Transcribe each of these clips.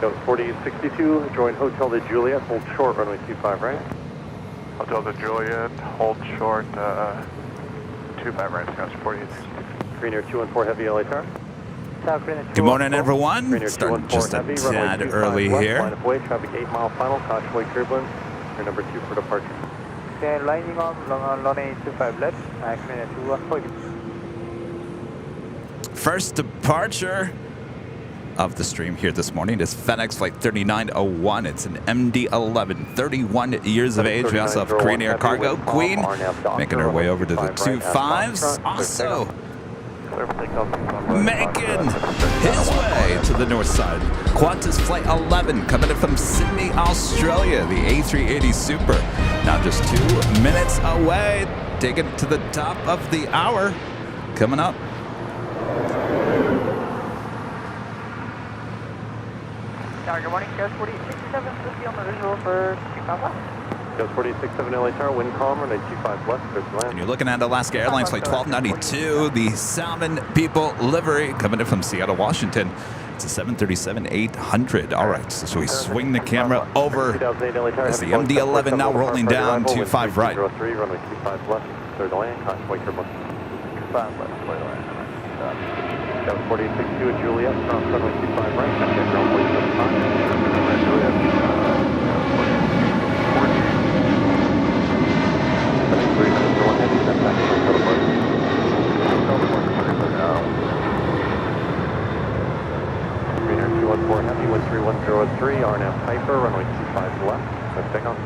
Goes 4062, join Hotel de Juliet, hold short, runway 25 right. Hotel de Juliet, hold short, 25 right, Scotch 4860. Green Air 214 Heavy LA Tower. Good morning, everyone. Green Air Starting 214 just a Heavy, tad runway 25 early left, here. line of way, traffic 8 mile final, caution way turbulence. You're number 2 for departure. Okay, lining on, runway 25 left, Green Air 214. First departure of the stream here this morning is FedEx Flight 3901. It's an MD-11, 31 years of age. We also have Green Air Cargo Queen making her way over to the 25s. Also making his way to the north side. Qantas Flight 11 coming in from Sydney, Australia. The A380 Super. Now just 2 minutes away. Taking it to the top of the hour. Coming up. Good morning, Ghost 4067, be on the visual for 25 left. Goes 4067 LA Tower, wind calm, runway 25 left, clear to land. And you're looking at Alaska Airlines Flight 1292, the Salmon People livery coming in from Seattle, Washington. It's a 737-800. All right, so we swing the camera over as the MD-11 now rolling down 25 right. 03, runway 25 left, clear to land, caution way turbulence. 25 left, clear to land. Goes 4062 at Juliet, cross runway 25 right, contact ground point 75. Juliet. Green Air 214 Heavy, wind 3103, RNAV Piper, runway 25 left, let's take off.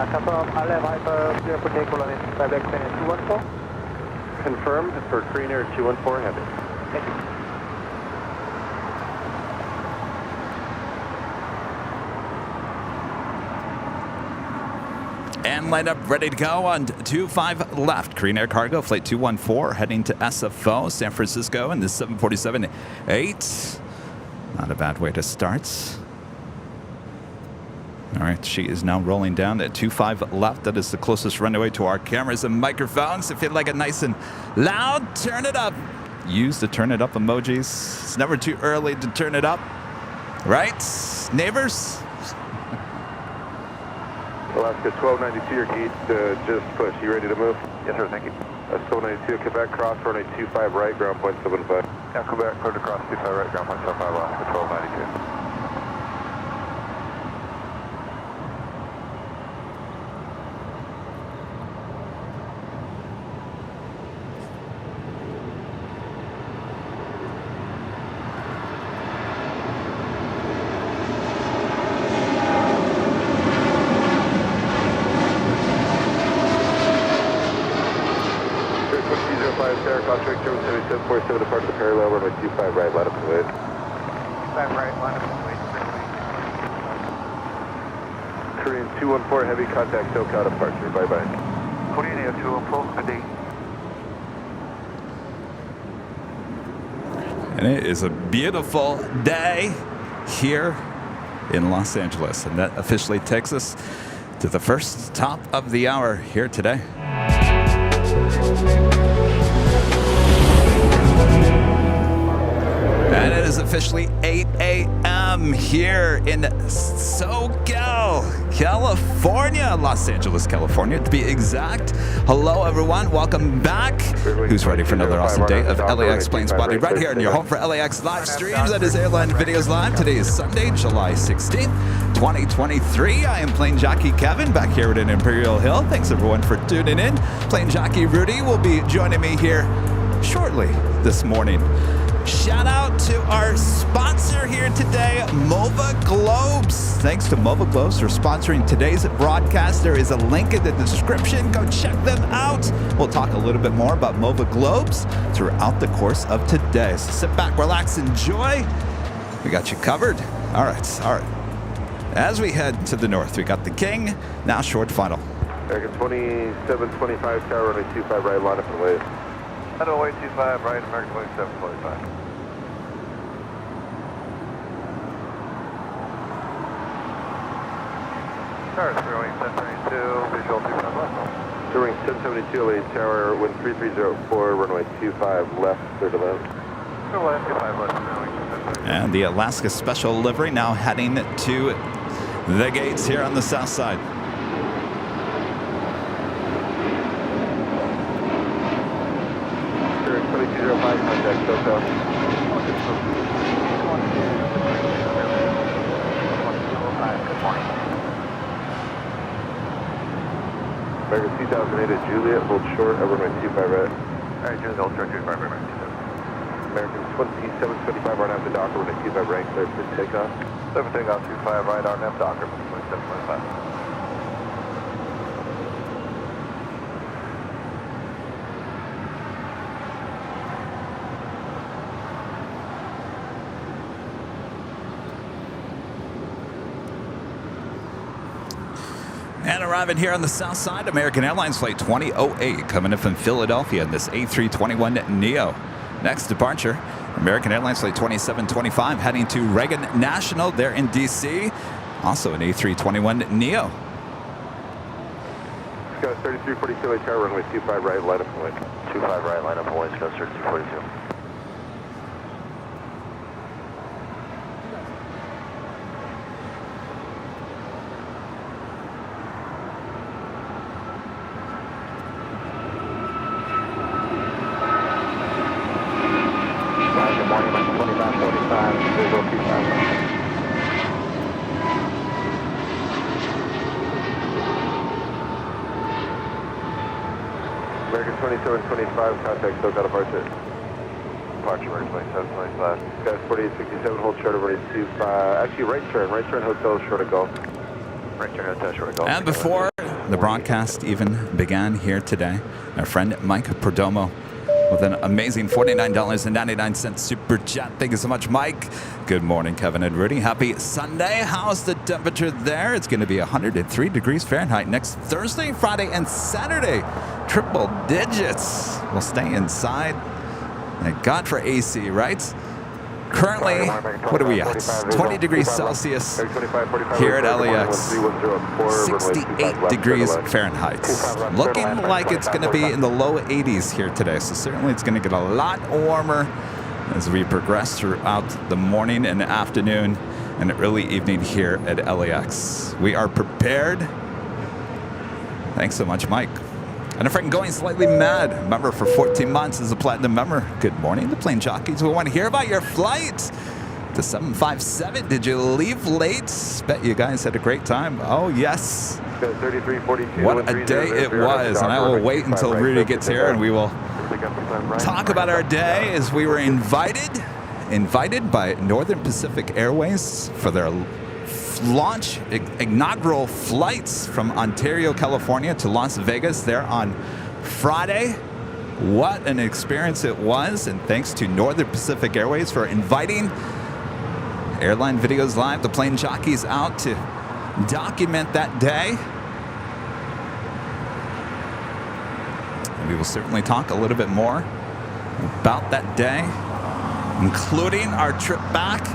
Confirm, RNAV Piper, clear for take, runway 25 left, Green Air 214. Confirmed for Green Air 214 Heavy. Thank you. And line up, ready to go on 25 left. Green Air Cargo, Flight 214, heading to SFO, San Francisco, in the 747-8. Not a bad way to start. All right, she is now rolling down at 25 left. That is the closest runway to our cameras and microphones. If you'd like it nice and loud, turn it up. Use the turn it up emojis. It's never too early to turn it up. Right, neighbors? Alaska 1292, your gate just push. You ready to move? Yes, sir, thank you. 1292, Quebec cross, runway 25 right, ground point 75. Yeah, Quebec, clear to cross 25 right, ground point 75, Alaska 1292. Contract 77747, depart to the parallel, runway 25 right, line up and wait. 25 right, line up and wait. Korean 214 Heavy, contact SoCal departure, bye-bye. Korean Air 214, good day. And it is a beautiful day here in Los Angeles. And that officially takes us to the first top of the hour here today. And it is officially 8 a.m. here in SoCal, California, Los Angeles, California, to be exact. Hello, everyone. Welcome back. Who's ready for another awesome day of LAX Plane Spotting right here in your home for LAX live streams? That is Airline Videos Live. Today is Sunday, July 16th, 2023. I am Plane Jockey Kevin back here at Imperial Hill. Thanks, everyone, for tuning in. Plane Jockey Rudy will be joining me here shortly this morning. Shout out to our sponsor here today, Mova Globes. Thanks to Mova Globes for sponsoring today's broadcast. There is a link in the description. Go check them out. We'll talk a little bit more about Mova Globes throughout the course of today. So sit back, relax, enjoy. We got you covered. All right. As we head to the north, we got the King, now short final. American 2725, tower runway 25 right, line up and wait. Runway 25 right, American 2725. Tower, runway 1032, visual 25 left. Touring 1072 LA Tower, wind 3304, runway 25 left, clear to land. Runway 25 left, runway 1072. And the Alaska Special livery now heading to the gates here on the south side. Sure, 2205, contact SoCal. Good morning. American 2008 at Juliet, hold short, Everman 25 right. Alright, Juliet, hold short, 25 right, American 2725 right after Docker, runway 25 right, clear for takeoff. 7 takeoff, 25 right, RNF Docker, 2725. And arriving here on the south side, American Airlines Flight 2008 coming in from Philadelphia in this A321neo. Next departure, American Airlines Flight 2725 heading to Reagan National there in DC. Also an A321neo. Sky 3342 LA Tower, runway 25 right, line up and wait. 25 right, line up and wait, Sky 3242. American 2725, contact SoCal departure. Departure, American 2725. Sky 4867, hold short of runway 25. Actually, right turn hotel, short of golf. Right turn, hotel, short of golf. And before the broadcast even began here today, our friend Mike Perdomo with an amazing $49.99 super chat. Thank you so much, Mike. Good morning, Kevin and Rudy. Happy Sunday. How's the temperature there? It's going to be 103 degrees Fahrenheit next Thursday, Friday, and Saturday. Triple digits. We'll stay inside. Thank God for AC, right? Currently, what are we at? 20 degrees Celsius here at LAX. 68 degrees Fahrenheit. Looking like it's going to be in the low 80s here today. So certainly it's going to get a lot warmer as we progress throughout the morning and afternoon and early evening here at LAX. We are prepared. Thanks so much, Mike. And a friend going slightly mad. Member for 14 months is a platinum member. Good morning, the Plane Jockeys. We want to hear about your flight to 757. Did you leave late? Bet you guys had a great time. Oh, yes. 3342. What a day it was. And I will wait until Rudy gets here and we will talk about our day as we were invited by Northern Pacific Airways for their launch inaugural flights from Ontario, California to Las Vegas there on Friday. What an experience it was, and thanks to Northern Pacific Airways for inviting Airline Videos Live, the Plane Jockeys, out to document that day. And we will certainly talk a little bit more about that day, including our trip back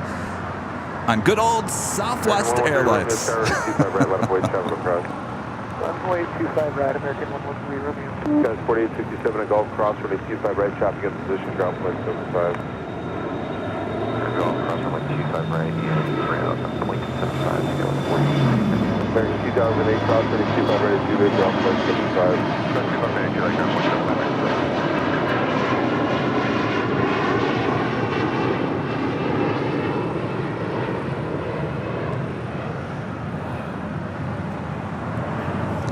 on good old Southwest Airlines. Runway 25 right, American 113 Romeo. Guys, 4867 at Golf Cross, runway 25 right, traffic in position, ground point 75. Golf cross, runway 25 right, and ground, point 75, go 48. American 2008 cross, runway 25 right at Juliet, ground point 75. 25 right, Juliet, ground point 75.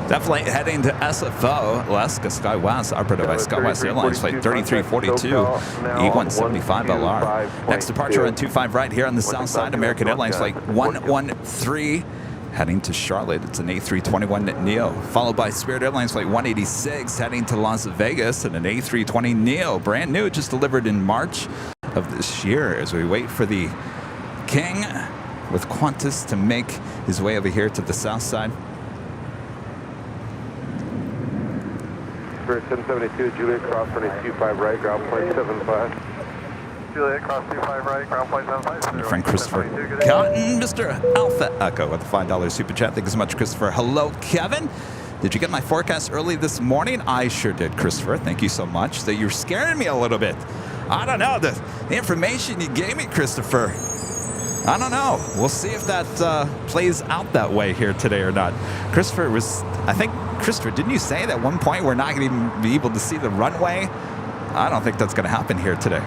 Definitely heading to SFO, Alaska SkyWest, operated by SkyWest Airlines, flight 3342, E175LR. Next departure on 25 right here on the south side, American Airlines flight 113, heading to Charlotte. It's an A321neo, followed by Spirit Airlines flight 186, heading to Las Vegas, and an A320neo, brand new, just delivered in March of this year, as we wait for the King with Qantas to make his way over here to the south side. Spirit 772, Juliet cross, runway 25 right, ground point 75. Juliet, cross 25 right, ground point 75. My friend Christopher Cotton, Mr. Alpha Echo with a $5 super chat. Thank you so much, Christopher. Hello, Kevin. Did you get my forecast early this morning? I sure did, Christopher. Thank you so much. That you're scaring me a little bit. I don't know. The information you gave me, Christopher, I don't know. We'll see if that plays out that way here today or not. Christopher Christopher, didn't you say that at one point we're not going to even be able to see the runway? I don't think that's going to happen here today.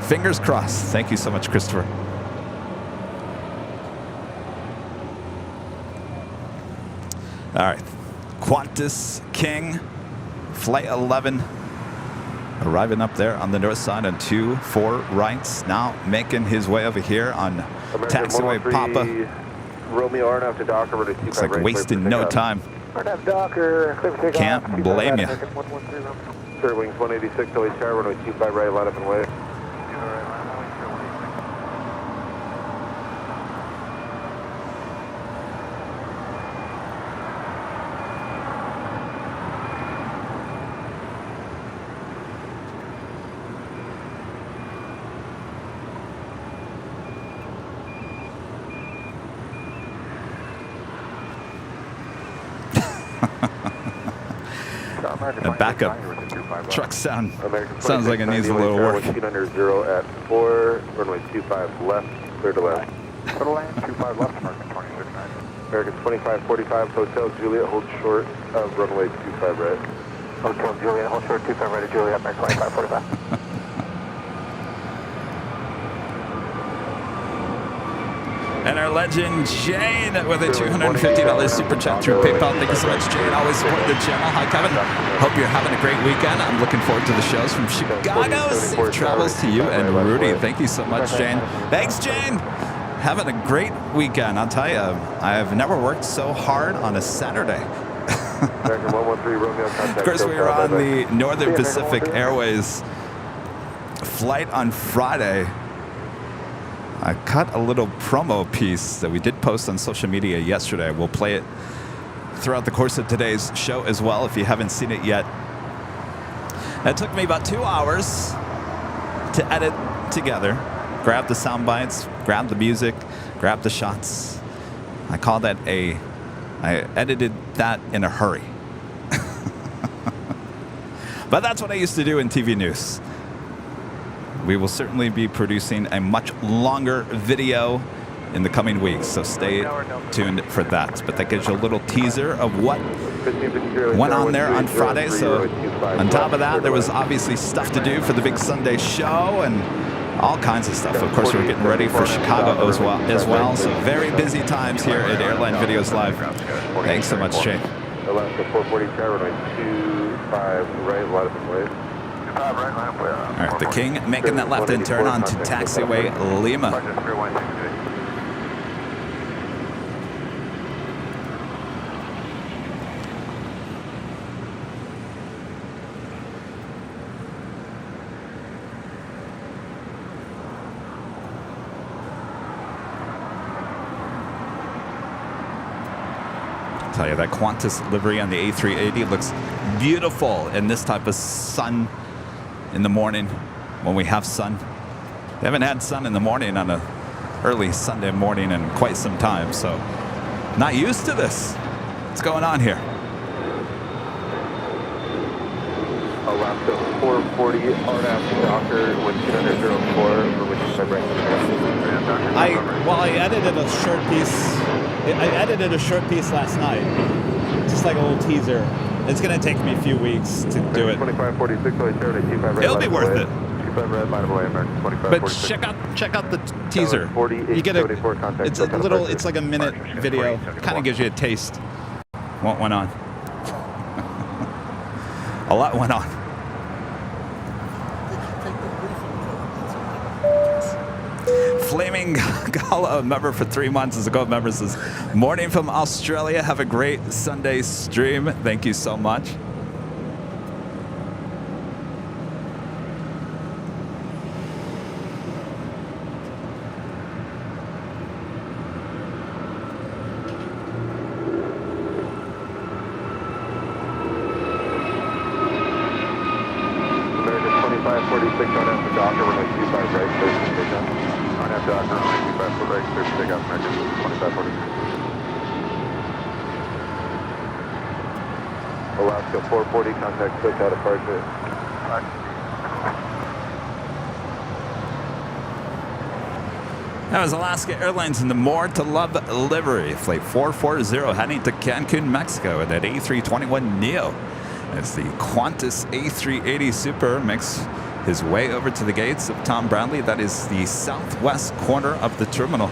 Fingers crossed. Thank you so much, Christopher. All right. Qantas King, Flight 11, arriving up there on the north side on 24 rights. Now making his way over here on taxiway Papa. Romeo RNAV to Docker. Looks like wasting no time. RNAV Docker. Can't blame you. Clear wings 186, always tower, runway 25 right, line up and wave. The backup truck sounds like it needs a little work. 0 at 4, runway 25 left, clear to left. Total lane, 25 left, American 269. American 2545, Hotel Juliet, hold short of runway 25 right. Hotel Juliet, hold short, 25 right to Juliet, American 2545. And our legend, Jane, with a $250 super chat through PayPal. Thank you so much, Jane. Always support the channel. Hi, Kevin. Hope you're having a great weekend. I'm looking forward to the shows from Chicago. Safe travels to you and Rudy. Thank you so much, Jane. Thanks, Jane. Having a great weekend. I'll tell you, I have never worked so hard on a Saturday. Of course, we were on the Northern Pacific Airways flight on Friday. I cut a little promo piece that we did post on social media yesterday. We'll play it throughout the course of today's show as well if you haven't seen it yet. It took me about 2 hours to edit together, grab the sound bites, grab the music, grab the shots. I edited that in a hurry. But that's what I used to do in TV news. We will certainly be producing a much longer video in the coming weeks, so stay tuned for that. But that gives you a little teaser of what went on there on Friday. So on top of that, there was obviously stuff to do for the big Sunday show and all kinds of stuff. Of course, we're getting ready for Chicago as well. So very busy times here at Airline Videos Live. Thanks so much, Jay. Alaska 440 tower, runway 25 right, line up and wave. All right, the King making that left-hand turn onto taxiway Lima. I'll tell you, that Qantas livery on the A380 looks beautiful in this type of sun. In the morning, when we have sun. We haven't had sun in the morning on a early Sunday morning in quite some time, so not used to this. What's going on here? Alaska 440 RNAV Docker with 204 which is I edited a short piece. I edited a short piece last night, just like a little teaser. It's going to take me a few weeks to do it. 2546, It'll be worth it. 25 red, line of way, American 25. But check out the teaser. You get it's a little. It's like a minute video. Kind of gives you a taste. What went on? A lot went on. Flaming Gala, a member for 3 months, as a gold member, says, morning from Australia. Have a great Sunday stream. Thank you so much. American 2546 on after Docker, we're like 25 right, clear to take off. On after Docker, on 25 foot right, clear to take off, American 2546. Alaska 440, contact switch out of departure. That was Alaska Airlines in the More to Love livery. Flight 440 heading to Cancun, Mexico in that A321neo. As the Qantas A380 Super makes his way over to the gates of Tom Bradley. That is the southwest corner of the terminal.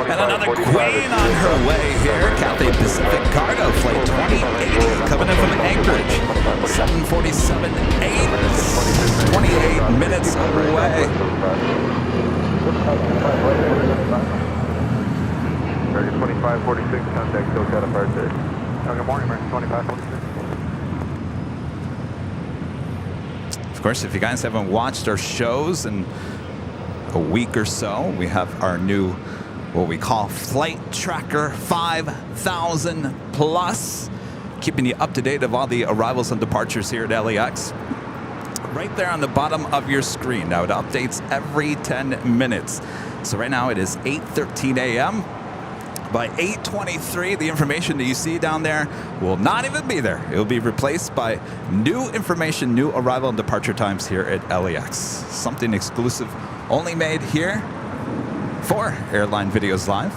And another queen on her way here. Cathay Pacific Cargo Flight 2080 coming in from Anchorage. 747-8, 28 minutes away. American 2546, contact SoCal departure. Good morning, American 2546. Of course, if you guys haven't watched our shows in a week or so, we have our new what we call Flight Tracker 5000 Plus, keeping you up to date of all the arrivals and departures here at LAX. Right there on the bottom of your screen. Now it updates every 10 minutes. So right now it is 8:13 a.m. By 8:23, the information that you see down there will not even be there. It will be replaced by new information, new arrival and departure times here at LAX. Something exclusive, only made here for Airline Videos Live.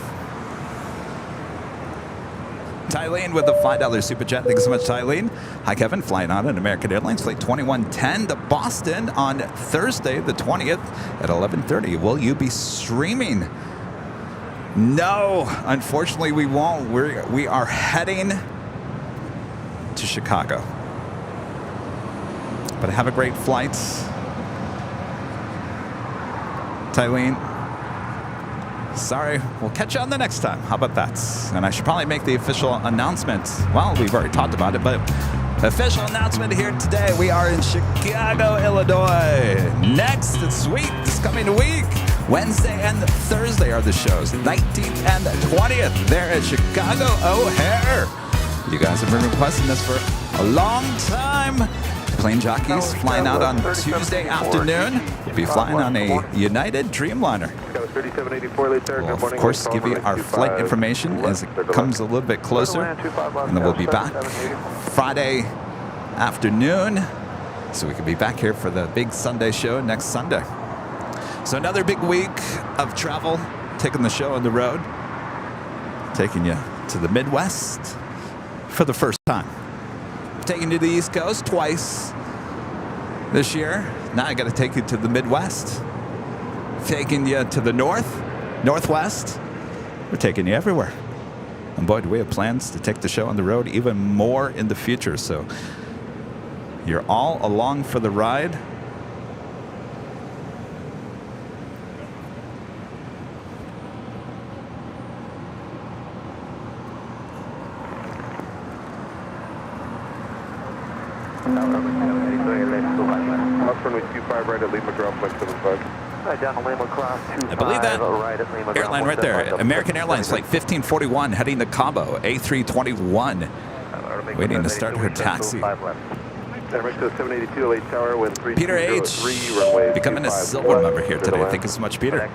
Tylene with a $5 super chat. Thank you so much, Tylene. Hi, Kevin. Flying on an American Airlines flight 2110 to Boston on Thursday, the 20th at 11:30. Will you be streaming? No, unfortunately, we won't. We are heading to Chicago. But have a great flight, Tylene. Sorry, we'll catch you on the next time. How about that? And I should probably make the official announcement. Well, we've already talked about it, but official announcement here today. We are in Chicago, Illinois. Next, it's sweet, this coming week. Wednesday and Thursday are the shows. 19th and 20th there at Chicago O'Hare. You guys have been requesting this for a long time. Plane Jockeys flying out on Tuesday afternoon. We'll be flying on a United Dreamliner. We'll, of course, give you our flight information as it comes a little bit closer. And then we'll be back Friday afternoon. So we can be back here for the big Sunday show next Sunday. So another big week of travel, taking the show on the road, taking you to the Midwest for the first time. Taking you to the East Coast twice this year. Now I got to take you to the Midwest. Taking you to the Northwest. We're taking you everywhere. And boy, do we have plans to take the show on the road even more in the future. So you're all along for the ride. Runway 25 right at Lima, ground point 75. Down to Lima, cross 25. I believe that right at Lima, airline right there. American Airlines flight 1541 heading to Cabo, A321. Waiting to start her taxi. Peter H. becoming a silver member here today. Thank you so much, Peter.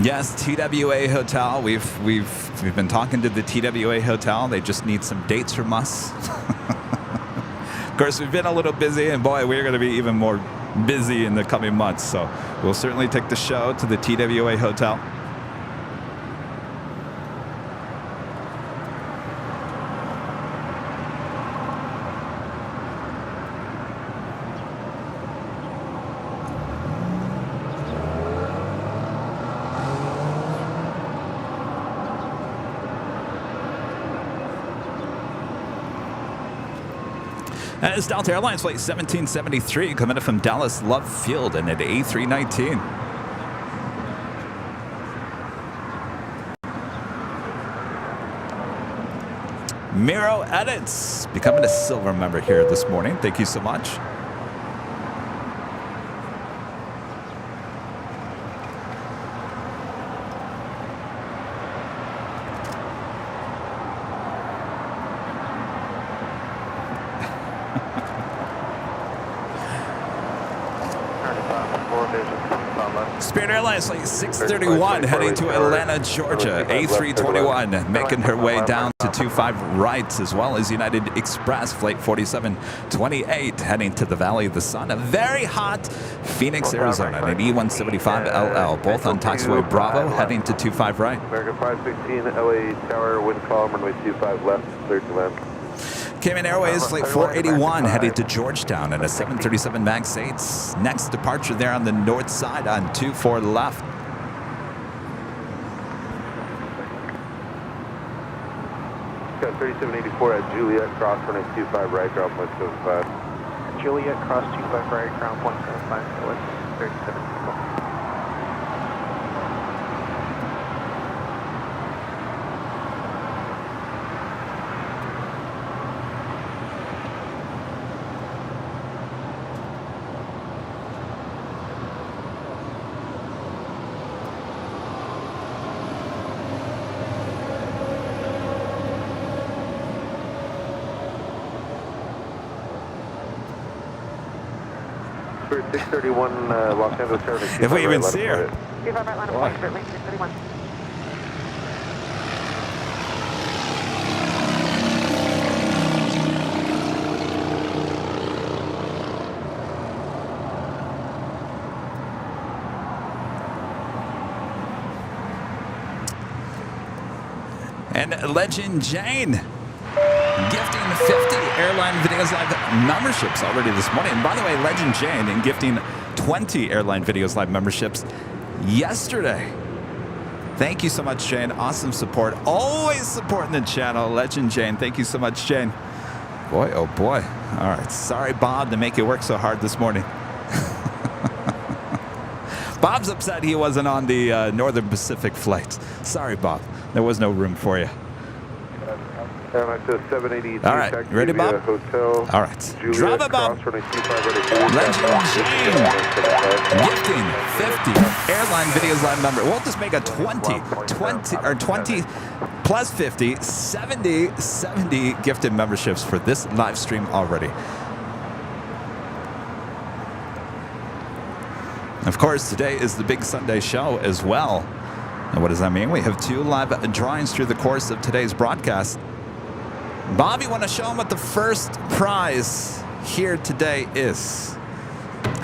Yes, TWA Hotel. We've been talking to the TWA Hotel. They just need some dates from us. Of course, we've been a little busy, and boy, we're going to be even more busy in the coming months. So we'll certainly take the show to the TWA Hotel. That is Delta Airlines flight 1773 coming in from Dallas Love Field and at A319. Miro Edits becoming a silver member here this morning. Thank you so much. Spirit Airlines flight 631 heading to Atlanta, Georgia. A321 making her way down to 25 right, as well as United Express flight 4728 heading to the Valley of the Sun. A very hot Phoenix, Arizona, and an E175LL, both on taxiway Bravo heading to 25 right. American 516, LA Tower, wind column, runway 25 left, clear to land. Cayman Airways flight 481 heading to Georgetown and a 737 MAX 8. Next departure there on the north side on 24 left. Got 3784 at Juliet, cross runway 25 right, ground point 75. Juliet, cross 25 right, ground point 75, so it's 37 people. Spirit 631, Los Angeles Airlines. If we even see her. 25 right line of flight, Spirit 631. And Legend Jane gifting 50 Airline Videos Live memberships already this morning. And by the way, Legend Jane in gifting 20 Airline Videos Live memberships yesterday. Thank you so much, Jane. Awesome support. Always supporting the channel. Legend Jane, thank you so much, Jane. Boy, oh boy. All right. Sorry, Bob, to make you work so hard this morning. Bob's upset he wasn't on the Northern Pacific flight. Sorry, Bob. There was no room for you. Airline says 780. All right, ready, Bob? Hotel. All right. Juliet, Drive it, Bob. cross runway 25 ready. Legend Jane gifting 50 Airline Videos Live member. We'll just make a 20 plus 50, 70 gifted memberships for this live stream already. Of course, today is the big Sunday show as well. And what does that mean? We have 2 live drawings through the course of today's broadcast. Bob, you want to show them what the first prize here today is?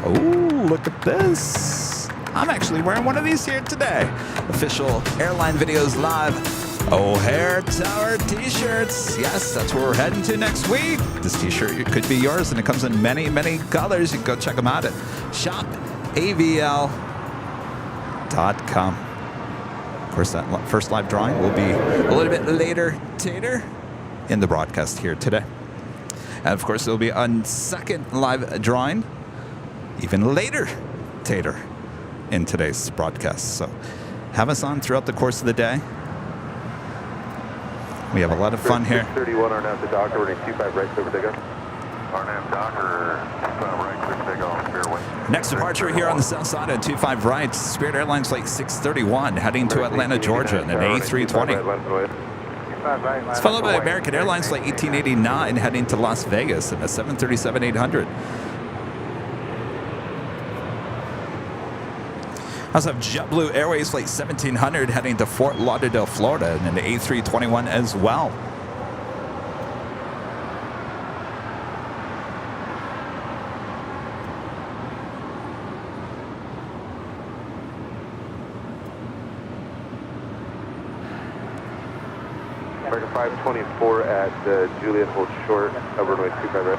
Oh, look at this. I'm actually wearing one of these here today. Official Airline Videos Live O'Hare Tower t-shirts. Yes, that's where we're heading to next week. This t-shirt could be yours, and it comes in many, many colors. You can go check them out at shopavl.com. Of course, that first live drawing will be a little bit later in the broadcast here today. And of course, there'll be a second live drawing even later in today's broadcast. So have us on throughout the course of the day. We have a lot of fun here. 31 Arnhem to Docker, running 25 right, clear for takeoff. Arnhem Docker, 25 right, clear for takeoff, fairway. Next departure here on the south side at 25 right, Spirit Airlines flight 631 heading to Atlanta, Georgia, in an A320. It's followed by American Airlines flight 1889 heading to Las Vegas in a 737-800. I also have JetBlue Airways flight 1700 heading to Fort Lauderdale, Florida, in an A321 as well. American 524 at Juliet, hold short, over runway 25 right.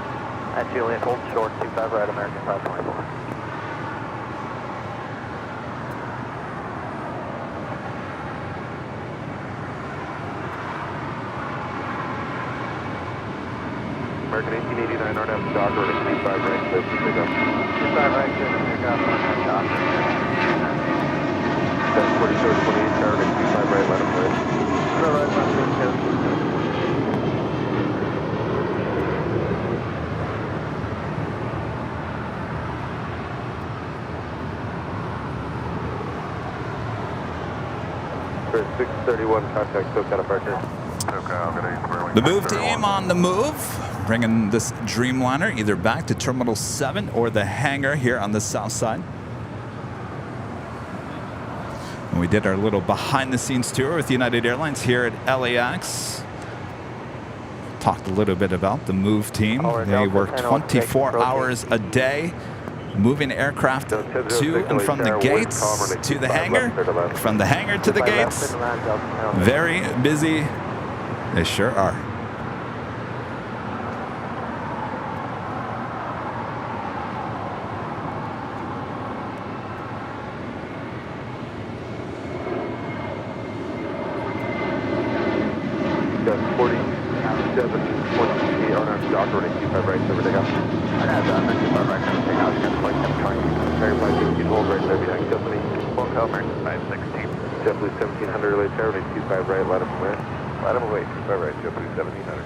At Juliet, hold short, 25 right, American 524. American 1889, Arnhem to Docker, running 25 right, clear for takeoff. 25 right, clear for takeoff, Arnhem Docker. 740, 28, tower, running 25 right, line of flight. For 631, contact SoCal departure. The move team on the move, bringing this Dreamliner either back to Terminal 7 or the hangar here on the south side. We did our little behind-the-scenes tour with United Airlines here at LAX. Talked a little bit about the move team. They work 24 hours a day, moving aircraft to and from the gates to the hangar, from the hangar to the gates. Very busy. They sure are. JetBlue 1700, relay tower, 25 right, let him away. Let him away, 25 right, JetBlue 1700.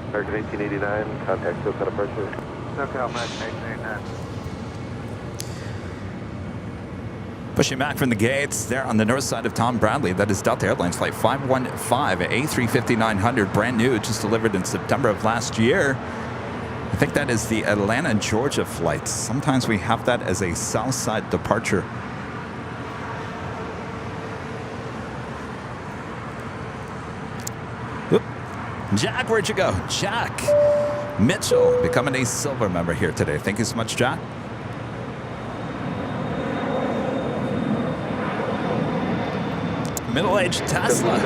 American 1889, contact SoCal departure. SoCal, American 1889. Pushing back from the gates there on the north side of Tom Bradley. That is Delta Airlines Flight 515, A350-900, brand new, just delivered in September of last year. I think that is the Atlanta, Georgia flight. Sometimes we have that as a south side departure. Oop. Jack, where'd you go? Jack Mitchell becoming a silver member here today. Thank you so much, Jack. Middle-aged Tesla.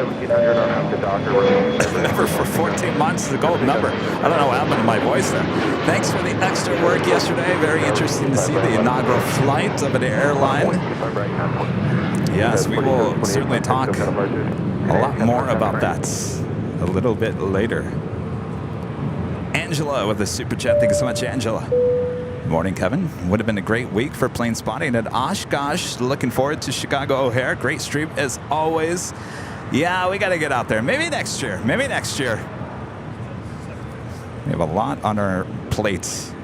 Member for 14 months, the gold member. I don't know what happened to my voice there. Thanks for the extra work yesterday. Very interesting to see the inaugural flight of an airline. Yes, we will certainly talk a lot more about that a little bit later. Angela with a super chat. Thank you so much, Angela. Morning, Kevin. Would have been a great week for plane spotting at Oshkosh. Looking forward to Chicago O'Hare. Great stream as always. Yeah, we got to get out there. Maybe next year. Maybe next year. We have a lot on our plates.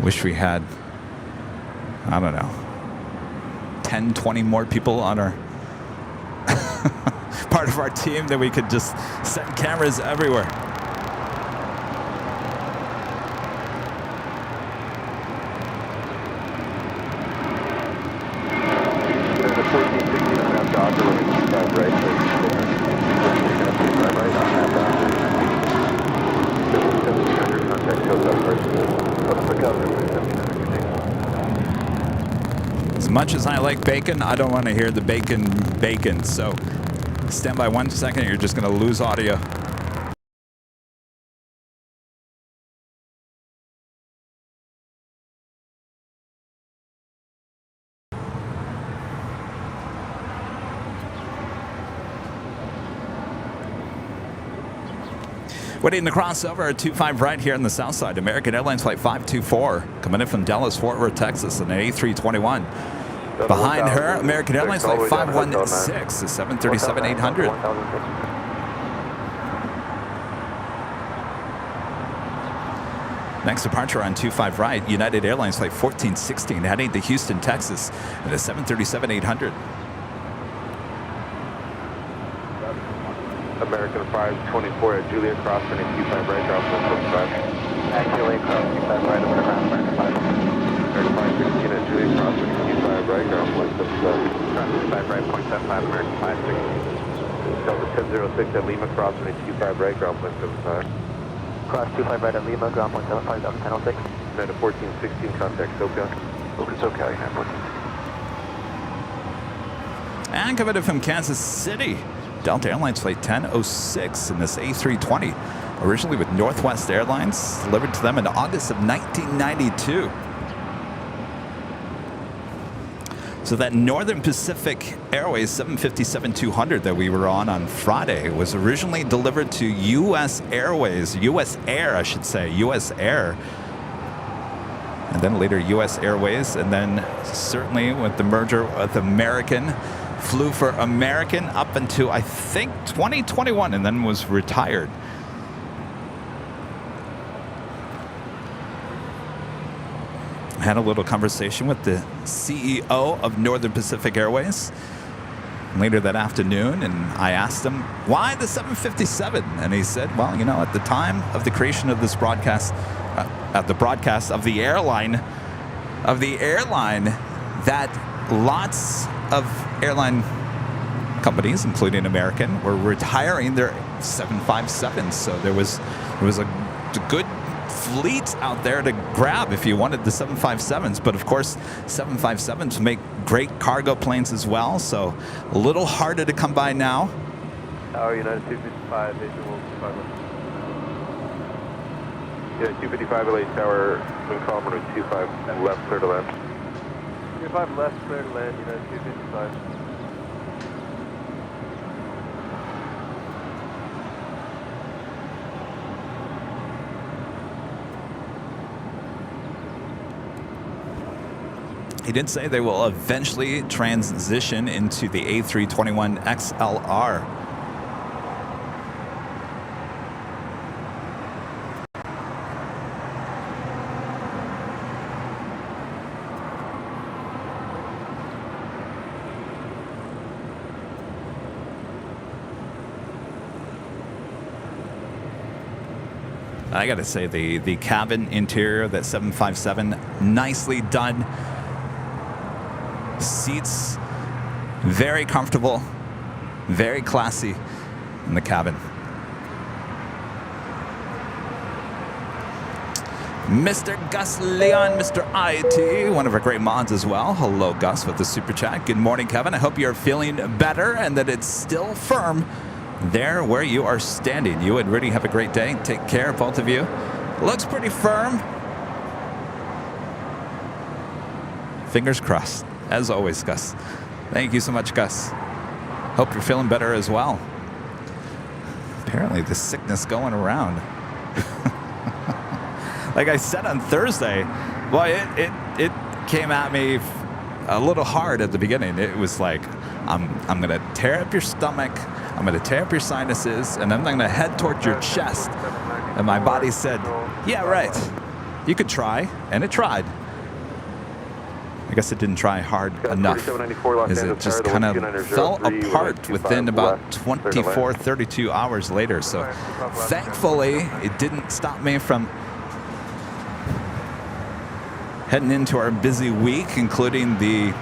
Wish we had, I don't know, 10, 20 more people on our part of our team that we could just set cameras everywhere. As much as I like bacon, I don't want to hear the bacon. So stand by 1 second, you're just going to lose audio. Waiting the crossover at 25 right here on the south side. American Airlines Flight 524 coming in from Dallas, Fort Worth, Texas, in an A321. Behind her, American Airlines Flight 516, the 737-800. Next departure on 25 right, United Airlines Flight 1416 heading to Houston, Texas, at a 737-800. American 524 at Juliet Cross, turning 25 right, drop 175. At Juliet Cross, 25 right, over the ground, American 5. American 516 at Juliet Cross, turning 25 right, ground 175. Cross 25 right, 0.75, American 560. Delta 1006 at Lima Cross, turning 25 right, ground 175. Cross 25 right at Lima, ground 175, Delta 1006. United 1416, contact SoCal. Open SoCal, United 14. And coming in from Kansas City, Delta Airlines Flight 1006 in this A320, originally with Northwest Airlines, delivered to them in August of 1992. So that Northern Pacific Airways 757-200 that we were on Friday was originally delivered to U.S. Airways, U.S. Air, I should say, U.S. Air, and then later U.S. Airways, and then certainly with the merger with American, flew for American up until, I think, 2021, and then was retired. I had a little conversation with the CEO of Northern Pacific Airways later that afternoon, and I asked him, why the 757? And he said, well, you know, at the time of the creation of this broadcast, at the broadcast of the airline, of the airline that lots of airline companies, including American, were retiring their 757s. So there was a good fleet out there to grab if you wanted the 757s. But of course, 757s make great cargo planes as well. So a little harder to come by now. Tower United 255, visual 5 left. Yeah, 255 LA Tower, wind column runway 25 left, clear to land. 25 left, clear to land, United 255. He did say they will eventually transition into the A321 XLR. I gotta say, the cabin interior, that 757, nicely done. Seats, very comfortable, very classy in the cabin. Mr. Gus Leon, Mr. IT, one of our great mods as well. Hello, Gus, with the super chat. Good morning, Kevin. I hope you're feeling better and that it's still firm there where you are standing. You and Rudy have a great day. Take care, both of you. Looks pretty firm. Fingers crossed. As always, Gus. Thank you so much, Gus. Hope you're feeling better as well. Apparently, the sickness going around. Like I said on Thursday, well, it came at me a little hard at the beginning. It was like, I'm going to tear up your stomach, I'm going to tear up your sinuses, and I'm going to head towards your chest. And my body said, yeah, right. You could try, and it tried. I guess it didn't try hard enough, as it just kind of fell apart within about 24, 32 hours later. So thankfully, it didn't stop me from heading into our busy week, including the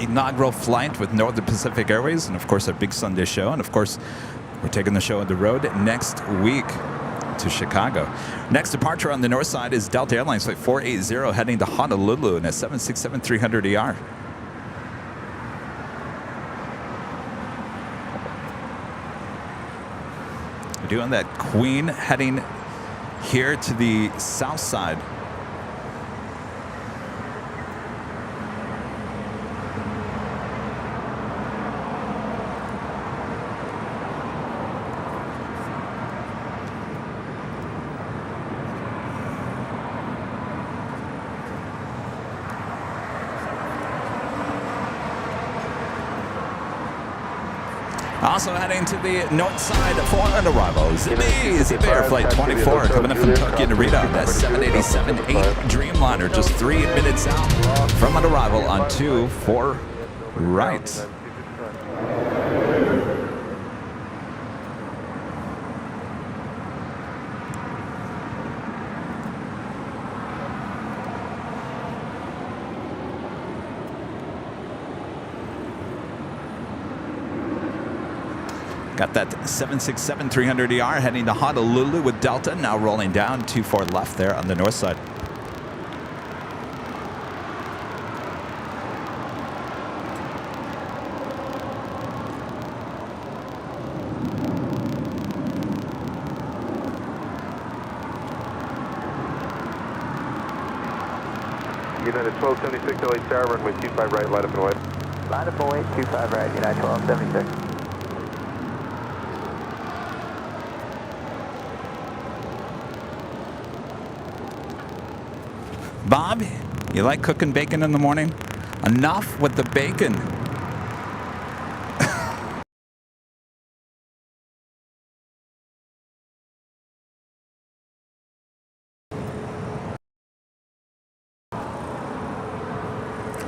inaugural flight with Northern Pacific Airways, and of course our big Sunday show. And of course, we're taking the show on the road next week to Chicago. Next departure on the north side is Delta Airlines flight 480 heading to Honolulu in a 767-300ER. We're doing that Queen heading here to the south side. Also heading to the north side for an arrival. Zippy Air Flight 24 coming up from Tokyo Narita. That 787-8 Dreamliner just 3 minutes out from an arrival on 2-4 right. Got that 767-300ER heading to Honolulu with Delta, now rolling down 2-4 left there on the north side. United 1276 LA Tower, runway 25 right, light up and away. Line up and away, 25 right, United 1276. Bob, you like cooking bacon in the morning? Enough with the bacon.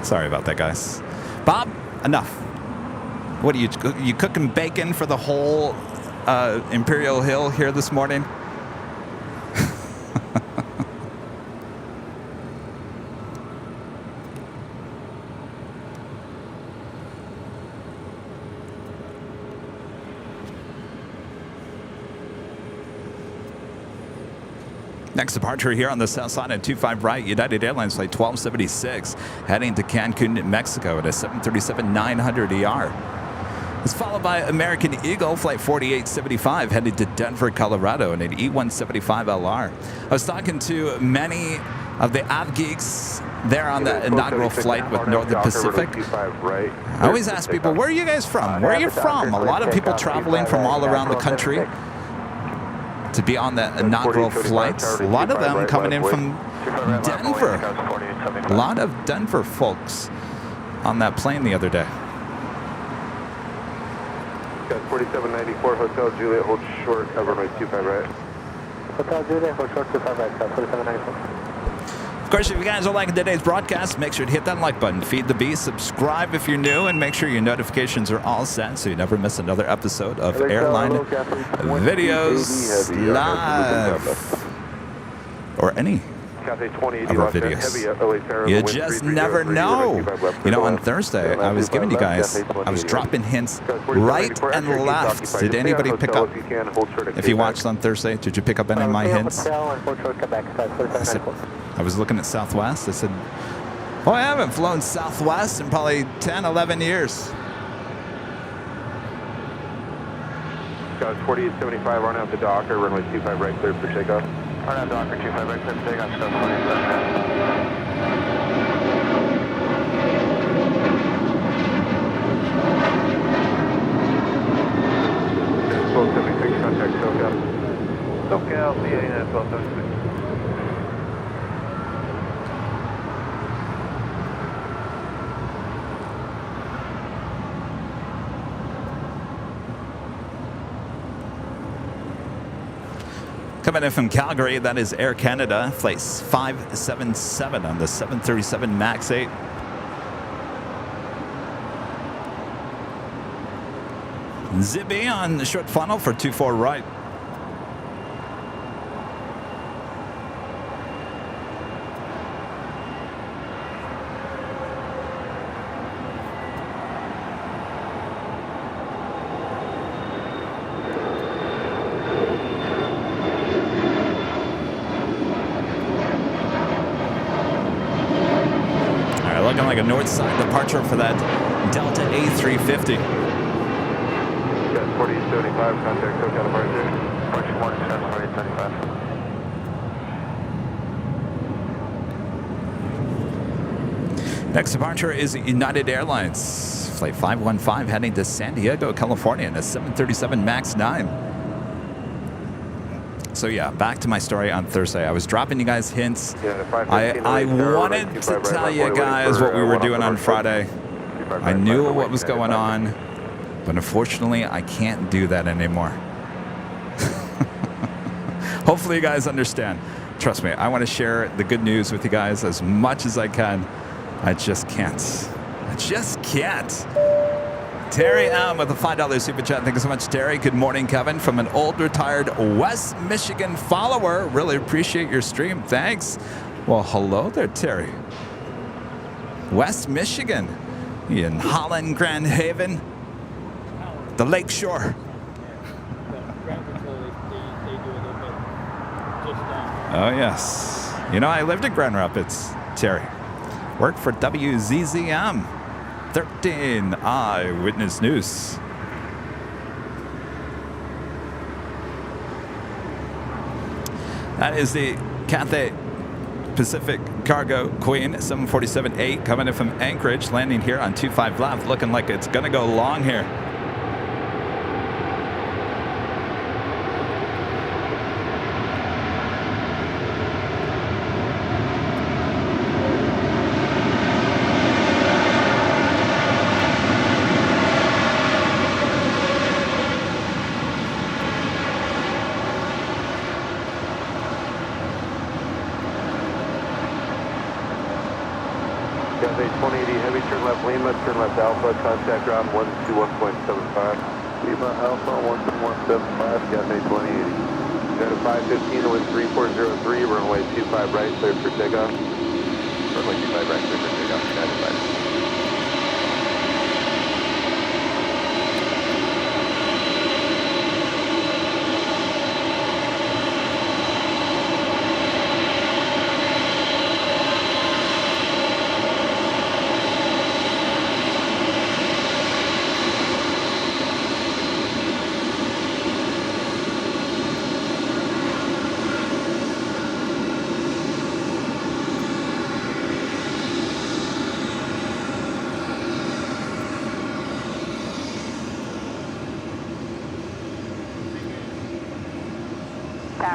Sorry about that, guys. Bob, enough. What are you cooking bacon for the whole Imperial Hill here this morning? Next departure here on the south side at 25 right, United Airlines flight 1276, heading to Cancun, Mexico at a 737-900 ER. It's followed by American Eagle flight 4875, headed to Denver, Colorado in an E175LR. I was talking to many of the Av geeks there on the inaugural flight with Northern Pacific. I always ask people, where are you guys from? Where are you from? A lot of people traveling from all around the country to be on the inaugural flights. A lot of them coming in from Denver. A lot of Denver folks on that plane the other day. Got 4794, Hotel Juliet, hold short, runway 25 right. Hotel Juliet, hold short, 25 right, 4794. Of course, if you guys are liking today's broadcast, make sure to hit that like button, feed the beast, subscribe if you're new, and make sure your notifications are all set so you never miss another episode of Airline Videos Live. Or any of our videos. You just never know. You know, on Thursday, I was giving you guys, I was dropping hints right and left. Did anybody pick up? If you watched on Thursday, did you pick up any of my hints? I was looking at Southwest. I said, well, I haven't flown Southwest in probably 10, 11 years. Got 4875, run out the Docker, runway 25 right, cleared for takeoff. Run out Docker, 25 right, cleared for takeoff, so 47. 1276, contact SoCal. SoCal, C89, 1276. Coming in from Calgary, that is Air Canada, flight 577 on the 737 MAX 8. Zippy on the short funnel for 24 right. Looking like a north side departure for that Delta A350. Got 4075, contact SoCal departure. Approaching 175. Next departure is United Airlines, flight 515, heading to San Diego, California in a 737 MAX 9. So yeah, back to my story on Thursday. I was dropping you guys hints. I wanted to tell you guys what we were doing on Friday. I knew what was going on, but unfortunately, I can't do that anymore. Hopefully you guys understand. Trust me, I want to share the good news with you guys as much as I can. I just can't. I just can't. Terry M with a $5 super chat. Thank you so much, Terry. Good morning, Kevin, from an old retired West Michigan follower. Really appreciate your stream. Thanks. Well, hello there, Terry. West Michigan. In Holland, Grand Haven, the Lake Shore. Oh, yes. You know, I lived in Grand Rapids, Terry. Worked for WZZM. 13 Eyewitness News. That is the Cathay Pacific Cargo Queen 747-8 coming in from Anchorage, landing here on 25 left, looking like it's going to go long here. Cathay 2080 heavy, turn left Lima, turn left Alpha, contact ground 121.75. Lima Alpha 121.75, Cathay 2080. Got a 515 with 3403, runway 25 right, clear for takeoff. Runway 25 right, clear for takeoff, 95.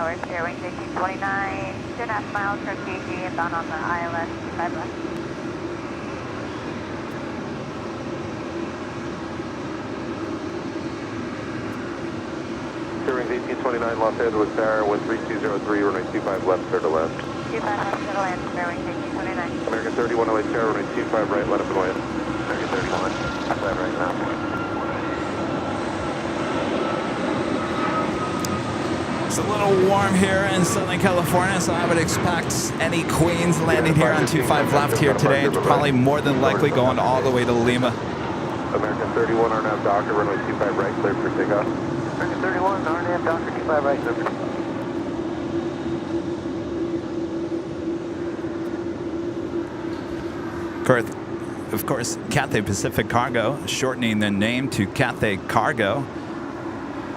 Newark, airwing 1829, 2.5 miles from KG, inbound on the ILS 25 left. Airwing 1829, Los Angeles Tower, 1303, runway 25 left, clear to land. 25 left to the land, airwing 1829. American 31 LA Tower, runway 25 right, let up and land. American 31, left right now. It's a little warm here in Southern California, so I would expect any Queens landing here on 25 left here today. It's probably more than likely going all the way to Lima. American 31, RNAV Docker, runway 25 right, clear for takeoff. American 31, RNAV Docker, 25 right, clear for takeoff. Of course, Cathay Pacific Cargo, shortening their name to Cathay Cargo.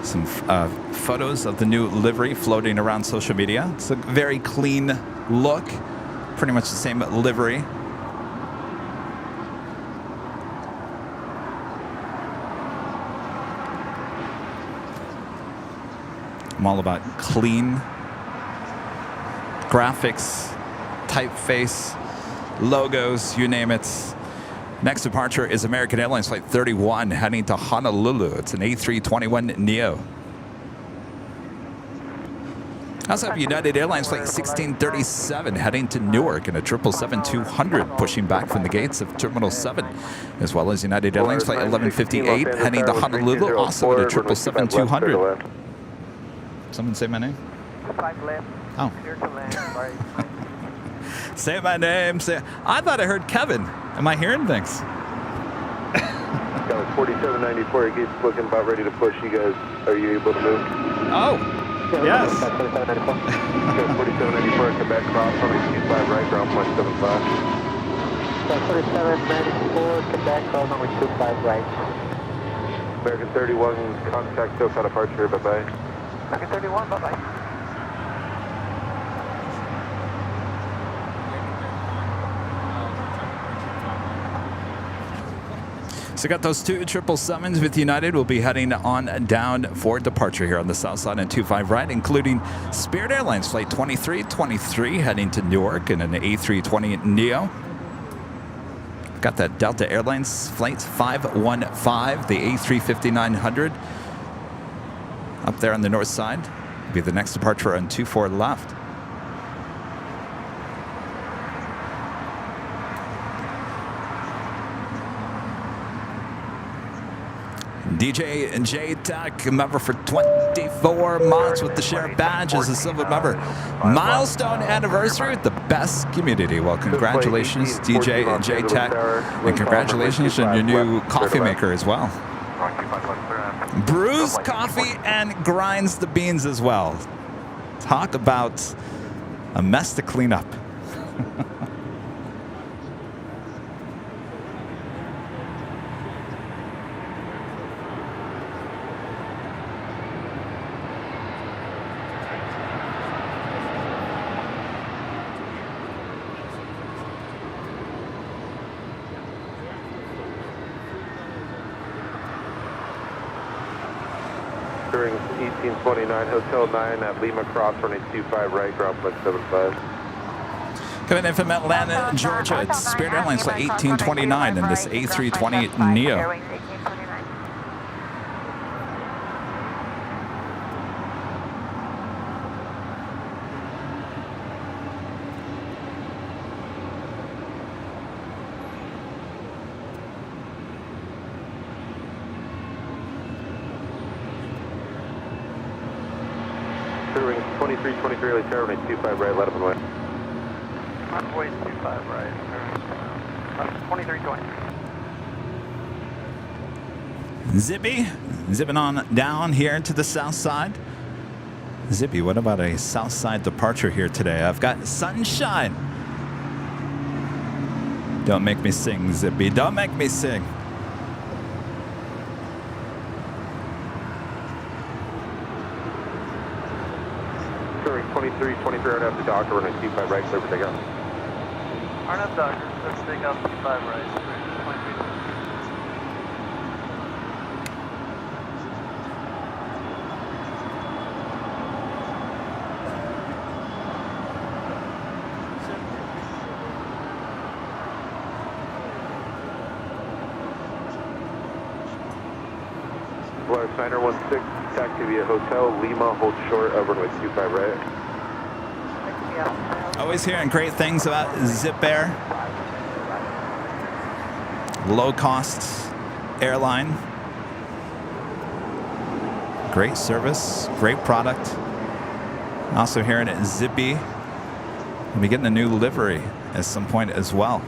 Some photos of the new livery floating around social media. It's a very clean look, pretty much the same livery. I'm all about clean graphics, typeface, logos, you name it. Next departure is American Airlines Flight 31 heading to Honolulu. It's an A321neo. I also have United Airlines Flight 1637 heading to Newark in a 777-200 pushing back from the gates of Terminal 7, as well as United Airlines Flight 1158 heading to Honolulu, also in a 777-200. Someone say my name? 5 left. Oh. Clear to land, sorry. Say my name. I thought I heard Kevin. Am I hearing things? Got a 4794, gates looking about ready to push. You guys, are you able to move? Oh, yes. 4794, Quebec cross, runway 25 right, ground point 75. 4794, Quebec, cross runway 25 right. American 31, contact SoCal departure, bye-bye. American 31, bye-bye. So got those two 777s with United. We'll be heading on down for departure here on the south side and 25 right, including Spirit Airlines Flight 2323 heading to Newark in an A320neo. Got that Delta Airlines Flight 515, the A350-900 up there on the north side. Be the next departure on 24 left. DJ and J Tech, a member for 24 months with the sheriff badge as a silver member. Milestone anniversary with the best community. Well, congratulations, DJ and J Tech, and congratulations on your new coffee maker as well. Brews coffee and grinds the beans as well. Talk about a mess to clean up. During 1829, Hotel 9 at Lima Cross, runway 25 right, ground point 75. Coming in from Atlanta, Georgia, it's Spirit Airlines Flight 1829 and this A320neo. During 2323, LA Tower, runway 25 right, let up and away. Runway 25 right. 2320. Zippy, zipping on down here to the south side. Zippy, what about a south side departure here today? I've got sunshine. Don't make me sing, Zippy. Don't make me sing. During 2323, RNAV to Docker, runway 25 right, clear for takeoff. RNAV Docker, let's take off 25 right. 2320. Polaris 916, taxi via Hotel Lima, hold short of runway 25 right. Always hearing great things about Zip Air. Low cost airline. Great service, great product. Also hearing at Zippy, we'll be getting a new livery at some point as well.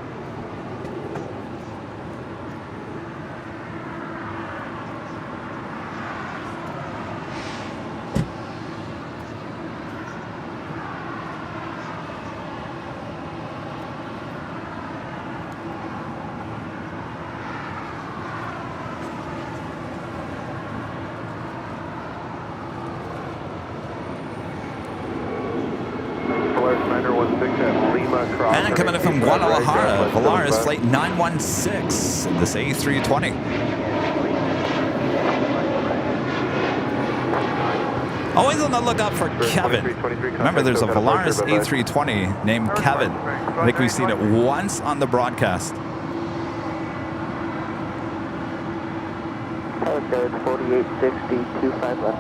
And coming in from Guadalajara, Volaris flight 916, this A320. Always on the lookout for Kevin. Remember, there's a Volaris A320 named Kevin. I think we've seen it once on the broadcast. Okay, 4860, 25 left.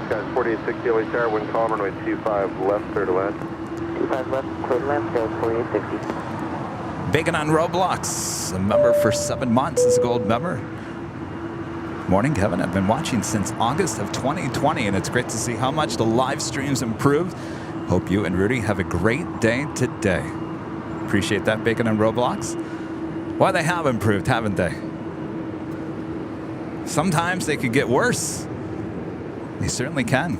Guys, 4860 LA Tower, wind calm, runway 25 left, clear to land. 25 left, clear to land, guys, 4860. Bacon on Roblox, a member for 7 months, is a gold member. Morning, Kevin. I've been watching since August of 2020, and it's great to see how much the live streams improved. Hope you and Rudy have a great day today. Appreciate that, Bacon on Roblox. Well, they have improved, haven't they? Sometimes they could get worse. They certainly can.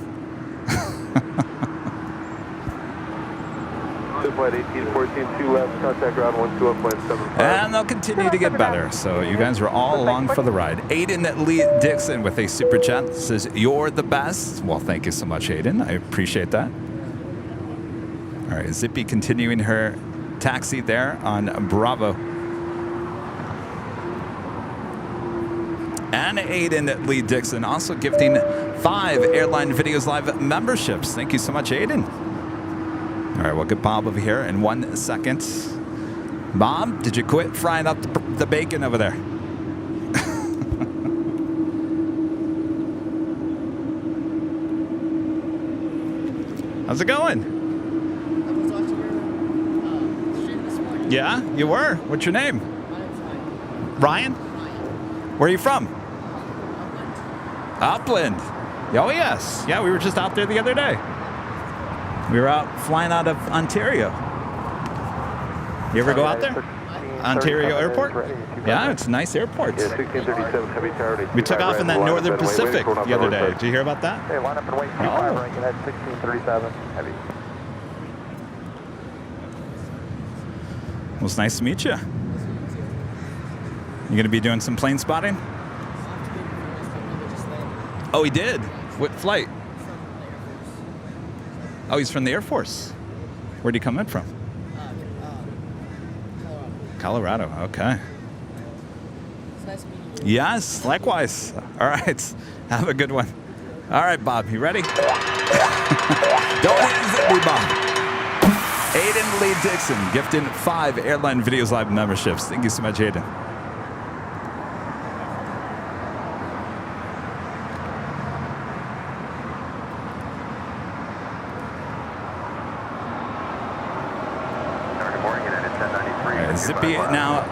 Flight 1814, 2 left, contact ground 120.75. And they'll continue to get better. So you guys are all along for the ride. Aiden Lee Dixon with a super chat says, "You're the best." Well, thank you so much, Aiden. I appreciate that. All right, Zippy continuing her taxi there on Bravo. And Aiden Lee Dixon also gifting 5 Airline Videos Live memberships. Thank you so much, Aiden. All right, we'll get Bob over here in 1 second. Bob, did you quit frying up the bacon over there? How's it going? I was watching your stream this morning. Yeah, you were. What's your name? My name's Ryan. Ryan? Where are you from? Upland. Oh, yes. Yeah, we were just out there the other day. We were out flying out of Ontario. You ever go out there? Ontario Airport? Yeah, it's a nice airport. Yeah, 1637 heavy tower. We took off in that Northern Pacific the other day. Did you hear about that? Hey, line up and wait 25 right, that's 1637 heavy. Well, it's nice to meet you. You going to be doing some plane spotting? Oh, he did? What flight? Oh, he's from the Air Force. Where'd he come in from? Colorado. Okay. It's nice meeting you. Yes, likewise. All right. Have a good one. All right, Bob, you ready? Don't hesitate, me, Bob. Aiden Lee Dixon gifting 5 Airline Videos Live memberships. Thank you so much, Aiden. Zippy now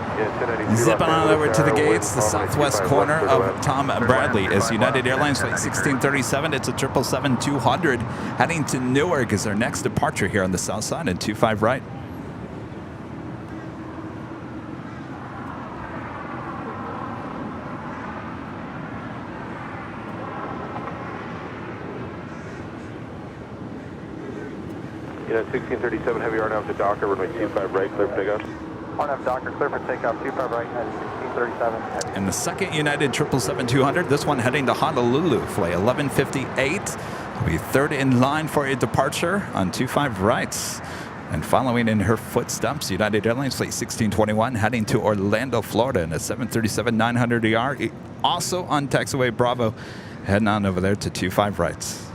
zipping on over to the gates, the southwest corner of Tom Bradley is United Airlines flight 1637. It's a 777-200 heading to Newark is our next departure here on the south side and 25 right. Unit 1637 heavy RNAV to Docker, runway 25 right, clear for takeoff. RNAV Docker, clear for takeoff, 25 right, United 1637 heavy. And the second United 777-200, this one heading to Honolulu, flight 1158. Will be third in line for a departure on 25 right. And following in her footsteps, United Airlines flight 1621 heading to Orlando, Florida in a 737-900ER. Also on taxiway Bravo, heading on over there to 25 right.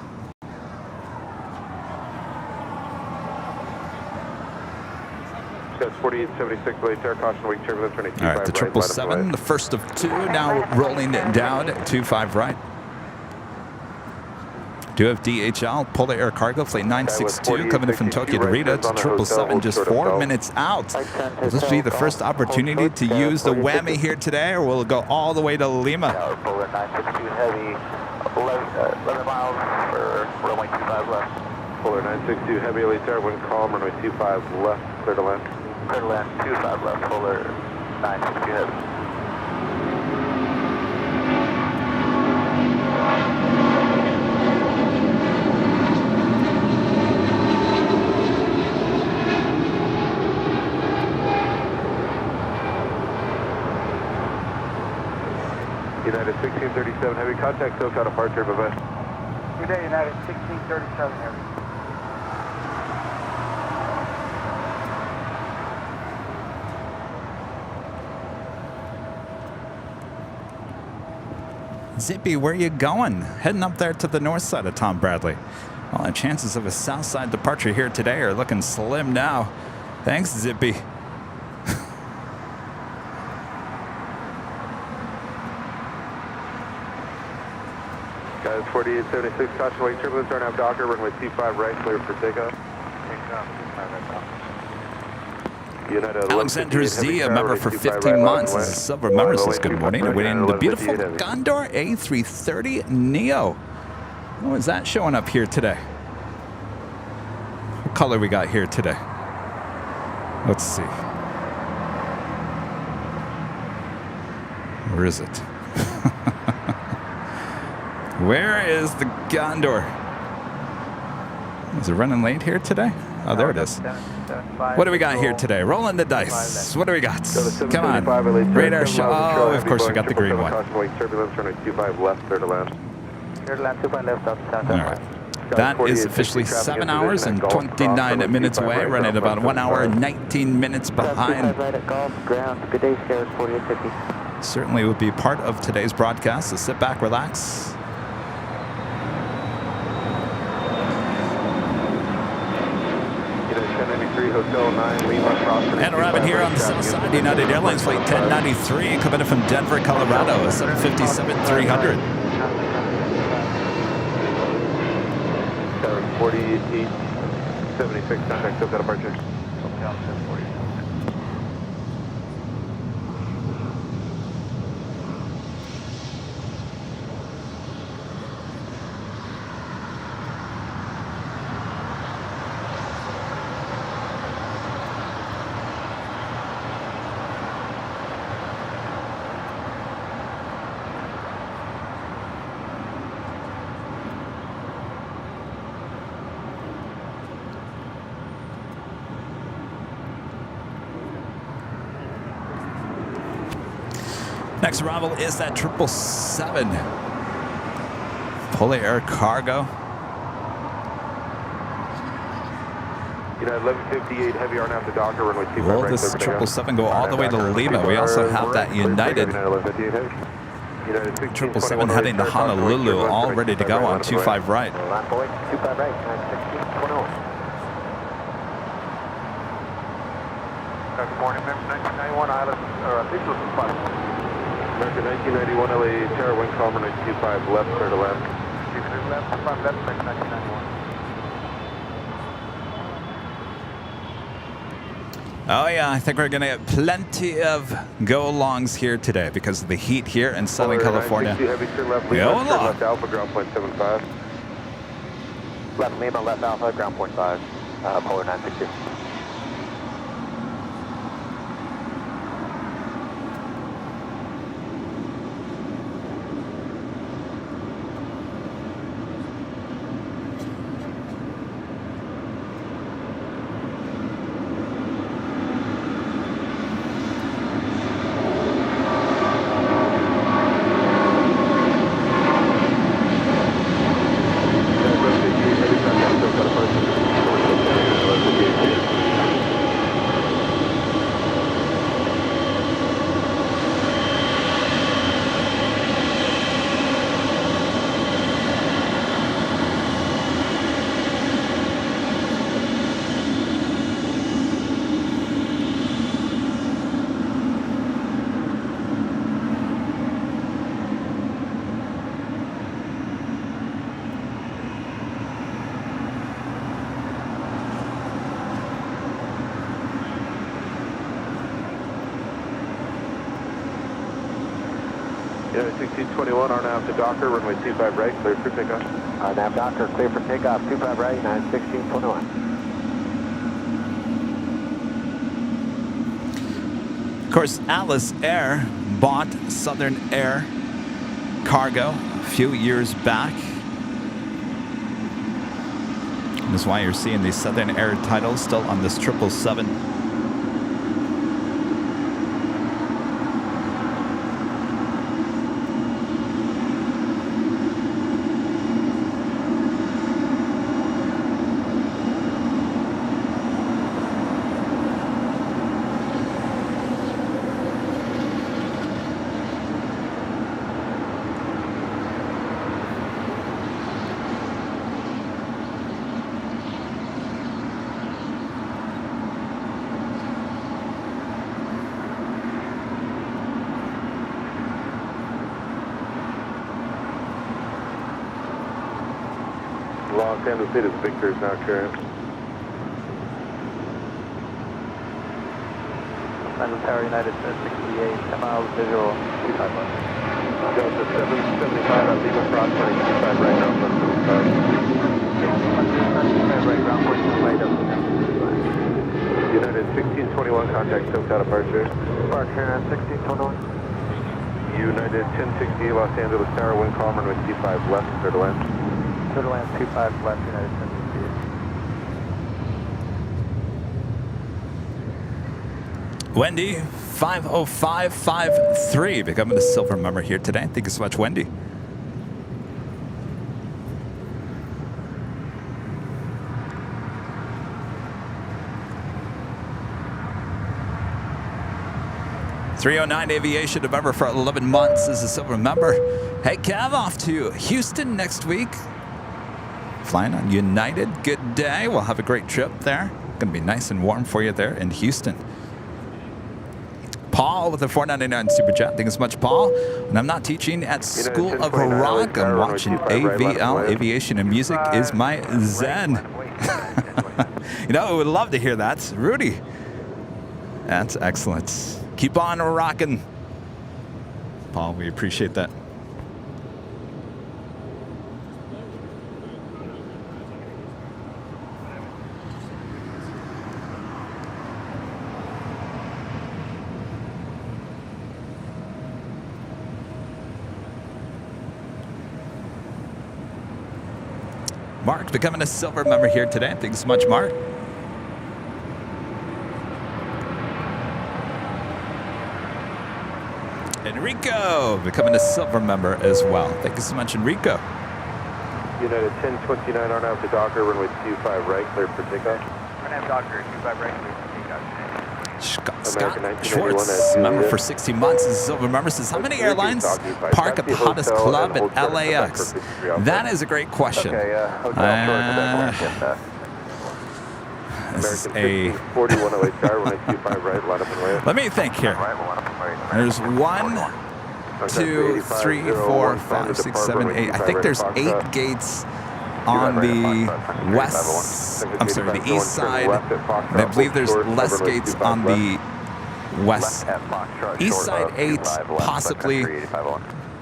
That's 4876 late air caution wake turbulence running 25 All right, the 777, the first of 2, now rolling it down at 25 right. Do have DHL, Polar Air Cargo, Flight 962, coming in from Tokyo to Rita to 777, just 4 minutes out. Will this be the first opportunity to use the whammy here today, or will it go all the way to Lima? Polar 962 heavy, 11 miles for runway 25 left. Polar 962 heavy, LA Tower, wind calm, runway 25 left, clear to land. Clear to land, 25 left, Polar 962 heavy. United 1637 heavy, contact SoCal departure, bye-bye. Good day, United 1637 heavy. Zippy, where you going? Heading up there to the north side of Tom Bradley. Well, the chances of a south side departure here today are looking slim now. Thanks, Zippy. Guys, 4876, caution wake turbulence, turn out Docker, runway 25 right, clear for takeoff. Alexander Z, a member for 15 months, is a silver member, says good morning. Awaiting the beautiful Gondor A330 Neo. What is that showing up here today? What color we got here today? Let's see. Where is it? Where is the Gondor? Is it running late here today? Oh, there it is. What do we got here today? Rolling the dice. What do we got? Come on. Radar show. Oh, of course, we got the green one. All right. That is officially 7 hours and 29 minutes away, running about 1 hour and 19 minutes behind. Certainly would be part of today's broadcast, so sit back, relax. Panorama here on the south side, United Airlines Flight 1093, coming in from Denver, Colorado, 757-300. 4876, contact SoCal departure. Next arrival is that 777 Polar Air Cargo. United 1158 heavy R now to Docker, runway 25 Will right, this clear for takeoff. 777 go all the way to Lima? We also have that United 777 777 heading to Honolulu, all ready to go on 25 right. 25 right, 1620. Good morning, Memphis 1991 Island, this was the spot. American 1991 LA Tower, wind calm, runway 25 left, clear to land. Left, 25 left, 1991. Oh yeah, I think we're going to get plenty of go-alongs here today because of the heat here in Southern California. Heavy turn left, Go along. left Alpha, ground point 75. Left Lima, left Alpha, ground point 5, Polar 962. United 1621, our nav to Docker, runway 25 right, clear for takeoff. Nav Docker, clear for takeoff, 25 right, 1621. Of course, Alice Air bought Southern Air cargo a few years back. That's why you're seeing these Southern Air titles still on this 777. Los Angeles State is Victor is now current. Los Angeles Tower United 68, 10 miles visual, 25 left. Delta 775 at Lima Cross, running 25 right, ground 25 right, ground 45 up. United 1621, contact SoCal departure. Departure at 1621. United 1068, Los Angeles Tower, wind calm, runway 25 left, clear to land. Clear to land 25 left, United 1068. Wendy, 50553, becoming a silver member here today. Thank you so much, Wendy. $309 Aviation, November for 11 months is a silver member. Hey, Kev, off to Houston next week. Flying on United. Good day. We'll have a great trip there. Going to be nice and warm for you there in Houston. Paul with a $4.99 super chat. Thank you so much, Paul. And I'm not teaching at School of Rock. I'm watching AVL. Aviation and music is my zen. You know, I would love to hear that. Rudy. That's excellent. Keep on rocking. Paul, we appreciate that. Mark becoming a silver member here today. Thanks so much, Mark. Enrico becoming a silver member as well. Thank you so much, Enrico. United 1029, our nav to Docker, runway 25 right, clear for takeoff. Our nav Docker, 25 right, clear for takeoff. Scott Schwartz, member for 60 months, is a silver member, says, how many airlines park at the hottest club at LAX? That is a great question. This is a... Let me think here. There's 1, 2, 3, 4, 5, 6, 7, 8. I think there's 8 gates on the west, I'm sorry, the east side. And I believe there's less gates on the west. East side 8, possibly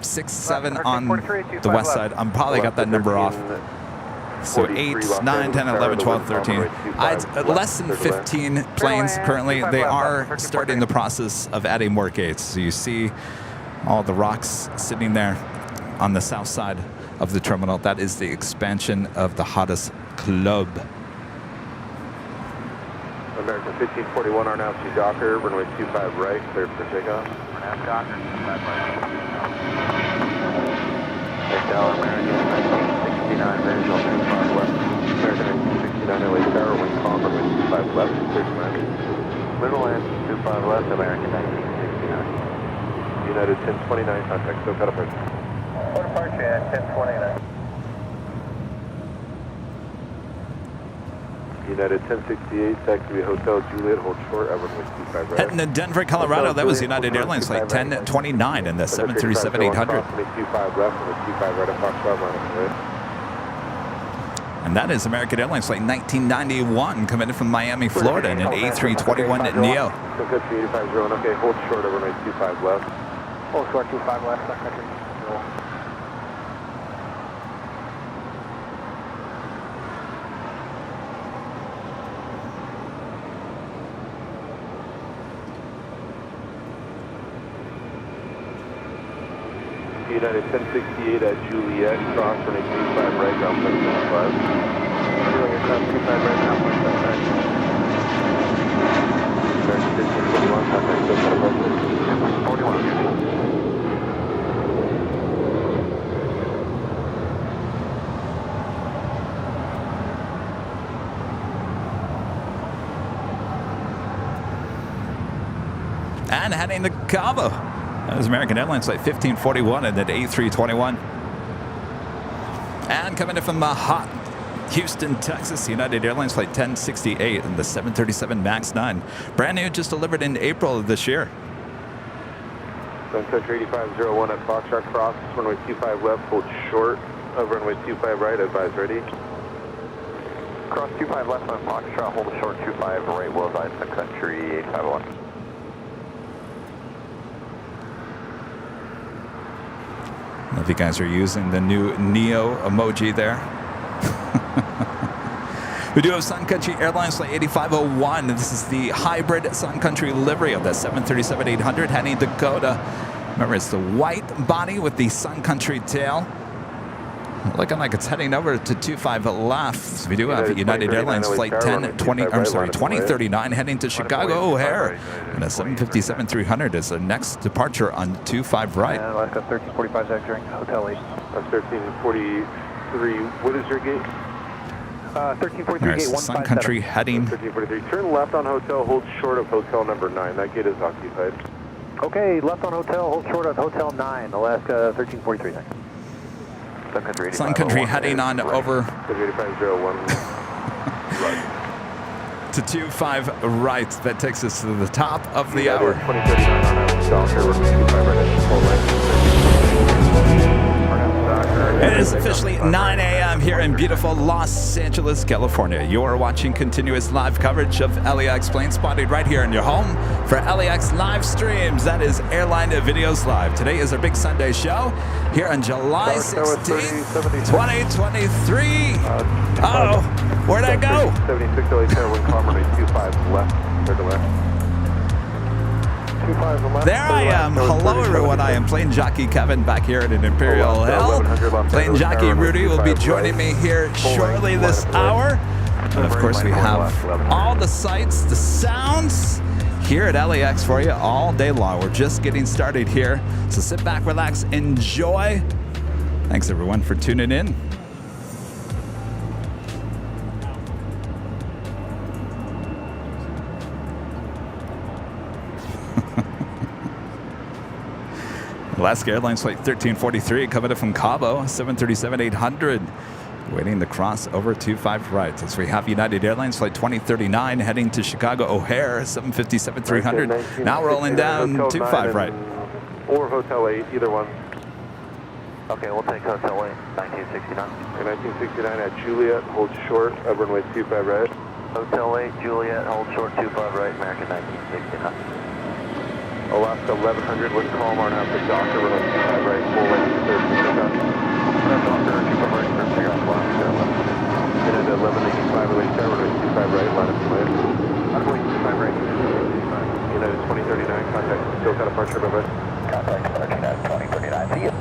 6, 7 on the west side. I'm probably got that number off. So 8, 9, 10, 11, 12, 13. Less than 15 planes currently. They are starting the process of adding more gates. So you see all the rocks sitting there on the south side of the terminal. That is the expansion of the hottest club. American 1541, our now to Docker, runway 25 right, clear for takeoff. Nav Docker, 25 right. Hotel American 1969, visual 25 left. American 1969, LA Tower, wind calm, runway 25 left, clear to land. Clear to land, 25 left, American 1969. United 1029, contact SoCal departure. Departure at 1029. United 1068, taxi Hotel Juliet, hold short, runway 25 right. Heading to Denver, Colorado. That was United Airlines flight 1029 in the 737-800. And that is American Airlines flight 1991 coming in from Miami, Florida in an A321 Neo. Okay, hold short, runway 25 left. Hold short 25 left, Sun Country. United 1068 at Juliet, cross runway 25 right, ground plane 75. Juliet, cross 25 right, ground plane 75. American 1541, contact SoCal approach. 41. And heading to Cabo. That was American Airlines flight 1541 and at A321. And coming in from hot Houston, Texas, United Airlines flight 1068 and the 737 MAX 9. Brand new, just delivered in April of this year. Sun Country 8501 at Foxtrot, cross runway 25 left, hold short of runway 25 right, advise ready. Cross 25 left on Foxtrot, hold a short 25 right, will advise Sun Country 8501. I don't know if you guys are using the new Neo emoji there. We do have Sun Country Airlines flight 8501. This is the hybrid Sun Country livery of the 737-800 heading to Dakota. Remember, it's the white body with the Sun Country tail. Looking like it's heading over to 25 left. We do have United Airlines flight 2039 heading to Chicago O'Hare. And the 757-300 is the next departure on 25 right. And Alaska 1345 entering Hotel 8. That's 1343. What is your gate? 1343 There's gate Sun Country 157. heading. 1343. Turn left on hotel, hold short of hotel number 9. That gate is occupied. Okay, left on hotel, hold short of Hotel 9, Alaska 1343. Thanks. Sun Country heading on over 8501. to 25 right. That takes us to the top of the hour. 2039 on out. Docker, we're 25 right at full It is officially 9 a.m. here in beautiful Los Angeles, California. You are watching continuous live coverage of LAX Plane Spotting right here in your home for LAX live streams. That is Airline Videos Live. Today is our big Sunday show here on July 16th, 2023. Uh-oh, where'd I go? 76 LA Tower, wind calm, runway 25 left, clear to left. 25 left. There I am. Hello, everyone. I am Plane Jockey Kevin back here at an Imperial Hill. Plane Jockey Rudy will be joining me here shortly this hour. And of course, we have all the sights, the sounds here at LAX for you all day long. We're just getting started here. So sit back, relax, enjoy. Thanks, everyone, for tuning in. Alaska Airlines flight 1343 coming in from Cabo, 737-800, waiting to cross over 25 right. As we have United Airlines flight 2039 heading to Chicago O'Hare, 757-300, now rolling down 25 right. Or Hotel 8, either one. Okay, we'll take Hotel 8, 1969. Okay, 1969 at Juliet, hold short of runway 25 right. Hotel 8, Juliet, hold short 25 right, American 1969. Alaska 1100, wind calm, are now the Docker, runway 25 right, full length, clear to pickup. Docker, 25 right, clear to pickup, Alaska 1100. United 1185, LA Tower, runway 25 right, line up clear. Runway 25 right, United 2039, contact SoCal departure, bye-bye. contact United 2039, see you.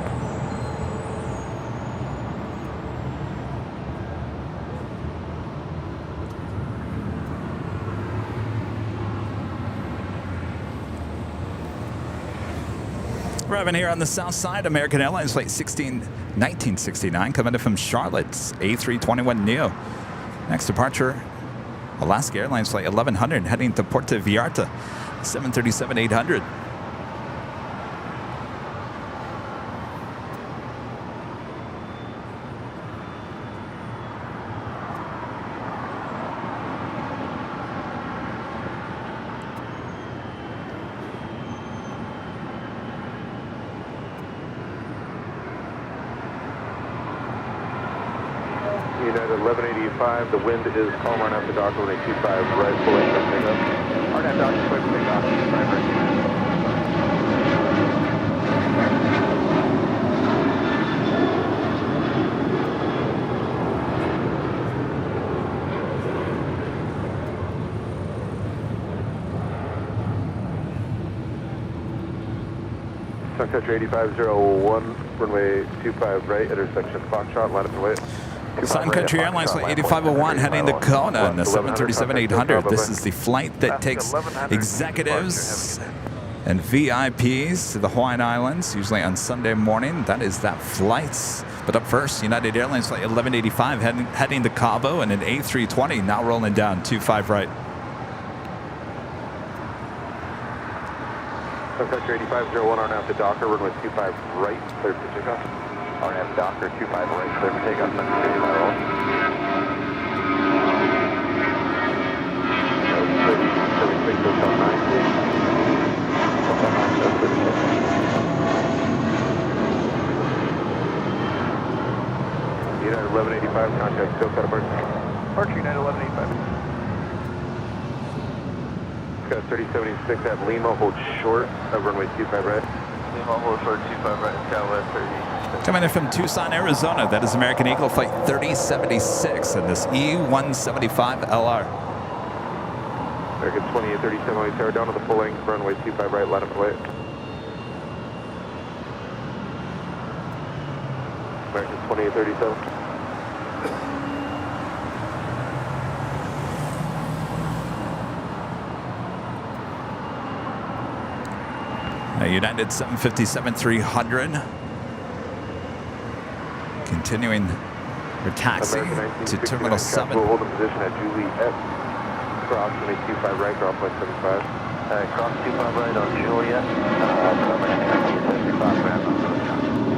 Arriving here on the south side, American Airlines flight 1969 coming in from Charlotte's A321 Neo. Next departure, Alaska Airlines flight 1100 heading to Puerto Vallarta, 737-800. United 1185, the wind is calm, are now the Docker, runway 25 right, full length, pickup. RNAV Docker, quick takeoff, 25 right. Sun Country 8501, runway 25 right, intersection Foxtrot, line up and wait. Sun Country Airlines flight 8501 heading to Kona on the 737-800. This is the flight that takes executives and VIPs to the Hawaiian Islands, usually on Sunday morning. That is that flight. But up first, United Airlines flight 1185 heading to Cabo, and an A320 now rolling down 25 right. Sun Country 8501, RNAV to Docker, runway 25 right, clear for takeoff. RNAV Docker 25 right, clear for takeoff. Sun Country 8501. 36 Hotel 9, please. Hotel 9, that's 36. United 1185, contact SoCal departure. Departure United 1185. Got 3076 at Lima, hold short, runway 25 right. Lima, hold short 25 right, Southwest 30. Coming in from Tucson, Arizona, that is American Eagle flight 3076 and this E175LR. American 2837, tower down to the full length, runway 25 right, line up and wait. American 2837. United 757-300. Continuing their taxi to Terminal 7. We'll hold a position at Juliet. Cross 25 right, ground point 75. Cross 25 right on Juliet.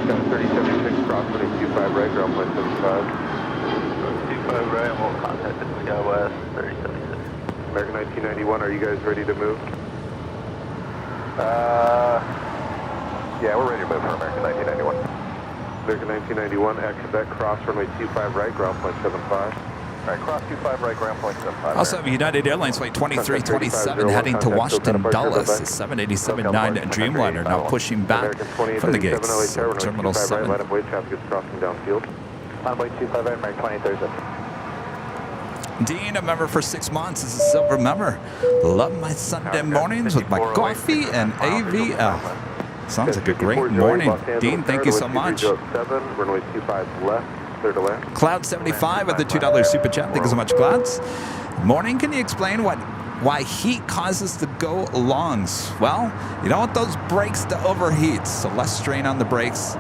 Got 3076, cross 25 right, ground point 75. 25 right, and we'll contact the Skywest 3076. American 1991, are you guys ready to move? Yeah, we're ready to move for American 1991. American 1991, at Quebec, cross runway 25 right, ground point 75. All right, cross 25 right, ground point 75. Also, United Airlines flight 2327 heading to Washington Dulles. 787-9 Dreamliner now pushing back from the gates of Terminal 7. Line up wait, traffic is crossing downfield. Line up 25 right, American 2037. Dean, a member for 6 months, is a silver member. Love my Sunday mornings with my coffee and AVL. Sounds like a great morning. Dean, thank you so much. Runway 25 left, clear to land. Cloud 75 with the $2 super chat. Thank you so much, Clouds. Morning, can you explain why heat causes the go longs? Well, you don't want those brakes to overheat, so less strain on the brakes.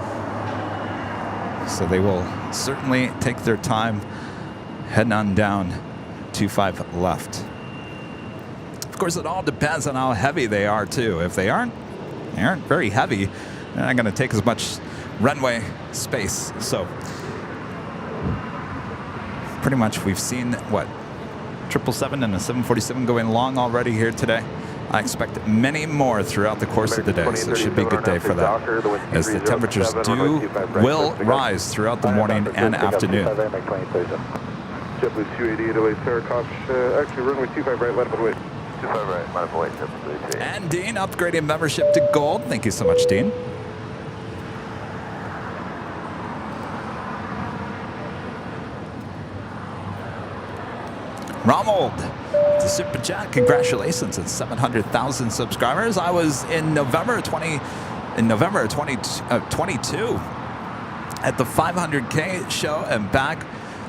So they will certainly take their time heading on down 25 left. Of course, it all depends on how heavy they are too. If they aren't very heavy, they're not going to take as much runway space. So pretty much we've seen what 777 and a 747 going long already here today. I expect many more throughout the course of the day, so it should be a good day for that, as the temperatures will rise throughout the morning and afternoon. JetBlue 28808 Sarakosh, actually runway 25 right, line up and wait. 25 right, line up and wait, JetBlue 288. And Dean upgrading membership to gold. Thank you so much, Dean. Romold, the super chat. Congratulations on 700,000 subscribers. I was in November 22 at the 500K show and back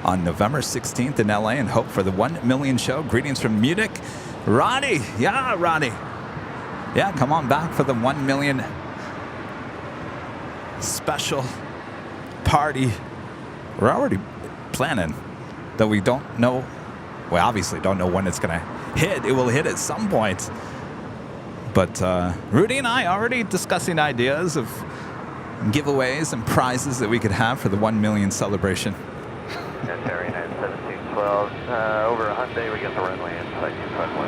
on November 16th in LA and hope for the 1 million show. Greetings from Munich. Ronnie. Yeah, Ronnie. Yeah, come on back for the 1 million special party. We're already planning, though we don't know. We obviously don't know when it's going to hit. It will hit at some point. But Rudy and I already discussing ideas of giveaways and prizes that we could have for the 1 million celebration. And Terry 91712. Over a Hyundai, we get the runway inside 251.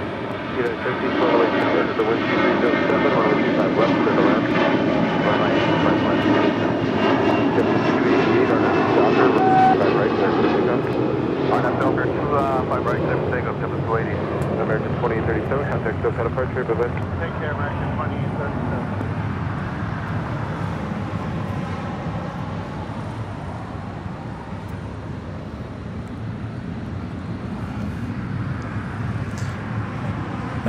Unit 1312, the wind 2307, runway 25 left, clear to land. Runway 25 left. JetBlue 288, RNAV Docker, runway 25 right, clear for takeoff. RNAV Docker 25 right, clear for takeoff, JetBlue 280. American 2837, contact SoCal departure, bye-bye. Take care, American 2037.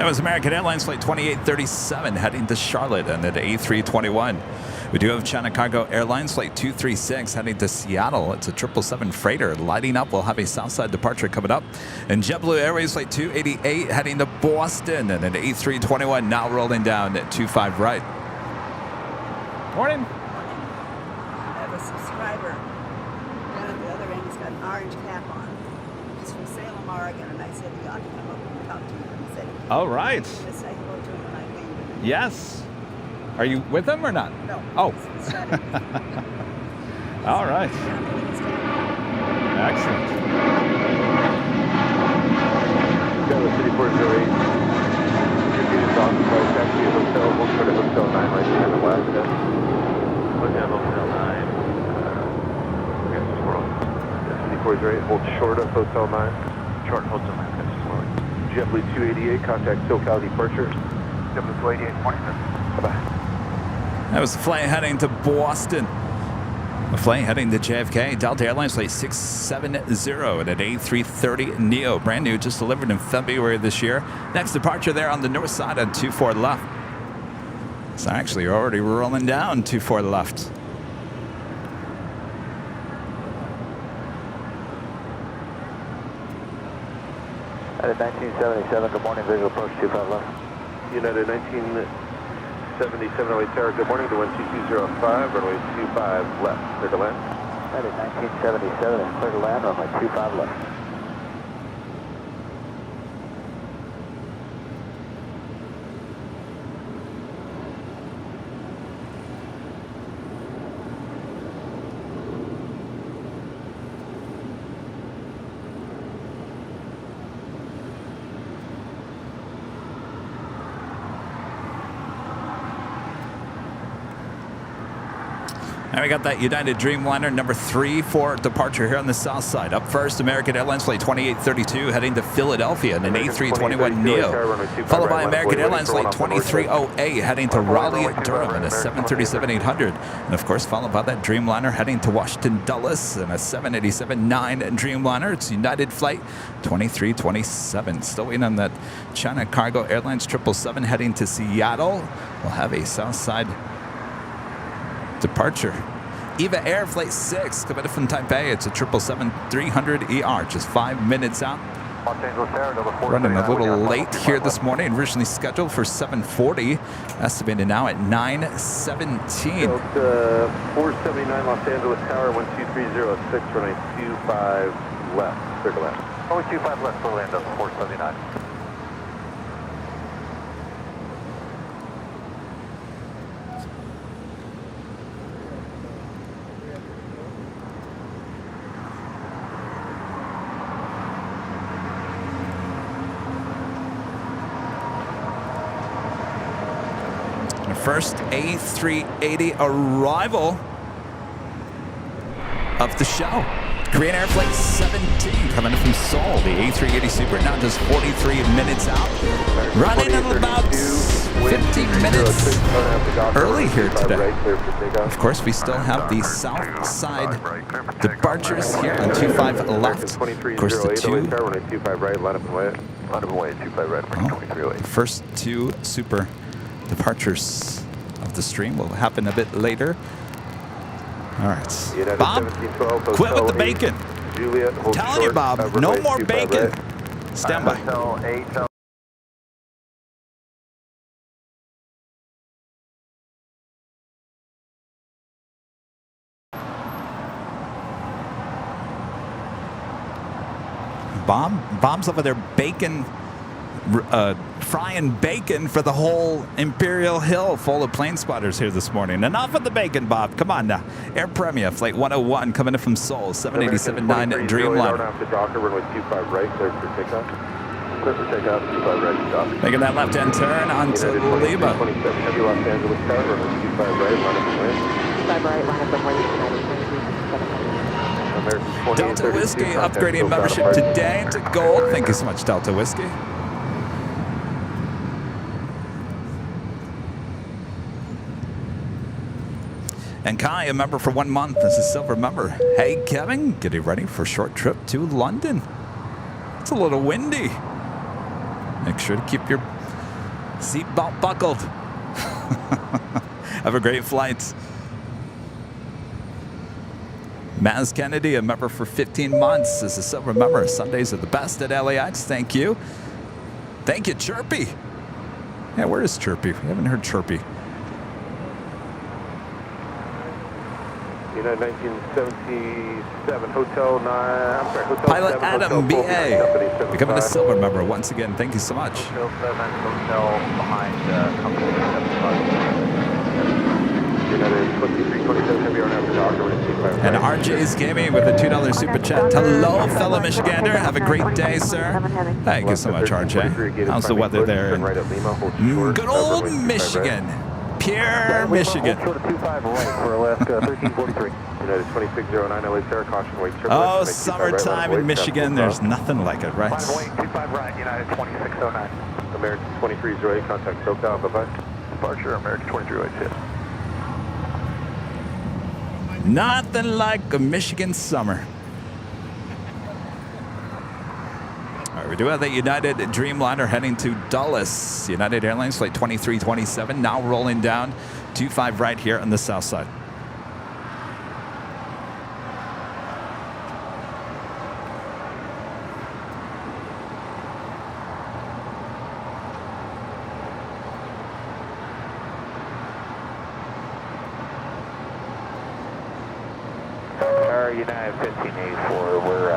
That was American Airlines Flight 2837 heading to Charlotte and at A321. We do have China Cargo Airlines Flight 236 heading to Seattle. It's a 777 freighter lighting up. We'll have a Southside departure coming up. And JetBlue Airways Flight 288 heading to Boston and at A321 now rolling down at 25 right. Morning. I have a subscriber down at the other end. He's got an orange cap on. He's from Salem, Oregon, and I said he ought to come up and talk to you. And he said he did. All right. Just say hello to him when I landed. Yes. Are you with him or not? No. Oh. He's shut it. All right. Excellent. Delta City 408. You're off the flight taxi at Hotel. We'll put at Hotel 9 right behind Alaska. Look at Hotel 9. Okay, just roll. City 408. Hold short of Hotel 9. Short Hotel 9. Okay, just roll. JetBlue 288. Contact SoCal departure. JetBlue 288. Morning. Bye-bye. That was the flight heading to Boston. A flight heading to JFK. Delta Airlines Flight 670 and an A330 Neo. Brand new, just delivered in February this year. Next departure there on the north side on 24 left. So actually, you're already rolling down 24 left. At 1977, good morning, visual approach 25 left. United 1977 away tower, good morning to 12205, runway 25 left, clear to land. At 1977, and clear to land, runway 25 left. Now we got that United Dreamliner number 3 for departure here on the south side. Up first, American Airlines Flight 2832 heading to Philadelphia in an A321 Neo. Followed by American Airlines Flight 2308 heading to Raleigh, Durham in a 737-800. And of course, followed by that Dreamliner heading to Washington Dulles in a 787-9 Dreamliner. It's United Flight 2327. Still waiting on that China Cargo Airlines 777 heading to Seattle. We'll have a south side departure. EVA Air Flight 6 coming in from Taipei. It's a 777-300ER, just 5 minutes out. Running a little late here this morning. Originally scheduled for 7:40. Estimated now at 9:17. 479 Los Angeles Tower, 12306, runway 25 left, clear to land. Runway 25 left, full land up 479. First A380 arrival of the show. Korean Air Flight 17 coming from Seoul. The A380 Super now just 43 minutes out. Running in about 50 minutes early here today. Of course, we still have the south side departures here on 25 left. Of course, the first two Super departures of the stream will happen a bit later. All right, Bob, quit with the bacon. Telling you, Bob, no more bacon. Stand by. Bob's over there frying bacon for the whole Imperial Hill full of plane spotters here this morning. Enough of the bacon, Bob. Come on now. Air Premia Flight 101 coming in from Seoul, 787-9 Dreamliner. Making that left-hand turn onto Lima. Delta Whiskey upgrading membership today to gold. Thank you so much, Delta Whiskey. And Kai, a member for 1 month, as a silver member. Hey, Kevin, getting ready for a short trip to London. It's a little windy. Make sure to keep your Seatbelt buckled. Have a great flight. Maz Kennedy, a member for 15 months, is a silver member. Sundays are the best at LAX. Thank you. Thank you, Chirpy. Yeah, where is Chirpy? We haven't heard Chirpy. United 1977, Hotel 9, I'm sorry, Hotel Pilot 7, Adam Hotel 4, BA, Company becoming a 75. silver member once again. Thank you so much. Hotel 7, hotel behind company 75. United 2327, heavy on after doctor, with a 25 And right. RJ's gaming with a $2 super chat. Hello, fellow Michigander. Have a great day, sir. Thank you so much, RJ. How's the weather there in Right at Lima, hold good short, old runway 25 right. Michigan? Pure Michigan. Short of 25 right for Alaska 1343. United 2609, LA Sarah, caution, wait, triple Oh, X, 25 right, summertime left, in wait, Michigan. traffic There's nothing like it, right? 25 right, United 2609. stop. American 2308, contact SoCal, bye-bye. Departure, American 2308. Nothing like a Michigan summer. All right, we do have the United Dreamliner heading to Dulles. United Airlines flight 2327 now rolling down 25 right here on the south side. United 1584, we're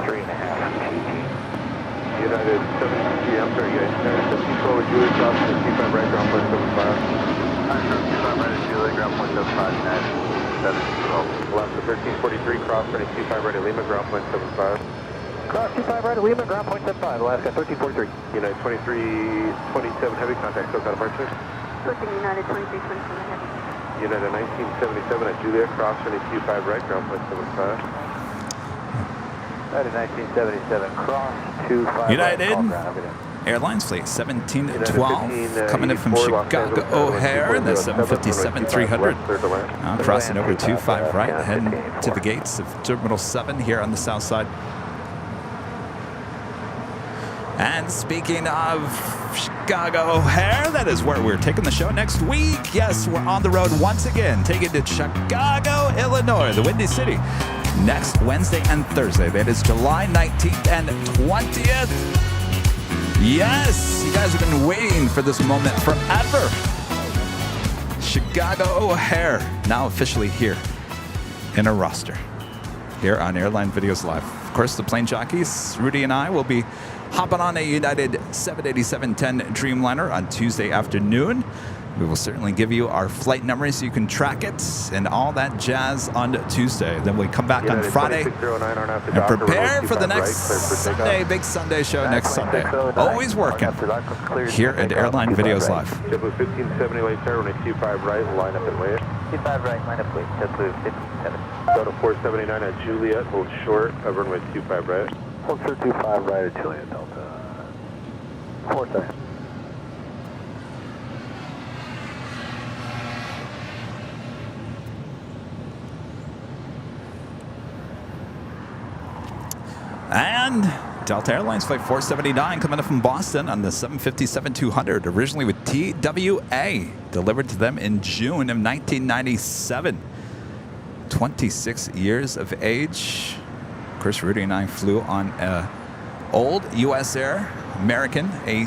3.5 GT. United 70, I'm sorry, guys. United 54 with Julia Cross, 55 right, ground point 75. 25 right at Julie, ground point 75, United 712. Alaska 1343, cross, running 25 right at Lima, ground point 75. Cross 25 right at Lima, ground point 75, Alaska 1343. United 2327, heavy contact, SoCal departure. Pushing United 2327 heavy. United 1977 at Julia, cross, running 25 right, ground point 75. United 1977, cross 25 United right, call ground, everything. Airlines flight 1712 coming in from Chicago O'Hare in the 757-300. Now crossing over 25 right, heading to the gates of Terminal 7 here on the south side. And speaking of Chicago O'Hare, that is where we're taking the show next week. Yes, we're on the road once again, taking it to Chicago, Illinois, the Windy City, next Wednesday and Thursday. That is July 19th and 20th. Yes, you guys have been waiting for this moment forever. Chicago O'Hare, now officially here in a roster, here on Airline Videos Live. Of course, the Plane Jockeys, Rudy and I, will be hopping on a United 787-10 Dreamliner on Tuesday afternoon. We will certainly give you our flight numbers so you can track it and all that jazz on Tuesday. Then we come back on Friday and prepare for the next Sunday, big Sunday show next Sunday. Always working here at Airline Videos Live. JetBlue 1570, late tower, runway 25 right, line up and wait. 25 right, line up, wait, JetBlue 1570. Delta 479 at Juliet, hold short, runway 25 right. Hold short 25 right at Juliet, Delta 479. And Delta Airlines Flight 479 coming up from Boston on the 757-200, originally with TWA, delivered to them in June of 1997. 26 years of age. Of course, Rudy and I flew on old U.S. Air, American, I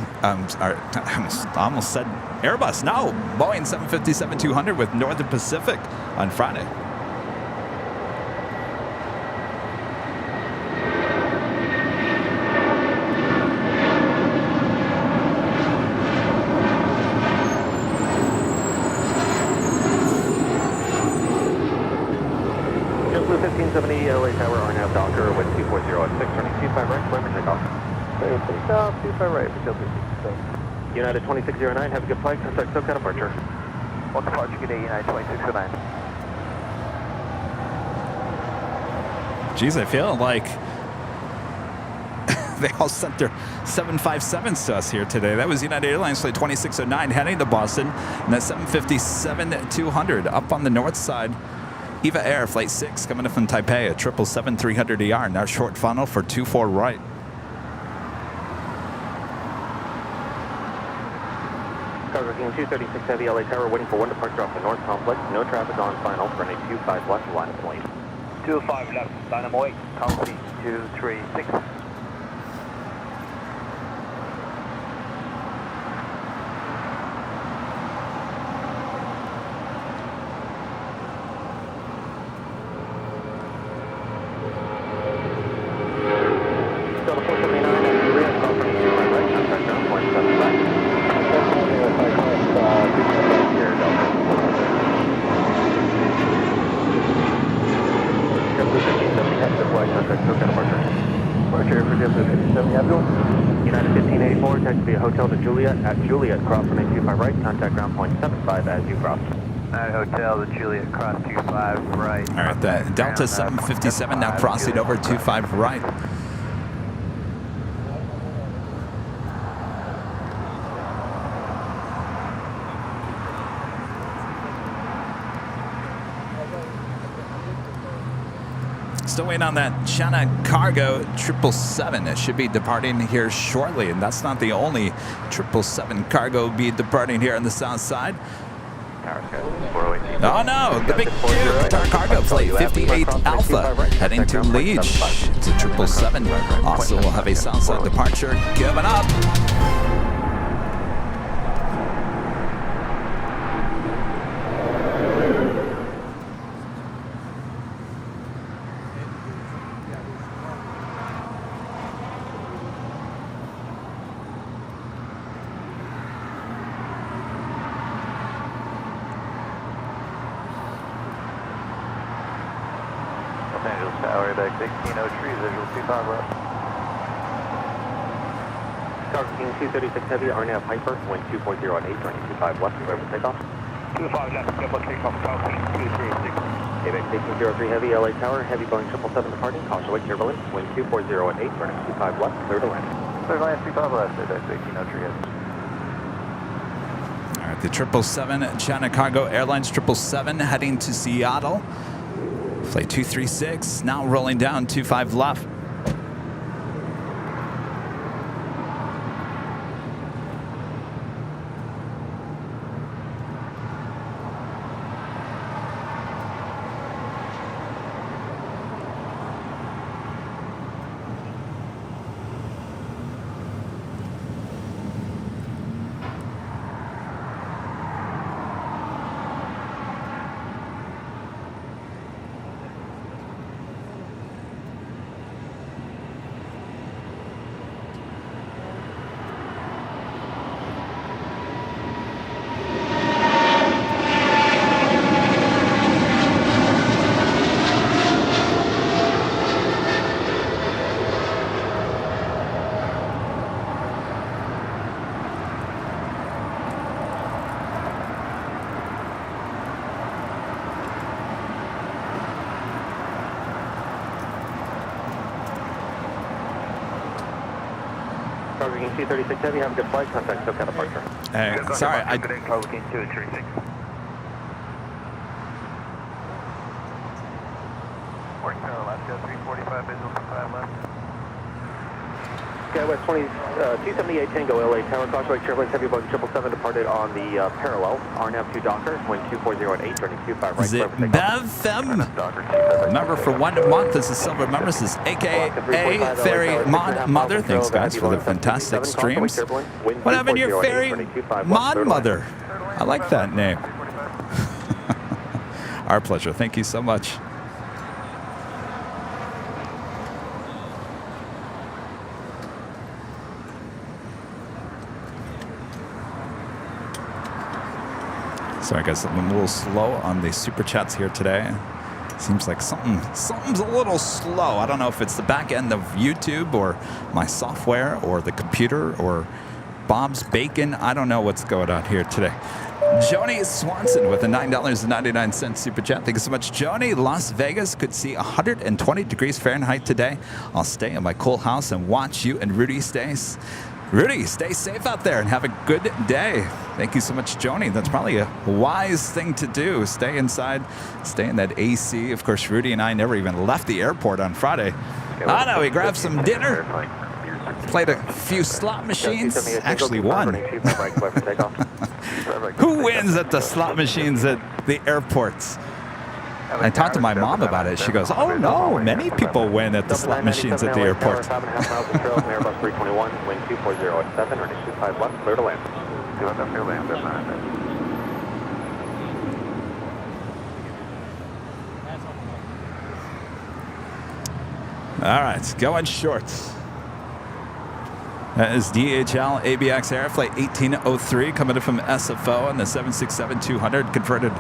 almost said Airbus, no, Boeing 757-200 with Northern Pacific on Friday. JetBlue 1570, LA Tower, RNAV Docker, with 240 at 6, turning 25 right, climb and take off. Take off, 25 right, for JetBlue 1570. United 2609, have a good flight, contact SoCal departure. One departure, good day, United 2609. Geez, I feel like they all sent their 757s to us here today. That was United Airlines Flight 2609 heading to Boston, and that 757-200 up on the north side. EVA Air Flight 6 coming in from Taipei, a 777-300ER, now short funnel for 24 right. 236 Heavy LA Tower, waiting for one departure off the North Complex. No traffic on final, running 25 left, line of plane. 25 left, Dynamo 8, copy 236. Delta 479 at Juliet, cross running 25 right, contact ground, 175. Here, Delta. JetBlue 1570, head to flight, contact SoCal departure. Departure for JetBlue 1570, Abdul. United 1584, taxi via hotel to Juliet, at Juliet, cross running 25 right, contact ground, 75 as you cross. Hotel to Juliet, cross 25 right. All right, the Delta 757 now crossing over 25 right. Still waiting on that China Cargo 777. It should be departing here shortly, and that's not the only 777 cargo be departing here on the south side. Oh no, the big cargo flight 58 Alpha heading to Liege. It's a 777. Also, we'll have a south side departure coming up. Los Angeles Tower, deck 1603, visual 25 left. Tower King 236 Heavy, RNAV Piper, wind 240 at 8, running 25 left, clear for takeoff. 25 left, double takeoff, Tower King 236. ABAC Station 03 Heavy, LA Tower, heavy Boeing 777 departing, caution wait, Turbulence, wind 240 at 8, running 25 left, clear to land. Clear to land, 25 left, deck 1603, yes. All right, the 777 China Cargo Airlines 777 heading to Seattle. Flight 236 now rolling down 25 left. Tower King 236 Heavy, have a good flight, contact SoCal departure. Sorry, I Tower King 236. Morning, Alaska 345, visual 25 left. Skywest 278 Tango LA Tower, caution wait, Chevrolet Heavy Boeing 777 departed on the parallel, RNAV to Docker, wind 240 at 8, turning 25 right, is it clear for takeoff. Bev? Member for 1 month. This is Silver Member. This is AKA Fairy Mod Mother. Thanks, guys, for the fantastic streams. What happened to your Fairy Mod Mother? I like that name. Our pleasure. Thank you so much. Sorry, guys, I'm a little slow on the super chats here today. Seems like something's a little slow. I don't know if it's the back end of YouTube or my software or the computer or Bob's Bacon. I don't know what's going on here today. Joni Swanson with a $9.99 super chat. Thank you so much, Joni. Las Vegas could see 120 degrees Fahrenheit today. I'll stay in my cool house and watch you and Rudy stay safe out there and have a good day. Thank you so much, Joni. That's probably a wise thing to do. Stay inside, stay in that AC. Of course, Rudy and I never even left the airport on Friday. Oh no, we grabbed some dinner. played a few slot machines. Actually won. Who wins at the slot machines at the airports? I talked to my mom about it. She goes, oh no, many people win at the slot machines at the airport. 5.5 miles of trail, Airbus 321, wind 240 at 7, running 25 left, clear to land. All right, going short. That is DHL ABX Air Flight 1803 coming in from SFO on the 767-200 converted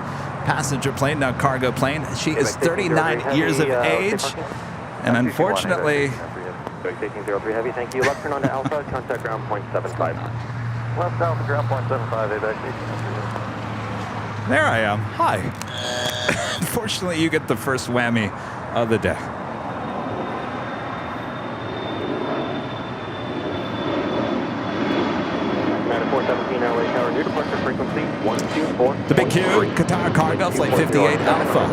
passenger plane, now cargo plane. She is 39 years of age, and unfortunately... 1803 Heavy, thank you. Left turn on to Alpha, contact ground point 75. Left Alpha, ground point 75, ABX. There I am. Hi. Unfortunately, you get the first whammy of the day. LA Tower, new departure frequency 124. The Big Q, Qatar Cargo, Flight 58 Alpha.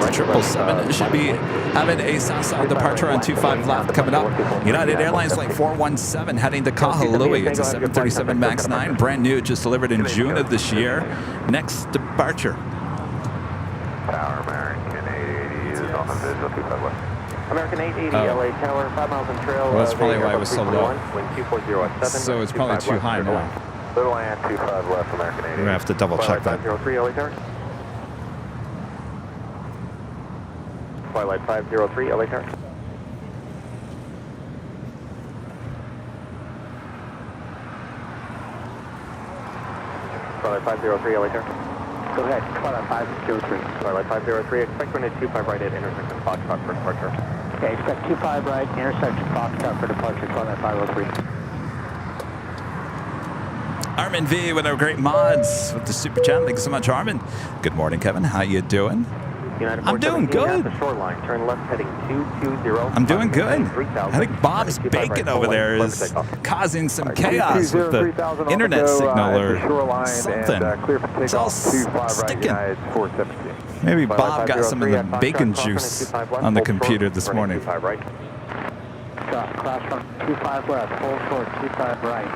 It's 777. It should be having a south-south departure on 25 left coming up. United Airlines Flight 417 heading to Kahului. It's a 737 MAX 9, brand new, just delivered in June of this year. Next departure. Tower American 880 is on the visual 25 left. American 880 LA Tower, 5 miles in trail. Well, that's probably why it was so low. Wind 240 at 7. So it's probably too high now. Little land 25 left, American 880. We're going to have to double check that. 503 LA Tower. Twilight 503 LA Tower. Twilight 503 LA Tower. Go ahead, Twilight 503. Twilight 503, expect runway 25 right at intersection Foxtrot for departure. Okay, expect 25 right, intersection Foxtrot for departure, Twilight 503. Armin V with our great mods with the super chat. Thank you so much, Armin. Good morning, Kevin. How you doing? I'm doing good. Shoreline, turn left heading 220. I'm doing good. I think Bob's bacon over there is causing some chaos with the internet signal or something. It's all sticking. Maybe Bob got some of the bacon juice on the computer this morning. Cross from 25 left, hold short, 25 right.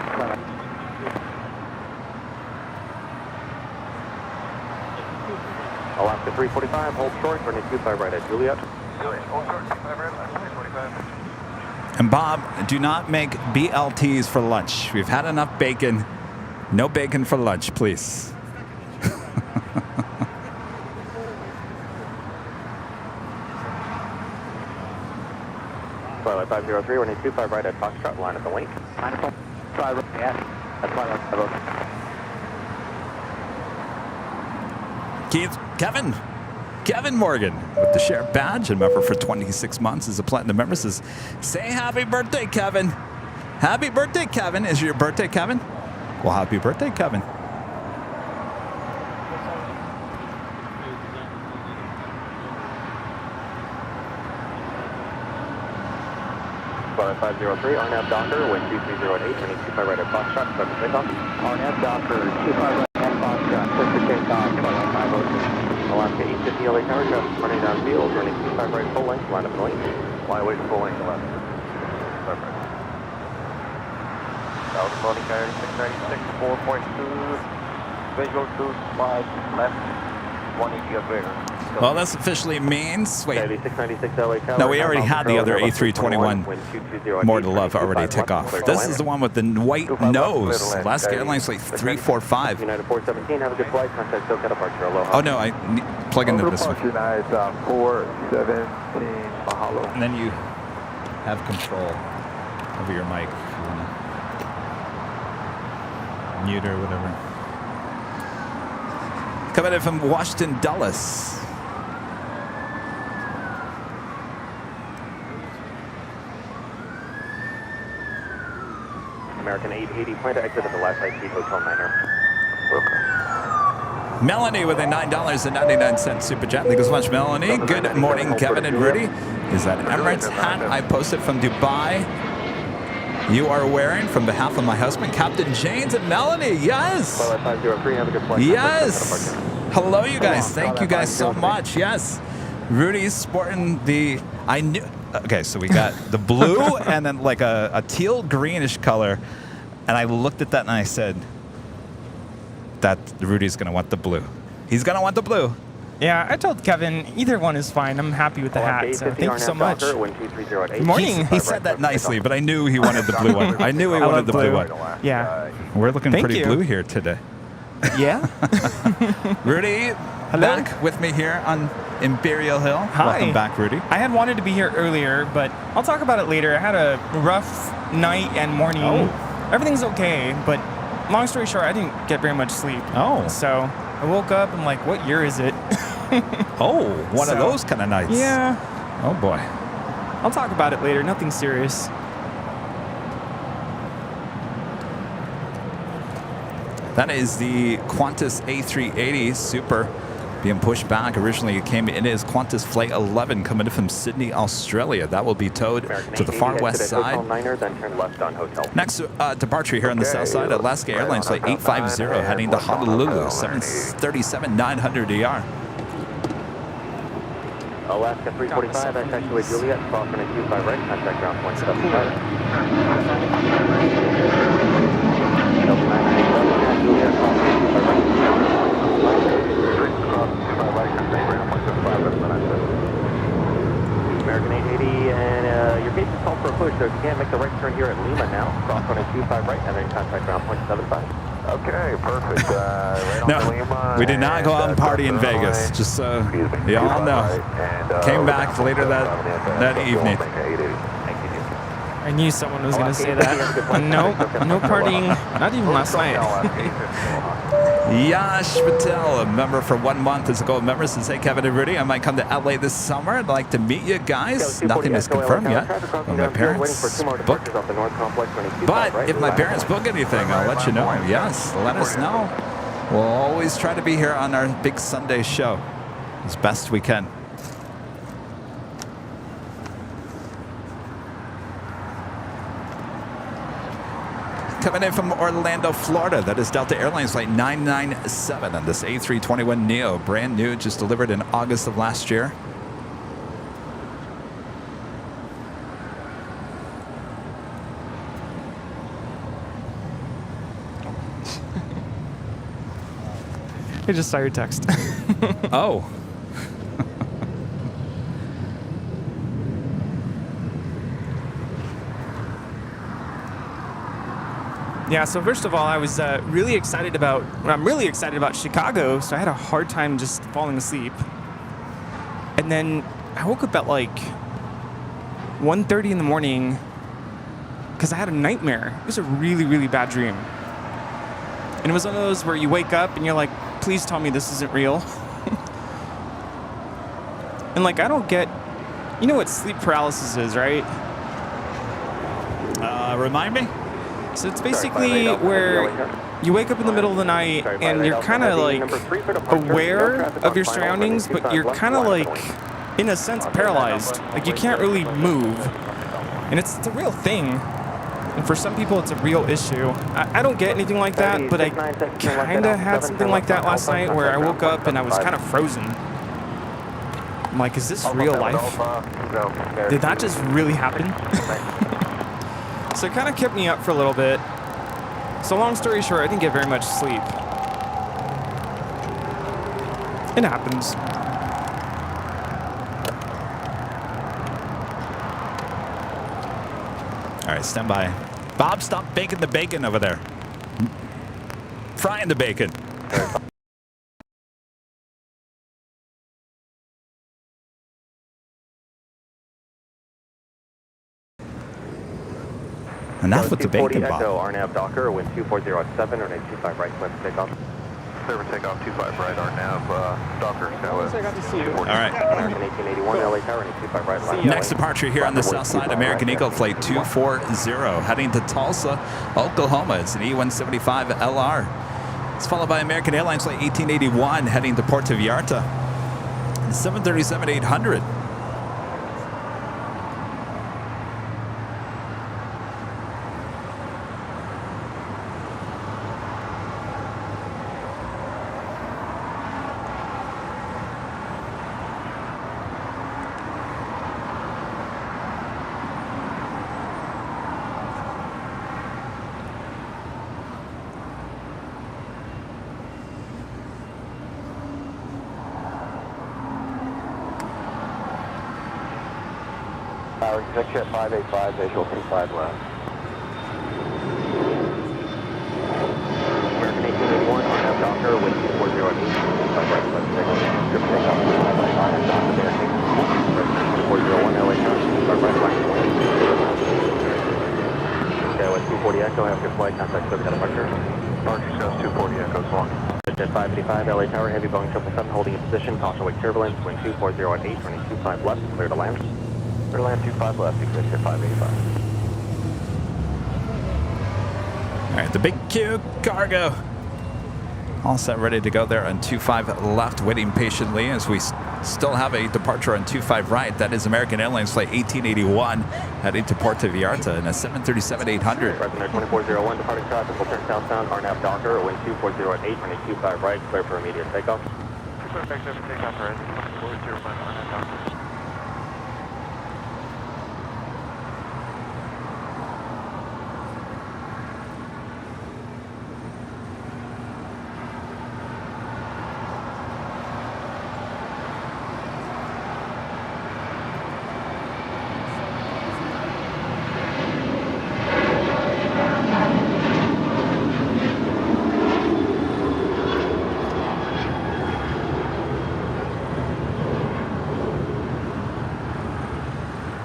Alaska 345, hold short, running 25 right at Juliet. Hold short, 25 right, 345. And Bob, do not make BLTs for lunch. We've had enough bacon. No bacon for lunch, please. Twilight 503, running 25 right at Foxtrot, line at the link. 5 right, yes. That's Twilight 503. Keith, Kevin Morgan with the share badge and member for 26 months as a platinum member says, say happy birthday, Kevin. Happy birthday, Kevin. Is it your birthday, Kevin? Well, happy birthday, Kevin. Twilight 503, RNAV Docker, wind 2308, running 25 right at Foxtrot, start to takeoff. RNAV Docker, 25 right at Foxtrot, start to takeoff, Twilight 503. Alaska 850 LA Tower, just running downfield, running 25 right full length, line up the lane. Flyway full length left. Perfect. South loading carrier 696, 4.2, visual 25 left, 180 of bigger. Well, this officially means, wait, 696 LA Tower. no, we already had the other A321 more to love already take off. This is the one with the white nose. Alaska Airlines Flight 345. United 417, have a good flight, contact SoCal departure, aloha. Oh no, I plug into this one. United 417, mahalo. And then you have control over your mic if you want to mute or whatever. Coming in from Washington Dulles. American 880, plan to exit at the last IT Hotel Niner. Melanie with a $9.99 super chat. Thank you so much, Melanie. Good morning, Kevin and Rudy. Is that Emirates hat I posted from Dubai you are wearing from behalf of my husband, Captain James and Melanie? Yes. Twilight 503, have a good flight. Yes. Hello, you guys. Thank you guys so much. Yes. Rudy's sporting the... okay, so we got the blue and then like a teal greenish color. And I looked at that and I said, that Rudy's going to want the blue. He's going to want the blue. Yeah, I told Kevin either one is fine. I'm happy with the hat. So thank you so much. Good morning. He said that nicely, but I knew he wanted the blue one. I knew he wanted the blue one. Yeah. We're looking Thank pretty you. blue here today. Yeah. Rudy, Hello. back with me here on Imperial Hill. Hi. Welcome back, Rudy. I had wanted to be here earlier, but I'll talk about it later. I had a rough night and morning. Oh. Everything's okay, but long story short, I didn't get very much sleep. Oh. So I woke up, I'm like, what year is it? Oh, one of So, those kind of nights. Yeah. Oh, boy. I'll talk about it later. Nothing serious. That is the Qantas A380 Super being pushed back. Originally, it came in as Qantas Flight 11 coming in from Sydney, Australia. That will be towed to the far west side. Next departure here on the south side, Alaska Airlines Flight 850 heading to Honolulu, 737-900 ER. Alaska 345, that's actually Juliet, crossing at 25 right, contact ground point 75. Delta 997, Juliet, crossing at 25 right, American 880, and your base is called for a push, so if you can't make the right turn here at Lima now, cross on at 25 right, and then contact ground point 75. Okay, perfect. Right on No, Lima, we did not go out and party in Airline. Vegas. Just so Excuse me, you all 25 know. right, and, Came we're back down later that 47, that and, evening. we'll make it 880. I knew someone was going to say that. Nope, no partying, not even last night. Yash Patel, a member for 1 month as a gold member, says, hey, Kevin and Rudy, I might come to LA this summer. I'd like to meet you guys. Nothing is confirmed yet. But my parents book. But if my parents book anything, I'll let you know. Yes, let us know. We'll always try to be here on our big Sunday show as best we can. Coming in from Orlando, Florida, that is Delta Airlines Flight 997 on this A321neo, brand new, just delivered in August of last year. I just saw your text. Oh. Yeah, so first of all, I was I'm really excited about Chicago, so I had a hard time just falling asleep. And then I woke up at like 1:30 in the morning because I had a nightmare. It was a really, really bad dream. And it was one of those where you wake up and you're like, please tell me this isn't real. And like, I don't get, you know what sleep paralysis is, right? Remind me? So it's basically where you wake up in the middle of the night and you're kind of like aware of your surroundings, but you're kind of like, in a sense, paralyzed. Like you can't really move. And it's a real thing. And for some people, it's a real issue. I don't get anything like that, but I kind of had something like that last night where I woke up and I was kind of frozen. I'm like, is this real life? Did that just really happen? So it kind of kept me up for a little bit. So long story short, I didn't get very much sleep. It happens. All right, stand by. Bob, stop baking the bacon over there. Frying the bacon. Enough with the bacon, Bob. Echo, RNAV Docker, wind 2407, or 25 right, clear for takeoff. Clear for takeoff, 25 right, RNAV, Docker, I got to see you. All right. American 1881, LA Tower, and 25 right, line. Next departure here on the south side, American Eagle Flight 240, heading to Tulsa, Oklahoma. It's an E-175 LR. It's followed by American Airlines Flight 1881, heading to Puerto Vallarta. 737-800. Tower, exit jet 585, visual 25 left. American 1881, RNAV Docker, wind 2408, 25 right, left signal, strip takeoff, RNAV Docker, American 401, LA Tower, 25 right, line 20. Okay, with 240 Echo, have good flight, contact SoCal departure. Departure shows 240 Echoes long. Jet 585, LA Tower, heavy Boeing 777, holding in position, caution wake turbulence, wind 2408, running 25 left, clear to land. Clear to land 25 left, exit jet 585. All right, the big Q cargo. All set, ready to go there on 25 left, waiting patiently as we still have a departure on 25 right. That is American Airlines flight 1881 heading to Puerto Vallarta in a 737-800. Present there 2401, departing traffic will turn southbound, RNAV Docker, wind 2408, running 25 right, clear for immediate takeoff. Clear back over takeoff, right, 2401, RNAV Docker.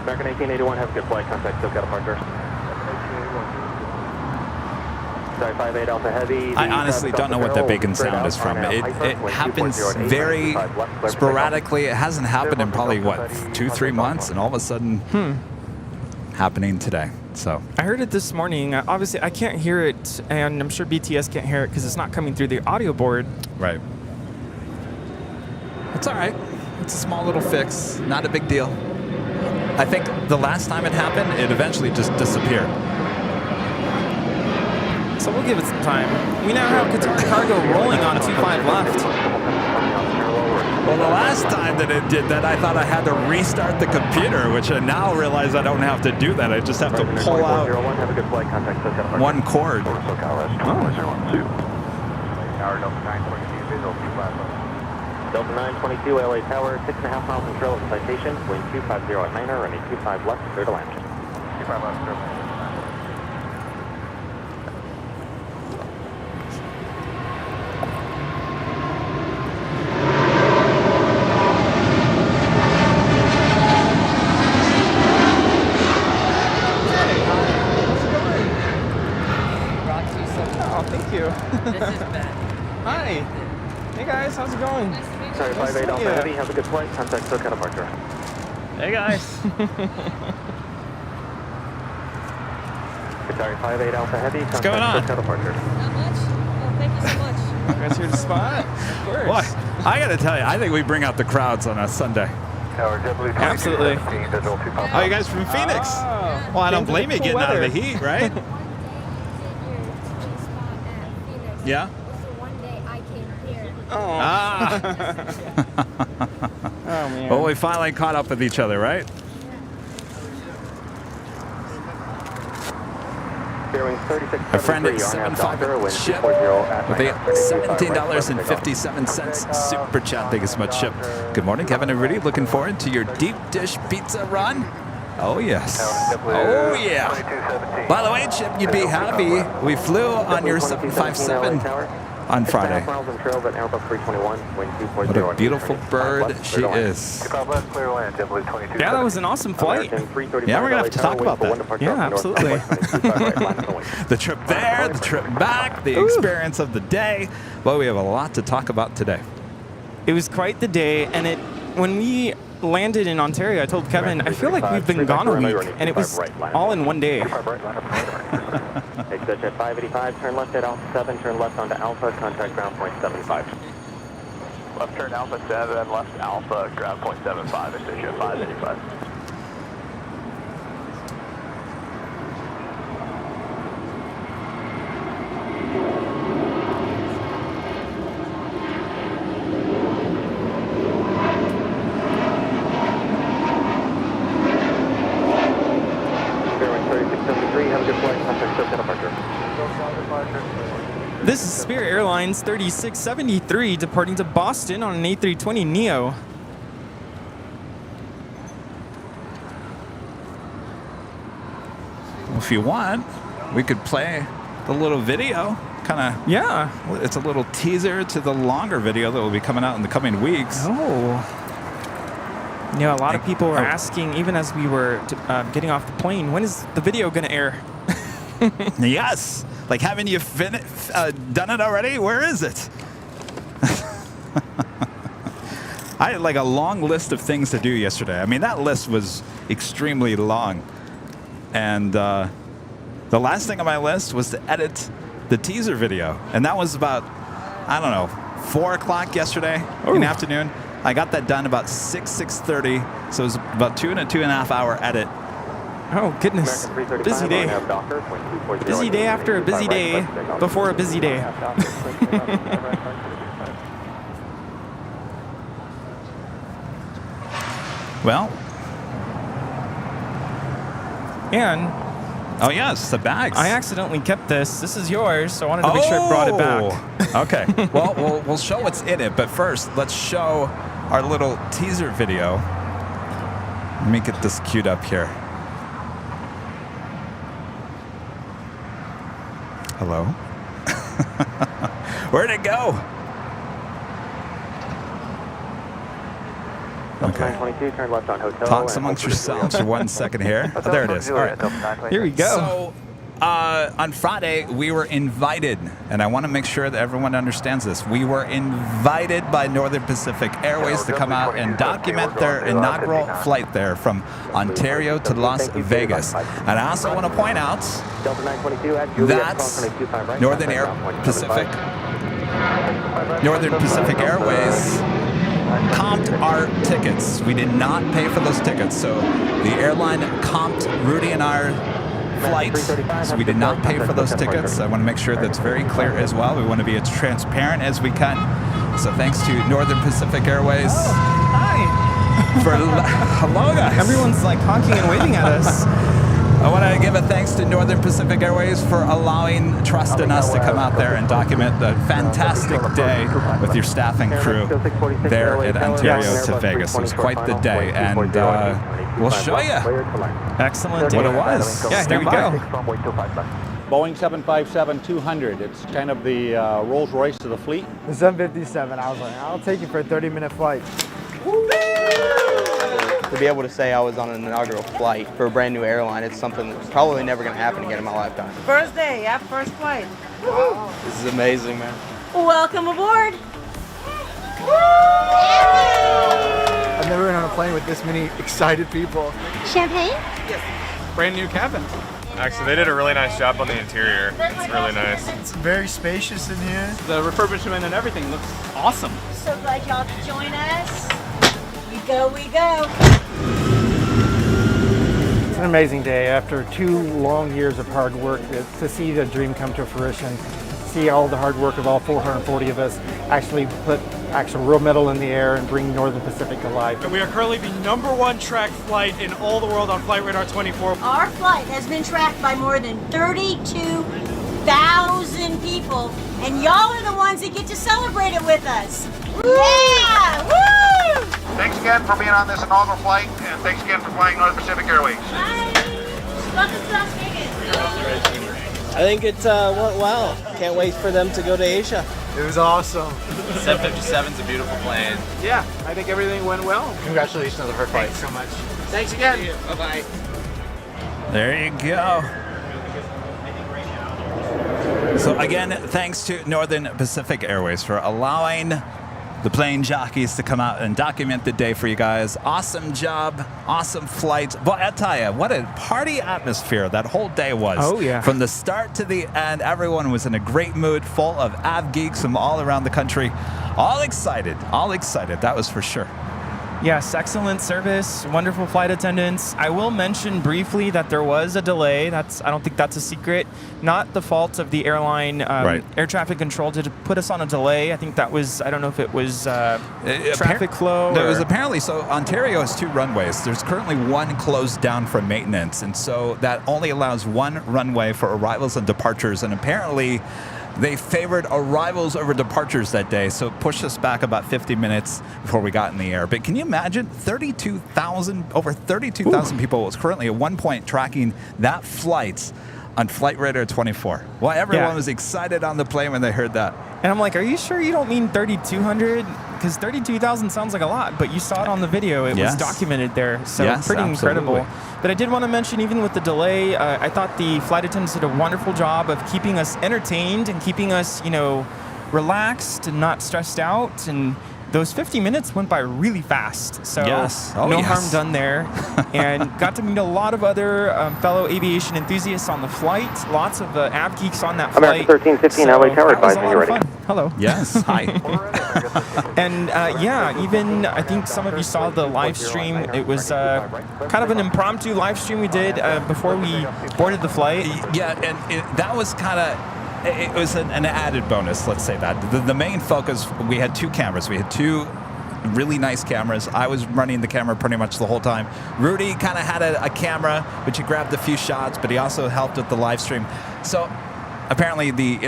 American 1881, have a good flight, contact SoCal departure. Sorry, 58 Alpha Heavy. I honestly don't know what that bacon sound is from. It happens very sporadically. It hasn't happened in probably, what, 2-3 months, and all of a sudden, happening today. So I heard it this morning. Obviously, I can't hear it, and I'm sure BTS can't hear it because it's not coming through the audio board. right. It's all right. It's a small little fix. Not a big deal. I think the last time it happened, it eventually just disappeared. So we'll give it some time. We now have Qatar cargo rolling on 25 left. Well, the last time that it did that, I thought I had to restart the computer, which I now realize I don't have to do that. I just have to pull out have a good flight, contact SoCal departure. one cord. Tower Delta 922, visual 25 left. Delta 922, LA Tower, 6.5 miles from trail of citation, wind 250 at 9er, running 25 left, clear to land. 25 left, clear. Oh, thank you. This is Ben. Hi. Hey guys, how's it going? Sorry, 58 Alpha Heavy, have a good flight, contact SoCal departure. Hey guys. Sorry, 58 Alpha Heavy, contact going on? SoCal departure. Not much? Oh, thank you so much. You guys here to spot? Of course. Boy, I got to tell you, I think we bring out the crowds on a Sunday. Tower JetBlue 22, Absolutely. 17, visual 25 Oh, you guys from Phoenix? Oh, Well, I don't into the blame you cool getting out of the weather. heat, right? Yeah? Oh. Ah. Oh man. Well, we finally caught up with each other, right? A friend at 75 Chip with a $17.57 super chat. Thank you so much, Chip. Good morning, Kevin and Rudy. Looking forward to your deep dish pizza run. Oh, yes. Oh, yeah. By the way, Chip, you'd be happy. We flew on your 757 on Friday. What a beautiful bird she is. 25 left, clear land, JetBlue 22. Yeah, that was an awesome flight. Yeah, we're going to have to talk about that. Yeah, absolutely. The trip there, the trip back, the experience of the day. Well, we have a lot to talk about today. It was quite the day, and when we landed in Ontario, I told Kevin, I feel like we've been gone a week, and it was all in one day. Exit jet 585, turn left at Alpha 7, turn left onto Alpha, contact ground point 75. Left turn Alpha 7, left Alpha, ground point 75, exit jet 585. This is Spirit Airlines 3673 departing to Boston on an A320neo. if you want, we could play the little video. Kind of, Yeah. it's a little teaser to the longer video that will be coming out in the coming weeks. Oh. Yeah, a lot of people were asking, even as we were getting off the plane, when is the video going to air? Yes. Like, haven't you done it already? Where is it? I had like a long list of things to do yesterday. I mean, that list was extremely long. And the last thing on my list was to edit the teaser video. And that was about, I don't know, 4 o'clock yesterday in the afternoon. I got that done about 6:30. So it was about 2.5 hour edit. Oh, goodness. Busy day. Busy day after a busy day before a busy day. Well. And Oh, yes, the bags. I accidentally kept this. This is yours, so I wanted to make sure I brought it back. Okay. Well, we'll show what's in it, but first, let's show our little teaser video. Let me get this queued up here. Hello? Where'd it go? Okay. 922, turn left on hotel. Talks amongst yourselves for 1 second here. Oh, there it is. All right. Here we go. So, on Friday, we were invited, and I want to make sure that everyone understands this. We were invited by Northern Pacific Airways to come out and document their inaugural flight there from Ontario to Las Vegas. And I also want to point out that Northern Pacific Airways comped our tickets. We did not pay for those tickets. So the airline comped Rudy and our flight. So we did not pay for those tickets. I want to make sure that's very clear as well. We want to be as transparent as we can. So thanks to Northern Pacific Airways. Hi. Hello, guys. Everyone's like honking and waving at us. I want to give a thanks to Northern Pacific Airways for allowing trust in us to come out there and document the fantastic day with your staff and crew there in Ontario to Vegas. It was quite the day, and we'll show you. Excellent. What it was. Yeah, here we go. Boeing 757-200. It's kind of the Rolls Royce of the fleet. The 757, I was like, I'll take you for a 30-minute flight. To be able to say I was on an inaugural flight for a brand new airline, it's something that's probably never going to happen again in my lifetime. First day, yeah, first flight. Wow. This is amazing, man. Welcome aboard. I've never been on a plane with this many excited people. Champagne? Yes. Brand new cabin. Actually, they did a really nice job on the interior. It's really nice. It's very spacious in here. The refurbishment and everything looks awesome. So glad y'all could join us. We go, we go. It's an amazing day. After 2 long years of hard work, to see the dream come to fruition, see all the hard work of all 440 of us actually put actual real metal in the air and bring Northern Pacific to life. We are currently the #1 tracked flight in all the world on Flight Radar 24. Our flight has been tracked by more than 32,000 people, and y'all are the ones that get to celebrate it with us. Yeah! Woo! Thanks again for being on this inaugural flight, and thanks again for flying North Pacific Airways. Bye! Welcome to Las Vegas. I think it went well. Can't wait for them to go to Asia. It was awesome. 757's a beautiful plane. Yeah, I think everything went well. Congratulations on the first flight. Thanks so much. Thanks again. Bye-bye. There you go. So again, thanks to Northern Pacific Airways for allowing the plane jockeys to come out and document the day for you guys. Awesome job, awesome flight. But I tell you, what a party atmosphere that whole day was. Oh, yeah. From the start to the end, everyone was in a great mood, full of av geeks from all around the country. All excited, that was for sure. Yes, excellent service, wonderful flight attendants. I will mention briefly that there was a delay. I don't think that's a secret. Not the fault of the airline. Right. Air traffic control did put us on a delay. I think that was, I don't know if it was traffic flow. It was apparently, so Ontario has 2 runways. There's currently 1 closed down for maintenance, and so that only allows 1 runway for arrivals and departures, and apparently They favored arrivals over departures that day, so it pushed us back about 50 minutes before we got in the air. But can you imagine over 32,000 people was currently at one point tracking that flight on Flight Radar 24. Well, everyone was excited on the plane when they heard that. And I'm like, are you sure you don't mean 3,200? Because 32,000 sounds like a lot, but you saw it on the video. It was documented there, so pretty incredible. But I did want to mention, even with the delay, I thought the flight attendants did a wonderful job of keeping us entertained and keeping us, relaxed and not stressed out. And those 50 minutes went by really fast. So no harm done there. And got to meet a lot of other fellow aviation enthusiasts on the flight. Lots of av geeks on that flight. American 1315 LA Tower advising you ready. Hello. Yes, hi. And even I think some of you saw the live stream. It was kind of an impromptu live stream we did before we boarded the flight. Yeah, and that was kind of... It was an added bonus, let's say that. The main focus, we had 2 cameras. We had 2 really nice cameras. I was running the camera pretty much the whole time. Rudy kind of had a camera, which he grabbed a few shots, but he also helped with the live stream. So apparently the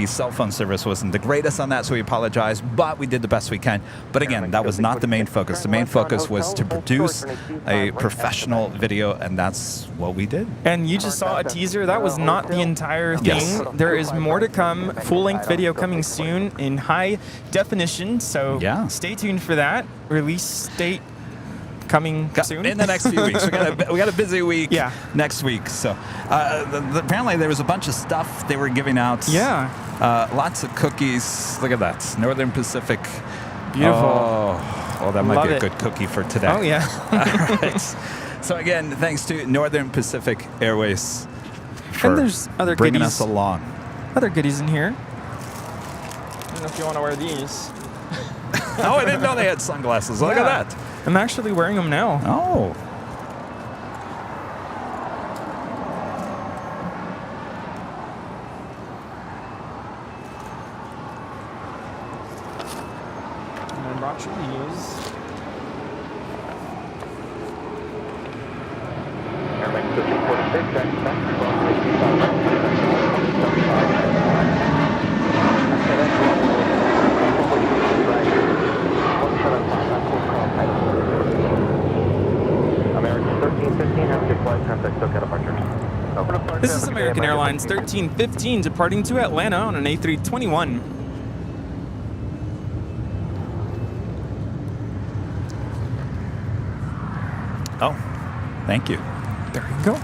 cell phone service wasn't the greatest on that, so we apologize, but we did the best we can. But again, that was not the main focus. The main focus was to produce a professional video, and that's what we did. And you just saw a teaser. That was not the entire thing. Yes. There is more to come. Full-length video coming soon in high definition, so stay tuned for that. Release date coming soon in the next few weeks. We got a busy week next week. So apparently there was a bunch of stuff they were giving out. Lots of cookies. Look at that, Northern Pacific. Beautiful. Oh, that might be a good cookie for today. Oh yeah. All right. So again, thanks to Northern Pacific Airways for there's other bringing goodies. us along. Other goodies in here. I don't know if you want to wear these. Oh, I didn't know they had sunglasses. Look at that. I'm actually wearing them now. Oh. And I brought you these. Airline 1546, back American 1315, have a good flight, contact SoCal departures. This is American Airlines 1315 departing to Atlanta on an A321. Oh, thank you. There you go.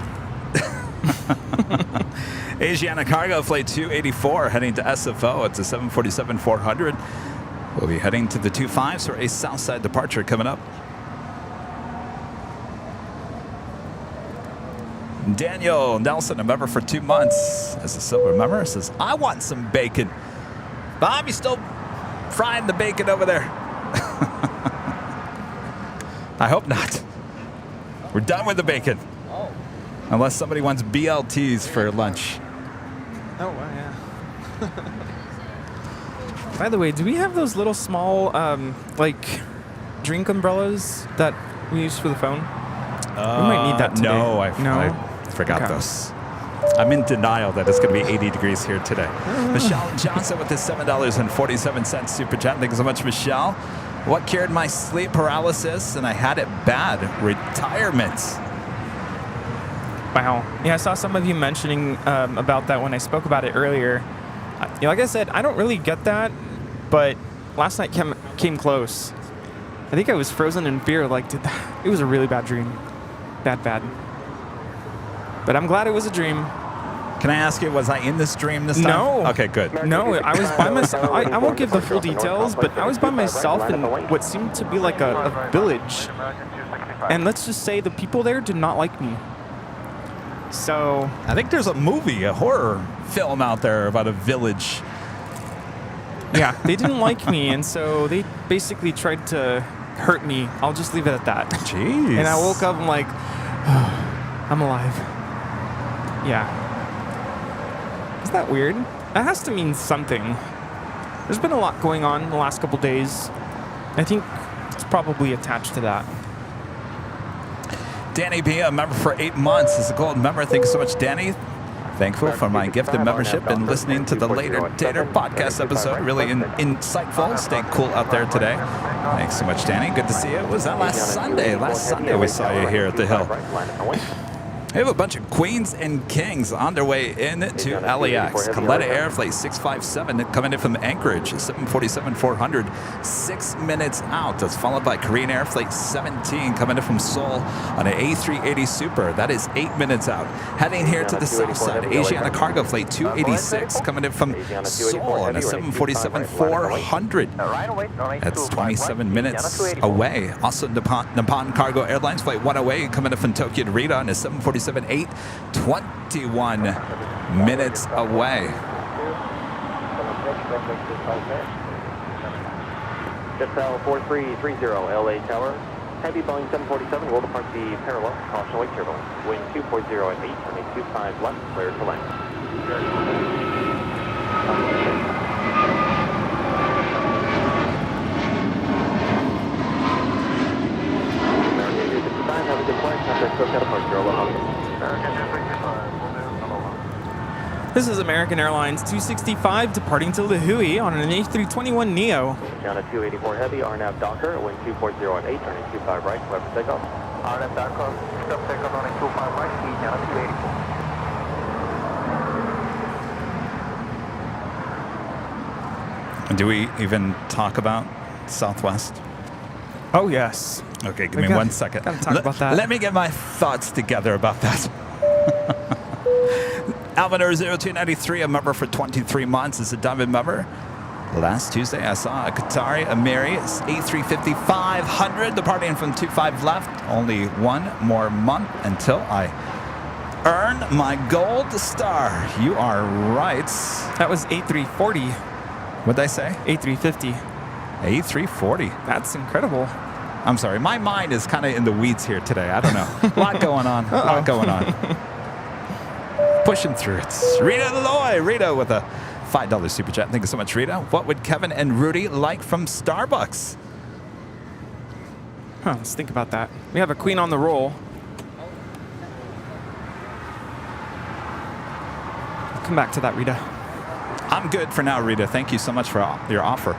Asiana Cargo Flight 284 heading to SFO. It's a 747-400. We'll be heading to the 25s for a Southside departure coming up. Daniel Nelson, a member for 2 months as a silver member, says, I want some bacon. Bob, you still frying the bacon over there? I hope not. We're done with the bacon. Unless somebody wants BLTs for lunch. Oh, wow, yeah. By the way, do we have those little small, like, drink umbrellas that we use for the phone? We might need that today. No, I forgot those. I'm in denial that it's going to be 80 degrees here today. Michelle Johnson with the $7.47 super chat. Thank you so much, Michelle. What cured my sleep paralysis and I had it bad? Retirement. Wow. Yeah, I saw some of you mentioning about that when I spoke about it earlier. Like I said, I don't really get that, but last night came close. I think I was frozen in fear. Like, it was a really bad dream. Bad. But I'm glad it was a dream. Can I ask you, was I in this dream this time? No. Okay, good. No, I was by myself. I won't give the full details, but I was by myself in what seemed to be like a village. And let's just say the people there did not like me. So I think there's a horror film out there about a village. Yeah, they didn't like me, and so they basically tried to hurt me. I'll just leave it at that. Jeez. And I woke up, I'm like, oh, I'm alive. Yeah. Isn't that weird? That has to mean something. There's been a lot going on in the last couple days. I think it's probably attached to that. Danny B, a member for 8 months, is a gold member. Thank you so much, Danny. Thankful for my gifted membership and listening to the Later Tater podcast episode. Really insightful. Stay cool out there today. Thanks so much, Danny. Good to see you. Was that last Sunday? Last Sunday we saw you here at the Hill. We have a bunch of queens and kings on their way in to LAX. Coletta Air Flight 657 coming in from Anchorage, 747-400, 6 minutes out. That's followed by Korean Air Flight 17 coming in from Seoul on an A380 Super. That is 8 minutes out. Heading here to the south side, Asiana Cargo Flight 286 coming in from Seoul on a 747-400. That's 27 minutes away. Also, Nippon Cargo Airlines Flight 108 coming in from Tokyo to Rita on a 747-8, 21 minutes away. Just 4330 LA Tower. Heavy Boeing 747 will depart the parallel. Caution await turbulence. Wind 240 at 8 and a 25 left. Clear to land. Have a good flight. Contact SoCal departure. Aloha. This is American Airlines 265 departing to Lihue on an A321neo. Down 284 Heavy, RNAV Docker, wind 240 at 8, turning 25 right, clear for takeoff. RNAV Docker, stop takeoff on 25 right, speed down 284. Do we even talk about Southwest? Oh, yes. Okay, give me 1 second. Gotta talk about that. Let me get my thoughts together about that. Alvinor 0293, a member for 23 months, is a diamond member. Last Tuesday, I saw a Qatari Emiri A350-500 departing from 25 left. Only one more month until I earn my gold star. You are right. That was A340. What'd I say? A350. A340. That's incredible. I'm sorry, my mind is kind of in the weeds here today. I don't know. A lot going on. A lot going on. Pushing through it. Rita Loy. Rita with a $5 super chat. Thank you so much, Rita. What would Kevin and Rudy like from Starbucks? Huh, let's think about that. We have a queen on the roll. I'll come back to that, Rita. I'm good for now, Rita. Thank you so much for your offer.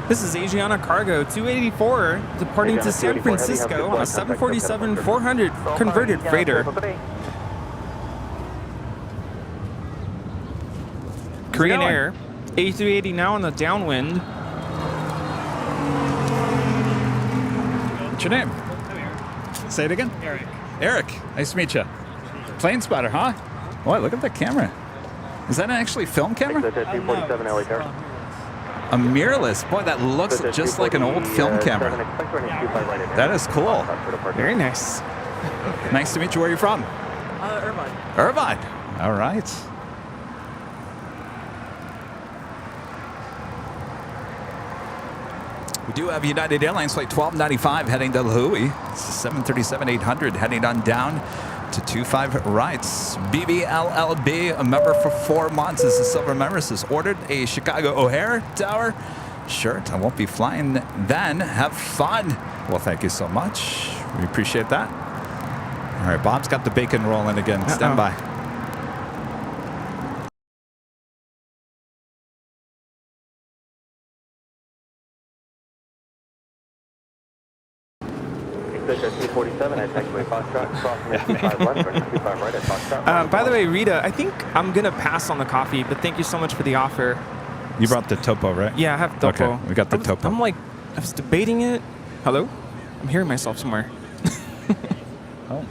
This is Asiana Cargo 284 departing to San Francisco on a 747-400 converted freighter. Korean Air A380 now on the downwind. What's your name? Say it again. Eric. Eric. Nice to meet you. Plane spotter, huh? Boy, look at the camera. Is that an actually film camera? That's 247 LA Tower. A mirrorless. Boy, that looks just like an old film camera. That is cool. Very nice. Nice to meet you. Where are you from? Irvine. Irvine. All right. We do have United Airlines Flight 1295 heading to Lihue. It's 737-800 heading on down to 25 rights. BBLLB, a member for 4 months, is a silver member, has ordered a Chicago O'Hare Tower shirt. I won't be flying then. Have fun. Well, thank you so much. We appreciate that. All right, Bob's got the bacon rolling again. Stand by. By the way, Rita, I think I'm going to pass on the coffee, but thank you so much for the offer. You brought the topo, right? Yeah, I have topo. Okay, we got the topo. I was debating it. Hello? I'm hearing myself somewhere. Oh.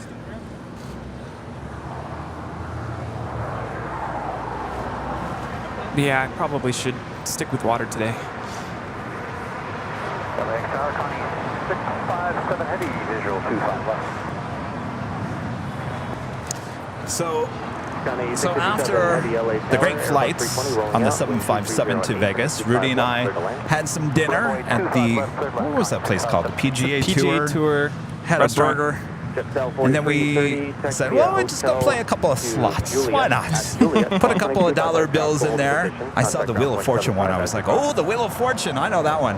Yeah, I probably should stick with water today. LAX Tower, visual 25 left. So after the great flights on the 757 to Vegas, Rudy and I had some dinner at the, what was that place called? The PGA Tour. Had a burger. And then we said, well, we'll just go play a couple of slots. Why not? Put a couple of dollar bills in there. I saw the Wheel of Fortune one. I was like, oh, the Wheel of Fortune. I know that one.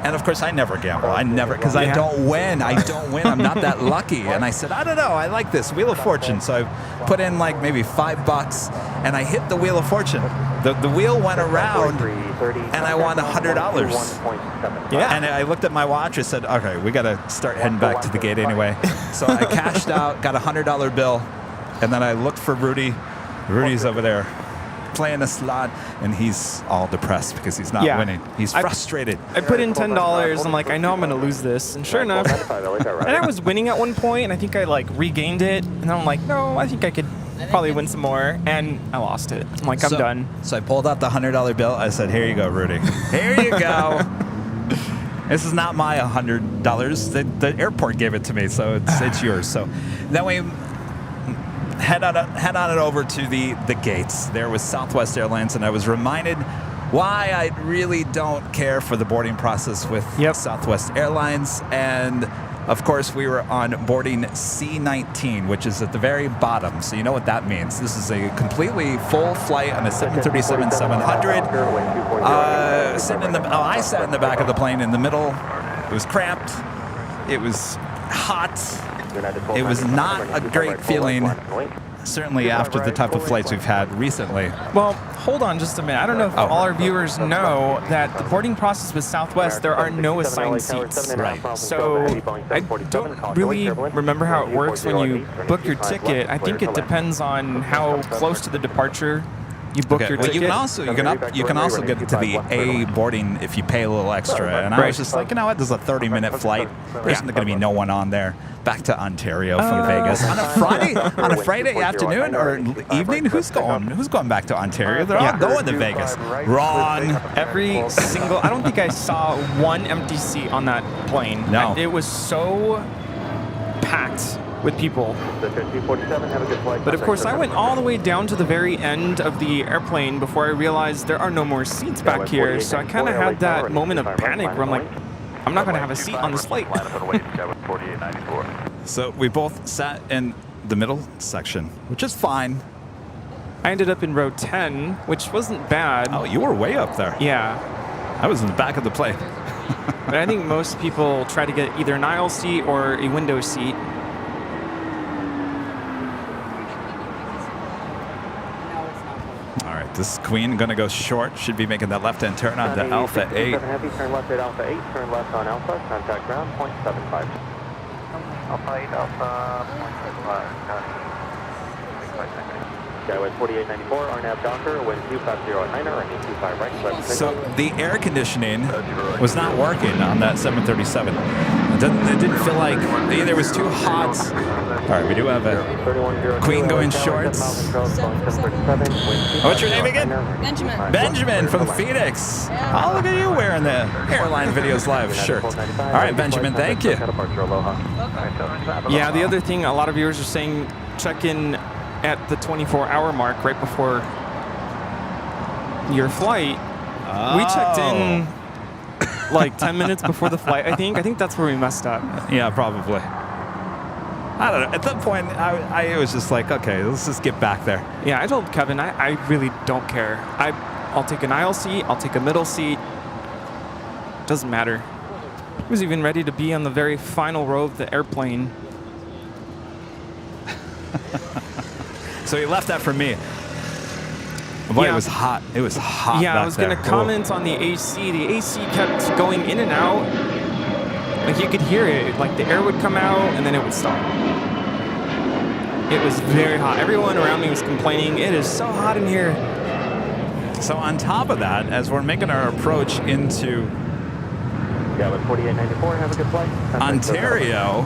And of course, I never gamble. I never, because I don't win. I'm not that lucky. And I said, I don't know. I like this Wheel of Fortune. So I put in like maybe $5, and I hit the Wheel of Fortune. The wheel went around, and I won $100. Yeah. And I looked at my watch. I said, okay, we got to start heading back to the gate anyway. So I cashed out, got a $100 bill, and then I looked for Rudy. Rudy's over there playing a slot, and he's all depressed because he's not winning. He's frustrated. I put in $10. I'm like, I know I'm going to lose this. And sure enough, and I was winning at one point, and I think I like regained it. And I'm like, no, I think I could probably win some more. And I lost it. I'm like, I'm done. So I pulled out the $100 bill. I said, here you go, Rudy. Here you go. This is not my $100. The airport gave it to me, so it's yours. So then we head on it over to the gates. There was Southwest Airlines, and I was reminded why I really don't care for the boarding process with Southwest Airlines. And of course, we were on boarding C19, which is at the very bottom. So you know what that means. This is a completely full flight on a 737-700. I sat in the back of the plane in the middle. It was cramped. It was hot. It was not a great feeling, certainly after the type of flights we've had recently. Well, hold on just a minute. I don't know if all our viewers know that the boarding process with Southwest, there are no assigned seats. Right. So I don't really remember how it works when you book your ticket. I think it depends on how close to the departure you book your ticket. You can also get to the A boarding if you pay a little extra. And I was just like, you know what? This is a 30-minute flight. There's going to be no one on there. Back to Ontario from Vegas on a Friday afternoon or evening. Who's going back to Ontario? They're all going to Vegas. Wrong. Every single. I don't think I saw one empty seat on that plane. No. It was so packed with people. But of course, I went all the way down to the very end of the airplane before I realized there are no more seats back here. So I kind of had that moment of panic where I'm like, I'm not going to have a seat on this flight. So we both sat in the middle section, which is fine. I ended up in row 10, which wasn't bad. Oh, you were way up there. Yeah. I was in the back of the plane. But I think most people try to get either an aisle seat or a window seat. This Queen going to go short. Should be making that left-hand turn on to Alpha 8. Heavy, turn left at Alpha 8. Turn left on Alpha. Contact ground, 0.75. Alpha 8, Alpha, 0.75. Skyway 4894, RNAV Docker, wind 250 at 9er, and 25 right, left. So the air conditioning was not working on that 737. It didn't feel like either was too hot. All right, we do have a Queen going shorts. What's your name again? Benjamin. Benjamin from Phoenix. Oh, look at you wearing the Airline Videos Live shirt. All right, Benjamin, thank you. Yeah, the other thing a lot of viewers are saying, check in at the 24-hour mark right before your flight. We checked in like 10 minutes before the flight, I think. I think that's where we messed up. Yeah, probably. I don't know. At that point, I was just like, okay, let's just get back there. Yeah, I told Kevin, I really don't care. I'll take an aisle seat. I'll take a middle seat. Doesn't matter. I was even ready to be on the very final row of the airplane. So he left that for me. Boy, it was hot. It was hot. Yeah, I was going to comment on the AC. The AC kept going in and out. Like you could hear it. Like the air would come out and then it would stop. It was very hot. Everyone around me was complaining, it is so hot in here. So on top of that, as we're making our approach into Ontario,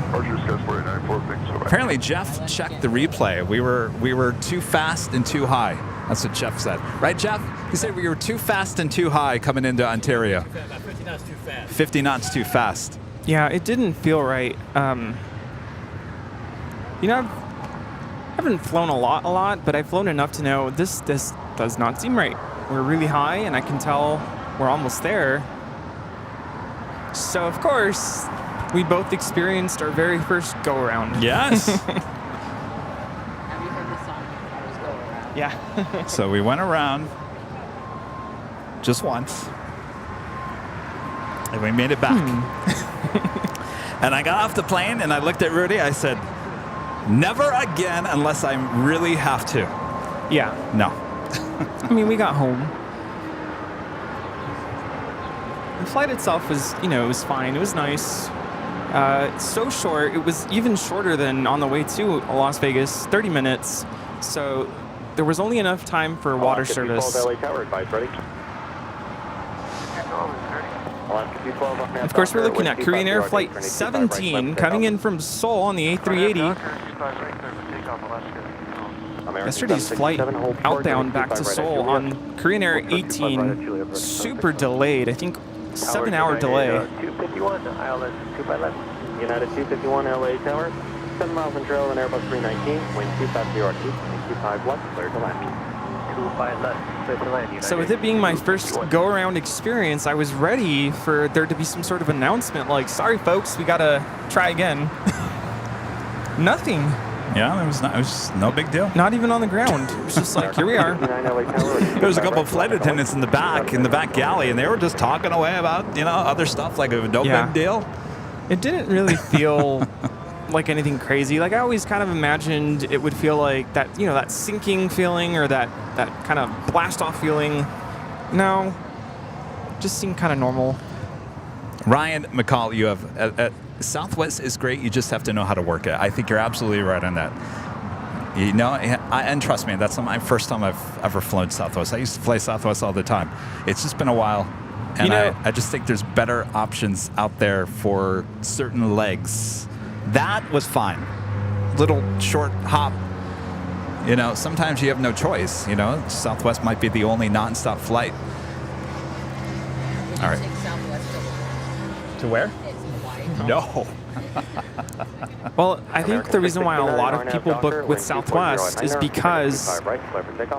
apparently Jeff checked the replay. We were too fast and too high. That's what Jeff said. Right, Jeff? He said we were too fast and too high coming into Ontario. 50 knots too fast. 50 knots too fast. Yeah, it didn't feel right. You know, I haven't flown a lot, but I've flown enough to know this does not seem right. We're really high, and I can tell we're almost there. So, of course, we both experienced our very first go-around. Yes. Have you heard the song? Always go around. Yeah. So we went around just once, and we made it back. And I got off the plane, and I looked at Rudy. I said, never again unless I really have to. Yeah. No. I mean, we got home. The flight itself was, it was fine. It was nice. So short. It was even shorter than on the way to Las Vegas, 30 minutes. So there was only enough time for water service. Of course, we're looking at Korean Air Flight 17 coming in from Seoul on the A380. Yesterday's flight outbound back to Seoul on Korean Air 18, super delayed. I think 7-hour delay. 251, ILS 2 by left. United 251 LA Tower, 7 miles in trail and Airbus 319, wind 250 RT, 25 left, clear to land. 2 by left, clear to land. United. So with it being my first go-around experience, I was ready for there to be some sort of announcement like, sorry folks, we gotta try again. Nothing. Yeah, it was no big deal. Not even on the ground. It was just like, here we are. There was a couple of flight attendants in the back galley, and they were just talking away about, other stuff like no big deal. It didn't really feel like anything crazy. Like I always kind of imagined it would feel like that, that sinking feeling or that kind of blast off feeling. No, just seemed kind of normal. Ryan McCall, you have Southwest is great. You just have to know how to work it. I think you're absolutely right on that. And trust me, that's not my first time I've ever flown Southwest. I used to fly Southwest all the time. It's just been a while. And I just think there's better options out there for certain legs. That was fine. Little short hop. Sometimes you have no choice. Southwest might be the only nonstop flight. All right. To where? No. Well, I think the reason why a lot of people book with Southwest is because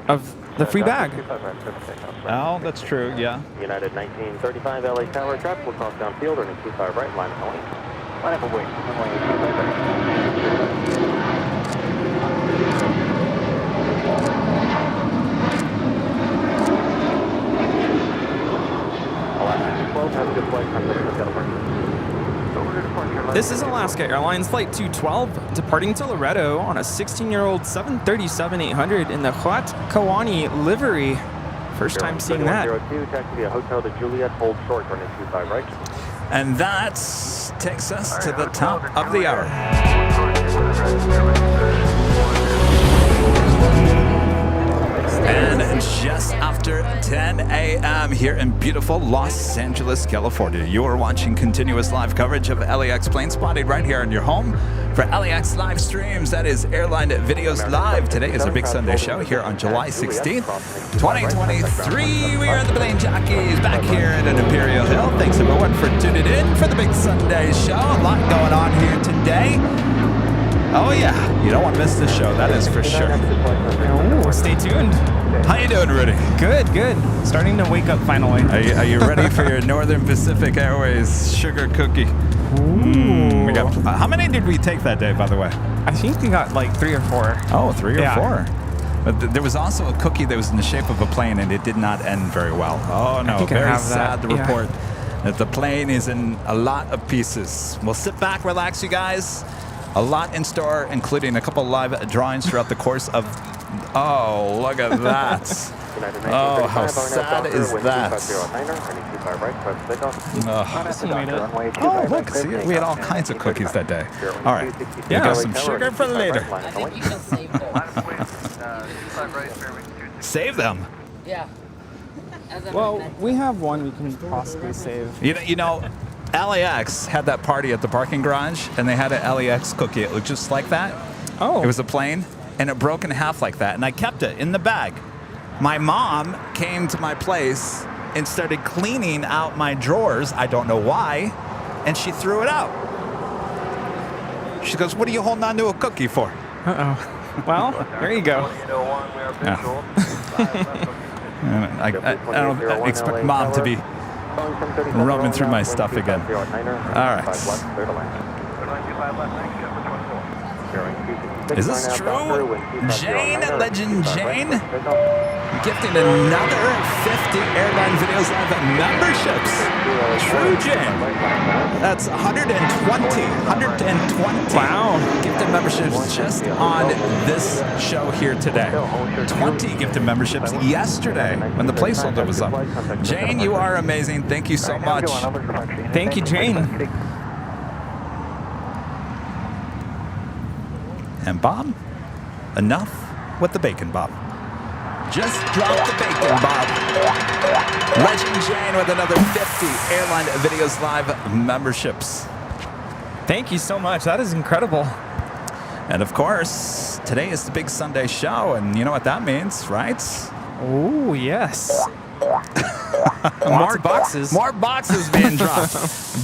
of the free bag. Oh, that's true, yeah. United 1935 LA Tower, traffic will cross downfield or 25 right, line of knowing. Line up away. This is Alaska Airlines Flight 212 departing to Loretto on a 16-year-old 737-800 in the Huat Kawani livery. First time seeing that. Taxi via Hotel de Juliet, hold short, running 25 right. And that takes us to the top of the hour. And just after 10 a.m. here in beautiful Los Angeles, California, you are watching continuous live coverage of LAX Plane Spotting right here on your home for LAX live streams. That is Airline Videos Live. Today is our big Sunday show here on July 16th, 2023. We are the Plane Jockeys back here at an Imperial Hill. Thanks everyone for tuning in for the big Sunday show. A lot going on here today. Oh yeah, you don't want to miss this show, that is for sure. Oh, stay tuned. How you doing, Rudy? Good, good. Starting to wake up finally. Are you ready for your Northern Pacific Airways sugar cookie? Ooh. We got, how many did we take that day, by the way? I think we got like 3 or 4. Oh, 3 or 4. But there was also a cookie that was in the shape of a plane, and it did not end very well. Oh no, very sad to report that the plane is in a lot of pieces. Well, sit back, relax, you guys. A lot in store, including a couple live drawings throughout the course of... Oh, look at that. Oh, how sad is that? Oh, look, see, we had all kinds of cookies that day. All right, we got some sugar for later. I think you should save them. Save them? Yeah. Well, we have one we can possibly save. You know, LAX had that party at the parking garage, and they had an LAX cookie. It looked just like that. Oh. It was a plane, and it broke in half like that, and I kept it in the bag. My mom came to my place and started cleaning out my drawers. I don't know why. and she threw it out. She goes, "What are you holding on to a cookie for?" Uh-oh. Well, there you go. I don't expect Mom to be roaming through my stuff again. All right. Is this true? Jane, Legend Jane, gifting another 50 Airline Videos Live memberships. True, Jane. That's 120. Wow. Gifted memberships just on this show here today. 20 gifted memberships yesterday when the placeholder was up. Jane, you are amazing. Thank you so much. Thank you, Jane. And Bob, enough with the bacon, Bob. Just drop the bacon, Bob. Legend Jane with another 50 Airline Videos Live memberships. Thank you so much. That is incredible. And of course, today is the big Sunday show, and you know what that means, right? Oh, yes. More boxes. More boxes being dropped.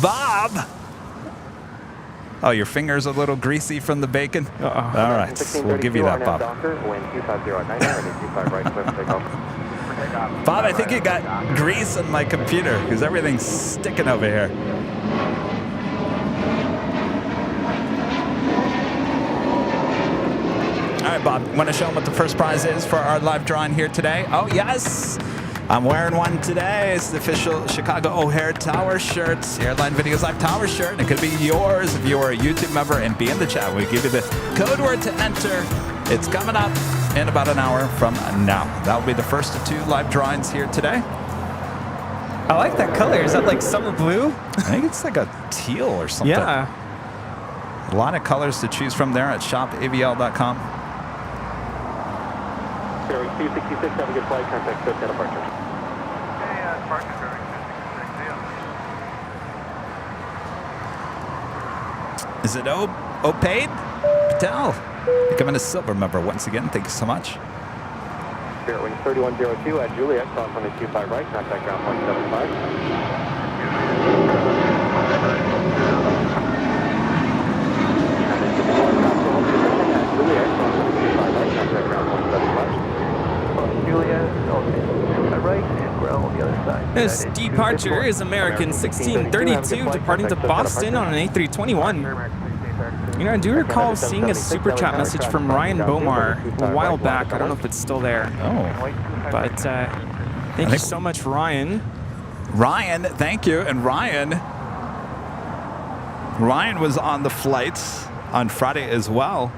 Bob! Oh, your finger's a little greasy from the bacon? Uh-oh. All right, we'll give you that, Bob. Bob, I think you got grease on my computer because everything's sticking over here. All right, Bob, want to show them what the first prize is for our live drawing here today? Oh, yes. I'm wearing one today. It's the official Chicago O'Hare Tower shirt, Airline Videos Live Tower shirt. It could be yours if you are a YouTube member and be in the chat. We give you the code word to enter. It's coming up in about an hour from now. That will be the first of 2 live drawings here today. I like that color. Is that like summer blue? I think it's like a teal or something. Yeah. A lot of colors to choose from there at shopavl.com. 266, have a good flight. Contact Coast departure. Is it Opaid Patel? Becoming a silver member once again. Thank you so much. Spirit Wing 3102 at Juliet, cross on the 25 right, contact ground 175. This departure is American 1632 departing to Boston on an A321. You know, I do recall seeing a super chat message from Ryan Bomar a while back. I don't know if it's still there. Oh. But thank you so much, Ryan. Ryan, thank you. And Ryan was on the flight on Friday as well.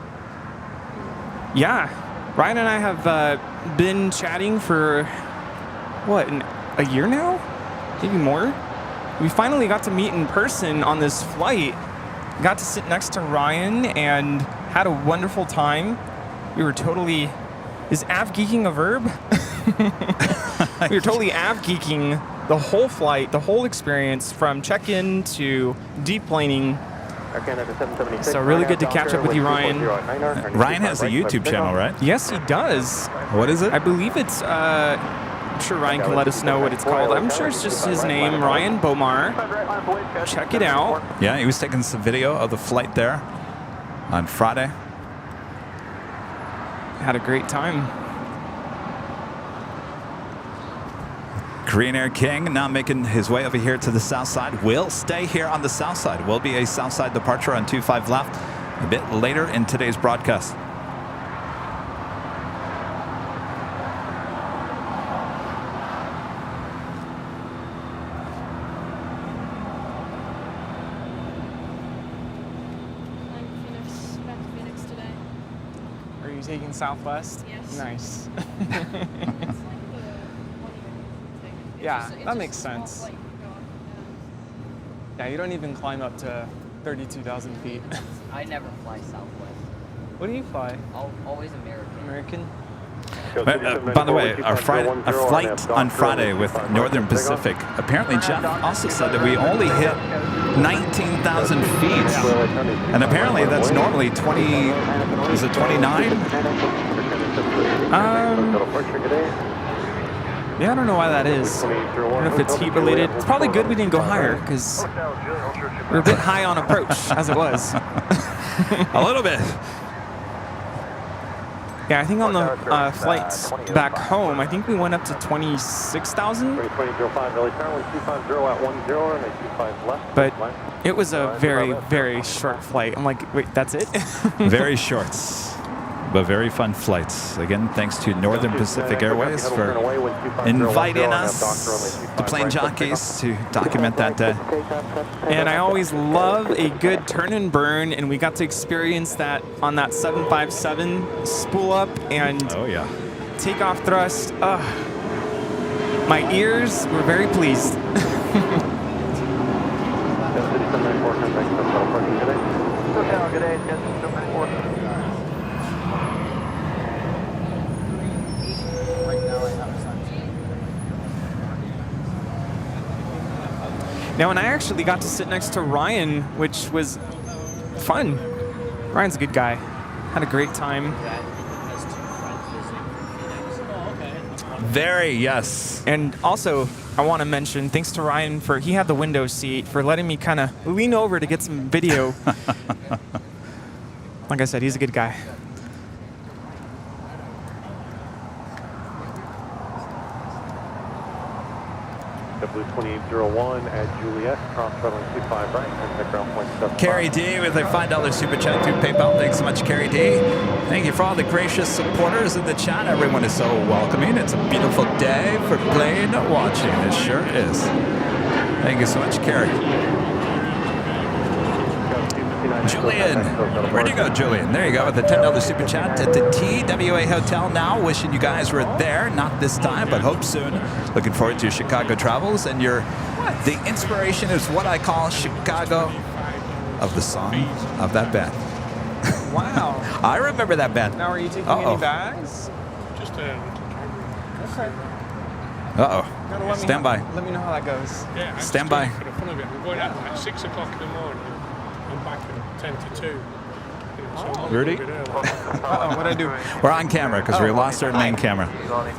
Yeah. Ryan and I have been chatting for, what, a year now? Maybe more? We finally got to meet in person on this flight. Got to sit next to Ryan and had a wonderful time. We were totally... Is av-geeking a verb? We were totally av-geeking the whole flight, the whole experience, from check-in to deplaning. So really good to catch up with you, Ryan. Ryan has a YouTube channel, right? Yes, he does. What is it? I believe it's... I'm sure Ryan can let us know what it's called. I'm sure it's just his name, Ryan Bomar. Check it out. Yeah, he was taking some video of the flight there on Friday. Had a great time. Green Air King now making his way over here to the south side. Will stay here on the south side. Will be a south side departure on 25 left a bit later in today's broadcast. Taking Southwest? Yes. Nice. Yeah, that makes sense. Yeah, you don't even climb up to 32,000 feet. I never fly Southwest. What do you fly? Always American. American? By the way, our flight on Friday with Northern Pacific, apparently Jeff also said that we only hit 19,000 feet. And apparently that's normally 20, is it 29? Yeah, I don't know why that is. I don't know if it's heat related. It's probably good we didn't go higher because we're a bit high on approach as it was. A little bit. Yeah, I think on the flights back home, I think we went up to 26,000. But it was a very, very short flight. I'm like, wait, that's it? Very short, but very fun flights. Again, thanks to Northern Pacific Airways for inviting us, the Plane Jockeys, to document that day. And I always love a good turn and burn, and we got to experience that on that 757 spool up and takeoff thrust. My ears were very pleased. Now, and I actually got to sit next to Ryan, which was fun. Ryan's a good guy. Had a great time. Very, yes. And also, I want to mention, thanks to Ryan for, he had the window seat, for letting me kind of lean over to get some video. Like I said, he's a good guy. W2801 at Juliet, cross runway 25 right, contact ground point 75. Carrie D with a $5 super chat to PayPal. Thanks so much, Carrie D. Thank you for all the gracious supporters in the chat. Everyone is so welcoming. It's a beautiful day for plane watching. It sure is. Thank you so much, Carrie. Julian, where'd you go, Julian? There you go with the $10 super chat at the TWA Hotel now. Wishing you guys were there, not this time, but hope soon. Looking forward to your Chicago travels, and the inspiration is what I call Chicago of the song of that band. Wow. I remember that band. Now, are you taking any bags? Just okay. Stand by. Let me know how that goes. Yeah, stand by. For the fun of it, we're going out at 6 o'clock in the morning. I'm back at 10 to 2. Rudy? What'd I do? We're on camera because we lost our main camera.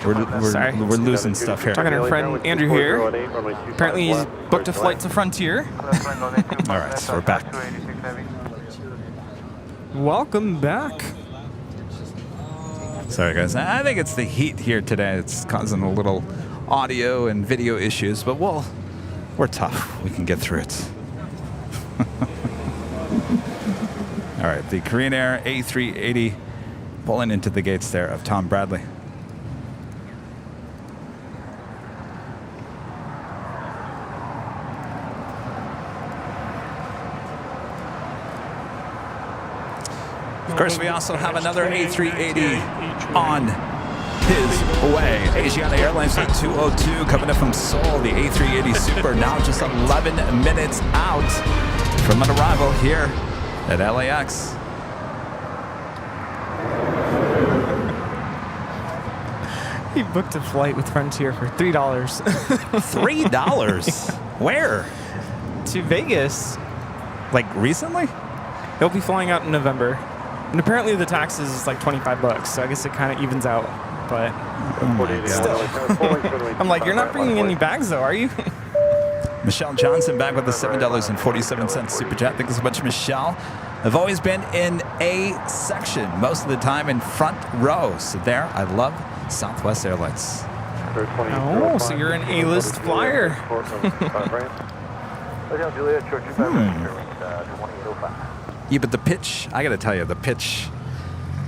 We're losing stuff here. Talking to our friend Andrew here. Apparently he's booked a flight to Frontier. All right, so we're back. Welcome back. Sorry, guys. I think it's the heat here today. It's causing a little audio and video issues, but we're tough. We can get through it. All right, the Korean Air A380 pulling into the gates there of Tom Bradley. Of course, we also have another A380 on his way. Asiana Airlines Flight 202 coming up from Seoul. The A380 Super now just 11 minutes out from an arrival here at LAX. He booked a flight with Frontier for $3. $3? Where? To Vegas. Like recently? He'll be flying out in November. And apparently the taxes is like $25, so I guess it kind of evens out. But still. I'm like, you're not bringing any bags though, are you? Michelle Johnson back with the $7.47 super chat. Thank you so much, Michelle. I've always been in A section, most of the time in front row. So there, I love Southwest Airlines. Oh, so you're an A-list flyer. Yeah, but the pitch, I gotta tell you, the pitch,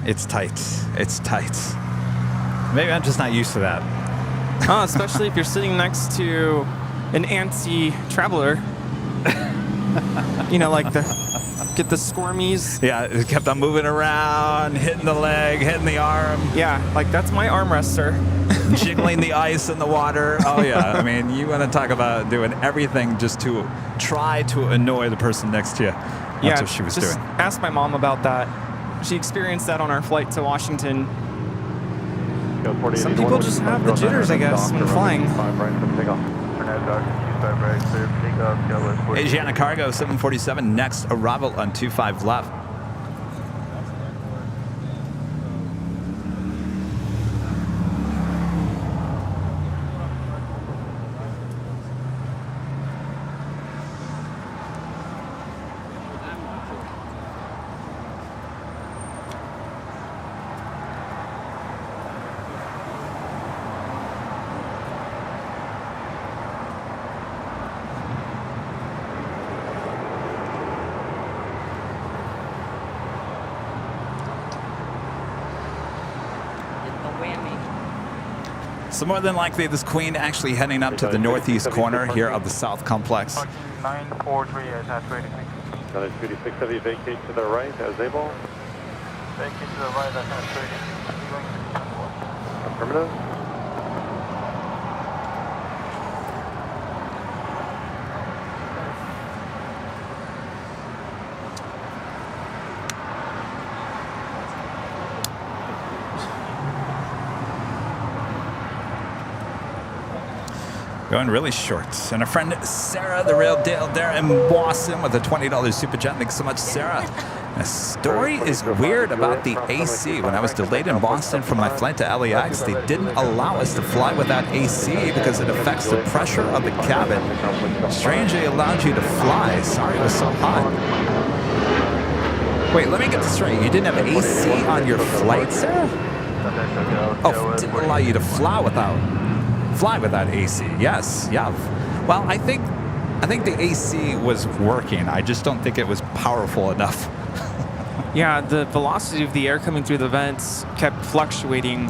it's tight. It's tight. Maybe I'm just not used to that. Especially if you're sitting next to an antsy traveler. You know, like get the squirmies. Yeah, it kept on moving around, hitting the leg, hitting the arm. Yeah, like that's my armrest, sir. Jiggling the ice in the water. Oh yeah, I mean, you want to talk about doing everything just to try to annoy the person next to you. That's what she was doing. Ask my mom about that. She experienced that on our flight to Washington. Some people just have the jitters, I guess, when flying. Asiana Cargo 747 next arrival on 25 left. So more than likely, this Queen actually heading up to the northeast corner here of the South Complex. 943 as at ready. Got 56 heavy vacate to the right as able. Vacate to the right as at ready. Affirmative. Going really short. And our friend Sarah, the real deal, there in Boston with a $20 super chat. Thanks so much, Sarah. The story is weird about the AC. When I was delayed in Boston from my flight to LAX, they didn't allow us to fly without AC because it affects the pressure of the cabin. Strangely allowed you to fly. Sorry it was so hot. Wait, let me get this straight. You didn't have AC on your flight, Sarah? Oh, didn't allow you to fly without AC. Yes, yeah. Well, I think the AC was working. I just don't think it was powerful enough. Yeah, the velocity of the air coming through the vents kept fluctuating,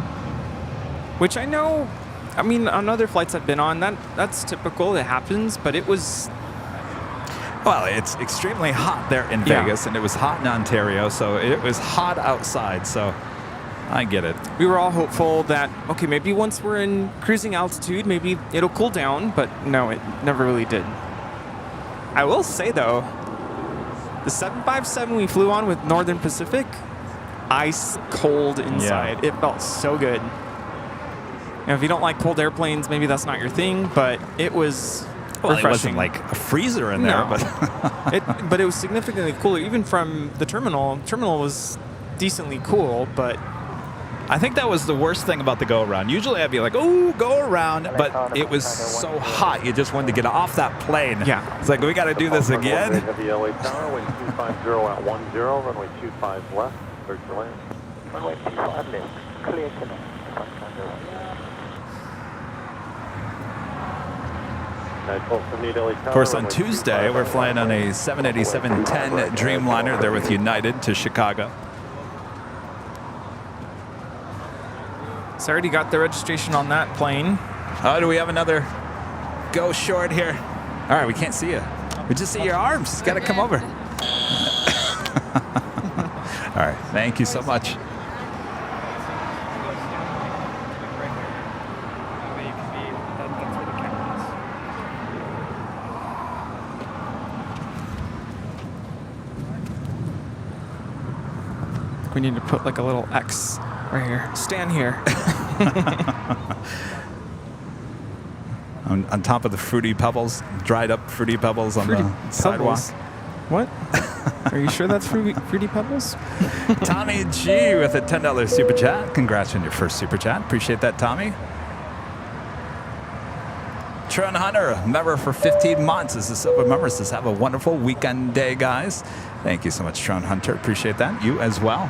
which I know, I mean, on other flights I've been on, that's typical, it happens, but it was... Well, it's extremely hot there in Vegas, and it was hot in Ontario, so it was hot outside, so I get it. We were all hopeful that, okay, maybe once we're in cruising altitude, maybe it'll cool down, but no, it never really did. I will say, though, the 757 we flew on with Northern Pacific, ice cold inside. Yeah. It felt so good. Now, if you don't like cold airplanes, maybe that's not your thing, but it was refreshing. It wasn't like a freezer in there, but but it was significantly cooler, even from the terminal. Terminal was decently cool, but I think that was the worst thing about the go-around. Usually I'd be like, oh, go around, but it was so hot. You just wanted to get off that plane. Yeah. It's like, we got to do this again. Heavy LA tower, wind 250 at 10, runway 25 left, clear for land. Runway 25 left, clear to land. Of course, on Tuesday, we're flying on a 787-10 Dreamliner there with United to Chicago. So I already got the registration on that plane. Oh, do we have another go short here? All right, we can't see you. We just see your arms. It's got to come over. All right, thank you so much. We need to put like a little X right here. Stand here. on top of the Fruity Pebbles, dried up Fruity Pebbles on the sidewalk. What? Are you sure that's Fruity Pebbles? Tommy G with a $10 super chat. Congrats on your first super chat. Appreciate that, Tommy. Tron Hunter, a member for 15 months. This is Silver Member. Says, have a wonderful weekend day, guys. Thank you so much, Tron Hunter. Appreciate that. You as well.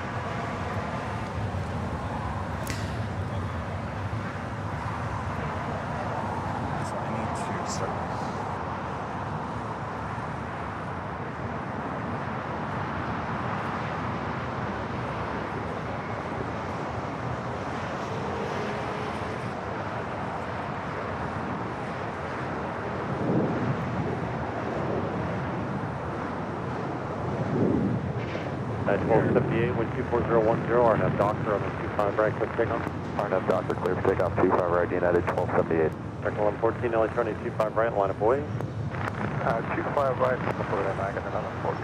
At 1278, wind 24010, RNF Doctor on the 25 right, quick takeoff. RNF Doctor, clear for takeoff, 25 right, United 1278. Circle 114, electronic 25 right, line of way. 25 right, before that, I got another 14.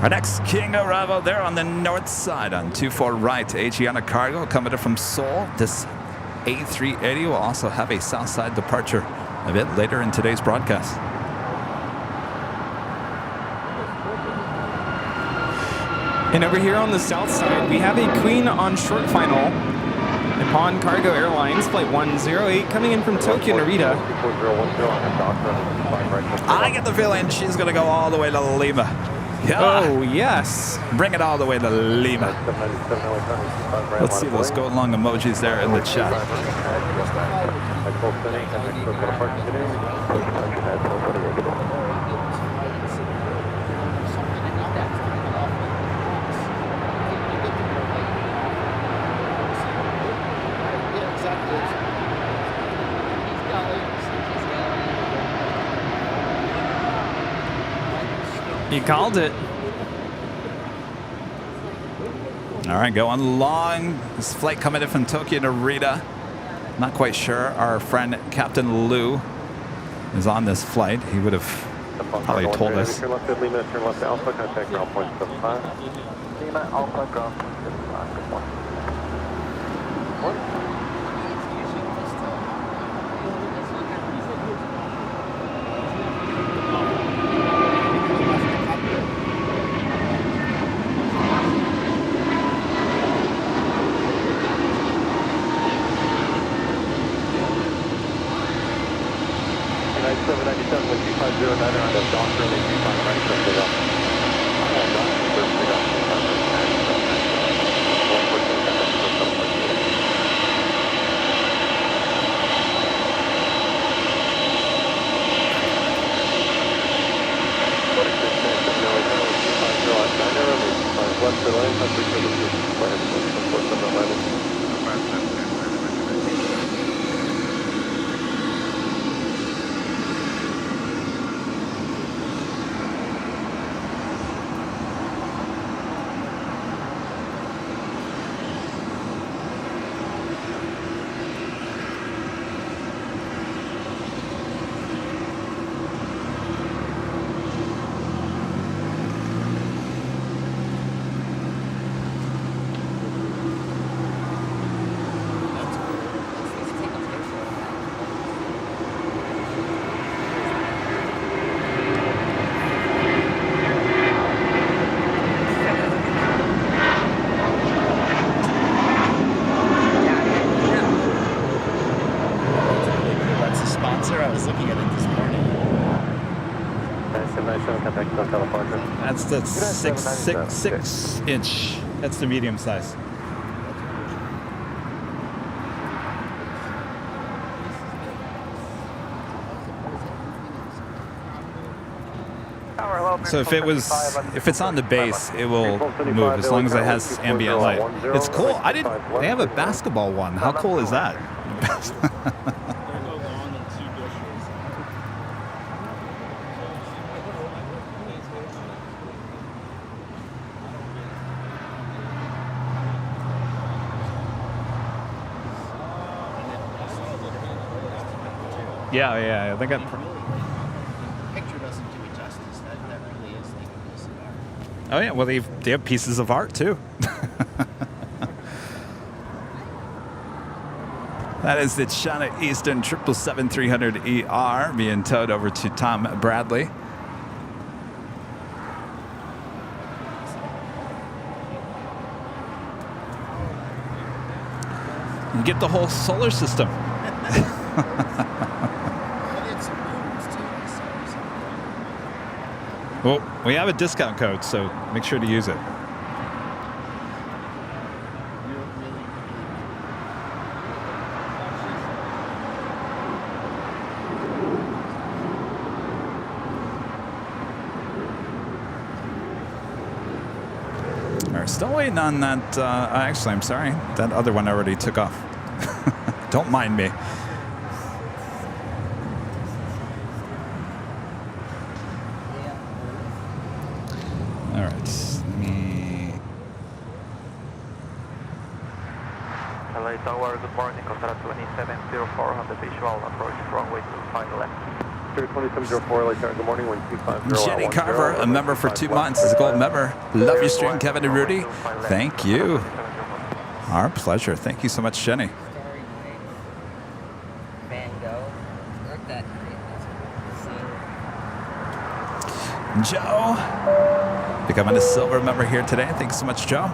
Our next King arrival there on the north side on 24 right, Asiana Cargo coming in from Seoul. This A380 will also have a south side departure a bit later in today's broadcast. And over here on the south side, we have a Queen on short final. Nippon Cargo Airlines, Flight 108, coming in from Tokyo, Narita. I get the feeling she's going to go all the way to Lima. Yeah. Oh, yes. Bring it all the way to Lima. Let's see those go along emojis there in the chat. You called it. All right, going along. This flight coming in from Tokyo to Narita. Not quite sure. Our friend Captain Lou is on this flight. He would have probably told us. Turn left at Lima, turn left to Alpha, contact ground point 75. Lima, Alpha, ground point 75. Good morning. That's the 6 inch. That's the medium size. So if it's on the base, it will move as long as it has ambient light. It's cool. They have a basketball one. How cool is that? Yeah. I think Picture doesn't do it justice. That really is like a piece of art. Oh yeah, well they have pieces of art too. That is the China Eastern 777-300ER being towed over to Tom Bradley. You get the whole solar system. Well, we have a discount code, so make sure to use it. All right, still waiting on that. Actually, I'm sorry. That other one already took off. Don't mind me. LA Tower, good morning, Contra 2704 on the visual approach runway 25 left. 2704, LA Tower, good morning, 1250. Jenny Carver, a member for 2 months, is a gold member. Love your stream, Kevin and Rudy. Thank you. Our pleasure. Thank you so much, Jenny. Van Gogh. That Joe, becoming a silver member here today. Thanks so much, Joe.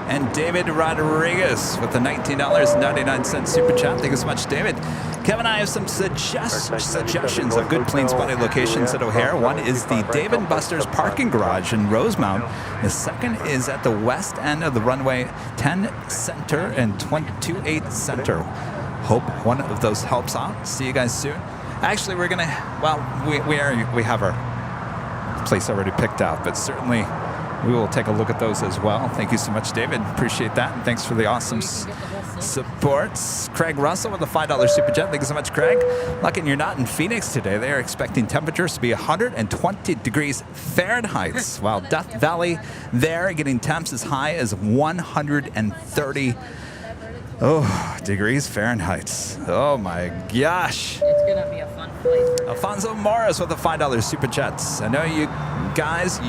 And David Rodriguez with the $19.99 super chat. Thank you so much, David. Kevin, I have some suggestions of good plane spotting locations at O'Hare. One is the Dave & Buster's parking garage in Rosemount. The second is at the west end of the runway 10 Center and 28 Center. Hope one of those helps out. See you guys soon. Actually, we're gonna, well, we have our place already picked out, but certainly we will take a look at those as well. Thank you so much, David. Appreciate that. And thanks for the awesome support. Craig Russell with a $5 super chat. Thank you so much, Craig. Lucky you're not in Phoenix today. They are expecting temperatures to be 120 degrees Fahrenheit. While Death Valley, they're getting temps as high as 130 degrees Fahrenheit. Oh my gosh. It's gonna be a fun flight. Alfonso Morris with a $5 super chat. I know you guys are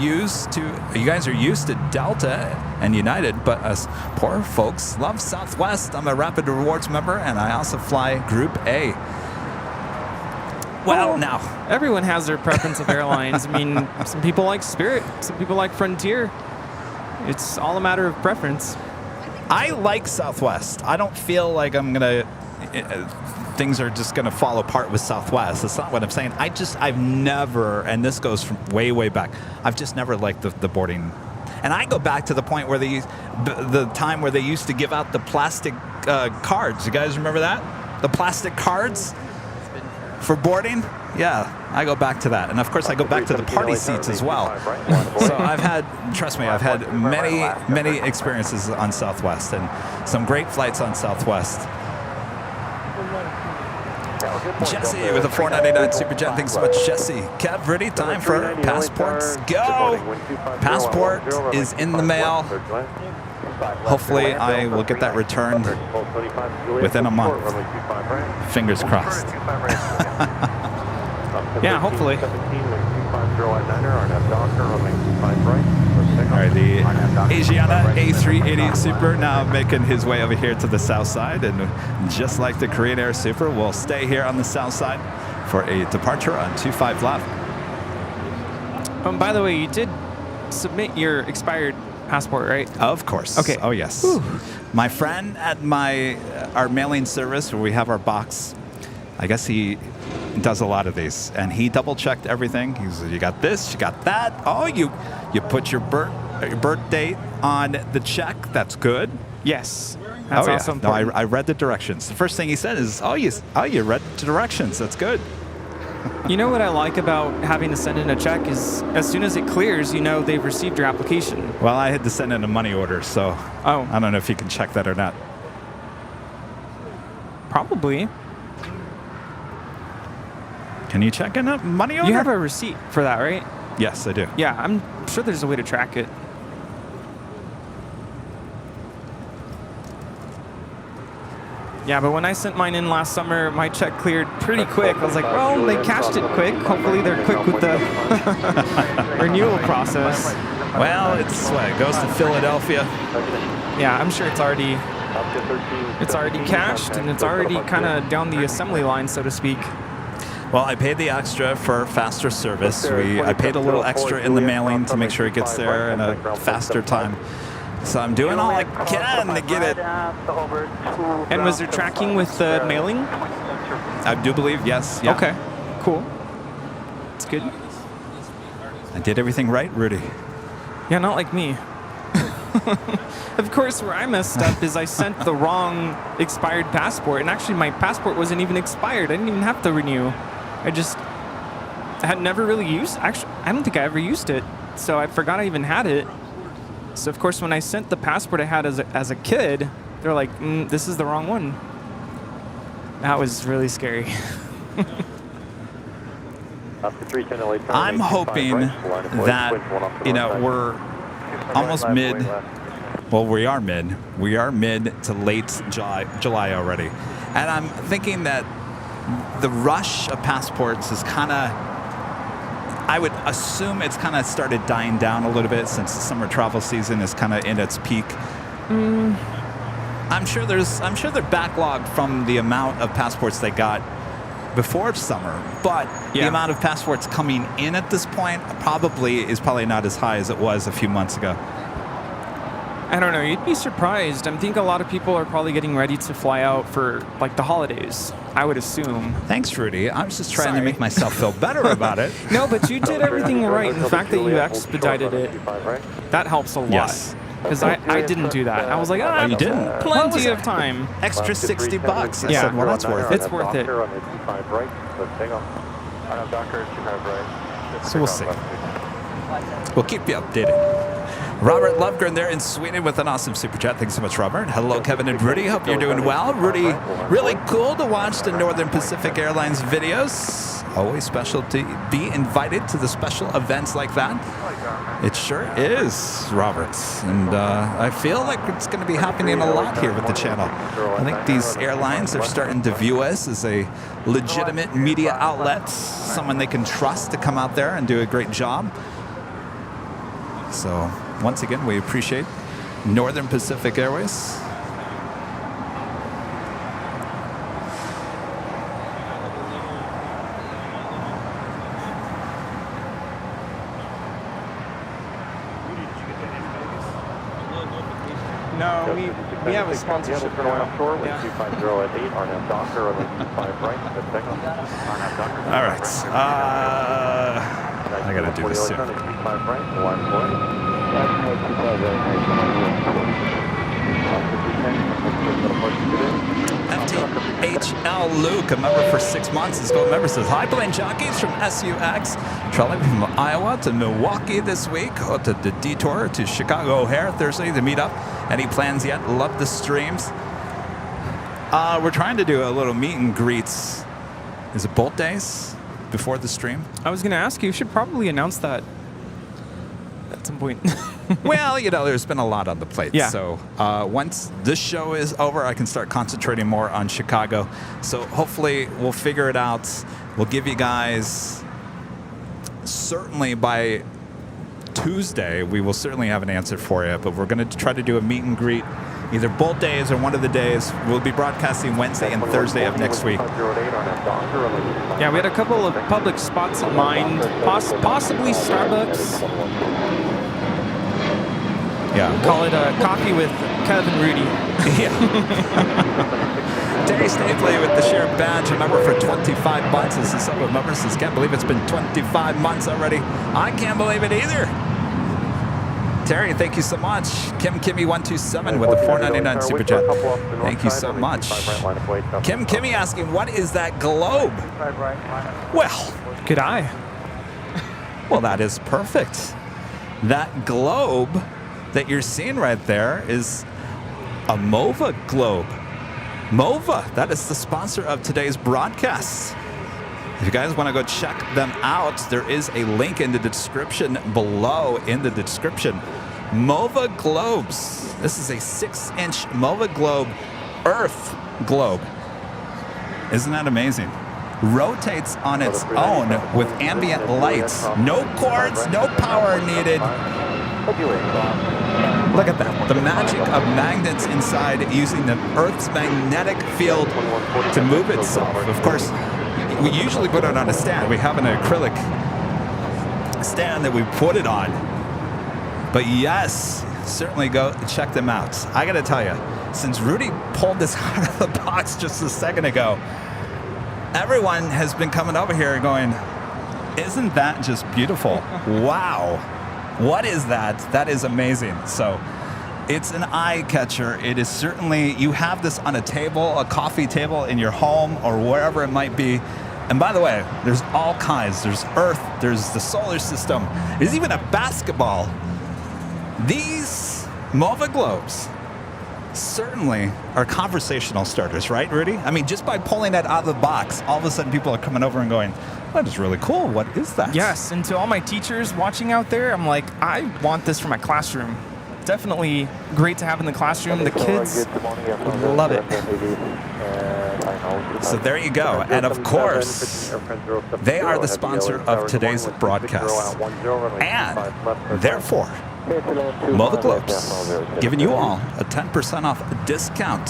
used to Delta and United, but us poor folks love Southwest. I'm a Rapid Rewards member, and I also fly Group A. Well, now everyone has their preference of airlines. I mean, some people like Spirit, some people like Frontier. It's all a matter of preference. I like Southwest. I don't feel like things are just going to fall apart with Southwest. That's not what I'm saying. I've never, and this goes from way, way back, I've just never liked the boarding. And I go back to the point where the time where they used to give out the plastic cards. You guys remember that? The plastic cards for boarding? Yeah, I go back to that. And of course, I go back to the party seats as well. So trust me, I've had many experiences on Southwest and some great flights on Southwest. Jesse with a $4.99 super chat. Thanks so much, Jesse. Kev, ready? Time for passports. Go! Passport is in the mail. Hopefully, I will get that returned within a month. Fingers crossed. Yeah, hopefully. All right, the Asiana A380 Super now making his way over here to the south side, and just like the Korean Air Super, we'll stay here on the south side for a departure on 25 left. By the way, you did submit your expired passport, right? Of course. Okay. Oh yes. Whew. My friend at our mailing service where we have our box, I guess he does a lot of these, and he double checked everything. He said, "You got this, you got that. Oh, you put your birth date on the check. That's good." Yes. That's awesome. No, I read the directions. The first thing he said is, you read the directions. That's good." You know what I like about having to send in a check is as soon as it clears, you know they've received your application. Well, I had to send in a money order, so I don't know if you can check that or not. Probably. Can you check in a money order? You have a receipt for that, right? Yes, I do. Yeah, I'm sure there's a way to track it. Yeah, but when I sent mine in last summer, my check cleared pretty quick. I was like, well, they cashed it quick. Hopefully they're quick with the renewal process. Well, it goes to Philadelphia. Yeah, I'm sure it's already cashed, and it's already kind of down the assembly line, so to speak. Well, I paid the extra for faster service. I paid a little extra in the mailing to make sure it gets there in a faster time. So I'm doing all I can to get it. And was there tracking with the mailing? I do believe, yes. Yeah. Okay, cool. It's good. I did everything right, Rudy. Yeah, not like me. Of course, where I messed up is I sent the wrong expired passport, and actually my passport wasn't even expired. I didn't even have to renew. I had never really used. Actually, I don't think I ever used it, so I forgot I even had it. So of course, when I sent the passport I had as a kid, they're like, "This is the wrong one." That was really scary. I'm hoping that we're almost mid. Well, we are mid. We are mid to late July already, and I'm thinking that the rush of passports is kind of I would assume it's kind of started dying down a little bit since the summer travel season is kind of in its peak. I'm sure they're backlogged from the amount of passports they got before summer, but the amount of passports coming in at this point is probably not as high as it was a few months ago. I don't know. You'd be surprised. I think a lot of people are probably getting ready to fly out for like the holidays, I would assume. Thanks, Rudy. I was just trying to make myself feel better about it. No, but you did everything right. And the fact that you expedited it, that helps a lot. Yes. Because I didn't do that. I was like, you didn't? Plenty of time. Extra $60. I said, well, that's worth it. It's worth it. So we'll see. We'll keep you updated. Robert Lovegren there in Sweden with an awesome super chat. Thanks so much, Robert. Hello, Kevin and Rudy. Hope you're doing well. Rudy, really cool to watch the Northern Pacific Airlines videos. Always special to be invited to the special events like that. It sure is, Robert. And I feel like it's going to be happening a lot here with the channel. I think these airlines are starting to view us as a legitimate media outlet, someone they can trust to come out there and do a great job. So, once again, we appreciate Northern Pacific Airways. No, we have a sponsorship. All right. I got to do this soon. FTHL Luke, a member for 6 months, is gold member, says, hi, Plane Jockeys from SUX. Traveling from Iowa to Milwaukee this week. To the detour to Chicago O'Hare Thursday to meet up. Any plans yet? Love the streams. We're trying to do a little meet and greets. Is it both days before the stream? I was going to ask you should probably announce that at some point. Well, you know, there's been a lot on the plate. Yeah. So once this show is over, I can start concentrating more on Chicago. So hopefully we'll figure it out. We'll give you guys, certainly by Tuesday, we will certainly have an answer for you. But we're going to try to do a meet and greet either both days or one of the days. We'll be broadcasting Wednesday and Thursday of next week. Yeah, we had a couple of public spots in mind, possibly Starbucks. Yeah. Call it a coffee with Kevin Rudy. Yeah. Terry Stapley with the share badge, a member for 25 months. This is some of members says, can't believe it's been 25 months already. I can't believe it either. Terry, thank you so much. Kimmy127 with the $4.99 super chat. Thank you so much. Kim Kimmy asking, what is that globe? Well, good eye. Well, that is perfect. That globe that you're seeing right there is a MOVA globe. MOVA, that is the sponsor of today's broadcast. If you guys want to go check them out, there is a link in the description below in the description. MOVA globes. This is a 6-inch MOVA globe, Earth globe. Isn't that amazing? Rotates on its own with ambient lights. No cords, no power needed. Look at that. The magic of magnets inside using the Earth's magnetic field to move itself. Of course, we usually put it on a stand. We have an acrylic stand that we put it on. But yes, certainly go check them out. I got to tell you, since Rudy pulled this out of the box just a second ago, everyone has been coming over here going, isn't that just beautiful? Wow. What is that? That is amazing. So it's an eye catcher. It is certainly, you have this on a table, a coffee table in your home or wherever it might be. And by the way, there's all kinds. There's Earth, there's the solar system, there's even a basketball. These MOVA globes certainly are conversational starters, right, Rudy? I mean, just by pulling that out of the box, all of a sudden people are coming over and going, that is really cool. What is that? Yes, and to all my teachers watching out there, I'm like, I want this for my classroom. Definitely great to have in the classroom. The kids would love it. So there you go. And of course, they are the sponsor of today's broadcast. And therefore, Mova Globes, giving you all a 10% off discount.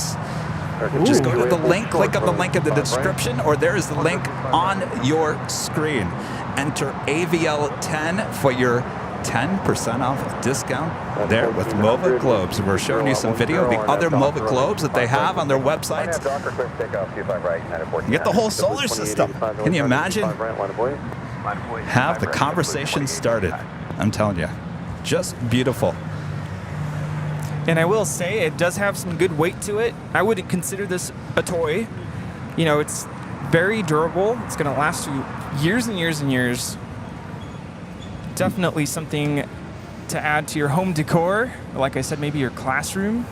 Just go to the link, click on the link in the description, or there is the link on your screen. Enter AVL10 for your 10% off discount there with Mova Globes. We're showing you some video of the other Mova Globes that they have on their websites. You get the whole solar system. Can you imagine? Have the conversation started. I'm telling you, just beautiful. And I will say, it does have some good weight to it. I wouldn't consider this a toy. You know, it's very durable. It's going to last you years and years and years. Definitely something to add to your home decor. Like I said, maybe your classroom.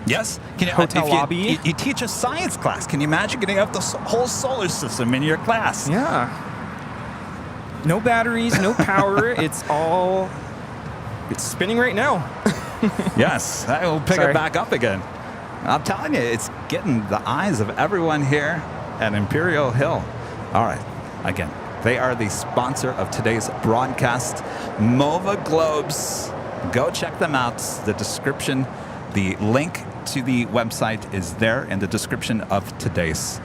Yes. Can you, hotel lobby. You teach a science class. Can you imagine getting up the whole solar system in your class? Yeah. No batteries, no power. It's spinning right now. Yes, I will pick it back up again. I'm telling you, it's getting the eyes of everyone here at Imperial Hill. All right, again, they are the sponsor of today's broadcast, Mova Globes. Go check them out. The description, the link to the website is there in the description of today's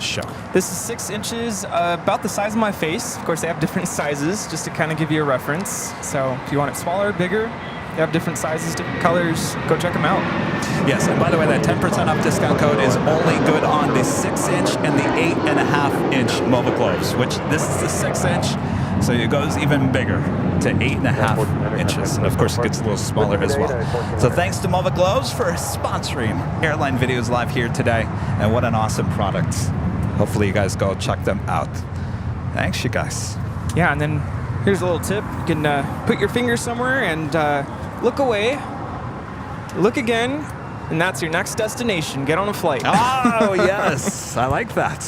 show. This is 6 inches, about the size of my face. Of course, they have different sizes, just to kind of give you a reference. So if you want it smaller, bigger, they have different sizes, different colors. Go check them out. Yes, and by the way, that 10% off discount code is only good on the 6-inch and the 8.5-inch Mova Globes, which this is the 6-inch, so it goes even bigger to 8.5 inches. And of course, it gets a little smaller as well. So thanks to Mova Globes for sponsoring Airline Videos Live here today. And what an awesome product. Hopefully you guys go check them out. Thanks, you guys. Yeah, and then here's a little tip. You can put your finger somewhere and look away, look again, and that's your next destination. Get on a flight. Oh, yes. I like that.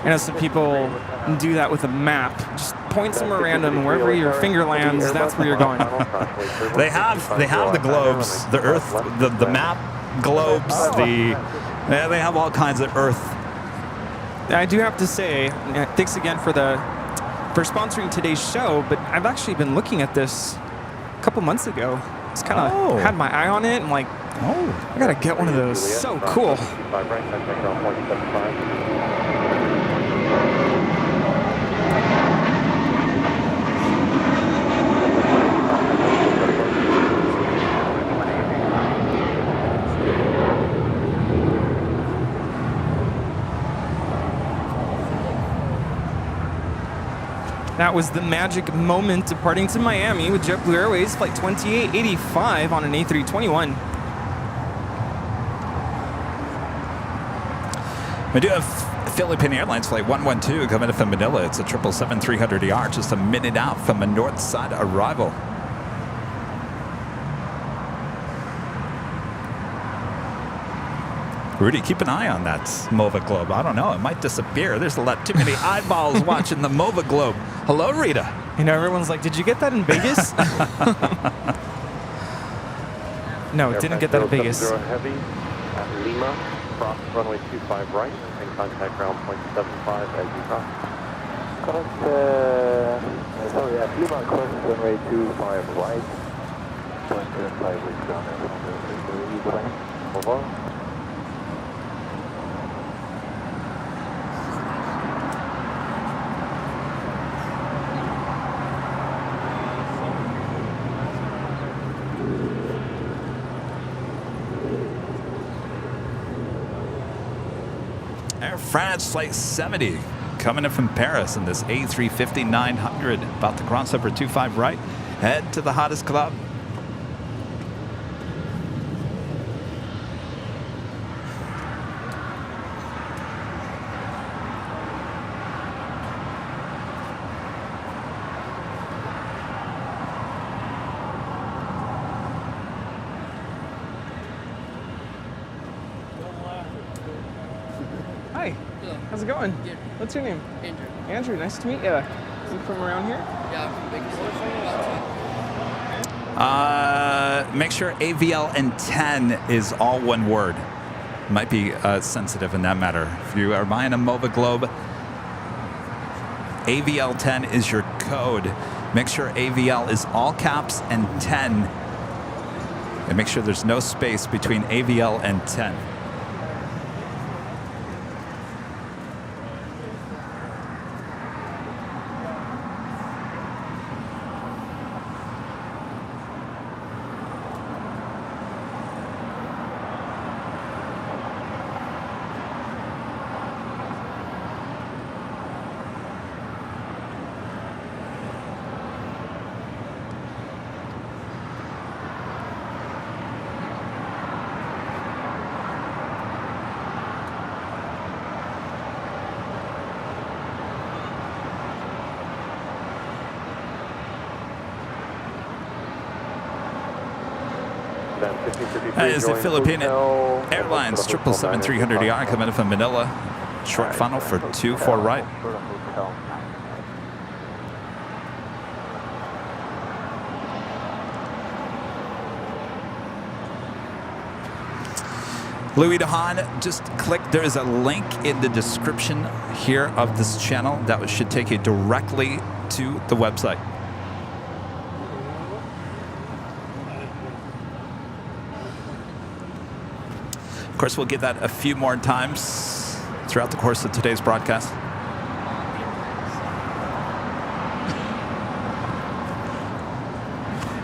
I know some people do that with a map. Just point somewhere random, wherever your finger lands, that's where you're going. They have the globes, the Earth, the map globes, they have all kinds of Earth. I do have to say, thanks again for sponsoring today's show, but I've actually been looking at this a couple months ago. Just kind of had my eye on it. I'm like, I gotta get one of those. So cool. That was the magic moment departing to Miami with JetBlue Airways Flight 2885 on an A321. We do have Philippine Airlines Flight 112 coming in from Manila. It's a 777-300ER, just a minute out from a north side arrival. Rudy, keep an eye on that Mova Globe. I don't know, it might disappear. There's too many eyeballs watching the Mova Globe. Hello, Rita. You know, everyone's like, did you get that in Vegas? No, didn't get that in Vegas. Heavy at Lima, cross runway 25 right, and contact ground point 75 as you cross. Sorry, at Lima, cross runway 25 right, 175 with ground. Over. Air France Flight 70 coming in from Paris in this A350-900. About to cross over 25 right. Head to the hottest club. Hi. How's it going? Good. What's your name? Andrew. Andrew, nice to meet you. You from around here? Yeah, I'm from Vegas. Make sure AVL and 10 is all one word. Might be sensitive in that matter. If you are buying a MOVA Globe, AVL 10 is your code. Make sure AVL is all caps and 10. And make sure there's no space between AVL and 10. That is the Philippine Airlines 777-300ER coming in from Manila. Short funnel for 24 right. Louis DeHaan, just click. There is a link in the description here of this channel that should take you directly to the website. Of course, we'll get that a few more times throughout the course of today's broadcast.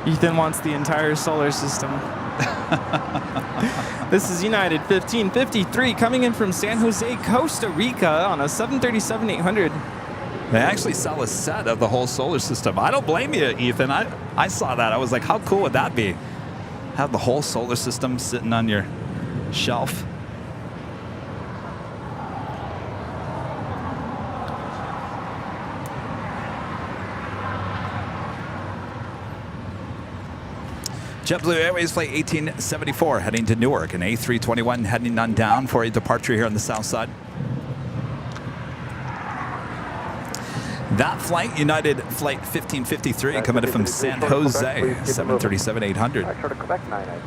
Ethan wants the entire solar system. This is United 1553 coming in from San Jose, Costa Rica on a 737-800. They actually sell a set of the whole solar system. I don't blame you, Ethan. I saw that. I was like, how cool would that be? Have the whole solar system sitting on your shelf. JetBlue Airways Flight 1874 heading to Newark, and A321 heading on down for a departure here on the south side. That flight, United Flight 1553, coming in from San Jose, 737-800. Actually, to Quebec 9, I think.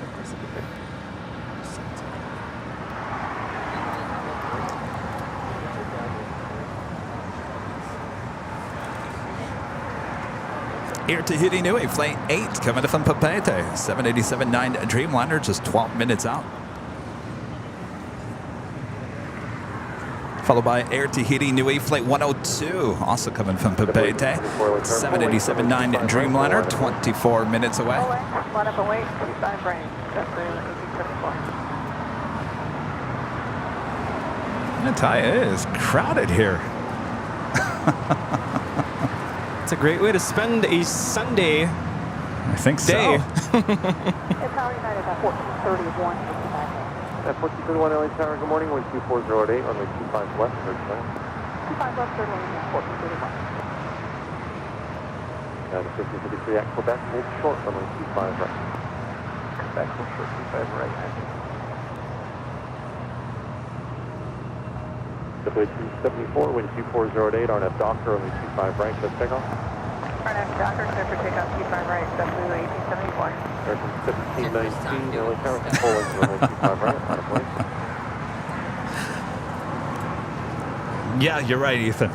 Air Tahiti Nui, Flight 8, coming in from Papeete, 787-9 Dreamliner, just 12 minutes out. Followed by Air Tahiti Nui, Flight 102, also coming from Papeete, 787-9 Dreamliner, 24 minutes away. Line up and wait, 25 range, JetBlue 1874. I'm gonna tell you, it is crowded here. It's a great way to spend a Sunday I think so. day. It's Power United at 1431. At 1431 LA Tower, good morning, 12408, runway 25 left, 39. 25 left, 39, 1431. Now the 1553 at Quebec, hold short, runway 25 right. Quebec, hold short, 25 right. JetBlue 274, wind 2408, RNF Docker, only 25 right, let's take off. RNF Docker, clear for takeoff, 25 right, JetBlue 1874. Aircon 1719, LA Tower, full length, runway 25 right, out of place. Yeah, you're right, Ethan.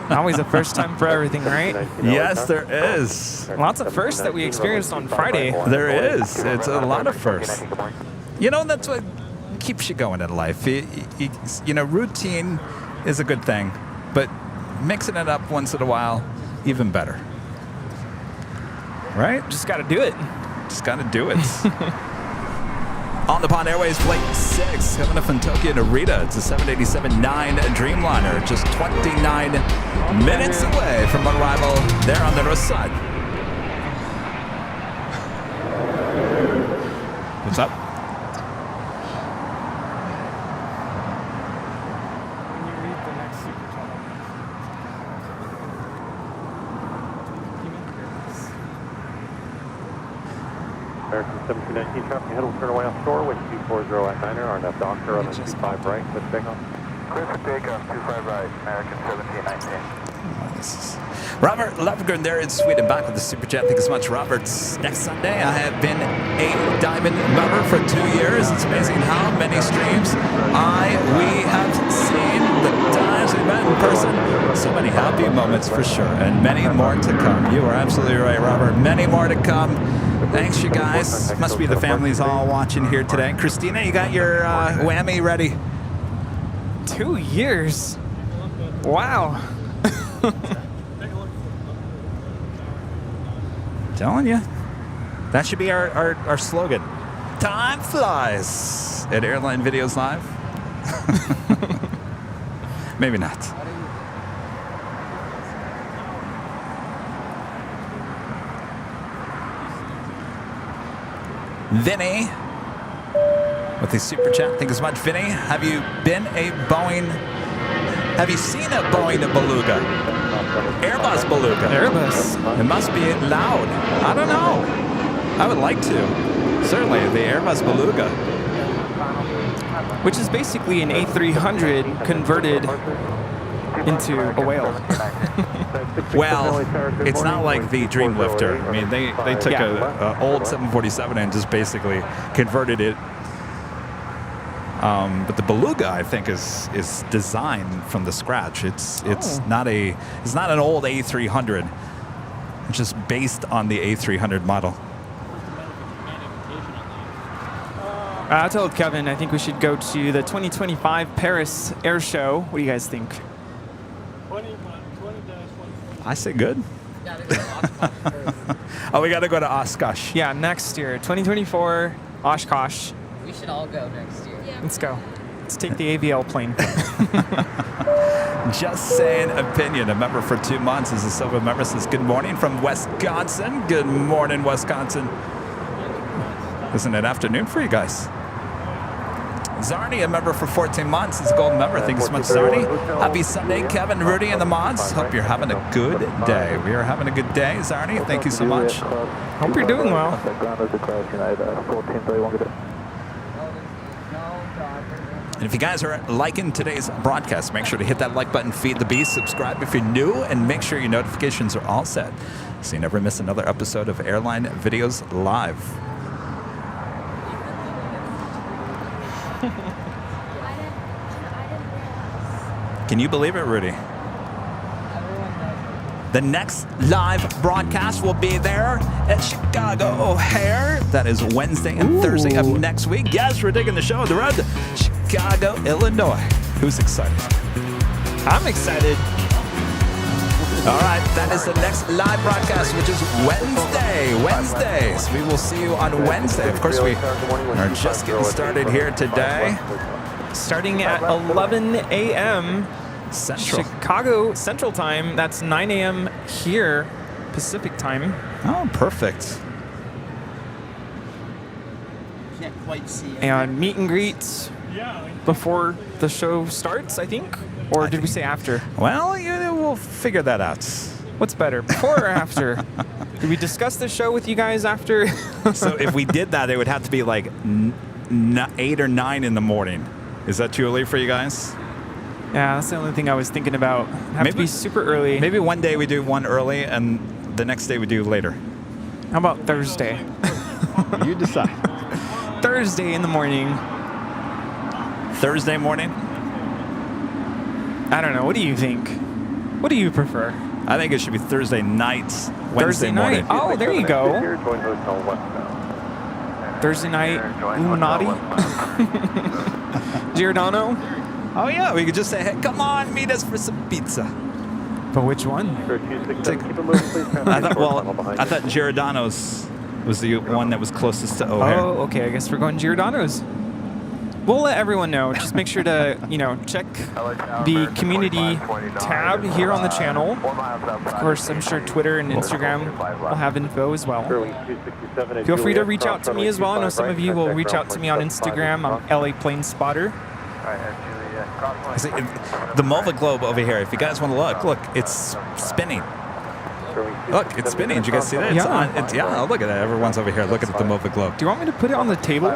Always a first time for everything, right? Yes, there is. Lots of firsts that we experienced on Friday. There is. It's a lot of firsts. You know, that's what keeps you going in life. You know, routine is a good thing, but mixing it up once in a while, even better. Right? Just got to do it. Just got to do it. On the Pond Airways Flight 6, coming up from Tokyo to Narita. It's a 787-9 Dreamliner, just 29 minutes away from arrival there on the north side. What's up? American 1719 traffic, head will turn away offshore, wind 240 at 9er, RNF Docker on the 25 right, let's take off. Clear for takeoff, 25 right, American 1719. Robert Lovegood there in Sweden, back with the Super Chat. Thank you so much, Robert. Next Sunday, I have been a Diamond member for 2 years. It's amazing how many streams we have seen, the times we met in person. So many happy moments for sure, and many more to come. You are absolutely right, Robert. Many more to come. Thanks, you guys. Must be the families all watching here today. Christina, you got your whammy ready? 2 years. Wow. Telling you, that should be our slogan. Time flies at Airline Videos Live. Maybe not. Vinny with the Super Chat. Thank you so much, Vinny. Have you been a Boeing? Have you seen a Boeing Beluga? Airbus Beluga. Airbus. It must be loud. I don't know. I would like to. Certainly, the Airbus Beluga. Which is basically an A300 converted into a whale. Well, it's not like the Dreamlifter. I mean, they took a old 747 and just basically converted it. But the Beluga, I think, is designed from the scratch. It's not an old A300. It's just based on the A300 model. I told Kevin I think we should go to the 2025 Paris Air Show. What do you guys think? I say good. Oh, we got to go to Oshkosh. Yeah, next year, 2024 Oshkosh. We should all go next year. Yeah. Let's go. Let's take the AVL plane. Just saying opinion. A member for 2 months is a silver member. Says good morning from Wisconsin. Good morning, Wisconsin. Isn't it afternoon for you guys? Zarni, a member for 14 months, is a gold member. Thank you so much, Zarni. Happy Sunday, Kevin, Rudy, and the mods. Hope you're having a good day. We are having a good day, Zarni. Thank you so much. Hope you're doing well. And if you guys are liking today's broadcast, make sure to hit that like button, feed the beast, subscribe if you're new, and make sure your notifications are all set so you never miss another episode of Airline Videos Live. Can you believe it, Rudy? The next live broadcast will be there at Chicago O'Hare. That is Wednesday and Thursday of next week. Yes, we're taking the show on the road to Chicago, Illinois. Who's excited? I'm excited. All right, that is the next live broadcast, which is Wednesday. So we will see you on Wednesday. Of course, we are just getting started here today. Starting at 11 a.m. Central. Chicago Central Time. That's 9 a.m. here, Pacific Time. Oh, perfect. Can't quite see it. And meet and greets before the show starts, I think. Or did we say after? Well, we'll figure that out. What's better, before or after? Did we discuss the show with you guys after? So if we did that, it would have to be like 8 or 9 in the morning. Is that too early for you guys? Yeah, that's the only thing I was thinking about. Have to be super early. Maybe one day we do one early and the next day we do later. How about Thursday? You decide. Thursday in the morning. Thursday morning? I don't know. What do you think? What do you prefer? I think it should be Thursday night, Wednesday morning. Oh, there you go. Thursday night, Illuminati. Giordano. Oh yeah, we could just say, hey, come on, meet us for some pizza. But which one? I thought Giordano's was the one that was closest to O'Hare. Oh, okay. I guess we're going Giordano's. We'll let everyone know. Just make sure to, check the community tab here on the channel. Of course, I'm sure Twitter and Instagram will have info as well. Feel free to reach out to me as well. I know some of you will reach out to me on Instagram. I'm LA Plane Spotter. The Mova Globe over here, if you guys want to look, it's spinning. Look, it's spinning. Did you guys see that? Yeah. Look at that. Everyone's over here looking at the Mova Globe. Do you want me to put it on the table?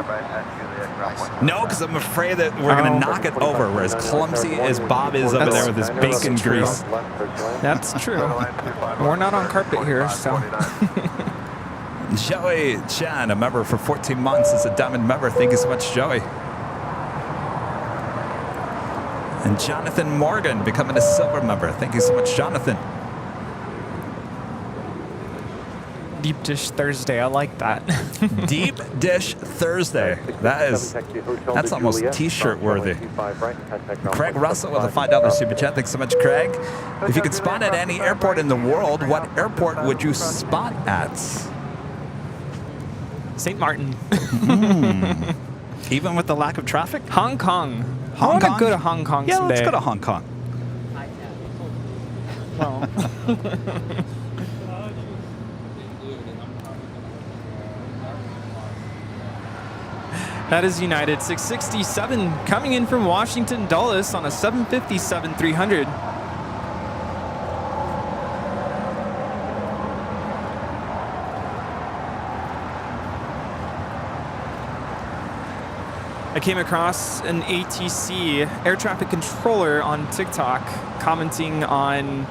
No, because I'm afraid that we're going to knock it over. We're as clumsy as Bob is over there with his bacon grease. That's true. We're not on carpet here, so. Joey Chan, a member for 14 months, is a diamond member. Thank you so much, Joey. And Jonathan Morgan becoming a silver member. Thank you so much, Jonathan. Deep Dish Thursday, I like that. Deep Dish Thursday. That's almost t-shirt worthy. Craig Russell with a $5 super chat. Thanks so much, Craig. If you could spot at any airport in the world, what airport would you spot at? St. Martin. Even with the lack of traffic? Hong Kong. I want to go to Hong Kong someday. Let's go to Hong Kong. Well. That is United 667 coming in from Washington Dulles on a 757-300. I came across an ATC, air traffic controller, on TikTok commenting on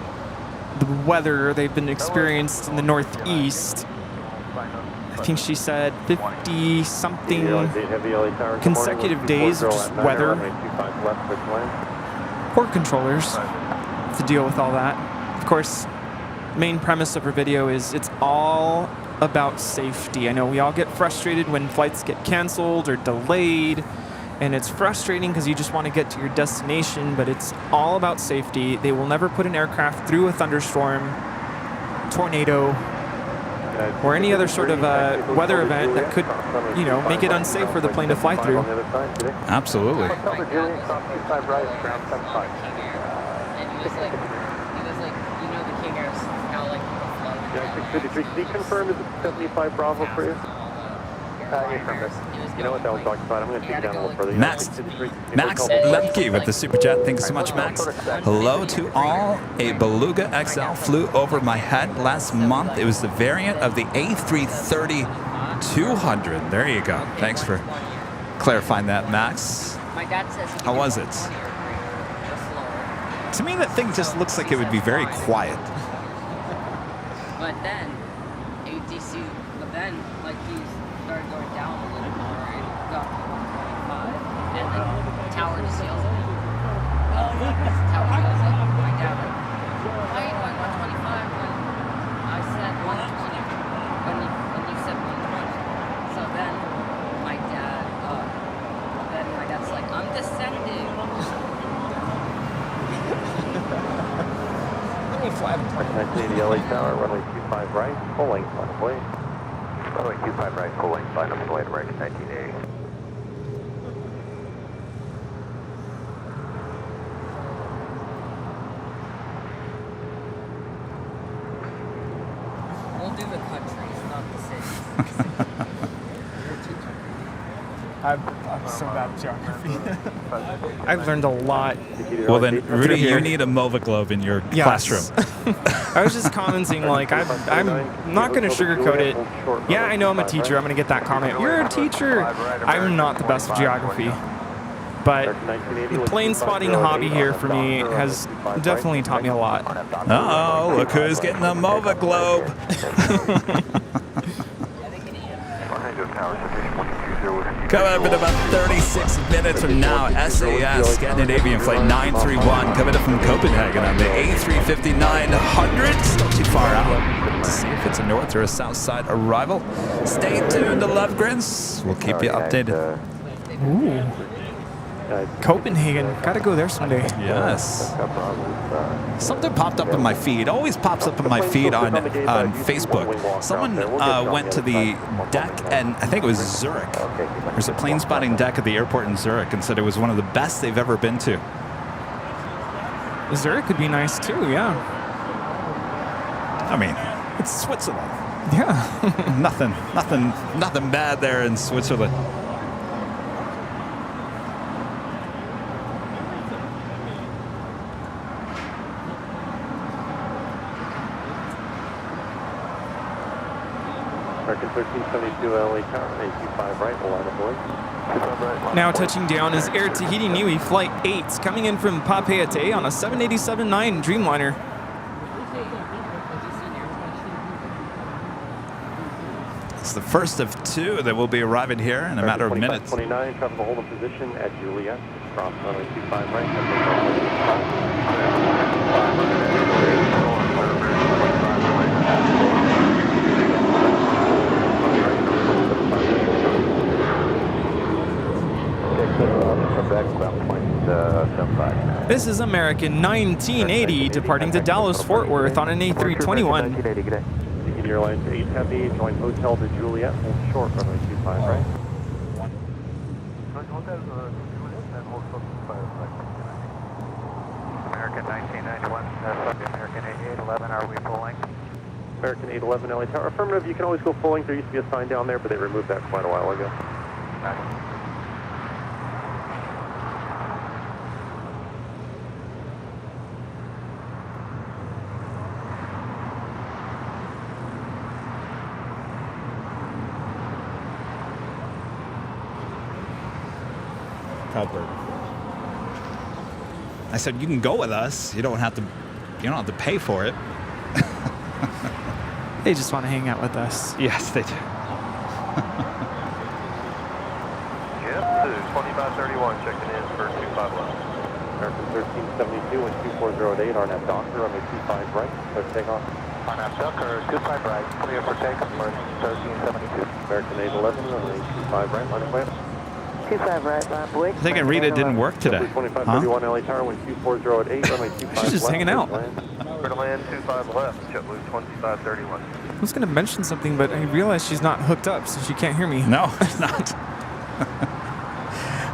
the weather they've been experienced in the Northeast. I think she said 50-something consecutive days of just weather. Poor controllers to deal with all that. Of course, main premise of her video is it's all about safety. I know we all get frustrated when flights get canceled or delayed, and it's frustrating because you just want to get to your destination, but it's all about safety. They will never put an aircraft through a thunderstorm, tornado, or any other sort of weather event that could, make it unsafe for the plane to fly through. Absolutely. And he was like, the King Air's now like the flight. 653, can you confirm is it 75 Bravo for you? You know what that was talking about? I'm going to take it down a little further. Max Lemke with the super chat. Thank you so much, Max. Hello to all. A Beluga XL flew over my head last month. It was the variant of the A330-200. There you go. Thanks for clarifying that, Max. My dad says how was it? To me, that thing just looks like it would be very quiet. But then, ATC, like he started going down a little more and got to 125. And then Tower just yells at me. Tower yells at my dad, like, why are you going 125 when I said 120? When you said 120. So then my dad's like, I'm descending. Let me fly. 1980 LA Tower, runway 25 right, full length, line of way. Runway 25 right, full length, line of way, right, 1980. We'll do the countries, not the cities. I'm so bad at geography. I've learned a lot. Well then, Rudy, you need a MOVA globe in your classroom. I was just commenting, like, I'm not going to sugarcoat it. Yeah, I know I'm a teacher. I'm going to get that comment. You're a teacher. I'm not the best at geography. But the plane spotting hobby here for me has definitely taught me a lot. Uh-oh, look who's getting a MOVA globe. Coming up in about 36 minutes from now, SAS Scandinavian Flight 931 coming up from Copenhagen on the A350-900. Still too far out to see if it's a north or a south side arrival. Stay tuned to Lovegrins. We'll keep you updated. Ooh. Copenhagen. Gotta go there someday. Yes. Something popped up in my feed. Always pops up in my feed on Facebook. Someone went to the deck, and I think it was Zurich. There's a plane spotting deck at the airport in Zurich, and said it was one of the best they've ever been to. Zurich could be nice too, yeah. I mean, it's Switzerland. Yeah. nothing bad there in Switzerland. American 1372 LA Tower, 825 right, we'll line up boys. 25 right. Now touching down is Air Tahiti Niue Flight 8 coming in from Papeete on a 787-9 Dreamliner. It's the first of two that will be arriving here in a matter of minutes. 29, travel to hold a position at Juliet. Cross runway 25 right. This is American 1980 departing to Dallas Fort Worth on an A321. Airlines 8 Heavy, join hotel to Juliet, hold short, runway 25 right. American 1991, American 8811, are we pulling? American 811 LA Tower, affirmative, you can always go full length. There used to be a sign down there, but they removed that quite a while ago. Cowbird. I said you can go with us. You don't have to pay for it. They just want to hang out with us. Yes, they do. Yep, 2531, checking in for 25 left. American 1372 and 2408, RNAV Doctor, runway 25 right, clear takeoff. RNAV Doctor, 25 right, clear for takeoff, 1372. American 811, runway 25 right, line of clear. 25 right, line boy. I think Rita didn't work today. 2531 LA Tower, wind 2408, runway 25 She's just hanging out. We're to land 25 left, JetBlue 2531. I was going to mention something, but I realized she's not hooked up, so she can't hear me. No, it's not.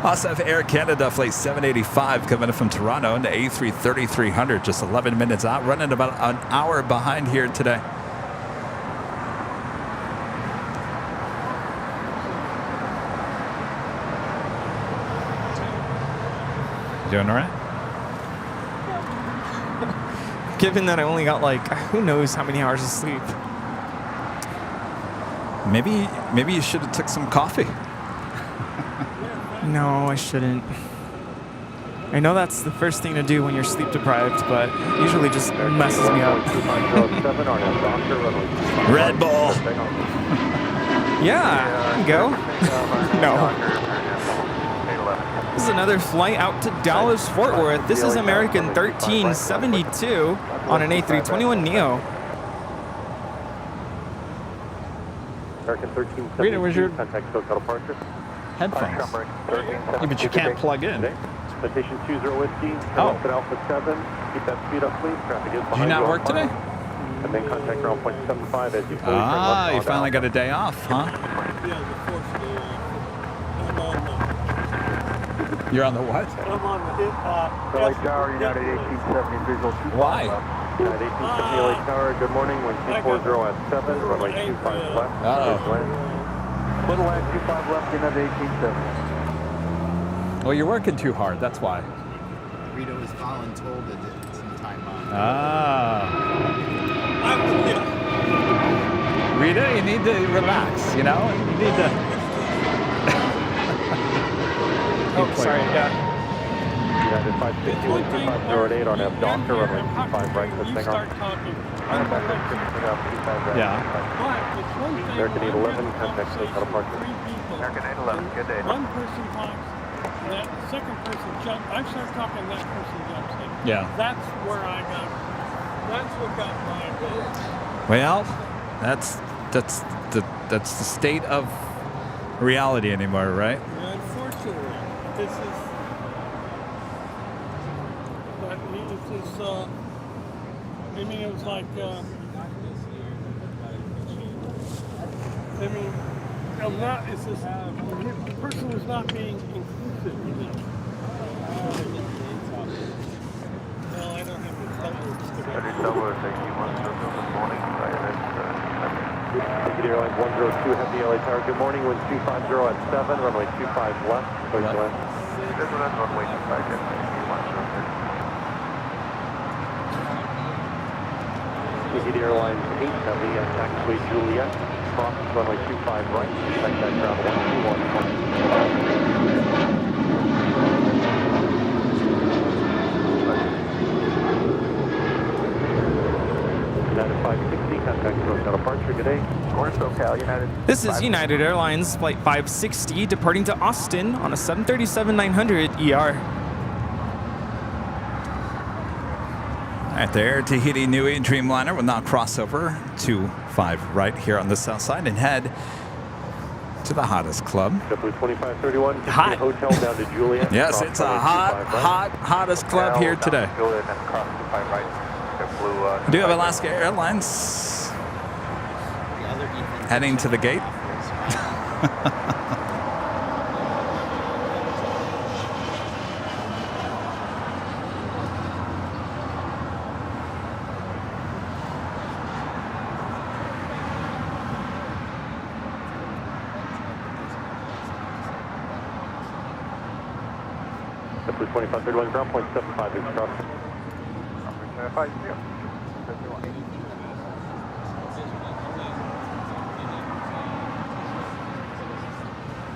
Also have Air Canada Flight 785 coming in from Toronto into A33300, just 11 minutes out, running about an hour behind here today. Doing all right? Given that I only got like, who knows how many hours of sleep. Maybe you should have took some coffee. No, I shouldn't. I know that's the first thing to do when you're sleep deprived, but it usually just messes me up. Red Bull. Yeah, there you go. No. This is another flight out to Dallas Fort Worth. This is American 1372 on an A321 Neo. American 1372, Rita, where's your contact SoCal departure. headphones? Yeah, but you can't plug in. Citation 20 Whiskey, Oh. at Alpha 7. Keep that speed up, please. Traffic is behind Did you not work on today? fire. And then contact ground point 75 as you fully turn Ah, left you on finally Alpha. got a day off, huh? You're on the what? I'm on the LA Tower, United 1870, visual 25 Why? left. United 1870 LA Tower, good morning. Wind 240 at 7, runway 25 left. Uh-oh. Little land 25 left, United 1870. Well, you're working too hard. That's why. Rita was voluntold to get some time on. Ah. Rita, you need to relax. You know, you need to. Oh, sorry, yeah. United 550, wind 2508 on F Doctor, runway 25 right, clear takeoff. start talking. Yeah. American 811, contact SoCal departure. American 811, good day. One person talks, that second person jumps. I start talking, that person jumps in. Yeah. That's where I got. That's what got my. Well, that's the state of reality anymore, right? Unfortunately, this is. But this is. I mean, it was like. I mean, I'm not. It's just the person was not being inclusive. No, I don't have the numbers. Good morning. Ticket Airlines 102 Heavy LA Tower, good morning. Wind 250 at 7, runway 25 left, clear to land. This is runway 25 left. Tahiti Airlines 870 at taxiway Juliet, cross runway 25 right, contact ground 121. United 560, contact SoCal departure, good day. Corner SoCal, United. This is United Airlines Flight 560 departing to Austin on a 737-900 ER. Right there, Tahiti Nui Dreamliner will now cross over to 5 right here on the south side and head to the hottest club. JetBlue 2531, Hot. hotel down to Juliet. Yes, cross it's a runway 25 right. hottest club here today. Juliet and cross to 5 right. JetBlue, We do have Alaska Airlines heading to the gate. JetBlue 2531, ground point 75 is cross.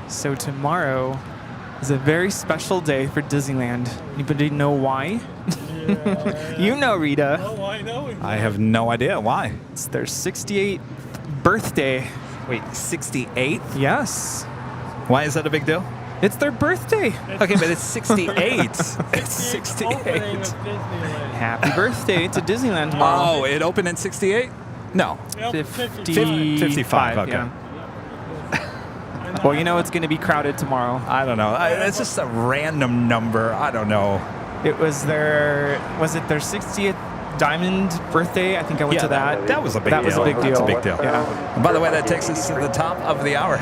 So tomorrow is a very special day for Disneyland. Anybody know why? You know, Rita. Oh, I know. I have no idea why. It's their 68th birthday. Wait, 68th? Yes. Why is that a big deal? It's their birthday. Okay, but it's 68. It's 68. Happy birthday to Disneyland tomorrow. Oh, it opened in 68? No. 55. Okay. Yeah. Well, you know it's going to be crowded tomorrow. I don't know. It's just a random number. I don't know. It was their 60th diamond birthday? I think I went to that. That was a big deal. That was a big deal. That's a big deal. Yeah. And by the way, that takes us to the top of the hour.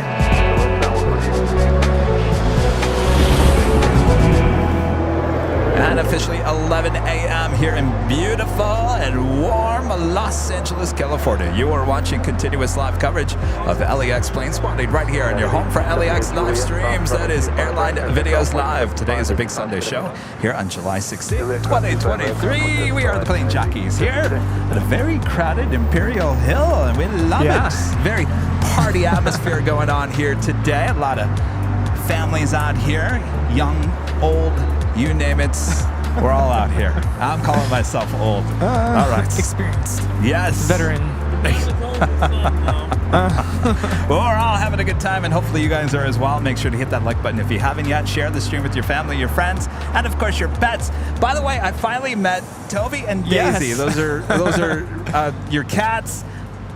And officially 11 a.m. here in beautiful and warm Los Angeles, California. You are watching continuous live coverage of LAX Plane Spotting right here on your home for LAX live streams. That is Airline Videos Live. Today is a big Sunday show here on July 16th, 2023. We are the Plane Jockeys here at a very crowded Imperial Hill, and we love it. Very party atmosphere going on here today. A lot of families out here, young, old, you name it. We're all out here. I'm calling myself old. All right. Experienced. Yes. Veteran. Well, we're all having a good time, and hopefully you guys are as well. Make sure to hit that like button if you haven't yet. Share the stream with your family, your friends, and of course your pets. By the way, I finally met Toby and Daisy. Yes. Those are your cats.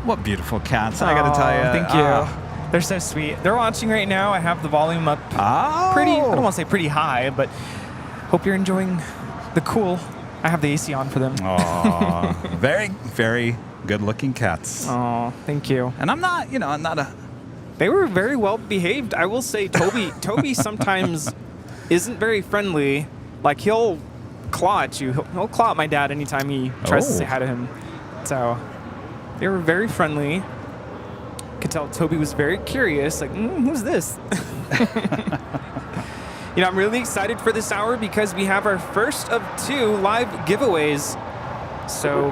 What beautiful cats! I got to tell you. Thank you. They're so sweet. They're watching right now. I have the volume up pretty, I don't want to say pretty high, but hope you're enjoying the cool. I have the AC on for them. Aw, very, very good-looking cats. Oh, thank you. And I'm not a... They were very well behaved. I will say Toby sometimes isn't very friendly. Like, he'll claw at you. He'll claw at my dad anytime he tries to say hi to him. So they were very friendly. Could tell Toby was very curious. Like, who's this? You know, I'm really excited for this hour because we have our first of 2 live giveaways. So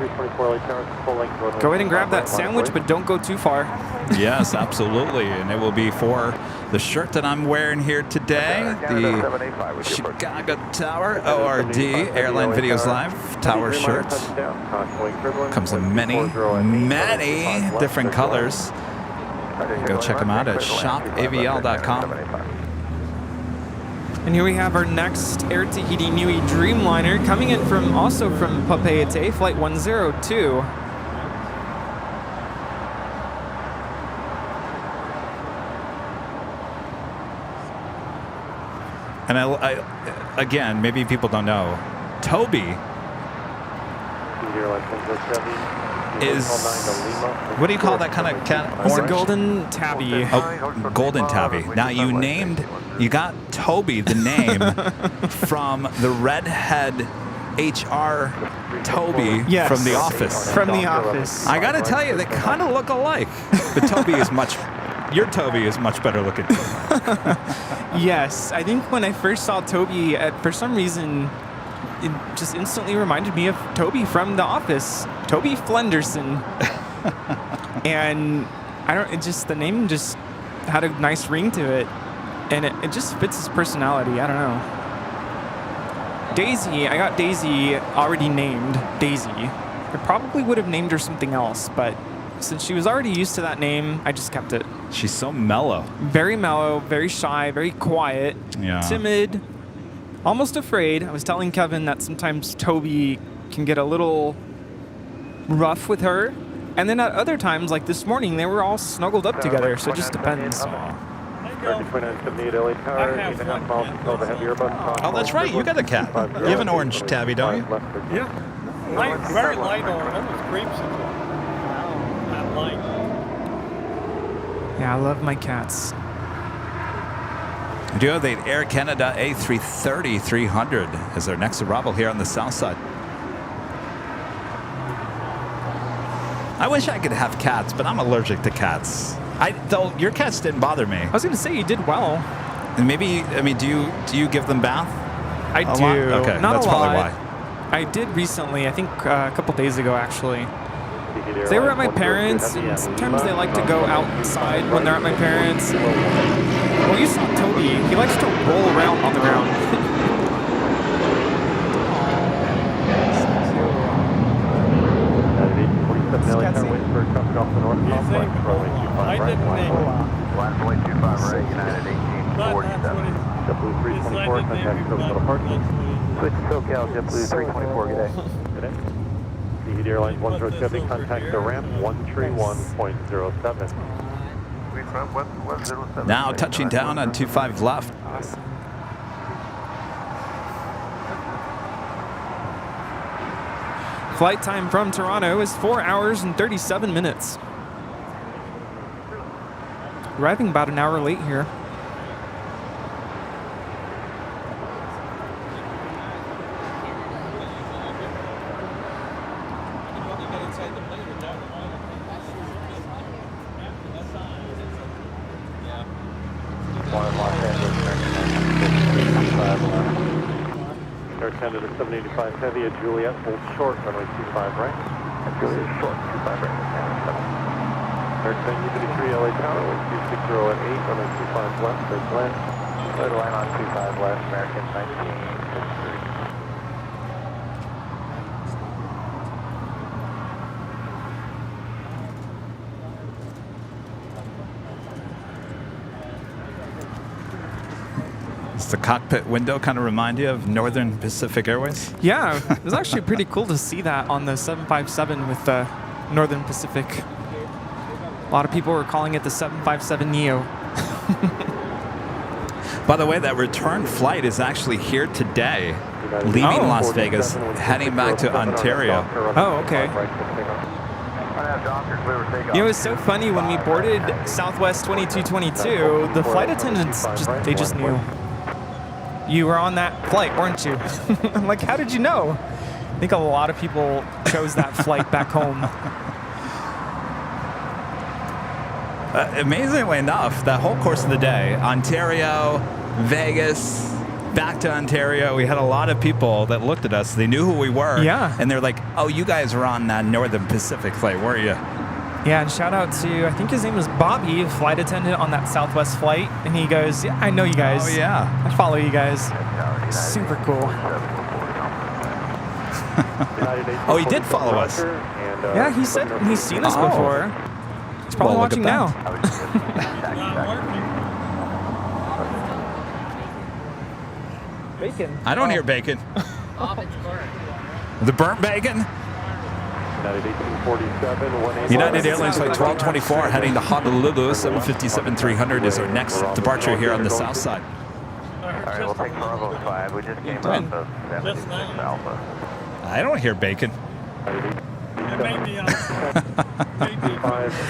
go ahead and grab that sandwich, but don't go too far. Yes, absolutely. And it will be for the shirt that I'm wearing here today, the Chicago Tower ORD Airline Videos Live Tower shirt. Comes in many, many different colors. Go check them out at shopavl.com. And here we have our next Air Tahiti Nui Dreamliner coming in also from Papeete, flight 102. And I again, maybe people don't know, Toby is, what do you call that kind of cat? It's a golden tabby. Oh, golden tabby. Now you got Toby, the name, from the redhead HR Toby from The Office. From The Office. I gotta tell you, they kind of look alike. But your Toby is much better looking. Yes, I think when I first saw Toby, for some reason, it just instantly reminded me of Toby from The Office, Toby Flenderson. And the name just had a nice ring to it, and it just fits his personality. I don't know. Daisy, I got Daisy already named Daisy. I probably would have named her something else, but since she was already used to that name, I just kept it. She's so mellow. Very mellow, very shy, very quiet, timid, almost afraid. I was telling Kevin that sometimes Toby can get a little rough with her. And then at other times, like this morning, they were all snuggled up together, so it just depends. Oh, that's right. You got a cat. You have an orange tabby, don't you? Yeah. Light, very light orange. Almost creamsicle. That light. Yeah, I love my cats. We do have the Air Canada A330-300 as our next arrival here on the south side. I wish I could have cats, but I'm allergic to cats. Though your cats didn't bother me. I was going to say you did well. And maybe, I mean, do you give them bath? I do. Okay, not that's a lot. probably why. I did recently, I think a couple days ago actually. They were at my parents', and sometimes they like to go outside when they're at my parents'. Well, you saw Toby. He likes to roll around on the ground. Switch to SoCal, JetBlue 324, good day. Good day. CED Airlines 107, contact the ramp 131.07. Now touching down on 25 left. Flight time from Toronto is 4 hours and 37 minutes. Arriving about an hour late here. Air Canada 785 heavy at Juliet, hold short, runway 25 right. At Juliet, short, 25 right. Air Canada 33 LA Tower, 260 at 8, runway 25 left, there's land. Clear to line on 25 left, American 1963. Does the cockpit window kind of remind you of Northern Pacific Airways? Yeah, it was actually pretty cool to see that on the 757 with the Northern Pacific. A lot of people were calling it the 757 Neo. By the way, that return flight is actually here today, leaving Las Vegas, heading back to Ontario. Oh, okay. It was so funny when we boarded Southwest 2222, the flight attendants, they just knew. You were on that flight, weren't you? I'm like, how did you know? I think a lot of people chose that flight back home. Amazingly enough, that whole course of the day, Ontario, Vegas, back to Ontario, we had a lot of people that looked at us. They knew who we were. Yeah. And they're like, oh, you guys were on that Northern Pacific flight, weren't you? Yeah, and shout out to, I think his name was Bobby, a flight attendant on that Southwest flight. And he goes, yeah, I know you guys. Oh, yeah. I follow you guys. Super cool. Oh, he did follow us. Yeah, he said he's seen us before. He's probably watching now. Bacon. I don't hear bacon. Bob, it's burnt. The burnt bacon? United Airlines Flight 1224 heading to Honolulu. 757-300 is our next departure here on the south side. Alright, we'll take Bravo 5. We just came off of 76 Alpha. I don't hear bacon.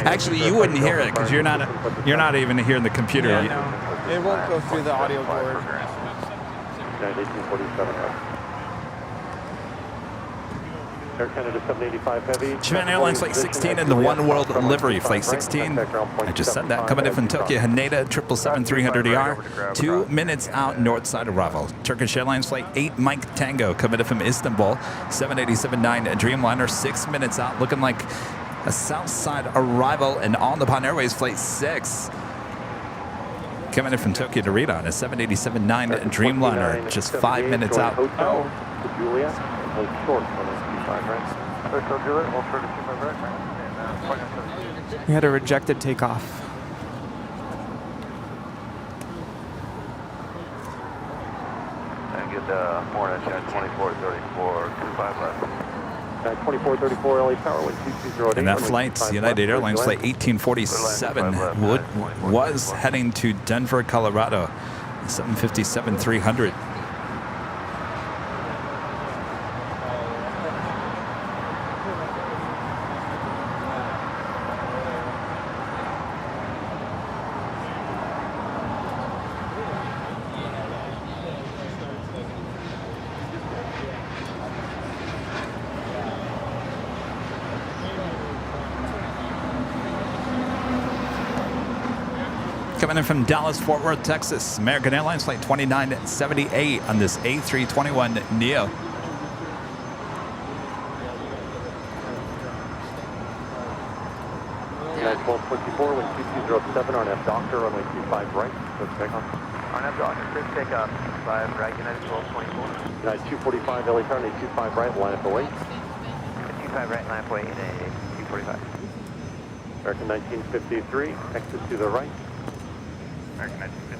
Actually, you wouldn't hear it because you're not even hearing the computer. It won't go through the audio board. 1847. Air Canada 785 Heavy. Japan Airlines Flight 16 in the One World livery. Flight 16. I just said that. Coming in from Tokyo, Haneda 777-300ER. 2 minutes out north side arrival. Turkish Airlines Flight 8 Mike Tango. Coming in from Istanbul. 787-9 Dreamliner. 6 minutes out. Looking like a south side arrival. And on the Nippon Airways Flight 6. Coming in from Tokyo to Rita on a 787-9 Dreamliner. Just 5 minutes out. Oh. Juliet. Short. We had a rejected takeoff. And get Hornet at 2434, 25 left. 2434 LA Tower, 12208. And that flight, United Airlines Flight 1847, was heading to Denver, Colorado. 757-300. Coming in from Dallas, Fort Worth, Texas, American Airlines Flight 2978 on this A321 Neo. United 1224, 12207, RNF Doctor, runway 25 right. Let's take off. RNF Doctor, clear takeoff. 5 right, United 1224. United 245 LA Tower, 25 right, line up away. 25 right, line up away in a 245. American 1953, exit to the right. American 1950.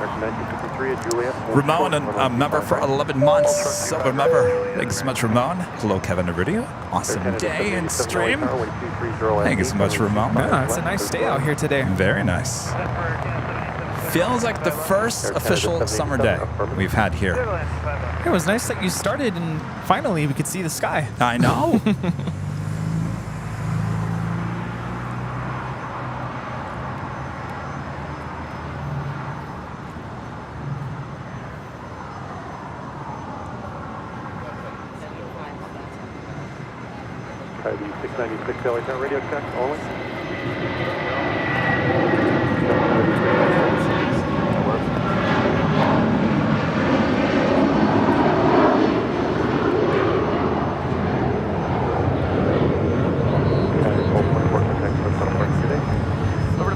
American 1953 at Juliet. Ramon, a member for 11 months. So remember, thanks so much, Ramon. Hello, Kevin Rudy. Awesome day and stream. Thank you so much, Ramon. Yeah, it's a nice day out here today. Very nice. Feels like the first official summer day we've had here. It was nice that you started and finally we could see the sky. I know. The 696 LA Tower radio check only.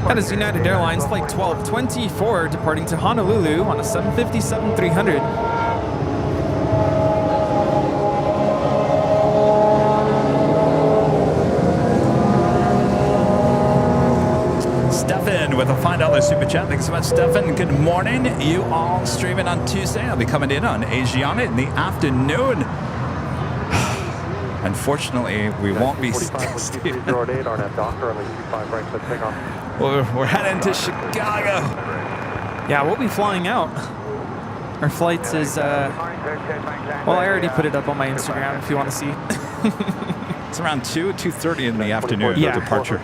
That is United Airlines Flight 1224 departing to Honolulu on a 757-300. Stefan with a $5 super chat. Thanks so much, Stefan. Good morning. You all streaming on Tuesday. I'll be coming in on Asiana in the afternoon. Unfortunately, we won't be. We're heading to Chicago. Yeah, we'll be flying out. Our flights is, well, I already put it up on my Instagram if you want to see. It's around 2:30 in the afternoon, yeah. Departure.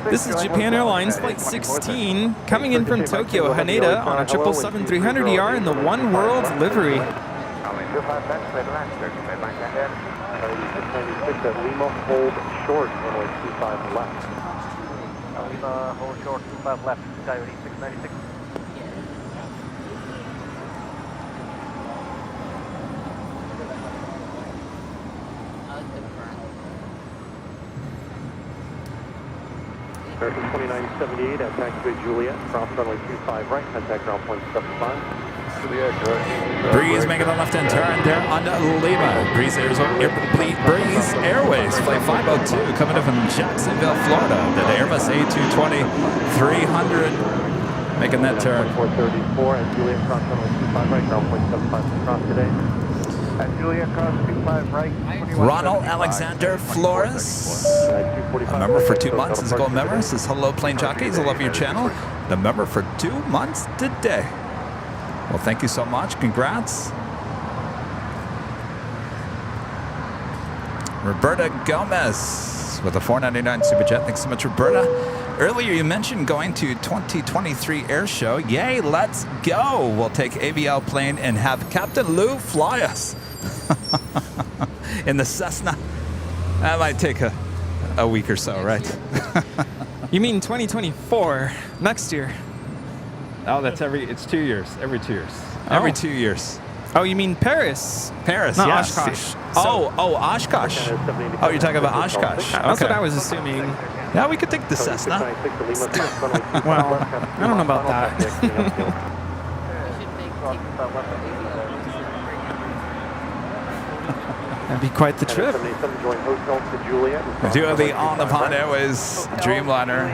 This is Japan Airlines Flight 16 coming in from Tokyo, Haneda on a 777-300ER in the One World livery. Lima, hold short, runway 25 left. Lima, hold short, 25 left, Coyote 696. American 2978 at taxiway Juliet, cross runway 25 right, contact ground point 75. Breeze making the left-hand turn there on Lima. Breeze Breeze Airways Flight 502 coming in from Jacksonville, Florida. The Airbus A220-300 making that turn. 434 at Juliet, cross runway 25 right, ground point 75 cross today. At Juliet, cross 25 right. Ronald Alexander Flores, a member for 2 months. Is a gold member. Says hello, Plane Jockeys. I love your channel. The member for 2 months today. Well, thank you so much. Congrats. Roberta Gomez with a $4.99 super chat. Thanks so much, Roberta. Earlier you mentioned going to 2023 air show. Yay, let's go. We'll take AVL plane and have Captain Lou fly us in the Cessna. That might take a week or so, right? You mean 2024, next year? Oh, it's 2 years. Every 2 years. Every 2 years. Oh, you mean Paris? Paris, not yes. Oshkosh. Oshkosh. Oh, you're talking about Oshkosh. That's what I was assuming. Yeah, we could take the Cessna. Well, I don't know about that. That'd be quite the trip. We do have the on-the-pond Airways Dreamliner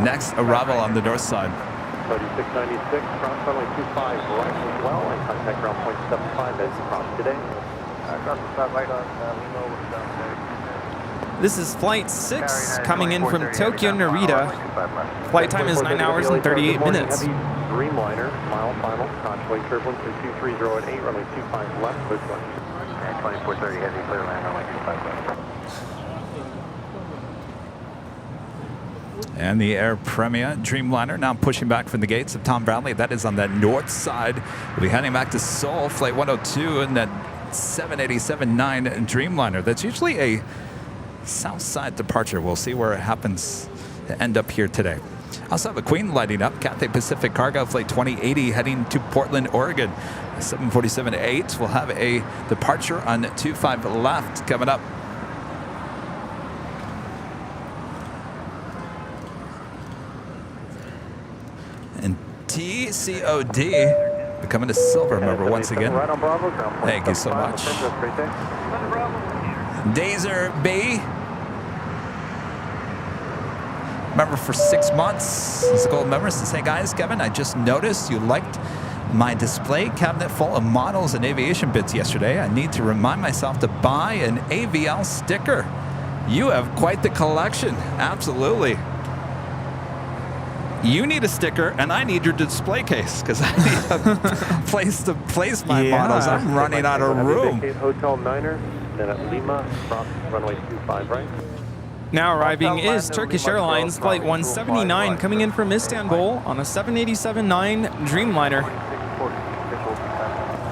next arrival on the north side. 3696, cross runway 25 right as well, and contact ground point 75 as crossed today. This is Flight 6 coming in from Tokyo, Narita. Flight time is 9 hours and 38 minutes. Dreamliner, mile final, contour turbulence in 230 at 8, runway 25 left, clear to land. 2430 heavy, clear land, runway 25 left. And the Air Premia Dreamliner now pushing back from the gates of Tom Bradley. That is on the north side. We'll be heading back to Seoul, Flight 102, and that 787-9 Dreamliner. That's usually a south side departure. We'll see where it happens to end up here today. Also have a Queen lighting up. Cathay Pacific Cargo Flight 2080 heading to Portland, Oregon. 747-8 will have a departure on 25 left coming up. And TCOD becoming a silver member once again. Thank you so much. Dazer B, member for 6 months. It's a gold member. Says, hey guys, Kevin, I just noticed you liked my display cabinet full of models and aviation bits yesterday. I need to remind myself to buy an AVL sticker. You have quite the collection. Absolutely. You need a sticker, and I need your display case, because I need a place to place my models. I'm running out of room. Hotel Niner, then at Lima, cross runway 25 right. Now arriving is Turkish Airlines Flight 179 coming in from Istanbul on a 787-9 Dreamliner.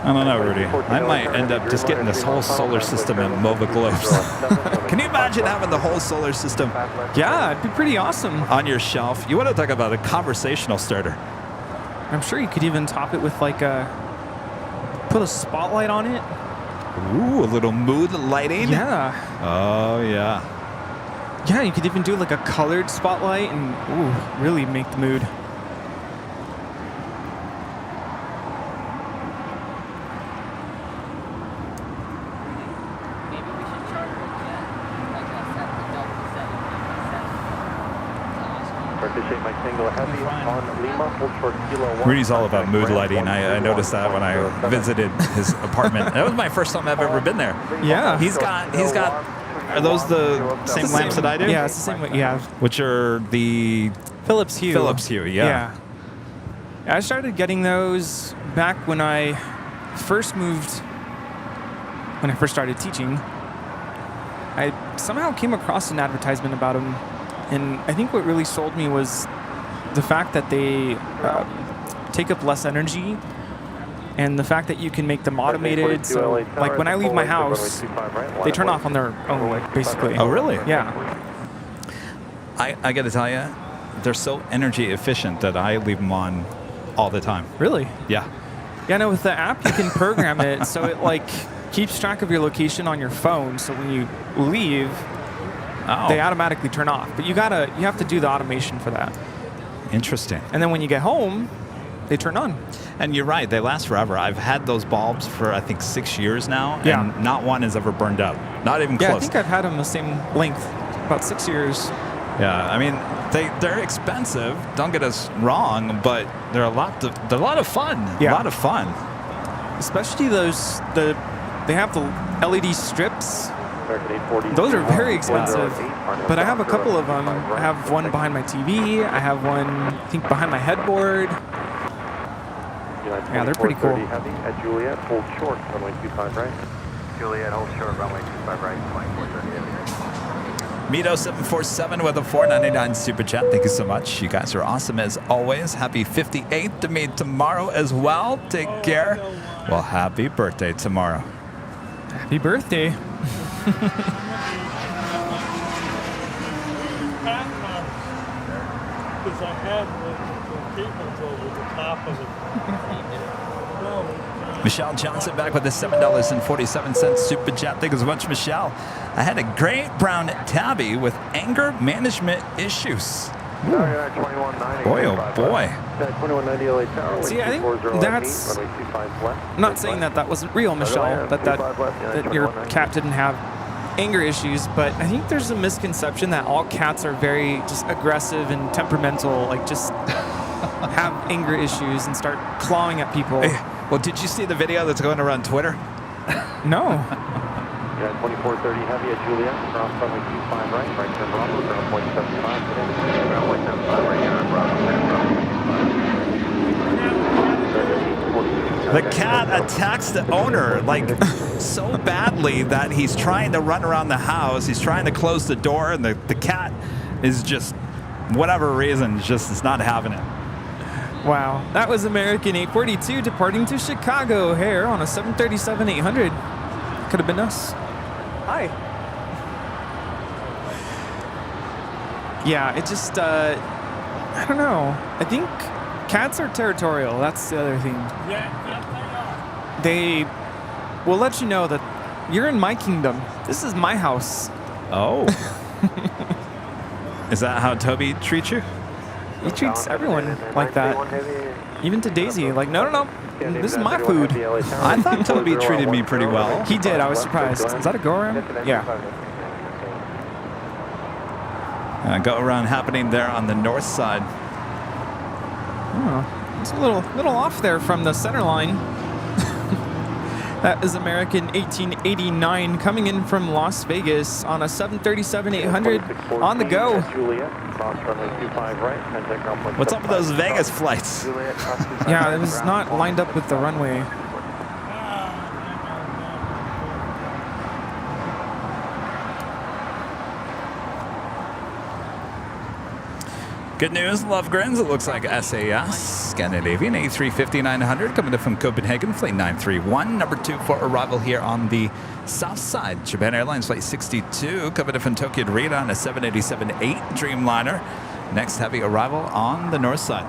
I don't know, Rudy. I might end up just getting this whole solar system in MOVA globes. Can you imagine having the whole solar system? Yeah, it'd be pretty awesome. On your shelf. You want to talk about a conversational starter. I'm sure you could even top it with like put a spotlight on it. Ooh, a little mood lighting. Yeah. Oh, yeah. Yeah, you could even do like a colored spotlight and ooh, really make the mood. Rudy's all about mood lighting. I noticed that when I visited his apartment. That was my first time I've ever been there. Yeah. He's got. Are those the same lamps that I do? Yeah, it's the same one you have. Which are the Philips Hue. Philips Hue, yeah. I started getting those back when I first moved. When I first started teaching, I somehow came across an advertisement about them, and I think what really sold me was the fact that they take up less energy, and the fact that you can make them automated. So, like when I leave my house, they turn off on their own, basically. Oh, really? Yeah. I got to tell you, they're so energy efficient that I leave them on all the time. Really? Yeah. Yeah, no, with the app, you can program it so it like keeps track of your location on your phone. So when you leave, they automatically turn off. But you have to do the automation for that. Interesting. And then when you get home, they turn on. And you're right, they last forever. I've had those bulbs for I think 6 years now, Yeah. and not one has ever burned out. Not even Yeah, close. I think I've had them the same length, about 6 years. Yeah, I mean they're expensive. Don't get us wrong, but they're a lot of fun. Yeah. A lot of fun. Especially they have the LED strips. Those are very expensive, but I have a couple of them. I have one behind my TV. I have one, I think, behind my headboard. Yeah, they're pretty cool. At Juliet, hold short, runway 25 right. Juliet, hold short, runway 25 right, 2430 heavy. Mito747 with a $4.99 super chat. Thank you so much. You guys are awesome as always. Happy 58th to me tomorrow as well. Take care. Well, happy birthday tomorrow. Happy birthday. Because I had the treatments over the top of it. Michelle Johnson back with a $7.47 super chat. Thank you so much, Michelle. I had a gray brown tabby with anger management issues. Boy, oh boy. See, I think that's... I'm not saying that that wasn't real, Michelle, that your cat didn't have anger issues, but I think there's a misconception that all cats are very just aggressive and temperamental, like just have anger issues and start clawing at people. Hey, well, did you see the video that's going around Twitter? No. 2430 heavy at Juliet, cross runway 25 right turn Bravo, ground point 75, ground point 75 right here on Bravo. The cat attacks the owner like so badly that he's trying to run around the house. He's trying to close the door, and the cat is just, whatever reason, just is not having it. Wow, that was American 842 departing to Chicago here on a 737-800. Could have been us. Hi. Yeah, it just, I don't know. I think cats are territorial. That's the other thing. Yeah, They will let you know that you're in my kingdom. This is my house. Oh. Is that how Toby treats you? He treats everyone like that. Even to Daisy. Like, no. This is my food. I thought Toby treated me pretty well. He did. I was surprised. Is that a go-around? Yeah. Go around happening there on the north side. Oh, it's a little off there from the center line. That is American 1889 coming in from Las Vegas on a 737-800 on the go. What's up with those Vegas flights? Yeah, it was not lined up with the runway. Good news, Love Grins. It looks like SAS, Scandinavian A350-900 coming in from Copenhagen, flight 931, number 2 for arrival here on the south side. Japan Airlines flight 62 coming in from Tokyo to Rita on a 787-8 Dreamliner. Next heavy arrival on the north side.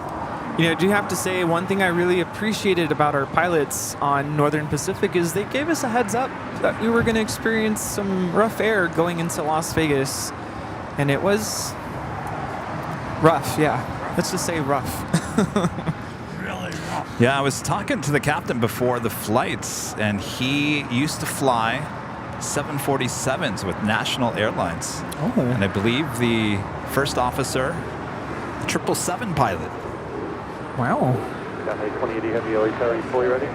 You know, I do have to say one thing I really appreciated about our pilots on Northern Pacific is they gave us a heads up that we were going to experience some rough air going into Las Vegas, and it was rough, yeah. Let's just say rough. really rough. Yeah, I was talking to the captain before the flights, and he used to fly 747s with National Airlines. Oh. And I believe the first officer, the 777 pilot. Wow. 2080 heavy LA fully ready.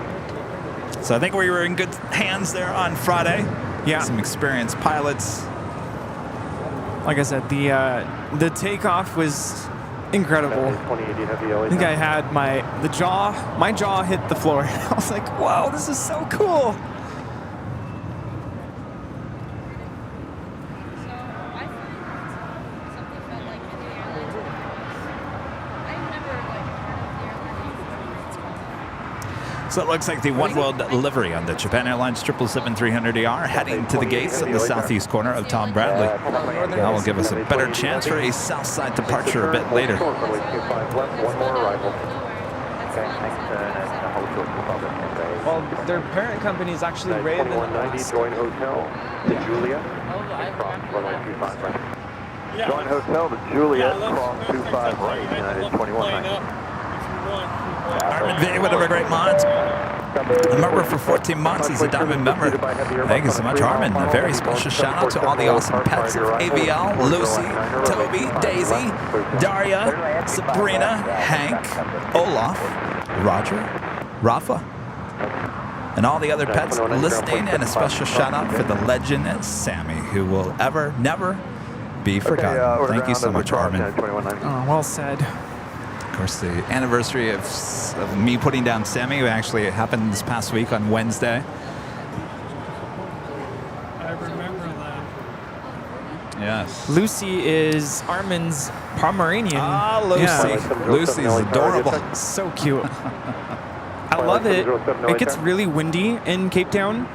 So I think we were in good hands there on Friday. Yeah. Some experienced pilots. Like I said, the takeoff was incredible. I think I had my jaw hit the floor. I was like, wow, this is so cool. So it looks like the One World livery on the Japan Airlines 777-300ER heading to the gates in the southeast corner of Tom Bradley. That will give us a better chance for a south side departure a bit later. Well, their parent company is actually Raven. Join Hotel to Juliet. Cross runway 25 right. Join Hotel to Juliet. Cross 25 right. United 2190. Armin V, whatever great mods. A member for 14 months is a diamond member. Thank you so much, Armin. A very special shout out to all the awesome pets of AVL, Lucy, Toby, Daisy, Daria, Sabrina, Hank, Olaf, Roger, Rafa, and all the other pets listening, and a special shout out for the legend Sammy, who will never be forgotten. Thank you so much, Armin. Oh, well said. Of course, the anniversary of me putting down Sammy actually happened this past week on Wednesday. I remember that. Yes. Lucy is Armin's Pomeranian. Ah, Lucy. Yeah. Lucy's adorable. So cute. I love it. It gets really windy in Cape Town.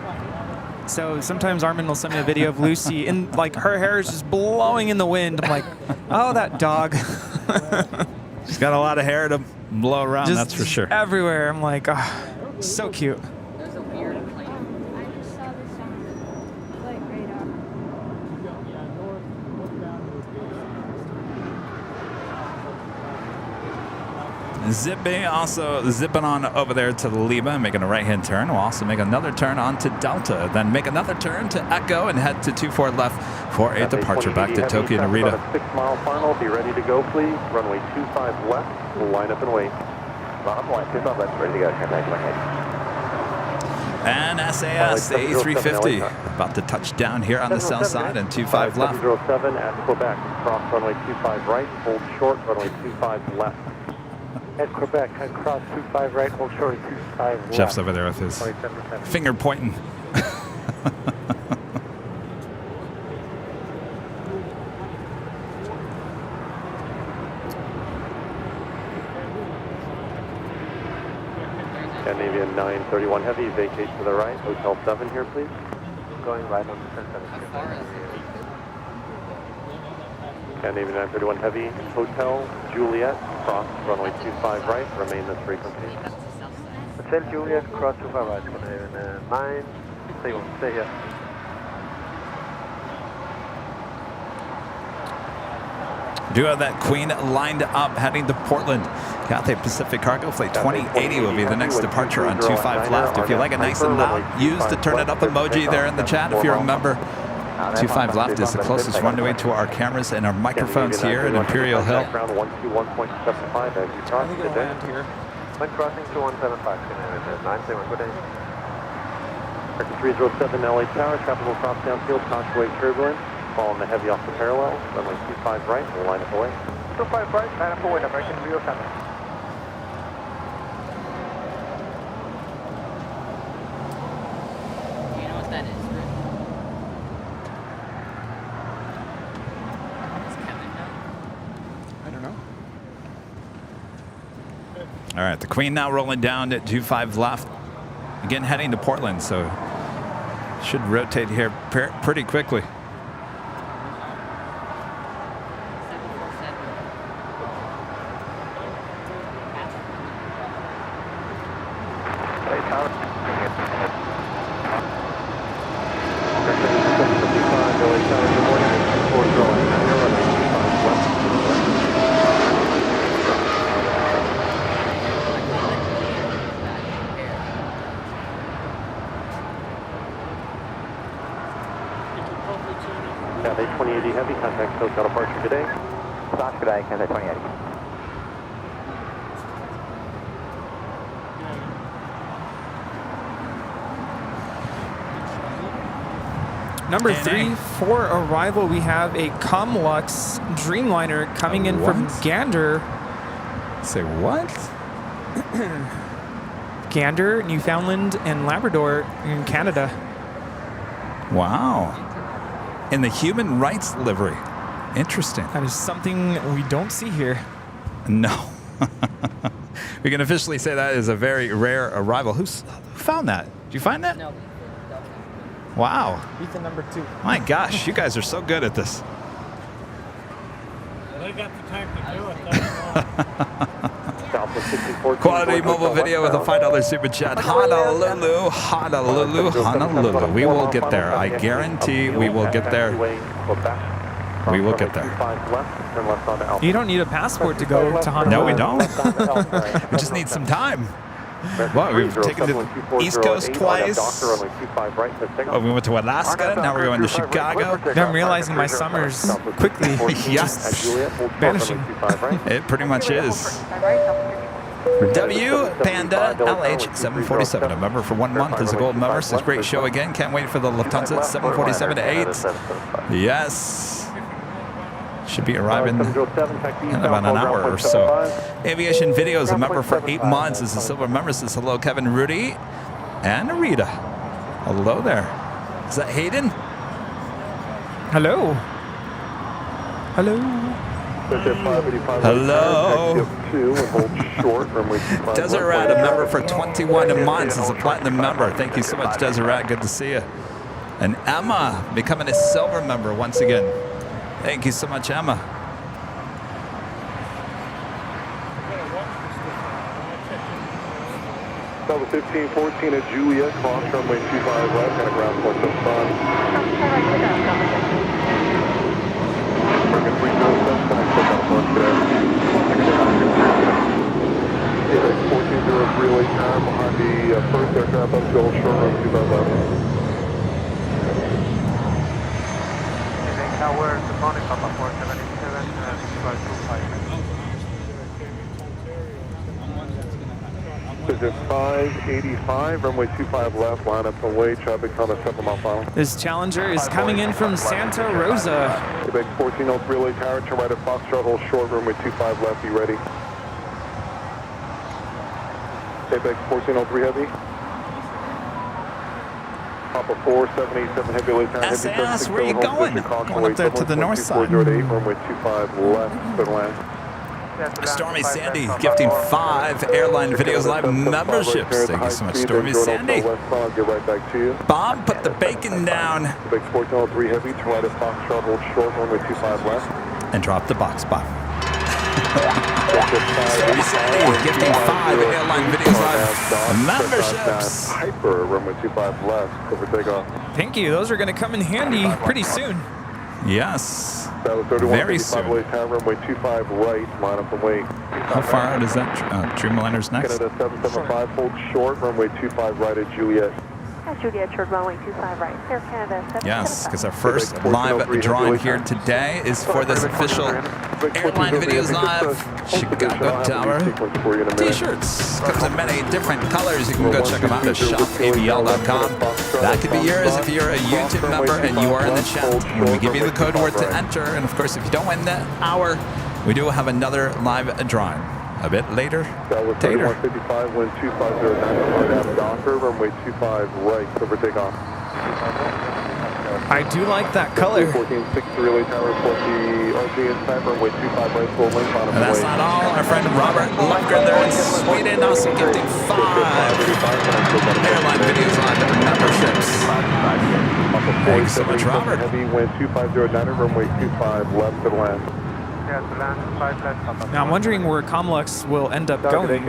So sometimes Armin will send me a video of Lucy and like her hair is just blowing in the wind. I'm like, oh, that dog. She's got a lot of hair to blow around, Just that's for sure. Everywhere. I'm like, oh, so cute. There's a weird plane. I just saw this on flight radar. Zipping on over there to Lima, making a right-hand turn. We'll also make another turn onto Delta, then make another turn to Echo and head to 24 left for a departure back to Tokyo Narita. 6-mile final. Be ready to go, please. Runway 25 left. We'll line up and wait. Bottom line, 25 left. Ready to go. Contact my head. And SAS A350 about to touch down here on the south side and 25 left. 707 at Quebec. Cross runway 25 right. Hold short. Runway 25 left. At Quebec, head cross 25 right, hold short 25 left. Jeff's over there with his finger pointing. Scandinavian 931 Heavy, vacate to the right, Hotel 7 here, please. Going right on the 1017. Scandinavian 931 Heavy, Hotel Juliet, cross runway 25 right, remain this frequency. Hotel Juliet, cross 25 right, Scandinavian 931, stay here. Do have that Queen lined up heading to Portland. Cathay Pacific Cargo Flight 2080 will be the next departure on 25 left. If you like it nice and loud, use the turn it up emoji there in the chat if you're a member. 25 left is the closest runway to our cameras and our microphones here at Imperial Hill. Ground 121.75 as you cross the day. When crossing to 175, Scandinavian 931, good day. American 307 LA Tower, traffic will cross downfield, Conway turbulence. Following the heavy off the parallel, runway 25 right, we'll line up away. 25 right, line up away, American 307. Do you know what that is, Rick? Does Kevin know? I don't know. All right, the Queen now rolling down at 25 left. Again, heading to Portland, so should rotate here pretty quickly. Cathay 2080 Heavy, contact Hotel departure today. South today, Cathay 2080. Number 3 for arrival, we have a Comlux Dreamliner coming in from Gander. Say what? Gander, Newfoundland, and Labrador in Canada. Wow. In the human rights livery. Interesting. That is something we don't see here. No. We can officially say that is a very rare arrival. Who found that? Did you find that? No. Wow. Ethan number 2. My gosh, you guys are so good at this. They got the time to do it. That's all. Quality mobile video with a $5 super chat. Honolulu, Honolulu, Honolulu. We will get there. I guarantee we will get there. We will get there. You don't need a passport to go to Honolulu. No, we don't. We just need some time. What, we've taken the East Coast twice. Oh, we went to Alaska. Now we're going to Chicago. Now I'm realizing my summer's quickly yes, vanishing. It pretty much is. W Panda LH 747, a member for 1 month is a gold member. It's a great show again. Can't wait for the Lufthansa 747 to 8. Yes. Should be arriving in about an hour or so. Aviation Video is a member for 8 months. Is a silver member. Says hello, Kevin Rudy and Rita. Hello there. Is that Hayden? Hello. Hello. Hello. Deseret, a member for 21 months, is a platinum member. Thank you so much, Deseret. Good to see you. And Emma becoming a silver member once again. Thank you so much, Emma. That was 1514 at Juliet, cross runway 25 left, and a ground point to front. American 307, connect to California today. 1403 late time behind the first aircraft up to short runway 25 left. Tower, the morning, Papa 477, 2525. Visit 585, runway 25 left, line up and wait, traffic on a 7 mile final. This Challenger is coming in from Santa Rosa. Quebec 1403 late tower, turn right at Foxtrot, hold short, runway 25 left, be ready. Quebec 1403 heavy. Papa 4787 heavy late tower, heavy SAS, where are you going? Going up there to the north side. 408, runway 25 left, clear land. Stormy Sandy gifting 5 Airline Videos Live memberships. Thank you so much, Stormy Sandy. I'll get right back to you. Bob, put the bacon down. Quebec 1403 heavy, turn right at Foxtrot, hold short, runway 25 left. And drop the box, Bob. Stormy Sandy gifting 5 Airline Videos Live memberships. Hyper, runway 25 left, over takeoff. Thank you. Those are going to come in handy pretty soon. Yes. That was Very soon. late time, runway 25 right, line up and wait. How far out is that? Dreamliner's next? Canada 775, hold short, runway 25 right at Juliet. At Juliet, short runway 25 right. Air Canada 775. Yes, because our first live drawing here today is for this official Airline Videos Live Chicago Tower t-shirts. Comes in many different colors. You can go check them out at shopabl.com. That could be yours if you're a YouTube member and you are in the chat. When we give you the code word to enter, and of course if you don't win that hour, we do have another live drawing a bit later. That was 3155, wind 2509, hard aft Docker, runway 25 right, over takeoff. I do like that color. 1463 late tower, report the RG inside, runway 25 right, full length on And that's not all. Our friend Robert Lundgren there in Sweden also gifting 5 Airline Videos Live memberships. Thanks so much, Robert. Heavy wind 2509, runway 25 left to land. Now I'm wondering where Comlux will end up going.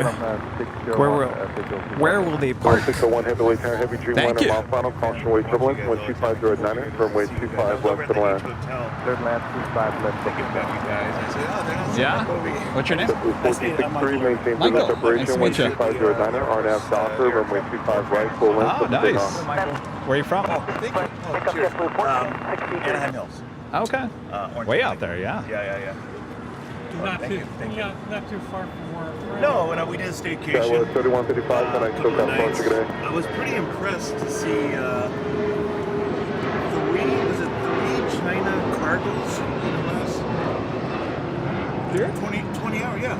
Where will they park? 601 heavy late tower, heavy Dreamliner, mile final, caution way turbulence, wind 2509, runway 25 left to land. Third land, 25 left to land. Yeah? What's your name? 1463, maintain business operation, wind 2509, RNAV Docker, runway 25 right, full length. Oh, nice. Where are you from? Anaheim Hills. Okay. Way out there, yeah. Yeah. Not too far from where. No, and we did a staycation. That was 3155, and I still got Florida today. I was pretty impressed to see three China cargos in the last 20 hours, yeah.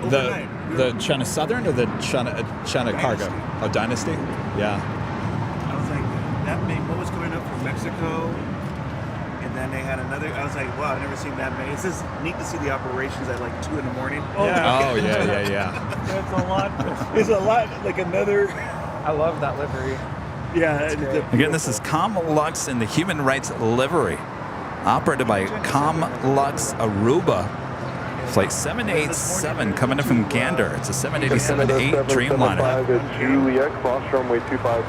Overnight. The China Southern or the China Cargo? Oh, Dynasty? Yeah. I was like, that made what was coming up from Mexico. And then they had another. I was like, wow, I've never seen that many. It's just neat to see the operations at like 2 in the morning. Yeah. Oh, yeah. That's a lot. It's a lot, like another. I love that livery. Yeah. Again, this is Comlux in the Human Rights Livery, operated by Comlux Aruba. Flight 787 coming in from Gander. It's a 787-8 Dreamliner.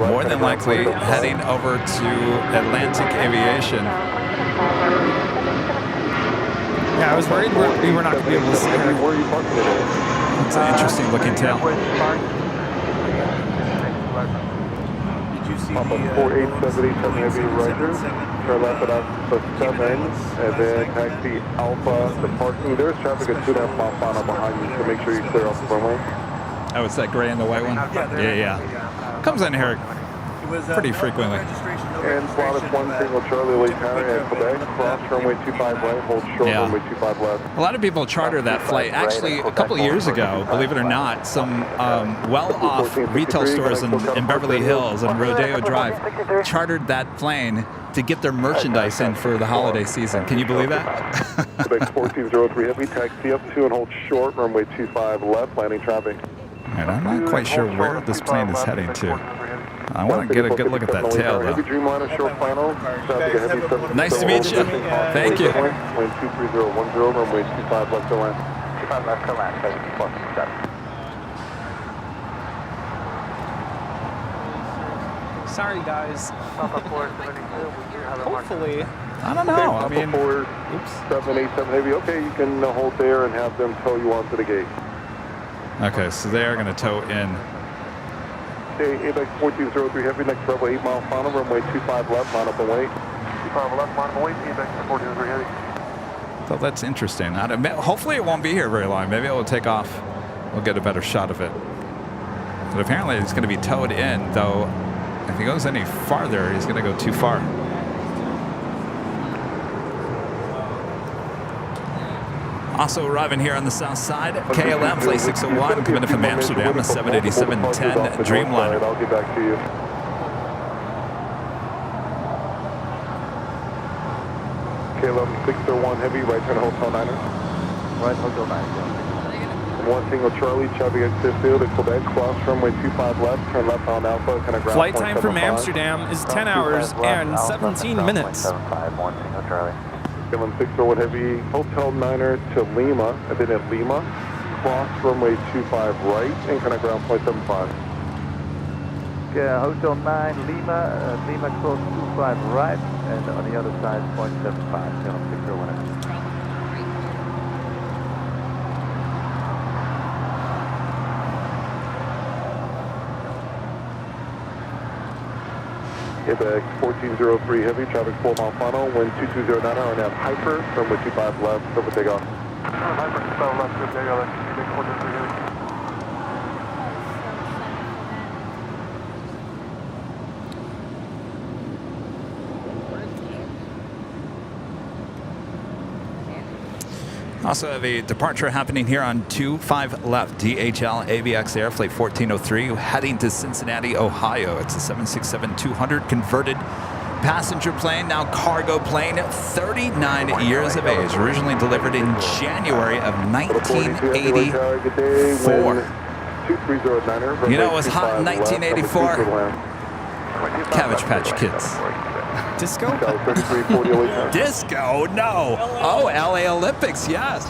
More than likely heading over to Atlantic Aviation. Yeah, I was worried we were not going to be able to see her. It's an interesting looking tail. Papa 48787 heavy riser. Turn left at Alpha 7, and then taxi Alpha to parking. There's traffic at 2.5 mile final behind you, so make sure you clear off the runway. Oh, it's that gray and the white one? Yeah. Comes in here was pretty frequently. And Flawless 1 single Charlie Lee Tower at Quebec, cross runway 25 right, hold short Yeah. runway 25 left. A lot of people charter that flight. Actually, a couple of years ago, believe it or not, some well-off retail stores in Beverly Hills and Rodeo Drive chartered that plane to get their merchandise in for the holiday season. Can you believe that? Quebec 1403 Heavy, taxi up to and hold short runway 25 left, landing traffic. And I'm not quite sure where this plane is heading to. I want to get a good look at that tail, Heavy though. Dreamliner, short final. Traffic at Heavy 7. Nice to meet you. Thank you. Wind 23010, runway 25 left to land. 25 left to land, 747. Sorry, guys. Hopefully. I don't know. I mean, 787 Heavy. Okay, you can hold there and have them tow you onto the gate. okay, so they are going to tow in. Okay, ABEX 1403 Heavy, next level 8 mile final, runway 25 left, line up and wait. 25 left, line up and wait, ABEX 1403 Heavy. So that's interesting. Hopefully it won't be here very long. Maybe it will take off. We'll get a better shot of it. But apparently it's going to be towed in, though if he goes any farther, he's going to go too far. Also arriving here on the south side, KLM Flight 601 coming in from Amsterdam, a 787-10 Dreamliner. I'll get back to you. KLM 601 Heavy, right turn Hotel Niner. Right, Hotel 9. And 1 single Charlie, Chubby exit field at Quebec, cross runway 25 left, turn left on Alpha, kind of ground Flight point time from 75. Amsterdam is 10 hours and 17 minutes. 75, 1 single Charlie. KLM 601 Heavy, Hotel Niner to Lima, and then at Lima, cross runway 25 right, and kind of ground point 75. Hotel 9, Lima, Lima cross 25 right, and on the other side, 0.75, KLM 601 Heavy. Quebec 1403 Heavy, traffic 4 mile final, wind 2209, RNAV Hyper, runway 25 left, over takeoff. Hyper 25 left, good takeoff, Quebec 1403 Heavy. Also have a departure happening here on 25 left, DHL AVX Air Flight 1403, heading to Cincinnati, Ohio. It's a 767-200 converted passenger plane, now cargo plane, 39 years of age, originally delivered in January of 1984. You know, it was hot in 1984. Cabbage Patch Kids. Disco? Disco? No. Oh, LA Olympics, yes.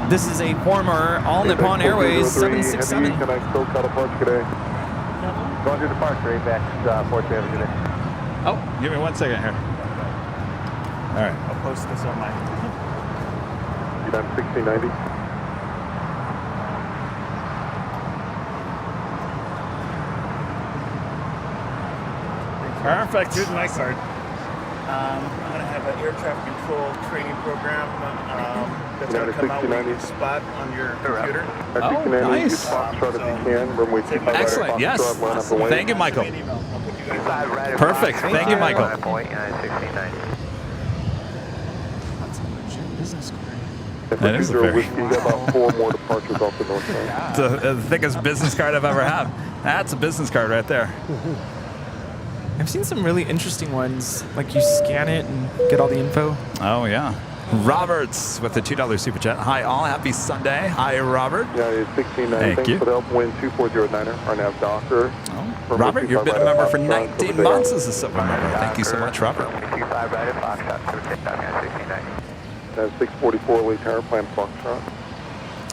This is a former All Nippon Airways 767. Can I still cut a punch today? Going to departure, AVX 43 today. Oh, give me 1 second here. All right. I'll post this on my... You done 1690? Perfect. Here's my card. I'm going to have an air traffic control training program that's going to come out where you can spot on your computer. Oh, nice. Excellent, yes. Thank you, Michael. Perfect. Thank you, Michael. That's a legit business card. That is a very... You got about 4 more departures off the north side. It's the thickest business card I've ever had. That's a business card right there. I've seen some really interesting ones, like you scan it and get all the info. Oh, yeah. Roberts with the $2 super chat. Hi, all. Happy Sunday. Hi, Robert. Yeah, it's 1690. Thank Thanks you. for the help. Wind 2409er. RNAV Docker. Oh, Robert, you've been a member for 19 months as a silver member. Thank you so much, Robert. 25 right at Foxtrot, 1690. That's 644 Lee Tower, plan Foxtrot.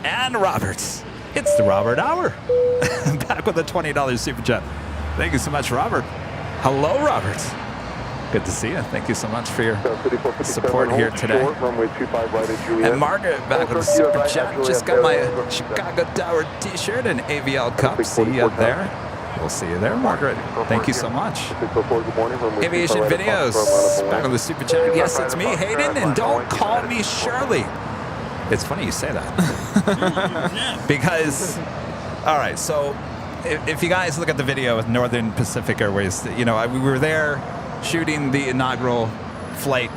And Roberts. It's the Robert Hour. Back with a $20 super chat. Thank you so much, Robert. Hello, Robert. Good to see you. Thank you so much for your support here today. And Margaret back with the super chat. Just got my Chicago Tower t-shirt and AVL cup. See you there. We'll see you there, Margaret. Thank you so much. Aviation Videos back with the super chat. Yes, it's me, Hayden, and don't call me Shirley. It's funny you say that. Because, all right, so if you guys look at the video with Northern Pacific Airways, you know, we were there shooting the inaugural flight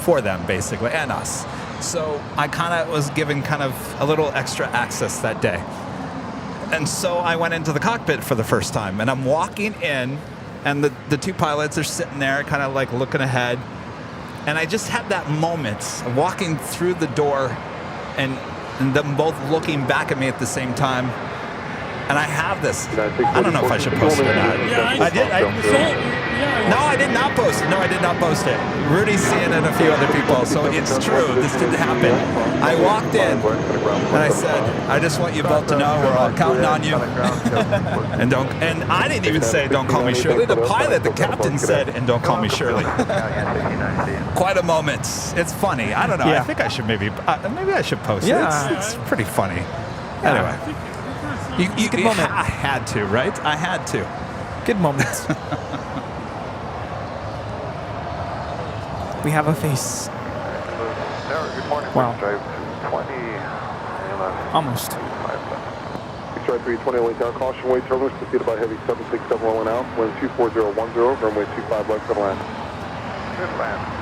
for them, basically, and us. So I kind of was given kind of a little extra access that day. And so I went into the cockpit for the first time, and I'm walking in, and the two pilots are sitting there kind of like looking ahead. And I just had that moment of walking through the door and them both looking back at me at the same time. And I have this. I don't know if I should post it or not. Yeah, I did. No, I did not post it. No, I did not post it. Rudy's seeing it and a few other people, so it's true. This didn't happen. I walked in and I said, I just want you both to know we're all counting on you. and I didn't even say, don't call me Shirley. The pilot, the captain said, and don't call me Shirley. Quite a moment. It's funny. I don't know. Yeah. I think I should maybe I should post it. It's pretty funny. Anyway. You good moment. I had to, right? I had to. Good moments. We have a face. Good morning. Wow. Drive 20. Almost. Drive 320 lane down. Caution weight turbulence preceded by heavy 767 rolling out. Wind 24010. Runway 25 left for land. Good land.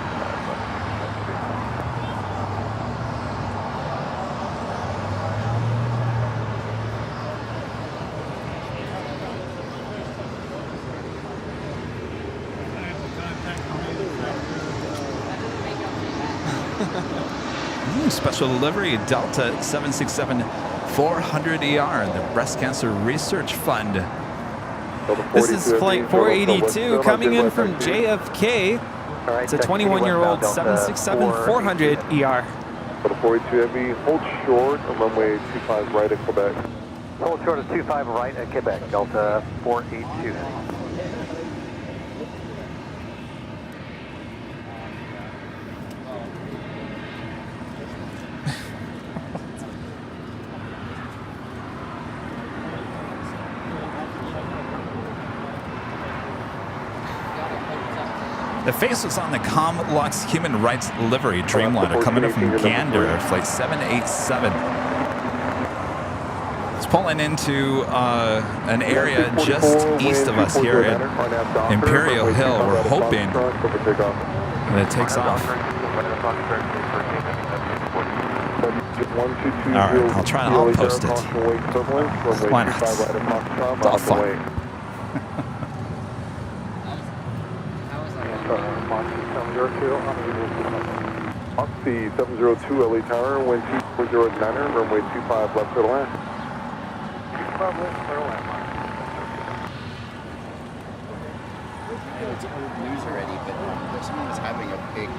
Special delivery, Delta 767-400ER, the Breast Cancer Research Fund. This is flight 482 coming in from JFK. It's a 21-year-old 767-400ER. Delta 482 Heavy, hold short on runway 25 right at Quebec. Hold short of 25 right at Quebec, Delta 482. The face was on the Comlux Human Rights Livery Dreamliner coming in from Gander, flight 787. It's pulling into an area just east of us here at Imperial Hill. We're hoping that it takes off. All right, I'll try and I'll post it. Why not? It's all fun. Oxy 702 LA Tower, wind 2409er, runway 25 left for the land. 25 left for the land. It's old news already, but someone was having a big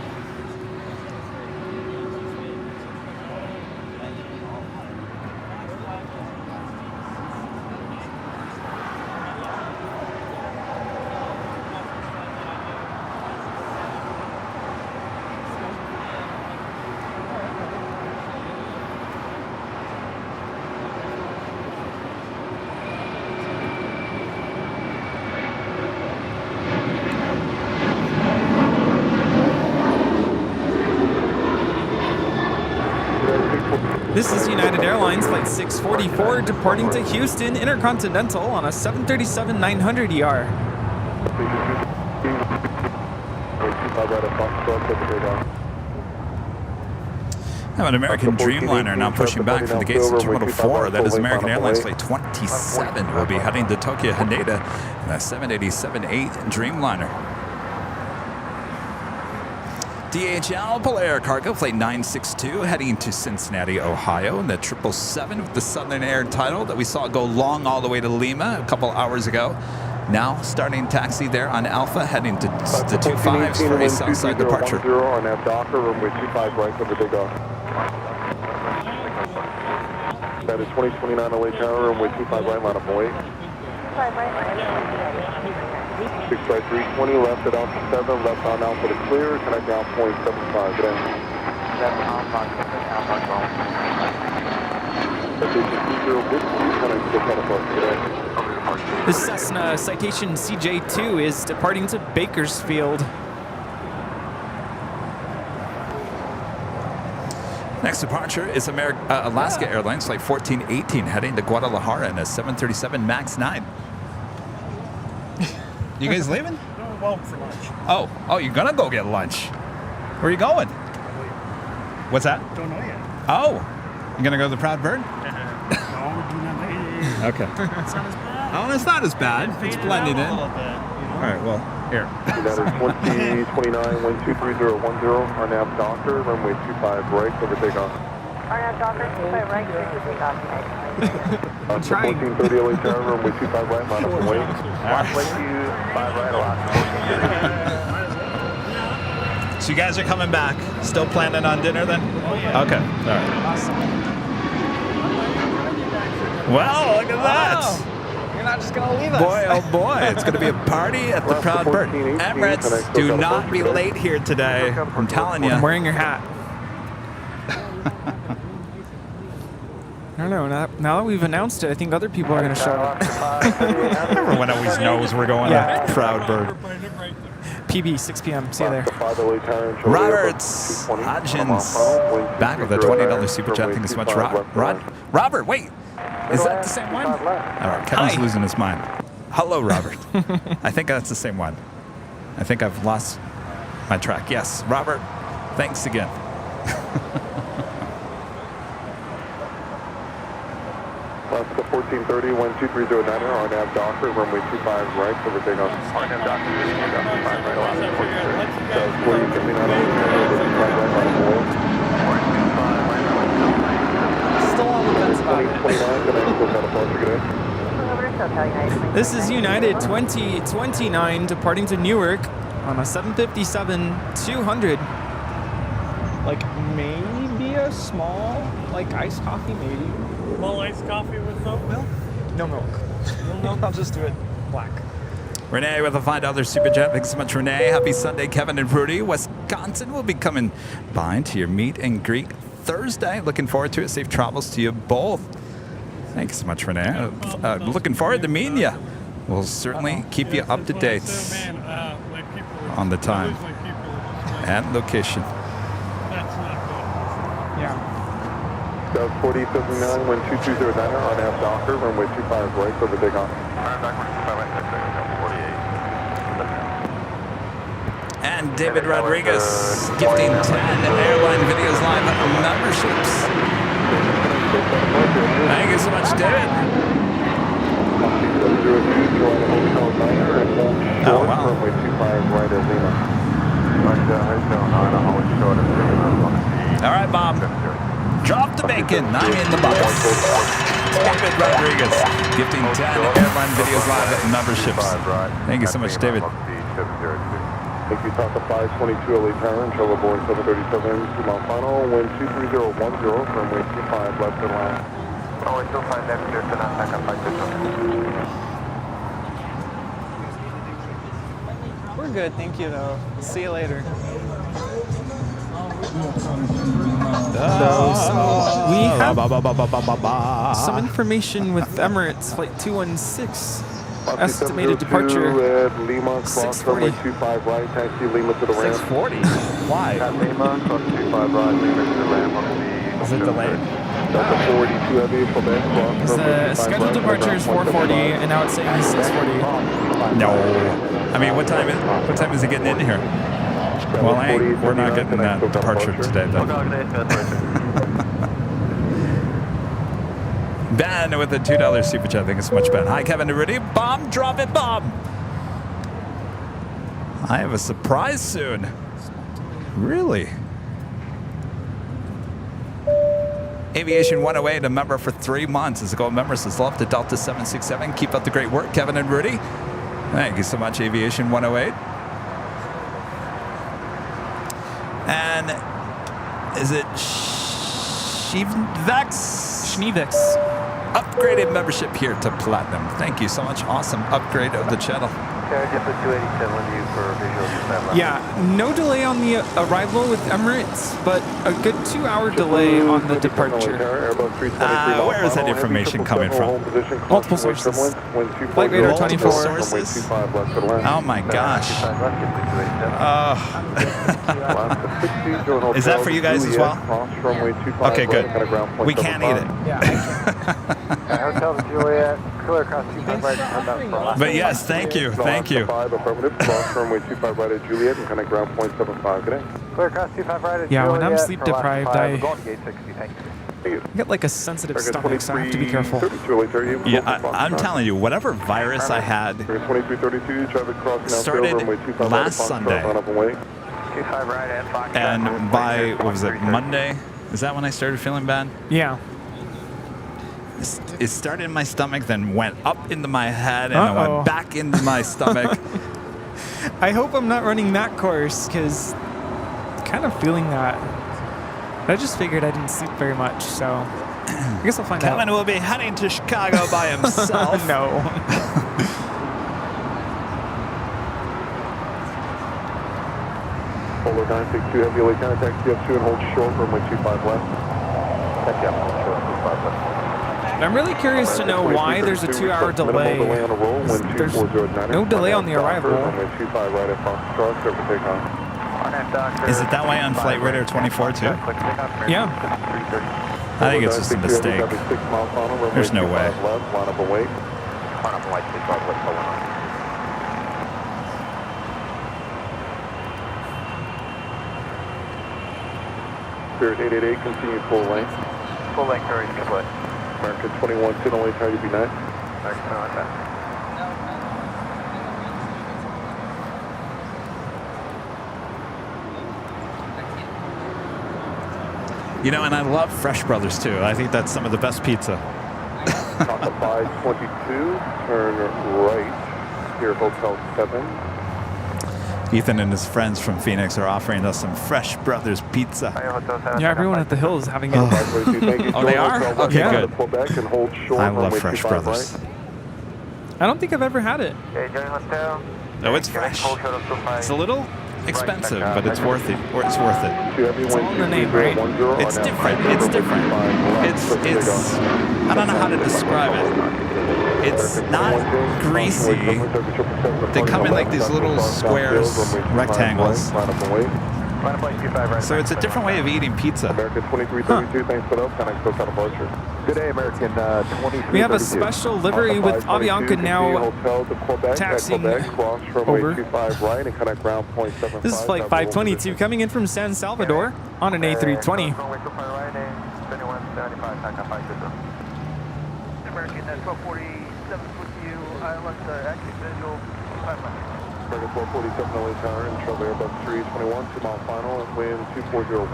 This is United Airlines Flight 644 departing to Houston Intercontinental on a 737-900ER. Now an American Dreamliner now pushing back from the gates of Terminal 4. That is American Airlines Flight 27. We'll be heading to Tokyo Haneda in a 787-8 Dreamliner. DHL Polair Cargo Flight 962 heading to Cincinnati, Ohio, in the 777 with the Southern Air title that we saw go long all the way to Lima a couple hours ago. Now starting taxi there on Alpha, heading to the 25s for a Southside departure. On that Docker, runway 25 right for the takeoff. That is 2029 LA Tower, runway 25 right, line up away. 6 by 320, left at Alpha 7, left on Alpha to clear, connect down 0.75. Good day. That's Alpha, Alpha, This Cessna citation CJ2 is departing to Bakersfield. Next departure is Alaska Airlines Flight 1418 heading to Guadalajara in a 737 MAX 9. You guys leaving? Well, for lunch. Oh, you're gonna go get lunch. Where are you going? What's that? Don't know yet. Oh, you're gonna go to the Proud Bird? No, do not. Okay. It's not as bad. Oh, it's not as bad. It's blending in. All right, well, here. United 2029, wind 23010, RNAV Docker, runway 25 right, over takeoff. RNAV Docker, 25 right, clear for takeoff. 1430 LA Tower, runway 25 right, line up and wait. Runway 25 right, Alaska. So you guys are coming back. Still planning on dinner then? Oh, yeah. Okay. All right. Well, look at that. You're not just going to leave us. Boy, oh boy, it's going to be a party at the Proud Bird. Emirates, do not be late here today. I'm telling you. I'm wearing your hat. I don't know. Now that we've announced it, I think other people are going to show up. Everyone always knows we're going to Proud Bird. PB, 6 p.m. See you there. Roberts, Hodgins, back with a $20 super chat. Thank you so much, Robert, wait. Is that the same one? All right, Kevin's losing his mind. Hello, Robert. I think that's the same one. I think I've lost my track. Yes, Robert, thanks again. Alaska 1430, wind 2309, RNAV Docker, runway 25 right, over takeoff. RNAV Docker, 25 right, Alaska 1430. So 4059 LA Tower, 25 right, line up and wait. Still on the fence about it. 2029, connect to departure, good day. This is United 2029 departing to Newark on a 757-200. Like maybe a small, like iced coffee, maybe. Small iced coffee with no milk? No milk. No milk. I'll just do it black. Renee with a $5 super chat. Thanks so much, Renee. Happy Sunday, Kevin and Rudy. Wisconsin will be coming by to your meet and greet Thursday. Looking forward to it. Safe travels to you both. Thanks so much, Renee. Looking forward to meeting you. We'll certainly keep you up to date on the time and location. That's not good. Yeah. South 4079, wind 2209, RNAV Docker, runway 25 right, over takeoff. And David Rodriguez gifting 10 Airline Videos Live memberships. Thank you so much, David. Oh, wow. Runway 25 right at Lima. All right, Bob. Drop the bacon. I'm in the box. David Rodriguez gifting 10 Airline Videos Live memberships. Thank you so much, David. Thank you, Taka 522 LA Tower, and travel aboard 737 to Mount Final, wind 23010, runway 25 left and line. Runway 25 left, clear to Nasdaq, 522. We're good, thank you though. See you later. We have some information with Emirates Flight 216. Estimated departure at Lima, cross runway 25 right, taxi Lima to the ramp. 640? Why? At Lima, cross 25 right, Lima to the ramp on the... Is it delayed? Delta 42 heavy, Quebec, cross the scheduled departure is 4:40, and now it's saying 6:40. No. I mean, what time is it getting in here? Well, we're not getting that departure today, though. Ben with a $2 super chat. Thank you so much, Ben. Hi, Kevin and Rudy. Bomb, drop it, bomb. I have a surprise soon. Really? Aviation 108, a member for 3 months. As a gold member, says love to Delta 767. Keep up the great work, Kevin and Rudy. Thank you so much, Aviation 108. And is it Shivvex? Schneevix. Upgraded membership here to Platinum. Thank you so much. Awesome upgrade of the channel. JetBlue 287 you for visual dispatch. Yeah, no delay on the arrival with Emirates, but a good 2-hour delay on the departure. Where is that information coming from? Multiple sources. Flight radar 24. Sources? Oh my gosh. Is that for you guys as well? Okay, good. We can't eat it. Hotel to Juliet, clear across 25 right, But yes, thank you, thank you. Runway 25 right at Juliet and connect ground point 75 today. Clear across 25 right at Yeah, Juliet. when I'm sleep deprived, I gate 60, thank you. get like a sensitive stomach, so I have to be careful. Yeah, I'm telling you, whatever virus I had started last Sunday, and by, what was it, Monday? Is that when I started feeling bad? Yeah. It started in my stomach, then went up into my head, and then went back into my stomach. I hope I'm not running that course, because kind of feeling that. But I just figured I didn't sleep very much, so I guess I'll find out. Kevin will be heading to Chicago by himself. No. Polo 962 heavy LA contact TF2 and hold short runway 25 left. Thank you, short 25 left. I'm really curious to know why there's a 2-hour delay. There's no delay on the arrival. Is it that way on Flight Radar 24 too? Yeah. I think it's just a mistake. There's no way. Spirit 888, continue full length. Full length, hurry, split. American 21, 10 only, try to be 9. American 21, 10. You know, and I love Fresh Brothers too. I think that's some of the best pizza. Papa 522, turn right, here Hotel 7. Ethan and his friends from Phoenix are offering us some Fresh Brothers pizza. Yeah, everyone at the hill is having it. Oh, they are? Okay, yeah. good. I love Fresh Brothers. I don't think I've ever had it. No, it's fresh. It's a little expensive, but it's worth it. It's worth it. It's all in the name, right? It's different. It's different. It's. I don't know how to describe it. It's not greasy. They come in like these little squares, rectangles. So it's a different way of eating pizza. American 2332, thanks for that. Connect SoCal departure. Good day, American 2332. We have a special livery with Avianca now taxiing over. This is Flight 522 coming in from San Salvador on an A320. American 1247 with you. I want to actually visual 5 left. American 1247 LA Tower in Trouble Airbus 321, 2-mile final, and wind 24010,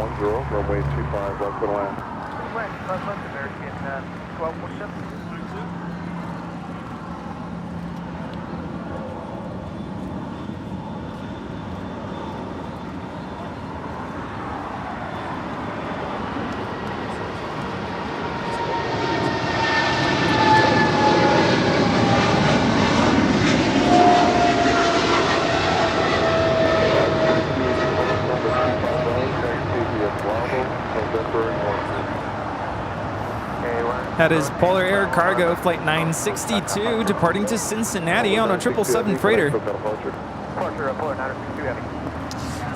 runway 25 left to land. Left, American 1247. That is Polar Air Cargo Flight 962 departing to Cincinnati on a 777 freighter.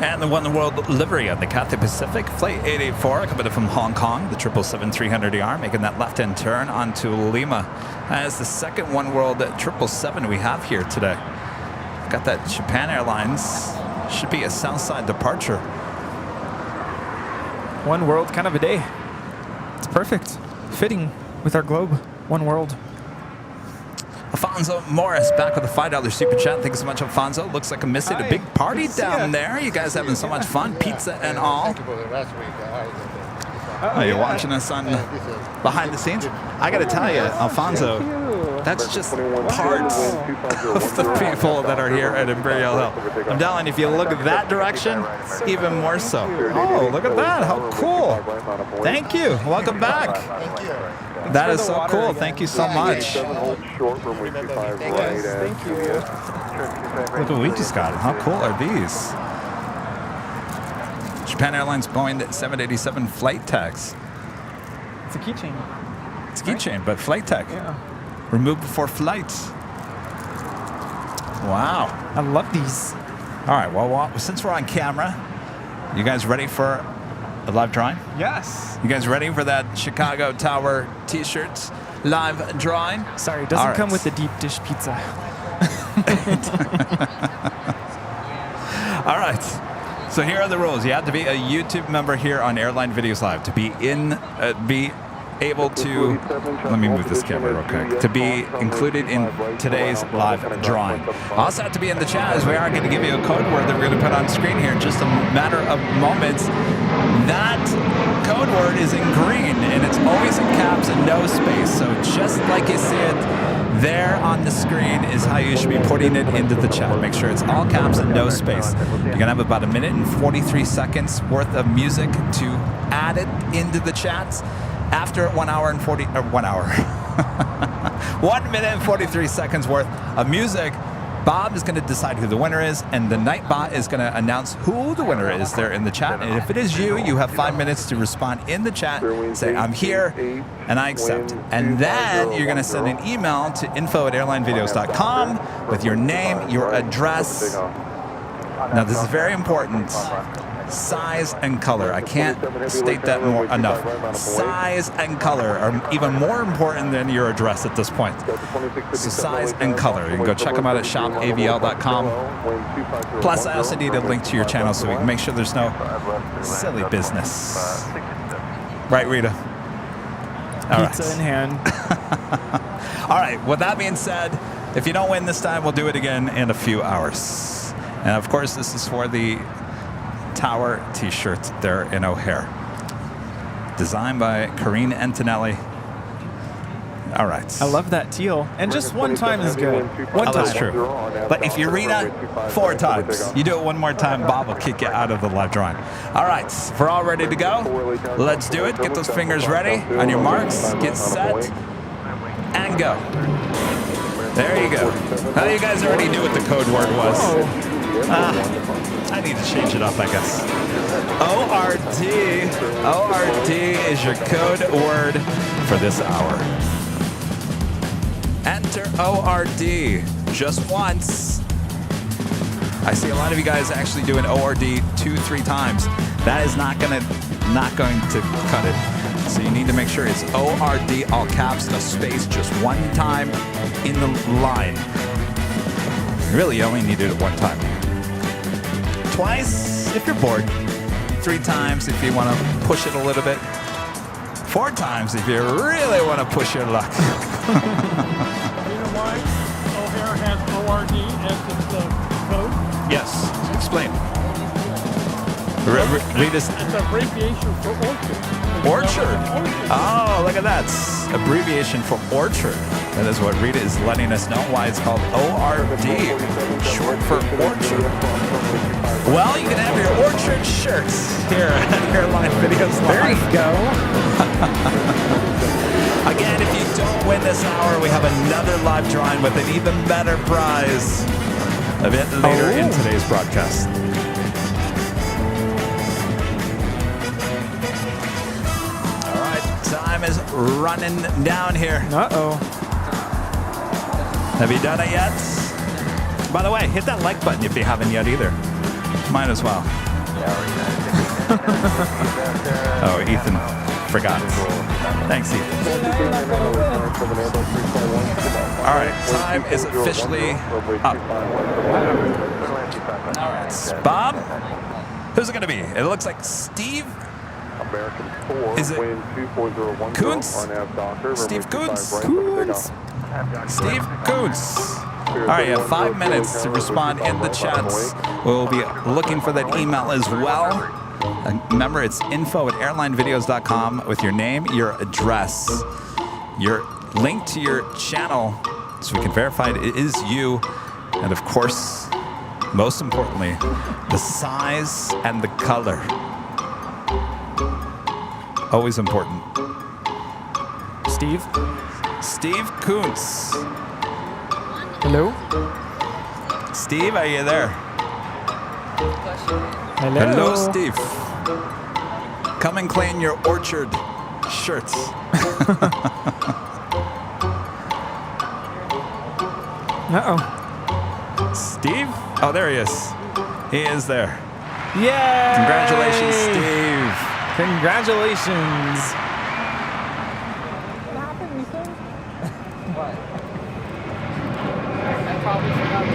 And the One World livery on the Cathay Pacific, Flight 884, coming in from Hong Kong, the 777-300ER, making that left-hand turn onto Lima. That is the second One World 777 we have here today. Got that Japan Airlines, should be a Southside departure. One World kind of a day. It's perfect. Fitting with our globe. One World. Alfonso Morris back with a $5 super chat. Thanks so much, Alfonso. Looks like I'm missing a big party down there. You guys having so much fun, pizza and all. Oh, you're watching us on behind the scenes? I got to tell you, Alfonso, That's just parts of the people that are here at Imperial Hill. I'm telling you, if you look at that direction, it's even more so. Oh, look at that. How cool. Thank you. Welcome back. Thank you. That is so cool. Thank you so much. Thank you. Look what we just got. How cool are these? Japan Airlines Boeing 787 flight tags. It's a keychain. It's a keychain, but flight tag. Yeah. Removed before flight. Wow. I love these. All right, well, since we're on camera, you guys ready for a live drawing? Yes. You guys ready for that Chicago Tower t-shirt live drawing? Sorry, it doesn't come with the deep dish pizza. All right. So here are the rules. You have to be a YouTube member here on Airline Videos Live to be able to, let me move this camera real quick, to be included in today's live drawing. Also have to be in the chat, as we are going to give you a code word that we're going to put on screen here in just a matter of moments. That code word is in green, and it's always in caps and no space. So just like you see it there on the screen is how you should be putting it into the chat. Make sure it's all caps and no space. You're going to have about 1 minute and 43 seconds worth of music to add it into the chats. After 1 hour and 1 minute and 43 seconds worth of music, Bob is going to decide who the winner is, and the Nightbot is going to announce who the winner is there in the chat. And if it is you, you have 5 minutes to respond in the chat, say, I'm here, and I accept. And then you're going to send an email to info@airlinevideos.com with your name, your address. Now, this is very important. Size and color. I can't state that enough. Size and color are even more important than your address at this point. So size and color. You can go check them out at shopavl.com. Plus, I also need a link to your channel so we can make sure there's no silly business. Right, Rita? All Pizza in hand. All right. With that being said, if you don't win this time, we'll do it again in a few hours. And of course, this is for the Tower t-shirt there in O'Hare. Designed by Karine Antonelli. All right. I love that teal. And just one time is good. One time. That's true. But if you read it 4 times, you do it one more time, Bob will kick you out of the live drawing. All right. We're all ready to go. Let's do it. Get those fingers ready. On your marks, get set, and go. There you go. Now you guys already knew what the code word was. I need to change it up, I guess. ORD. ORD is your code word for this hour. Enter ORD just once. I see a lot of you guys actually doing ORD 2-3 times. That is not going to cut it. So you need to make sure it's ORD, all caps, no space, just one time in the line. Really, you only need it one time. Twice if you're bored. 3 times if you want to push it a little bit. 4 times if you really want to push your luck. You know why O'Hare has ORD as its code? Yes. Explain. Read this. It's an abbreviation for orchard. Orchard. Oh, look at that. Abbreviation for orchard. That is what Rita is letting us know why it's called ORD, short for orchard. Well, you can have your orchard shirts here at Airline Videos Live. There you go. Again, if you don't win this hour, we have another live drawing with an even better prize. A bit later in today's broadcast. All right, time is running down here. Uh-oh. Have you done it yet? By the way, hit that like button if you haven't yet either. Might as well. Oh, Ethan forgot. Thanks, Ethan. All right, time is officially up. All right, Bob, who's it going to be? It looks like Steve. Is it Kuntz? Steve Kuntz? Steve Kuntz. All right, you have 5 minutes to respond in the chats. We'll be looking for that email as well. Remember, it's info@airlinevideos.com with your name, your address, your link to your channel, so we can verify it is you. And of course, most importantly, the size and the color. Always important. Steve? Steve Kuntz. Hello? Steve, are you there? Hello. Hello, Steve. Come and claim your orchard shirts. Uh-oh. Steve? Oh, there he is. He is there. Yay! Congratulations, Steve. Congratulations. What happened, Ethan? What? I probably forgot to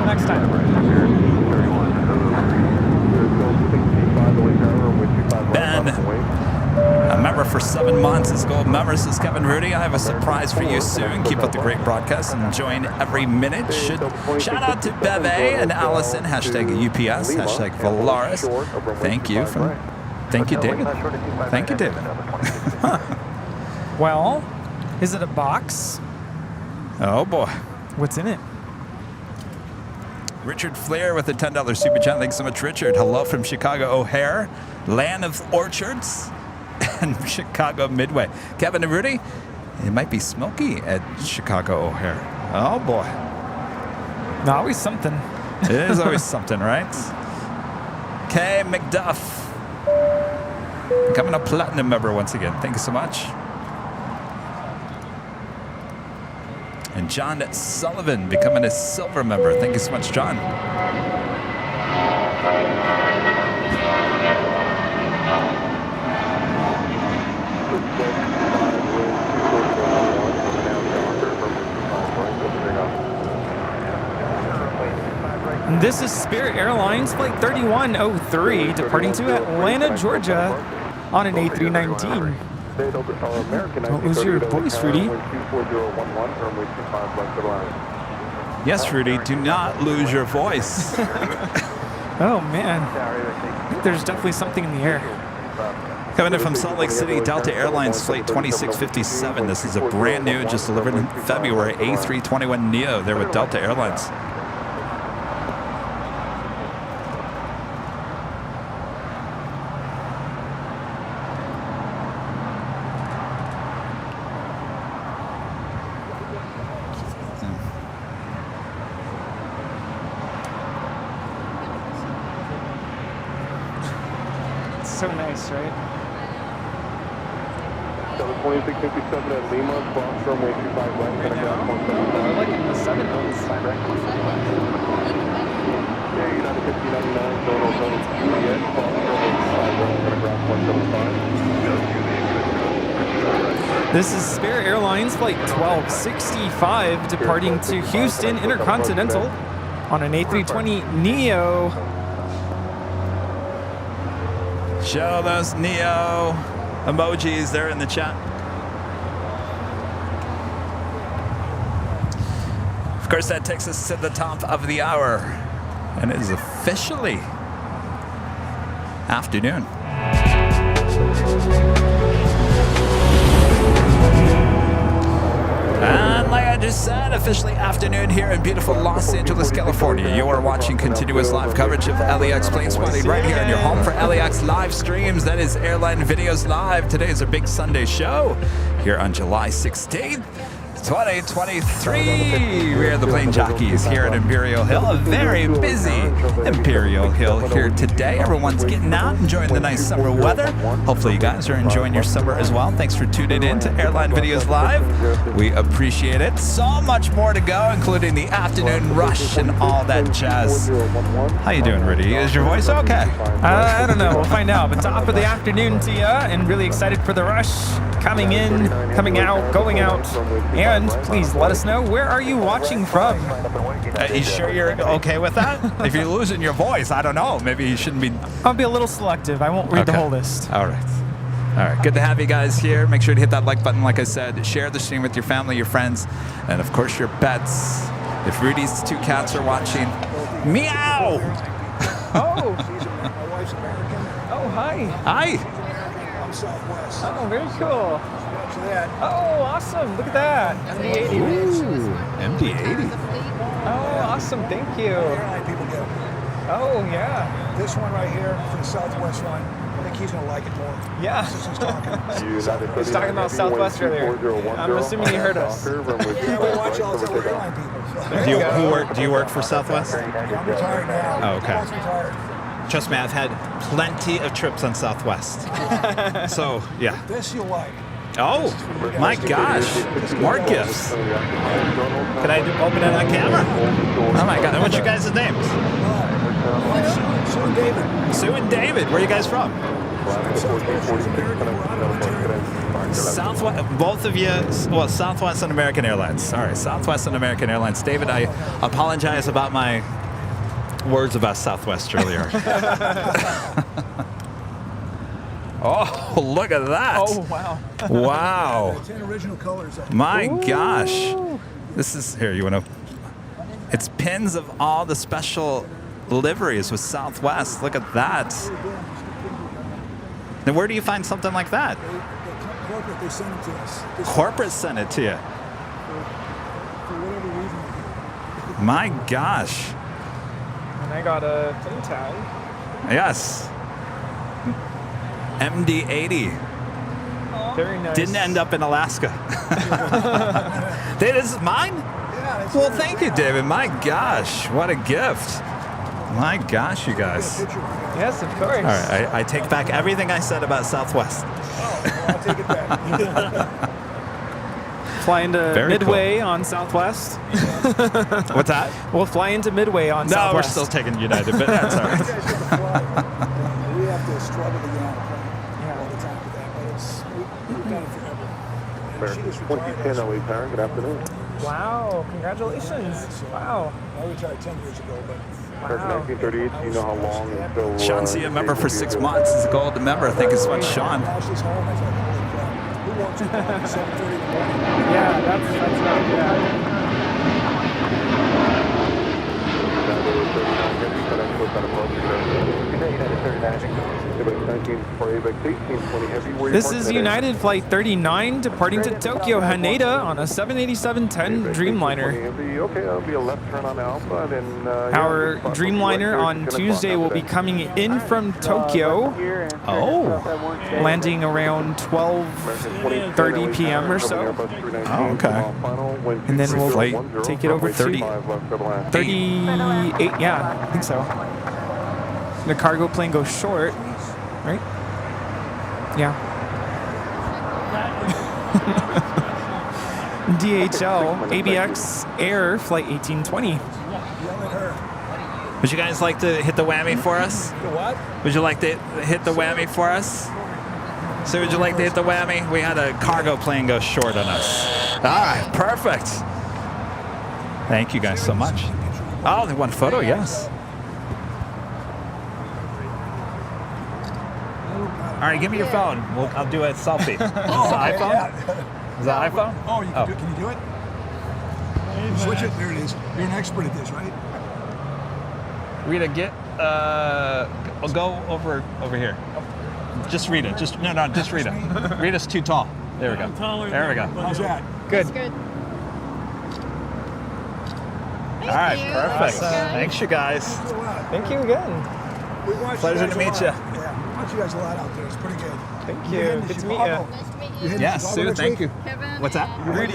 Next time. Ben, a member for 7 months, is gold member, says Kevin Rudy. I have a surprise for you soon. Keep up the great broadcast and join every minute. Shout out to Beve and Allison. Hashtag UPS. Hashtag Valaris. Thank you. Thank you, David. Thank you, David. Well, is it a box? Oh, boy. What's in it? Richard Flair with a $10 super chat. Thanks so much, Richard. Hello from Chicago O'Hare, land of orchards, and Chicago Midway. Kevin and Rudy, it might be smoky at Chicago O'Hare. Oh, boy. Always something. It is always something, right? Kay McDuff, becoming a platinum member once again. Thank you so much. And John Sullivan becoming a silver member. Thank you so much, John. This is Spirit Airlines Flight 3103 departing to Atlanta, Georgia on an A319. Don't lose your voice, Rudy. Yes, Rudy, do not lose your voice. Oh, man. I think there's definitely something in the air. Coming in from Salt Lake City, Delta Airlines Flight 2657. This is a brand new, just delivered in February, A321neo there with Delta Airlines. So nice, right? 2657 at Lima, cross runway 25 right, Right now? No, I like it in the 7 months. Yeah, United 1599, Dono, Juliet, cross runway 25 right, ground 175. This is Spirit Airlines Flight 1265 departing to Houston Intercontinental on an A320neo. Show those Neo emojis there in the chat. Of course, that takes us to the top of the hour, and it is officially afternoon. And like I just said, officially afternoon here in beautiful Los Angeles, California. You are watching continuous live coverage of LAX Plane Spotting right here in your home for LAX live streams. That is Airline Videos Live. Today is our big Sunday show here on July 16th. 2023. We are the Plane Jockeys here at Imperial Hill. A very busy Imperial Hill here today. Everyone's getting out, enjoying the nice summer weather. Hopefully you guys are enjoying your summer as well. Thanks for tuning in to Airline Videos Live. We appreciate it. So much more to go, including the afternoon rush and all that jazz. How you doing, Rudy? Is your voice okay? I don't know. We'll find out. But top of the afternoon to you, and really excited for the rush. Coming in, coming out, going out. And please let us know, where are you watching from? You sure you're okay with that? If you're losing your voice, I don't know. Maybe you shouldn't be. I'll be a little selective. I won't read the whole list. All right. All right. Good to have you guys here. Make sure to hit that like button, like I said. Share the stream with your family, your friends, and of course your pets. If Rudy's 2 cats are watching, meow! Oh. My wife's American. Oh, hi. Hi. I'm Southwest. Oh, very cool. Watch that. Oh, awesome. Look at that. MD-80. Ooh, MD-80. Oh, awesome. Thank you. Airline people get them. Oh, yeah. This one right here for the Southwest one. I think he's gonna like it more. Yeah. Since he's talking. He's talking about Southwest earlier. I'm assuming you heard us. Yeah, we watch all the airline people. So. Do you work for Southwest? I'm retired now. Oh, okay. I'm retired. Trust me, I've had plenty of trips on Southwest. So, yeah. This you'll like. Oh, my gosh. More gifts. Can I open it on camera? Oh, my God. And what's your guys' names? Sue and David. Sue and David. Where are you guys from? Southwest, both of you, well, Southwest and American Airlines. Sorry, Southwest and American Airlines. David, I apologize about my words about Southwest earlier. Oh, look at that. Oh, wow. Wow. 10 original colors. My gosh. This is, here, you want to, it's pins of all the special liveries with Southwest. Look at that. Now, where do you find something like that? Corporate, they send it to us. Corporate sent it to you. For whatever reason. My gosh. And I got a plane tag. Yes. MD-80. Very nice. Didn't end up in Alaska. This is mine? Yeah. Well, thank you, David. My gosh, what a gift. My gosh, you guys. Yes, of course. All right, I take back everything I said about Southwest. Oh, well, I'll take it back. Fly into Very Midway on Southwest. What's that? We'll fly into Midway on No, Southwest. we're still taking United, but that's all right. We have to struggle to get on a plane all the time with that, but we've done it forever. And she was retired. 2010 LA Tower, good afternoon. Wow, congratulations. Wow. I retired 10 years ago, but American 1938, do you know how long until... Sean C, a member for 6 months. Is a gold member. I think it's what Sean. Ashley's home. I was like, holy crap. Who walks in at 7:30 in the morning? Yeah, that's not bad. This is United Flight 39 departing to Tokyo Haneda on a 787-10 Dreamliner. Okay, that'll be a left turn on Alpha, and then... Our Dreamliner on Tuesday will be coming in from Tokyo. Oh. Landing around 12:30 p.m. or so. Oh, okay. And then we'll take it over 38, yeah, I think so. The cargo plane goes short, right? Yeah. DHL, ABX Air Flight 1820. Would you guys like to hit the whammy for us? The what? Would you like to hit the whammy for us? So would you like to hit the whammy? We had a cargo plane go short on us. All right, perfect. Thank you guys so much. Oh, they want photo, yes. All right, give me your phone. I'll do a selfie. Is that iPhone? Yeah. Is that iPhone? Oh, you can, can you do it? Switch it. There it is. You're an expert at this, right? Rita, I'll go over here. Just Rita. Just Rita. Rita's too tall. There we go. There we go. How's that? Good. All right, perfect. Thanks, you guys. Thank you again. We watch Pleasure you to guys a meet lot. you. Yeah, we watch you guys a lot out there. It's pretty good. Thank you. Good to meet you. Yes, Sue, thank you. Kevin. What's that? Rudy.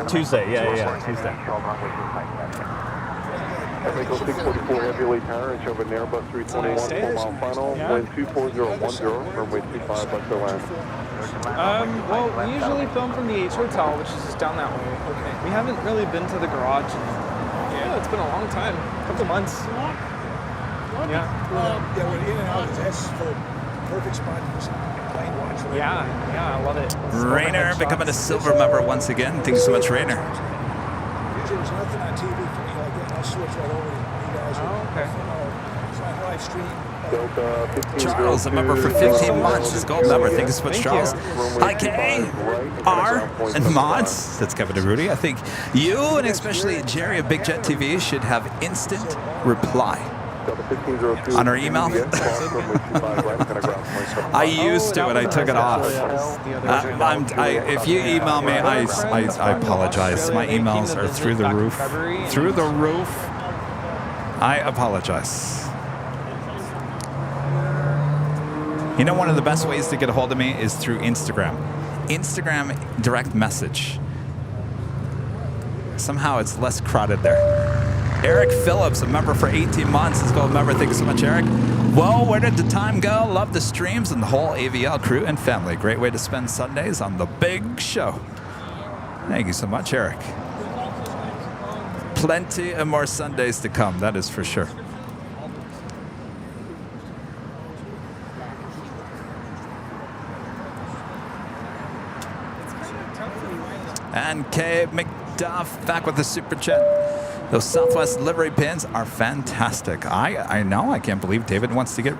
Tuesday, yeah, Tuesday. Echo 644 Heavy LA Tower, and over Airbus 321, 4-mile final, wind 24010, runway 25, left to land. Well, we usually film from the H Hotel, which is just down that way. We haven't really been to the garage. Yeah, it's been a long time. A couple months. Yeah. Yeah, we're in and out. That's for perfect spot for some plane watch. Right? Yeah, I love it. Rainer becoming a silver member once again. Thank you so much, Rainer. Usually there's nothing on TV for me like that. I'll switch right over to you guys. Oh, okay. It's like live stream. Charles, a member for 15 months. He's a gold member. Thank you so much, Charles. Hi, Kay, R, and Mods. That's Kevin Rudy. I think you, and especially Jerry of Big Jet TV, should have instant reply. On our email? I used to, and I took it off. If you email me, I apologize. My emails are through the roof. Through the roof. I apologize. You know, one of the best ways to get a hold of me is through Instagram. Instagram direct message. Somehow it's less crowded there. Eric Phillips, a member for 18 months. Let's go, member. Thank you so much, Eric. Whoa, where did the time go? Love the streams and the whole AVL crew and family. Great way to spend Sundays on the big show. Thank you so much, Eric. Plenty of more Sundays to come, that is for sure. And K. McDuff back with the super chat. Those Southwest livery pins are fantastic. I know. I can't believe David wants to get...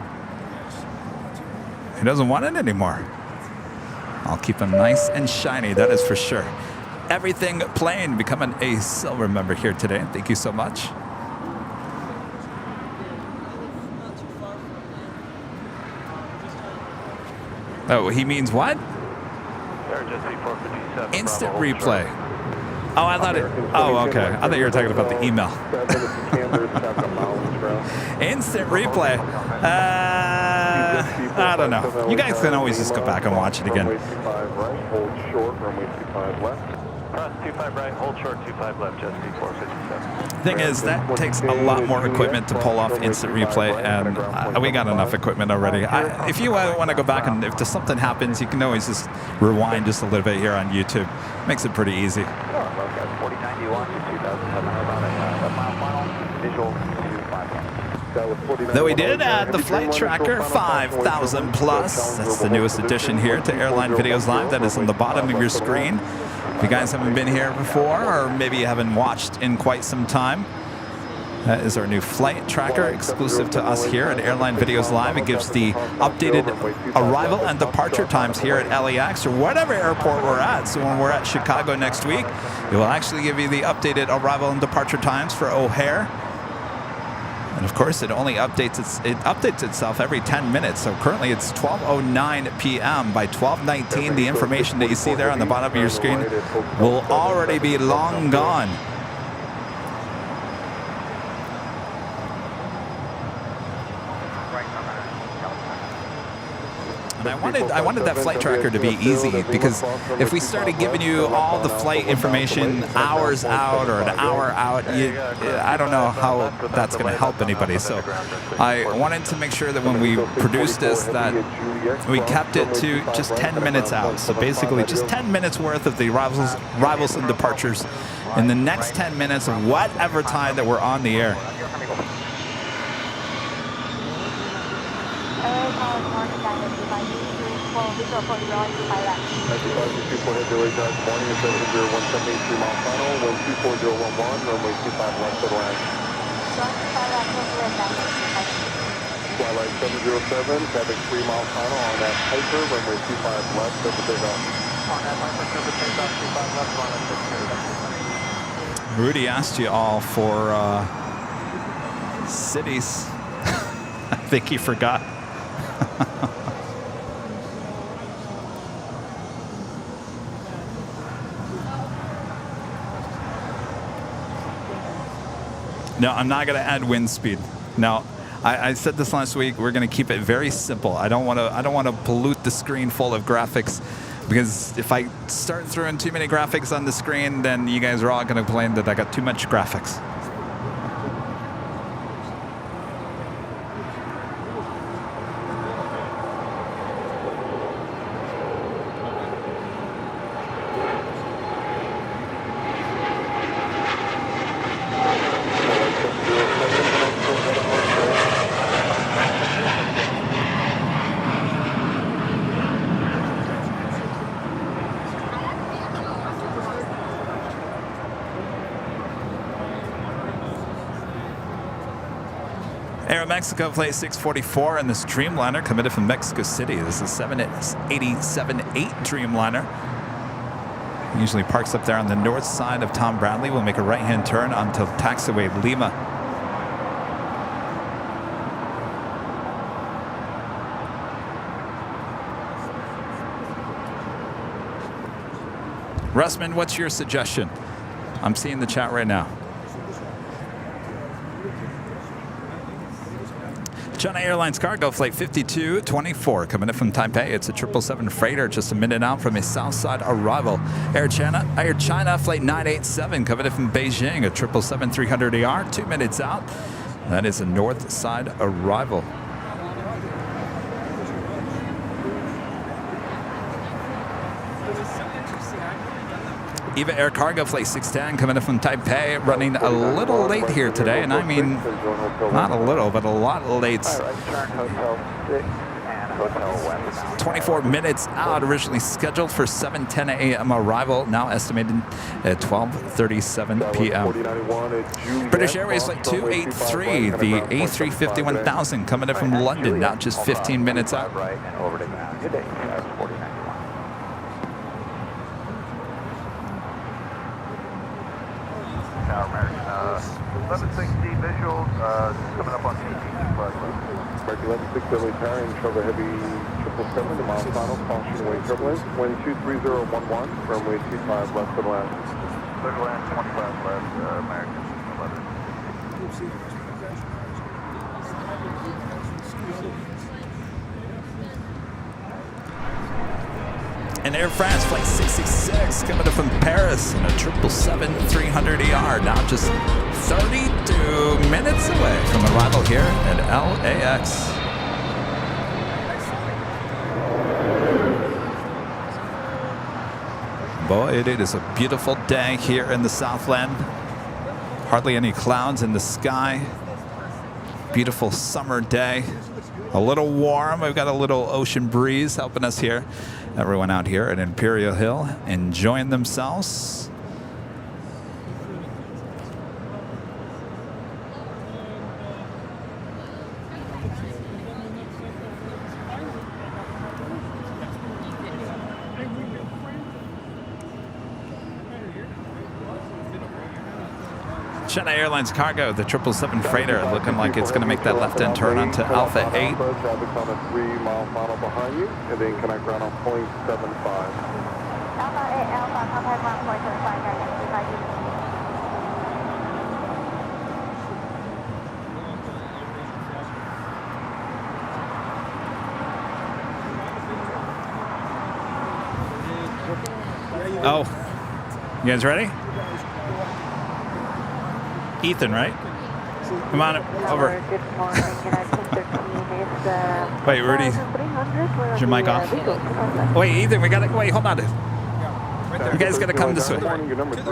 He doesn't want it anymore. I'll keep them nice and shiny, that is for sure. Everything Plane becoming a silver member here today. Thank you so much. Oh, he means what? Instant replay. Oh, I thought it. Oh, okay. I thought you were talking about the email. Instant replay. I don't know. You guys can always just go back and watch it again. Cross 25 right, hold short 25 left, just 457. Thing is, that takes a lot more equipment to pull off instant replay, and we got enough equipment already. If you want to go back and if something happens, you can always just rewind just a little bit here on YouTube. Makes it pretty easy. 4091 to 2700 mile final, visual 251. Though we did add the flight tracker 5000 plus. That's the newest addition here to Airline Videos Live. That is on the bottom of your screen. If you guys haven't been here before, or maybe you haven't watched in quite some time, that is our new flight tracker exclusive to us here at Airline Videos Live. It gives the updated arrival and departure times here at LAX or whatever airport we're at. So when we're at Chicago next week, it will actually give you the updated arrival and departure times for O'Hare. And of course, it only updates itself every 10 minutes. So currently it's 12:09 p.m. By 12:19, the information that you see there on the bottom of your screen will already be long gone. And I wanted that flight tracker to be easy, because if we started giving you all the flight information hours out or an hour out, I don't know how that's going to help anybody. So I wanted to make sure that when we produced this, that we kept it to just 10 minutes out. So basically just 10 minutes worth of the arrivals and departures in the next 10 minutes of whatever time that we're on the air. Twilight 707, traffic 3 mile final on that Piper, runway 25 left, that's a big off. On that Piper, traffic 25 left, Rudy asked you all for cities. I think he forgot. No, I'm not going to add wind speed. No, I said this last week. We're going to keep it very simple. I don't want to pollute the screen full of graphics, because if I start throwing too many graphics on the screen, then you guys are all going to complain that I got too much graphics. Mexico flight 644 and this Dreamliner committed from Mexico City. This is 787-8 Dreamliner. Usually parks up there on the north side of Tom Bradley. We'll make a right-hand turn onto taxiway Lima. Russman, what's your suggestion? I'm seeing the chat right now. China Airlines cargo flight 5224 coming in from Taipei. It's a 777 freighter just a minute out from a Southside arrival. Air China flight 987 coming in from Beijing. A 777-300ER 2 minutes out. That is a north side arrival. EVA Air Cargo Flight 610 coming in from Taipei, running a little late here today, and I mean not a little, but a lot late. 24 minutes out, originally scheduled for 7:10 a.m. arrival, now estimated at 12:37 p.m. British Airways Flight 283, the A350-1000 coming in from London, now just 15 minutes out. American 1160 visual, coming up on 18 plus. American 1160 Billy Tower and Trevor Heavy 777, the mile final, caution way turbulence, wind 23011, runway 25 left for the land. Clear to land 25 left, American 11. And Air France Flight 666 coming up from Paris in a 777-300ER, now just 32 minutes away from arrival here at LAX. Boy, it is a beautiful day here in the Southland. Hardly any clouds in the sky. Beautiful summer day. A little warm. We've got a little ocean breeze helping us here. Everyone out here at Imperial Hill enjoying themselves. China Airlines cargo, the 777 freighter, looking like it's going to make that left-hand turn onto Alpha 8. Traffic on a 3-mile final behind you, and then connect ground on 0.75. Alpha 8 Alpha, contact ground 0.75, guidance beside you. Oh, you guys ready? Ethan, right? Come on over. Wait, Rudy, is your mic off? Wait, Ethan, we got to wait. Hold on. You guys got to come this way.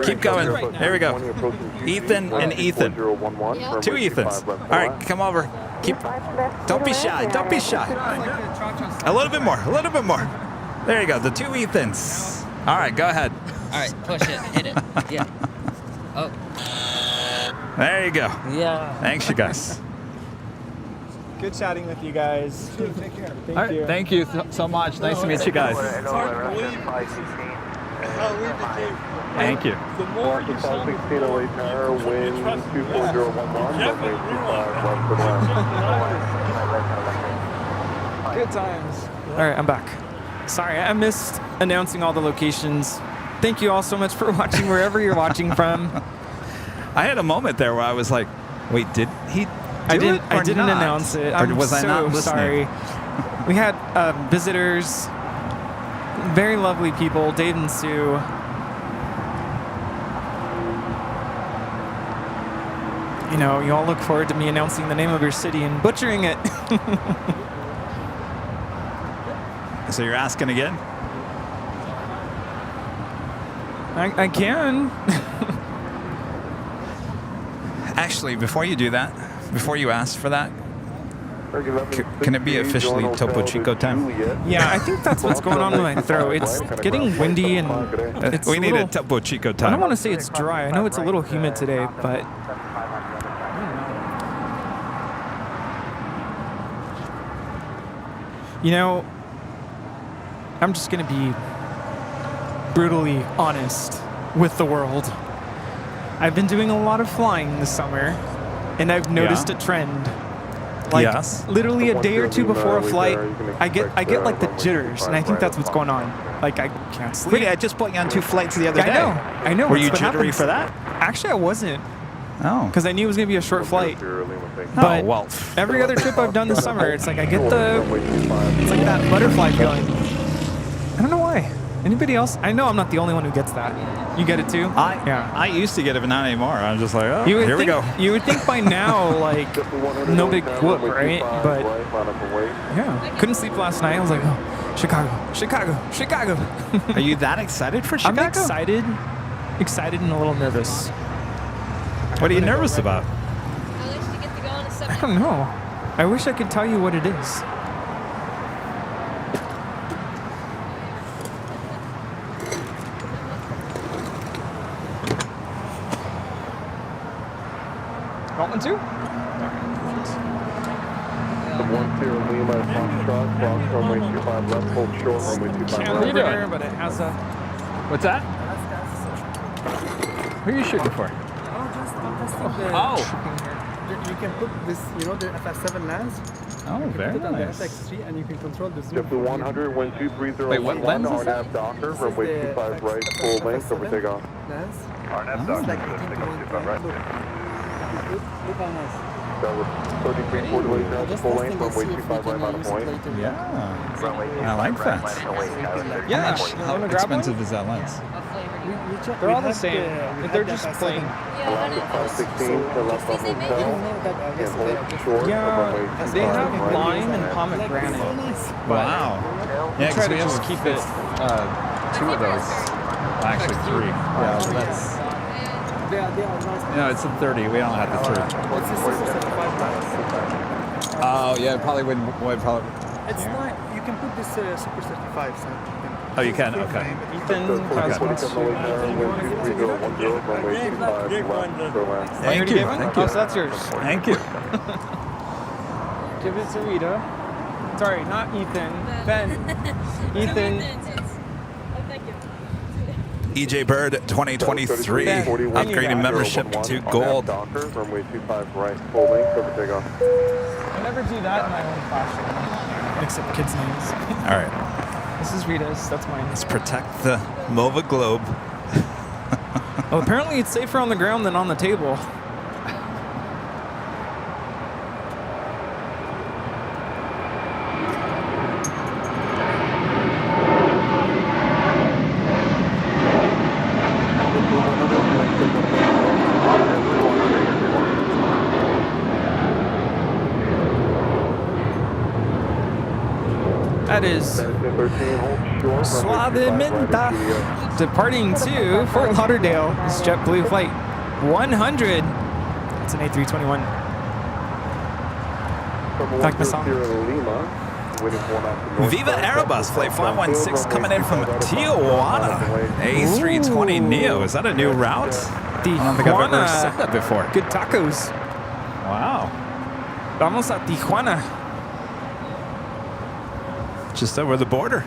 Keep going. There we go. Ethan and Ethan. 2 Ethans. All right, come over. Keep. Don't be shy. Don't be shy. A little bit more. A little bit more. There you go. The 2 Ethans. All right, go ahead. All right, push it. Hit it. Yeah. Oh. There you go. Yeah. Thanks, you guys. Good chatting with you guys. Take care. All right, thank you so much. Nice to meet you guys. It's hard to believe how we became. Thank you. The more you see, 16 LA Tower, wind 24011, runway 25 left for the land. Good times. All right, I'm back. Sorry, I missed announcing all the locations. Thank you all so much for watching wherever you're watching from. I had a moment there where I was like, wait, did he I didn't announce it. Or I'm was so I not listening? sorry. We had visitors, very lovely people, Dave and Sue. You know, you all look forward to me announcing the name of your city and butchering it. So you're asking again? I can. Actually, before you do that, before you ask for that, can it be officially Topo Chico time? Yeah, I think that's what's going on with my throat. It's getting windy and it's we need a Topo Chico I time. don't want to say it's dry. I know it's a little humid today, but you know, I'm just going to be brutally honest with the world. I've been doing a lot of flying this summer, and I've noticed a trend. Like Yes. literally a day or two before a flight, I get like the jitters, and I think that's what's going on. Like I can't sleep. Really, I just put you on 2 flights the other day. I know. Were that's you what jittery happens. for that? Actually, I wasn't. Oh. Because I knew it was gonna be a short flight. But well. every other trip I've done this summer, it's like I get it's like that butterfly feeling. I don't know why. Anybody else? I know I'm not the only one who gets that. You get it too? I used to get it, but not anymore. I'm just like, oh, You would here we think, go. You would think by now, like, no big whoop, right? But yeah, couldn't sleep last night. I was like, oh, Chicago. Are you that excited for Chicago? I'm excited and a little nervous. What are you nervous about? I don't know. I wish I could tell you what it is. Want one too? 10 Lima, Foxtrot, cross runway 25 left, hold short, runway 25 Can't right. read it, but it has a... What's that? Who are you shooting for? You can put this, the FS7 lens. Oh, very nice. The FX3 and you can control the zoom. JetBlue 100, wind 230. Wait, what lens is that? RNAV Docker, runway 25 right, full length, over takeoff. Lens. RNAV Docker, takeoff 25 right. Look how nice. That was 33 4 delay traffic, full length, runway 25 right, on point. Yeah. I like that. Yeah. How expensive is that lens? They're all the same. They're just plain. Alaska 516 to left on hotel. And hold short, Yeah, they have lime and pomegranate. Wow. Yeah, Try because to we just have keep it. 2 of those. Actually 3. Yeah, so that's... They are nice. No, it's a 30. We don't have the 3. What's this? 75 Oh, yeah, probably wouldn't... It's not. You can put this Super 35. So Oh, you can? Okay. Ethan has one. Thank you. Oh, so that's yours. Thank you. Give it to Rita. Sorry, not Ethan. Ben. Ethan. EJ Bird 2023, upgrading membership to gold. Runway 25 right, full length, over takeoff. I never do that in my own classroom. Except kids' names. All right. This is Rita's. That's mine. Let's protect the MOVA globe. Well, apparently it's safer on the ground than on the table. That is Suavemente. Departing to Fort Lauderdale. This is JetBlue Flight 100. It's an A321. Like the song. Viva Aerobus Flight 516 coming in from Tijuana. A320 Neo. Is that a new route? I don't think I've ever said that before. Good tacos. Wow. Vamos a Tijuana. Just over the border.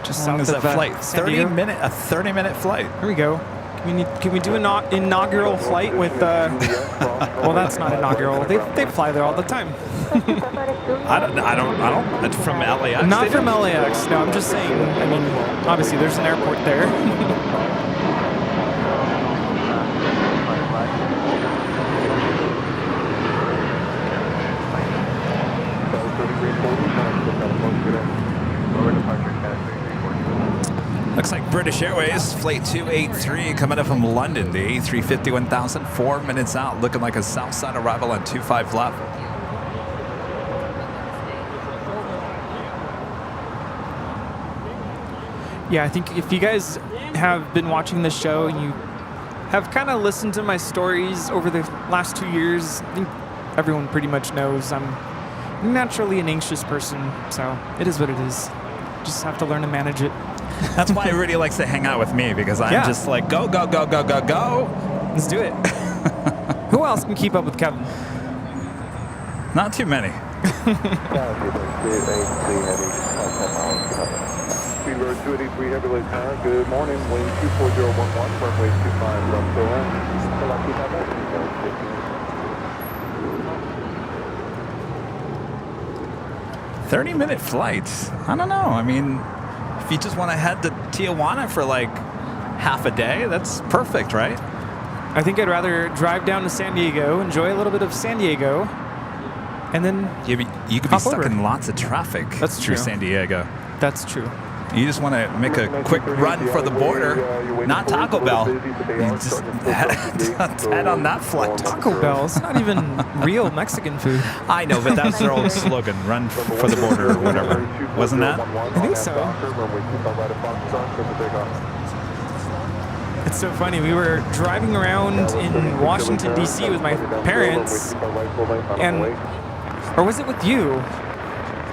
Just How long is south that of, flight? San Diego. 30-minute flight. Here we go. Can we do an inaugural flight with? Well, that's not inaugural. They fly there all the time. I don't. It's from LAX. Not from LAX. No, I'm just saying. I mean, obviously there's an airport there. Looks like British Airways Flight 283 coming up from London. The A350 1000, 4 minutes out, looking like a south side arrival on 25 left. Yeah, I think if you guys have been watching this show and you have kind of listened to my stories over the last 2 years, I think everyone pretty much knows I'm naturally an anxious person, so it is what it is. Just have to learn to manage it. That's why he really likes to hang out with me, because I'm just like, go, go, go, go, go, go. Let's do it. Who else can keep up with Kevin? Not too many. Speedbird 283 Heavy Lake Tower, good morning, wind 24011, runway 25 left, go in. 30-minute flights. I don't know. I mean, if you just want to head to Tijuana for like half a day, that's perfect, right? I think I'd rather drive down to San Diego, enjoy a little bit of San Diego, and then you could be stuck in lots of traffic. That's true. Through San Diego. That's true. You just want to make a quick run for the border, not Taco Bell. You just head on that flight. Taco Bell, it's not even real Mexican food. I know, but that's their old slogan, run for the border or whatever. Wasn't that? I think so. It's so funny. We were driving around in Washington, D.C. with my parents, or was it with you?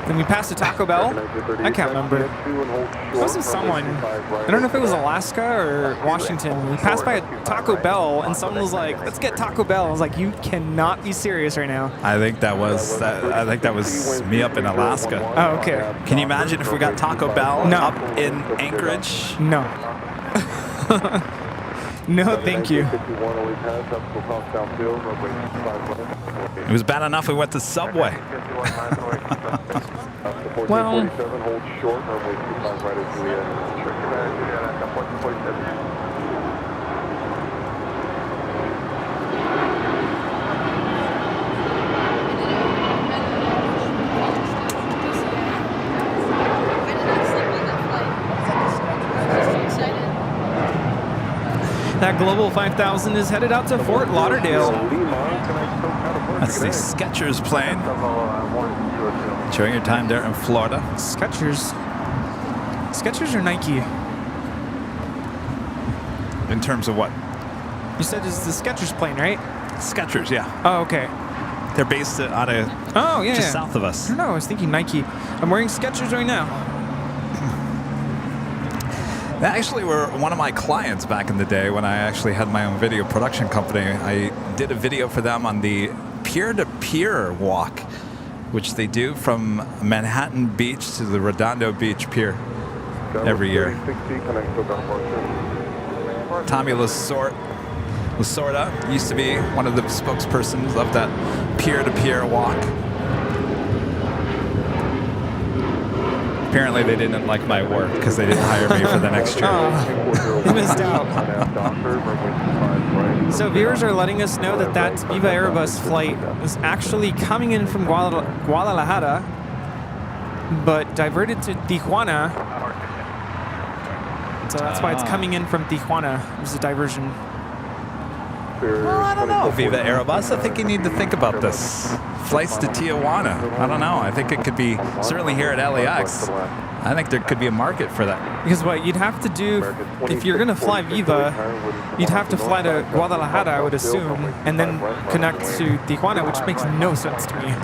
Then we passed a Taco Bell. I can't remember. It wasn't someone. I don't know if it was Alaska or Washington. We passed by a Taco Bell, and someone was like, "Let's get Taco Bell." I was like, "You cannot be serious right now." I think that was me up in Alaska. Oh, okay. Can you imagine if we got Taco Bell up in Anchorage? No. No, thank you. It was bad enough we went to Subway. Well, that Global 5000 is headed out to Fort Lauderdale. That's the Skechers plane. Enjoying your time there in Florida. Skechers. Skechers or Nike? In terms of what? You said it's the Skechers plane, right? Skechers, yeah. Oh, okay. They're based out of just south of us. No, I was thinking Nike. I'm wearing Skechers right now. They actually were one of my clients back in the day when I actually had my own video production company. I did a video for them on the peer-to-peer walk, which they do from Manhattan Beach to the Redondo Beach Pier every year. Tommy Lasorda used to be one of the spokespersons of that peer-to-peer walk. Apparently they didn't like my work because they didn't hire me for the next year. You missed out. So viewers are letting us know that Viva Aerobus flight is actually coming in from Guadalajara, but diverted to Tijuana. So that's why it's coming in from Tijuana. It was a diversion. Well, I don't know, Viva Aerobus. I think you need to think about this. Flights to Tijuana. I don't know. I think it could be, certainly here at LAX, I think there could be a market for that. Because what you'd have to do, if you're going to fly Viva, you'd have to fly to Guadalajara, I would assume, and then connect to Tijuana, which makes no sense to me.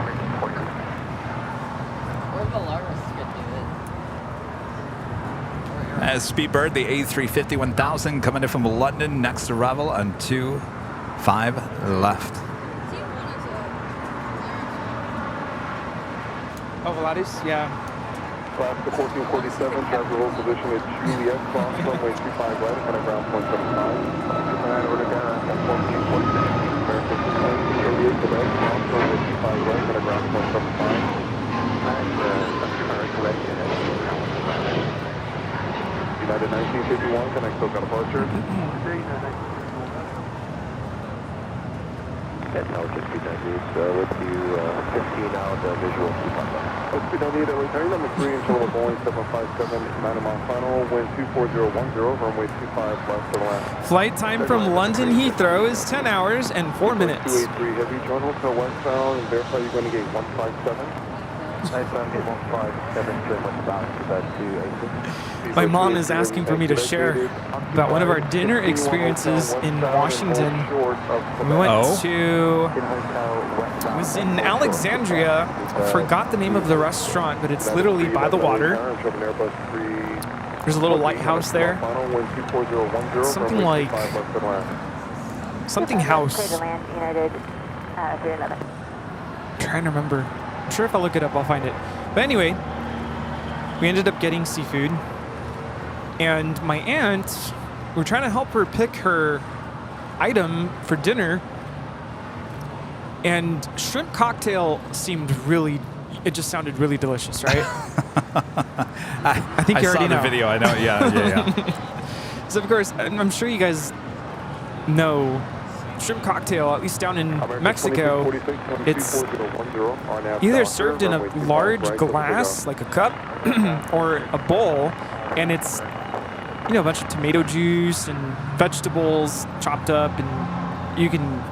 As Speedbird, the A350-1000 coming in from London, next arrival on 2-5 left. Oh, Vladis? Yeah. Class to 1447, driver hold position at Juliet, cross runway 25 right, and ground 175. Japan, order down at 1446. American 1988, Quebec, cross runway 25 right, and ground 175. United 1951, connect SoCal departure. That now just be done, let's do 15 out visual. Let's be done, return number 3 in total Boeing 757, 9-mile final, wind 24010, runway 25 left to the left. Flight time from London Heathrow is 10 hours and 4 minutes. 283 heavy, join hotel westbound and verify you're going to gate 157. My mom is asking for me to share about one of our dinner experiences in Washington. We went to, it was in Alexandria, forgot the name of the restaurant, but it's literally by the water. There's a little lighthouse there. Something like, something house. I'm trying to remember. I'm sure if I look it up, I'll find it. But anyway, we ended up getting seafood. And my aunt, we were trying to help her pick her item for dinner. And shrimp cocktail seemed really it just sounded really delicious, right? I think you already saw the know. video. I know. Yeah. So of course, I'm sure you guys know shrimp cocktail, at least down in Mexico. It's either served in a large glass, like a cup, or a bowl, and it's a bunch of tomato juice and vegetables chopped up, and you can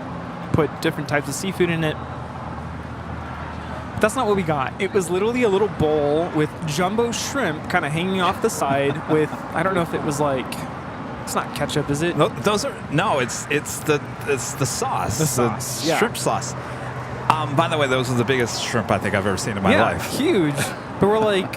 put different types of seafood in it. That's not what we got. It was literally a little bowl with jumbo shrimp kind of hanging off the side with, I don't know if it was like, it's not ketchup, is it? Those are it's the sauce. The sauce, yeah. Shrimp sauce. By the way, those are the biggest shrimp I think I've ever seen in my life. Huge. But we're like,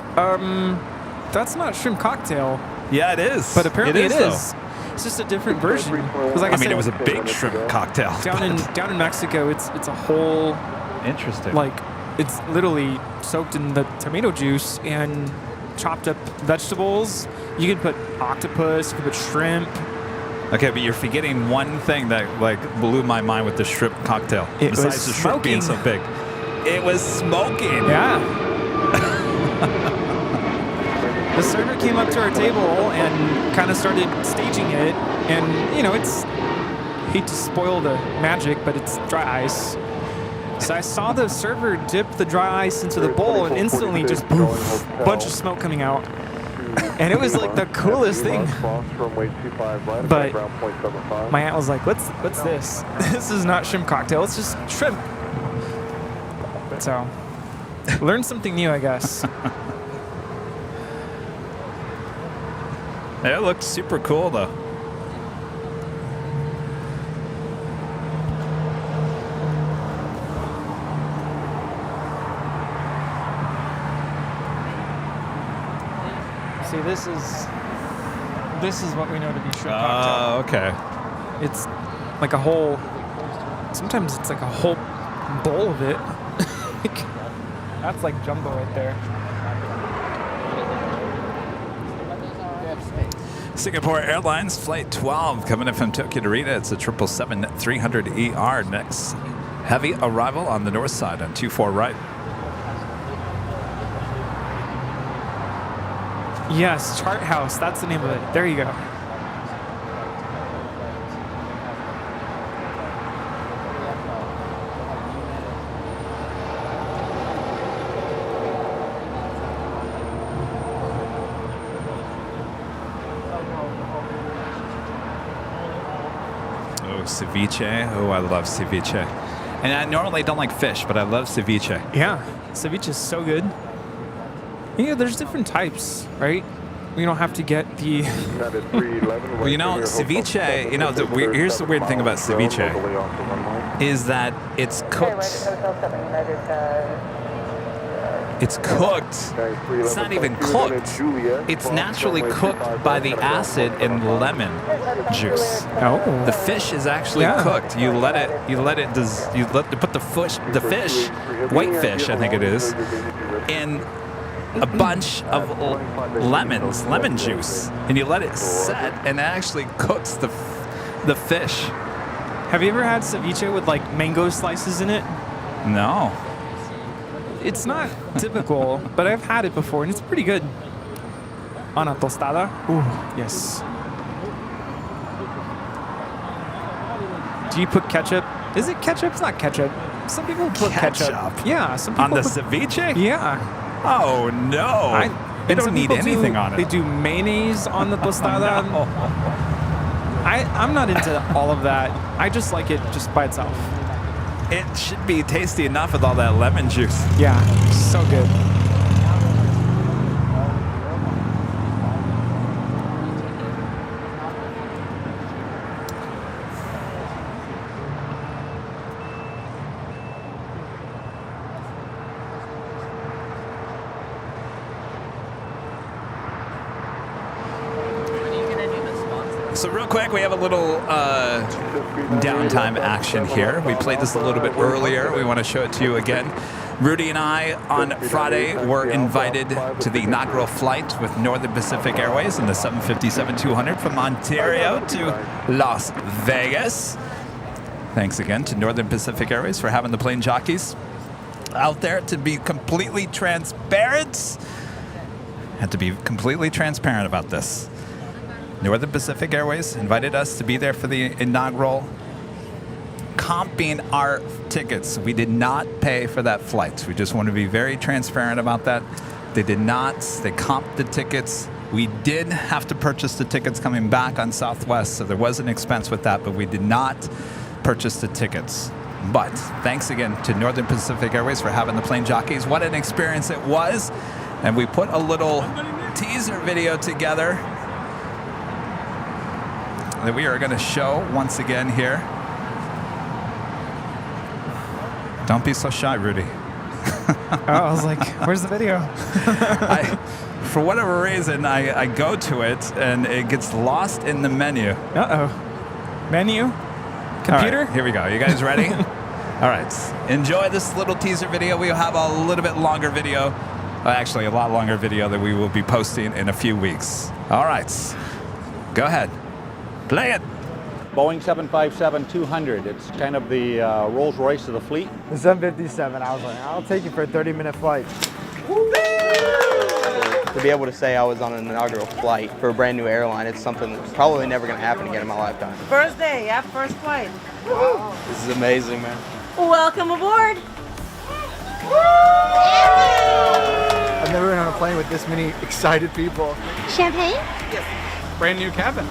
that's not shrimp cocktail. Yeah, it is. But apparently it though. is. It's just a different version. Like I mean, it was a big shrimp cocktail. Down in Mexico, it's a whole. Interesting. Like, it's literally soaked in the tomato juice and chopped up vegetables. You can put octopus, you can put shrimp. Okay, but you're forgetting one thing that like blew my mind with the shrimp cocktail. It besides was the shrimp being so big. It was smoking. Yeah. The server came up to our table and kind of started staging it, and it's, hate to spoil the magic, but it's dry ice. So I saw the server dip the dry ice into the bowl, and instantly just poof, bunch of smoke coming out. And it was like the coolest thing. But my aunt was like, what's this? This is not shrimp cocktail, it's just shrimp. So, learn something new, I guess. It looks super cool though. See, this is what we know to be shrimp cocktail. Okay. It's like a whole. Sometimes it's like a whole bowl of it. That's like jumbo right there. Singapore Airlines Flight 12 coming in from Tokyo to Rita. It's a 777-300ER. Next heavy arrival on the north side on 24 right. Yes, Chart House. That's the name of it. There you go. Ceviche. Oh, I love ceviche. And I normally don't like fish, but I love ceviche. Yeah, ceviche is so good. There's different types, right? We don't have to get the. Well, ceviche. Here's the weird thing about ceviche is that it's cooked. It's cooked. It's not even cooked. It's naturally cooked by the acid and lemon juice. Oh. The fish is actually cooked. You let it put the fish, white fish, I think it is, in a bunch of lemon juice, and you let it set, and it actually cooks the fish. Have you ever had ceviche with like mango slices in it? No. It's not typical, but I've had it before, and it's pretty good. On a tostada. Ooh, yes. Do you put ketchup? Is it ketchup? It's not ketchup. Some people put ketchup. Yeah, some people on the ceviche? Yeah. Oh no! They don't need anything on it. They do mayonnaise on the tostada. No. I'm not into all of that. I just like it just by itself. It should be tasty enough with all that lemon juice. Yeah, so good. So real quick, we have a little downtime action here. We played this a little bit earlier. We want to show it to you again. Rudy and I, on Friday, were invited to the inaugural flight with Northern Pacific Airways in the 757-200 from Ontario to Las Vegas. Thanks again to Northern Pacific Airways for having the plane jockeys. out there to be completely transparent. Had to be completely transparent about this. Northern Pacific Airways invited us to be there for the inaugural, comping our tickets. We did not pay for that flight. We just want to be very transparent about that. They did not. They comped the tickets. We did have to purchase the tickets coming back on Southwest, so there was an expense with that, but we did not purchase the tickets. But thanks again to Northern Pacific Airways for having the Plane Jockeys. What an experience it was. And we put a little teaser video together that we are going to show once again here. Don't be so shy, Rudy. I was like, where's the video? For whatever reason, I go to it and it gets lost in the menu. Uh-oh. Menu? Computer? All right, here we go. You guys ready? All right. Enjoy this little teaser video. We'll have a little bit longer video. Actually, a lot longer video that we will be posting in a few weeks. All right. Go ahead. Play it. Boeing 757-200. It's kind of the Rolls Royce of the fleet. The 757, I was like, I'll take you for a 30-minute flight. To be able to say I was on an inaugural flight for a brand new airline, it's something that's probably never going to happen again in my lifetime. First day, yeah, first flight. Wow. This is amazing, man. Welcome aboard. I've never been on a plane with this many excited people. Champagne? Yes. Brand new cabin.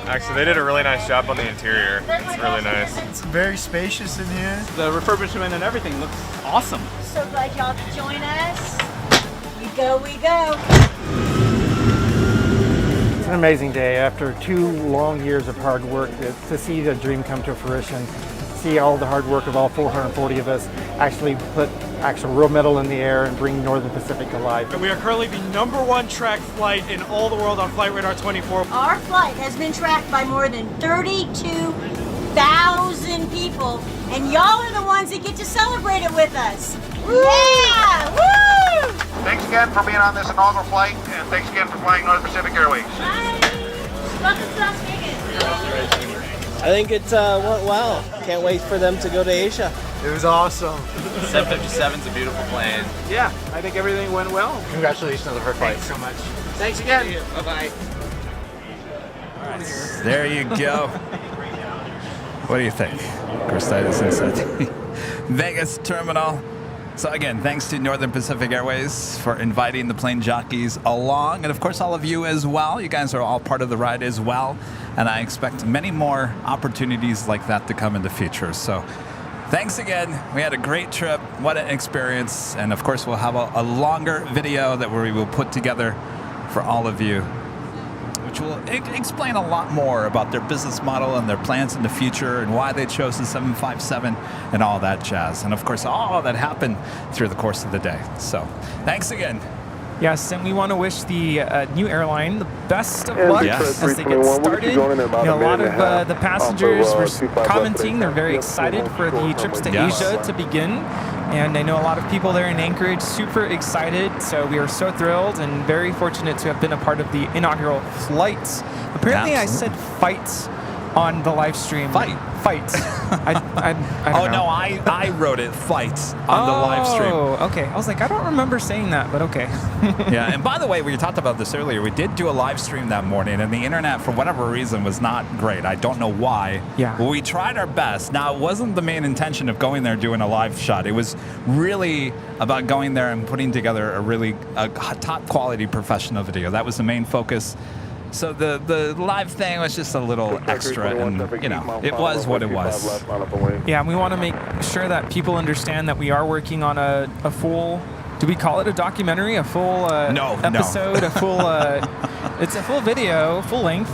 Actually, they did a really nice job on the interior. It's really nice. It's very spacious in here. The refurbishment and everything looks awesome. So glad y'all could join us. We go, we go. It's an amazing day. After 2 long years of hard work, to see the dream come to fruition, see all the hard work of all 440 of us actually put actual real metal in the air and bring Northern Pacific to life. We are currently the #1 tracked flight in all the world on Flight Radar 24. Our flight has been tracked by more than 32,000 people, and y'all are the ones that get to celebrate it with us. Woo! Yeah! Woo! Thanks again for being on this inaugural flight, and thanks again for flying Northern Pacific Airways. Welcome to Las Vegas. I think it went well. Can't wait for them to go to Asia. It was awesome. 757's a beautiful plane. Yeah, I think everything went well. Congratulations on the first flight. Thanks so much. Thanks again. Bye-bye. There you go. What do you think? Of course, that is inside the Vegas terminal. So again, thanks to Northern Pacific Airways for inviting the Plane Jockeys along, and of course all of you as well. You guys are all part of the ride as well, and I expect many more opportunities like that to come in the future. So thanks again. We had a great trip. What an experience. And of course we'll have a longer video that we will put together for all of you, which will explain a lot more about their business model and their plans in the future and why they chose the 757 and all that jazz. And of course, all that happened through the course of the day. So thanks again. Yes, and we want to wish the new airline the best of luck as they get started. A lot of the passengers were commenting they're very excited for the trips to Asia to begin. And I know a lot of people there in Anchorage super excited, so we are so thrilled and very fortunate to have been a part of the inaugural flight. Apparently I said fight on the live stream. Fight. I don't know. I wrote it fight on the live stream. Oh, okay. I was like, I don't remember saying that, but okay. Yeah, and by the way, we talked about this earlier. We did do a live stream that morning, and the internet, for whatever reason, was not great. I don't know why. Yeah. But we tried our best. Now, it wasn't the main intention of going there doing a live shot. It was really about going there and putting together a top quality professional video. That was the main focus. So the live thing was just a little extra, and you know, it was what it was. Yeah, and we want to make sure that people understand that we are working on a full. Do we call it a documentary? A full episode? No. A full. It's a full video, full length.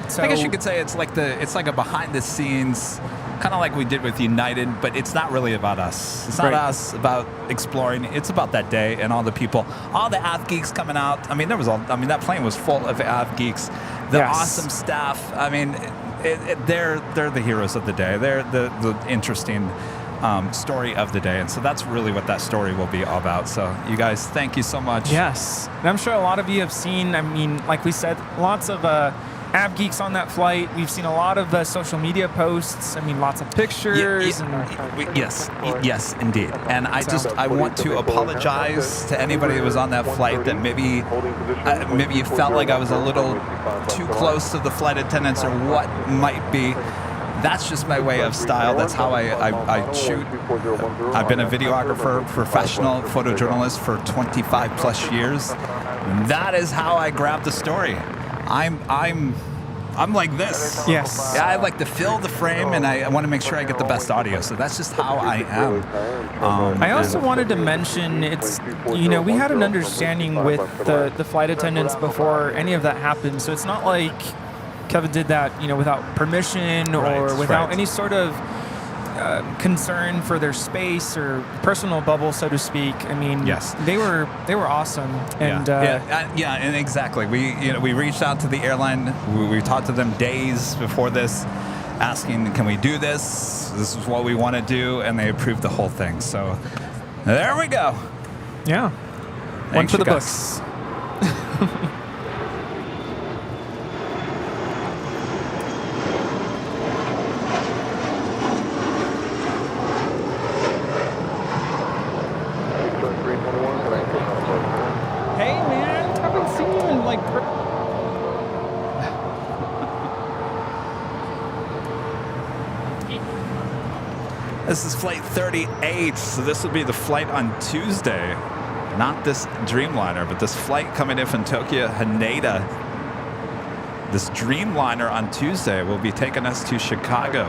So I guess you could say it's like a behind the scenes, kind of like we did with United, but it's not really about us. It's not us about exploring. It's about that day and all the people, all the AV geeks coming out. I mean, that plane was full of AV geeks. The awesome staff. I mean, they're the heroes of the day. They're the interesting story of the day, and so that's really what that story will be all about. So you guys, thank you so much. Yes, and I'm sure a lot of you have seen. I mean, like we said, lots of av geeks on that flight. We've seen a lot of social media posts. I mean, lots of pictures. Yes, indeed. And I want to apologize to anybody who was on that flight that maybe you felt like I was a little too close to the flight attendants or what might be. That's just my way of style. That's how I shoot. I've been a videographer, professional photojournalist for 25 plus years. That is how I grab the story. I'm like this. Yes. Yeah, I like to fill the frame, and I want to make sure I get the best audio. So that's just how I am. I also wanted to mention we had an understanding with the flight attendants before any of that happened. So it's not like Kevin did that, without permission or without any sort of concern for their space or personal bubble, so to speak. I mean, yes, they were awesome. And and exactly. We reached out to the airline. We talked to them days before this, asking, can we do this? This is what we want to do, and they approved the whole thing. So there we go. Yeah, one for the books. This is flight 38, so this will be the flight on Tuesday. Not this Dreamliner, but this flight coming in from Tokyo Haneda. This Dreamliner on Tuesday will be taking us to Chicago.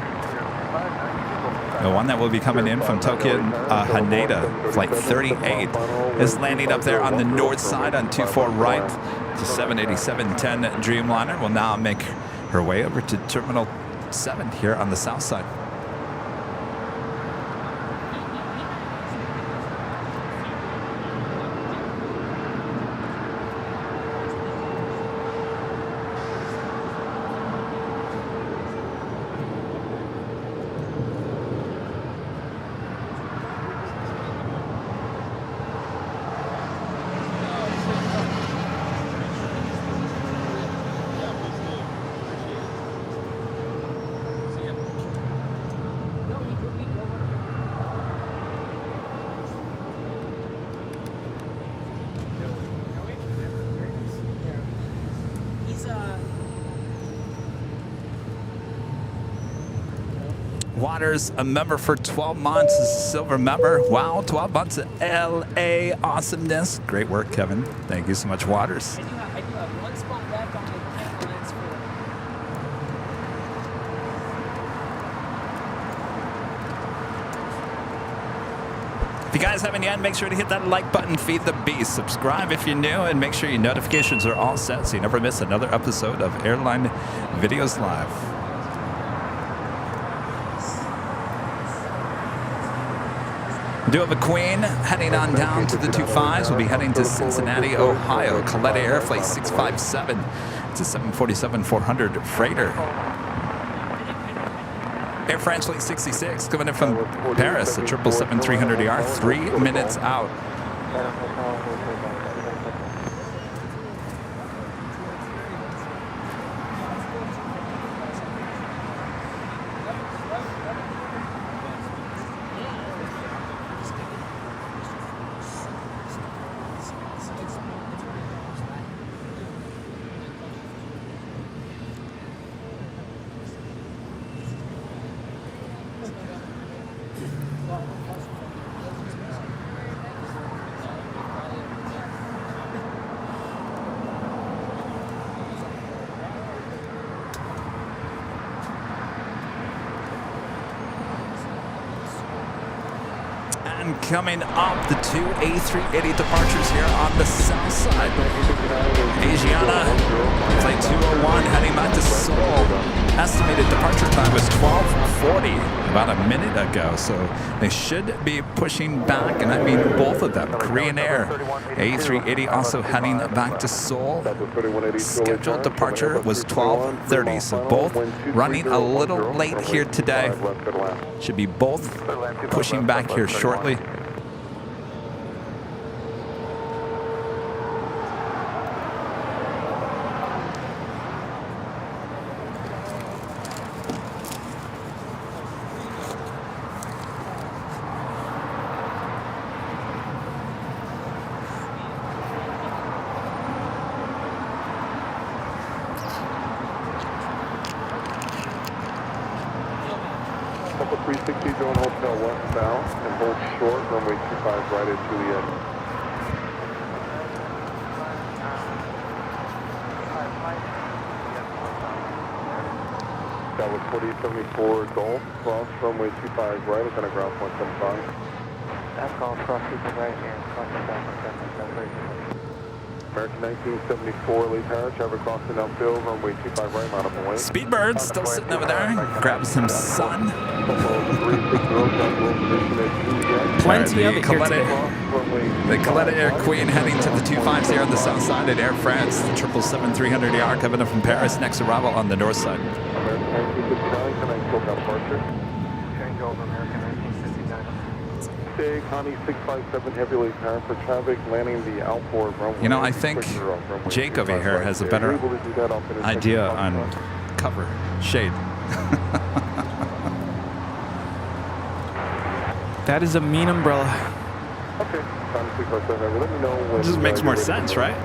The one that will be coming in from Tokyo Haneda, flight 38, is landing up there on the north side on 24 right. The 787-10 Dreamliner will now make her way over to Terminal 7 here on the south side. Waters, a member for 12 months, is a silver member. Wow, 12 months of LA awesomeness. Great work, Kevin. Thank you so much, Waters. I do have one spot back on my camera lens for. If you guys haven't yet, make sure to hit that like button, feed the beast. Subscribe if you're new, and make sure your notifications are all set so you never miss another episode of Airline Videos Live. We do have a Queen heading on down to the 25s. We'll be heading to Cincinnati, Ohio. Coletta Air Flight 657. It's a 747-400 freighter. Air France Flight 66 coming in from Paris, a 777-300ER, 3 minutes out. Coming up, the 2 A380 departures here on the south side. Asiana, flight 201, heading back to Seoul. Estimated departure time was 12:40, about a minute ago. So they should be pushing back, and I mean both of them. Korean Air, A380 also heading back to Seoul. Scheduled departure was 12:30, so both running a little late here today. Should be both pushing back here shortly. 360 going hotel westbound and hold short, runway 25 right at Juliet. That was 4074 Golf, cross runway 25 right, within a ground point 75. That's called cross super right and cross right. American 1974 Lee Tower, traffic crossing outfield, runway 25 right, mount up away. Speedbird still sitting over there. Grab some sun. Plenty of it here today. The Coletta Air Queen heading to the 25s here on the south side at Air France. The 777-300ER coming up from Paris. Next arrival on the north side. American 1959, connect SoCal departure. Change over American 1959. Big Honey 657 heavy Lee Tower for traffic landing the outboard runway. You know, I think Jake over here has a better idea on cover, shade. That is a mean umbrella. Okay, Honey 657, let me know when. It just makes more sense, right?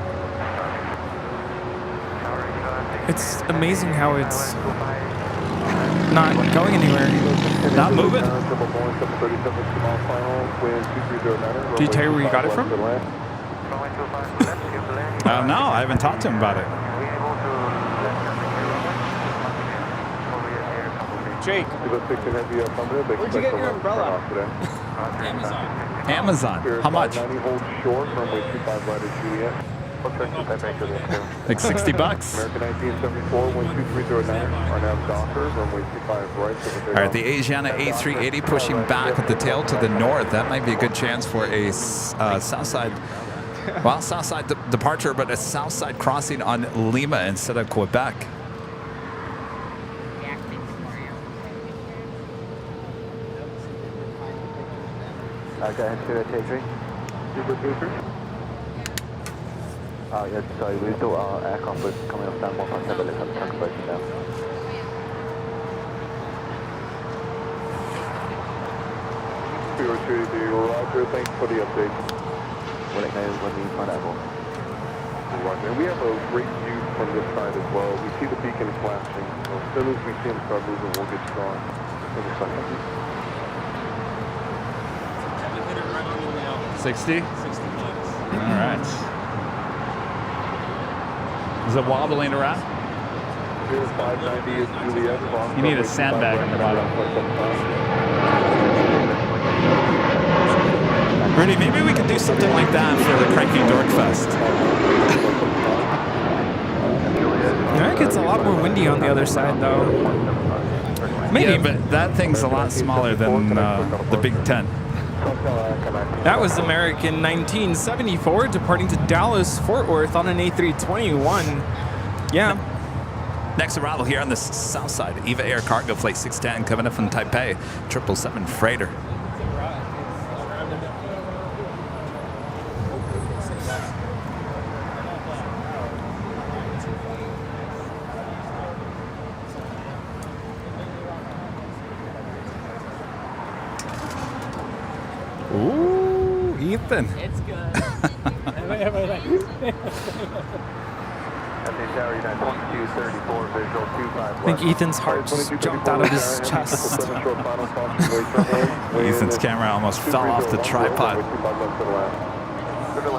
It's amazing how it's not going anywhere. Not moving. Did he tell you where you got it from? No, I haven't talked to him about it. Jake, where'd you get your umbrella? Amazon. How much? Like $60. American 1974, 12309, are now Docker, runway 25 right. All right, the Asiana A380 pushing back with the tail to the north. That might be a good chance for a southside departure, but a southside crossing on Lima instead of Quebec. Go ahead to T3. Yes, sorry, we still aircraft was coming off down 157, let's have the tank approaching down. Roger, thanks for the update. We'll let you know when we find out more. Roger, and we have a great view from this side as well. We see the beacon flashing, so as soon as we see them start moving, we'll get strong. 60? 60 All right. Is it wobbling around? Here's 590 is Juliet. You need a sandbag on the bottom. Rudy, maybe we could do something like that for the Cranky Dork Fest. It gets a lot more windy on the other side, though. Maybe. Yeah, but that thing's a lot smaller than the Big Ten. That was American 1974 departing to Dallas, Fort Worth on an A321. Yeah. Next arrival here on the south side, EVA Air Cargo Flight 610 coming up from Taipei, 777 freighter. Ooh, Ethan. It's good. I think Ethan's heart just jumped out of his chest. Ethan's camera almost fell off the tripod.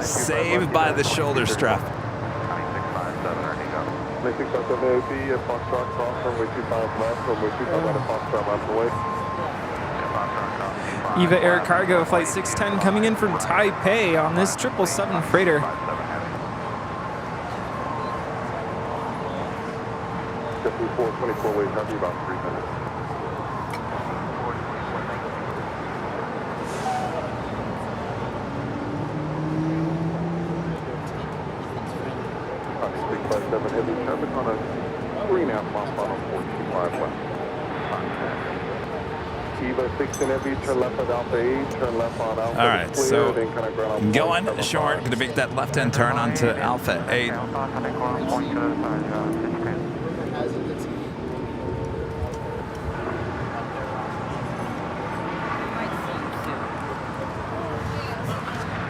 Saved by the shoulder strap. EVA Air Cargo Flight 610 coming in from Taipei on this 777 freighter. Definitely 424 ways, have you about 3 minutes. Honey 657 heavy traffic on a 3.5 mile funnel 425 west. Eva 16 heavy, turn left at Alpha 8, turn left on Alpha. All right, so going short, going to make that left-hand turn onto Alpha 8.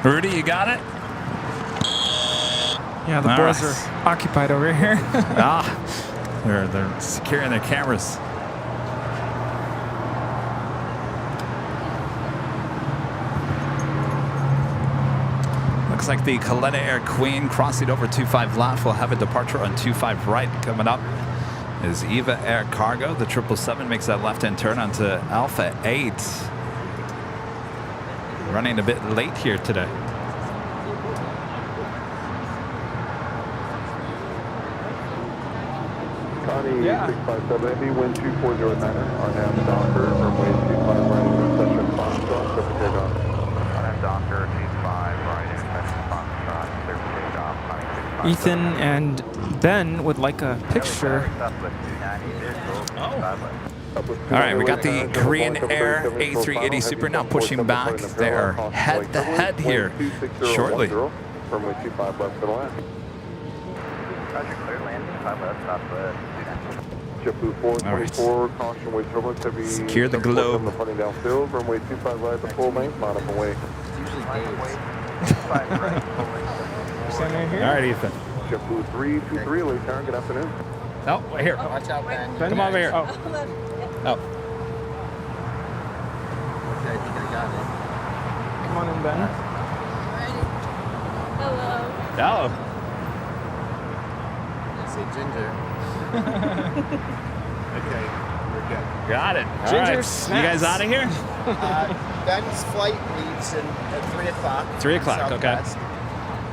Rudy, you got it? Yeah, the boys are occupied over here. They're securing their cameras. looks like the Kaleta Air Queen crossing over 25 left. We'll have a departure on 25 right. Coming up is Eva Air Cargo. The 777 makes that left-hand turn onto Alpha 8. Running a bit late here today. Connie 657 Indy, wind 2409 on nav Docker, runway 25 right, intersection Foxtrot, clear for takeoff. On nav Docker, 25 right, intersection Foxtrot, clear for takeoff, Connie 657. Ethan and Ben would like a picture. All right, we got the Korean Air A380 Super now pushing back. They are head-to-head here shortly. Runway 25 left for the left. Roger, clear landing, 5 left, southwest. JetBlue 424, caution, wait turbulence, heavy. Secure the globe. Departing downfield, runway 25 right, the full length, modified away. All right, Ethan. JetBlue 323, late turn, good afternoon. Oh, right here. Watch out, Ben. Come over here. Oh. Okay, I think I got it. Come on in, Ben. Hello. Say Ginger. Okay, we're good. Got it. All Ginger right. snaps. You guys out of here? Ben's flight leaves at 3 o'clock. 3 o'clock, okay.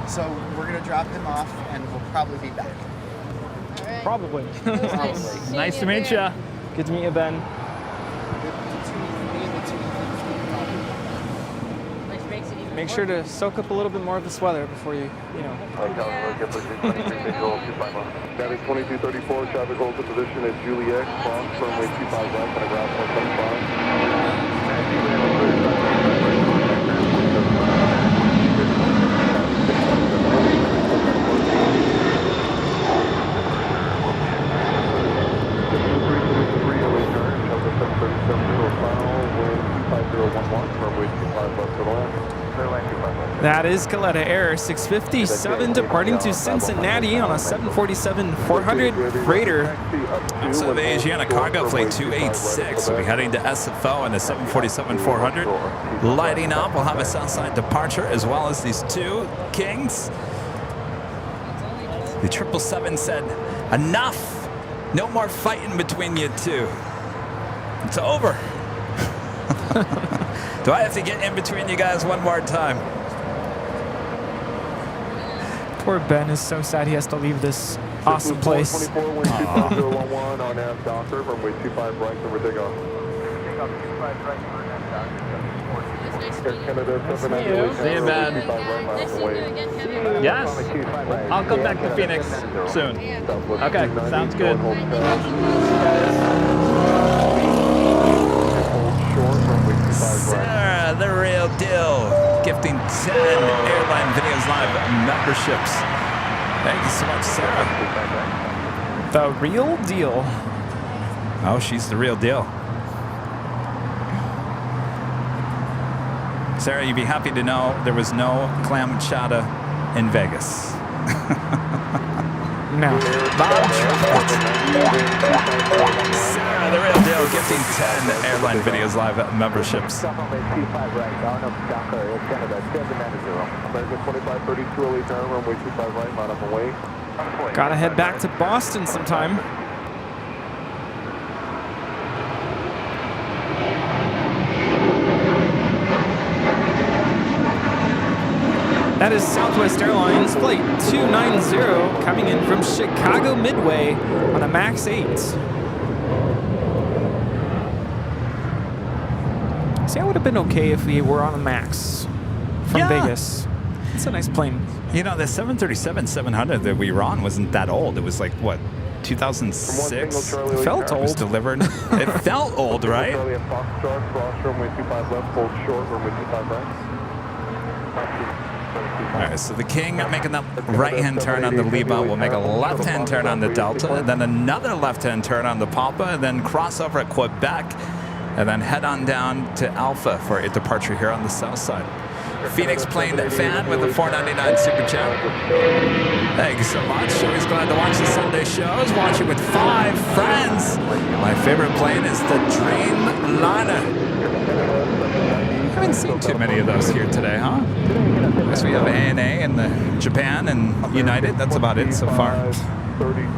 So we're going to drop him off and we'll probably be back. Probably. Nice to meet you. Good to meet you, Ben. Make sure to soak up a little bit more of this weather before you know. That is 2234, traffic holds the position at Juliet, cross runway 25 right, paragraph 175. Runway 25 left for the left. That is Kaleta Air 657 departing to Cincinnati on a 747-400 freighter. Also, the Asiana Cargo Flight 286 will be heading to SFO on the 747-400. Lighting up, we'll have a Southside departure as well as these two Kings. The 777 said, enough! No more fighting between you two. It's over. Do I have to get in between you guys one more time? Poor Ben is so sad he has to leave this awesome place. 24, on nav Docker, runway 25 right, over takeoff. Takeoff 25 right, on nav Docker. Air Canada 798. See you, Ben. Yes? I'll come back to Phoenix soon. Okay, sounds good. Sarah, the real deal. Gifting 10 Airline Videos Live memberships. Thank you so much, Sarah. The real deal. Oh, she's the real deal. Sarah, you'd be happy to know there was no clam chowder in Vegas. No. Sarah, the real deal, gifting 10 Airline Videos Live memberships. Gotta head back to Boston sometime. That is Southwest Airlines Flight 290 coming in from Chicago Midway on a MAX 8. See, I would have been okay if we were on a MAX from Vegas. It's a nice plane. You know, the 737-700 that we were on wasn't that old. It was like, what, 2006? It felt old. It was delivered. It felt old, right? All right, so the King making that right-hand turn on the Lima will make a left-hand turn on the Delta, and then another left-hand turn on the Papa, and then cross over at Quebec, and then head on down to Alpha for a departure here on the south side. Phoenix Plane fan with a $4.99 super chat. Thank you so much. Always glad to watch the Sunday shows. Watching with 5 friends. My favorite plane is the Dreamliner. Haven't seen too many of those here today, huh? I guess we have ANA and the Japan and United. That's about it so far.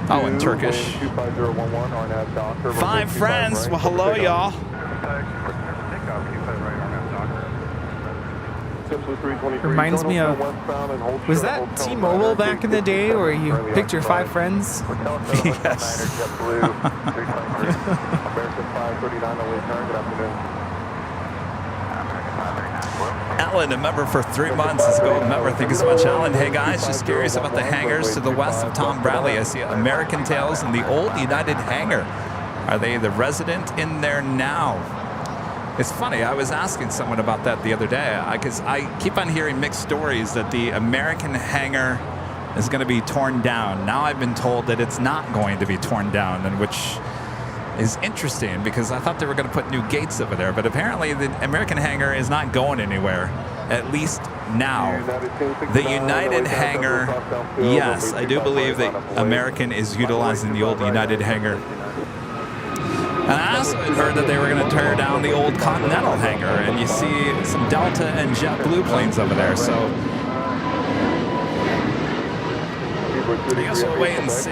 Oh, and Turkish. 5 friends. Well, hello, y'all. Reminds me of, was that T-Mobile back in the day where you picked your 5 friends? Yes. Alan, a member for 3 months, is a gold member. Thank you so much, Alan. Hey guys, just curious about the hangars to the west of Tom Bradley. I see American Tails and the old United hangar. Are they the resident in there now? It's funny, I was asking someone about that the other day, because I keep on hearing mixed stories that the American hangar is going to be torn down. Now I've been told that it's not going to be torn down, and which is interesting because I thought they were going to put new gates over there, but apparently the American hangar is not going anywhere, at least now. The United hangar, yes, I do believe that American is utilizing the old United hangar. And I also had heard that they were going to tear down the old Continental hangar, and you see some Delta and JetBlue planes over there, so I guess we'll wait and see.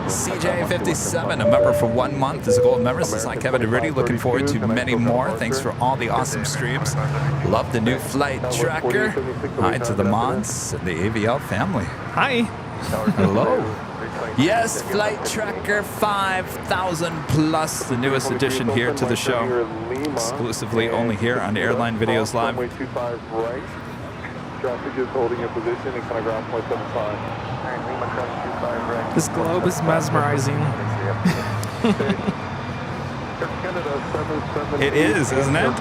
CJ57, a member for 1 month, is a gold member. Says, hi, Kevin Rudy. Looking forward to many more. Thanks for all the awesome streams. Love the new flight tracker. Hi to the mods and the AVL family. Hi. Hello. Yes, Flight Tracker 5000 Plus, the newest addition here to the show. Exclusively only here on Airline Videos Live. Traffic is holding your position in kind of ground point 75. This globe is mesmerizing. It is, isn't it?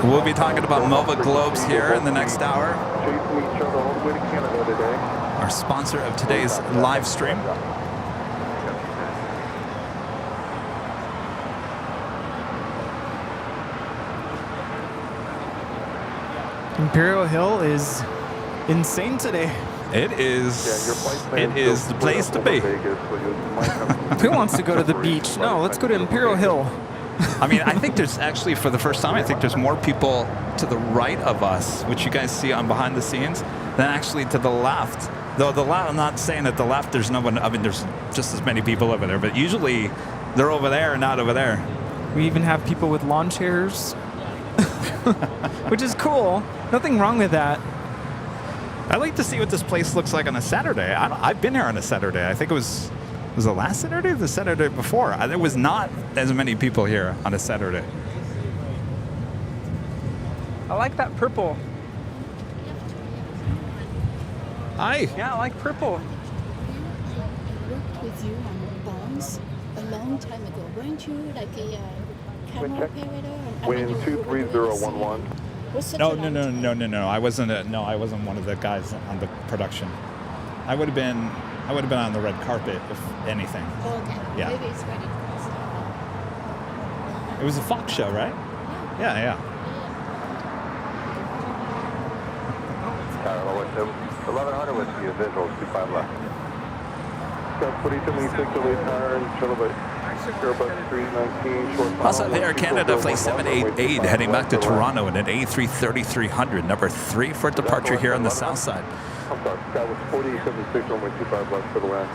We'll be talking about MOVA globes here in the next hour. Our sponsor of today's live stream. Imperial Hill is insane today. It is. It is the place to be. Who wants to go to the beach? No, let's go to Imperial Hill. I mean, I think there's actually, for the first time, I think there's more people to the right of us, which you guys see on behind the scenes, than actually to the left. Though the left, I'm not saying at the left there's no one, I mean, there's just as many people over there, but usually they're over there and not over there. We even have people with lawn chairs, which is cool. Nothing wrong with that. I'd like to see what this place looks like on a Saturday. I've been here on a Saturday. I think it was the last Saturday or the Saturday before? There was not as many people here on a Saturday. I like that purple. Hi. Yeah, I like purple. Worked with you on bonds a long time ago. Weren't you like a camera operator? Wind 23011. No. I wasn't one of the guys on the production. I would have been on the red carpet, if anything. Okay. Yeah. Maybe it's ready to start. It was a Fox show, right? Yeah. Tower 1100 with you, visual 25 left. Also, Air Canada Flight 788 heading back to Toronto in an A330-300, number 3 for departure here on the south side. I'm sorry, that was 4876 runway 25 left for the land.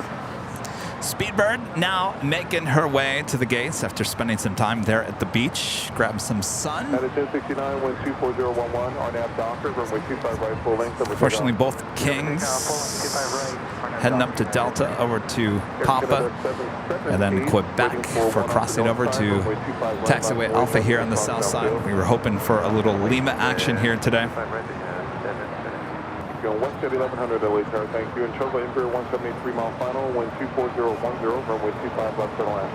Speedbird now making her way to the gates after spending some time there at the beach. Grab some sun. At 1069, wind 24011, RNAV Docker, runway 25 right, full length. Unfortunately, both Kings heading up to Delta over to Papa and then Quebec for crossing over to taxiway Alpha here on the south side. We were hoping for a little Lima action here today. Going west at 1100 LA Tower, thank you. And Charlie Emperor 173 mile final, wind 24010, runway 25 left for the land.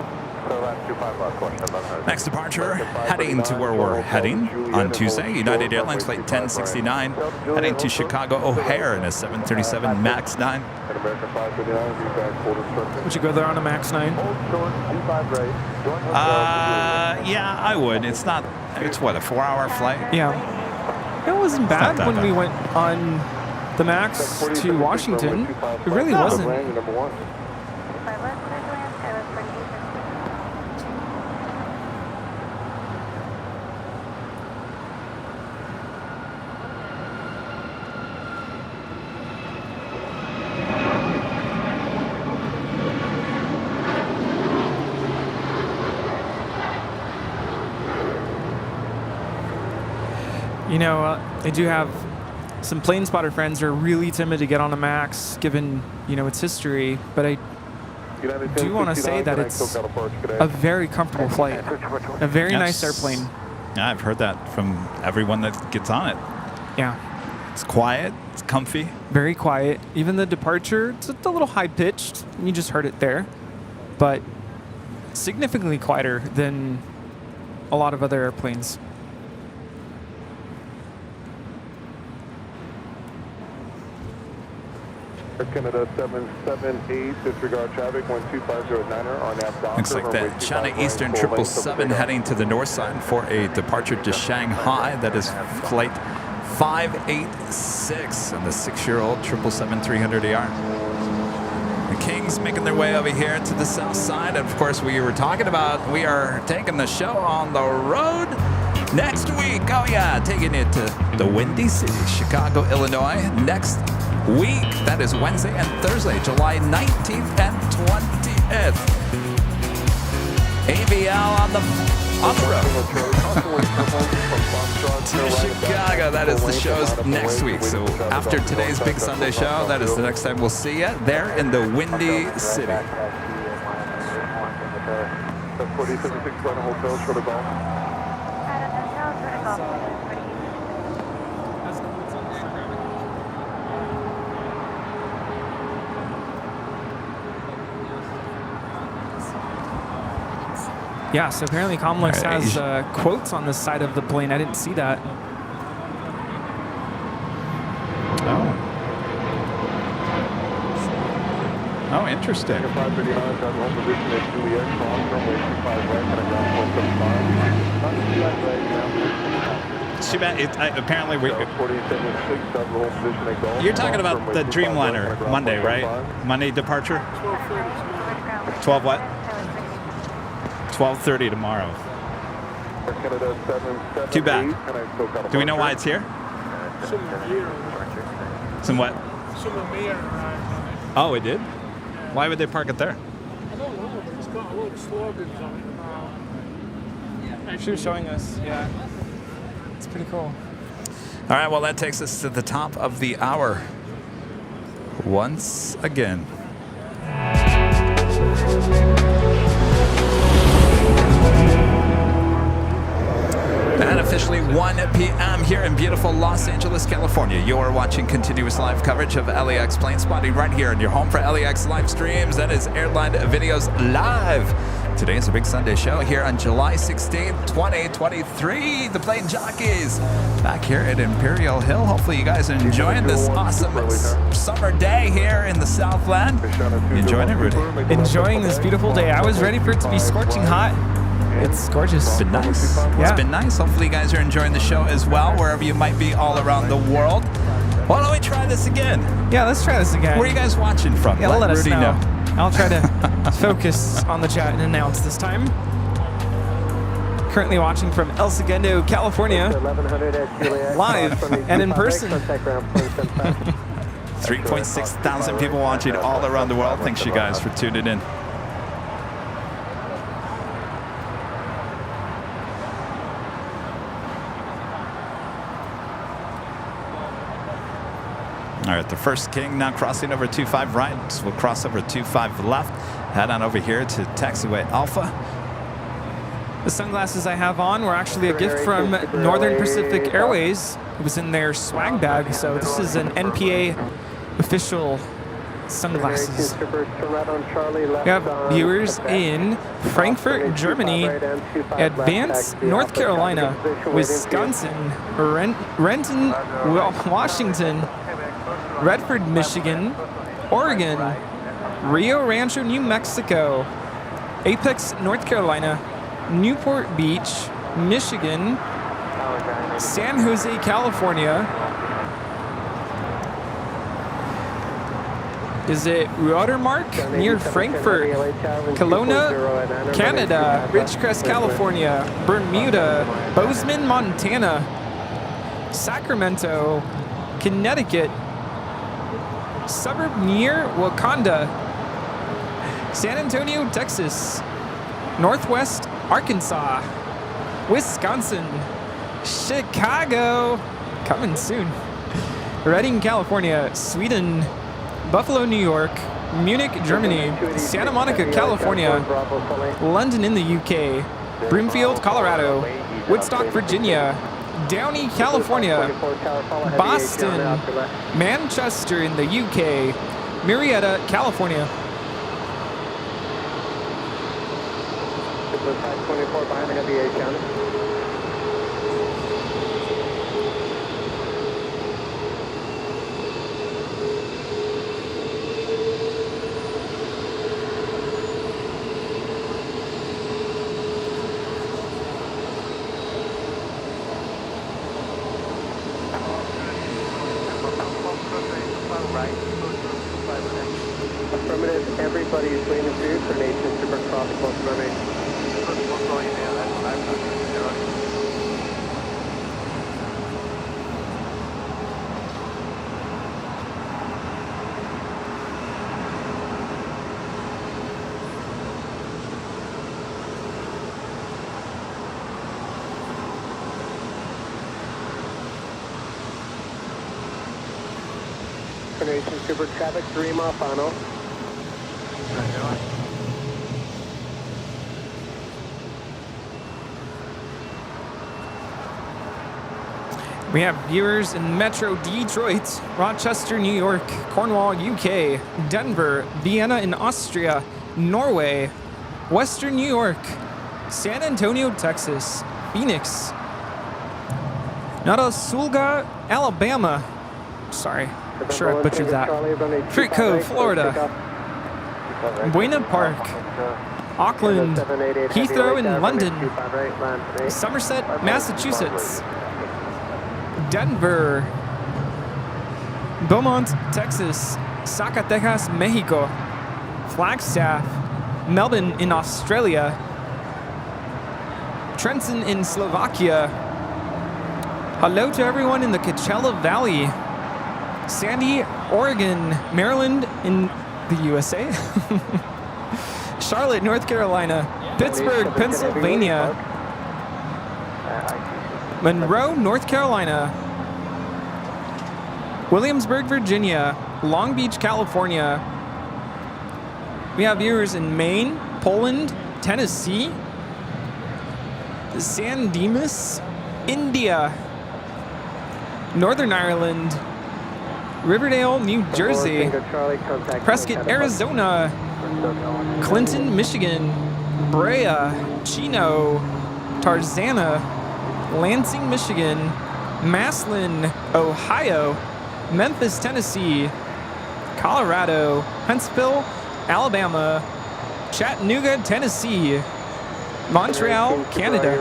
Next departure, heading to where we're heading on Tuesday. United Airlines Flight 1069, heading to Chicago O'Hare in a 737 MAX 9. Would you go there on a MAX 9? Yeah, I would. It's what, a 4-hour flight? Yeah. It wasn't bad when we went on the MAX to Washington. It really wasn't. You know, I do have some plane spotter friends who are really timid to get on a MAX, given, you know, its history, but I do want to say that it's a very comfortable flight, a very nice airplane. Yeah, I've heard that from everyone that gets on it. Yeah. It's quiet, it's comfy. Very quiet. Even the departure, it's a little high-pitched. You just heard it there. But significantly quieter than a lot of other airplanes. Canada 778, disregard traffic 12509er on that. Looks like the China Eastern 777 heading to the north side for a departure to Shanghai. That is flight 586 and the 6-year-old 777-300ER. The Kings making their way over here to the south side. And of course, we were talking about, we are taking the show on the road next week. Oh yeah, taking it to the Windy City, Chicago, Illinois next week. That is Wednesday and Thursday, July 19th and 20th. AVL on the road to Chicago. That is the shows next week. So after today's Big Sunday show, that is the next time we'll see you there in the Windy City. Yeah, so apparently Comlex has quotes on the side of the plane. I didn't see that. Oh, interesting. Too bad. Apparently, you're talking about the Dreamliner Monday, right? Monday departure? 12 what? 12:30 tomorrow. Too bad. Do we know why it's here? Some what? Oh, it did? Why would they park it there? I don't know. It's got a lot of slogans on it. She was showing us, yeah. It's pretty cool. All right, well, that takes us to the top of the hour once again. And officially 1 p.m. here in beautiful Los Angeles, California. You are watching continuous live coverage of LAX plane spotting right here in your home for LAX live streams. That is Airline Videos Live. Today is a big Sunday show here on July 16th, 2023. The Plane Jockeys back here at Imperial Hill. Hopefully you guys are enjoying this awesome summer day here in the Southland. You enjoying it, Rudy? Enjoying this beautiful day. I was ready for it to be scorching hot. It's gorgeous. It's been nice. Yeah. It's been nice. Hopefully you guys are enjoying the show as well, wherever you might be all around the world. Why don't we try this again? Yeah, let's try this again. Where are you guys watching from? Yeah, let us Rudy know. I'll try to focus on the chat and announce this time. Currently watching from El Segundo, California, live and in person. 3.6 thousand people watching all around the world. Thanks you guys for tuning in. All right, the first King now crossing over 25 right. So we'll cross over 25 left. Head on over here to taxiway Alpha. The sunglasses I have on were actually a gift from Northern Pacific Airways. It was in their swag bag, so this is an NPA official sunglasses. We have viewers in Frankfurt, Germany, Advance, North Carolina, Wisconsin, Renton, Washington, Redford, Michigan, Oregon, Rio Rancho, New Mexico, Apex, North Carolina, Newport Beach, Michigan, San Jose, California. Is it Rodermark near Frankfurt, Kelowna, Canada, Ridgecrest, California, Bermuda, Bozeman, Montana, Sacramento, Connecticut, suburb near Wakanda, San Antonio, Texas, Northwest Arkansas, Wisconsin, Chicago, coming soon. Reading, California, Sweden, Buffalo, New York, Munich, Germany, Santa Monica, California, London in the UK, Broomfield, Colorado, Woodstock, Virginia, Downey, California, Boston, Manchester in the UK, Marietta, California. 524 behind the heavy A counter. Affirmative, everybody is waiting for you for Nation Super Cross close runway. Nation Super traffic 3 mile final. We have viewers in Metro Detroit, Rochester, New York, Cornwall, UK, Denver, Vienna in Austria, Norway, Western New York, San Antonio, Texas, Phoenix, Notasulga, Alabama. Sorry, I'm sure I butchered that. Frisco, Florida, Buena Park, Auckland, Heathrow in London, Somerset, Massachusetts, Denver, Beaumont, Texas, Zacatecas, Mexico, Flagstaff, Melbourne in Australia, Trenton in Slovakia. Hello to everyone in the Coachella Valley, Sandy, Oregon, Maryland in the USA, Charlotte, North Carolina, Pittsburgh, Pennsylvania, Monroe, North Carolina, Williamsburg, Virginia, Long Beach, California. We have viewers in Maine, Poland, Tennessee, San Dimas, India, Northern Ireland, Riverdale, New Jersey, Prescott, Arizona, Clinton, Michigan, Brea, Chino, Tarzana, Lansing, Michigan, Maslin, Ohio, Memphis, Tennessee, Colorado, Huntsville, Alabama, Chattanooga, Tennessee, Montreal, Canada.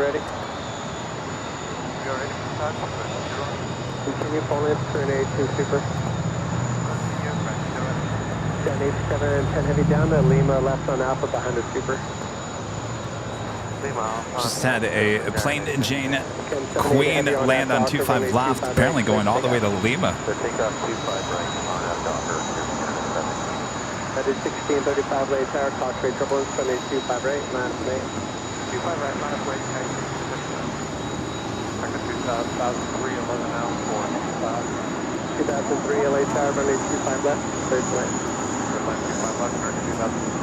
Continue Poland, turn 82 Super. 1087 and 10 heavy down to Lima, left on Alpha behind the Super. Just had a Plane Jane Queen land on 25 left, apparently going all the way to Lima. That is 1635 late tower, clock rate turbulence, 2825 right, line of May. 25 right, line of May, 2003, 11 now, 2003 LA tower, runway 25 left, third plane. Third line 25 left, turn 2000.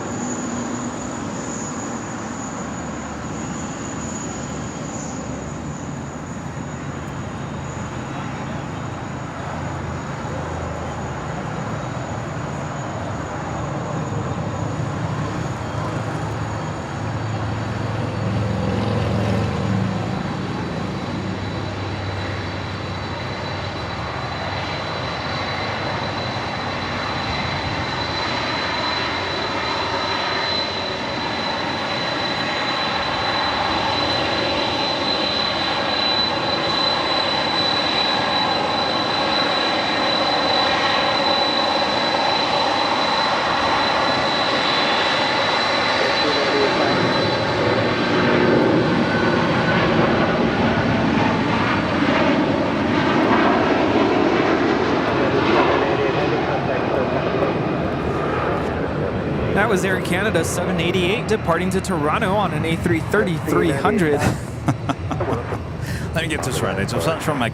That was Air Canada 788 departing to Toronto on an A330-300. Let me get this right. It just went from a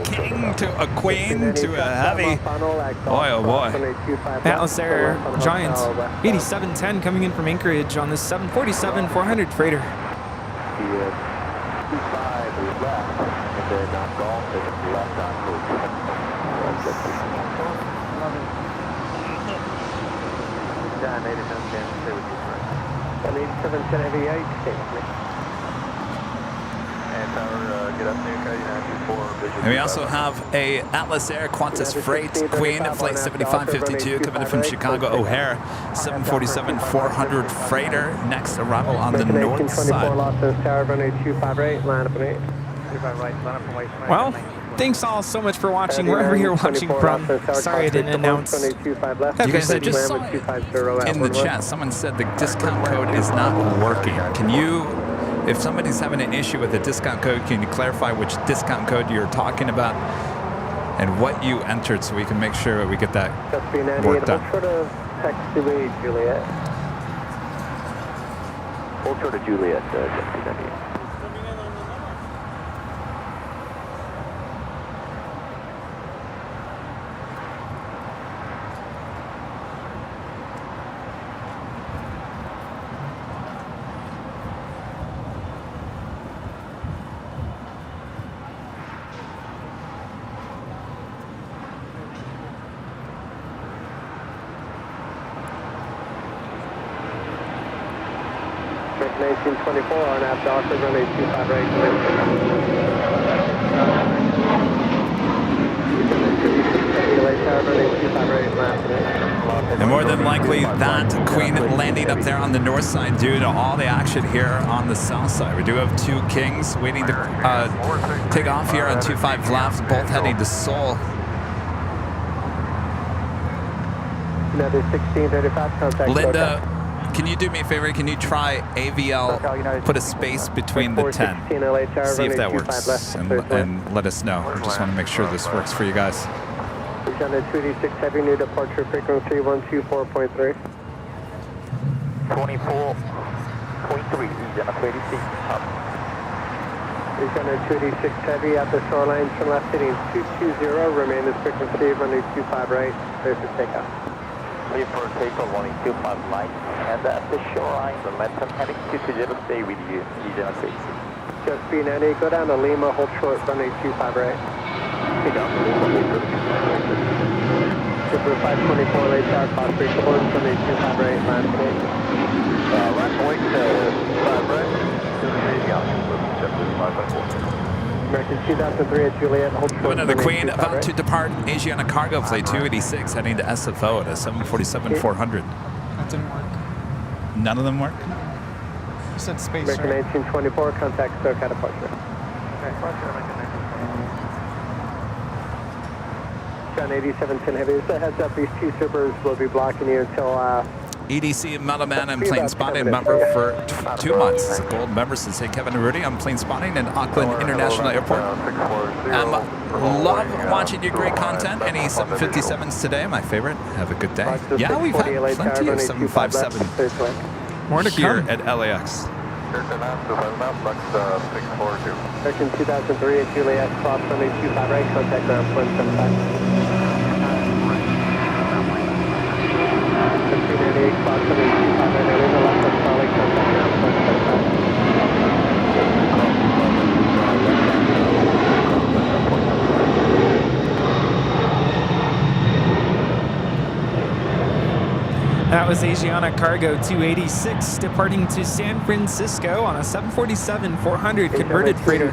king to a queen to a heavy. Boy, oh boy. Atlas Air Giant 8710 coming in from Anchorage on this 747-400 freighter. And we also have a Atlas Air Qantas Freight Queen, Flight 7552, coming in from Chicago O'Hare, 747-400 freighter. Next arrival on the north side. Well, thanks all so much for watching, wherever you're watching from. Sorry I didn't announce. You guys, I just saw in the chat, someone said the discount code is not working. Can you, if somebody's having an issue with the discount code, can you clarify which discount code you're talking about and what you entered so we can make sure we get that work done? Juliet. Hold short of Juliet, Jet 1924 on app doctor, runway 25 right. And more than likely that Queen landing up there on the north side due to all the action here on the south side. We do have two Kings waiting to take off here on 25 left, both heading to Seoul. Another 1635 contact. Linda, can you do me a favor? Can you try AVL, put a space between the 10? See if that works and let us know. I just want to make sure this works for you guys. Agenda 286 Heavy, new departure frequency 124.3. 24.3, Agenda 286 up. Agenda 286 Heavy at the shoreline, turn left heading 220, remain this frequency, runway 25 right, clear for takeoff. Clear for takeoff, runway 25 right, and at the shoreline, momentum heading 220, stay with you, Agenda 286. Just B90, go down to Lima, hold short, runway 25 right. Take off, Lima, hold short. Super 524, late tower, cross break, forward, runway 25 right, land point. Land point, 5 right, American 2003 at Juliet, hold short. Another Queen about to depart Asiana Cargo Flight 286 heading to SFO at a 747-400. That didn't work. None of them work? You said space, American right? 1924, contact SoCal departure. John 8710 Heavy, just a heads up, these two supers will be blocking you until EDC Metalman and Plane Spotting member for 2 months. It's a gold member since Kevin Rudy on Plane Spotting in Auckland International Airport. Love watching your great content. Any 757s today, my favorite. Have a good day. Yeah, we've had plenty of 757 more to here come at LAX. American 2003 at Juliet, cross runway 25 right, contact ground 175. 1598, cross runway 25 right, Elena, left of Charlie, contact ground 175. That was Asiana Cargo 286 departing to San Francisco on a 747-400 converted freighter.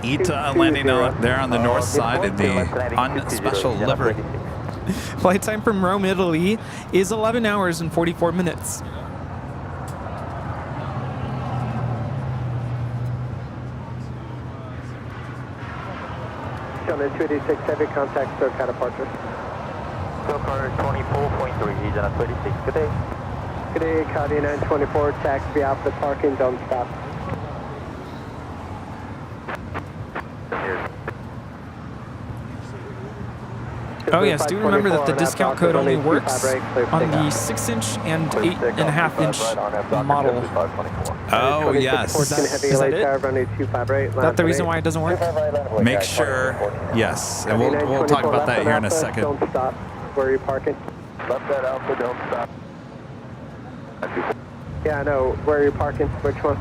Ita landing out there on the north side in the unspecial livery. Flight time from Rome, Italy is 11 hours and 44 minutes. Channel 286 Heavy, contact SoCal departure. SoCal 24.3, Agent 36, good day. Good day, Cody 924, taxi off the parking, don't stop. Oh yes, do remember that the discount code only works on the 6-inch and 8.5-inch model. Oh, yes. Is that it? Is that the reason why it doesn't work? Make sure, yes. And we'll talk about that here in a second. Don't stop. Where are you parking? Left that Alpha, don't stop. Yeah, I know. Where are you parking? Which one?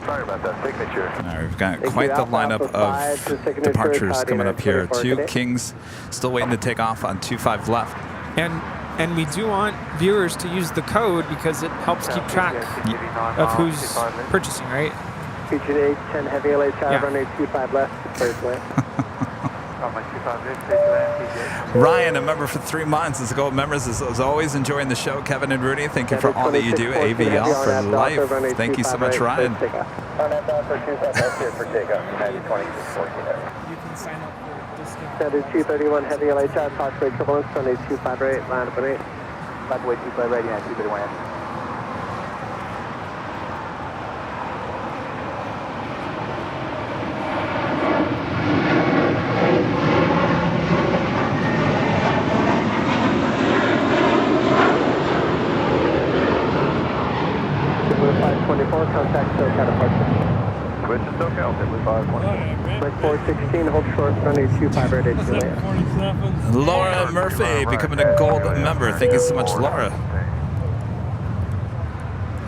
Sorry about that. Signature. All right, we've got quite the lineup of departures coming up here. 2 Kings still waiting to take off on 25 left. And we do want viewers to use the code because it helps keep track of who's purchasing, right? PG 10 heavy LA tower, runway 25 left, first way. Ryan, a member for 3 months. As Gold members, is always enjoying the show. Kevin and Rudy, thank you for all that you do. AVL for life. Thank you so much, Ryan. On that down for 25 left here for takeoff. United 2614. You can sign up for discount. United 231 heavy LA tower, possibly equivalent, runway 25 right, line up and 8. By the way, 25 right, United 231. Contact SoCal departure. Switch to SoCal, Tablet 520. Flight 416, hold short, runway 25 right at Juliet. Laura Murphy becoming a Gold member. Thank you so much, Laura.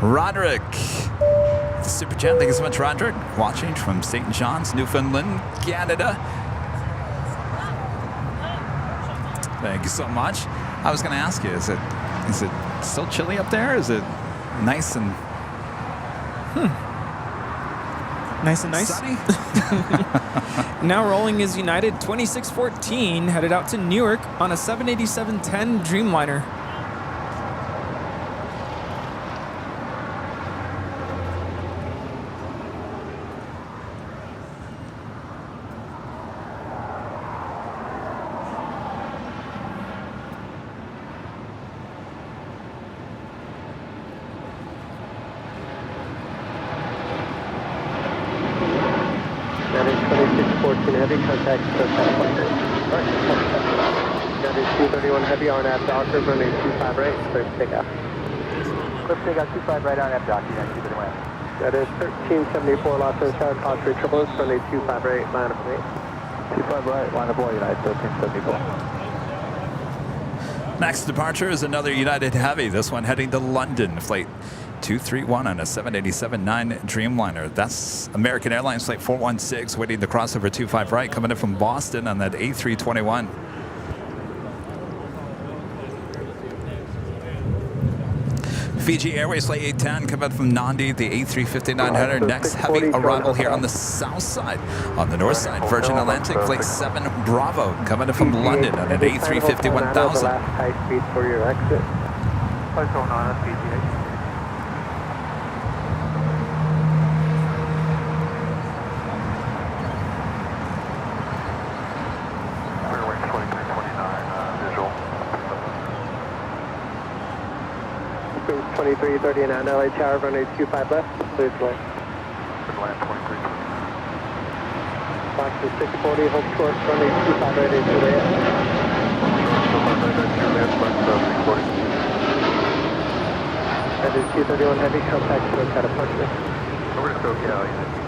Roderick, the Super Chat. Thank you so much, Roderick. Watching from St. John's, Newfoundland, Canada. Thank you so much. I was going to ask you, is it still chilly up there? Is it nice and nice and nice. sunny? Now rolling is United 2614, headed out to Newark on a 787-10 Dreamliner. Heavy contact SoCal. That is 231 heavy RNAV Doctor, running 25 right, clear for takeoff. Clip takeoff 25 right on F Doctor, United 231. That is 1374 Los Angeles Tower, Cosby Triple, running 25 right, line up and 8. 25 right, line up 1, United 1374. Next departure is another United Heavy. This one heading to London. Flight 231 on a 787-9 Dreamliner. That's American Airlines Flight 416 waiting to cross over 25 right, coming in from Boston on that A321. Fiji Airways Flight 810 coming from Nandi, the A350-900. Next heavy arrival here on the south side. On the north side, Virgin Atlantic Flight 7 Bravo coming in from London on an A350-1000. High speed for your exit. What's going on at PGA? Airway 2329, visual. 2339 LA Tower, runway 25 left, clear to land. Land 2329. Box is 640, hold short, runway 25 right at Juliet. That is 231 heavy, contact SoCal departure. Over to SoCal, United 231.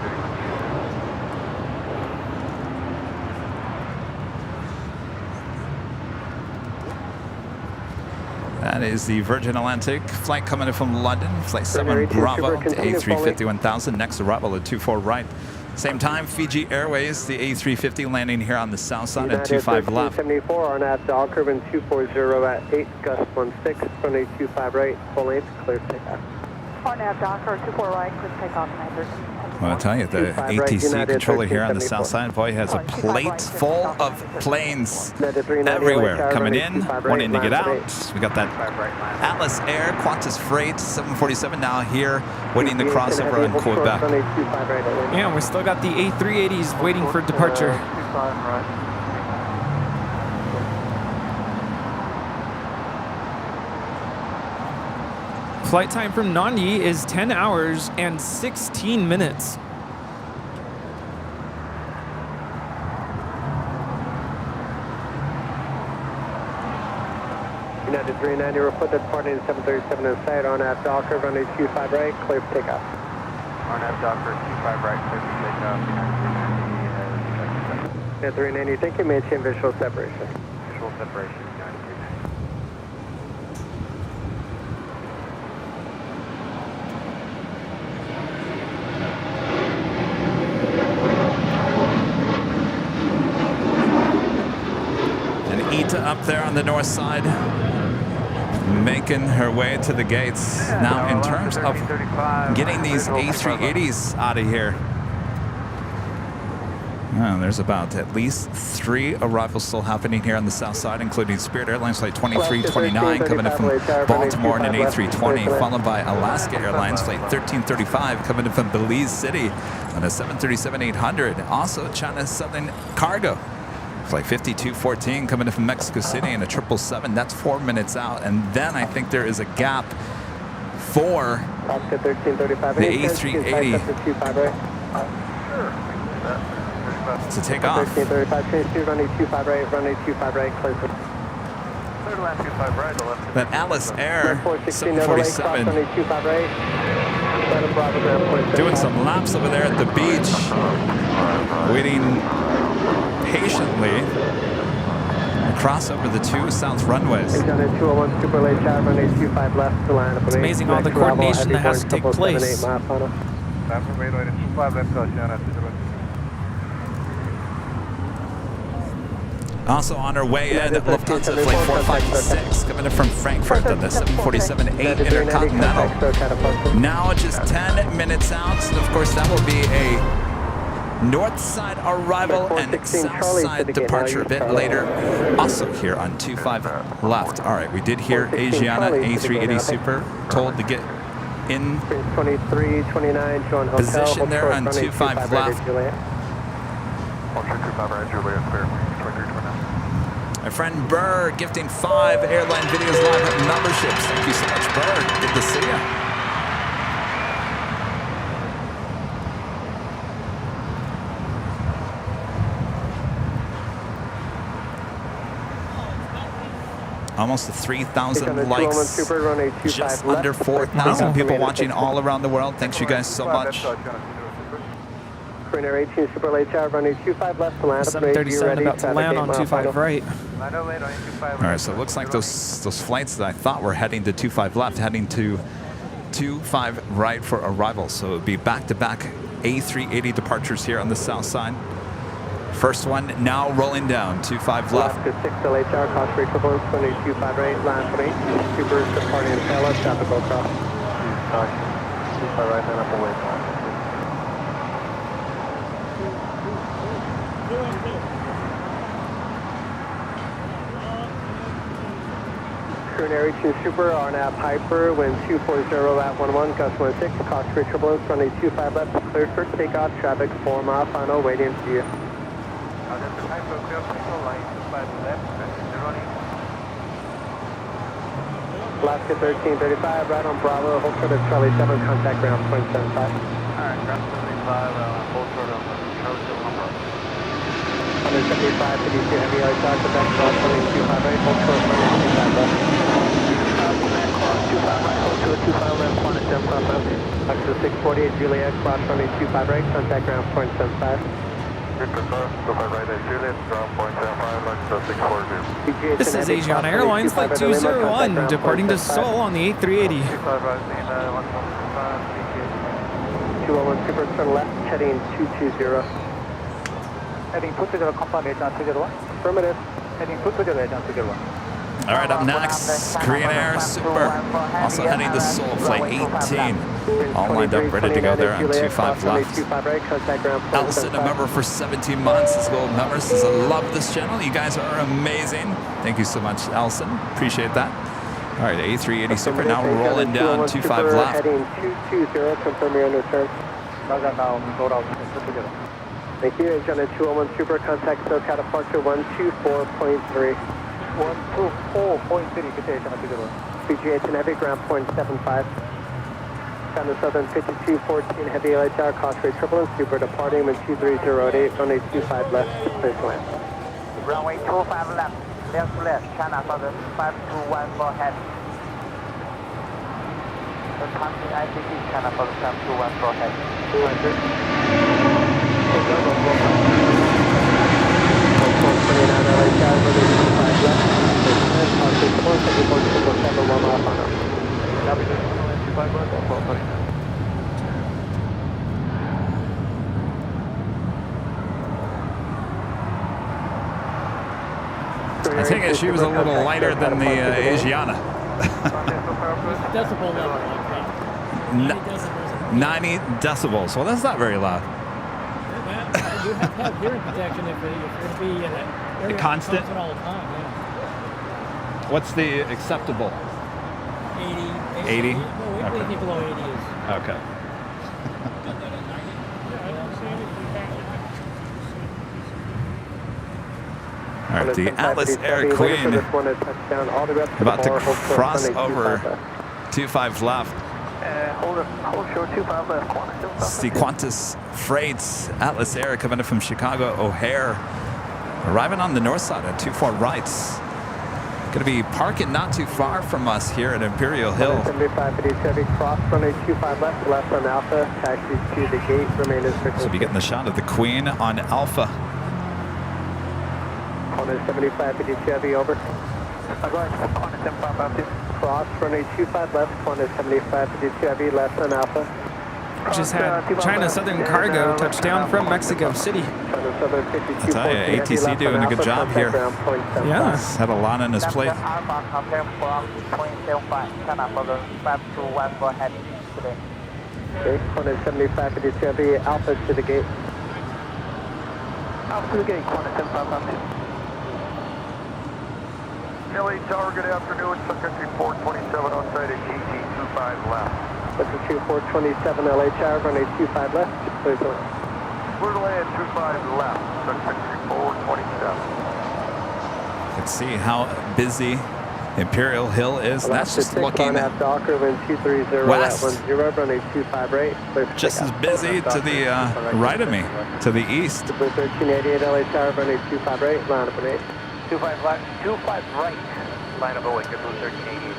That is the Virgin Atlantic flight coming in from London, Flight 7 Bravo, A350-1000. Next arrival at 24 right. Same time, Fiji Airways, the A350 landing here on the south side at 25 left. 74, RNAV dial curve 240 at 8, gust 16, runway 25 right, full length, clear for takeoff. RNAV dial curve 24 right, clear for takeoff, 913. Well, I'll tell you, the ATC controller here on the south side, boy, has a plate full of planes everywhere. Coming in, wanting to get out. We got that Atlas Air, Qantas Freight, 747 now here, waiting to cross over on Quebec. Yeah, we still got the A380s waiting for departure. Flight time from Nandi is 10 hours and 16 minutes. United 390, reflected departing 737 in sight, RNAV Docker, runway 25 right, clear for takeoff. RNAV Docker, 25 right, clear for takeoff, United 390. United 390, thank you, maintain visual separation. Visual separation, United 390. Ita up there on the north side, making her way to the gates. Now, in terms of getting these A380s out of here, there's about at least 3 arrivals still happening here on the south side, including Spirit Airlines Flight 2329 coming in from Baltimore in an A320, followed by Alaska Airlines Flight 1335 coming in from Belize City on a 737-800. Also, China Southern Cargo Flight 5214 coming in from Mexico City in a 777. That's 4 minutes out. And then I think there is a gap for the A380 to take off. 1335, runway 25 right, runway 25 right, clear for. That Alice Air 747 doing some laps over there at the beach, waiting patiently across over the 2 south runways. It's amazing all the coordination that has to take place. Also on our way in, Lufthansa Flight 456 coming in from Frankfurt on the 747-8 Intercontinental. Now just 10 minutes out, and of course that will be a north side arrival and south side departure a bit later. Also here on 25 left. All right, we did hear Asiana A380 Super told to get in position there on 25 left. My friend Burr gifting 5 Airline Videos Live memberships. Thank you so much, Burr. Good to see you. Almost 3,000 likes, just under 4,000 people watching all around the world. Thanks you guys so much. 737 about to land on 25 right. All right, so it looks like those flights that I thought were heading to 25 left, heading to 25 right for arrival. So it would be back-to-back A380 departures here on the south side. First one now rolling down, 25 left. Alaska 6 LHR, cost rate turbulence, 25 right, land 28, Super departing in Palo, traffic will cross. 25 right, then up away. Coronary 2 Super, RNAV Piper, wind 240 at 11, gust 16, cost rate turbulence, runway 25 left, cleared for takeoff, traffic 4 mile final, waiting to you. Alaska 1335, right on Bravo, hold short of Charlie 7, contact ground 0.75. Alright, ground 75, hold short of Charlie 7 on Bravo. 175, 52 heavy light shock, the back cross, 125 right, hold short, 125 left. 25 right, hold short, 25 left, 175 left. Alaska 648, Juliet, cross, 125 right, contact ground 0.75. This is Asiana Airlines Flight 201 departing to Seoul on the 8-380. 201 Super, turn left, heading 220. Heading 220, confirm agent 201. Affirmative. Heading 220, agent 201. All right, up next, Korean Air Super, also heading to Seoul, Flight 18. All lined up, ready to go there on 25 left. Elson, a member for 17 months. This gold member says, I love this channel. You guys are amazing. Thank you so much, Elson. Appreciate that. All right, A380 Super now rolling down 25 left. Heading 220, confirm your underturn. Thank you, Agent 201 Super, contact SoCal departure 124.3. 124.3, good day, Agent 3G8 and heavy, ground 0.75. China Southern 5214, heavy LHR, cost rate turbulence, Super departing with 2308, runway 25 left, clear to land. Runway 25 left, Left to left, China for the 521 for head. The country ICC, China for the 521 for head. 200. I think she was a little lighter than the Asiana. Decibel level, okay. 90 decibels. Well, that's not very loud. You have to have hearing protection if you're going to be in an area Constant? all the time. Yeah. What's the acceptable? 80. 80? No, anything below 80 is. Okay. All right, the Atlas Air Queen about to cross over 25 left. Hold short 25 left, Qantas. It's the Qantas Freight's Atlas Air coming in from Chicago O'Hare, arriving on the north side at 24 right. Going to be parking not too far from us here at Imperial Hill. 75 Chevy, cross runway 25 left on Alpha, taxi to the gate, remain as frequency. So be getting the shot of the Queen on Alpha. 75 Chevy, over. Cross runway 25 left, 75 Chevy, left on Alpha. Just had China Southern Cargo touch down from Mexico City. I tell you, ATC doing a good job here. Yeah. He's had a lot on his plate. Alpha, confirm from 0.75, China for the 521 for heading today. Okay, 75 Chevy, Alpha to the gate. Alpha to the gate, 75. Kelly Tower, good afternoon. Country 427 on site at GT 25 left. Country 427 LA Tower, runway 25 left. Please go. We're to land 25 left. Country 427. You can see how busy Imperial Hill is. That's just looking west. Just as busy to the right of me, to the east. 1388 LA Tower, runway 25 right, line up an 8. 25 left, 25 right. Line of away, good 1388.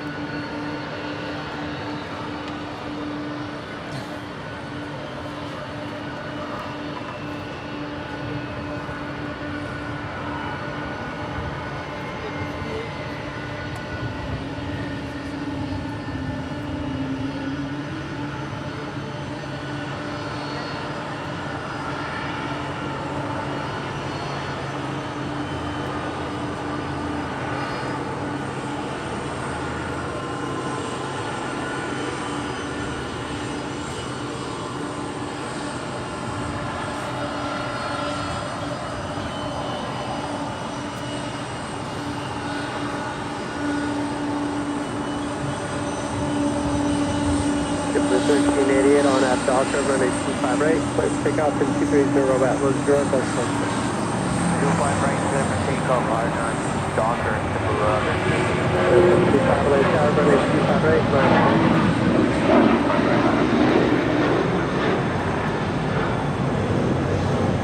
Doctor, runway 25 right, please take off in 230 at Los Zero, that's 25 right, clear for takeoff, large on Doctor, triple 25 LA Tower, runway 25 right, line up.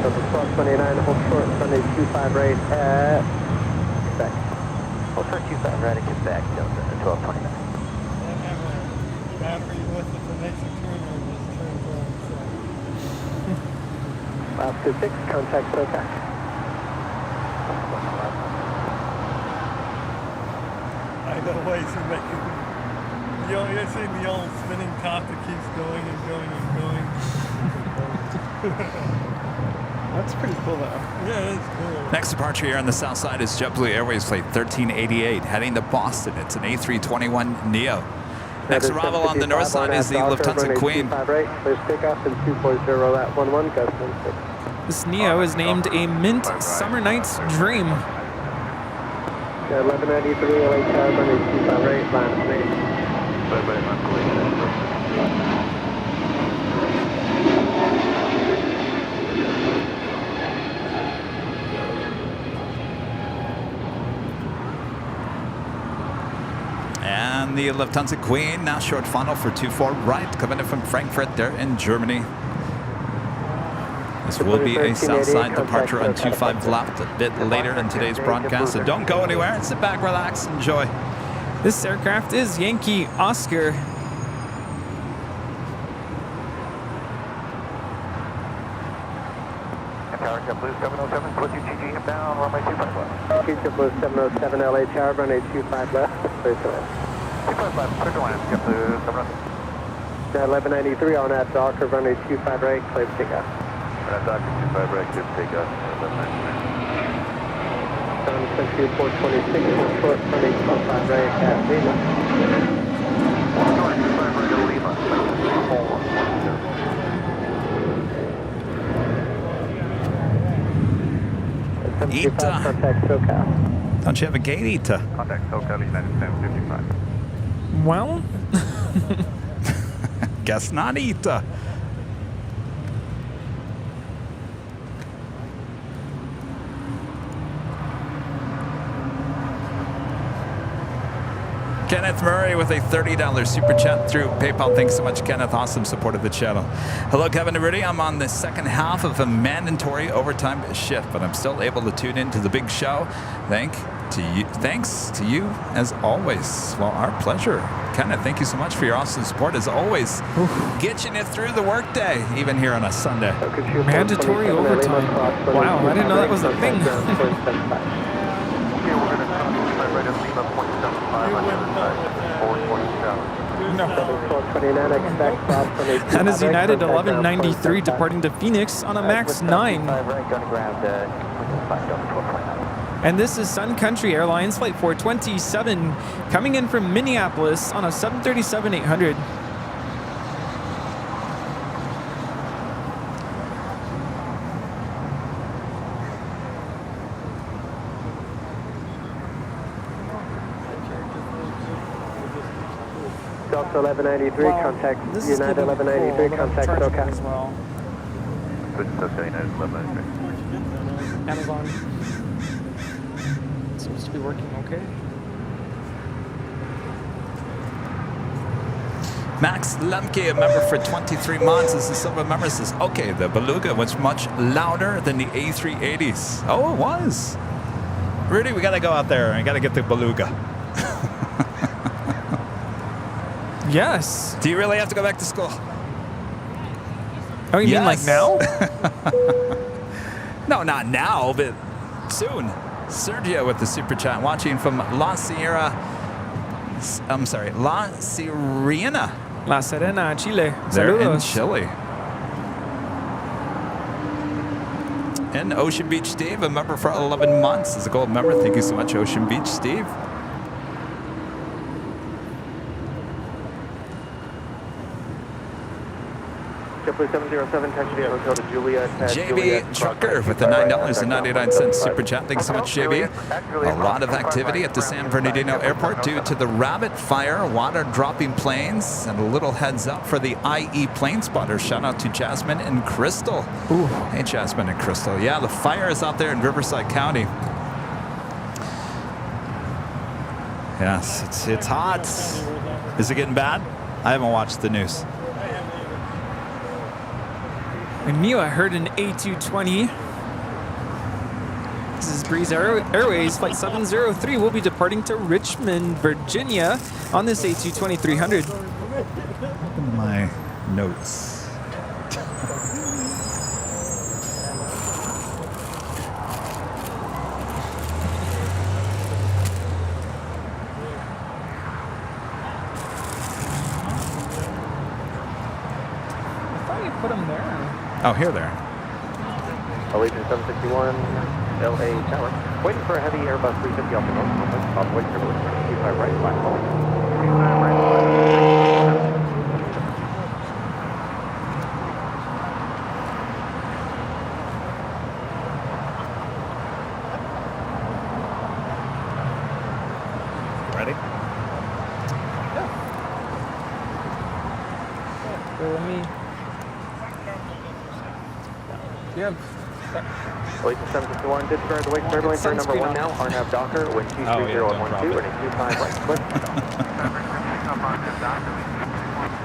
So the cross 29, hold short, runway 25 right at Quebec. Hold short 25 right at Quebec, Delta 1229. Battery with it for next turn. Last 26, contact SoCal. I know ways of making. You're seeing the old spinning top that keeps going and going and going. That's pretty cool, though. Yeah, it's cool. Next departure here on the south side is JetBlue Airways flight 1388, heading to Boston. It's an A321 Neo. Next arrival on the north side is the Lufthansa Queen. Please take off in 240 at 11, gust 16. This Neo is named a Mint Summer Night's Dream. 1193 LA Tower, runway 25 right, line of 8. And the Lufthansa Queen now short funnel for 24 right, coming in from Frankfurt there in Germany. This will be a south side departure on 25 left a bit later in today's broadcast, so don't go anywhere. Sit back, relax, enjoy. This aircraft is Yankee Oscar. Tower JetBlue 707, put UTG inbound, runway 25 left. JetBlue 707, LA Tower, runway 25 left, clear to land. 25 left, clear to land, JetBlue 707. 1193 on that Docker, runway 25 right, clear to take off. That Docker 25 right, clear to take off, 1193. Sound Century 426, short, runway 25 right at Lima. 25 right at Lima, 412. Ita. Don't you have a gate, Ita? Contact SoCal United 755. Well, guess not, Ita. Kenneth Murray with a $30 super chat through PayPal. Thanks so much, Kenneth. Awesome support of the channel. Hello, Kevin Rudy. I'm on the second half of a mandatory overtime shift, but I'm still able to tune into the big show. Thanks to you, as always. Well, our pleasure. Kenneth, thank you so much for your awesome support, as always. Getting you through the workday, even here on a Sunday. Mandatory overtime. Wow, I didn't know that was a thing. That is United 1193 departing to Phoenix on a MAX 9. And this is Sun Country Airlines Flight 427 coming in from Minneapolis on a 737-800. Delta 1193, contact United 1193, contact SoCal. As well. SoCal United 1193. Amazon seems to be working okay. Max Lemke, a member for 23 months, is the silver member, says, okay, the Beluga was much louder than the A380s. Oh, it was. Rudy, we got to go out there and got to get the Beluga. Yes. Do you really have to go back to school? Oh, you mean like now? No, not now, but soon. Sergio with the super chat, watching from La Serena, Chile. They're in Saludos. Chile. And Ocean Beach Steve, a member for 11 months, is a gold member. Thank you so much, Ocean Beach Steve. JetBlue 707, taxi via Hotel to Juliet. JB Trucker with the $9.99 super chat. Thank you so much, JB. A lot of activity at the San Bernardino Airport due to the rabbit fire, water dropping planes, and a little heads up for the IE plane spotters. Shout out to Jasmine and Crystal. Ooh. Hey, Jasmine and Crystal. Yeah, the fire is out there in Riverside County. Yes, it's hot. Is it getting bad? I haven't watched the news. And Mio, I heard an A220. This is Breeze Airways Flight 703. We'll be departing to Richmond, Virginia on this A220-300. My notes. Put them there. Oh, here there. Allegiant 761, LA Tower. Waiting for a heavy Airbus 350 off the north coast. On the way to 25 right, flat hole. 25 right, Ready? So let me. Yep. Allegiant 761, disregard the wake turbulence turn number 1 now. RNAV Docker, wind 230 and 12, running 25 right, clear.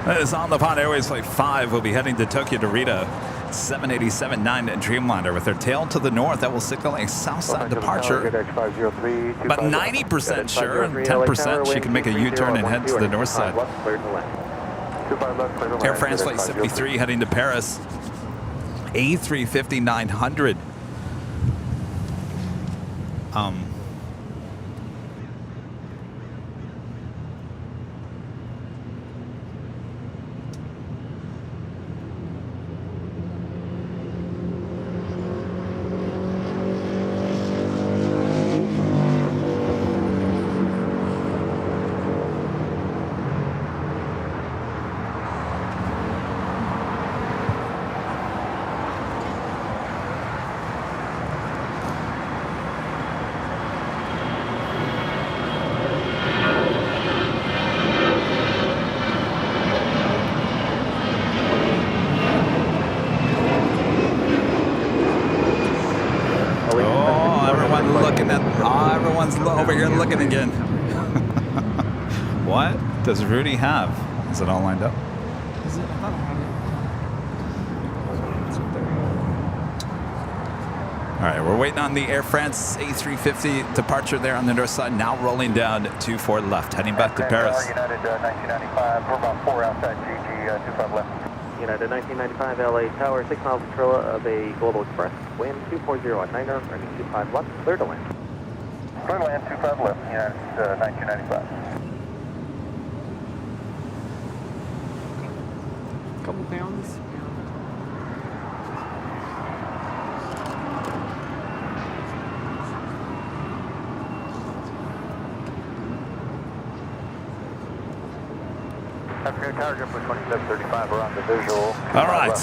That is on the Pod Airways Flight 5. We'll be heading to Tokyo Dorito. 787-9 Dreamliner with their tail to the north. That will signal a south side departure. But 90% sure, and 10% she can make a U-turn and head to the north side. Air France Flight 73 heading to Paris. A350-900. Over here looking again. What does Rudy have? Is it all lined up? Is it? I thought I had it. All right, we're waiting on the Air France A350 departure there on the north side. Now rolling down 24 left, heading back to Paris. United 1995, we're about 4 outside GG 25 left. United 1995 LA Tower, 6 miles control of a Global Express. Wind 240 at 9, running 25 left, clear to land. Clear to land 25 left, United 1995. Couple pounds. Afternoon Tower, JetBlue 2735, we're on the visual. All right.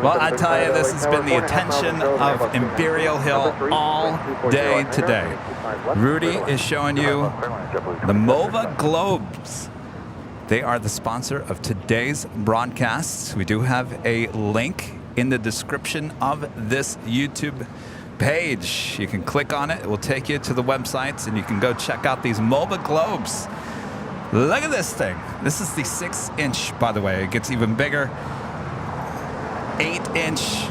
Well, I tell you, this has been the attention of Imperial Hill all day today. Rudy is showing you the MOVA Globes. They are the sponsor of today's broadcast. We do have a link in the description of this YouTube page. You can click on it. It will take you to the websites, and you can go check out these MOVA Globes. Look at this thing. This is the 6-inch, by the way. It gets even bigger. 8-inch,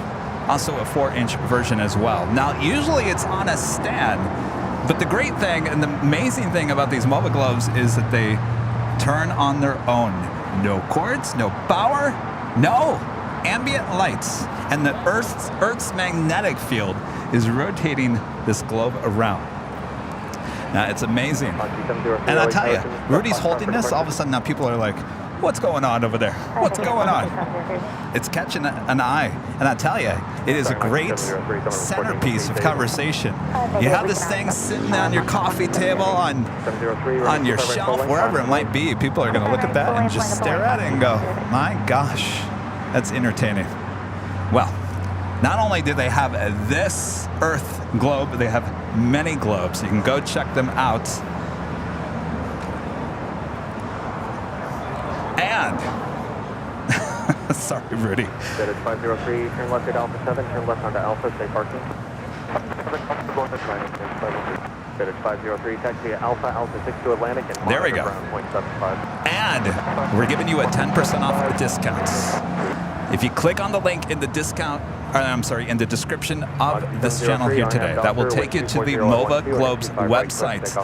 also a 4-inch version as well. Now, usually it's on a stand, but the great thing and the amazing thing about these MOVA Globes is that they turn on their own. No cords, no power, no ambient lights. And the Earth's magnetic field is rotating this globe around. Now, it's amazing. And I tell you, Rudy's holding this, all of a sudden now people are like, what's going on over there? What's going on? It's catching an eye. And I tell you, it is a great centerpiece of conversation. You have this thing sitting on your coffee table, on your shelf, wherever it might be. People are going to look at that and just stare at it and go, my gosh, that's entertaining. Well, not only do they have this Earth globe, they have many globes. You can go check them out. And, sorry, Rudy. That is 503, turn left at Alpha 7, turn left onto Alpha, stay parking. That is 503, taxi at Alpha, Alpha 62 Atlantic, and there we go. Ground 0.75. And we're giving you a 10% off discounts. If you click on the link in the in the description of this channel here today, that will take you to the MOVA Globes website.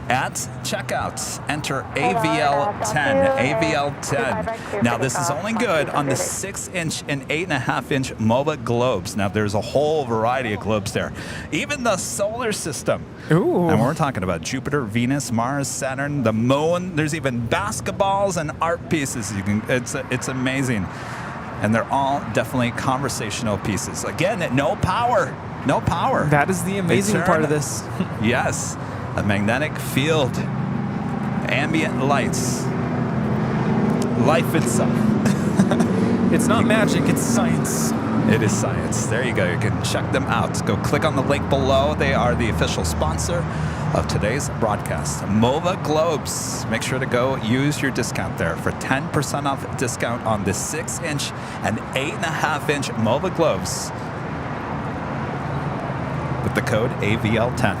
At checkout, enter AVL10, AVL10. Now, this is only good on the 6-inch and 8.5-inch MOVA Globes. Now, there's a whole variety of globes there. Even the solar system. Ooh. And we're talking about Jupiter, Venus, Mars, Saturn, the moon. There's even basketballs and art pieces. It's amazing. And they're all definitely conversational pieces. Again, no power. No power. That is the amazing part of this. Yes. A magnetic field, ambient lights, life itself. It's not magic, it's science. It is science. There you go. You can check them out. Go click on the link below. They are the official sponsor of today's broadcast. MOVA Globes. Make sure to go use your discount there for 10% off discount on the 6-inch and 8.5-inch MOVA Globes with the code AVL10.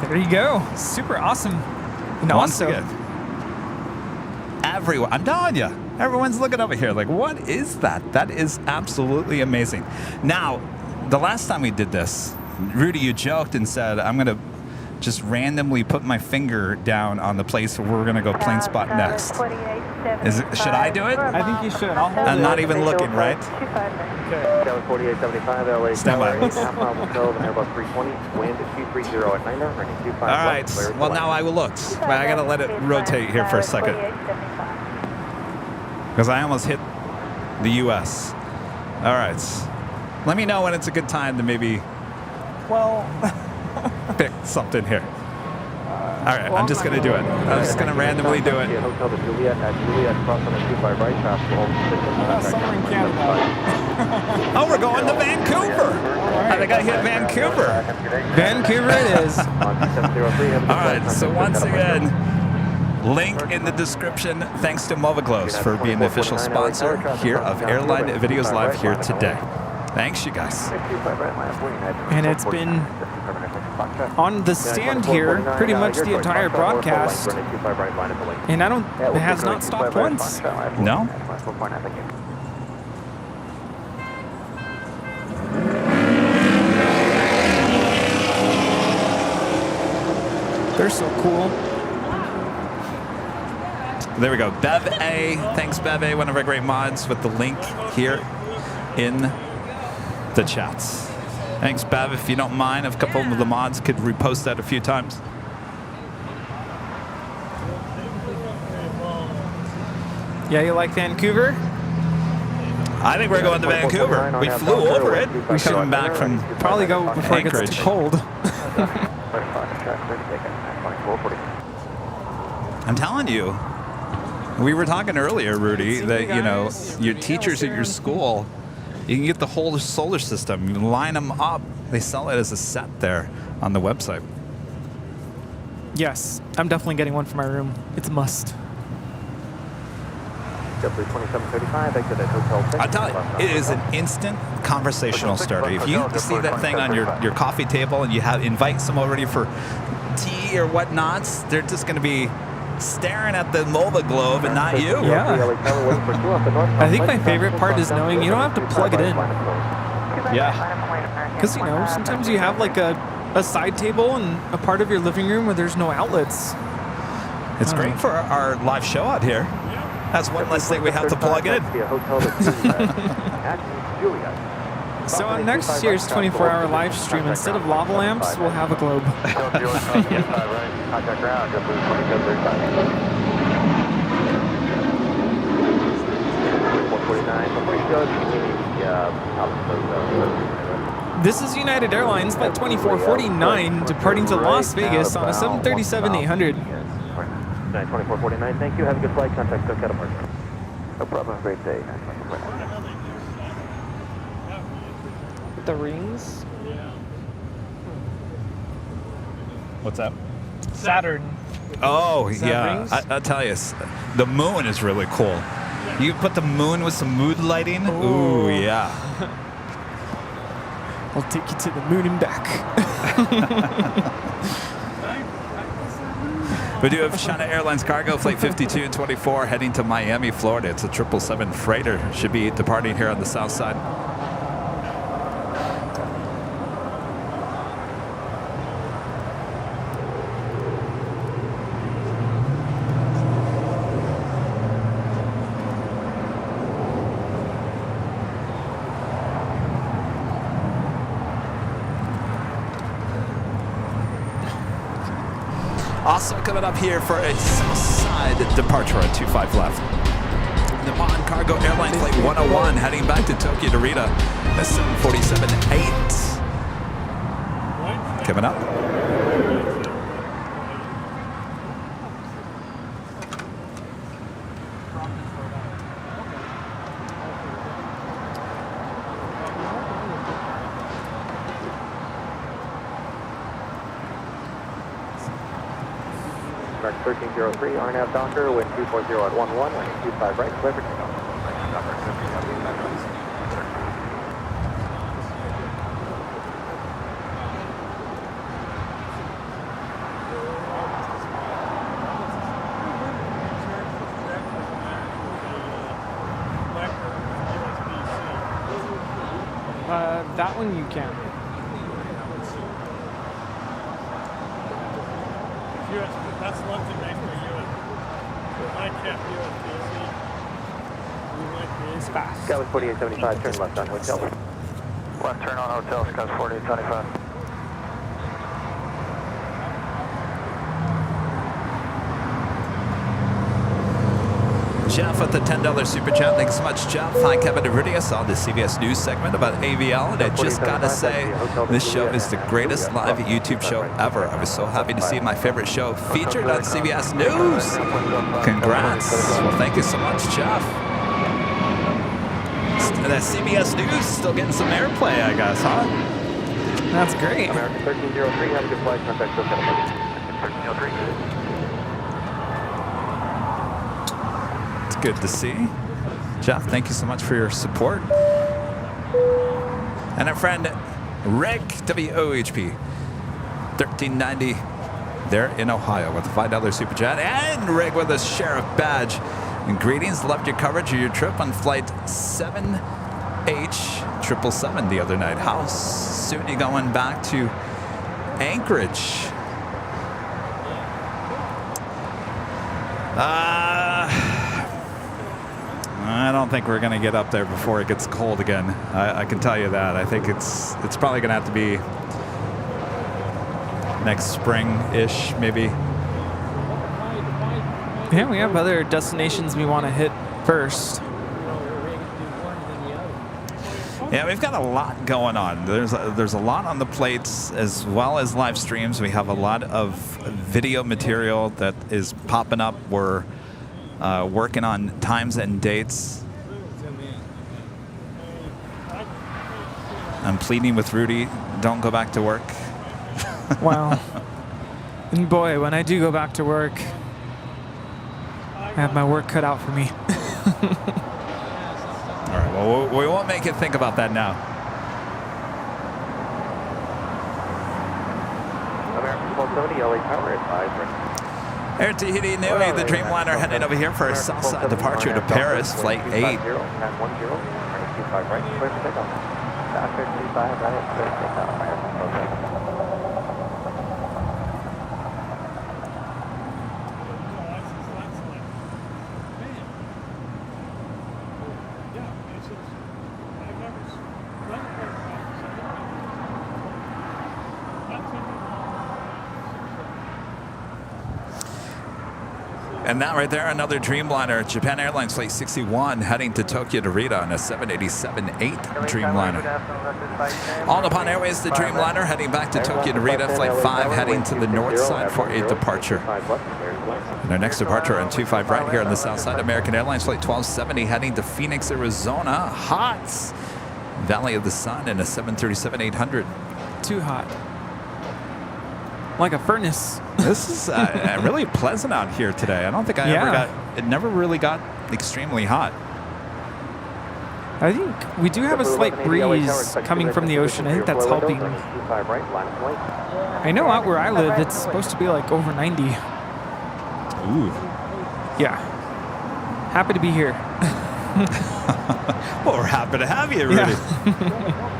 There you go. Super awesome. And Once also, again. Everyone, I'm telling you, everyone's looking over here like, what is that? That is absolutely amazing. Now, the last time we did this, Rudy, you joked and said, I'm going to just randomly put my finger down on the place where we're going to go plane spot next. Should I do it? I think you should. I'll hold I'm it. not even looking, right? Tower 4875, LA Stand by. Tower 8, half mile will go, Airbus 320, wind 230 at 9, running 25 All right. Well, now I will look. But I got to let it rotate here for a second. Because I almost hit the U.S. All right. Let me know when it's a good time to maybe pick something here. All right, I'm just going to do it. I'm just going to randomly do it. Hotel to Juliet at Juliet, cross on the 25 right, traffic hold Somewhere in Canada. Oh, we're going to Vancouver. I think I hit Vancouver. Vancouver it is. All right, so once again, link in the description. Thanks to Movaglows for being the official sponsor here of Airline Videos Live here today. Thanks, you guys. And it's been on the stand here pretty much the entire broadcast. And it has not stopped once. No? They're so cool. There we go. Bev A. Thanks, Bev A., one of our great mods, with the link here in the chats. Thanks, Bev. If you don't mind, if a couple of the mods could repost that a few times. Yeah, you like Vancouver? I think we're going to Vancouver. We flew over it. We're coming back from probably go before it gets Anchorage. too cold. I'm telling you. We were talking earlier, Rudy, that, you know, your teachers at your school, you can get the whole solar system. You line them up. They sell it as a set there on the website. Yes, I'm definitely getting one for my room. It's a must. I tell you, it is an instant conversational starter. If you see that thing on your coffee table and you invite some already for tea or whatnots, they're just going to be staring at the MOBA globe and not you. Yeah. I think my favorite part is knowing you don't have to plug it in. Yeah. Because, you know, sometimes you have like a side table and a part of your living room where there's no outlets. It's great for our live show out here. That's one less thing we have to plug in. So on next year's 24-hour live stream, instead of lava lamps, we'll have a globe. This is United Airlines Flight 2449 departing to Las Vegas on a 737-800. 2449, thank you. Have a good flight. Contact SoCal departure. No problem. Have a great day. The rings? What's that? Saturn. Oh, Is that yeah. rings? I'll tell you, the moon is really cool. You put the moon with some mood lighting. Ooh, yeah. I'll take you to the moon and back. We do have China Airlines cargo flight 5224 heading to Miami, Florida. It's a 777 freighter. Should be departing here on the south side. Also coming up here for a south side departure at 25 left. The Mon Cargo Airline Flight 101 heading back to Tokyo Narita. That's 747-8. Coming up. Mark 1303, RNAV Docker, wind 240 at 11, landing 25 right, clear for takeoff. That one you can. That's London made for US. I kept USDC. It's fast. Skyline 4875, turn left on hotel. Left turn on hotel, Skyline 4875. Jeff with the $10 super chat. Thanks so much, Jeff. Hi, Kevin Rudy. I saw the CBS News segment about AVL, and I just gotta say, this show is the greatest live YouTube show ever. I was so happy to see my favorite show featured on CBS News. Congrats. Well, thank you so much, Jeff. That CBS News still getting some airplay, I guess, huh? That's great. American 1303, have a good flight. Contact SoCal 1303. Good to see. Jeff, thank you so much for your support. And our friend Rick, WOHP, 1390, there in Ohio with a $5 super chat. And Rick with a sheriff badge. And greetings, loved your coverage of your trip on flight 7H777 the other night. How soon are you going back to Anchorage? I don't think we're going to get up there before it gets cold again. I can tell you that. I think it's probably going to have to be next spring-ish, maybe. Yeah, we have other destinations we want to hit first. Yeah, we've got a lot going on. There's a lot on the plates, as well as live streams. We have a lot of video material that is popping up. We're working on times and dates. I'm pleading with Rudy, don't go back to work. Wow. And boy, when I do go back to work, I have my work cut out for me. All right, well, we won't make it think about that now. American 1270, LA Tower at 5. Air Tahiti Nui, the Dreamliner heading over here for a Southside departure to Paris, flight 8. 1010, 25 right, clear for takeoff. After 25 right, clear for takeoff. And that right there, another Dreamliner, Japan Airlines flight 61, heading to Tokyo Narita on a 787-8 Dreamliner. All Nippon Airways, the Dreamliner, heading back to Tokyo Narita, flight 5, heading to the north side for a departure. And our next departure on 25 right here on the south side, American Airlines flight 1270, heading to Phoenix, Arizona. Hot! Valley of the Sun in a 737-800. Too hot. Like a furnace. This is really pleasant out here today. I don't think it never really got extremely hot. I think we do have a slight breeze coming from the ocean. I think that's helping. I know out where I live, it's supposed to be like over 90. Ooh. Yeah. Happy to be here. Well, we're happy to have you, Rudy. Yeah.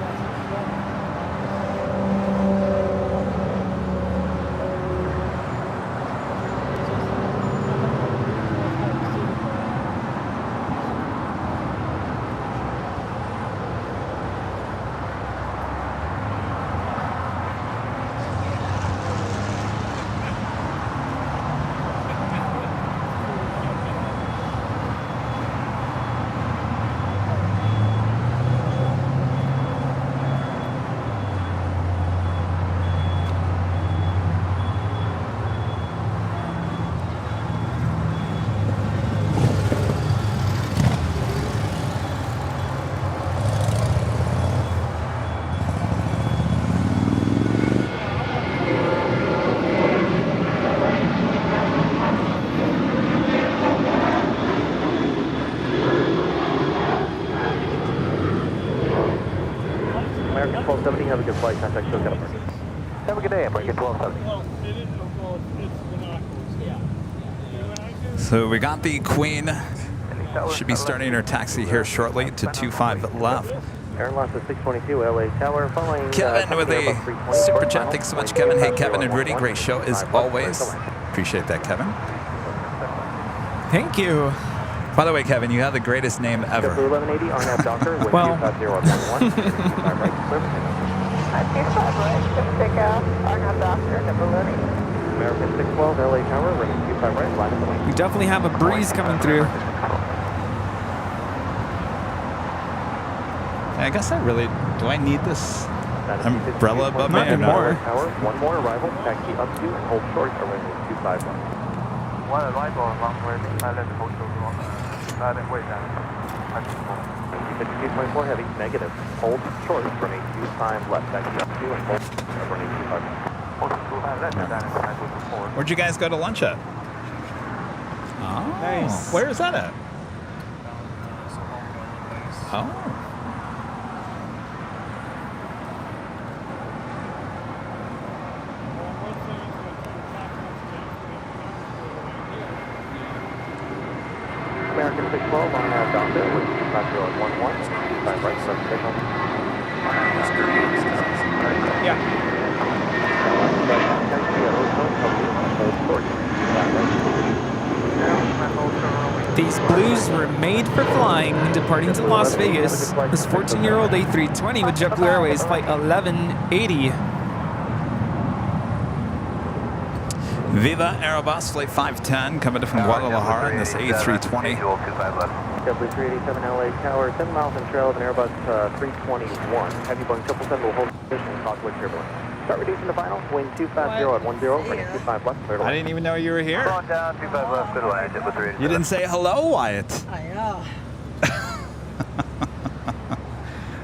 American 1270, have a good flight. Contact SoCal departure. Have a good day, American 1270. So we got the Queen. Should be starting her taxi here shortly to 25 left. Airline 622 LA Tower following Kevin with the super chat. Thanks so much, Kevin. Hey, Kevin and Rudy, great show as always. Appreciate that, Kevin. Thank you. By the way, Kevin, you have the greatest name ever. 1180 RNAV Doctor, wind Well. 25011, 25 right, clear for takeoff. 25 right, take off. RNAV Doctor, number 11. American 612 LA Tower, running 25 right, line of the wing. We definitely have a breeze coming through. I guess I really, do I need this umbrella above me Not or anymore. not? Tower, one more arrival, taxi up to and hold short, running 25 right. One arrival, runway, pilot, hotel room, pilot, way down. 5224 heavy, negative. Hold short, running 25 left, taxi up to and hold running 25 right. Where'd you guys go to lunch at? Oh, Nice. Where is that at? Oh. American 612 on Doctor, with 5011, 25 right, clear for takeoff. Yeah. These blues were made for flying. Departing to Las Vegas, this 14-year-old A320 with JetBlue Airways Flight 1180. Viva Aerobus Flight 510 coming in from Guadalajara in this A320. JetBlue 387 LA Tower, 7 miles in trail of an Airbus 321. Heavy Boeing 777 will hold position, conflict turbulence. Start reducing the final, wind 250 at 10, running 25 left, clear to I land. didn't even know you were here. Going down, 25 left, clear to land, JetBlue 387. You didn't say hello, Wyatt. I know.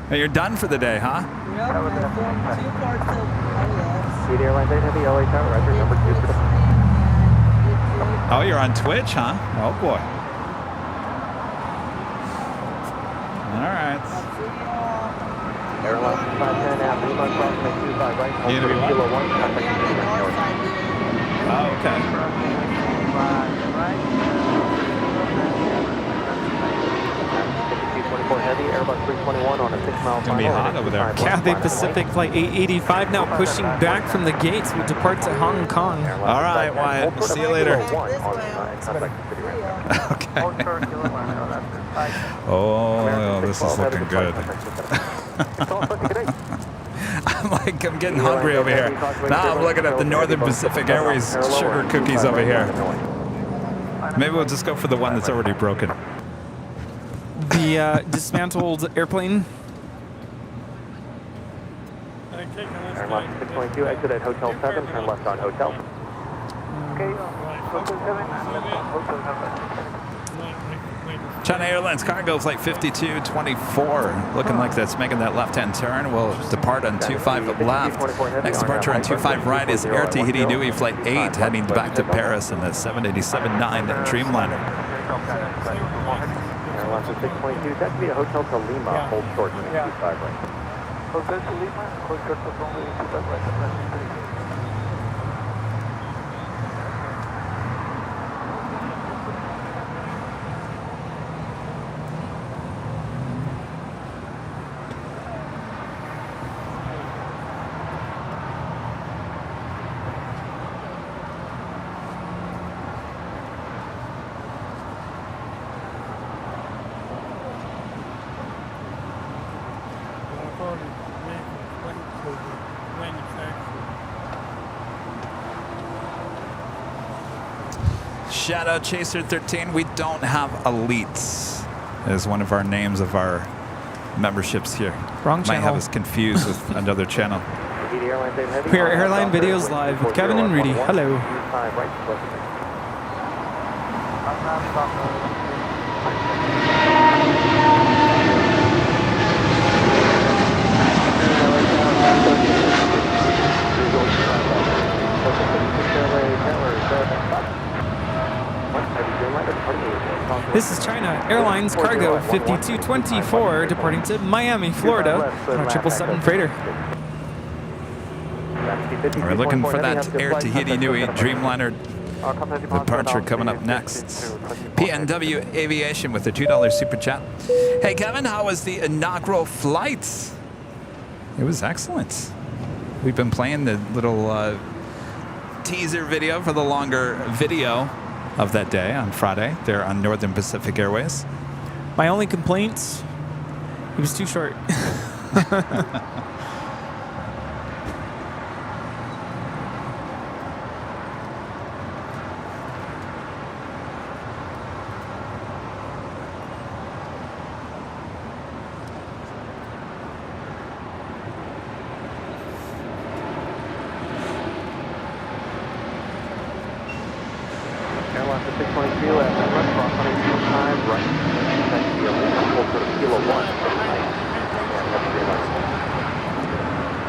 Hey, you're done for the day, huh? Yep, I filmed 2 parts of LAX. Seat Airlines 8 Heavy LA Tower, Roger, number 2 for the... Oh, you're on Twitch, huh? Oh, boy. All right. Airline 510 at Lima, crossing 25 right, You gonna be what? Kilo 1, contact Oh, okay. 5224 heavy, Airbus 321 on a 6-mile It's gonna be hot over there. Cathay Pacific Flight 885 now pushing back from the gates. We depart to Hong Kong. All right, Wyatt. We'll see you later. Okay. Oh, this is looking good. I'm getting hungry over here. Now I'm looking at the Northern Pacific Airways sugar cookies over here. Maybe we'll just go for the one that's already broken. The dismantled airplane. Airline 622, exit at Hotel 7, turn left on Hotel. Okay, Hotel 7, Hotel 7. China Airlines cargo flight 5224, looking like that's making that left-hand turn. We'll depart on 25 left. Next departure on 25 right is Air Tahiti Nui flight 8, heading back to Paris in the 787-9 Dreamliner. Airline 622, that could be a Hotel to Lima, hold short, 25 right. Hotel to Lima, hold short to runway 25 right. Shadow Chaser 13, we don't have elites as one of our names of our memberships here. Wrong Might channel. have us confused with another channel. We are Airline Videos Live with Kevin and Rudy. Hello. This is China Airlines Cargo 5224 departing to Miami, Florida on a 777 freighter. We're looking for that Air Tahiti Nui Dreamliner Departure coming up next. PNW Aviation with the $2 super chat. Hey Kevin, how was the inaugural flight? It was excellent. We've been playing the little teaser video for the longer video of that day on Friday there on Northern Pacific Airways. My only complaints, it was too short. Airline for 622 at run cross 185 right. That's the full sort of kilo 1.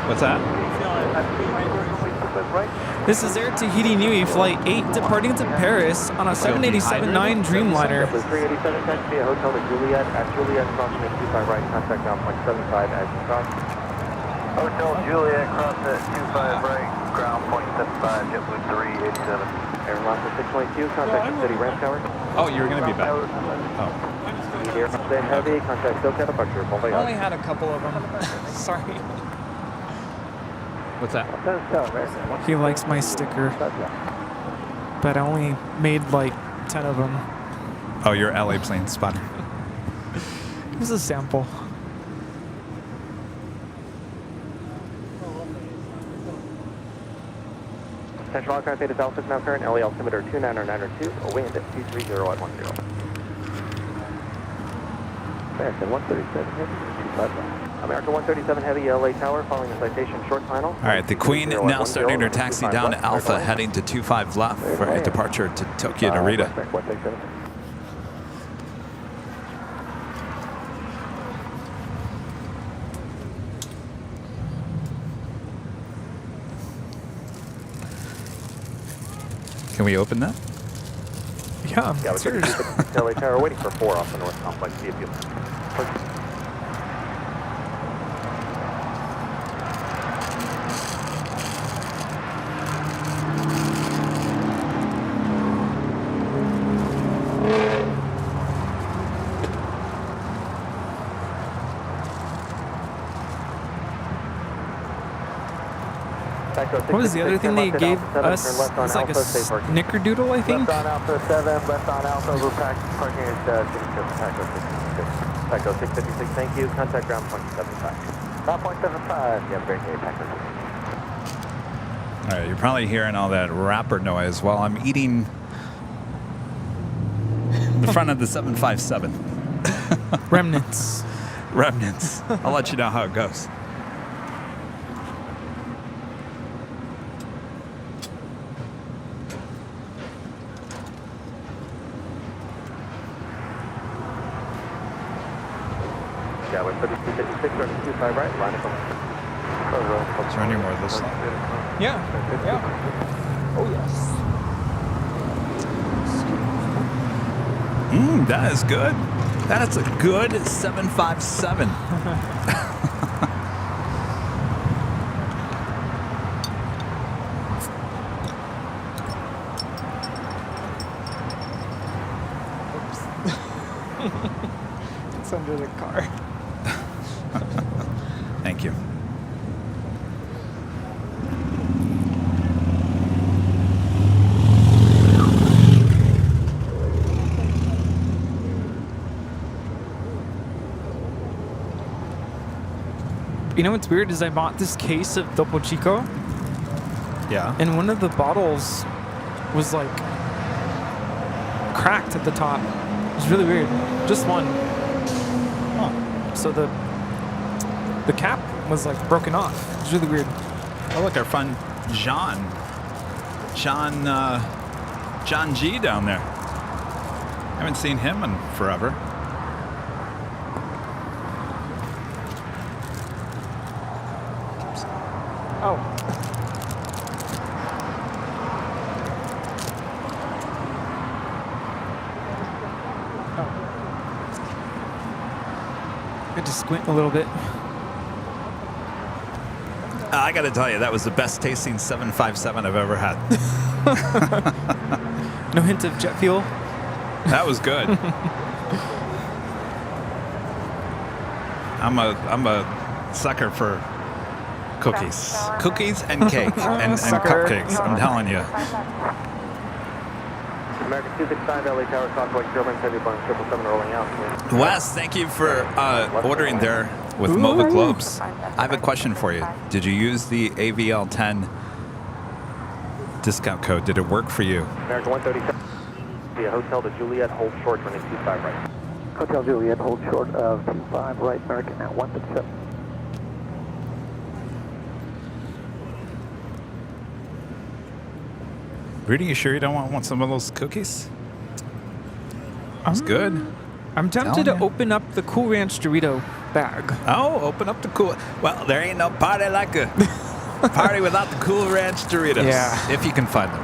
What's that? This is Air Tahiti Nui Flight 8 departing to Paris on a 787-9 Dreamliner. 387 taxi via Hotel to Juliet at Juliet crossing at 25 right, contact now 0.75 as you cross. Hotel Juliet crossing at 25 right, ground 0.75, JetBlue 387. Airline for 622, contact the city ramp tower. Oh, you were going to be back. Oh. Meteor heavy, contact SoCal departure, Bon Voyage. I only had a couple of them. Sorry. What's that? He likes my sticker, but I only made like 10 of them. Oh, you're LA plane spotter. It was a sample. Central Aircraft Theta Delta is now current, LA altimeter 29902, wind at 230 at 10. American 137 heavy, 25. American 137 heavy, LA Tower, following the citation short final. All right, the Queen now starting her taxi down to Alpha, heading to 25 left for a departure to Tokyo Narita. Can we open that? Yeah, it's yours. LA Tower, waiting for 4 off the North Complex. See if you. What was the other thing they gave us? It's like a snickerdoodle, I think? Left on Alpha 7, left on Alpha, over parking at Taco 656, thank you. Contact ground 0.75. Ground 0.75, yeah, break A, Taco. All right, you're probably hearing all that rapper noise while I'm eating the front of the 757. Remnants. Remnants. I'll let you know how it goes. Yeah, we're 3256, running 25 right, line up on. Is there any more of this? Yeah. Oh, yes. That is good. That's a good 757. It's under the car. Thank you. You know what's weird is I bought this case of Topo Chico. Yeah. And one of the bottles was like cracked at the top. It was really weird. Just one. Huh. So the cap was like broken off. It was really weird. Oh, look, our friend John G down there. Haven't seen him in forever. Oh. I had to squint a little bit. I got to tell you, that was the best tasting 757 I've ever had. No hint of jet fuel. That was good. I'm a sucker for cookies and cake and cupcakes. I'm telling you. American 265 LA Tower, Southwest Airline, heavy Boeing 777 rolling out. Wes, thank you for ordering there with Mova Globes. I have a question for you. Did you use the AVL10 discount code? Did it work for you? American 137, via Hotel to Juliet, hold short, running 25 right. Hotel Juliet, hold short of 25 right, American at 137. Rudy, you sure you don't want some of those cookies? That's good. I'm tempted to open up the Cool Ranch Dorito bag. Oh, open up the Cool. Well, there ain't no party like a party without the Cool Ranch Doritos. Yeah. If you can find them.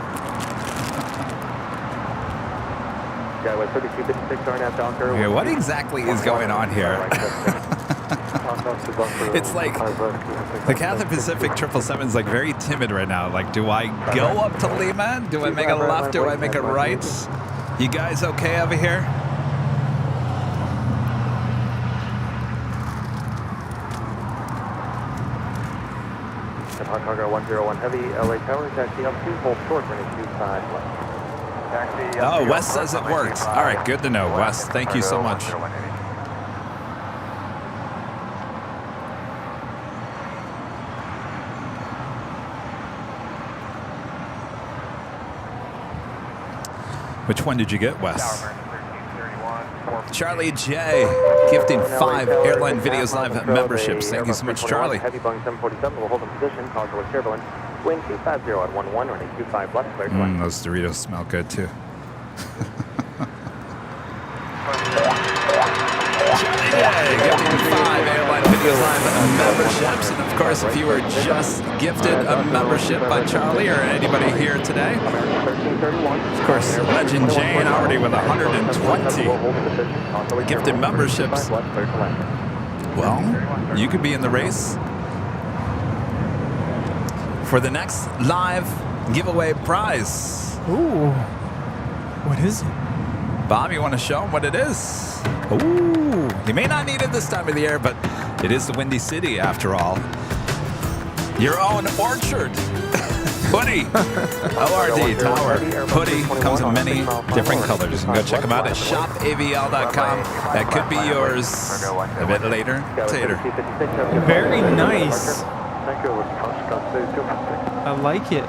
Skyway 3256, RNAV Docker. Okay, what exactly is going on here? It's like the Cathay Pacific 777 is like very timid right now. Like, do I go up to Lima? Do I make a left? Do I make a right? You guys okay over here? Hot Cargo 101 Heavy, LA Tower, taxi up 2, hold short, running 25 left. Taxi up Oh, Wes says it worked. All right, good to know, Wes. Thank you so much. Which one did you get, Wes? Charlie J, gifting 5 Airline Videos Live memberships. Thank you so much, Charlie. Heavy Boeing 747 will hold in position, call towards turbulence. Wind 250 at 11, running 25 left, clear to land. Those Doritos smell good too. Gifting 5 Airline Videos Live memberships. And of course, if you were just gifted a membership by Charlie or anybody here today, of course, Legend Jane already with 120 gifted memberships. Well, you could be in the race for the next live giveaway prize. Ooh. What is it? Bob, you want to show them what it is? Ooh. You may not need it this time of the year, but it is the Windy City after all. Your own orchard. Hoodie. ORD Tower. Hoodie comes in many different colors. You can go check them out at shopavl.com. That could be yours a bit later. Very nice. I like it.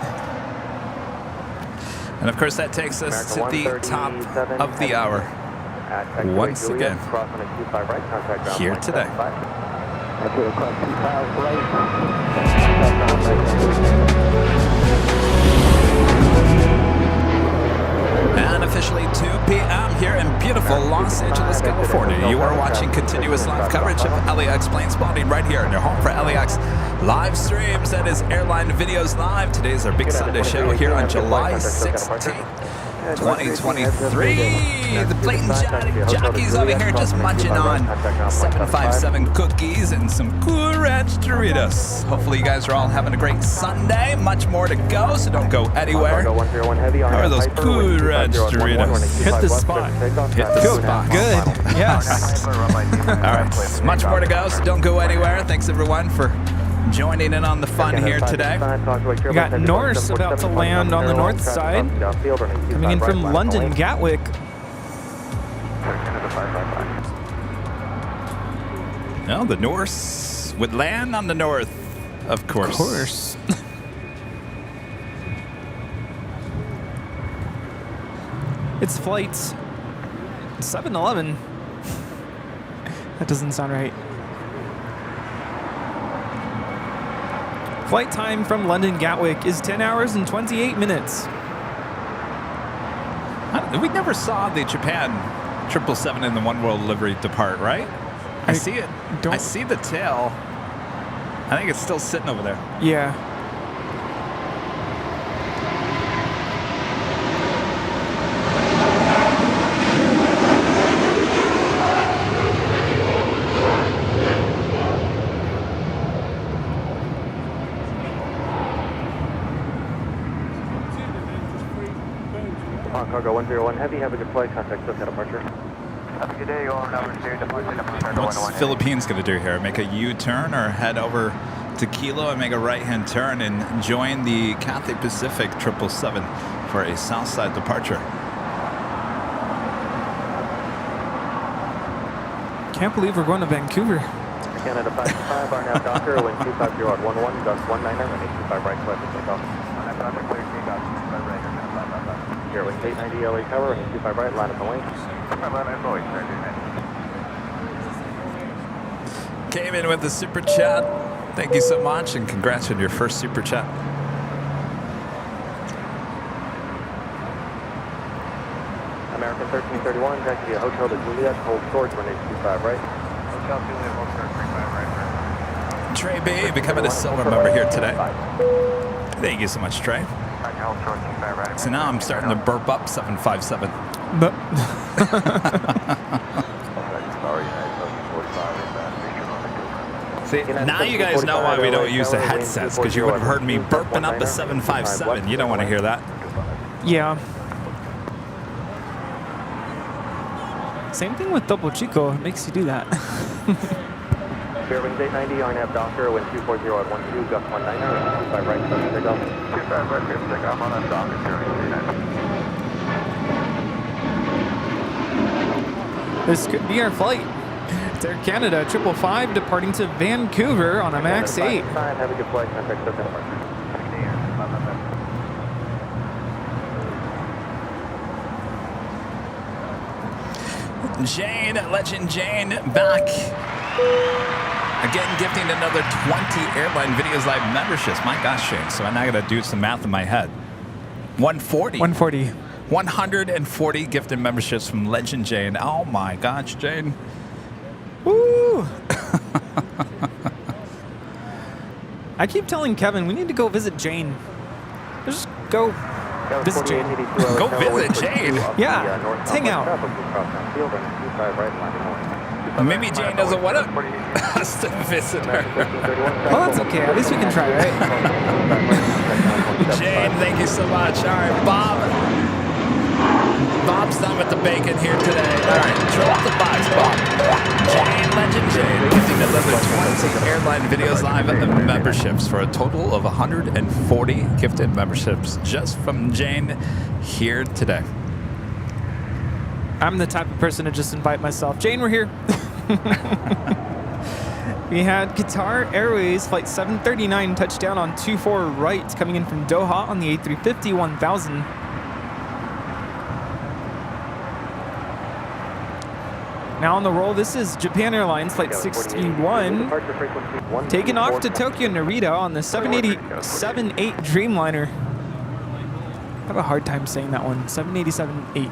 And of course, that takes us to the top of the hour. Once again, here today. And officially 2 p.m. here in beautiful Los Angeles, California. You are watching continuous live coverage of LAX Plane Spotting right here in your home for LAX live streams. That is Airline Videos Live. Today is our big Sunday show here on July 16th. 2023. The Plane Jockeys over here just munching on 757 cookies and some Cool Ranch Doritos. Hopefully you guys are all having a great Sunday. Much more to go, so don't go anywhere. How are those Cool Ranch Doritos? Hit the spot. Hit the spot. Good. Yes. All right. Much more to go, so don't go anywhere. Thanks everyone for joining in on the fun here today. We got Norse about to land on the north side, coming in from London Gatwick. No, the Norse would land on the north, of course. Of course. It's flight 711. That doesn't sound right. Flight time from London Gatwick is 10 hours and 28 minutes. We never saw the Japan 777 in the One World livery depart, right? I see it. I see the tail. I think it's still sitting over there. Yeah. Ground Cargo 101 Heavy, have a good flight. Contact SoCal departure. Have a good day. All numbers here. What's Philippines going to do here? Make a U-turn or head over to Kilo and make a right-hand turn and join the Cathay Pacific 777 for a Southside departure. Can't believe we're going to Vancouver. Canada 55, RNAV Docker, wind 250 at 11, gust 19er, runway 25 right, clear for takeoff. RNAV Docker, clear takeoff, 25 right, and 555. Here, wind 890 LA Tower, runway 25 right, line up the wing. Came in with the super chat. Thank you so much, and congrats on your first super chat. American 1331, taxi to Hotel de Juliet, hold storage, runway 25 right. Hotel Juliet, hold storage, 25 right. Trey B becoming a silver member here today. Thank you so much, Trey. So now I'm starting to burp up 757. But see, now you guys know why we don't use the headsets, because you would have heard me burping up a 757. You don't want to hear that. yeah. Same thing with Double Chico. It makes you do that. Fairwinds 890, RNAV Docker, wind 240 at 12, gust 19er, 25 right, clear for takeoff. 25 right, clear for takeoff, RNAV Docker, Fairwinds 890. This could be our flight. It's Air Canada 555 departing to Vancouver on a MAX 8. Have a good flight, contact SoCal departure. Jane, Legend Jane, back. Again, gifting another 20 Airline Videos Live memberships. My gosh, Jane. So I now got to do some math in my head. 140. 140. 140 gifted memberships from Legend Jane. Oh my gosh, Jane. Woo! I keep telling Kevin we need to go visit Jane. Just go visit Jane. Go visit Jane. Yeah, let's hang out. Maybe Jane doesn't want us to visit her. Well, that's okay. At least we can try, right? Jane, thank you so much. All right, Bob. Bob's done with the bacon here today. All right, drop the box, Bob. Jane, Legend Jane, gifting another 20 Airline Videos Live memberships for a total of 140 gifted memberships just from Jane here today. I'm the type of person to just invite myself. Jane, we're here. We had Qatar Airways Flight 739 touchdown on 24 right, coming in from Doha on the A350 1000. Now on the roll, this is Japan Airlines Flight 61, taking off to Tokyo Narita on the 787-8 Dreamliner. I have a hard time saying that one, 787-8.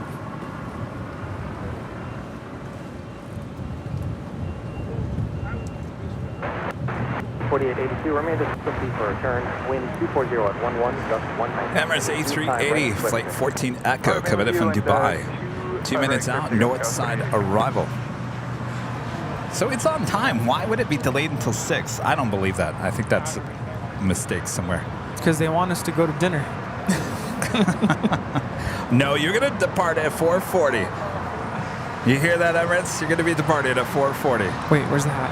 4882, remain at 50 for a turn, wind 240 at 11, gust 19. Emirates A380, Flight 14 Echo, coming in from Dubai. 2 minutes out, north side arrival. So it's on time. Why would it be delayed until 6? I don't believe that. I think that's a mistake somewhere. It's because they want us to go to dinner. No, you're going to depart at 4:40. You hear that, Emirates? You're going to be departed at 4:40. Wait, where's the hat?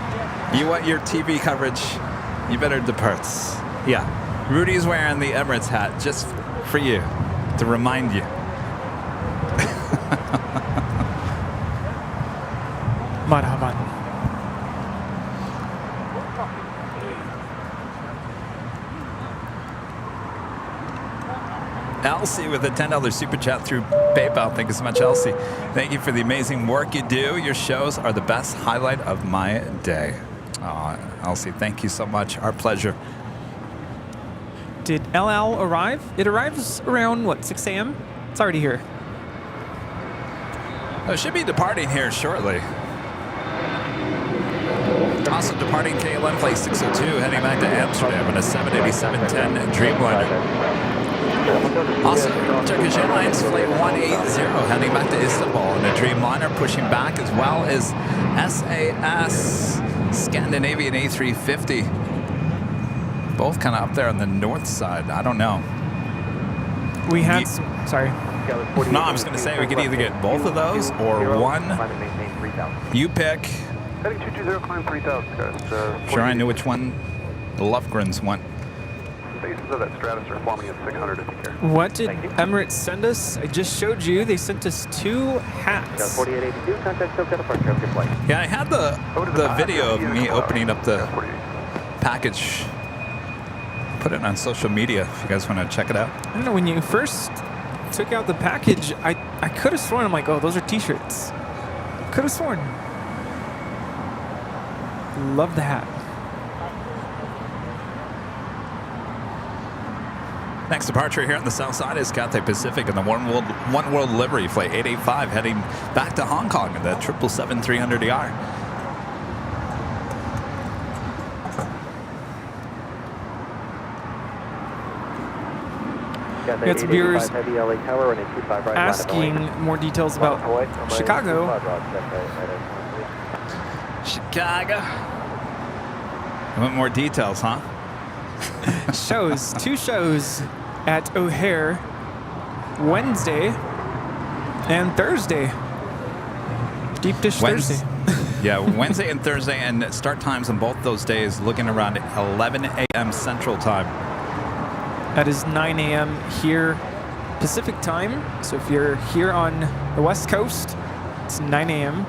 You want your TV coverage? You better depart. Yeah. Rudy's wearing the Emirates hat just for you, to remind you. Marhaban. Elsie with a $10 super chat through PayPal. Thank you so much, Elsie. Thank you for the amazing work you do. Your shows are the best highlight of my day. Oh, Elsie, thank you so much. Our pleasure. Did LL arrive? It arrives around, what, 6 a.m.? It's already here. Oh, it should be departing here shortly. Also departing KLM Flight 602, heading back to Amsterdam on a 787-10 Dreamliner. Also, Turkish Airlines Flight 180, heading back to Istanbul on a Dreamliner, pushing back, as well as SAS Scandinavian A350. Both kind of up there on the north side. I don't know. We had sorry. No, I was going to say we could either get both of those or one. You pick. Heading 220, climb 3000, guys. Sure, I knew which one the Lufgrens want. Bases of that Stratus are forming at 600 if you care. What did Emirates send us? I just showed you. They sent us 2 hats. 4882, contact SoCal departure of your flight. Yeah, I had the video of me opening up the package. Put it on social media if you guys want to check it out. I don't know, when you first took out the package, I could have sworn, I'm like, oh, those are t-shirts. Could have sworn. Love the hat. Next departure here on the south side is Cathay Pacific in the One World livery, flight 885, heading back to Hong Kong in the 777-300ER. Got some viewers asking more details about Chicago. Chicago. You want more details, huh? Shows, 2 shows at O'Hare, Wednesday and Thursday. Deep dish Thursday. Yeah, Wednesday and Thursday, and start times on both those days looking around 11 a.m. Central Time. That is 9 a.m. here Pacific Time. So if you're here on the West Coast, it's 9 a.m.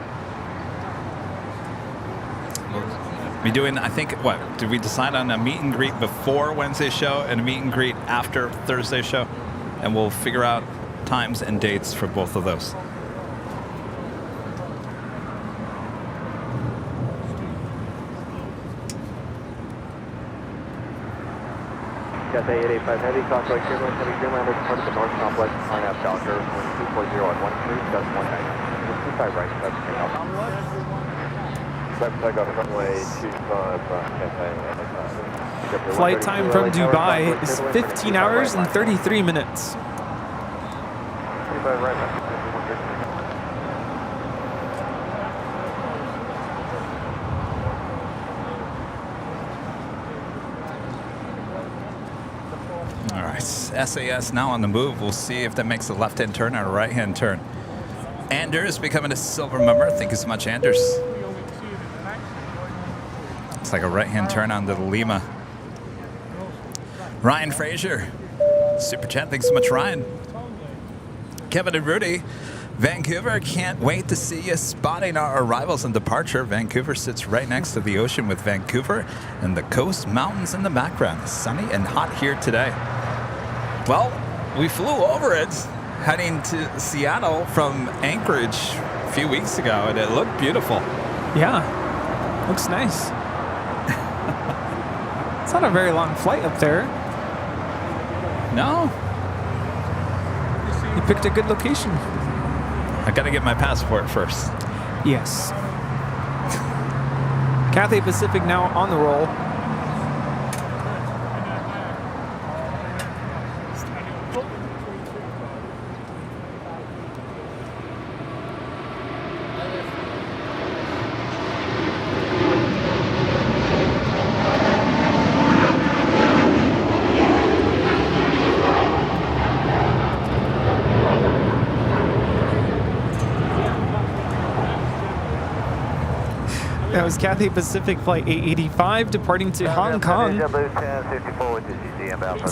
Be doing, I think, what did we decide on? A meet and greet before Wednesday's show and a meet and greet after Thursday's show, and we'll figure out times and dates for both of those. Cathay 885 Heavy, Crossway Clearland, Heavy Greenlander, part of the North Complex, RNAV Falcon, 240 on 13, just 19. 25 right, that's takeoff. Flight time from Dubai is 15 hours and 33 minutes. All right, SAS now on the move. We'll see if that makes a left-hand turn or a right-hand turn. Anders becoming a silver member. Thank you so much, Anders. It's like a right-hand turn on the Lima. Ryan Frazier, super chat. Thanks so much, Ryan. Kevin and Rudy, Vancouver, can't wait to see you spotting our arrivals and departure. Vancouver sits right next to the ocean with Vancouver and the coast mountains in the background. Sunny and hot here today. Well, we flew over it heading to Seattle from Anchorage a few weeks ago, and it looked beautiful. Yeah, looks nice. It's not a very long flight up there. No. You picked a good location. I gotta get my passport first. Yes. Cathay Pacific now on the roll. That was Cathay Pacific Flight 885 departing to Hong Kong. It's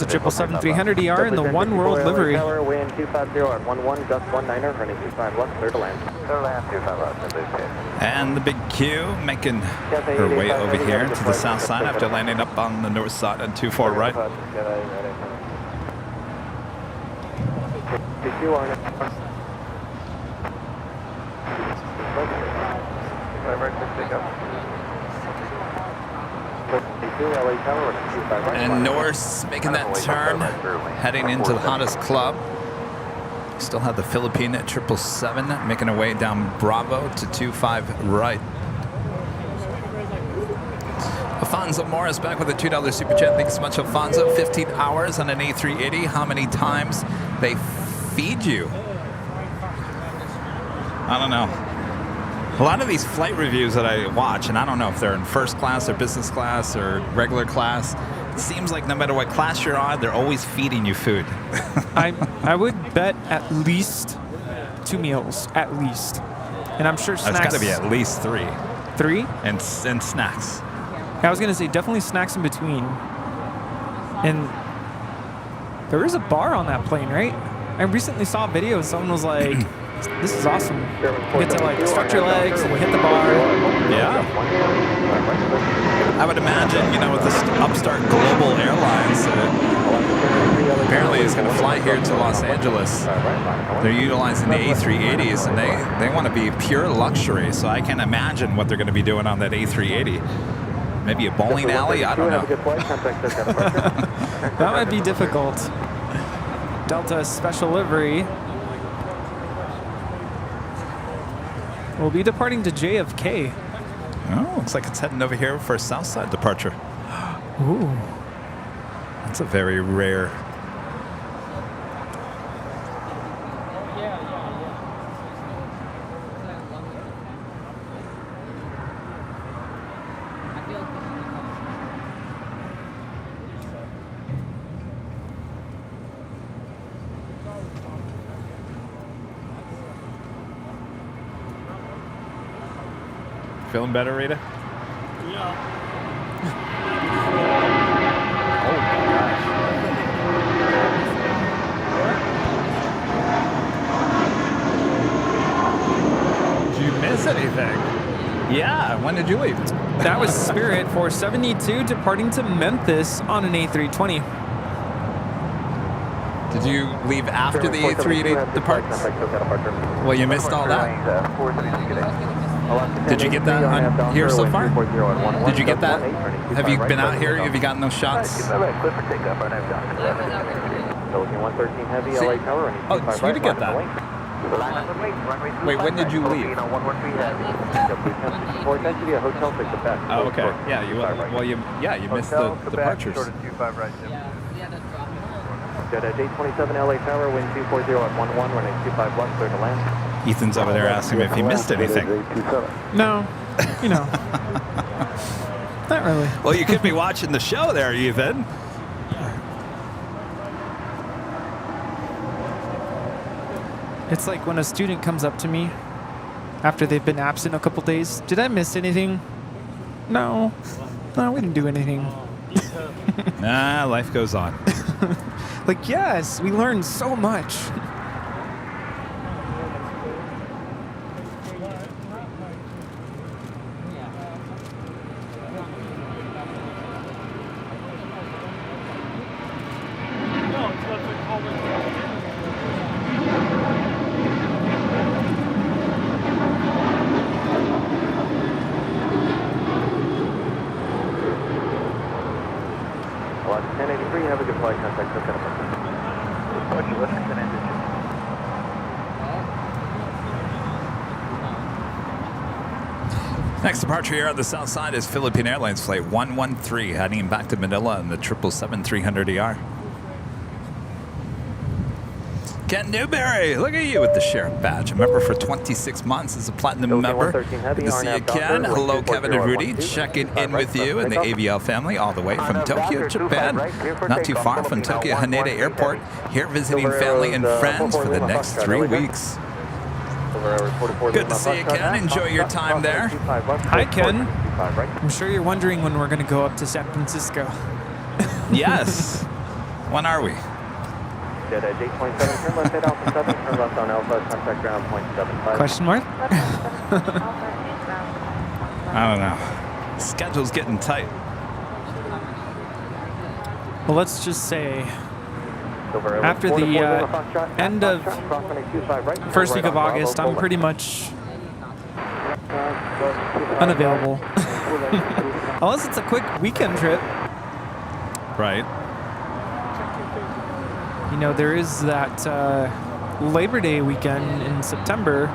a 777-300ER in the One World livery. Wind 250 at 11, gust 19er, running 25 left, clear to land. Clear to land, 25 left, And the big Q making her way over here to the south side after landing up on the north side at 24 right. And Norse making that turn, heading into the hottest club. Still have the Philippine at 777 making her way down Bravo to 25 right. Alfonso Morris back with a $2 super chat. Thanks so much, Alfonso. 15 hours on an A380. How many times they feed you? I don't know. A lot of these flight reviews that I watch, and I don't know if they're in first class or business class or regular class, It seems like no matter what class you're on, they're always feeding you food. I would bet at least 2 meals, at least. And I'm sure snacks. It's got to be at least 3. 3? And snacks. I was going to say definitely snacks in between. And there is a bar on that plane, right? I recently saw a video and someone was like, this is awesome. You get to like stretch your legs and hit the bar. Yeah. I would imagine, you know, with this upstart global airlines, apparently is going to fly here to Los Angeles. They're utilizing the A380s, and they want to be pure luxury. So I can't imagine what they're going to be doing on that A380. Maybe a bowling alley? I don't know. That might be difficult. Delta special livery. We'll be departing to JFK. Oh, looks like it's heading over here for a Southside departure. Ooh. That's a very rare. Feeling better, Rita? Yeah. Oh my gosh. Did you miss anything? Yeah, when did you leave? That was Spirit for 72 departing to Memphis on an A320. Did you leave after the A380 departs? Well, you missed all that. Did you get that on here so far? Did you get that? Have you been out here? Have you gotten those shots? See? Oh, so you did get that. Wait, when did you leave? Oh, okay. Yeah, you missed the departures. J27 LA Tower, wind 240 at 11, running 25 left, clear to land. Ethan's over there asking me if he missed anything. No, you know, not really. Well, you could be watching the show there, Ethan. It's like when a student comes up to me after they've been absent a couple days. Did I miss anything? No, we didn't do anything. Nah, life goes on. Like, yes, we learned so much. Next departure here on the south side is Philippine Airlines Flight 113, heading back to Manila in the 777-300ER. Ken Newberry, look at you with the sheriff badge. A member for 26 months as a platinum member. Good to see you, Ken. Hello, Kevin and Rudy. Checking in with you and the AVL family all the way from Tokyo, Japan. Not too far from Tokyo Haneda Airport. Here visiting family and friends for the next 3 weeks. Good to see you, Ken. Enjoy your time there. Hi, Ken. I'm sure you're wondering when we're going to go up to San Francisco. Yes. When are we? Question mark? I don't know. Schedule's getting tight. Well, let's just say after the end of first week of August, I'm pretty much unavailable. Unless it's a quick weekend trip. Right. You know, there is that Labor Day weekend in September.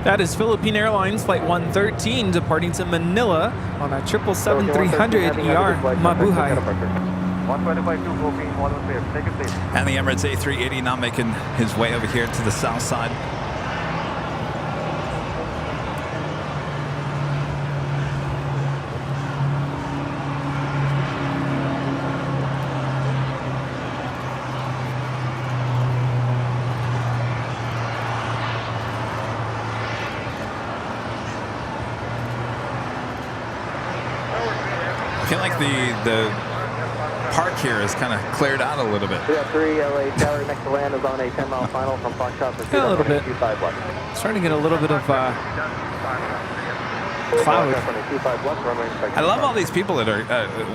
That is Philippine Airlines Flight 113 departing to Manila on a 777-300 ER. Mabuhay. And the Emirates A380 now making his way over here to the south side. I feel like the park here is kind of cleared out a little bit. 3 LA Tower next to land is on a 10-mile final from Foxtrot for Yeah, a little bit. 25 left. Starting to get a little bit of cloud. I love all these people that are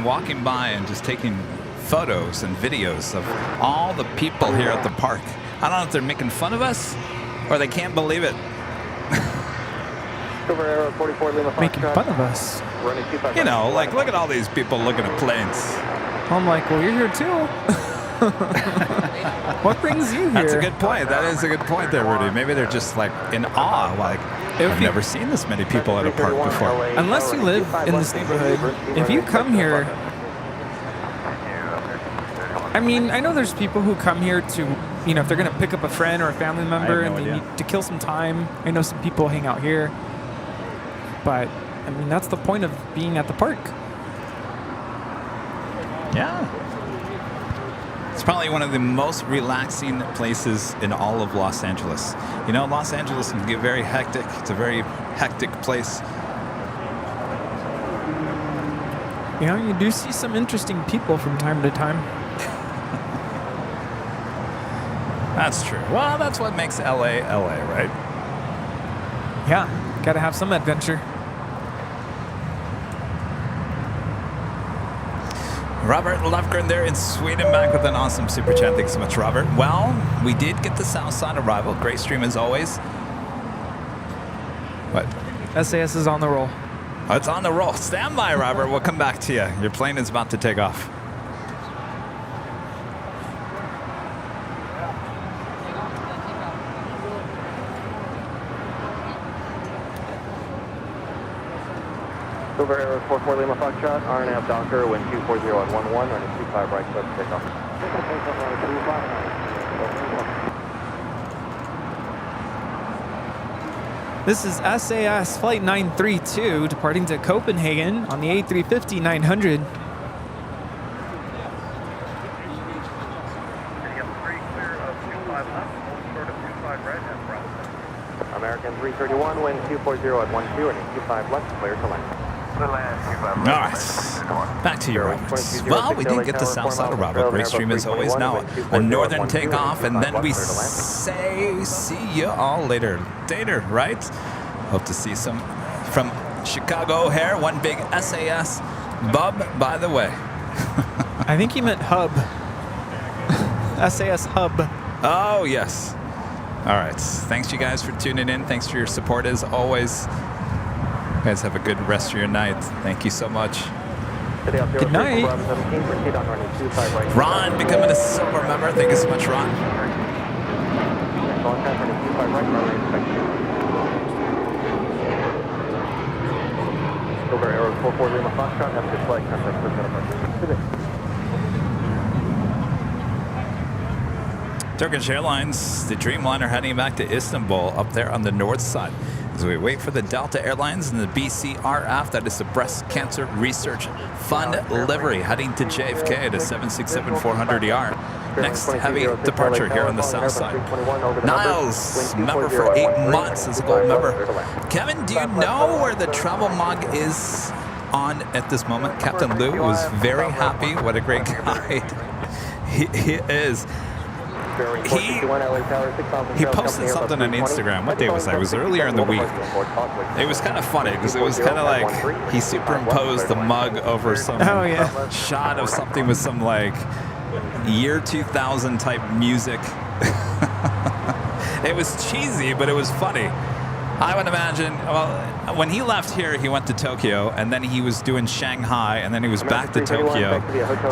walking by and just taking photos and videos of all the people here at the park. I don't know if they're making fun of us or they can't believe it. Making fun of us. You know, like, look at all these people looking at planes. I'm like, well, you're here too. What brings you here? That's a good point. That is a good point there, Rudy. Maybe they're just like in awe. Like, I've never seen this many people at a park before. Unless you live in this neighborhood, if you come here, I mean, I know there's people who come here to, you know, if they're going to pick up a friend or a family member and they need to kill some time. I know some people hang out here. But, I mean, that's the point of being at the park. Yeah. It's probably one of the most relaxing places in all of Los Angeles. You know, Los Angeles can get very hectic. It's a very hectic place. You know, you do see some interesting people from time to time. That's true. Well, that's what makes LA, LA, right? Yeah, gotta have some adventure. Robert Lofgren there in Sweden, back with an awesome super chat. Thanks so much, Robert. Well, we did get the south side arrival. Great stream as always. What? SAS is on the roll. Oh, it's on the roll. Stand by, Robert. We'll come back to you. Your plane is about to take off. Silver Arrow 44 Lima Foxtrot, RNAV Docker, wind 240 on 11, running 25 right, close to takeoff. This is SAS Flight 932 departing to Copenhagen on the A350-900. American 331, wind 240 at 12, running 25 left, clear to land. All right, back to you, Robert. Well, we did get the south side of Robert. Great stream as always. Now a northern takeoff, and then we say see you all later, right? Hope to see some from Chicago O'Hare. One big SAS bub, by the way. I think he meant hub. SAS hub. Oh, yes. All right. Thanks, you guys, for tuning in. Thanks for your support as always. You guys have a good rest of your night. Thank you so much. Good night. Ron becoming a silver member. Thank you so much, Ron. Silver Arrow 44 Lima Foxtrot, have a good flight. Contact first out of Turkish Airlines, the Dreamliner heading back to Istanbul up there on the north side. As we wait for the Delta Airlines and the BCRF, that is the Breast Cancer Research Fund livery, heading to JFK to 767-400ER. Next heavy departure here on the south side. Niles, member for 8 months as a gold member. Kevin, do you know where the travel mug is on at this moment? Captain Lou was very happy. What a great guide he is. He posted something on Instagram. What day was that? It was earlier in the week. It was kind of funny because it was kind of like he superimposed the mug over some shot of something with some like year 2000 type music. It was cheesy, but it was funny. I would imagine, well, when he left here, he went to Tokyo, and then he was doing Shanghai, and then he was back to Tokyo.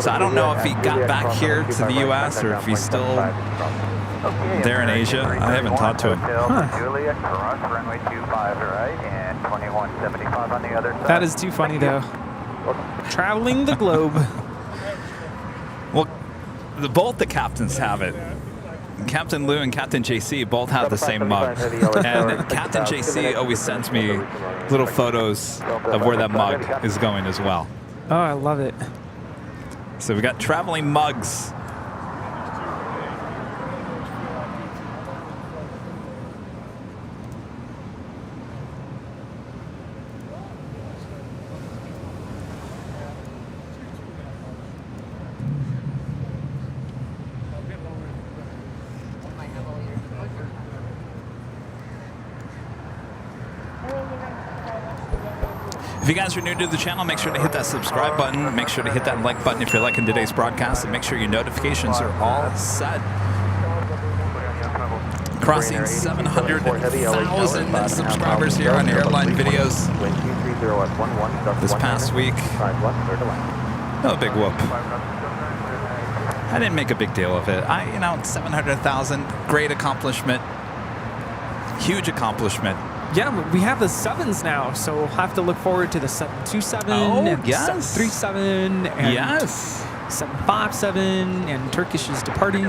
So I don't know if he got back here to the U.S. or if he's still there in Asia. I haven't talked to him. Juliet, cross runway 25 to right, and 2175 on the other side. That is too funny, though. Traveling the globe. Well, both the captains have it. Captain Lou and Captain JC both have the same mug. And Captain JC always sends me little photos of where that mug is going as well. Oh, I love it. So we got traveling mugs. If you guys are new to the channel, make sure to hit that subscribe button. Make sure to hit that like button if you're liking today's broadcast, and make sure your notifications are all set. Crossing 700,000 subscribers here on Airline videos this past week. No big whoop. I didn't make a big deal of it. 700,000, great accomplishment. Huge accomplishment. Yeah, we have the 7s now, so we'll have to look forward to the 727 and yes. 737 and yes. 757, and Turkish is departing.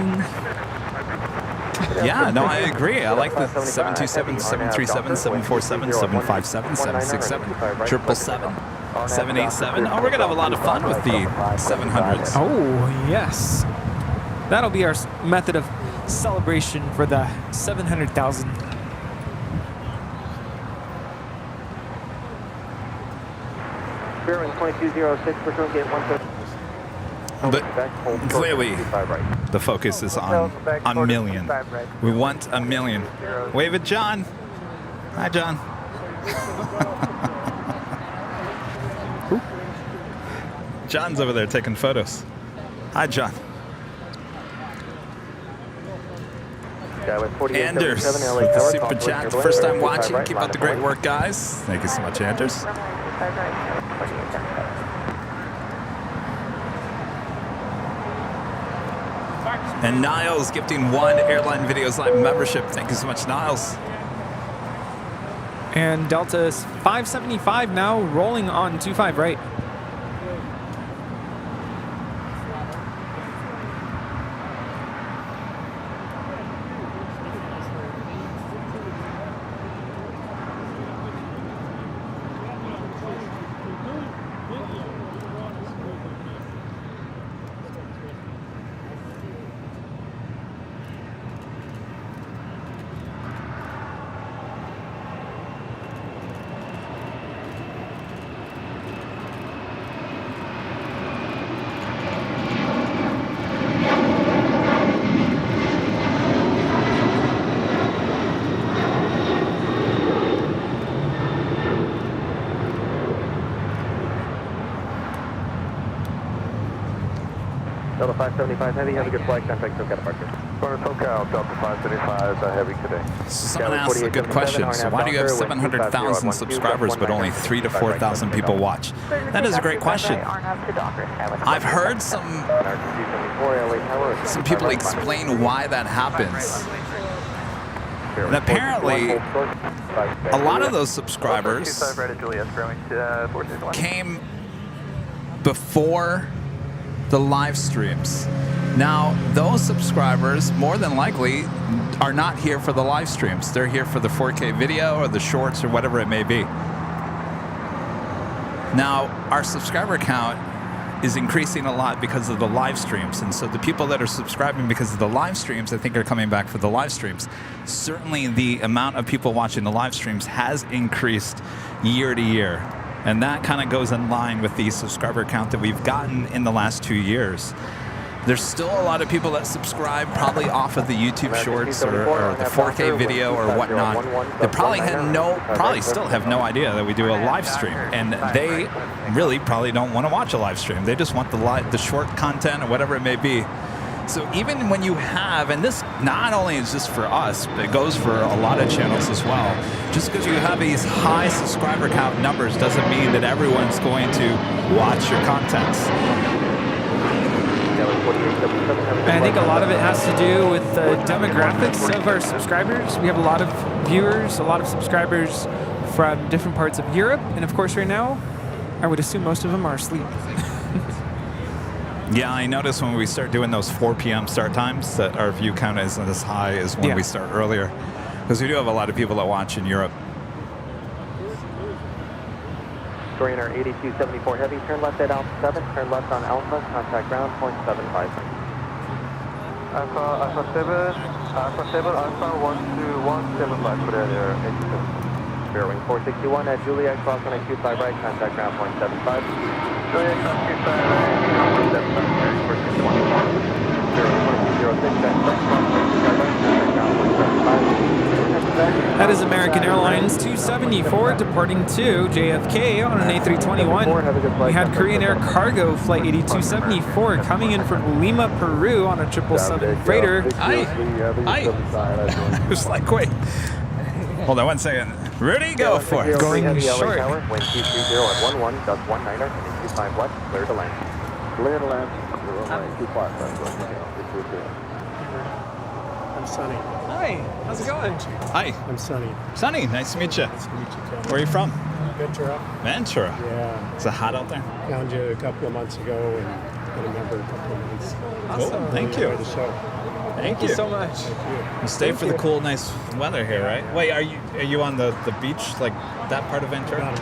Yeah, no, I agree. I like the 727, 737, 747, 757, 767, 777, 787. Oh, we're going to have a lot of fun with the 700s. Oh, yes. That'll be our method of celebration for the 700,000. Bearing 2206, return gate 130. But clearly, the focus is on a million. We want a million. Wave at John. Hi, John. John's over there taking photos. Hi, John. Anders with the super chat. First time watching. Keep up the great work, guys. Thank you so much, Anders. And Niles gifting 1 Airline Videos Live membership. Thank you so much, Niles. And Delta is 575 now, rolling on 25 right. Delta 575 Heavy, have a good flight. Contact SoCal departure. Corner SoCal, Delta 575 Heavy today. Someone asked a good question. So why do you have 700,000 subscribers but only 3,000 to 4,000 people watch? That is a great question. I've heard some people explain why that happens. And apparently, a lot of those subscribers came before the live streams. Now, those subscribers more than likely are not here for the live streams. They're here for the 4K video or the shorts or whatever it may be. Now, our subscriber count is increasing a lot because of the live streams. And so the people that are subscribing because of the live streams, I think are coming back for the live streams. Certainly the amount of people watching the live streams has increased year to year. And that kind of goes in line with the subscriber count that we've gotten in the last 2 years. There's still a lot of people that subscribe probably off of the YouTube shorts or the 4K video or whatnot. They probably still have no idea that we do a live stream, and they really probably don't want to watch a live stream. They just want the short content or whatever it may be. So even when you have, and this not only is just for us, but it goes for a lot of channels as well. Just because you have these high subscriber count numbers doesn't mean that everyone's going to watch your content. And I think a lot of it has to do with the demographics of our subscribers. We have a lot of viewers, a lot of subscribers from different parts of Europe. And of course, right now, I would assume most of them are asleep. Yeah, I noticed when we start doing those 4 p.m. start times that our view count isn't as high as when we start earlier. Because we do have a lot of people that watch in Europe. Korean 8274 Heavy, turn left at Alpha 7, turn left on Alpha, contact ground, 0.75. Alpha 7, Alpha 12175 for that air, 87. Bearing 461 at Juliet, cross on 825 right, contact ground, 0.75. Juliet, cross 25 right, 0.75, bearing 461. Bearing 406 at right, cross 825 right, contact ground, 0.75. That is American Airlines 274 departing to JFK on an A321. We had Korean Air Cargo Flight 8274 coming in from Lima, Peru on a 777 freighter. I was like, wait. Hold on 1 second. Rudy, go for it. Going short. Wind 230 at 11, gust 19er, and 25 left, clear to land. Clear to land, 25, that's what we go. I'm Sonny. Hi, how's it going? Hi. I'm Sonny. Sonny, nice to meet you. Nice to meet you, Kevin. Where are you from? Ventura. Ventura. Yeah. Is it hot out there? Found you a couple of months ago and been a member a couple of months. Awesome. Cool. Thank you. Enjoy the show. Thank you so much. You stay for the cool, nice weather here, right? Wait, are you on the beach, like that part of Ventura? Not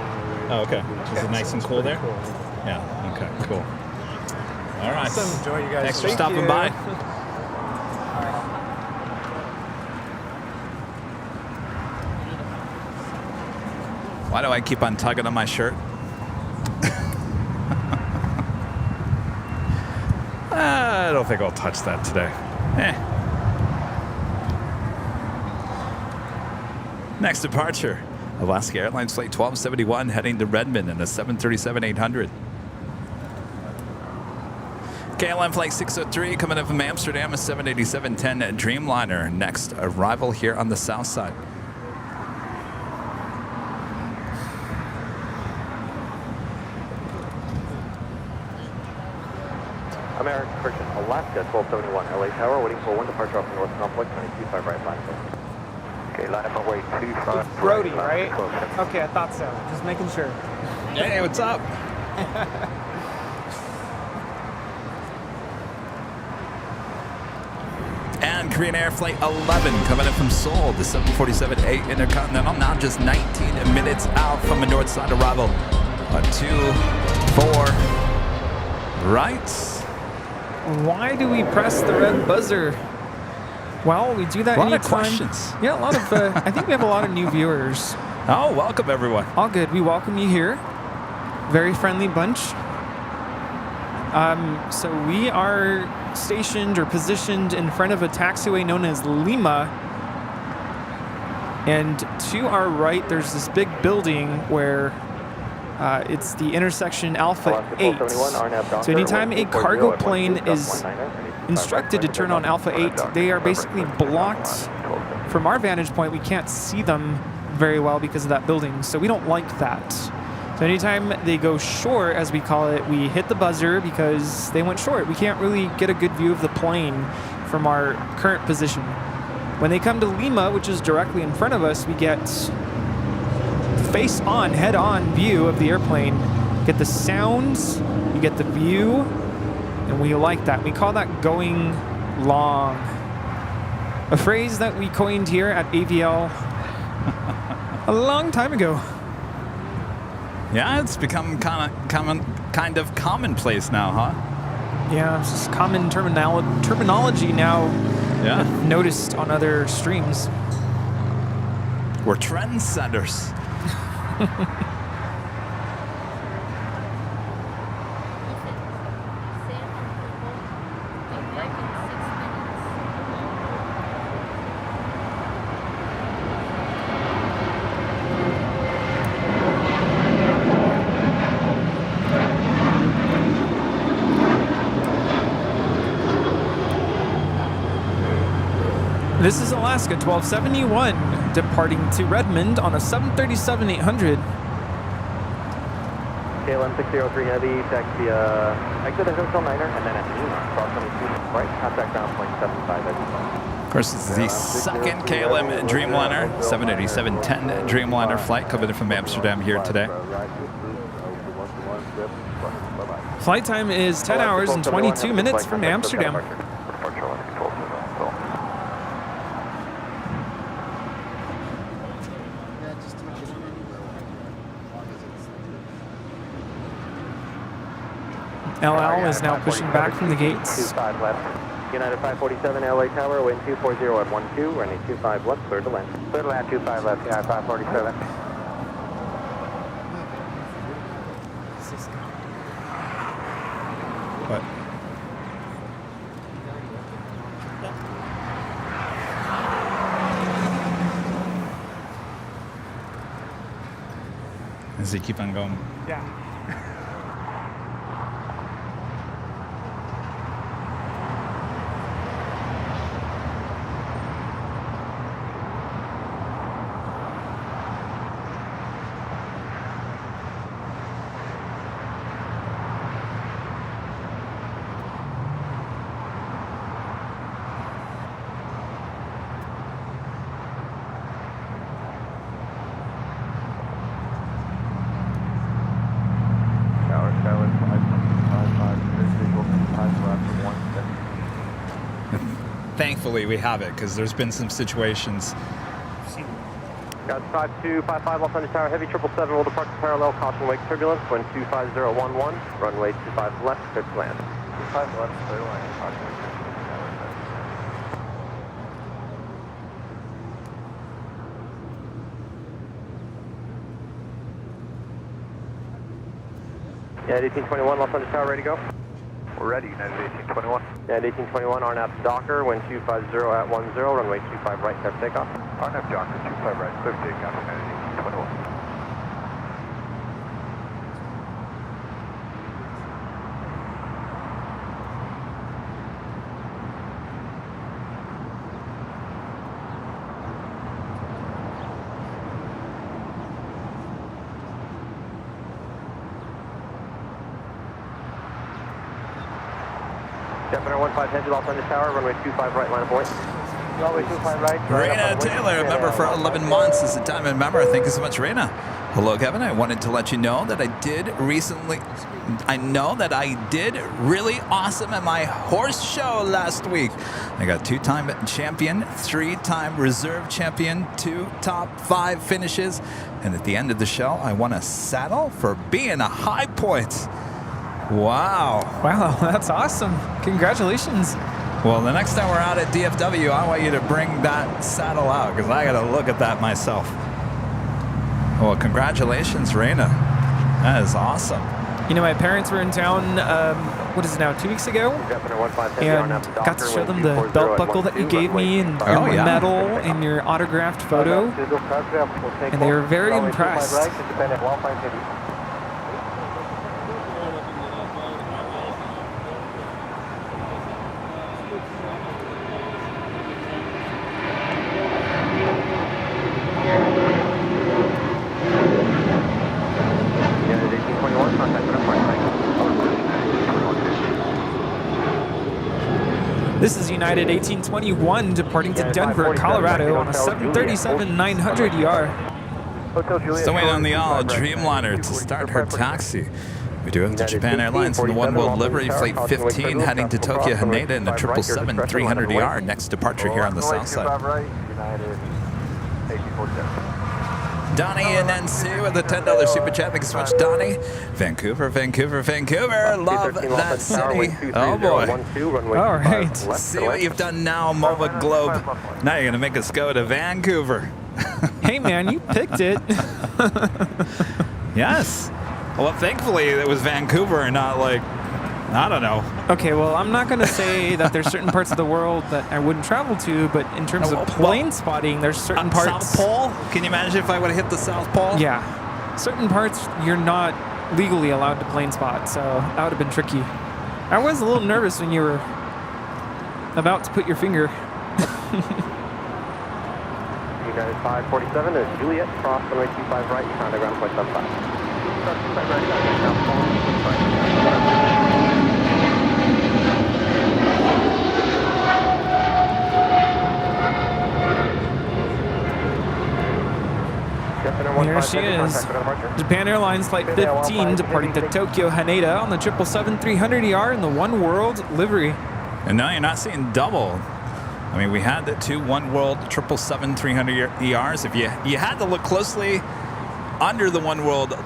Oh, okay. Is it nice and cool there? Cool. Yeah. Okay. Cool. All right. Awesome. Enjoy you guys. Thanks for Thank stopping you. by. Why do I keep on tugging on my shirt? I don't think I'll touch that today. Next departure, Alaska Airlines Flight 1271 heading to Redmond in a 737-800. KLM Flight 603 coming up from Amsterdam, a 787-10 Dreamliner. Next arrival here on the south side. American Christian, Alaska 1271 LA Tower, waiting for one departure off the North Complex, 925 right, line. Okay, line up away 25. Brody, right? Okay, I thought so. Just making sure. Hey, what's up? And Korean Air Flight 11 coming in from Seoul, the 747-8 Intercontinental, now just 19 minutes out from a north side arrival. 2-4 right. Why do we press the red buzzer? Well, we do that anytime. A lot of questions. Yeah, a lot of. I think we have a lot of new viewers. Oh, welcome everyone. All good. We welcome you here. Very friendly bunch. So we are stationed or positioned in front of a taxiway known as Lima. And to our right, there's this big building where it's the intersection Alpha 8. So anytime a cargo plane is instructed to turn on Alpha 8, they are basically blocked. From our vantage point, we can't see them very well because of that building. So we don't like that. So anytime they go short, as we call it, we hit the buzzer because they went short. We can't really get a good view of the plane from our current position. When they come to Lima, which is directly in front of us, we get face-on, head-on view of the airplane. Get the sounds, you get the view, and we like that. We call that going long. A phrase that we coined here at AVL a long time ago. Yeah, it's become kind of commonplace now, huh? Yeah, it's just common terminology now. Yeah. I've noticed on other streams. We're trendsetters. This is Alaska 1271 departing to Redmond on a 737-800. KLM 603 Heavy, taxi exit at Hotel Niner, and then at Lima, cross 22 right, contact ground point 75 as well. Of course, this is the second KLM Dreamliner, 787-10 Dreamliner flight coming in from Amsterdam here today. Flight time is 10 hours and 22 minutes from Amsterdam. LL is now pushing back from the gates. 25 left. United 547 LA Tower, wind 240 at 12, running 25 left, clear to land. Clear to land, 25 left, United 547. What? Does he keep on going? Yeah. Thankfully, we have it because there's been some situations. Got 5255 Los Angeles Tower, heavy 777, will depart parallel, caution wake turbulence, wind 25011, runway 25 left, clear to land. 25 left, clear to land, caution wake turbulence. United 1821, Los Angeles Tower, ready to go? We're ready, United 1821. United 1821, RNAV Docker, wind 250 at 10, runway 25 right, clear for takeoff. RNAV Docker, 25 right, clear for takeoff, United 1821. Defender 15 head to Los Angeles Tower, runway 25 right, line of point. Runway 25 right. Raina Taylor, a member for 11 months, is a diamond member. Thank you so much, Raina. Hello, Kevin. I wanted to let you know that I did really awesome at my horse show last week. I got 2-time champion, 3-time reserve champion, 2 top 5 finishes, and at the end of the show, I won a saddle for being a high point. Wow. Wow, that's awesome. Congratulations. Well, the next time we're out at DFW, I want you to bring that saddle out because I got to look at that myself. Well, congratulations, Raina. That is awesome. You know, my parents were in town, what is it now, 2 weeks ago? And got to show them the belt buckle that you gave me and your medal and your autographed photo. And they were very impressed. This is United 1821 departing to Denver, Colorado on a 737-900ER. Still waiting on the Dreamliner to start her taxi. We do have the Japan Airlines and the One World Livery Flight 15 heading to Tokyo Haneda in the 777-300ER. Next departure here on the south side. Donnie and NC with a $10 super chat. Thanks so much, Donnie. Vancouver, Vancouver, Vancouver. Love that city. Oh, boy. All right. See what you've done now, MOVA Globe. Now you're going to make us go to Vancouver. Hey, man, you picked it. Yes. Well, thankfully, it was Vancouver and not like, I don't know. Okay, well, I'm not going to say that there's certain parts of the world that I wouldn't travel to, but in terms of plane spotting, there's certain parts. South Pole? Can you imagine if I would have hit the South Pole? Yeah. Certain parts you're not legally allowed to plane spot, so that would have been tricky. I was a little nervous when you were about to put your finger. United 547 is Juliet, cross runway 25 right, contact ground point 75. Here she is. Japan Airlines Flight 15 departing to Tokyo Haneda on the 777-300ER in the One World livery. And now you're not seeing double. I mean, we had the two One World 777-300ERs. If you had to look closely under the One World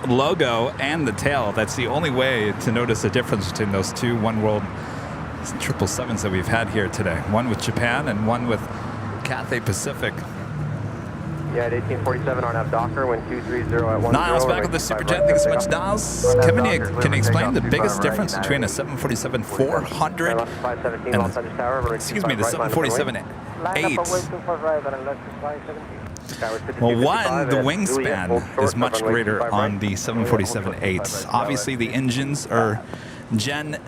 logo and the tail, that's the only way to notice the difference between those two One World 777s that we've had here today. One with Japan and one with Cathay Pacific. Yeah, at 1847 on F Docker, wind 230 at 10. Niles back with the Super Jet. Thanks so much, Niles. Kevin, can you explain the biggest difference between a 747-400 and, excuse me, the 747-8? Well, one, the wingspan is much greater on the 747-8s. Obviously, the engines are Gen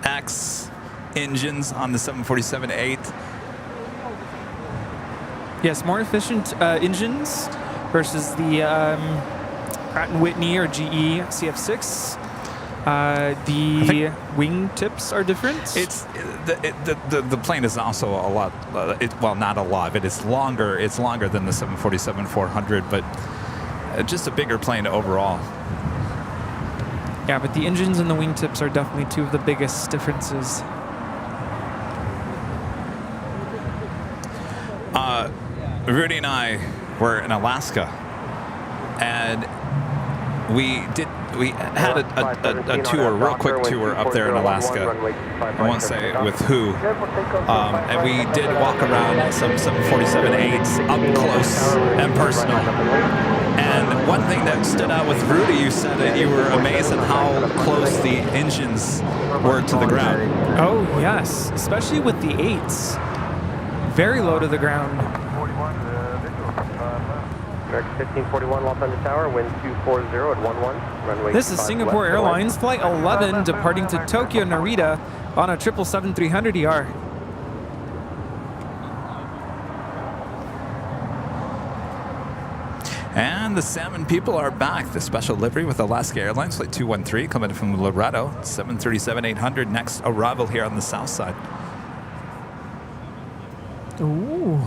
X engines on the 747-8. Yes, more efficient engines versus the Pratt & Whitney or GE CF6. The wing tips are different. It's the plane is also a lot. Well, not a lot, but it's longer. It's longer than the 747-400, but just a bigger plane overall. Yeah, but the engines and the wing tips are definitely two of the biggest differences. Rudy and I were in Alaska, and we had a tour, a real quick tour up there in Alaska. I won't say with who. And we did walk around some 747-8s up close and personal. And one thing that stood out with Rudy, you said that you were amazed at how close the engines were to the ground. Oh, yes, especially with the 8s. Very low to the ground. American 1541 Los Angeles Tower, wind 240 at 11, runway. This is Singapore Airlines Flight 11 departing to Tokyo Narita on a 777-300ER. And the Salmon people are back. The special livery with Alaska Airlines Flight 213 coming from Laredo, 737-800, next arrival here on the south side. Ooh.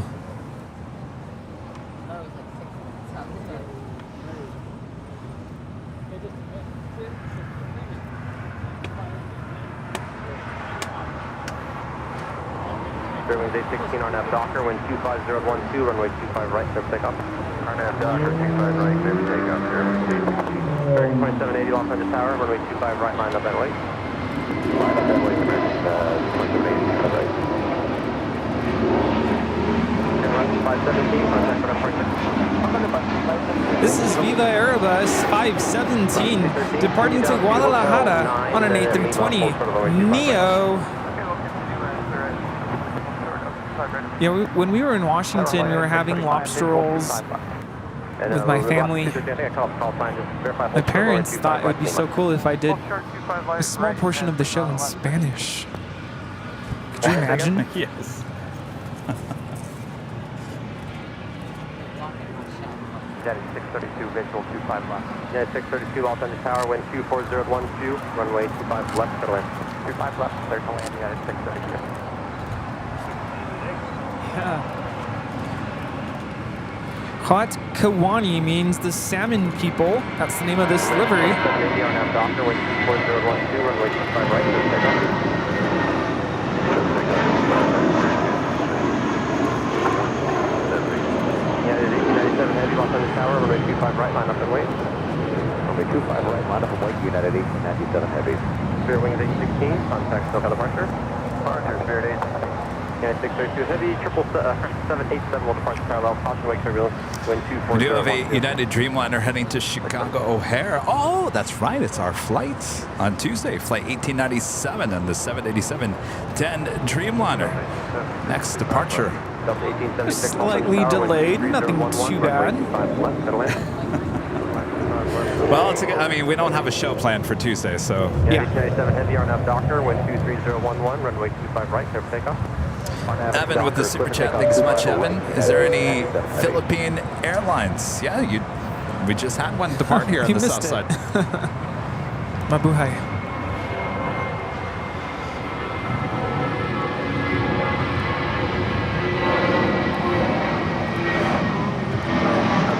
Wings 816 on F Docker, wind 250 at 12, runway 25 right, clear for takeoff. On F Docker, 25 right, clear for takeoff, American 2780 Los Angeles Tower, runway 25 right, line up that way. Line up that way, American 2780, right. 517, contact for departure. This is Viva Aerobus 517 departing to Guadalajara on an A320neo. Yeah, when we were in Washington, we were having lobster rolls with my family. My parents thought it would be so cool if I did a small portion of the show in Spanish. Could you imagine? Yes. Jetty 632, visual 25 left. Jetty 632, Los Angeles Tower, wind 240 at 12, runway 25 left, clear to land. 25 left, clear to land, United 632. Yeah. Hot Kawani means the salmon people. That's the name of this livery. Los Angeles Tower, runway 25 right, line up and wait. Runway 25 right, line up and wait, United 1897 Heavy. Spirit Wings 816, contact SoCal departure. Departure, Spirit 8. United 632 Heavy, 787 will depart parallel, caution wake turbulence, wind 240. We do have a United Dreamliner heading to Chicago O'Hare. Oh, that's right, it's our flight on Tuesday, flight 1897 on the 787-10 Dreamliner. Next departure. Slightly delayed, nothing too bad. Well, I mean, we don't have a show planned for Tuesday, so. Yeah. 97 Heavy, RNAV Doctor, wind 23011, runway 25 right, clear for takeoff. Evan with the super chat, thanks so much, Evan. Is there any Philippine Airlines? Yeah, We just had one depart here on You the missed south it. side. Mabuhay.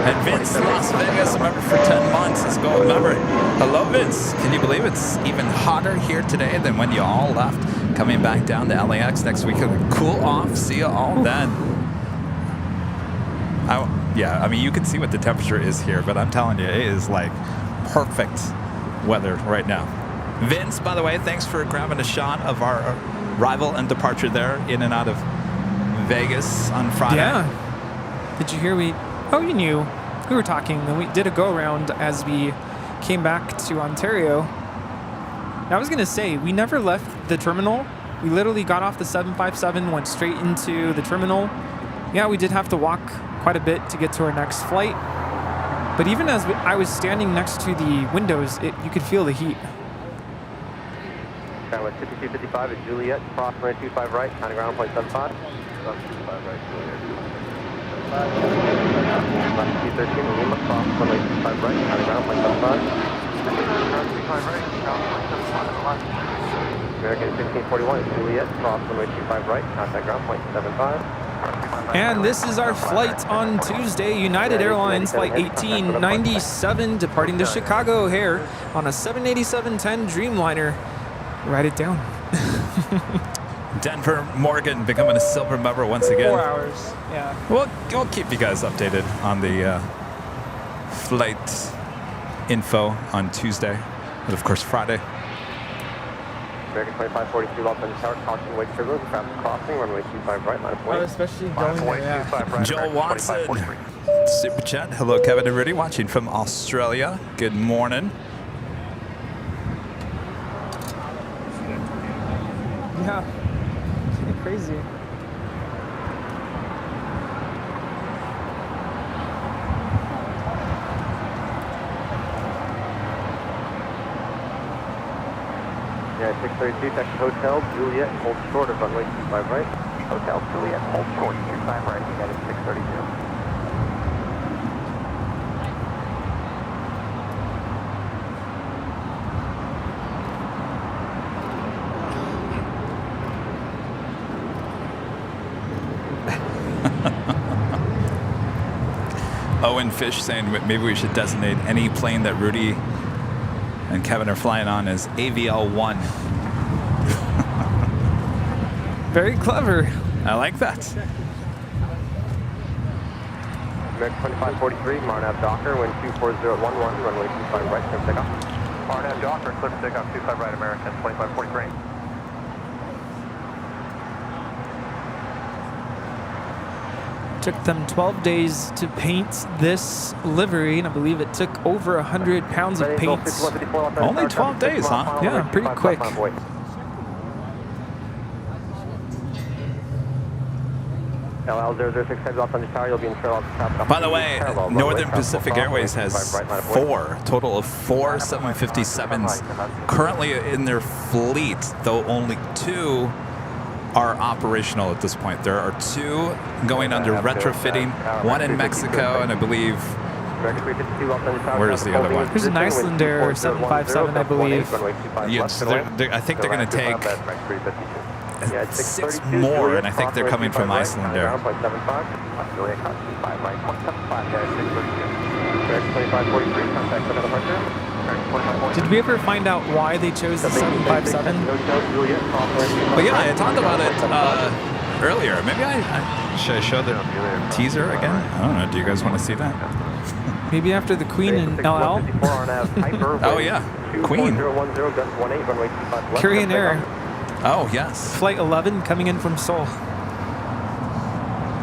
And Vince, Las Vegas, a member for 10 months. Let's go, member. Hello, Vince. Can you believe it's even hotter here today than when you all left? Coming back down to LAX next week. Cool off. See you all then. Yeah, I mean, you can see what the temperature is here, but I'm telling you, it is like perfect weather right now. Vince, by the way, thanks for grabbing a shot of our arrival and departure there in and out of Vegas on Friday. Yeah. Did you hear Oh, you knew. We were talking, and we did a go-around as we came back to Ontario. I was going to say, we never left the terminal. We literally got off the 757, went straight into the terminal. Yeah, we did have to walk quite a bit to get to our next flight. But even as I was standing next to the windows, you could feel the heat. With 5255 at Juliet, cross runway 25 right, counting ground point 75. 25 right, Juliet. 213 Lima, cross runway 25 right, counting ground point 75. 25 right, ground point 75. American 1541 at Juliet, cross runway 25 right, contact ground point 75. And this is our flight on Tuesday, United Airlines Flight 1897, departing to Chicago O'Hare on a 787-10 Dreamliner. Write it down. Denver Morgan becoming a silver member once again. 4 hours, yeah. We'll keep you guys updated on the flight info on Tuesday, and of course Friday. American 2542 Los Angeles Tower, caution wake turbulence, traffic crossing, runway 25 right, line of way. Especially going there, yeah. Joel Watson, Super Chat. Hello, Kevin and Rudy, watching from Australia. Good morning. Yeah, crazy. Yeah, 632, Texas Hotel, Juliet, hold short of runway 25 right. Hotel, Juliet, hold short, 25 right, you got it, 632. Owen Fish saying maybe we should designate any plane that Rudy and Kevin are flying on as AVL1. Very clever. I like that. American 2543, Marnav Docker, wind 24011, runway 25 right, clear takeoff. Marnav Docker, clear for takeoff, 25 right, American 2543. Took them 12 days to paint this livery, and I believe it took over 100 pounds of paint. Only 12 days, huh? Yeah, pretty quick. LL006 heads off on the tower, you'll be in trail off traffic. By the way, Northern Pacific Airways has total of four 757s currently in their fleet, though only 2 are operational at this point. There are 2 going under retrofitting, 1 in Mexico, and I believe, where is the other one? There's an Islander 757, I believe. Yeah, so I think they're going to take 6 more, and I think they're coming from Iceland there. Did we ever find out why they chose the 757? Well, yeah, I talked about it earlier. Maybe should I show the teaser again? I don't know. Do you guys want to see that? Maybe after the Queen and LL? Oh, yeah. Queen. Korean Air. Oh, yes. Flight 11 coming in from Seoul.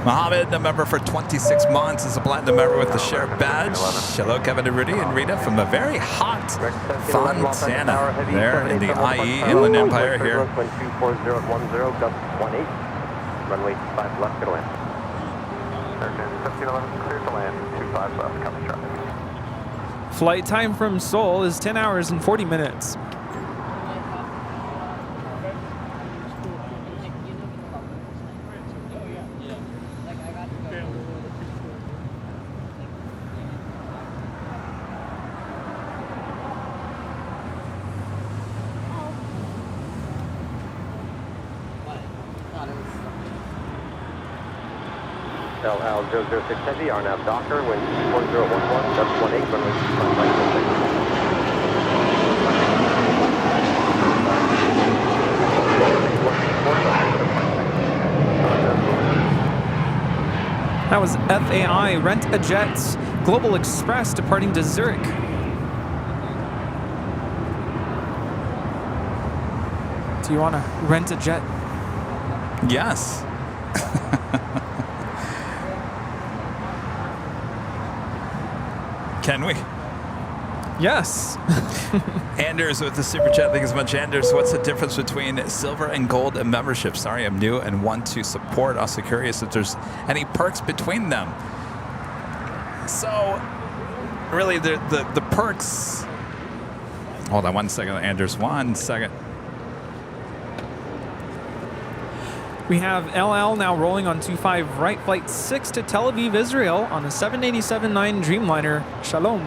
Mohammed, a member for 26 months, is a platinum member with the share badge. Hello, Kevin and Rudy and Rita from a very hot Fontana there in the IE Inland Empire here. Runway 5 left, to land. 1511, clear to land, 25 left, coming traffic. Flight time from Seoul is 10 hours and 40 minutes. LL 006 Heavy, RNAV Docker, wind 4011, that's 18, runway 25 right, That was FAI, Rent a Jet, Global Express departing to Zurich. Do you want to rent a jet? Yes. Can we? Yes. Anders with the super chat. Thank you so much, Anders. What's the difference between silver and gold membership? Sorry, I'm new and want to support. Also curious if there's any perks between them. So, really, the perks. Hold on 1 second, Anders. 1 second. We have LL now rolling on 25 right, flight 6 to Tel Aviv, Israel on a 787-9 Dreamliner. Shalom.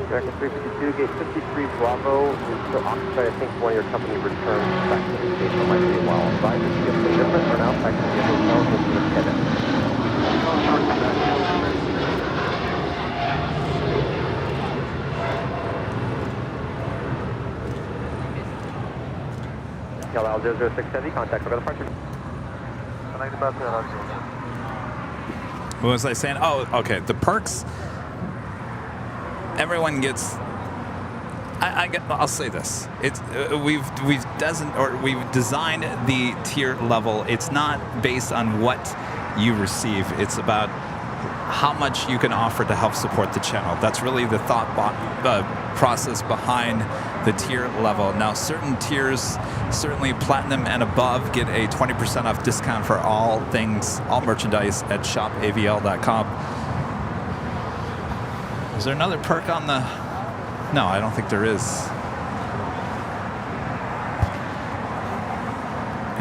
American 352, gate 53 Bravo is still occupied. I think one of your company returned back to the station. Might be a while. Advise if you get something different or now back to the hotel into the pivot. LL 006 Heavy, contact for departure. What was I saying? Oh, okay. The perks. Everyone gets. I'll say this. It's we've designed the tier level. It's not based on what you receive. It's about how much you can offer to help support the channel. That's really the thought process behind the tier level. Now, certain tiers, certainly platinum and above, get a 20% off discount for all things, all merchandise at shopavl.com. Is there another perk on the... No, I don't think there is.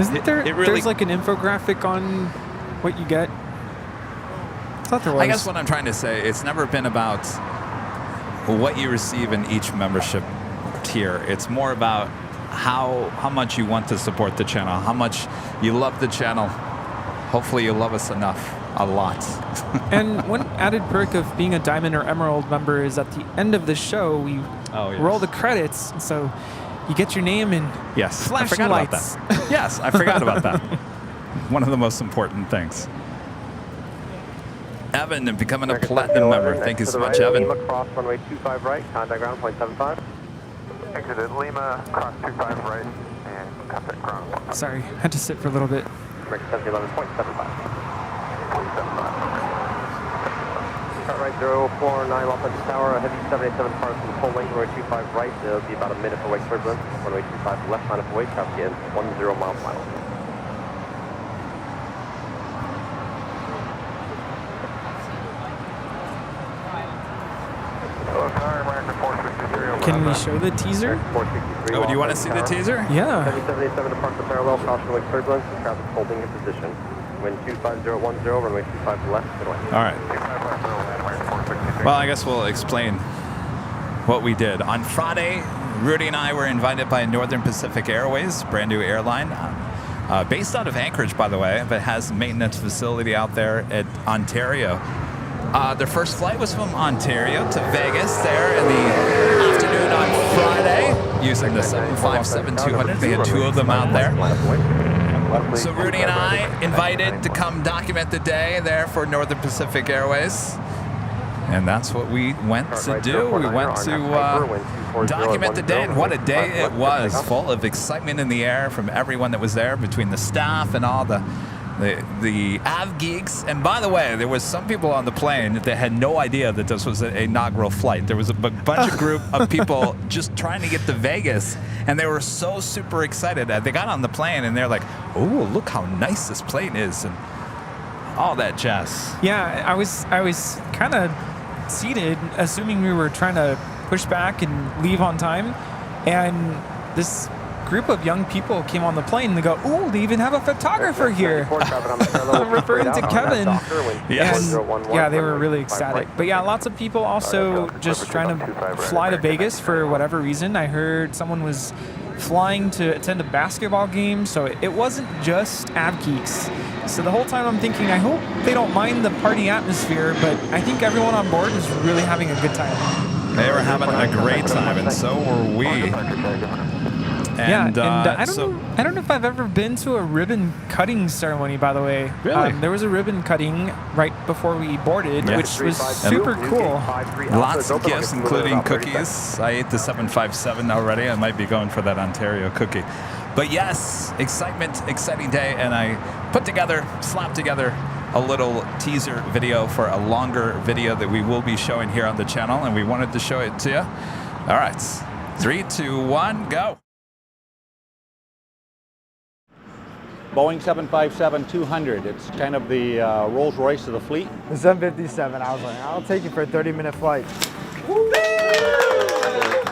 Isn't there... there's like an infographic on what you get? I thought there was. I guess what I'm trying to say, it's never been about what you receive in each membership tier. It's more about how much you want to support the channel, how much you love the channel. Hopefully you love us enough. A lot. And one added perk of being a Diamond or Emerald member is at the end of the show, we roll the credits. So you get your name and flashing lights. About that. Yes, I forgot about that. One of the most important things. Evan, becoming a platinum member. Thank you so much, Evan. Lima cross runway 25 right, contact ground point 75. Exited Lima, cross 25 right, and contact ground. Sorry, had to sit for a little bit. American 711.75. Right 049 Los Angeles Tower, a heavy 787 departs from full length, runway 25 right. It'll be about a minute for wake turbulence. Runway 25 left, line of wake, traffic in 10 miles per mile. Can we show the teaser? Oh, do you want to see the teaser? Yeah. Heavy 787 departs from parallel, caution wake turbulence, traffic holding in position. Wind 25010, runway 25 left, and away. All right. Well, I guess we'll explain what we did. On Friday, Rudy and I were invited by Northern Pacific Airways, brand new airline, based out of Anchorage, by the way, but has a maintenance facility out there at Ontario. Their first flight was from Ontario to Vegas there in the afternoon on Friday, using the 757-200. They had two of them out there. So Rudy and I invited to come document the day there for Northern Pacific Airways. And that's what we went to do. We went to document the day, and what a day it was. Full of excitement in the air from everyone that was there, between the staff and all the av geeks. And by the way, there was some people on the plane that had no idea that this was an inaugural flight. There was a bunch of group of people just trying to get to Vegas, and they were so super excited. They got on the plane and they're like, "Oh, look how nice this plane is," and all that jazz. Yeah, I was kind of seated, assuming we were trying to push back and leave on time, and this group of young people came on the plane and they go, "Ooh, they even have a photographer here." I'm referring to Kevin. Yes. And yeah, they were really ecstatic. But yeah, lots of people also just trying to fly to Vegas for whatever reason. I heard someone was flying to attend a basketball game, so it wasn't just Av Geeks. So the whole time I'm thinking, I hope they don't mind the party atmosphere, but I think everyone on board is really having a good time. They were having a great time, and so were we. And, I don't know if I've ever been to a ribbon cutting ceremony, by the way. Really? There was a ribbon cutting right before we boarded, which was super cool. Lots of gifts, including cookies. I ate the 757 already. I might be going for that Ontario cookie. But yes, excitement, exciting day, and I slapped together a little teaser video for a longer video that we will be showing here on the channel, and we wanted to show it to you. All right, 3, 2, 1, go. Boeing 757-200. It's kind of the Rolls Royce of the fleet. The 757, I was like, I'll take you for a 30-minute flight.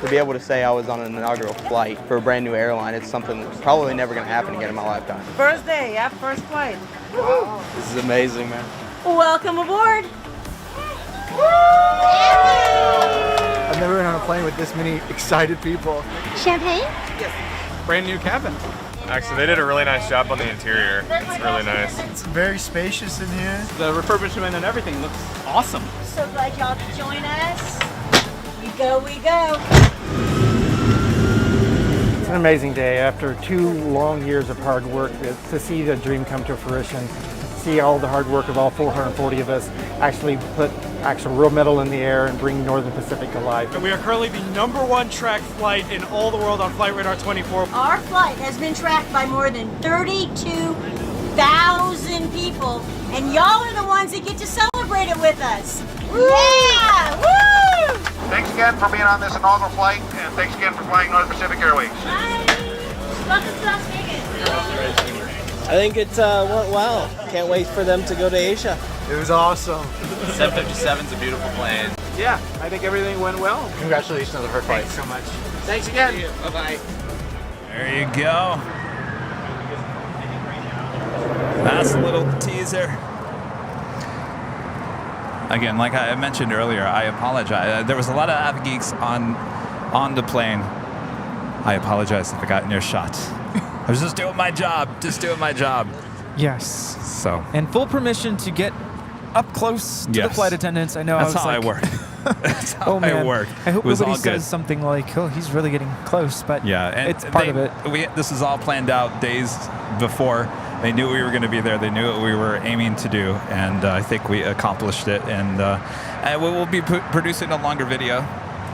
To be able to say I was on an inaugural flight for a brand new airline, it's something that's probably never going to happen again in my lifetime. First day, yeah, first flight. Wow. This is amazing, man. Welcome aboard. I've never been on a plane with this many excited people. Champagne? Yes. Brand new cabin. Actually, they did a really nice job on the interior. It's really nice. It's very spacious in here. The refurbishment and everything looks awesome. So glad y'all could join us. We go, we go. It's an amazing day. After 2 long years of hard work, to see the dream come to fruition, see all the hard work of all 440 of us actually put actual real metal in the air and bring Northern Pacific to life. And we are currently the #1 tracked flight in all the world on Flight Radar 24. Our flight has been tracked by more than 32,000 people, and y'all are the ones that get to celebrate it with us. Yeah! Woo! Thanks again for being on this inaugural flight, and thanks again for flying Northern Pacific Airways. Welcome to Las Vegas. I think it went well. Can't wait for them to go to Asia. It was awesome. 757's a beautiful plane. Yeah, I think everything went well. Congratulations on the first flight. Thanks so much. Thanks again. Bye-bye. There you go. That's a little teaser. Again, like I mentioned earlier, I apologize. There was a lot of Av Geeks on the plane. I apologize if I got in your shot. I was just doing my job. Yes. So. And full permission to get up close to the flight attendants. I know. That's how I work. That's how I work. I hope it was nobody all good. says something like, "Oh, he's really getting close," but yeah, and it's part of it. This is all planned out days before. They knew we were going to be there. They knew what we were aiming to do, and I think we accomplished it. And we will be producing a longer video.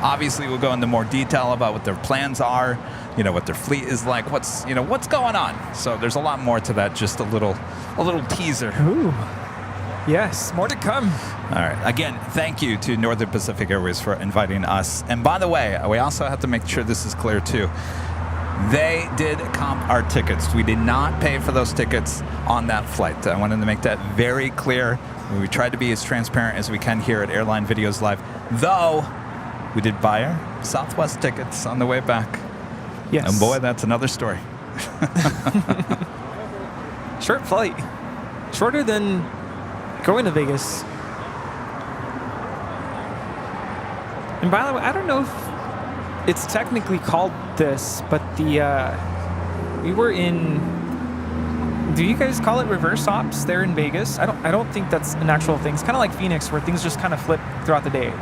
Obviously, we'll go into more detail about what their plans are, what their fleet is like, what's going on. So there's a lot more to that. Just a little teaser. Ooh. Yes, more to come. All right. Again, thank you to Northern Pacific Airways for inviting us. And by the way, we also have to make sure this is clear too. They did comp our tickets. We did not pay for those tickets on that flight. I wanted to make that very clear. We tried to be as transparent as we can here at Airline Videos Live, though we did buy our Southwest tickets on the way back. Yes. And boy, that's another story. Short flight. Shorter than going to Vegas. And by the way, I don't know if it's technically called this, but we were in, do you guys call it reverse ops there in Vegas? I don't think that's an actual thing. It's kind of like Phoenix where things just kind of flip throughout the day.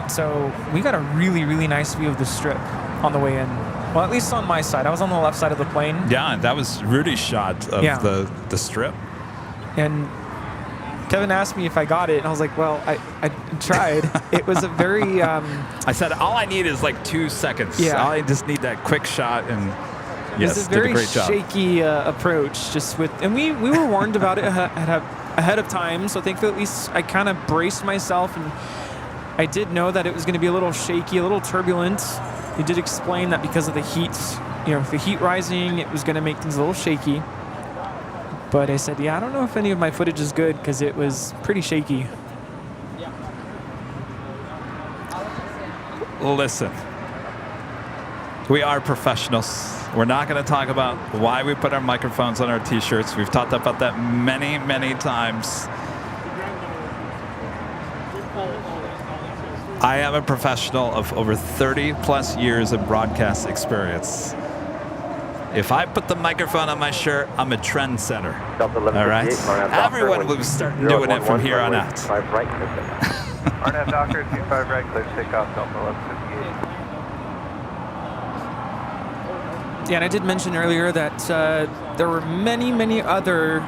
So we got a really, really nice view of the strip on the way in. Well, at least on my side. I was on the left side of the plane. Yeah, that was Rudy's shot of the strip. And Kevin asked me if I got it, and I was like, well, I tried. It was a very... I said, all I need is like 2 seconds. Yeah. I just need that quick shot, and yes, it was a very did a great job. shaky approach. And we were warned about it ahead of time, so thankfully at least I kind of braced myself, and I did know that it was going to be a little shaky, a little turbulent. They did explain that because of the heat, the heat rising, it was going to make things a little shaky. But I said, I don't know if any of my footage is good because it was pretty shaky. Listen, we are professionals. We're not going to talk about why we put our microphones on our T-shirts. We've talked about that many, many times. I am a professional of over 30 plus years of broadcast experience. If I put the microphone on my shirt, I'm a trendsetter. All right? Everyone will start doing it from here on out. RNAV Doctor, 25 right, clear takeoff, Delta 1158. Yeah, and I did mention earlier that there were many, many other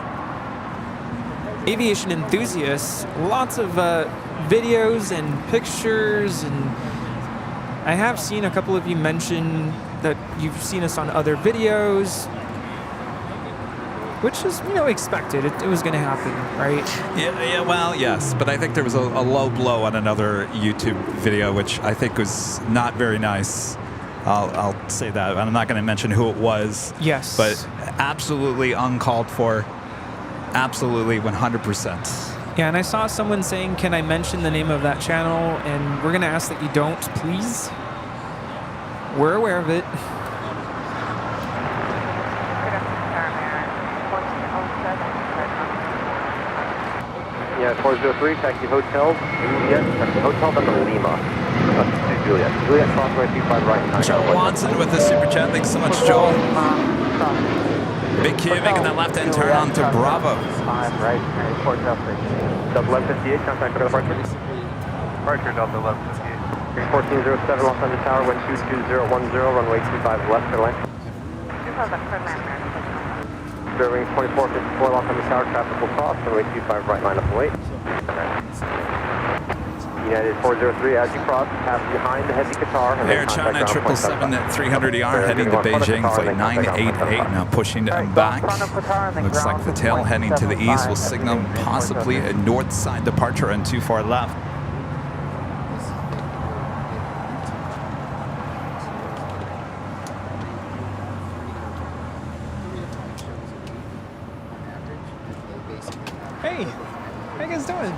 aviation enthusiasts, lots of videos and pictures, and I have seen a couple of you mention that you've seen us on other videos, which is, you know, expected. It was going to happen, right? Yeah, well, yes, but I think there was a low blow on another YouTube video, which I think was not very nice. I'll say that. I'm not going to mention who it was. Yes. But absolutely uncalled for. Absolutely 100%. Yeah, and I saw someone saying, can I mention the name of that channel? And we're going to ask that you don't, please. We're aware of it. Yeah, 403, taxi hotel, Juliet, taxi hotel, number Lima. Juliet. Juliet, crossway 25 right. Joel Watson with the super chat. Thanks so much, Joel. Big Q making that left-hand turn onto Bravo. 5 right, Delta 1158, contact for departure. Departure, Delta 1158. 1407, Los Angeles Tower, wind 22010, runway 25 left, airline. Bearing 2454, Los Angeles Tower, traffic will cross, runway 25 right, line up and wait. United 403, as you cross, pass behind the heavy Qatar. Air China 777 at 300ER heading to Beijing, flight 988, now pushing back. Looks like the tail heading to the east will signal possibly a north side departure and too far left. Hey, how you guys doing?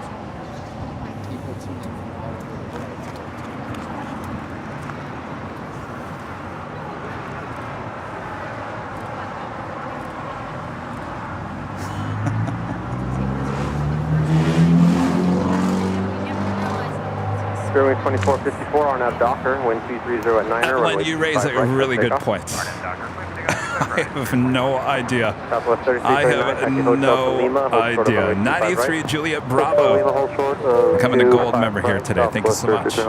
Bearing 2454, RNAV Docker, wind 230 at 9er. Evelyn, you raise a really good point. I have no idea. I have no idea. 93 Juliet Bravo. Becoming a gold member here today. Thank you so much.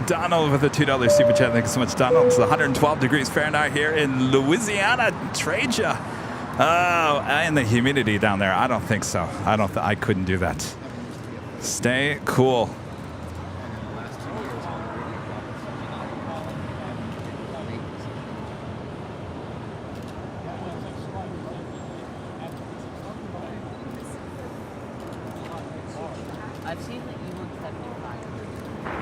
Donald with a $2 super chat. Thank you so much, Donald. It's 112 degrees Fahrenheit here in Louisiana. Trade ya. Oh, and the humidity down there. I don't think so. I couldn't do that. Stay cool. I've seen the E175.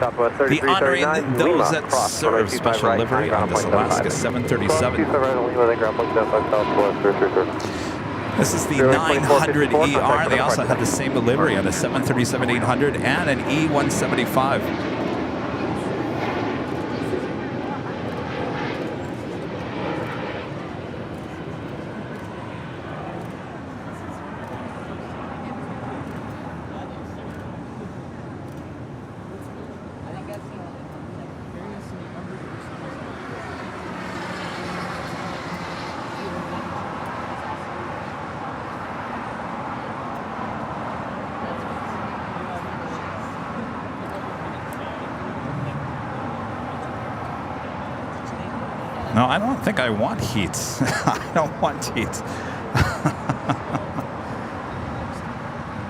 The honoring those that serve special livery on this Alaska 737. This is the 900ER. They also have the same delivery on a 737-800 and an E175. No, I don't think I want heat. I don't want heat.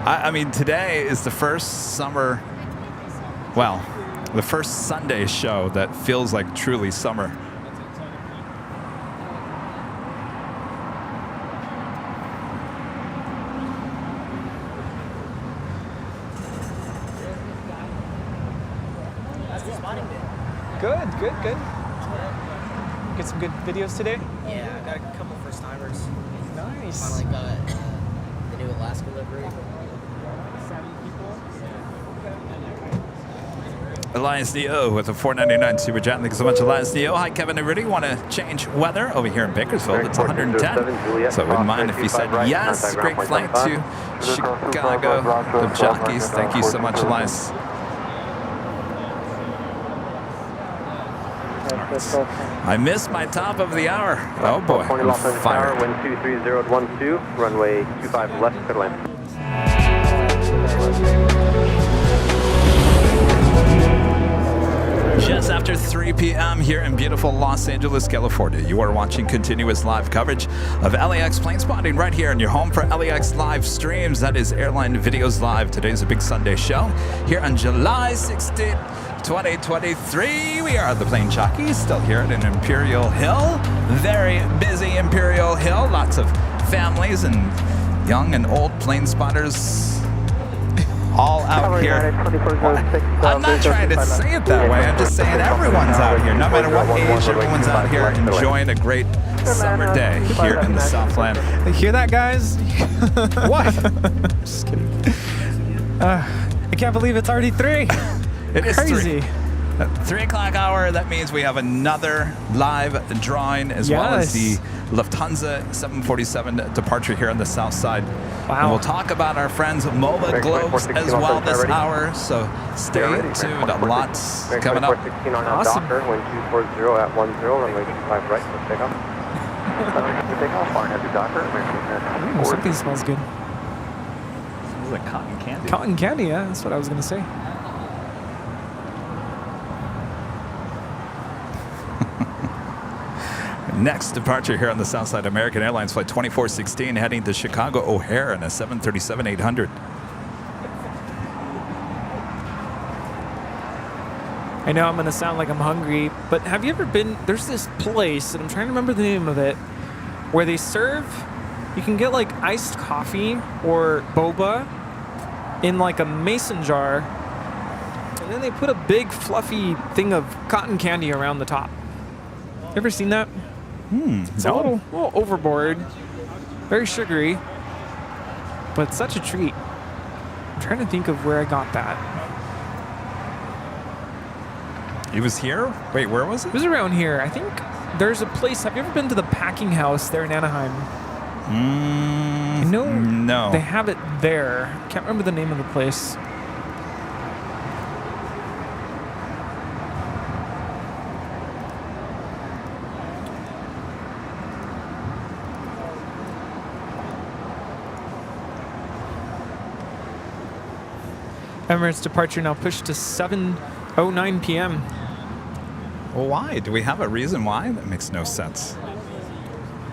I mean, today is the first summer, well, the first Sunday show that feels like truly summer. Good. Get some good videos today? Yeah, I got a couple first timers. Nice. Finally got the new Alaska livery. Elias Neo with a $4.99 super chat. Thank you so much, Elias Neo. Hi, Kevin and Rudy. Want to change weather over here in Bakersfield? It's 110. So I wouldn't mind if you said yes. Great flight to Chicago. The Jockeys. Thank you so much, Elias. I missed my top of the hour. Oh boy, I'm fired. Wind 23012, runway 25 left, clear to land. Just after 3 p.m. here in beautiful Los Angeles, California. You are watching continuous live coverage of LAX plane spotting right here in your home for LAX live streams. That is Airline Videos Live. Today's a big Sunday show here on July 16th. 2023, we are the Plane Jockeys, still here at an Imperial Hill. Very busy Imperial Hill. Lots of families and young and old plane spotters all out here. I'm not trying to say it that way. I'm just saying everyone's out here. No matter what age, everyone's out here enjoying a great summer day here in the Southland. You hear that, guys? What? Just kidding. I can't believe it's already 3. It is crazy. 3 o'clock hour. That means we have another live drawing as well as the Lufthansa 747 departure here on the south side. Wow. And we'll talk about our friends Mola Globes as well this hour. So stay tuned. Lots coming up. Awesome. Wind 240 at 10, runway 25 right, let's take off. Take off, far and heavy Docker. Something smells good. Smells like cotton candy. Cotton candy, yeah, that's what I was going to say. Next departure here on the south side, American Airlines flight 2416 heading to Chicago O'Hare in a 737-800. I know I'm going to sound like I'm hungry, but have you ever been, there's this place, and I'm trying to remember the name of it, where they serve, you can get like iced coffee or boba in like a mason jar, and then they put a big fluffy thing of cotton candy around the top. You ever seen that? It's a little overboard, very sugary, but such a treat. I'm trying to think of where I got that. It was here? Wait, where was it? It was around here. I think there's a place. Have you ever been to the packing house there in Anaheim? No. They have it there. Can't remember the name of the place. Emirates departure now pushed to 7:09 p.m. Well, why? Do we have a reason why? That makes no sense.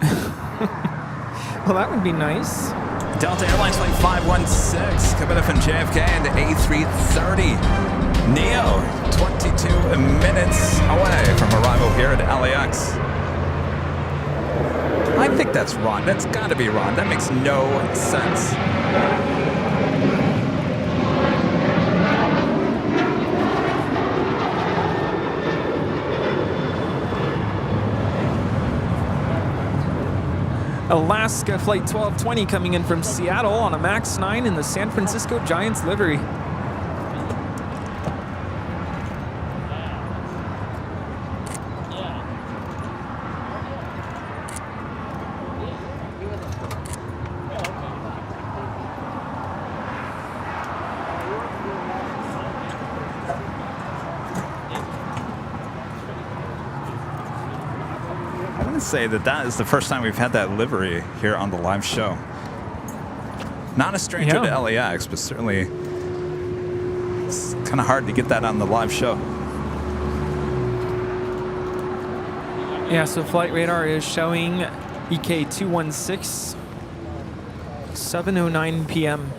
Well, that would be nice. Delta Airlines flight 516 coming up from JFK into A330. Neo, 22 minutes away from arrival here at LAX. I think that's Ron. That's got to be Ron. That makes no sense. Alaska Flight 1220 coming in from Seattle on a MAX 9 in the San Francisco Giants livery. Say that is the first time we've had that livery here on the live show. Not a stranger to LAX, but certainly it's kind of hard to get that on the live show. Yeah, so flight radar is showing EK216, 7:09 p.m.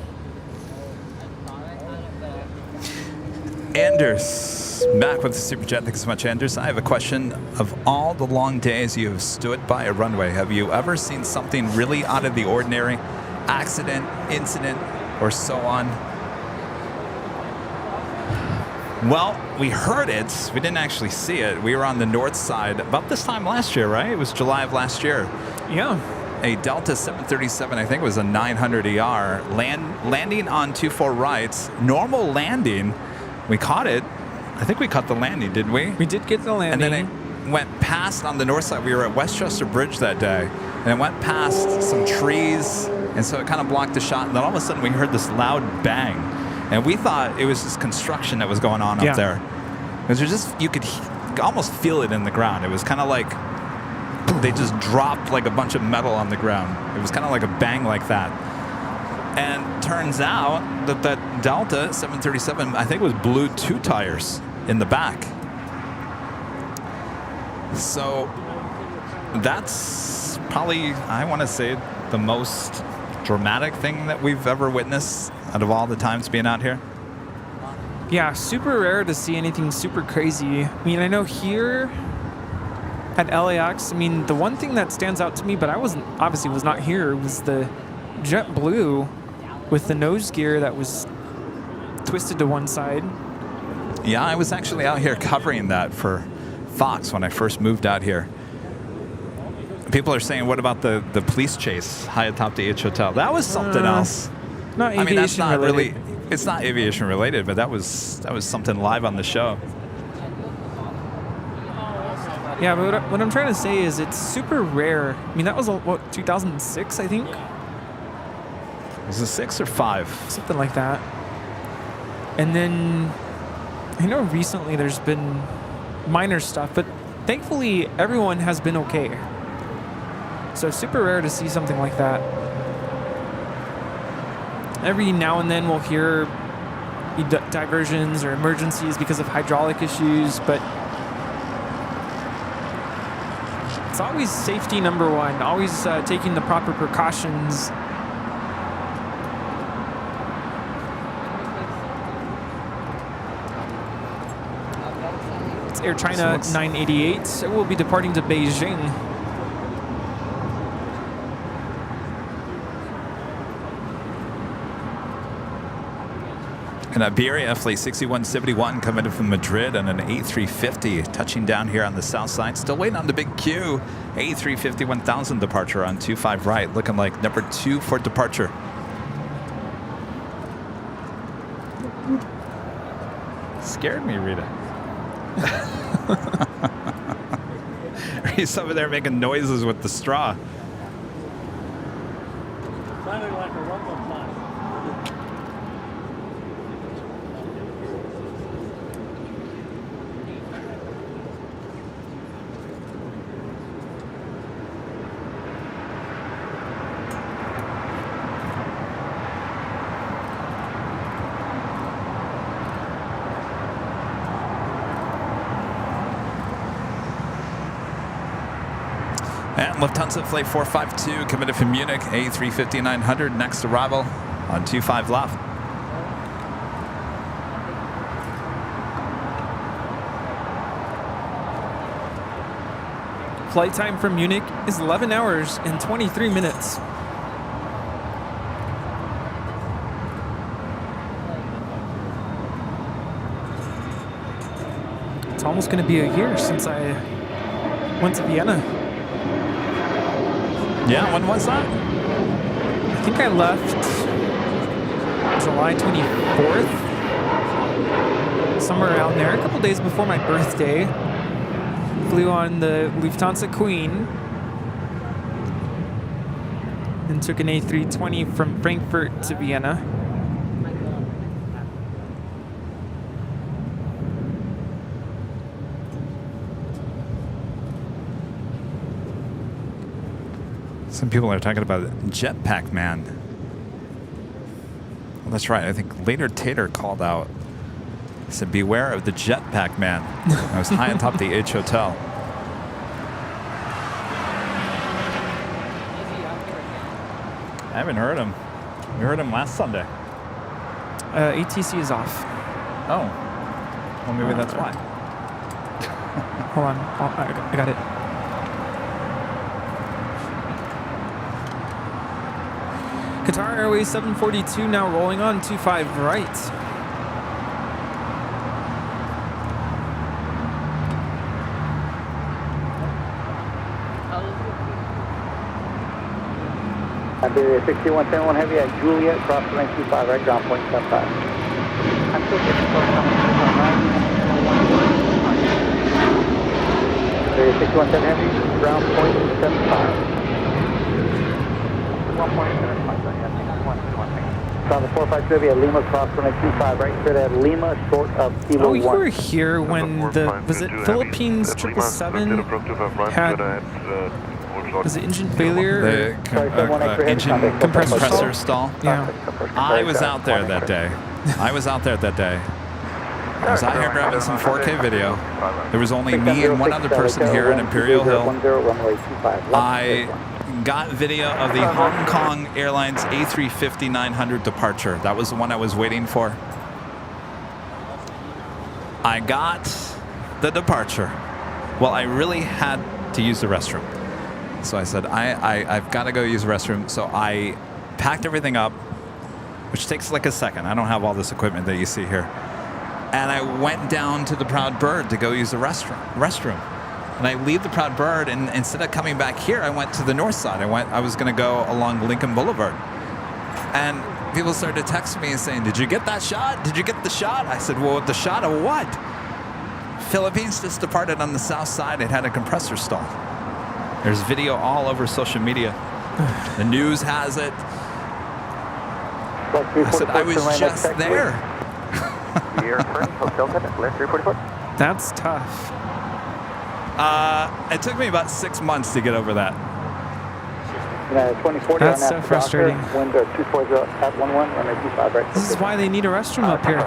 Anders, back with the Super Jet. Thanks so much, Anders. I have a question. Of all the long days you have stood by a runway, have you ever seen something really out of the ordinary? Accident, incident, or so on? Well, we heard it. We didn't actually see it. We were on the north side about this time last year, right? It was July of last year. Yeah. A Delta 737, I think it was a 900ER, landing on 24 rights. Normal landing. We caught it. I think we caught the landing, didn't we? We did get the landing. And then it went past on the north side. We were at Westchester Bridge that day, and it went past some trees, and so it kind of blocked the shot. And then all of a sudden, we heard this loud bang, and we thought it was just construction that was going on up there. Because you could almost feel it in the ground. It was kind of like they just dropped like a bunch of metal on the ground. It was kind of like a bang like that. And turns out that that Delta 737, I think, was blew 2 tires in the back. So that's probably, I want to say, the most dramatic thing that we've ever witnessed out of all the times being out here. Yeah, super rare to see anything super crazy. I mean, I know here at LAX, I mean, the one thing that stands out to me, but I obviously was not here, was the JetBlue with the nose gear that was twisted to one side. Yeah, I was actually out here covering that for Fox when I first moved out here. People are saying, what about the police chase high atop the H Hotel? That was something else. Not aviation I mean, that's not related. really, it's not aviation related, but that was something live on the show. Yeah, but what I'm trying to say is it's super rare. I mean, that was, what, 2006, I think? Was it 6 or 5? Something like that. And then I know recently there's been minor stuff, but thankfully everyone has been okay. So super rare to see something like that. Every now and then we'll hear diversions or emergencies because of hydraulic issues, but it's always safety number one, always taking the proper precautions. It's Air China 988. It will be departing to Beijing. An Iberia flight 6171 coming in from Madrid and an A350 touching down here on the south side. Still waiting on the big Q. A350 1000 departure on 25 right, looking like number 2 for departure. Scared me, Rita. He's over there making noises with the straw. Sounded like a rumble fly. And Lufthansa Flight 452 coming in from Munich, A350-900, next arrival on 25 left. Flight time from Munich is 11 hours and 23 minutes. It's almost going to be a year since I went to Vienna. Yeah, when was that? I think I left July 24th, somewhere around there, a couple days before my birthday. Flew on the Lufthansa Queen and took an A320 from Frankfurt to Vienna. Some people are talking about Jetpack Man. Well, that's right. I think later Tater called out. He said, beware of the Jetpack Man. I was high on top of the H Hotel. I haven't heard him. We heard him last Sunday. ATC is off. Oh. Well, maybe that's why. Hold on. I got it. Qatar Airways 742 now rolling on 25 right. Iberia 6171 Heavy at Juliet, cross the lane 25 right, ground point 75. I'm still getting close on 25 right. Area 617 Heavy, ground point 75. 1.75, yeah, 617. Found the 45 Heavy at Lima, cross runway 25, right, straight at Lima, short of Kilo 1. Oh, you were here when the, was it Philippines 777 had, was it engine failure? Engine compressor stall. Yeah. I was out there that day. I was out there that day. I was out here grabbing some 4K video. There was only me and one other person here at Imperial Hill. I got video of the Hong Kong Airlines A350-900 departure. That was the one I was waiting for. I got the departure. Well, I really had to use the restroom. So I said, I've got to go use the restroom. So I packed everything up, which takes like a second. I don't have all this equipment that you see here. And I went down to the Proud Bird to go use the restroom. And I leave the Proud Bird, and instead of coming back here, I went to the north side. I was going to go along Lincoln Boulevard. And people started texting me and saying, did you get that shot? Did you get the shot? I said, well, the shot of what? Philippines just departed on the south side. It had a compressor stall. There's video all over social media. The news has it. I said, I was just there. That's tough. It took me about 6 months to get over that. 2040 That's so frustrating. Wind 240 at 11, runway 25, right. This is why they need a restroom up here.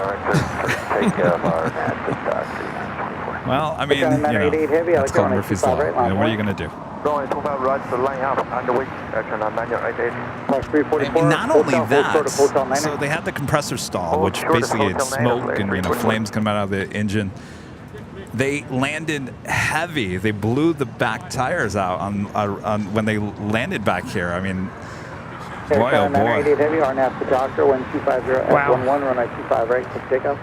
Well, I mean, you know, that's called Murphy's Law. You know, what are you going to do? Runway 25 right to line up, underway, action on manual 88. And not only that, so they had the compressor stall, which basically had smoke and, you know, flames coming out of the engine. They landed heavy. They blew the back tires out on when they landed back here. I mean, boy, oh boy. Heavy, RNAV to Doctor, 1250 at 11, runway 25 right, for takeoff.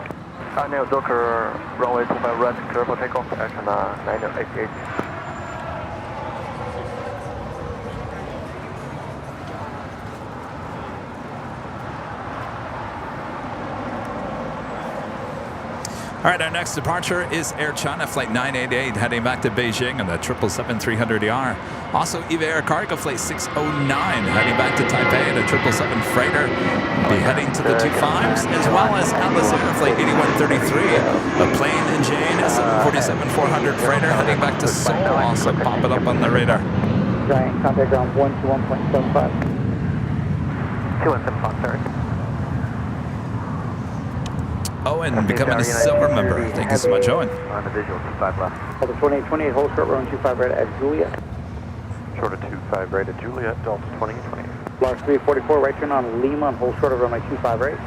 RNAV Docker, runway 25 right, clear for takeoff, action 988. All right, our next departure is Air China Flight 988 heading back to Beijing on the 777-300ER. Also, EVA Air Cargo Flight 609 heading back to Taipei, the 777 freighter. Be heading to the 25s, as well as Atlas Air Flight 8133, the Plane Jane 747-400 freighter heading back to Seoul. Also pop it up on the radar. Giant contact ground 121.75. 2175, sorry. Owen becoming a silver member. Thank you so much, Owen. On the visual, 25 left. Delta 2828, hold short runway 25 right at Juliet. Short of 25 right at Juliet, Delta 2020. Large 344, right turn on Lima and hold short of runway 25 right.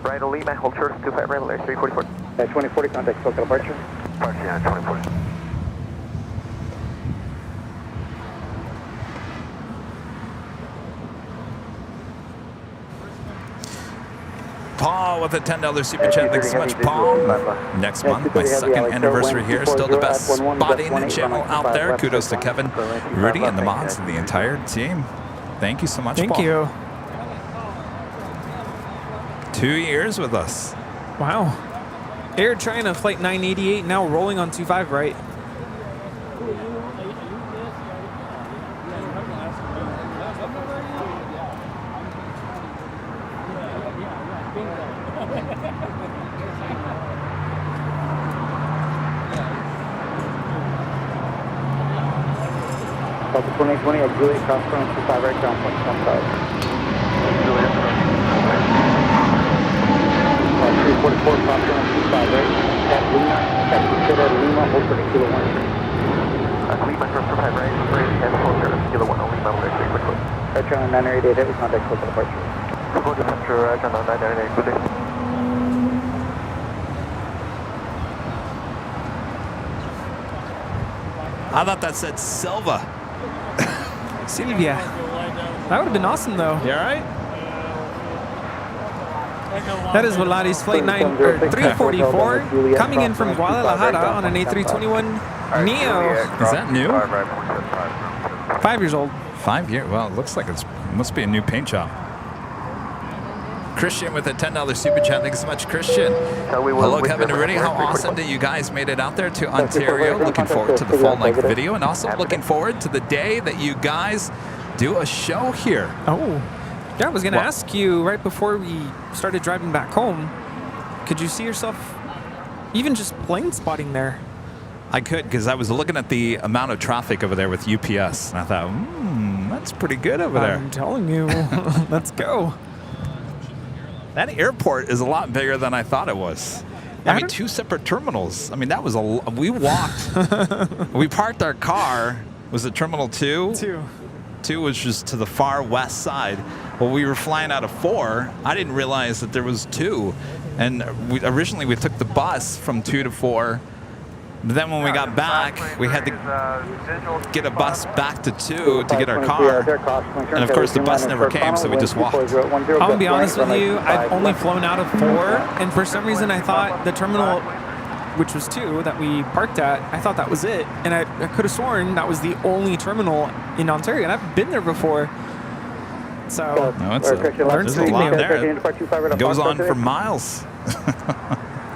Right of Lima, hold short of 25 right, Large 344. At 2040, contact SoCal departure. Departure, yeah, 2040. Paul with a $10 super chat. Thanks so much, Paul. Next month, my second anniversary here. Still the best spotting channel out there. Kudos to Kevin, Rudy, and the mods and the entire team. Thank you so much, Paul. Thank you. 2 years with us. Wow. Air China Flight 988 now rolling on 25 right. Delta 2020 at Juliet, cross runway 25 right, ground point 15. 344, cross runway 25 right, at Lima, at Lima, hold for Kilo 1. Lima, cross 25 right, and hold short of Kilo 1, only level 344. Air China 988 heavy, contact SoCal departure. Report departure, Air China 988, good day. I thought that said Silva. Sylvia. That would have been awesome, though. You all right? That is Volati's Flight 344 coming in from Guadalajara on an A321 Neo. Is that new? 5 years old. 5 years? Well, it looks like it must be a new paint job. Christian with a $10 super chat. Thanks so much, Christian. Hello, Kevin Rudy. How awesome that you guys made it out there to Ontario. Looking forward to the full length video, and also looking forward to the day that you guys do a show here. Oh, yeah, I was going to ask you right before we started driving back home, could you see yourself even just plane spotting there? I could, because I was looking at the amount of traffic over there with UPS, and I thought, that's pretty good over there. I'm telling you, let's go. That airport is a lot bigger than I thought it was. I mean, 2 separate terminals. I mean, that was we walked. We parked our car. Was it Terminal 2? 2 was just to the far west side. Well, we were flying out of 4. I didn't realize that there was 2. And originally we took the bus from 2 to 4. But then when we got back, we had to get a bus back to 2 to get our car. And of course, the bus never came, so we just walked. I'm going to be honest with you, I've only flown out of 4, and for some reason I thought the terminal, which was 2, that we parked at, I thought that was it. And I could have sworn that was the only terminal in Ontario, and I've been there before. So, there's a lot there. It goes on for miles.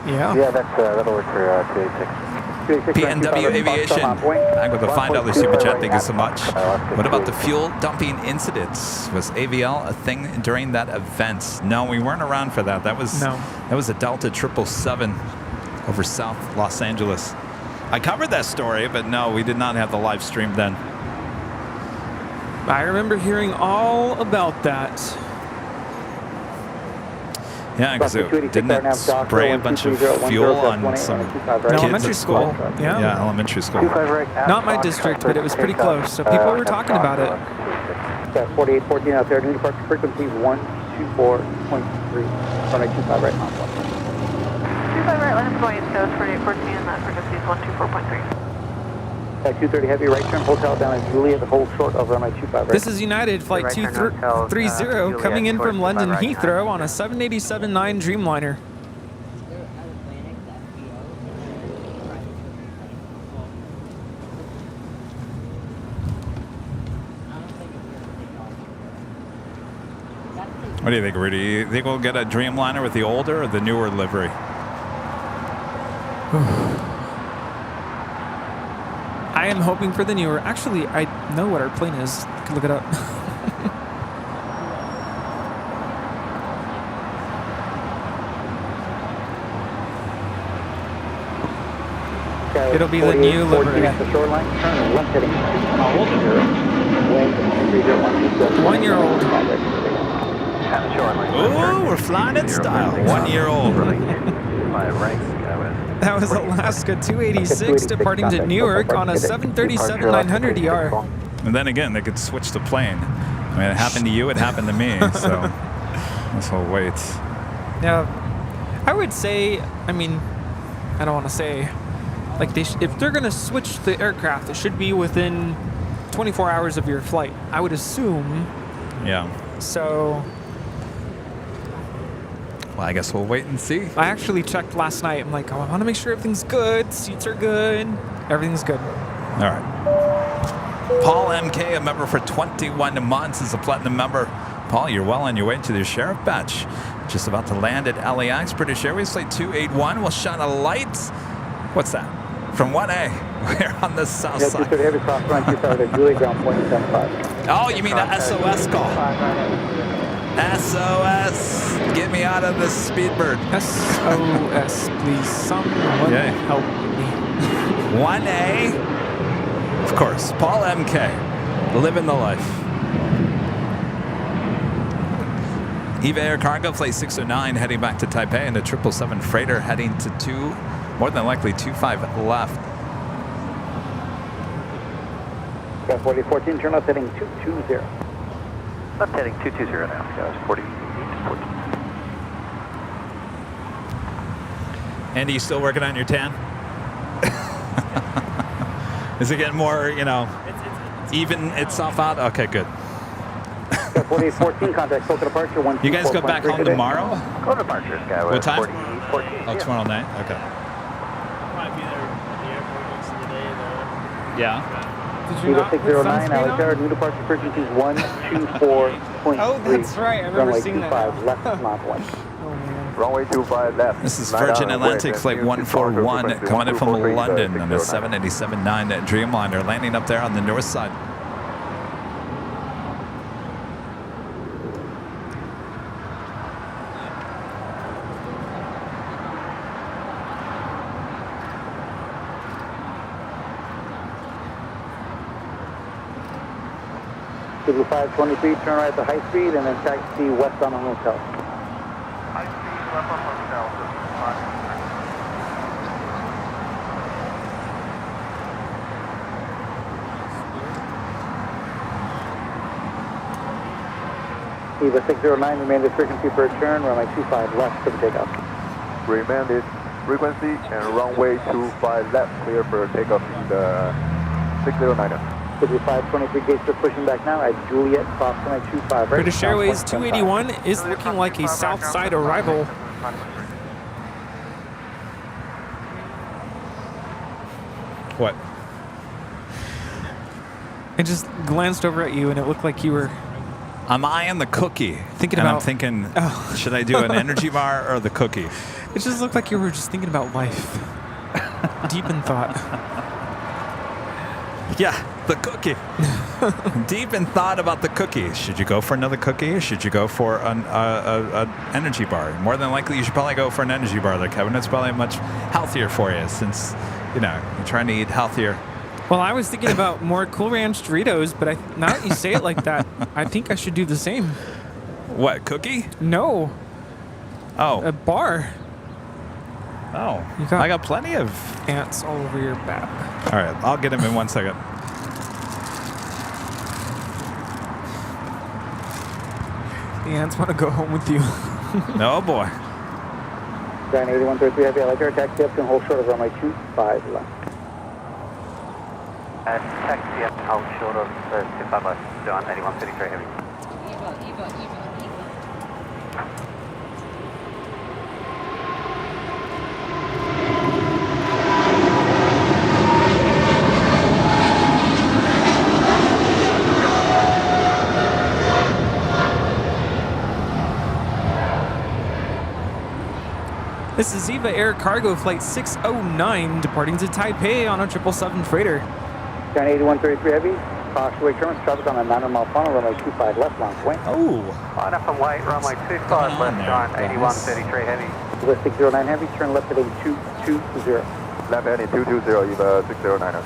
Yeah. Yeah, that'll work for 286. PNW Aviation, back with a $5 super chat. Thank you so much. What about the fuel dumping incidents? Was AVL a thing during that event? No, we weren't around for that. That was a Delta 777 over South Los Angeles. I covered that story, but no, we did not have the live stream then. I remember hearing all about that. Yeah, because didn't it spray a bunch of fuel on some kids at school? Yeah, elementary school. Not my district, but it was pretty close, so people were talking about it. 4814 out there, new departure frequency 124.3, runway 25 right now. 25 right, let him go east coast, 4814, and that frequency is 124.3. 230 heavy right turn, hotel down at Juliet, hold short of runway 25 right. This is United Flight 230 coming in from London Heathrow on a 787-9 Dreamliner. What do you think, Rudy? You think we'll get a Dreamliner with the older or the newer livery? I am hoping for the newer. Actually, I know what our plane is. I can look it up. It'll be the new livery. At the shoreline, turn left heading. How old? 1-year-old. Ooh, we're flying in style. 1-year-old. That was Alaska 286 departing to Newark on a 737-900ER. And then again, they could switch the plane. I mean, it happened to you, it happened to me, so this will wait. Yeah, I would say, I mean, I don't want to say, like, if they're going to switch the aircraft, it should be within 24 hours of your flight, I would assume. Yeah. So... Well, I guess we'll wait and see. I actually checked last night. I'm like, oh, I want to make sure everything's good. Seats are good. Everything's good. All right. Paul MK, a member for 21 months, is a platinum member. Paul, you're well on your way to the sheriff badge. Just about to land at LAX. British Airways Flight 281 will shine a light. What's that? From 1A. We're on the south side. Oh, you mean the SOS call? SOS! Get me out of this Speedbird. SOS, please. Someone help me. 1A. Of course, Paul MK. Living the life. EVA Air Cargo Flight 609 heading back to Taipei, and the 777 freighter heading to more than likely 25 left. 4014, turn left heading 220. Left heading 220 now, guys. 4014. Andy, you still working on your tan? Is it getting more, even itself out? Okay, good. 4814, contact Soka departure. You guys go back home tomorrow? Go departure, Skyway. What time? 4014. Oh, tomorrow night? Okay. Might be there at the airport most of the day, though. Yeah. Did you not put 609, sunscreen LAX, on? new departure frequency is 124.3. Oh, that's right. I remember Runway seeing that 25 now. left, Mach 1. Oh, man. Runway 25 left. This is 9 Virgin hours Atlantic west, Flight and 141 coming in from 243, London on a 609. 787-9 Dreamliner, landing up there on the north side. Signal 523, turn right to high speed and then taxi west on the hotel. High speed, left on hotel. Eva 609, remainder frequency for return, runway 25 left for the takeoff. Remanded frequency and runway 25 left, clear for takeoff in the 609er. Signal 523, gates are pushing back now at Juliet, cross runway 25 right. British Airways 281 is looking like a south side arrival. What? I just glanced over at you and it looked like you were I'm eyeing the cookie. Thinking and I'm about- thinking, Oh. should I do an energy bar or the cookie? It just looked like you were just thinking about life. Deep in thought. Yeah, the cookie. Deep in thought about the cookie. Should you go for another cookie or should you go for an energy bar? More than likely, you should probably go for an energy bar there, Kevin. It's probably much healthier for you since, you know, you're trying to eat healthier. Well, I was thinking about more Cool Ranch Doritos, but now that you say it like that, I think I should do the same. What, cookie? No. Oh. A bar. Oh. I got plenty of ants all over your back. All right, I'll get him in 1 second. The ants want to go home with you. Oh, boy. John 8133 Heavy, LAX, taxi up and hold short of runway 25 left. Taxi up and hold short of 25 left, John 8133 Heavy. Eva. This is Eva Air Cargo Flight 609 departing to Taipei on a 777 freighter. John 8133 Heavy, Causeway terminus, traffic on a 9-mile funnel, runway 25 left, launch point. Oh. On up and white, runway 25 left, John 8133 Heavy. Eva 609 Heavy, turn left at 8220. Left heading 220, Eva 609er.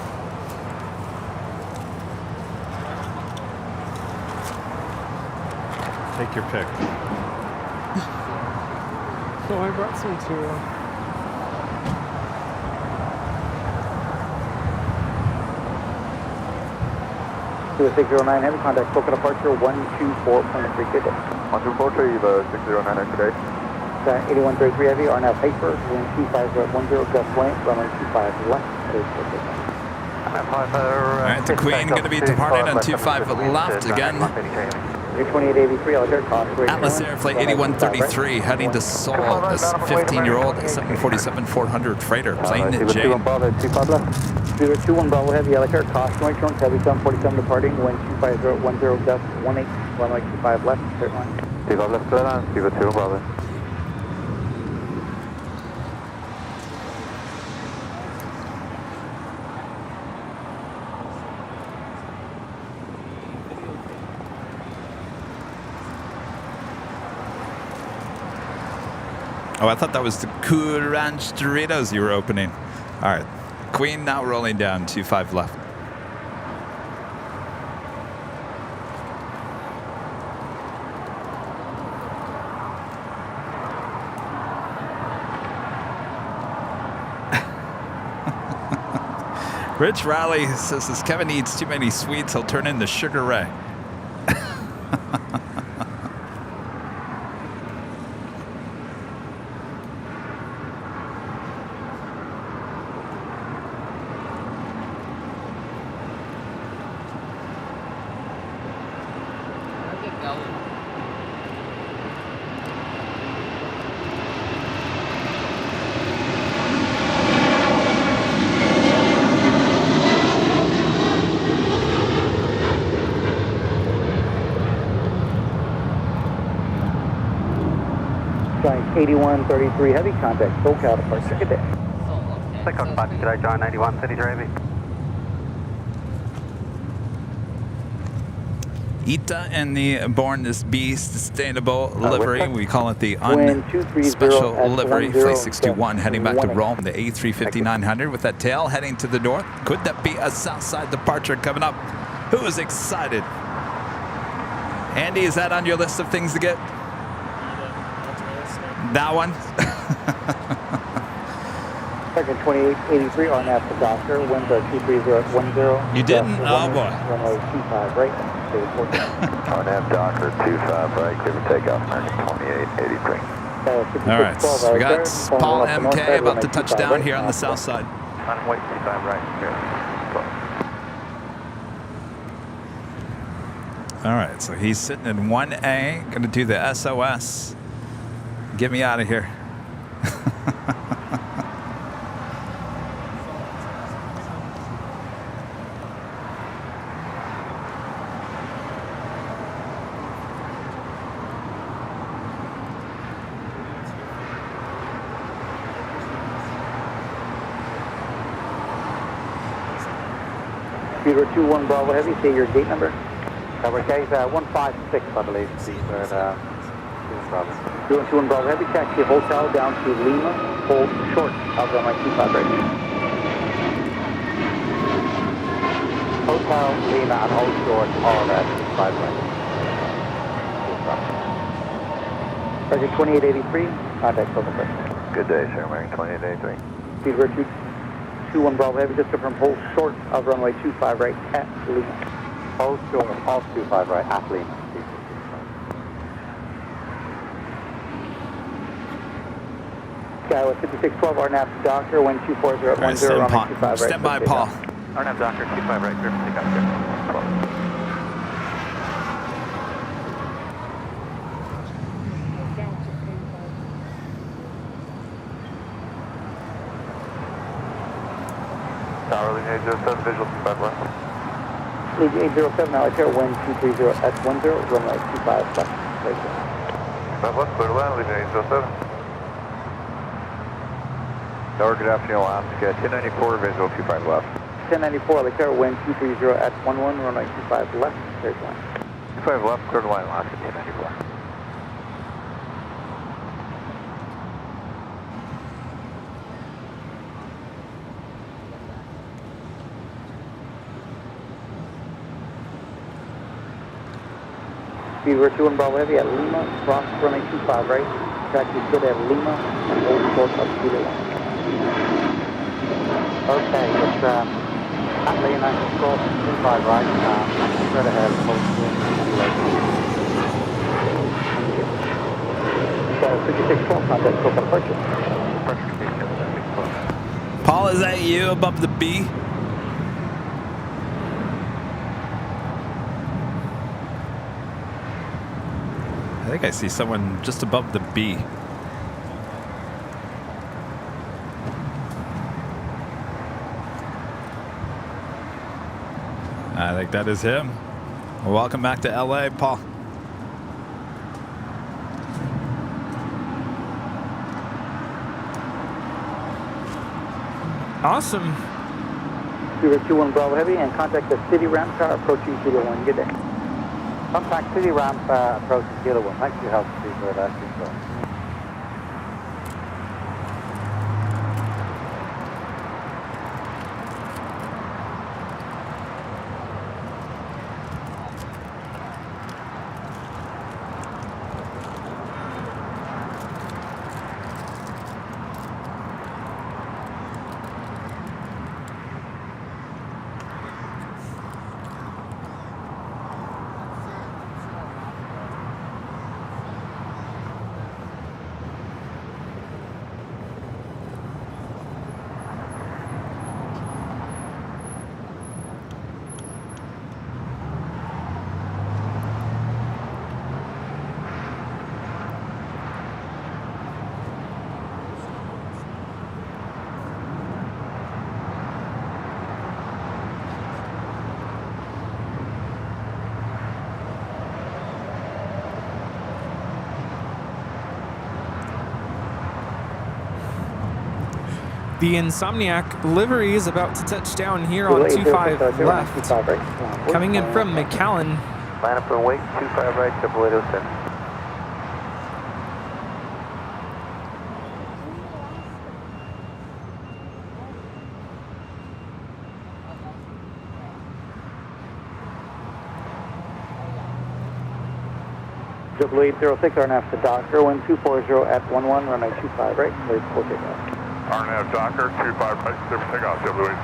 Take your pick. Oh, I brought some too. Eva 609 Heavy, contact Boca departure 124.3 good day. 124, Eva 609er today. John 8133 Heavy, are now paper, wind 2510, gust length, runway 25 left. All right, the Queen going to be departing on 25 left again. 2883, LAX, Causeway. Atlas Air Flight 8133 heading to Seoul. This 15-year-old 747-400 freighter, Plane Jockeys. 21 Bravo Heavy, LAX, Causeway, turn heavy 747 departing, wind 25010, gust 18, runway 25 left, clear line. 25 left, clear line, Eva 2 Bravo. Oh, I thought that was the Cool Ranch Doritos you were opening. All right. Queen now rolling down 25 left. Rich Raleigh says, as Kevin eats too many sweets, he'll turn into Sugar Ray. 8133 Heavy, contact SoCal departure. Good day. Second spot, could I join 91 City Heavy? Ita and the Born This Beast sustainable livery. We call it the Wind 230 unspecial at livery. 10, Flight 621 heading back to 18. Rome. The A350-900 with that tail heading to the north. Could that be a south side departure coming up? Who is excited? Andy, is that on your list of things to get? That one? Second 2883 RNAV to Doctor. Winds are 230 You didn't? Oh boy. Runway 25 right. RNAV Docker 25 right, give or take off American 2883. All right, so we got Paul MK about to touch down here on the south side. Runway 25 right, All right, so he's sitting in 1A, going to do the SOS. Get me out of here. Peter 21 Bravo Heavy, say your gate number. Cover case 156, I believe. Bravo. 21 Bravo Heavy, taxi hotel down to Lima, hold short of runway 25 right. Hotel, Lima, and hold short, all that 25 right. Target 2883, contact over first. Good day, sir, American 2883. Peter 21 Bravo Heavy, just confirm hold short of runway 25 right at Lima. Hold short of 25 right at Lima. Skyway 5612 RNAV to Doctor, wind 240 at 10, runway 25 right. Stand by, Paul. RNAV Docker 25 right, clear for takeoff, sir. Tower lead 807, visual 25 left. Lead 807, now right here, wind 230 at 10, runway 25 left. Right there. 25 left, clear to land, lead 807. Tower, good afternoon, Alaska, 1094, visual 25 left. 1094, right here, wind 230 at 11, runway 25 left. There's one. 25 left, clear to land, Alaska, 1094. Speedway 21 Bravo Heavy at Lima, cross runway 25 right, taxi good at Lima, and hold short of Speedway 1. Okay, it's at Lima, cross 25 right, straight ahead, hold short. 5612, contact SoCal departure. Paul, is that you above the B? I think I see someone just above the B. I think that is him. Welcome back to LA, Paul. Awesome. Speedway 21 Bravo Heavy and contact the city ramp car approaching Kilo 1. Good day. Contact City Ramp approaching Kilo 1. Thanks for your help, Steve. That's good. The Insomniac livery is about to touch down here on 25 left. Coming in from McAllen. Line up and wait, 25 right, 80807. Double 806 RNAV to Docker, wind 240 at 11, runway 25 right, clear for takeoff. RNAV Docker, 25 right, clear for takeoff, double 806.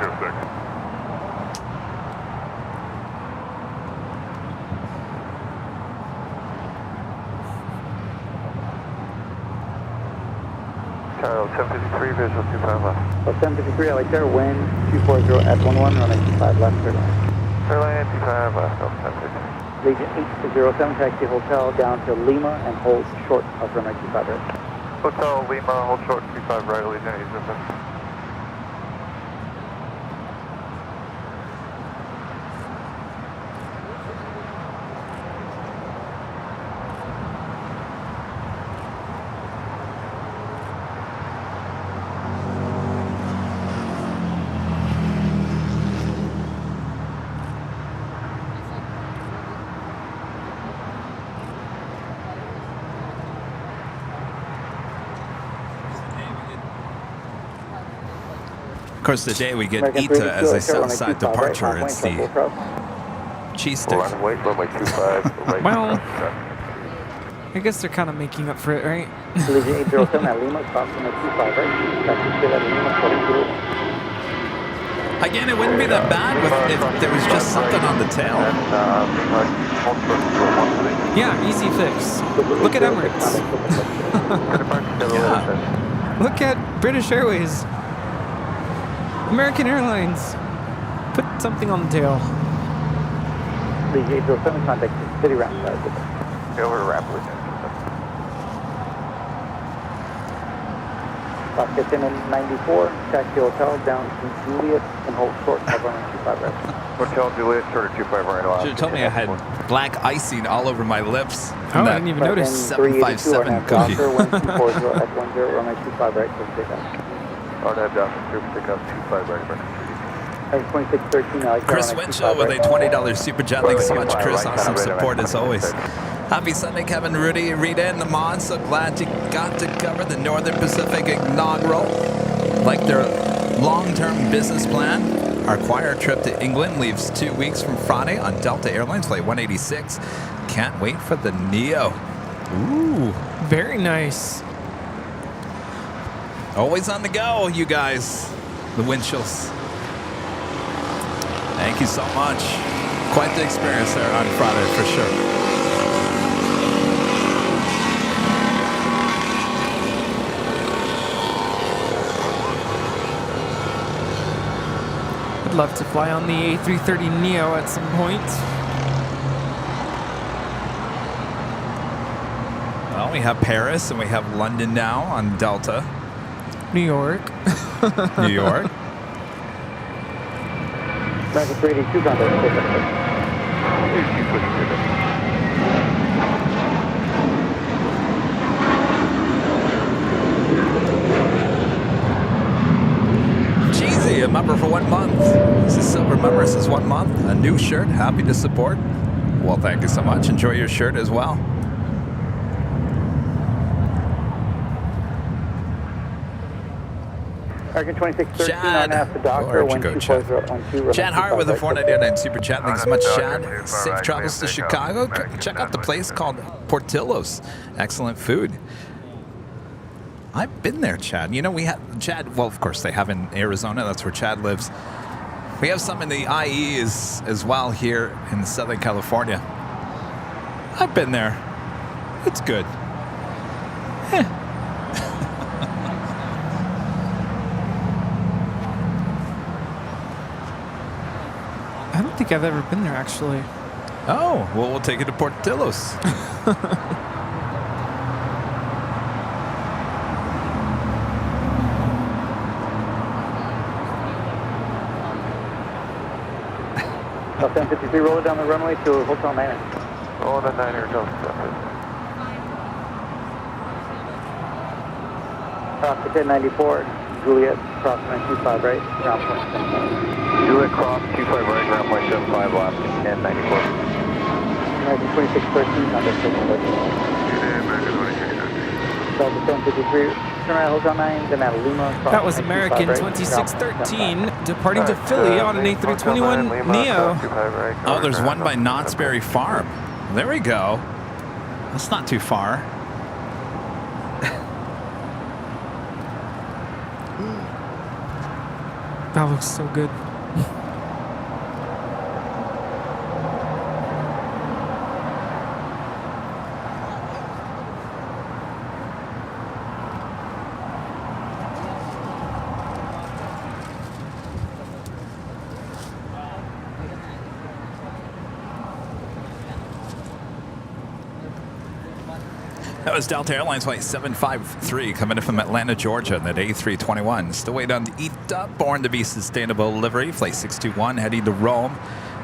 Tower 753, visual 25 left. 753, I like there, wind 240 at 11, runway 25 left, clear line. Clear line, 25 left, 753. Legion 807, taxi hotel down to Lima and hold short of runway 25 right. Hotel Lima, hold short, 25 right, Legion 807. Of course, the day we get ETA as a Southside departure, it's the cheese stick. Well, I guess they're kind of making up for it, right? Legion 807 at Lima, cross runway 25 right, taxi still at Lima, short Again, it wouldn't be that bad if there was just something on the tail. Yeah, easy fix. Look at Emirates. Yeah. Look at British Airways. American Airlines. Put something on the tail. Legion 807, contact city ramp. Go over to Rapid. Get in 94, taxi hotel down to Juliet and hold short of runway 25 right. Hotel Juliet, short of 25 right. Should have told me I had black icing all over my lips. Oh, I didn't even notice. 757 cookie. Docker, wind 240 at 10, runway 25 right, clear for takeoff. RNAV Docker, clear for takeoff, 25 right, runway 2613, I like Chris Winchell with a $20 super chat. Thanks so much, Chris. Awesome support as always. Happy Sunday, Kevin Rudy, Rita, and Lamont. So glad you got to cover the Northern Pacific inaugural. Like their long-term business plan, our choir trip to England leaves 2 weeks from Friday on Delta Airlines Flight 186. Can't wait for the Neo. Ooh, very nice. Always on the go, you guys. The Winchills. Thank you so much. Quite the experience there on Friday for sure. I'd love to fly on the A330neo at some point. Well, we have Paris and we have London now on Delta. New York. New York. American 382, contact. Cheesy, a member for 1 month. This is Silver member, this is 1 month. A new shirt, happy to support. Well, thank you so much. Enjoy your shirt as well. American 2613 RNAV to Docker, wind 240 Chad Hart with a $4.99 super chat. Thanks so much, Chad. Safe travels to Chicago. Check out the place called Portillo's. Excellent food. I've been there, Chad. You know, we have Chad. Well, of course, they have in Arizona. That's where Chad lives. We have some in the IE as well here in Southern California. I've been there. It's good. I don't think I've ever been there, actually. Oh, well, we'll take you to Portillo's. South 1053, roll it down the runway to Hotel Niner. Roll the Niner, don't stop it. South 1094, Juliet, cross 925 right, ground point 75. Juliet cross 25 right, ground point 75 left, and 94. American 2613, contact signal American 2613. Delta 753, turn right, hold down 9, then at Lima. That was American 2613 departing to Philly on an A321 Neo. Oh, there's one by Knott's Berry Farm. There we go. That's not too far. That looks so good. That was Delta Airlines Flight 753 coming in from Atlanta, Georgia, in that A321. Still waiting on the ETA, born to be sustainable livery. Flight 621 heading to Rome.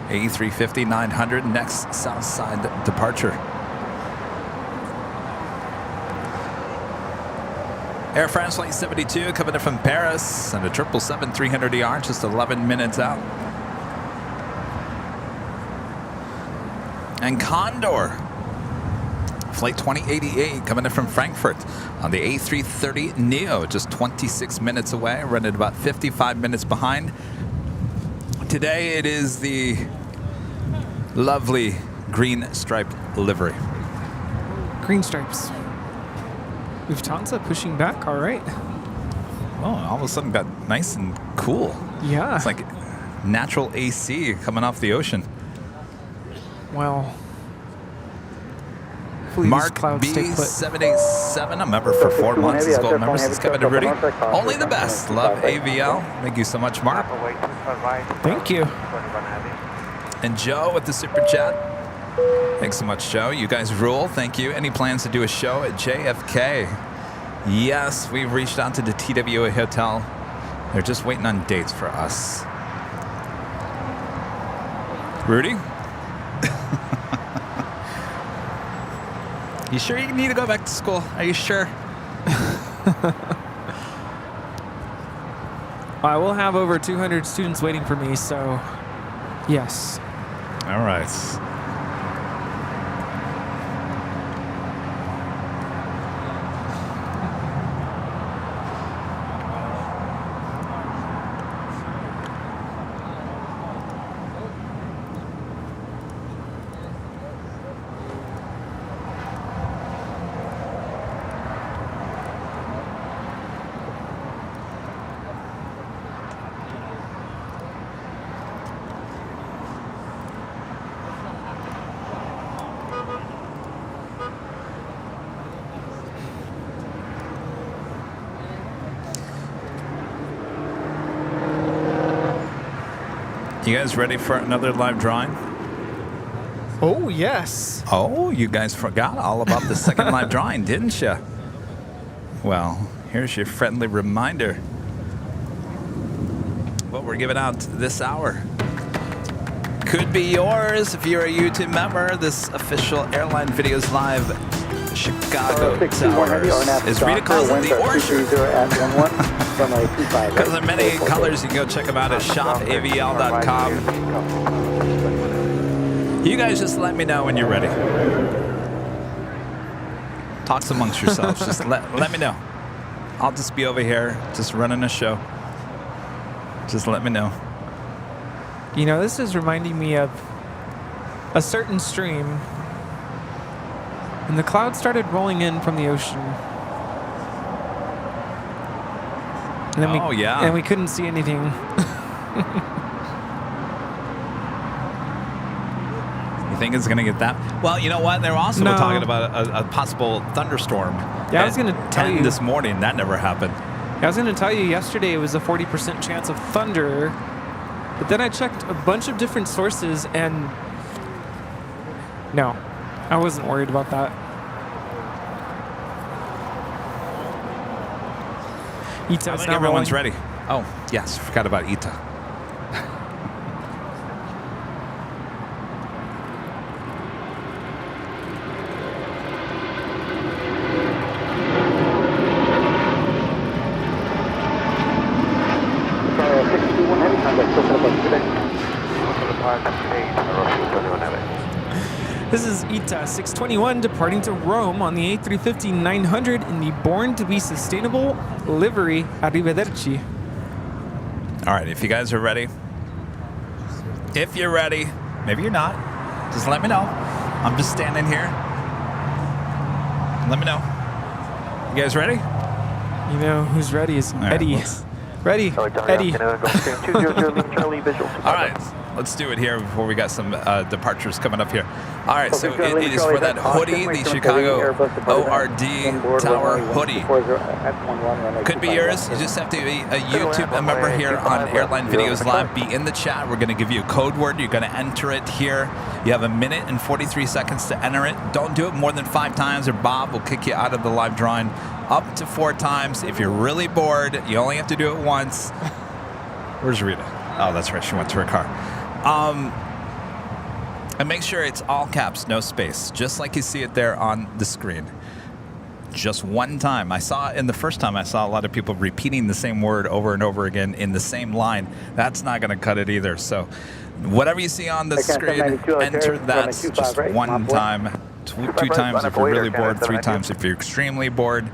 A350 900, next south side departure. Air France Flight 72 coming in from Paris and a 777-300ER, just 11 minutes out. And Condor. Flight 2088 coming in from Frankfurt on the A330 Neo, just 26 minutes away, running about 55 minutes behind. Today it is the lovely green stripe livery. Green stripes. Lufthansa pushing back, all right. Oh, all of a sudden got nice and cool. Yeah. It's like natural AC coming off the ocean. Well. Mark B787, a member for 4 months. As gold members, is Kevin Rudy. Only the best. Love AVL. Thank you so much, Mark. Thank you. And Joe with the super chat. Thanks so much, Joe. You guys rule. Thank you. Any plans to do a show at JFK? Yes, we've reached out to the TWA Hotel. They're just waiting on dates for us. Rudy? You sure you need to go back to school? Are you sure? I will have over 200 students waiting for me, so yes. All right. You guys ready for another live drawing? Oh, yes. Oh, you guys forgot all about the second live drawing, didn't you? Well, here's your friendly reminder. What we're giving out this hour could be yours if you're a YouTube member. This official Airline Videos Live Chicago Towers is Rita calls it the Orchard. Because of many colors, you can go check them out at shopavl.com. You guys just let me know when you're ready. Talks amongst yourselves. Just let me know. I'll just be over here, just running a show. Just let me know. You know, this is reminding me of a certain stream. And the clouds started rolling in from the ocean. And then and we couldn't see anything. You think it's going to get that? Well, you know what? They were also talking about a possible thunderstorm. Yeah, I was going to tell you. This morning, that never happened. I was going to tell you yesterday it was a 40% chance of thunder. But then I checked a bunch of different sources and no, I wasn't worried about that. ETA I think everyone's ready. Oh, yes, forgot about ETA. 1 heavy, contact SoCal approach today. This is ETA 621 departing to Rome on the A350-900 in the Born to be Sustainable livery. Arrivederci. All right, if you guys are ready, if you're ready, maybe you're not, just let me know. I'm just standing here. Let me know. You guys ready? You know who's ready is right, Eddie. Ready, Eddie. All right, let's do it here before we got some departures coming up here. All right, so it is for that hoodie, the Chicago ORD Tower hoodie. Could be yours. You just have to be a YouTube member here on Airline Videos Live. Be in the chat. We're going to give you a code word. You're going to enter it here. You have 1 minute and 43 seconds to enter it. Don't do it more than 5 times or Bob will kick you out of the live drawing. Up to 4 times. If you're really bored, you only have to do it once. Where's Rita? Oh, that's right. She went to her car. And make sure it's all caps, no space, just like you see it there on the screen. Just one time. I saw in the first time, I saw a lot of people repeating the same word over and over again in the same line. That's not going to cut it either. So whatever you see on the screen, enter that just one time. 2 times if you're really bored, 3 times if you're extremely bored,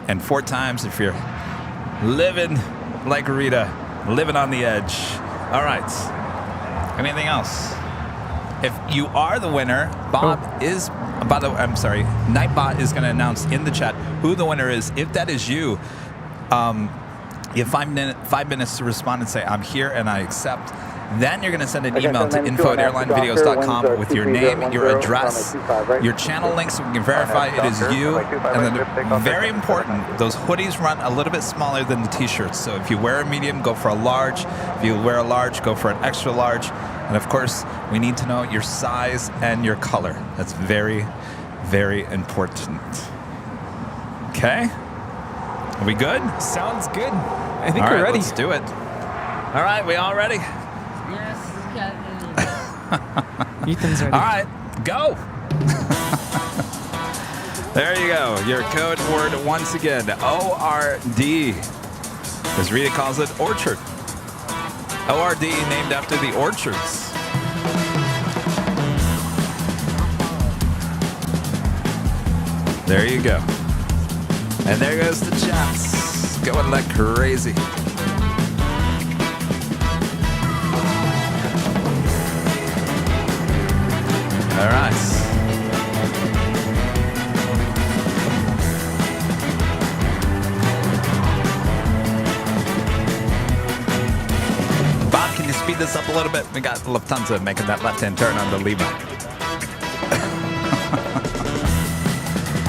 and 4 times if you're living like Rita, living on the edge. All right. Anything else? If you are the winner, Nightbot is going to announce in the chat who the winner is. If that is you, you have 5 minutes to respond and say, I'm here and I accept. Then you're going to send an email to info@airlinevideos.com with your name, your address, your channel link so we can verify it is you. And then very important, those hoodies run a little bit smaller than the t-shirts. So if you wear a medium, go for a large. If you wear a large, go for an extra large. And of course, we need to know your size and your color. That's very, very important. Okay? Are we good? Sounds good. I think all we're right, ready. Let's do it. All right, we all ready? Yes, Kevin. Ethan's ready. All right, go. There you go. Your code word once again, ORD. As Rita calls it, orchard. ORD named after the orchards. There you go. And there goes the chats. Going like crazy. All right. Bob, can you speed this up a little bit? We got Lufthansa making that left-hand turn on the Lima.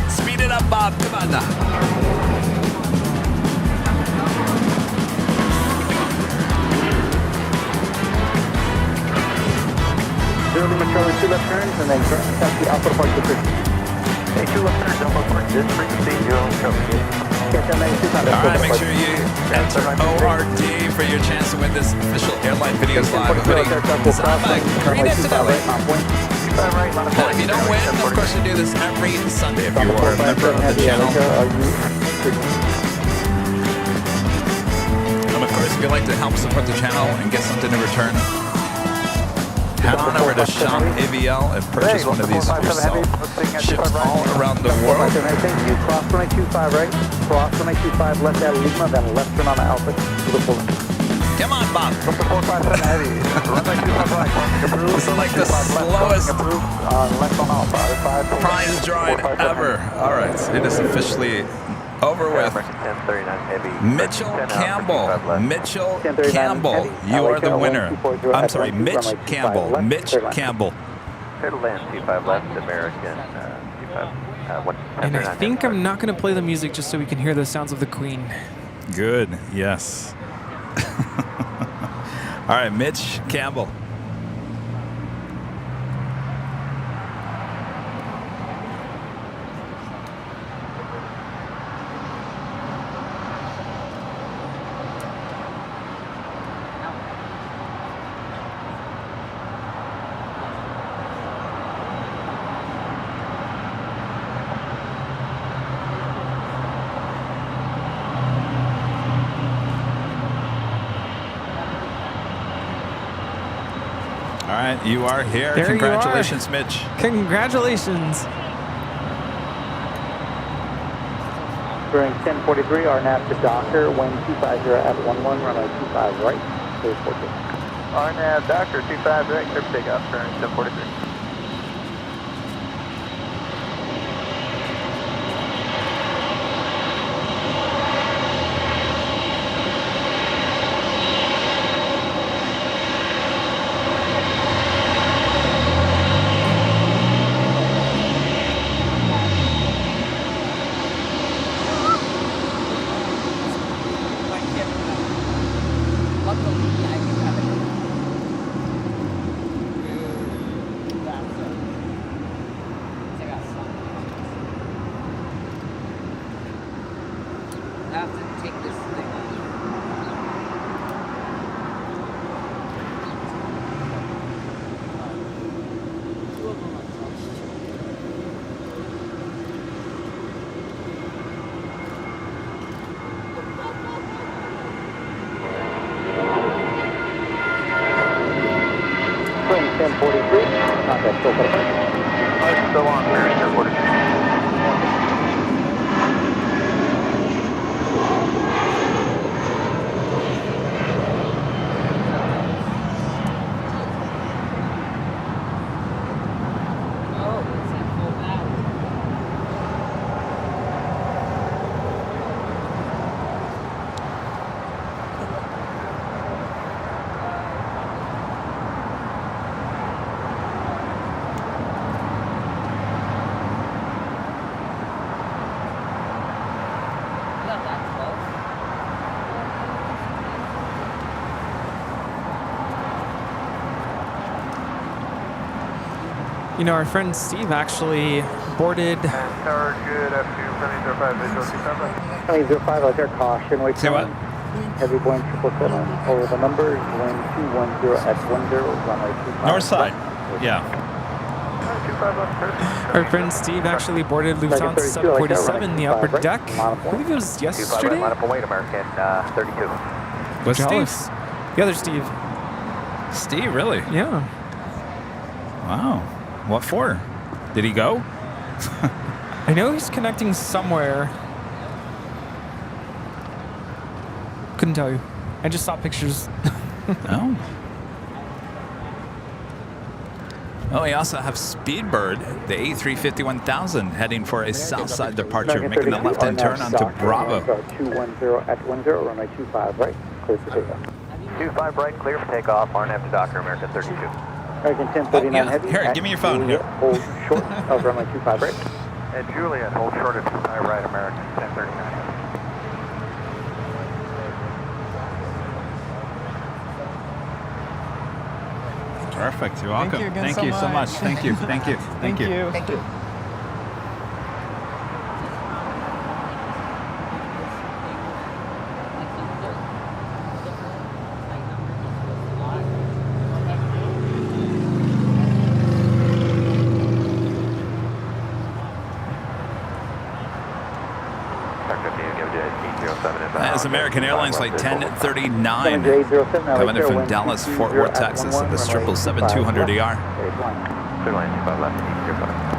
Speed it up, Bob. Come on now. Lima Charlie, 2 left turns, and then taxi Alpha to Park District. Hey, 2 left turns, Alpha Park District, St. Joe, Charlie. All right, make sure you enter ORD for your chance to win this official Airline Videos Live hoodie. Designed by Green Incidentally. And if you don't win, of course we do this every Sunday if you are a member of the channel. And of course, if you'd like to help support the channel and get something in return, head on over to Shop AVL and purchase one of these for yourself. Ships all around the world. Cross runway 25 right, cross runway 25 left at Lima, then left turn on the Alpha to the full. Come on, Bob. This is like the slowest prize drawing ever. All right, it is officially over with. Mitchell Campbell. Mitchell Campbell, you are the winner. I'm sorry, Mitch Campbell. Mitch Campbell. Land 25 left, American. And I think I'm not going to play the music just so we can hear the sounds of the Queen. Good, yes. All right, Mitch Campbell. right, you are here. There Congratulations, you are. Mitch. Congratulations. Bearing 1043, RNAV to Docker, wind 250 at 11, runway 25 right, clear for takeoff. RNAV Docker 25 right, clear for takeoff, bearing 1043. Bearing 1043, contact still for the first. Still on, bearing 1043. You know, our friend Steve actually boarded. Tower good, F2, Plane 05, visual 25. Plane 05, out there, caution, wait Say for what? wind. Heavy Boeing 777, over the numbers, wind 210 at 10, runway 25. North side. Yeah. 25 left, clear. Our friend Steve actually boarded Lufthansa 747, the upper deck. I believe it was 25 right, yesterday. line up and wait, American 32. What's Jealous. Steve? The other Steve. Steve, really? Yeah. Wow. What for? Did he go? I know he's connecting somewhere. Couldn't tell you. I just saw pictures. Oh. Oh, we also have Speedbird, the A350-1000, heading for a south side departure, making a left-hand turn onto Bravo. 210 at 10, runway 25 right, clear for takeoff. 25 right, clear for takeoff, RNAV to Docker, American 32. American 1039 heavy. Here, at give me your phone. Juliet, hold short of runway 25 right. At Juliet, hold short of 25 right, American 1039. Perfect. You're welcome. Thank you again Thank so you so much. much. Thank you. Thank you. Thank you. Thank you. That is American Airlines Flight 1039, 7807, coming in from wind Dallas, 220 Fort Worth, at Texas, 11, in the runway 777-200ER. Clear line 25 left, east, clear.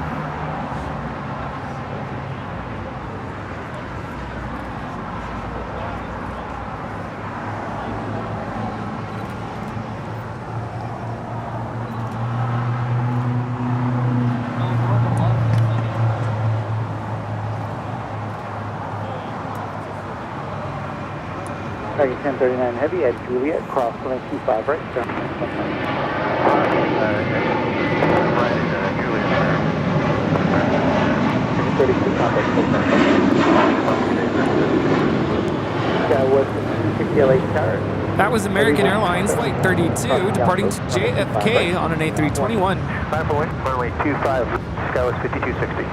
American 1039 heavy at Juliet, cross runway 25 right, turn Right at Juliet, 32, contact Skywest 60 LA Tower. That was American Airlines Flight 32, departing to JFK on an A321. 5-4, runway 25, Skywest 5260.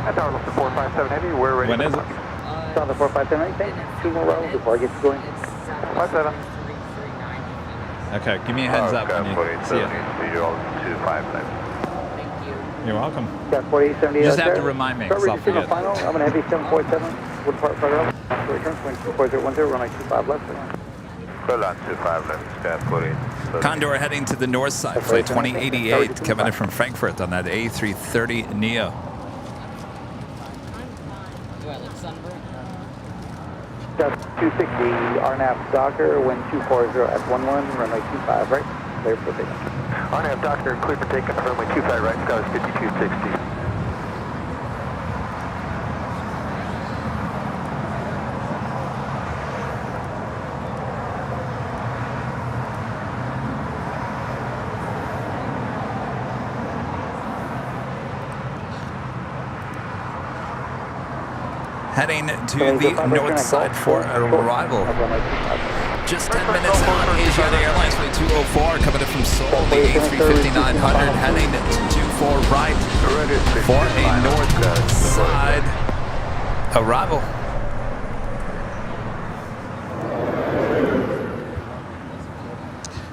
At Tower Lifter 457 heavy, we're ready. When is it? Stop the 457 right, 2 more rows before I get going. 57. Okay, give me a heads up when you see it. 259. You're welcome. Got 4870 You just out have there. to remind me, Start 'cause I'll reducing the forget. final. I'm going to heavy 747. Would depart further up. Return, 24010, runway 25 left. Clear on 25 left, sky 48. Condor heading to the north side, flight 2088, coming in from Frankfurt on that A330 Neo. Do I look sunburned? 260, RNAV Docker, wind 240 at 11, runway 25 right, clear for takeoff. RNAV Docker, clear for takeoff, runway 25 right, sky is 5260. Heading to the north side for arrival. Just 10 minutes on Asiana Airlines flight 204 coming in from Seoul, the A350-900 heading to 24 right for a north side arrival.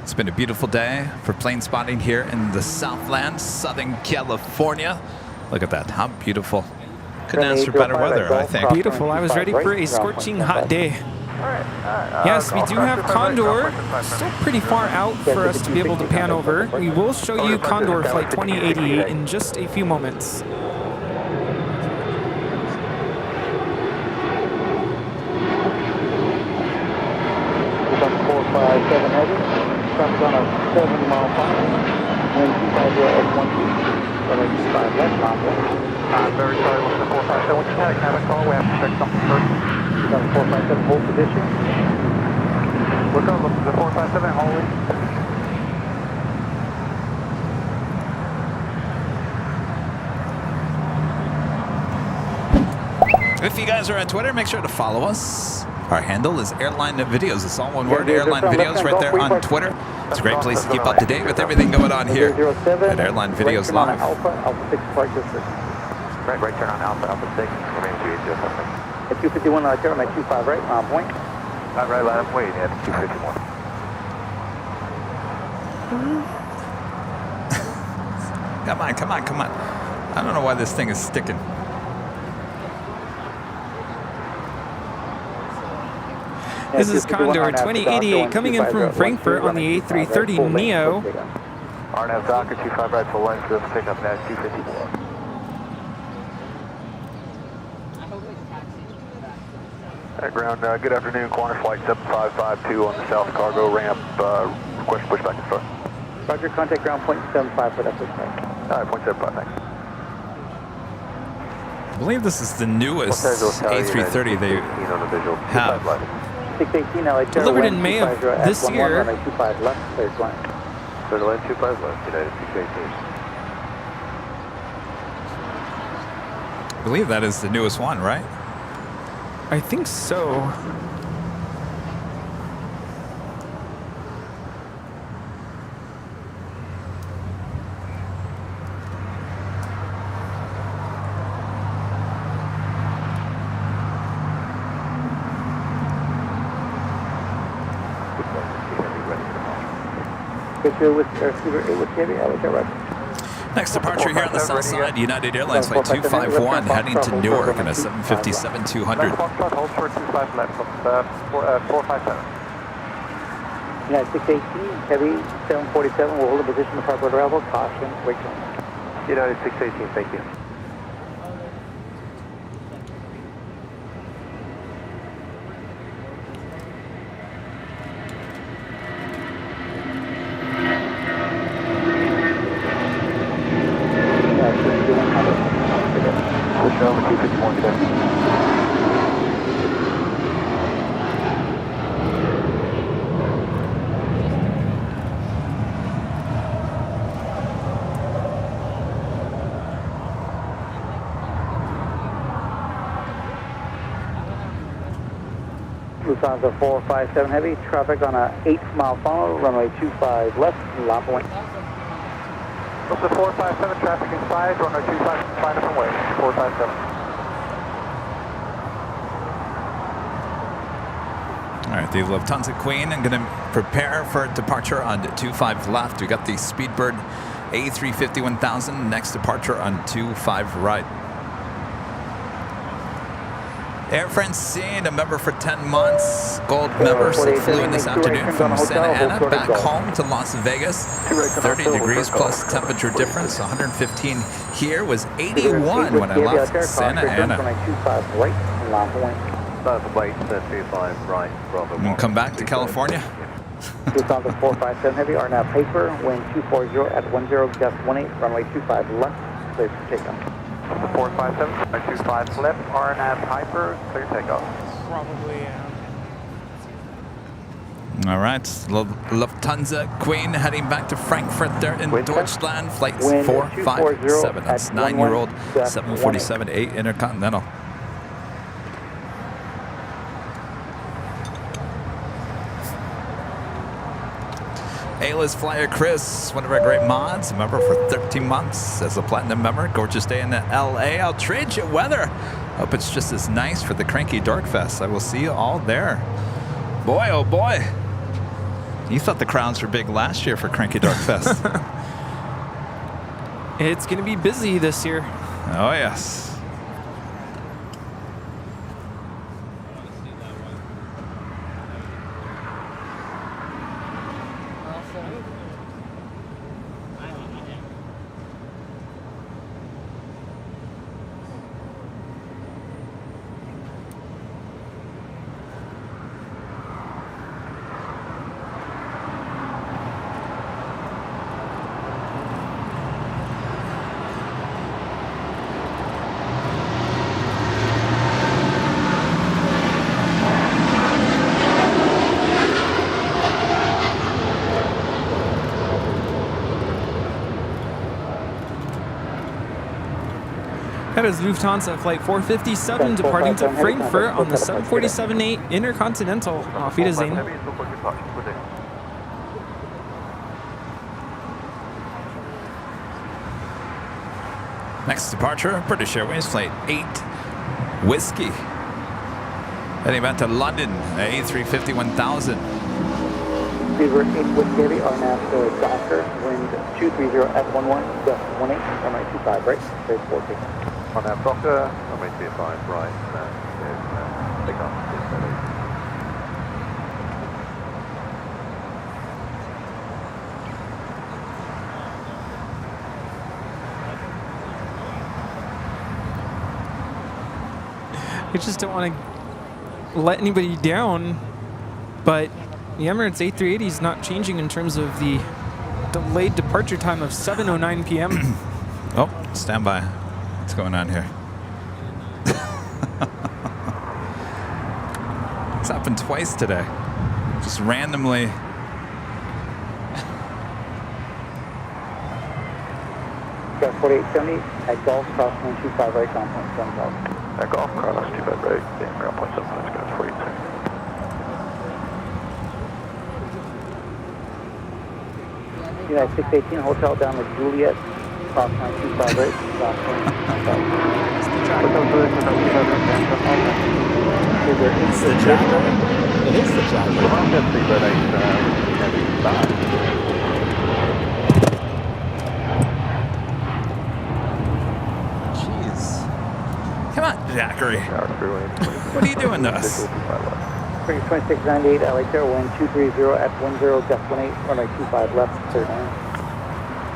It's been a beautiful day for plane spotting here in the Southland, Southern California. Look at that, how beautiful. Couldn't ask for better weather, I think. Beautiful. I was ready for a scorching hot day. Yes, we do have Condor still pretty far out for us to be able to pan over. We will show you Condor flight 2088 in just a few moments. Traffic on a 7-mile final. Wind 250 at 12. Runway 25 left, non-wind. I'm very sorry, with the 457. When you had a cabin call, we have to check something first. We've got the 457 hold position. We're going to look at the 457 holding. If you guys are on Twitter, make sure to follow us. Our handle is Airline Videos. It's all one word, Airline Videos, right there on Twitter. It's a great place to keep up to date with everything going on here at Airline Videos Live. Alpha 6 flight district. Right turn on Alpha 6, remain 280. At 251, turn on 25 right, mile point. Right, line up, waiting at 251. Come on, come on, come on. I don't know why this thing is sticking. This is Condor 2088 coming in from Frankfurt on the A330 Neo. RNAV Docker 25 right full line, clear for takeoff at 254. At ground, good afternoon, Qantas flight 7552 on the south cargo ramp, request pushback and start. Roger, contact ground point 75 for that pushback. Alright, point 75, thanks. I believe this is the newest A330 they have. 618 LA delivered in May of this year. 25 left, clear to land. Clear to land 25 left, United 618. I believe that is the newest one, right? I think so. Next departure here on the south side, United Airlines flight 251 heading to Newark in a 757-200. Hold for 25 left, 457. United 618, heavy 747 will hold a position of proper arrival, caution, wait till. United 618, thank you. Lufthansa 457 heavy, traffic on a 8-mile funnel, runway 25 left, line point. Lufthansa 457, traffic inside, runway 25, find different way, 457. All right, the Lufthansa Queen, I'm going to prepare for departure on 25 left. We got the Speedbird A350-1000, next departure on 25 right. Air Francine, a member for 10 months. Gold member, flew in this afternoon from Santa Ana back home to Las Vegas. 30 degrees plus temperature difference. 115 here, was 81 when I left Santa Ana. And come back to California. 457 Heavy, are now paper, wind 240 at 10, gust 18, runway 25 left, clear for takeoff. 457, 25 left, RNAV Piper, clear takeoff. Probably, All right, Lufthansa Queen heading back to Frankfurt there in Deutschland. Flight 457, that's 9-year-old 747-8 Intercontinental. A-list flyer Chris, one of our great mods, a member for 13 months as a platinum member. Gorgeous day in LA. I'll trade you weather. Hope it's just as nice for the Cranky Dork Fest. I will see you all there. Boy, oh boy. You thought the crowds were big last year for Cranky Dork Fest. It's going to be busy this year. Oh, yes. That is Lufthansa Flight 457 departing to Frankfurt on the 747-8 Intercontinental. Auf Wiedersehen. Next departure, British Airways Flight 8 Whiskey. Heading back to London, A350 1000. Beaver 8 Whiskey Heavy, are now to Docker, wind 230 at 11, gust 18, runway 25 right, clear for takeoff. On that Docker, runway 25 right, take off. I just don't want to let anybody down, but the Emirates A380 is not changing in terms of the delayed departure time of 7:09 p.m. Oh, stand by. What's going on here? It's happened twice today. Just randomly. Got 4870 at Golf, cross 125 right, ground point 7000. At Golf, cross 25 right, ground point 7000, got 4870. United 618, hotel down with Juliet, cross 925 right, ground point 9000. It's the Jackal. It is the Jackal. Jeez. Come on, Jackery. What are you doing to us? Bring 2698, LA Air, wind 230 at 10, gust 18, runway 25 left, clear land.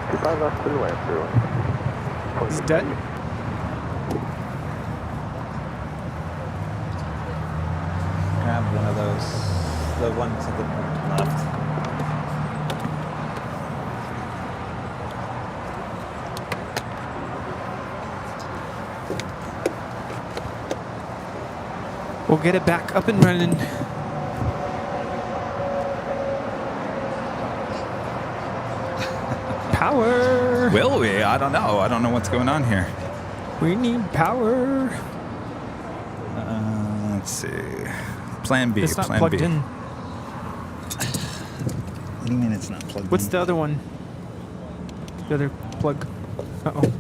25 left, clear land, clear land. He's dead. Grab one of those, the one to the left. We'll get it back up and running. Power! Will we? I don't know. I don't know what's going on here. We need power. Let's see. Plan B. It's not Plan plugged B. in. What do you mean it's not plugged What's in? the other one? The other plug. Uh-oh.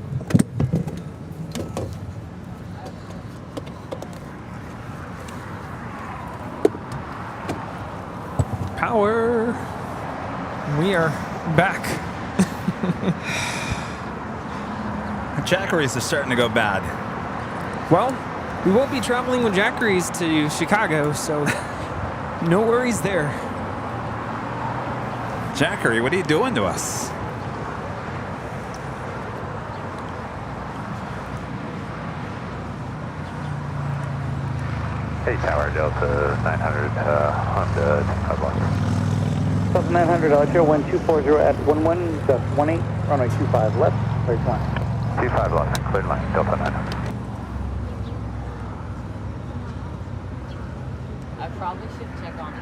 Power. We are back. Jackeries are starting to go bad. Well, We won't be traveling with Jackeries to Chicago, so no worries there. Jackery, what are you doing to us? Hey, Tower Delta 900, Honda 25 Locker. Delta 900, Delta 1240 at 11, just 18, runway 25 left, clear to line. 25 Locker, cleared line, Delta 900. I probably should check on it.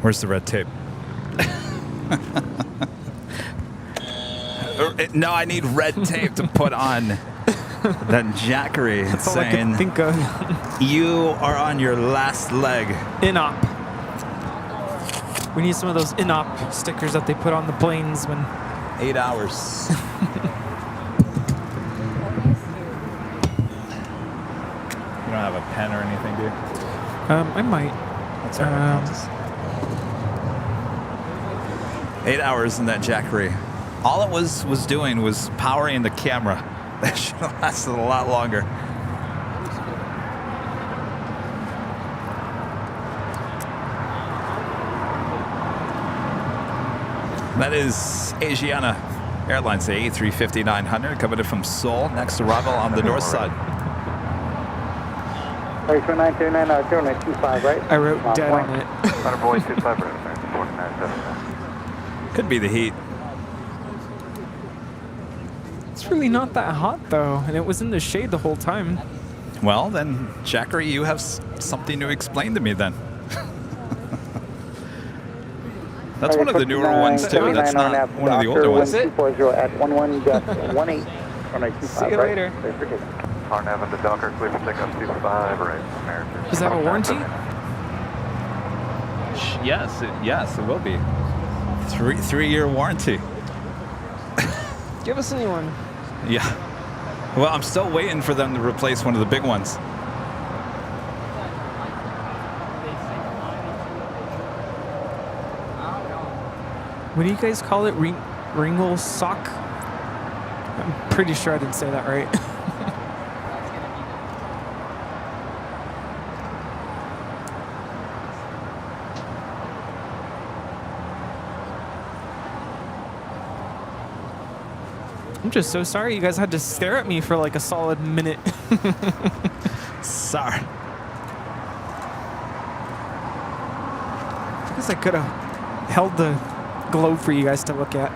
Where's the red tape? No, I need red tape to put on that Jackery. That's all saying, I could think of. You are on your last leg. In-op. We need some of those in-op stickers that they put on the planes when... 8 hours. You don't have a pen or anything, do you? I might. That's all right. 8 hours in that Jackery. All it was doing was powering the camera. That should have lasted a lot longer. That is Asiana Airlines, the A350-900, coming in from Seoul, next arrival on the north side. 929, 25, right? I wrote dead on it. Thunder Boy 25 right, 4979. Could be the heat. It's really not that hot, though, and it was in the shade the whole time. Well, then, Jackery, you have something to explain to me then. That's one of the newer ones, too. That's not one of the older ones. At 11, just 18, runway 25, See you later. Arnav and the Docker, clear for takeoff 25 right, American. Does that have a warranty? Yes, it will be. Three-year warranty. Give us a new one. Yeah. Well, I'm still waiting for them to replace one of the big ones. What do you guys call it? Ringle sock? I'm pretty sure I didn't say that right. I'm just so sorry you guys had to stare at me for like a solid minute. Sorry. I guess I could have held the globe for you guys to look at.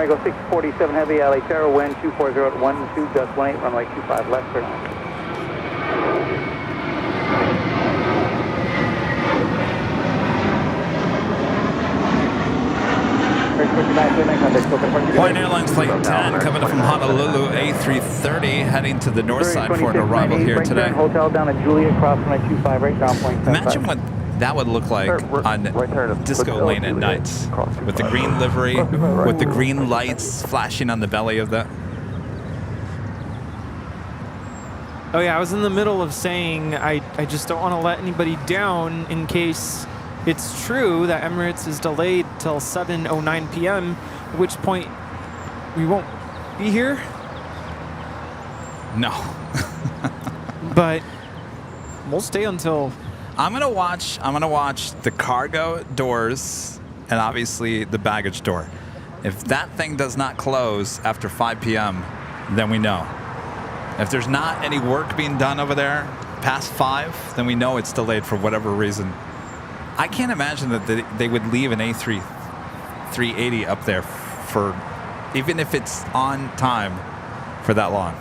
Go 647 heavy, LA Terra, wind 240 at 12, just 18, runway 25 left, clear line. Hawaiian Airlines Flight 10 coming up from Honolulu, A330, heading to the north side for an arrival here today. Hotel down at Juliet, cross runway 25 right, ground point. Imagine what that would look like on Disco Lane at night, with the green livery, with the green lights flashing on the belly of that. Oh yeah, I was in the middle of saying I just don't want to let anybody down in case it's true that Emirates is delayed till 7:09 p.m., at which point we won't be here. No. But we'll stay until... I'm gonna watch the cargo doors and obviously the baggage door. If that thing does not close after 5 p.m., then we know. If there's not any work being done over there past 5, then we know it's delayed for whatever reason. I can't imagine that they would leave an A380 up there for, even if it's on time, for that long.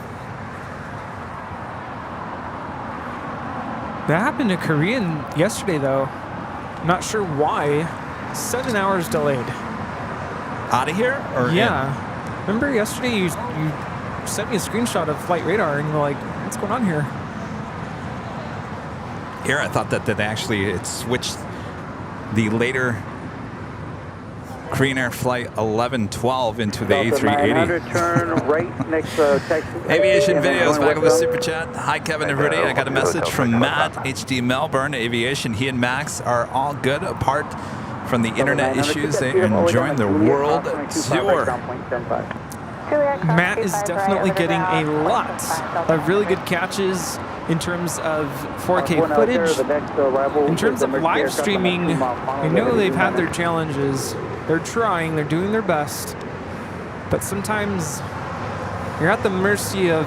That happened to Korean yesterday, though. Not sure why. 7 hours delayed. Out of here? Or yeah. Remember yesterday you sent me a screenshot of flight radar and you were like, what's going on here? here. I thought that it switched the later Korean Air Flight 1112 into the A380. Turn right next to Texas. Aviation videos back on the super chat. Hi, Kevin and Rudy. I got a message from Matt, HD Melbourne Aviation. He and Max are all good apart from the internet issues. They are enjoying the world tour. Matt is definitely getting a lot of really good catches in terms of 4K footage. In terms of live streaming, I know they've had their challenges. They're trying, they're doing their best. But sometimes you're at the mercy of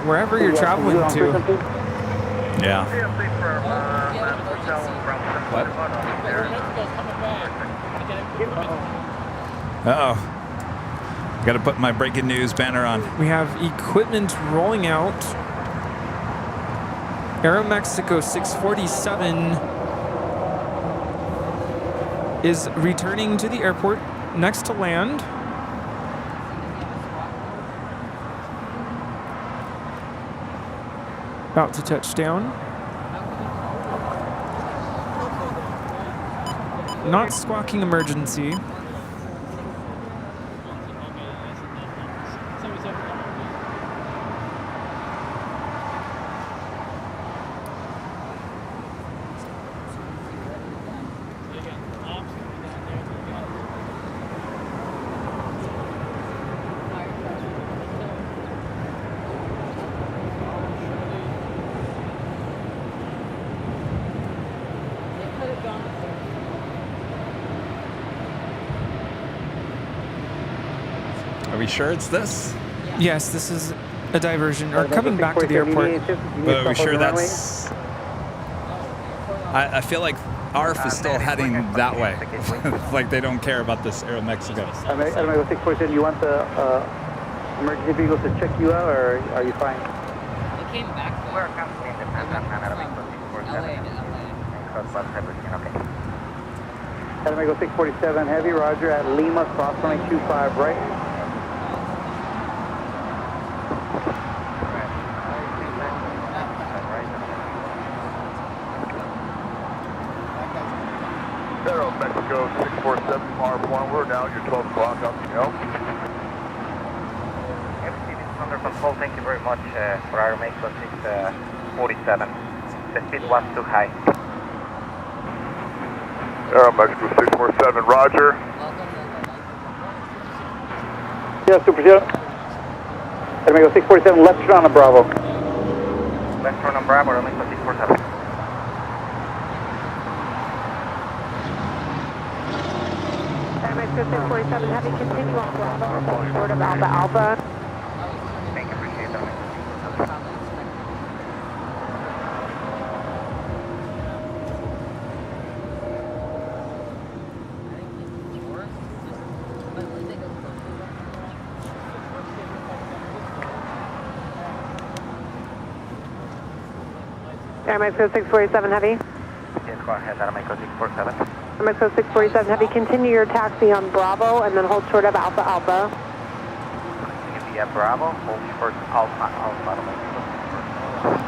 wherever you're traveling to. Yeah. What? Uh-oh. Got to put my breaking news banner on. We have equipment rolling out. Aeromexico 647 is returning to the airport next to land. About to touch down. Not squawking emergency. Are we sure it's this? Yes, this is a diversion, or coming back to the airport. But are we sure that's... I feel like ARF is still heading that way. Like they don't care about this Aeromexico. Aeromexico 647, you want the emergency vehicles to check you out, or are you fine? They came back. We're coming in Okay. Aeromexico 647 Heavy, roger, at Lima, cross runway 25 right. Aeromexico 647, R1, we're now at your 12 o'clock, how can you help? Everything is under control, thank you very much for Aeromexico 647. The speed was too high. Aeromexico 647, roger. Yeah, Super Zero. Aeromexico 647, left turn on the Bravo. Left turn on Bravo, Aeromexico 647. Aeromexico 647 Heavy, continue on Bravo, short of Alpha Alpha. Thank you, appreciate that. Aeromexico 647 Heavy. Yes, go ahead, Aeromexico 647. Aeromexico 647 Heavy, continue your taxi on Bravo and then hold short of Alpha Alpha. Continue via Bravo, hold short Alpha Alpha, Aeromexico 647.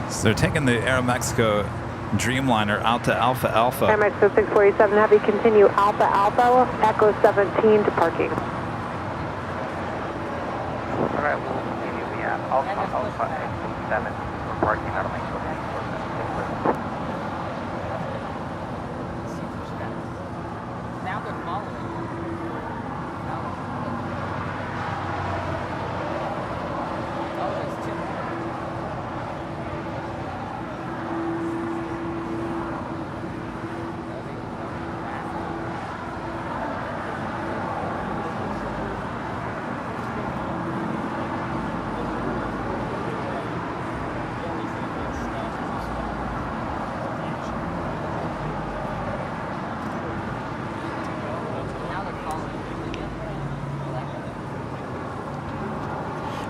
So they're taking the Aeromexico Dreamliner out to Alpha Alpha. Aeromexico 647 Heavy, continue Alpha Alpha, Echo 17 to parking. Alright, we'll continue via Alpha Alpha Echo 7 for parking Aeromexico 647. Now they're following. Oh, there's two more.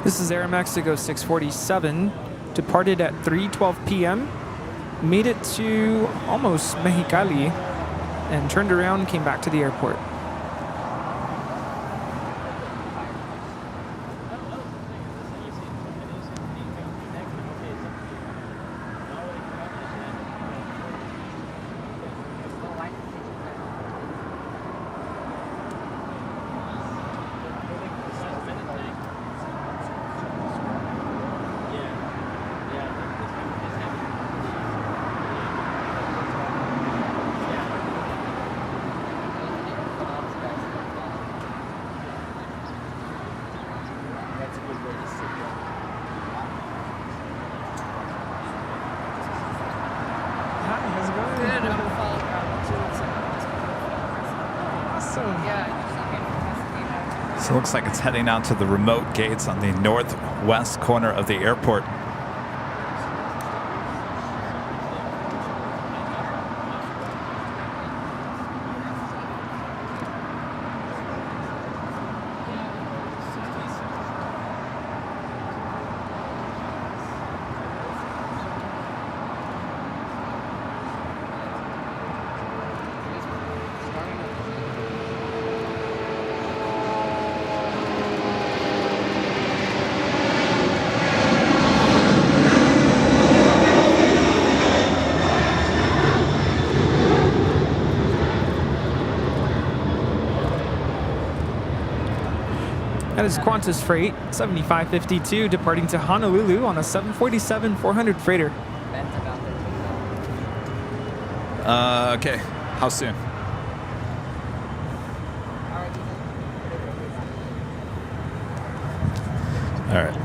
This is Aeromexico 647. Departed at 3:12 p.m. Made it to almost Mexicali and turned around and came back to the airport. So it looks like it's heading out to the remote gates on the northwest corner of the airport. That is Qantas Freight 7552 departing to Honolulu on a 747-400 freighter. Okay. How soon? All right.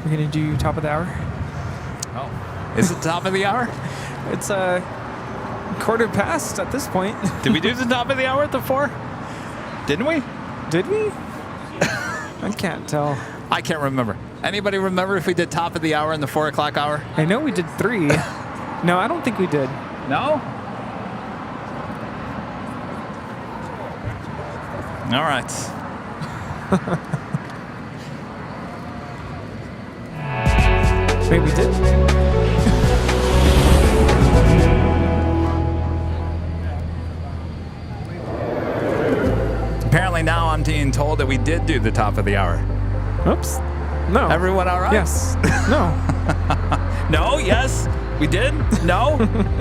We're going to do top of the hour. Oh, is it top of the hour? It's a quarter past at this point. Did we do the top of the hour at the 4? Didn't we? Did we? I can't tell. I can't remember. Anybody remember if we did top of the hour in the 4 o'clock hour? I know we did 3. No, I don't think we did. No? All right. Wait, we did? Apparently now I'm being told that we did do the top of the hour. Oops. No. Everyone all right? Yes. No. No? Yes? We did? No?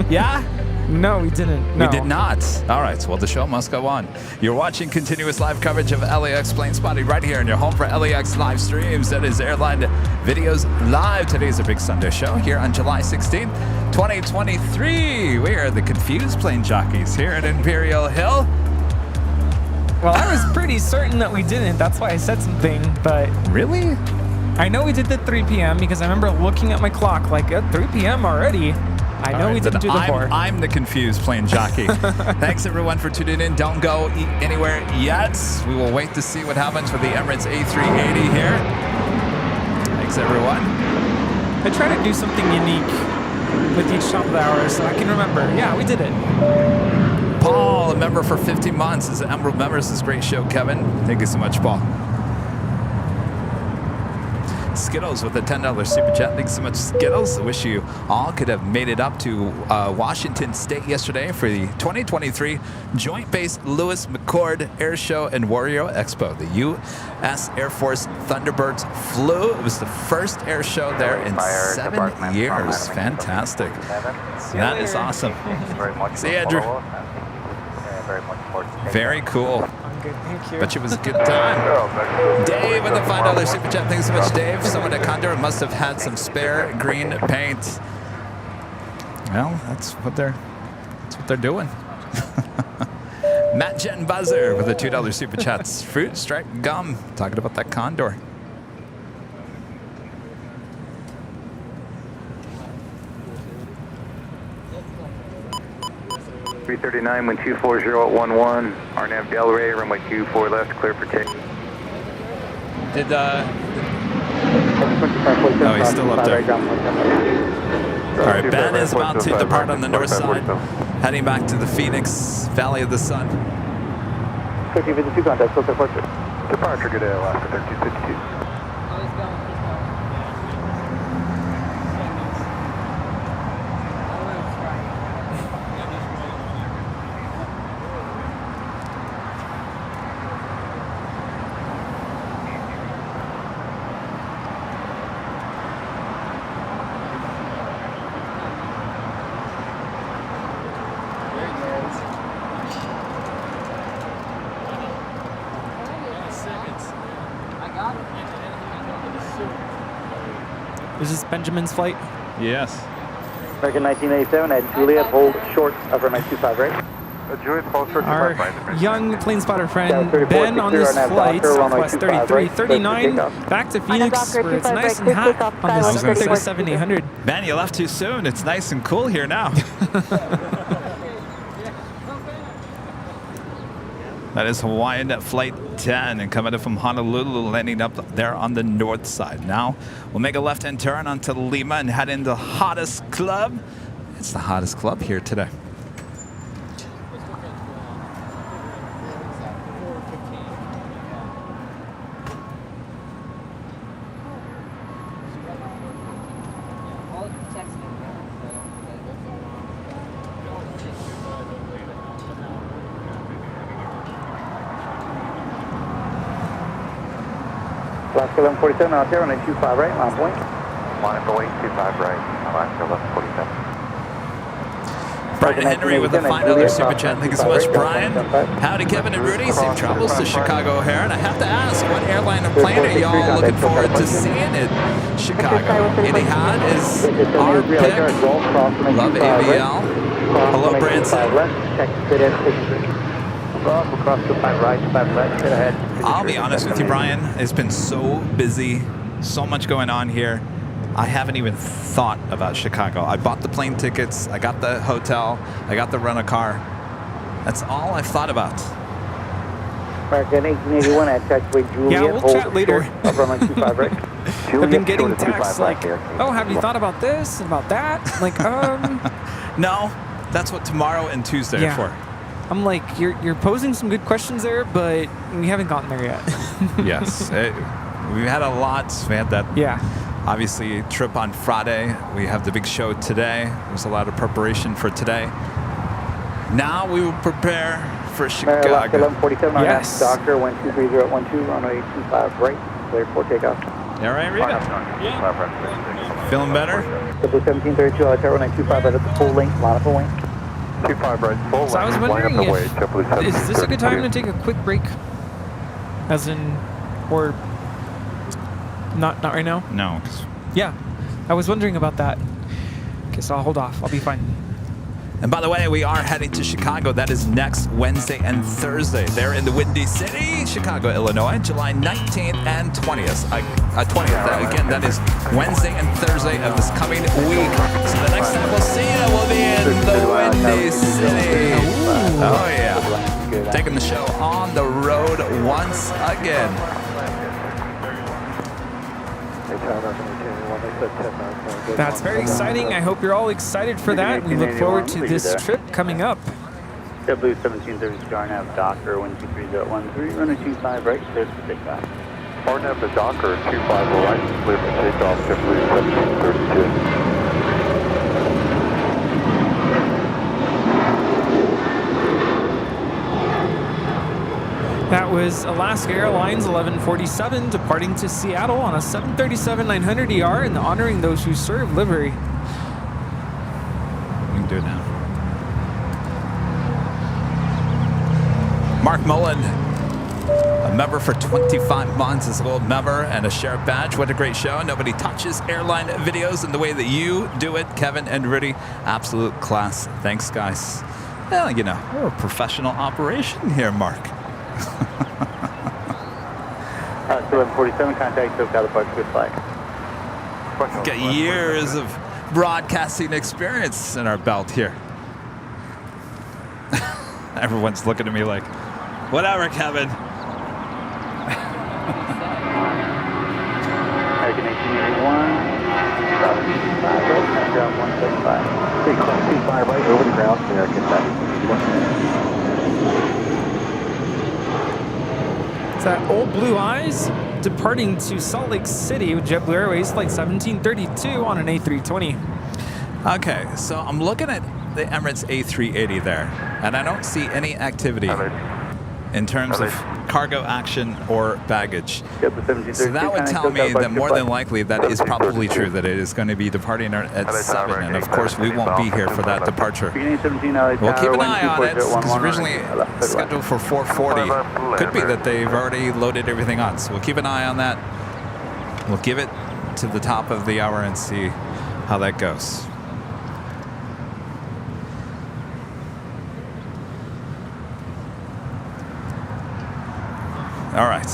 Yeah? No, we didn't. No. We did not. All right. Well, the show must go on. You're watching continuous live coverage of LAX Plane Spotting right here in your home for LAX live streams. That is Airline Videos Live. Today's a big Sunday show here on July 16th, 2023. We are the confused plane jockeys here at Imperial Hill. Well, I was pretty certain that we didn't. That's why I said something, but... Really? I know we did the 3 p.m. because I remember looking at my clock like, at 3 p.m. already. I know we didn't do the 4. I'm the confused plane jockey. Thanks, everyone, for tuning in. Don't go anywhere yet. We will wait to see what happens with the Emirates A380 here. Thanks, everyone. I try to do something unique with each top of the hour so I can remember. Yeah, we did it. Paul, a member for 15 months, is an Emerald member. This is a great show, Kevin. Thank you so much, Paul. Skittles with a $10 super chat. Thanks so much, Skittles. I wish you all could have made it up to Washington State yesterday for the 2023 Joint Base Lewis McChord Air Show and Warrior Expo. The U.S. Air Force Thunderbirds flew. It was the first air show there in 7 years. Fantastic. That is awesome. See you, Andrew. Very cool. Good, thank you. Bet you it was a good time. Dave with a $5 super chat. Thanks so much, Dave. Someone at Condor must have had some spare green paint. Well, that's what they're doing. Matt Jen Buzzer with a $2 super chats. Fruit stripe gum. Talking about that Condor. $339, wind 240 at 11. RNAV Delray, runway 24 left, clear for take. Oh, he's still up there. All right, Ben is about to depart on the north side, heading back to the Phoenix Valley of the Sun. 1352 contact, SoCal departure. Departure, good day, Alaska 1352. Is this Benjamin's flight? Yes. American 1987 at Juliet, hold short of runway 25 right. Juliet, hold short Our young plane spotter friend Ben on this flight, Southwest 3339, back to Phoenix where it's nice and hot on this 737-800. Ben, you left too soon. It's nice and cool here now. That is Hawaiian Flight 10 and coming in from Honolulu, landing up there on the north side. Now we'll make a left-hand turn onto Lima and head into the hottest club. It's the hottest club here today. Alaska 1147, Altair, runway 25 right, line point. Line away 25 right, Alaska 1147. Brian Henry with a $5 super chat. Thank you so much, Brian. Howdy, Kevin and Rudy. Safe travels to Chicago O'Hare. And I have to ask, what airline or plane are y'all looking forward to seeing in Chicago? Etihad is our pick. Love AVL. Hello, Branson. Across to 5 right, 5 left, straight ahead. I'll be honest with you, Brian. It's been so busy, so much going on here. I haven't even thought about Chicago. I bought the plane tickets, I got the hotel, I got the rent-a-car. That's all I've thought about. American 1881 at taxiway Juliet. Yeah, we'll chat later. Up runway 25 right. I've been getting texts like, oh, have you thought about this and about that? Like, No, that's what tomorrow and Tuesday are for. I'm like, you're posing some good questions there, but we haven't gotten there yet. Yes. We've had a lot. We had that obviously trip on Friday. We have the big show today. There's a lot of preparation for today. Now we will prepare for Chicago. 1147 on Doctor 123.012, runway 25 right, clear for takeoff. All right, Rita? Feeling better? 1732, Altair, runway 25 right at the full length, line up a wing. 25 right, full So I was wondering is this a good time to take a quick break? As in, or not right now? No. Yeah, I was wondering about that. Okay, so I'll hold off. I'll be fine. And by the way, we are heading to Chicago. That is next Wednesday and Thursday. They're in the Windy City, Chicago, Illinois, July 19th and 20th. 20th. Again, that is Wednesday and Thursday of this coming week. So the next time we'll see you, we'll be in the Windy City. Oh, yeah. Taking the show on the road once again. That's very exciting. I hope you're all excited for that. We look forward to this trip coming up. JetBlue 1730 Garnett Docker 123.013, runway 25 right, clear for takeoff. Garnett the Docker 25 right, clear for takeoff, JetBlue 1732. That was Alaska Airlines 1147 departing to Seattle on a 737-900ER and honoring those who serve livery. We can do it now. Mark Mullen, a member for 25 months, is a gold member and a sheriff badge. What a great show. Nobody touches airline videos in the way that you do it, Kevin and Rudy. Absolute class. Thanks, guys. Well, you know, we're a professional operation here, Mark. 1147, contact SoCal departure, good flight. Got years of broadcasting experience in our belt here. Everyone's looking at me like, whatever, Kevin. American 1881, ground 175. 25 right, over the ground, American traffic. It's that Old Blue Eyes departing to Salt Lake City with JetBlue Airways flight 1732 on an A320. Okay, so I'm looking at the Emirates A380 there, and I don't see any activity in terms of cargo action or baggage. So that would tell me that more than likely that is probably true, that it is going to be departing at 7, and of course we won't be here for that departure. We'll keep an eye on it, because originally scheduled for 4:40. Could be that they've already loaded everything on, so we'll keep an eye on that. We'll give it to the top of the hour and see how that goes. All right,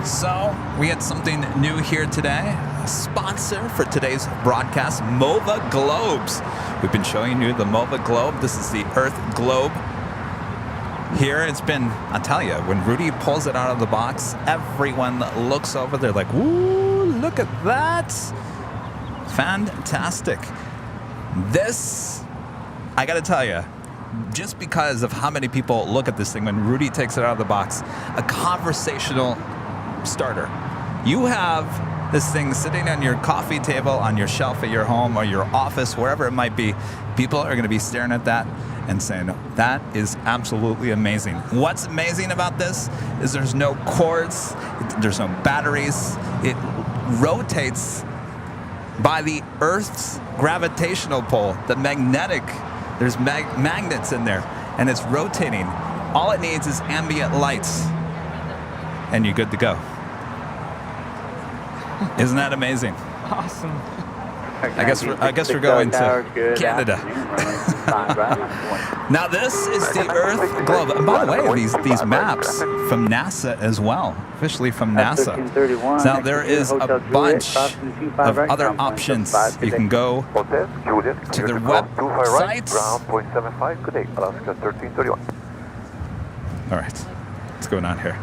so we had something new here today. A sponsor for today's broadcast, MOVA Globes. We've been showing you the MOVA Globe. This is the Earth Globe. Here it's been, I'll tell you, when Rudy pulls it out of the box, everyone looks over, they're like, woo, look at that. Fantastic. This, I gotta tell you, just because of how many people look at this thing when Rudy takes it out of the box, a conversational starter. You have this thing sitting on your coffee table, on your shelf at your home or your office, wherever it might be. People are going to be staring at that and saying, that is absolutely amazing. What's amazing about this is there's no cords, there's no batteries. It rotates by the Earth's gravitational pull, the magnetic. There's magnets in there, and it's rotating. All it needs is ambient lights, and you're good to go. Isn't that amazing? Awesome. I guess we're going to Canada. Now this is the Earth Globe. And by the way, these maps from NASA as well, officially from NASA. Now there is a bunch of other options. You can go to their websites. All right, what's going on here?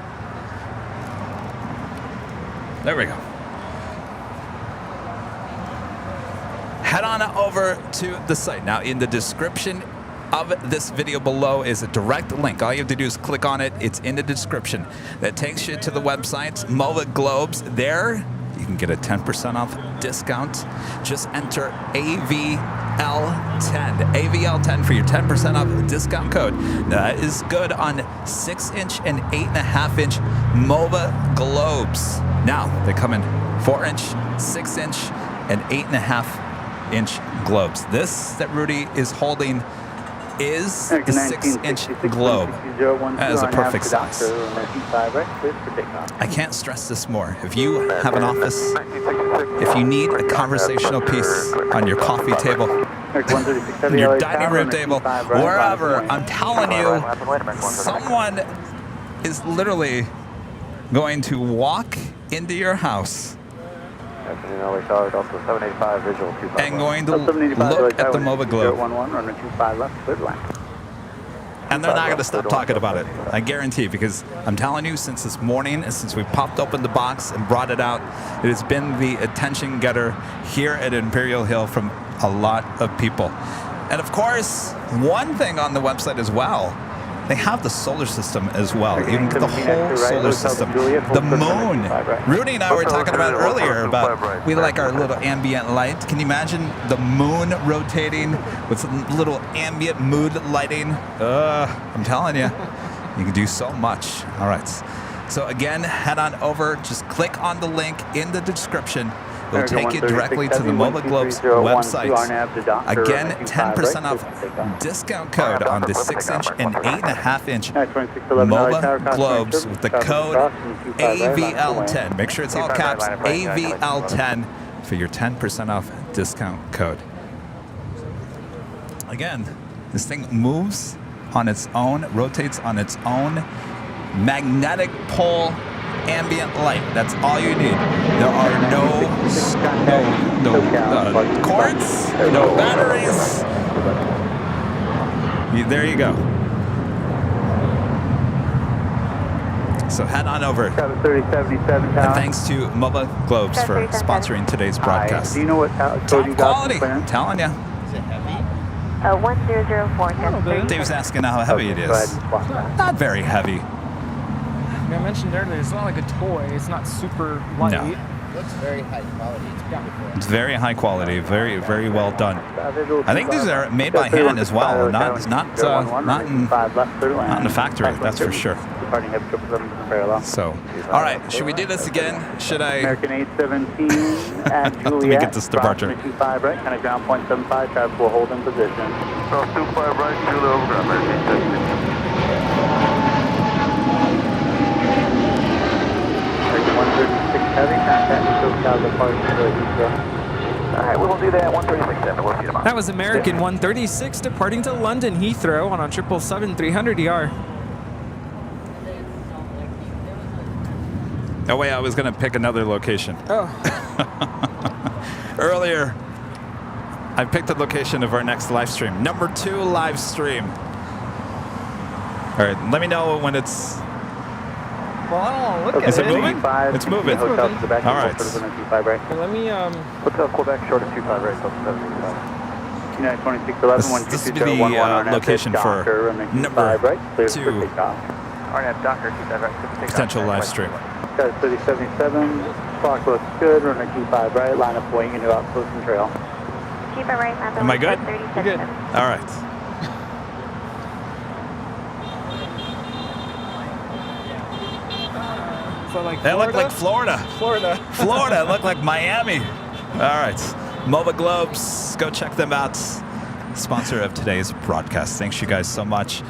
There we go. Head on over to the site. Now, in the description of this video below is a direct link. All you have to do is click on it. It's in the description. That takes you to the website, MOVA Globes. There, you can get a 10% off discount. Just enter AVL10. AVL10 for your 10% off discount code. That is good on 6-inch and 8.5-inch MOVA Globes. Now, they come in 4-inch, 6-inch, and 8.5-inch globes. This that Rudy is holding is the 6-inch globe. That is a perfect size. I can't stress this more. If you have an office, if you need a conversational piece on your coffee table, your dining room table, wherever, I'm telling you, someone is literally going to walk into your house and going to look at the MOVA Globe. And they're not going to stop talking about it. I guarantee, because I'm telling you, since this morning, since we popped open the box and brought it out, it has been the attention getter here at Imperial Hill from a lot of people. And of course, one thing on the website as well, they have the solar system as well, even the whole solar system. The moon. Rudy and I were talking about earlier about we like our little ambient light. Can you imagine the moon rotating with some little ambient mood lighting? I'm telling you, you can do so much. All right. So again, head on over. Just click on the link in the description. It'll take you directly to the MOVA Globes website. Again, 10% off discount code on the 6-inch and 8.5-inch MOVA Globes with the code AVL10. Make sure it's all caps, AVL10 for your 10% off discount code. Again, this thing moves on its own, rotates on its own, magnetic pole, ambient light. That's all you need. There are no cords, no batteries. There you go. So head on over. 3077 And thanks to Mobile Globes for sponsoring today's broadcast. Do you know what code you got? Quality, telling you. Is it heavy? 1004. Dave's asking how heavy it is. Not very heavy. I mentioned earlier, it's not like a toy. It's not super light. No. It looks very high quality. It's beautiful. It's very high quality, very, very well done. I think these are made by hand as well, not in the factory, that's for sure. So, all right, should we do this again? Should I? American 817 at Juliet. Let me get this departure. 25 right, kind of ground point 75, traffic will hold in position. So 25 right, Juliet over American 817. 136 heavy, contact with SoCal departure. All right, we will do that 136 we'll see you tomorrow. That was American 136 departing to London Heathrow on a 777-300ER. Oh wait, I was gonna pick another location. Oh. Earlier, I picked the location of our next live stream. Number 2 live stream. All right, let me know when it's. Well, I don't want to look Is at it moving? It's moving. All right. Let me, Hotel Quebec, short of 25 right, 775. 292611, This would be the location for number 2 RNF Docker, 25 right, potential live stream. 3077, clock looks good, runner 25 right, line up wing into outpost and trail. Keep it right, Mando. Am I good? You're good. All right. So like That looked like Florida. Florida looked like Miami. All right. Mobile Globes, go check them out. Sponsor of today's broadcast. Thanks you guys so much.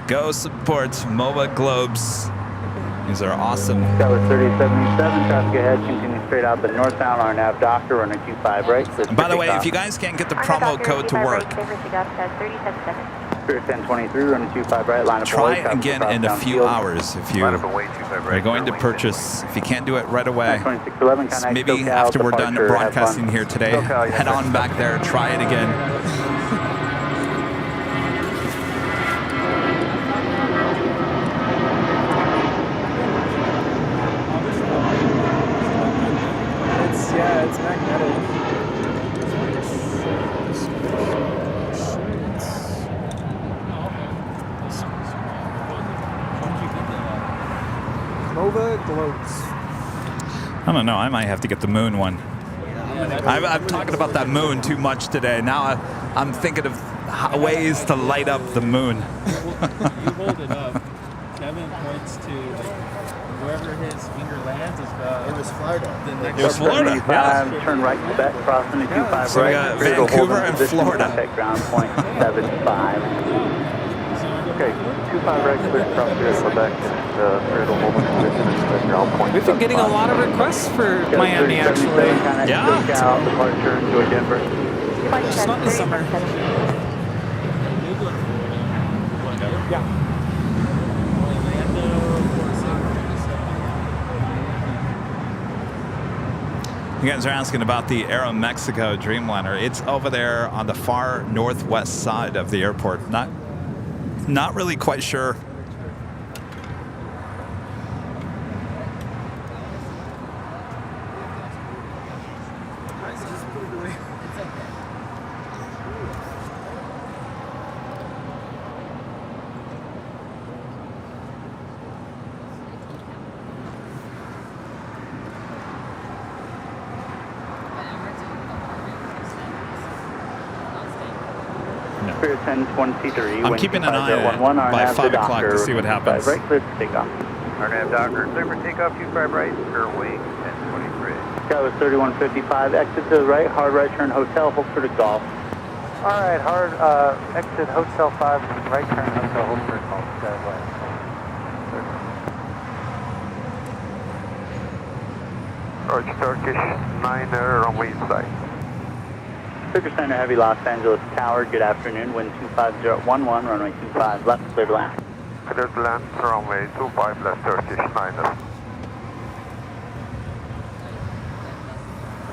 Go support Mobile Globes. These are awesome. Tower 3077, traffic ahead, continue straight out the northbound RNAV Docker, runner 25 right. And by the way, if you guys can't get the promo code to work, Spirit 1023, runner 25 right, line up try away, again in a few hours. If you are going to purchase, if you can't do it right away, maybe after we're done broadcasting here today, head on back there, try it again. It's magnetic. Mobile Globes. I don't know. I might have to get the moon one. I'm talking about that moon too much today. Now I'm thinking of ways to light up the moon. You hold it up. Kevin points to wherever his finger lands is the. It was Florida. It was Florida. Yeah. Turn right Quebec, crossing the 25 so right. we got Vancouver and Florida. At ground point 75. Okay, 25 right, clear across here, Quebec, and hold in position at ground point. We've been getting a lot of requests for Miami, actually. Yeah. Departure, enjoy Denver. It's not this summer. Yeah. You guys are asking about the Aeromexico Dreamliner. It's over there on the far northwest side of the airport. Not really quite sure. Spirit 1023. I'm keeping an eye on it by 5 o'clock to see what happens. Right, clear for takeoff. RNAV Docker, clear for takeoff, 25 right, clear wing, 1023. That was 3155, exit to the right, hard right turn hotel, Holford to golf. All right, hard exit hotel 5, right turn hotel, Holford golf. Arch Turkish 9 runway inside. Turkish Center Heavy Los Angeles Tower, good afternoon, wind 25011, runway 25 left, clear to land. Clear to land, runway 25 left, Turkish 9.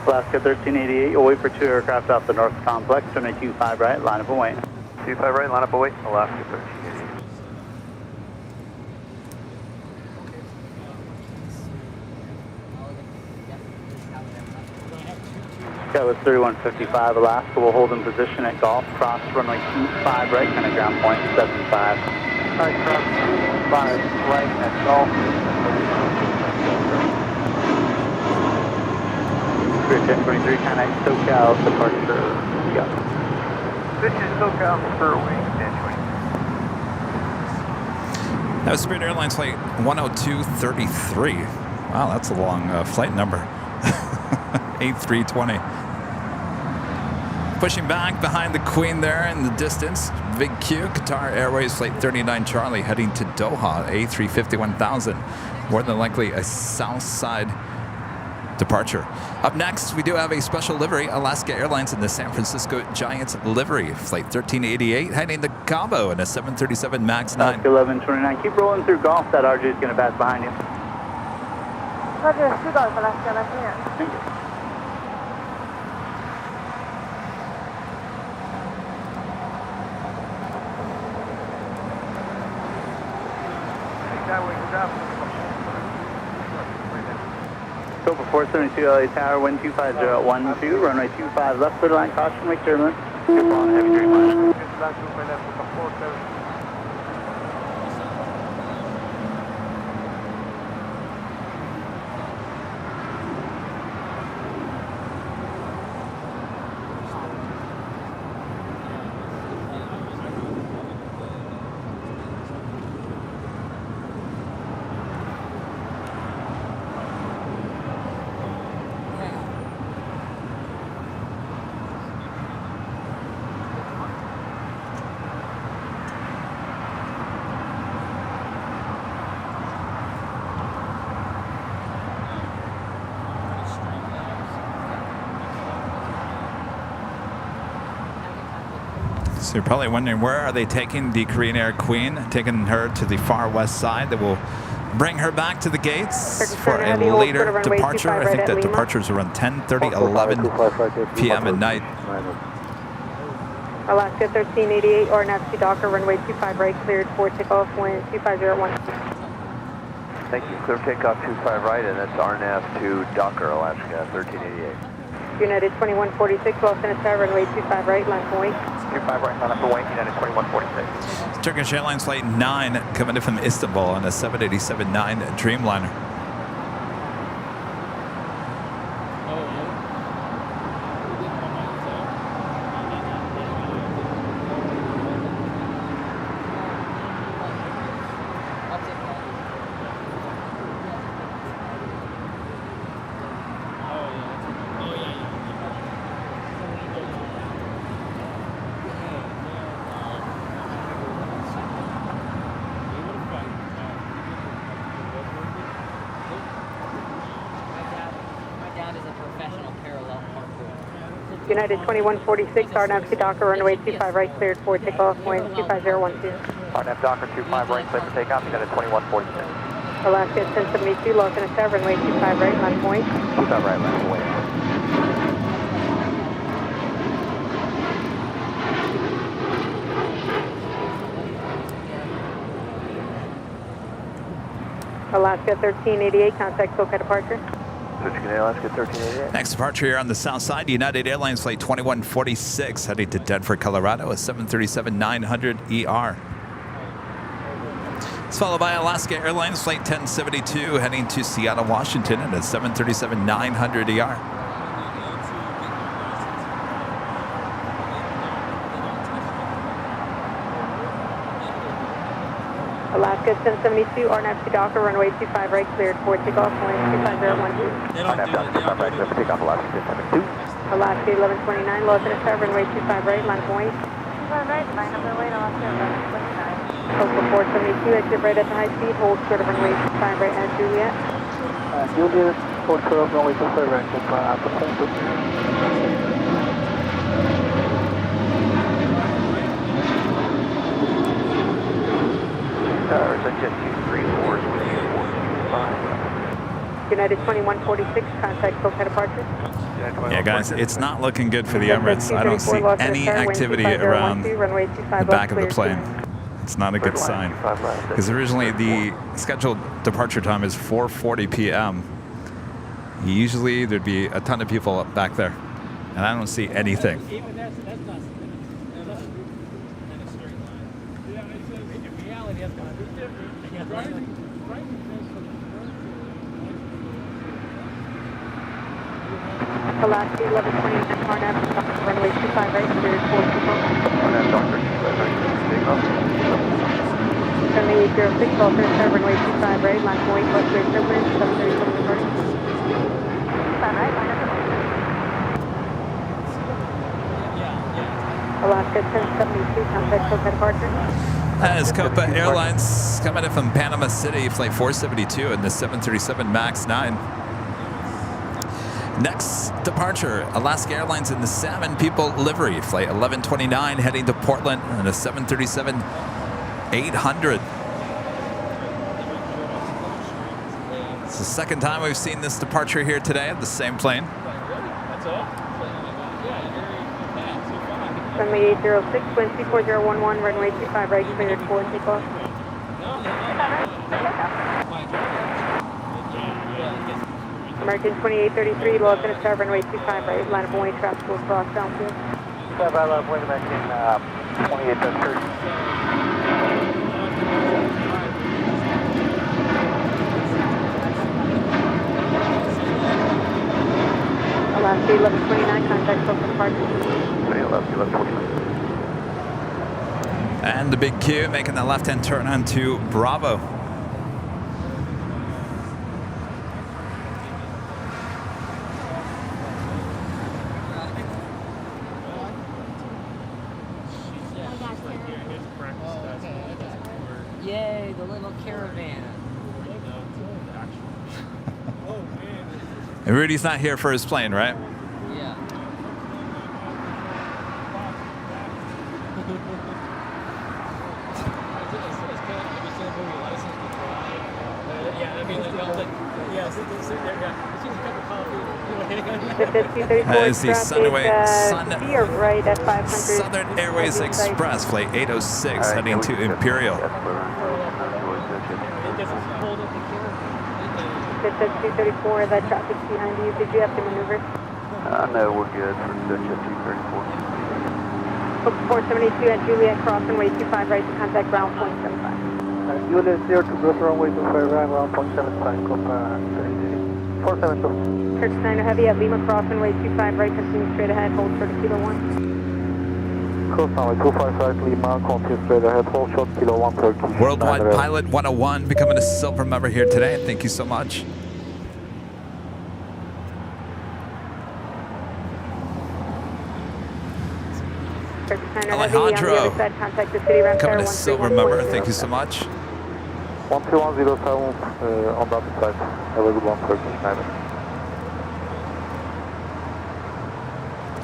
Alaska 1388, you'll wait for 2 aircraft off the north complex, runway 25 right, line up away. 25 right, line up away, Alaska 1388. SoCal is 3155 Alaska. We'll hold in position at Golf. Cross runway 25 right, kind of ground point 75. Alright, cross 5 right at Golf. Spirit 1023, connect SoCal departure. Yeah. This is SoCal for wing 1020. That was Spirit Airlines flight 10233. Wow, that's a long flight number. 8320. Pushing back behind the Queen there in the distance. Big Q, Qatar Airways flight 39 Charlie heading to Doha, A350-1000. More than likely a south side departure. Up next, we do have a special livery, Alaska Airlines in the San Francisco Giants livery. Flight 1388 heading to Cabo in a 737 MAX 9. 1129, keep rolling through Golf. That RJ is going to pass behind you. Roger, through Golf, Alaska, left here. Thank you. Go for 472 LA Tower, wind 25012, runway 25 left, clear line, caution, wake turbulence. Good ball, heavy dreamliner. So you're probably wondering, where are they taking the Korean Air Queen? Taking her to the far west side. That will bring her back to the gates for a later departure. I think that departure is around 10:30, 11 p.m. at night. Alaska 1388, or Nazi Docker, runway 25 right, cleared for takeoff, wind 250-1. Thank you. Clear takeoff 25 right, and that's RNAV to Docker, Alaska 1388. United 2146, Los Angeles, runway 25 right, line for wing. 25 right, line up for wing, United 2146. Turkish Airlines Flight 9 coming in from Istanbul on a 787-9 Dreamliner. United 2146, RNAV to Docker, runway 25 right, cleared for takeoff, wind 25012. RNAV Docker 25 right, clear for takeoff, United 2146. Alaska 1072, Los Angeles, runway 25 right, line for wing. 25 right, line for wing. Alaska 1388, contact SoCal departure. Alaska 1388. Next departure here on the south side, United Airlines Flight 2146 heading to Denver, Colorado, a 737-900ER. It's followed by Alaska Airlines Flight 1072 heading to Seattle, Washington, and a 737-900ER. Alaska 1072, RNAV to Docker, runway 25 right, cleared for takeoff, wind 25012. RNAV Docker 25 right, clear for takeoff, Alaska 1072. Alaska 1129, Los Angeles, runway 25 right, line for wing. 25 right, 900 lane, Alaska 1129. Coastal 472, exit right at the high speed, hold short of runway 25 right at Juliet. Juliet, hold short of runway 25 right, Alpha. United 2146, contact SoCal departure. Yeah, guys, it's not looking good for the Emirates. I don't see any activity around the back of the plane. It's not a good sign. Because originally the scheduled departure time is 4:40 p.m. Usually there'd be a ton of people up back there. and I don't see anything. Even that's not in a straight line. Yeah, it's in reality that's going to be different. Alaska 1129 Harnett, runway 25 right, cleared 424. Harnett, Dr. 25 right, Runway 806, alternate side, runway 25 right, line point, bus cleared turbulence, 737 departing. 25 right, line up. Alaska 1072, contact Copa departure. That is Copa Airlines coming in from Panama City, flight 472 in the 737 MAX 9. Next departure, Alaska Airlines in the Salmon People livery, flight 1129 heading to Portland in a 737-800. It's the second time we've seen this departure here today of the same plane. Runway 806, wind 24011, runway 25 right, cleared for takeoff. American 2833, low up in a star, runway 25 right, line of one-way traffic will cross downfield. 25 right, line of one, American 2833. Alaska 1129, contact Copa departure. Alaska 1129. And the big Q making the left-hand turn onto Bravo. Yay, the little caravan. And Rudy's not here for his plane, right? Yeah. That is the Sunway, right at 500. Southern Airways Express, flight 806, heading to Imperial. That's 234, that traffic's behind you. Did you have to maneuver? No, we're good for Dutch 234. 472 at Juliet, cross runway 25 right to contact ground point 75. Juliet 0 to go runway 25 right, ground point 75, Copa 472. Turkish 9 Heavy at Lima, cross runway 25 right, continue straight ahead, hold short of kilo 1. Coast runway 25 right, Lima, continue straight ahead, hold short kilo 1 Turkey. Worldwide Pilot 101 becoming a silver member here today. Thank you so much. Alejandro becoming a silver member. Thank you so much. 12107 on the other side. Have a good one, Turkish 9.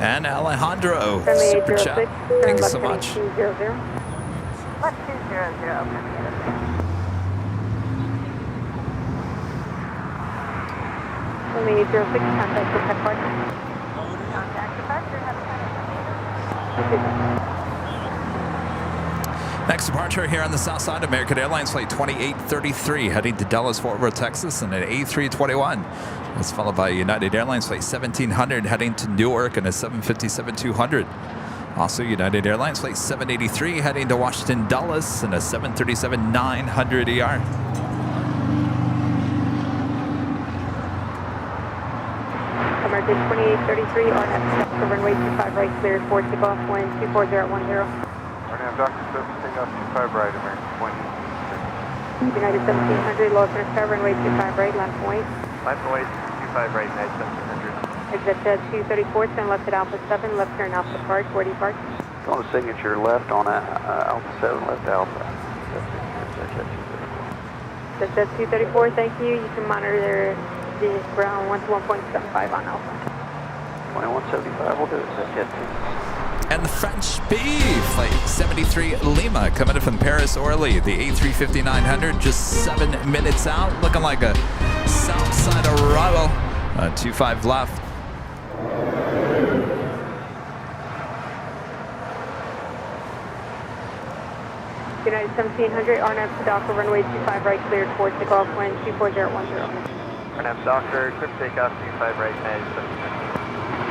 And Alejandro, super chat. Thank you so much. Left 200. Only 806, contact with headquarters. Contact departure, have Next departure here on the south side, American Airlines flight 2833 heading to Dallas, Fort Worth, Texas, and an A321. That's followed by United Airlines flight 1700 heading to Newark and a 757-200. Also United Airlines flight 783 heading to Washington Dulles and a 737-900ER. American 2833, RNAV, runway 25 right, cleared for takeoff, wind 24010. RNAV, Dr. 17 off 25 right, American 20. United 1700, low up in a star, runway 25 right, line point. Line point 25 right, United 1700. Exit 234, turn left at Alpha 7, left turn Alpha Park, where do you park? On the signature left on Alpha 7, left Alpha. That's 234, thank you. You can monitor the ground 121.75 on Alpha. 2175, we'll do it. That's jet 2. And the French B, flight 73 Lima, coming in from Paris Orly, the A350-900, just 7 minutes out, looking like a south side arrival. 25 left. United 1700, RNAV Sadaka, runway 25 right, cleared for takeoff, wind 24010. RNAV Doctor, clear takeoff 25 right, United 1700.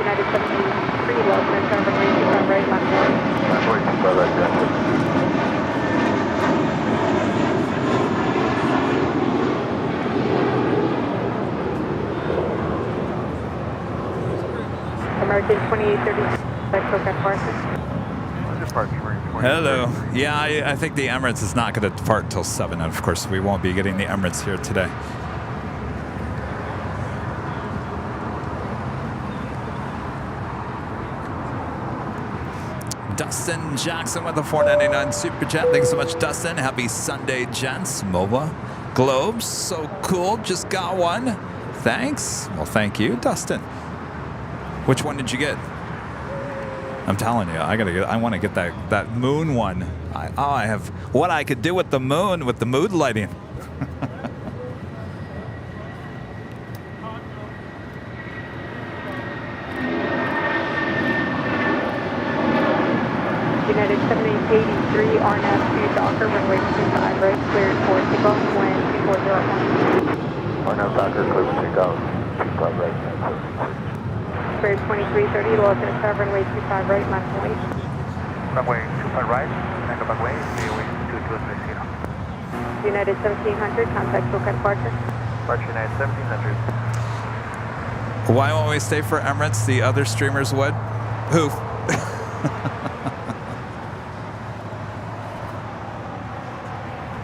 United 73, low center tower, runway 25 right, line 1. Runway 25 right, Jackson. American 2830, SoCal departure. Hello. Yeah, I think the Emirates is not going to depart until 7. And of course, we won't be getting the Emirates here today. Dustin Jackson with a $4.99 super chat. Thanks so much, Dustin. Happy Sunday, gents. MOBA globes, so cool. Just got one. Thanks. Well, thank you, Dustin. Which one did you get? I'm telling you, I want to get that moon one. I have what I could do with the moon with the mood lighting. United 7883, RNAV to Docker, runway 25 right, cleared for takeoff, wind 2401. RNAV Docker, clear for takeoff, 25 right. Spirit 2330, low center tower, runway 25 right, line 1. Runway 25 right, tango back way, VOA 2230. United 1700, contact SoCal departure. Departure United 1700. Why won't we stay for Emirates? The other streamers would. Who?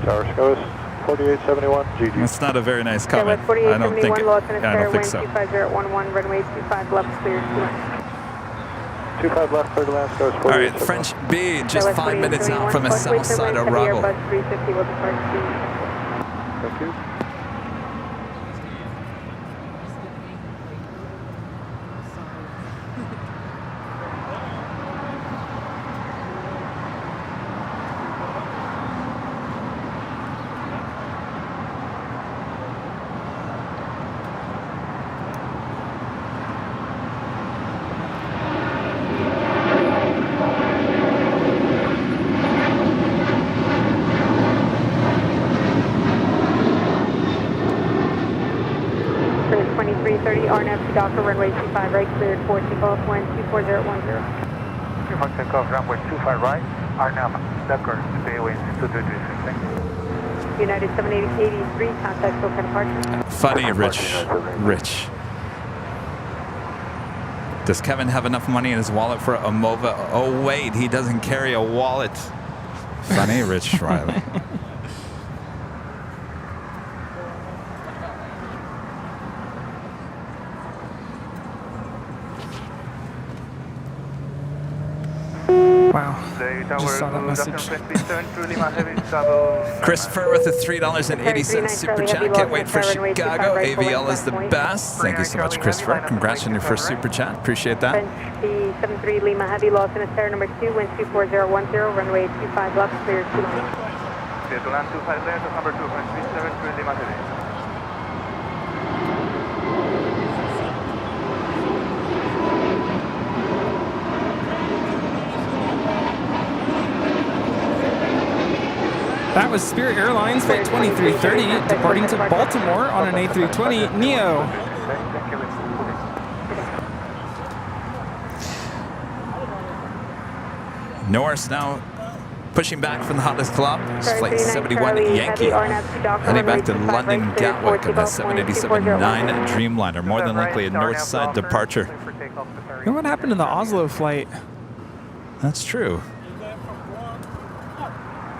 Tower Scos, 4871, GG. That's not a very nice comment. I don't think it. I don't think so. 25011, runway 25 left, cleared to land. 25 left, clear to land, Scos, 4871. All right, French B, just 5 minutes out from the south side of Ruggle. Airbus 350 will depart to. Thank you. Docker, runway 25 right, cleared for takeoff, wind 24010. Takeoff, takeoff, runway 25 right, RNAV Docker, VOA 2230. Thank you. United 7883, contact SoCal departure. Funny, Rich. Does Kevin have enough money in his wallet for a MOVA? Oh, wait, he doesn't carry a wallet. Funny, Rich Riley. Wow. Just saw that message. Christopher with a $3.80 super chat. Can't wait for Chicago. AVL is the best. Thank you so much, Christopher. Congrats on your first super chat. Appreciate that. French 73 Lima Heavy, lost in a tower number 2, wind 24010, runway 25 left, cleared to land. Clear to land 25 left, number 2, French 73 Lima Heavy. That was Spirit Airlines Flight 2330 departing to Baltimore on an A320 Neo. Norris now pushing back from the hottest club. Flight 71 Yankee. Heading back to London Gatwick on the 787-9 Dreamliner. More than likely a north side departure. And what happened to the Oslo flight? That's true.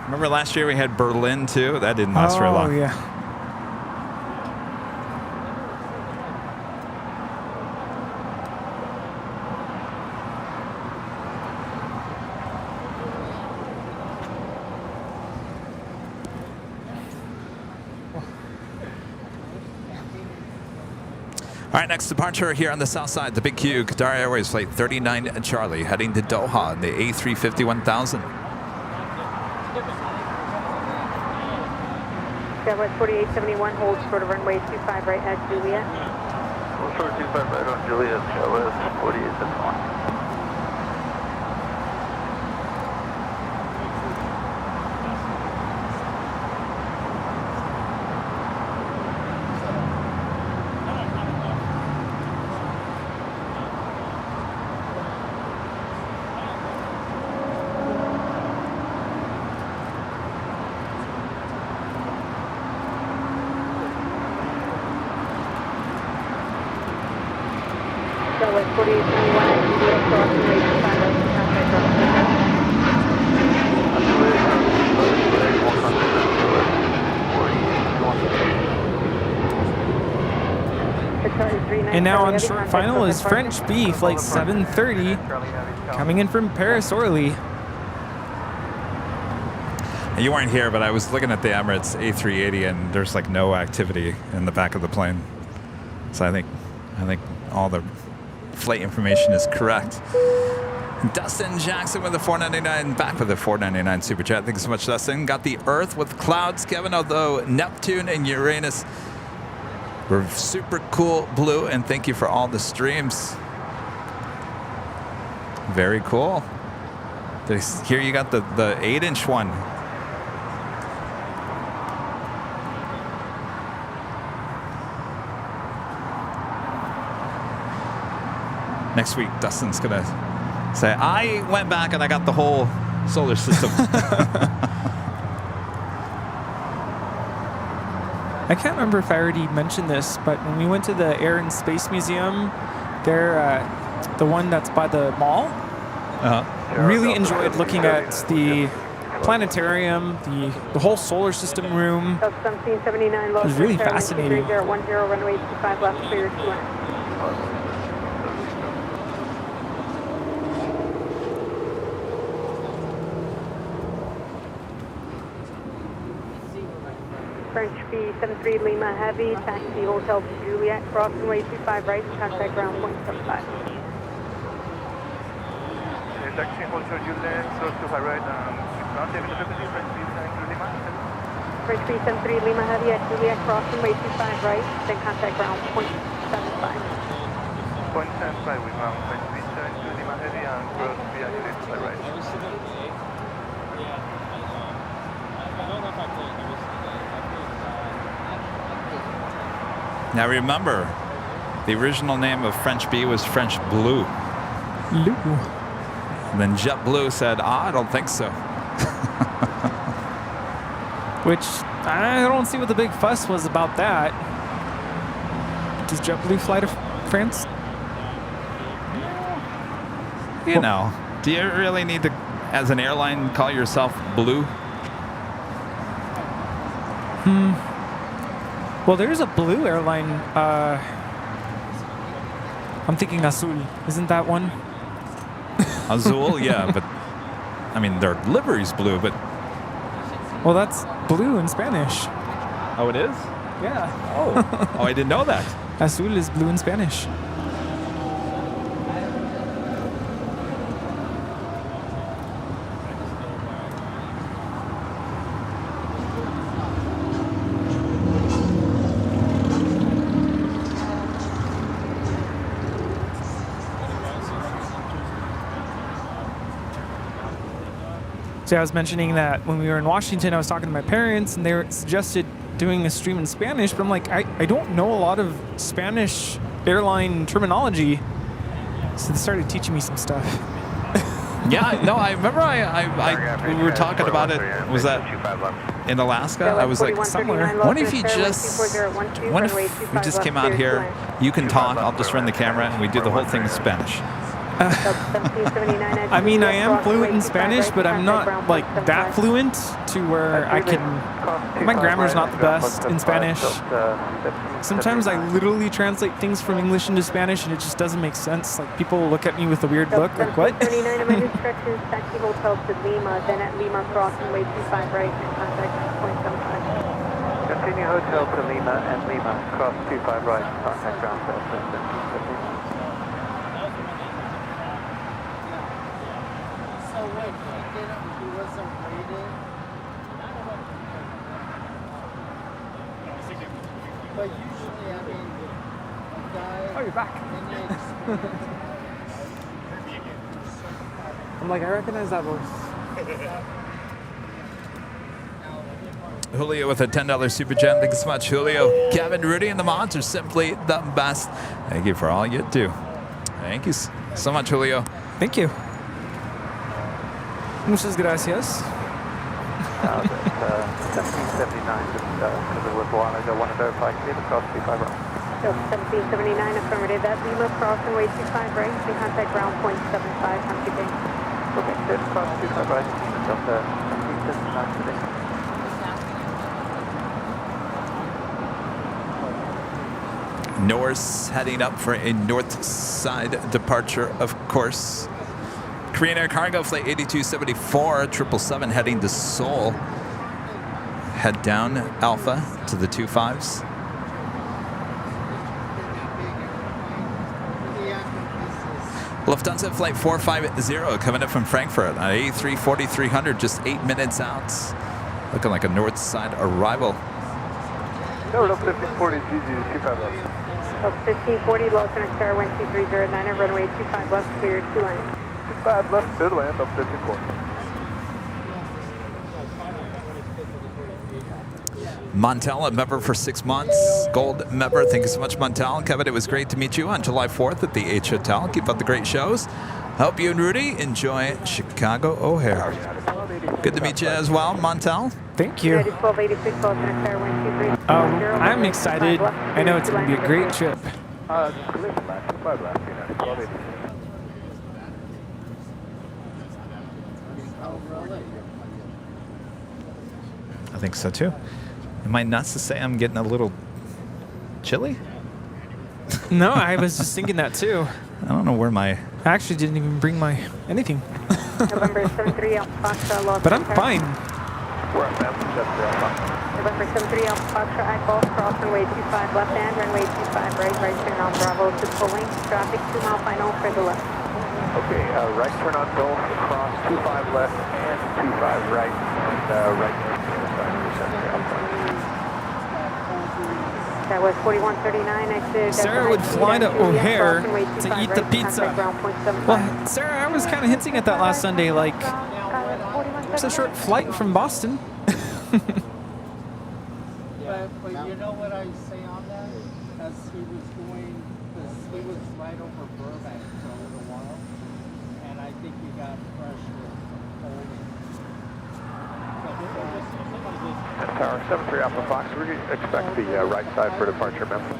Remember last year we had Berlin too? That didn't last very long. Oh, yeah. All right, next departure here on the south side, the Big Q, Qatar Airways Flight 39 Charlie, heading to Doha in the A350-1000. Southwest 4871, hold short of runway 25 right at Juliet. Hold short 25 right on Juliet, Southwest 4871. Delaware 4821 at Juliet, crossing way 25 right, contact ground. And now on short final is French B, flight 730, coming in from Paris Orly. You weren't here, but I was looking at the Emirates A380, and there's like no activity in the back of the plane. So I think all the flight information is correct. Dustin Jackson with the 499, back with the 499 super chat. Thank you so much, Dustin. Got the Earth with clouds, Kevin, although Neptune and Uranus were super cool blue, and thank you for all the streams. Very cool. Here you got the 8-inch one. Next week, Dustin's gonna say, I went back and I got the whole solar system. I can't remember if I already mentioned this, but when we went to the Air and Space Museum, there, the one that's by the mall, really enjoyed looking at the planetarium, the whole solar system room. It was really fascinating. Runway 25 left, clear to land. French B73 Lima Heavy, taxi Hotel to Juliet, crossing way 25 right, contact ground point 75. Taxi Hotel Juliet, so 25 right, French B73 Lima Heavy at Juliet, crossing way 25 right, then contact ground point 75. Point 75 with French B72 Lima Heavy and cross via Juliet 25 right. Now remember, the original name of French B was French Blue. And then JetBlue said, I don't think so. Which, I don't see what the big fuss was about that. Does JetBlue fly to France? You know, do you really need to, as an airline, call yourself Blue? Well, there's a blue airline. I'm thinking Azul. Isn't that one? Azul, yeah, but I mean, their livery's blue, but. Well, that's blue in Spanish. Oh, it is? Yeah. Oh, I didn't know that. Azul is blue in Spanish. So I was mentioning that when we were in Washington, I was talking to my parents, and they suggested doing a stream in Spanish, but I'm like, I don't know a lot of Spanish airline terminology. So they started teaching me some stuff. Yeah, no, I remember we were talking about it. Was that in Alaska? I was like, somewhere. What if we just came out here, you can talk, I'll just run the camera, and we do the whole thing in Spanish. I mean, I am fluent in Spanish, but I'm not like that fluent to where I can. My grammar's not the best in Spanish. Sometimes I literally translate things from English into Spanish, and it just doesn't make sense. Like, people look at me with a weird look, like, what? 39 instructions, taxi Hotel to Lima, then at Lima crossing way 25 right, and contact point 75. Continue Hotel to Lima and Lima, cross 25 right, contact ground 1750. But usually, I mean, a guy... Oh, you're back. I'm like, I recognize that voice. Julio with a $10 super chat. Thank you so much, Julio. Kevin Rudy and the mods are simply the best. Thank you for all you do. Thank you so much, Julio. Thank you. Muchas gracias. 1779, just because it was one, I don't want to verify clear across 25 right. 1779 affirmative. At Lima, cross runway 25 right. May contact ground point 75. Have a good day. Okay, this cross 25 right. Delta 1779 today. Norse heading up for a north side departure, of course. Korean Air Cargo Flight 8274, 777 heading to Seoul. Head down Alpha to the 25s. Lufthansa Flight 450 coming up from Frankfurt on A340-300, just 8 minutes out. Looking like a north side arrival. Tower up 1540, GG, 25 left. Up 1540, Los Angeles Tower 12309 at runway 25 left, clear to land. 25 left, clear to land, up 1540. Montel, a member for 6 months. Gold member. Thank you so much, Montel. Kevin, it was great to meet you on July 4th at the H Hotel. Keep up the great shows. Hope you and Rudy enjoy Chicago O'Hare. Good to meet you as well, Montel. Thank you. I'm excited. I know it's going to be a great trip. Collision left, 25 left, United 1280. I think so too. Am I nuts to say I'm getting a little chilly? No, I was just thinking that too. I don't know where my... I actually didn't even bring my anything. November 73 Alpha Foxtrot, Los But I'm fine. We're at November 73 Alpha Foxtrot at Golf, cross runway 25 left and runway 25 right, right turn on Bravo to full length, traffic 2 mile final for the left. Okay, right turn on Golf, cross 25 left and 25 right, and right turn to the side of the center Alpha. That was 4139, exit. Sarah would fly to O'Hare to eat the pizza. Well, Sarah, I was kind of hinting at that last Sunday, like, it's a short flight from Boston. But you know what I say on that? As he was going, because he was right over Burbank for a little while, and I think he got pressure Tower 73 Alpha Fox, we expect the right side for departure, member.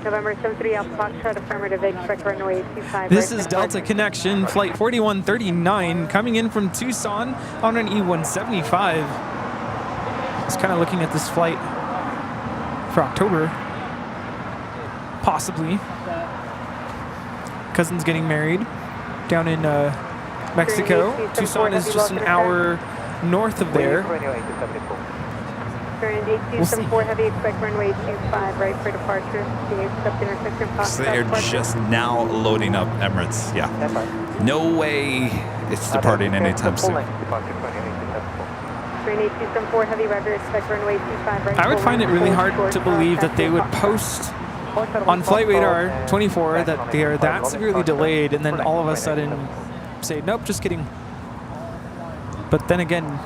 November 73 Alpha Foxtrot, affirmative, expect runway 25 This right. is Delta Connection, flight 4139, coming in from Tucson on an E175. Just kind of looking at this flight for October, possibly. Cousin's getting married down in Mexico. Tucson is just an hour north of there. Turn 8274 heavy, expect runway 25 right for departure. Can you accept intersection Foxtrot? So they're just now loading up Emirates. Yeah. No way it's departing anytime soon. Turn 8274 heavy, Roger, expect runway 25 right. I would find it really hard to believe that they would post on Flight Radar 24 that they are that severely delayed and then all of a sudden say, nope, just kidding. But then again,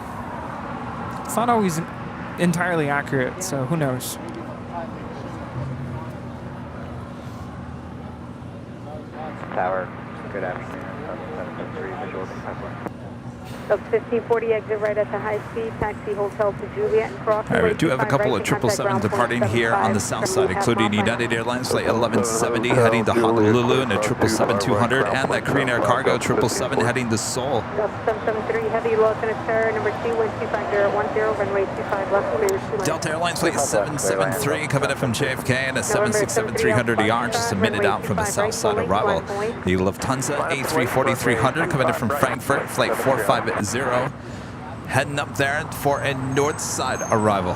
it's not always entirely accurate, so who knows? Tower, good afternoon. 773 visual contact. Up 1540, exit right at the high speed, taxi hotel to Juliet, cross. All right, we do have a couple of 777 departing here on the south side, including United Airlines Flight 1170 heading to Honolulu, and a 777-200, and that Korean Air Cargo 777 heading to Seoul. 773 heavy, Los Angeles Tower, number 2, wind 25010, runway 25 left, clear to land. Delta Airlines Flight 773 coming up from JFK, and a 767-300ER just a minute out from the south side arrival. The Lufthansa A340-300 coming in from Frankfurt, Flight 450. Heading up there for a north side arrival.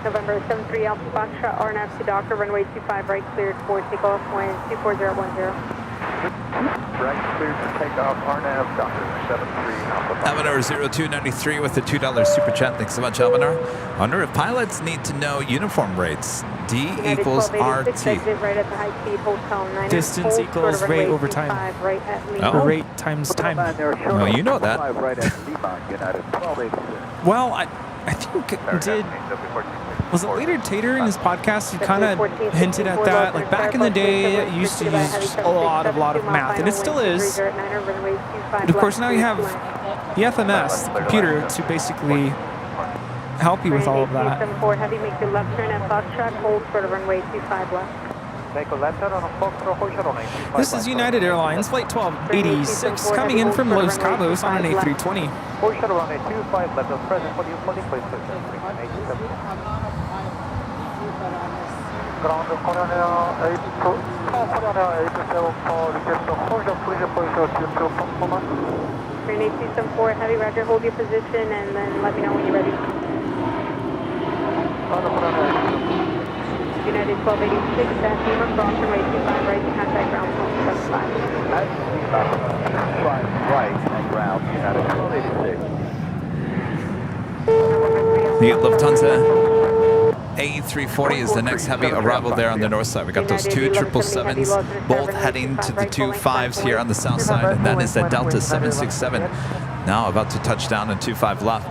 November 73 Alpha Foxtrot, RNAV to Docker, runway 25 right, cleared for takeoff, wind 24010. right, cleared for takeoff, RNAV, Doctor 73 Alpha. Eleanor 0293 with the $2 super chat. Thanks so much, Eleanor. Wonder if pilots need to know uniform rates. D equals RT. Exit right at the high speed hotel 9. Distance equals rate over time. Right at Lima. Or rate times time. Well, you know that. Right at Lima, United 1286. Well, I think was it later Tater in his podcast? He kind of hinted at that. Like back in the day, it used to use just a lot of math, and it still is. But of course, now you have the FMS, the computer, to basically help you with all of that. Heavy, make your left turn at Foxtrot, hold short of runway 25 left. This is United Airlines, Flight 1286, coming in from Los Cabos on an A320. Hold short of runway 25 left, at present, what do you flooding place switch? Ground Colonel 827 for request of closure, please approach your tune to Puma. Train 8274, heavy, roger, hold your position and then let me know when you're ready. United 1286, at Lima, cross runway 25 right to contact ground 75. At Lima, 25 right at ground, United 1286. The Lufthansa A340 is the next heavy arrival there on the north side. We got those two 777s, both heading to the 25s here on the south side, and that is the Delta 767. Now about to touch down on 25 left.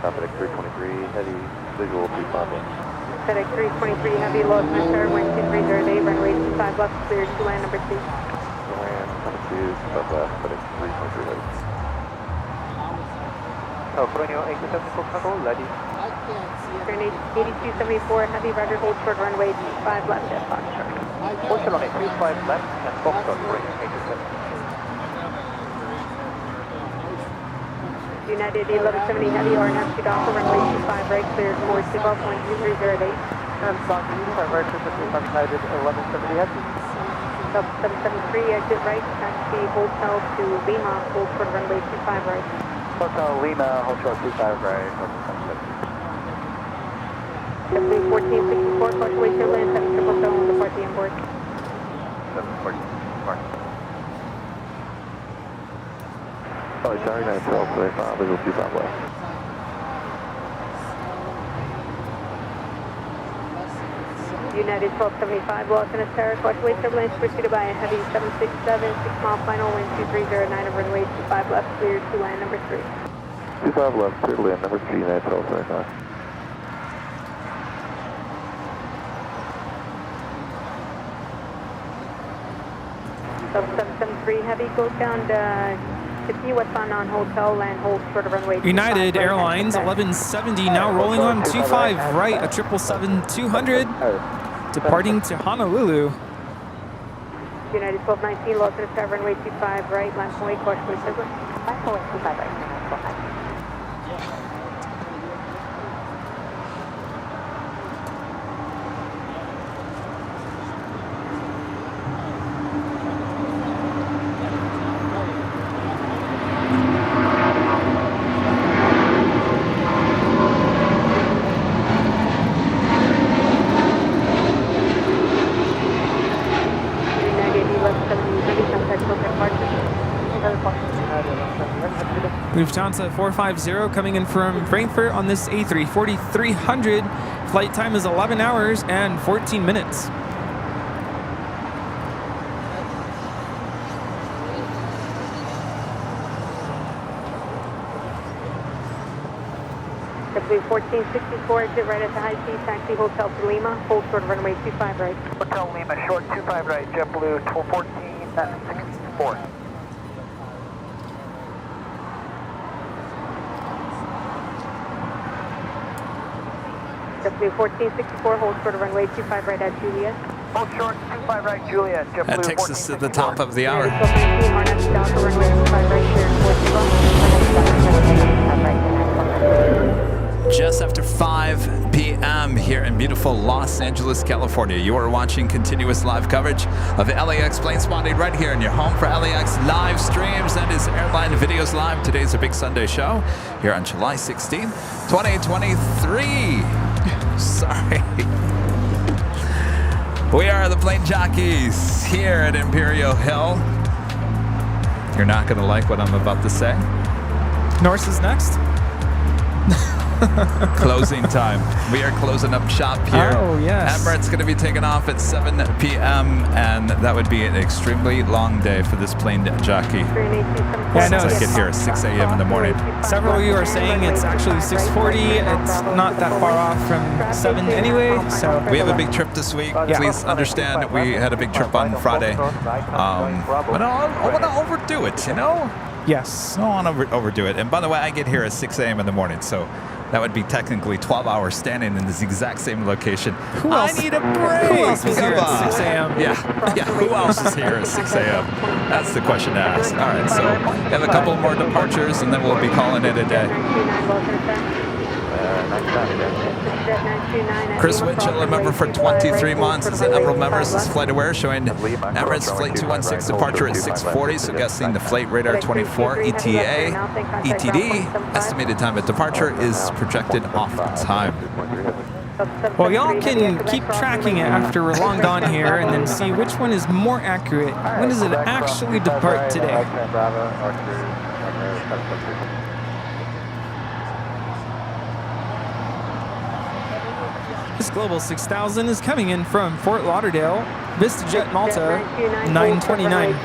FedEx 323, heavy, visual 25 left. FedEx 323, heavy, low atmosphere, wind 2308, runway 25 left, cleared to land number 2. Land number 2, 25 left, FedEx 323 heavy. Colonial 874, ready. Turn 8274, heavy, roger, hold short runway 25 left at Foxtrot. Hold short runway 25 left and Foxtrot, Colonial 874. United 1170 heavy, RNAV 2 Alpha, runway 25 right, cleared for takeoff 12308. And South 25 right, United 1170 heavy. Sub 773, exit right, taxi hotel to Lima, hold short runway 25 right. Hotel Lima, hold short 25 right, Definitely 1464, partial way to land, 7777, depart the onboard. 714, mark. Oh, sorry, 912, 25, visual 25 left. United 1275, Los Angeles Terrace, partial way turbulence pursued by a heavy 767, 6-mile final, wind 2309, over runway 25 left, cleared to land number 3. 25 left, clear to land number 3, 912, 25. Sub 773 heavy, goes down to westbound on hotel, land hold short of runway 25. United Airlines 1170 now rolling on 25 right, a 777-200, departing to Honolulu. United 1219, Los Angeles runway 25 right, land point, caution please circle. Land point 25 right, 912. Lufthansa 450 coming in from Frankfurt on this A340 300. Flight time is 11 hours and 14 minutes. W1464, exit right at the high speed taxi hotel to Lima, hold short of runway 25 right. Hotel Lima, short 25 right, JetBlue 1214, 64. W1464, hold short of runway 25 right at Juliet. Hold short 25 right, Juliet. JetBlue That takes us to the top of the hour. Just after 5 p.m. here in beautiful Los Angeles, California. You are watching continuous live coverage of LAX Plane Spotting right here in your home for LAX live streams. That is Airline Videos Live. Today's a big Sunday show here on July 16th, 2023. Sorry. We are the Plane Jockeys here at Imperial Hill. You're not going to like what I'm about to say. Norse is next. Closing time. We are closing up shop here. Oh, yes. Emirates going to be taking off at 7 p.m. and that would be an extremely long day for this plane jockey. Yeah, no, Since I get here at 6 a.m. in the morning. Several of you are saying it's actually 6:40. It's not that far off from 7 anyway, so. We have a big trip this week. Yeah. Please understand we had a big trip on Friday. But I want to overdo it, you know? Yes. I don't want to overdo it. And by the way, I get here at 6 a.m. in the morning, so that would be technically 12 hours standing in this exact same location. Who else? I need a break. Who else was here at 6 a.m.? Yeah. Who else is here at 6 a.m.? That's the question to ask. All right, so we have a couple more departures, and then we'll be calling it a day. Chris Winchell, a member for 23 months, is an Emerald member. This is Flight Aware showing Emirates Flight 216 departure at 6:40. So guessing the Flight Radar 24 ETA, ETD, estimated time at departure is projected off time. Well, y'all can keep tracking it after we're long gone here and then see which one is more accurate. When does it actually depart today? This Global 6000 is coming in from Fort Lauderdale, VistaJet Malta, 929.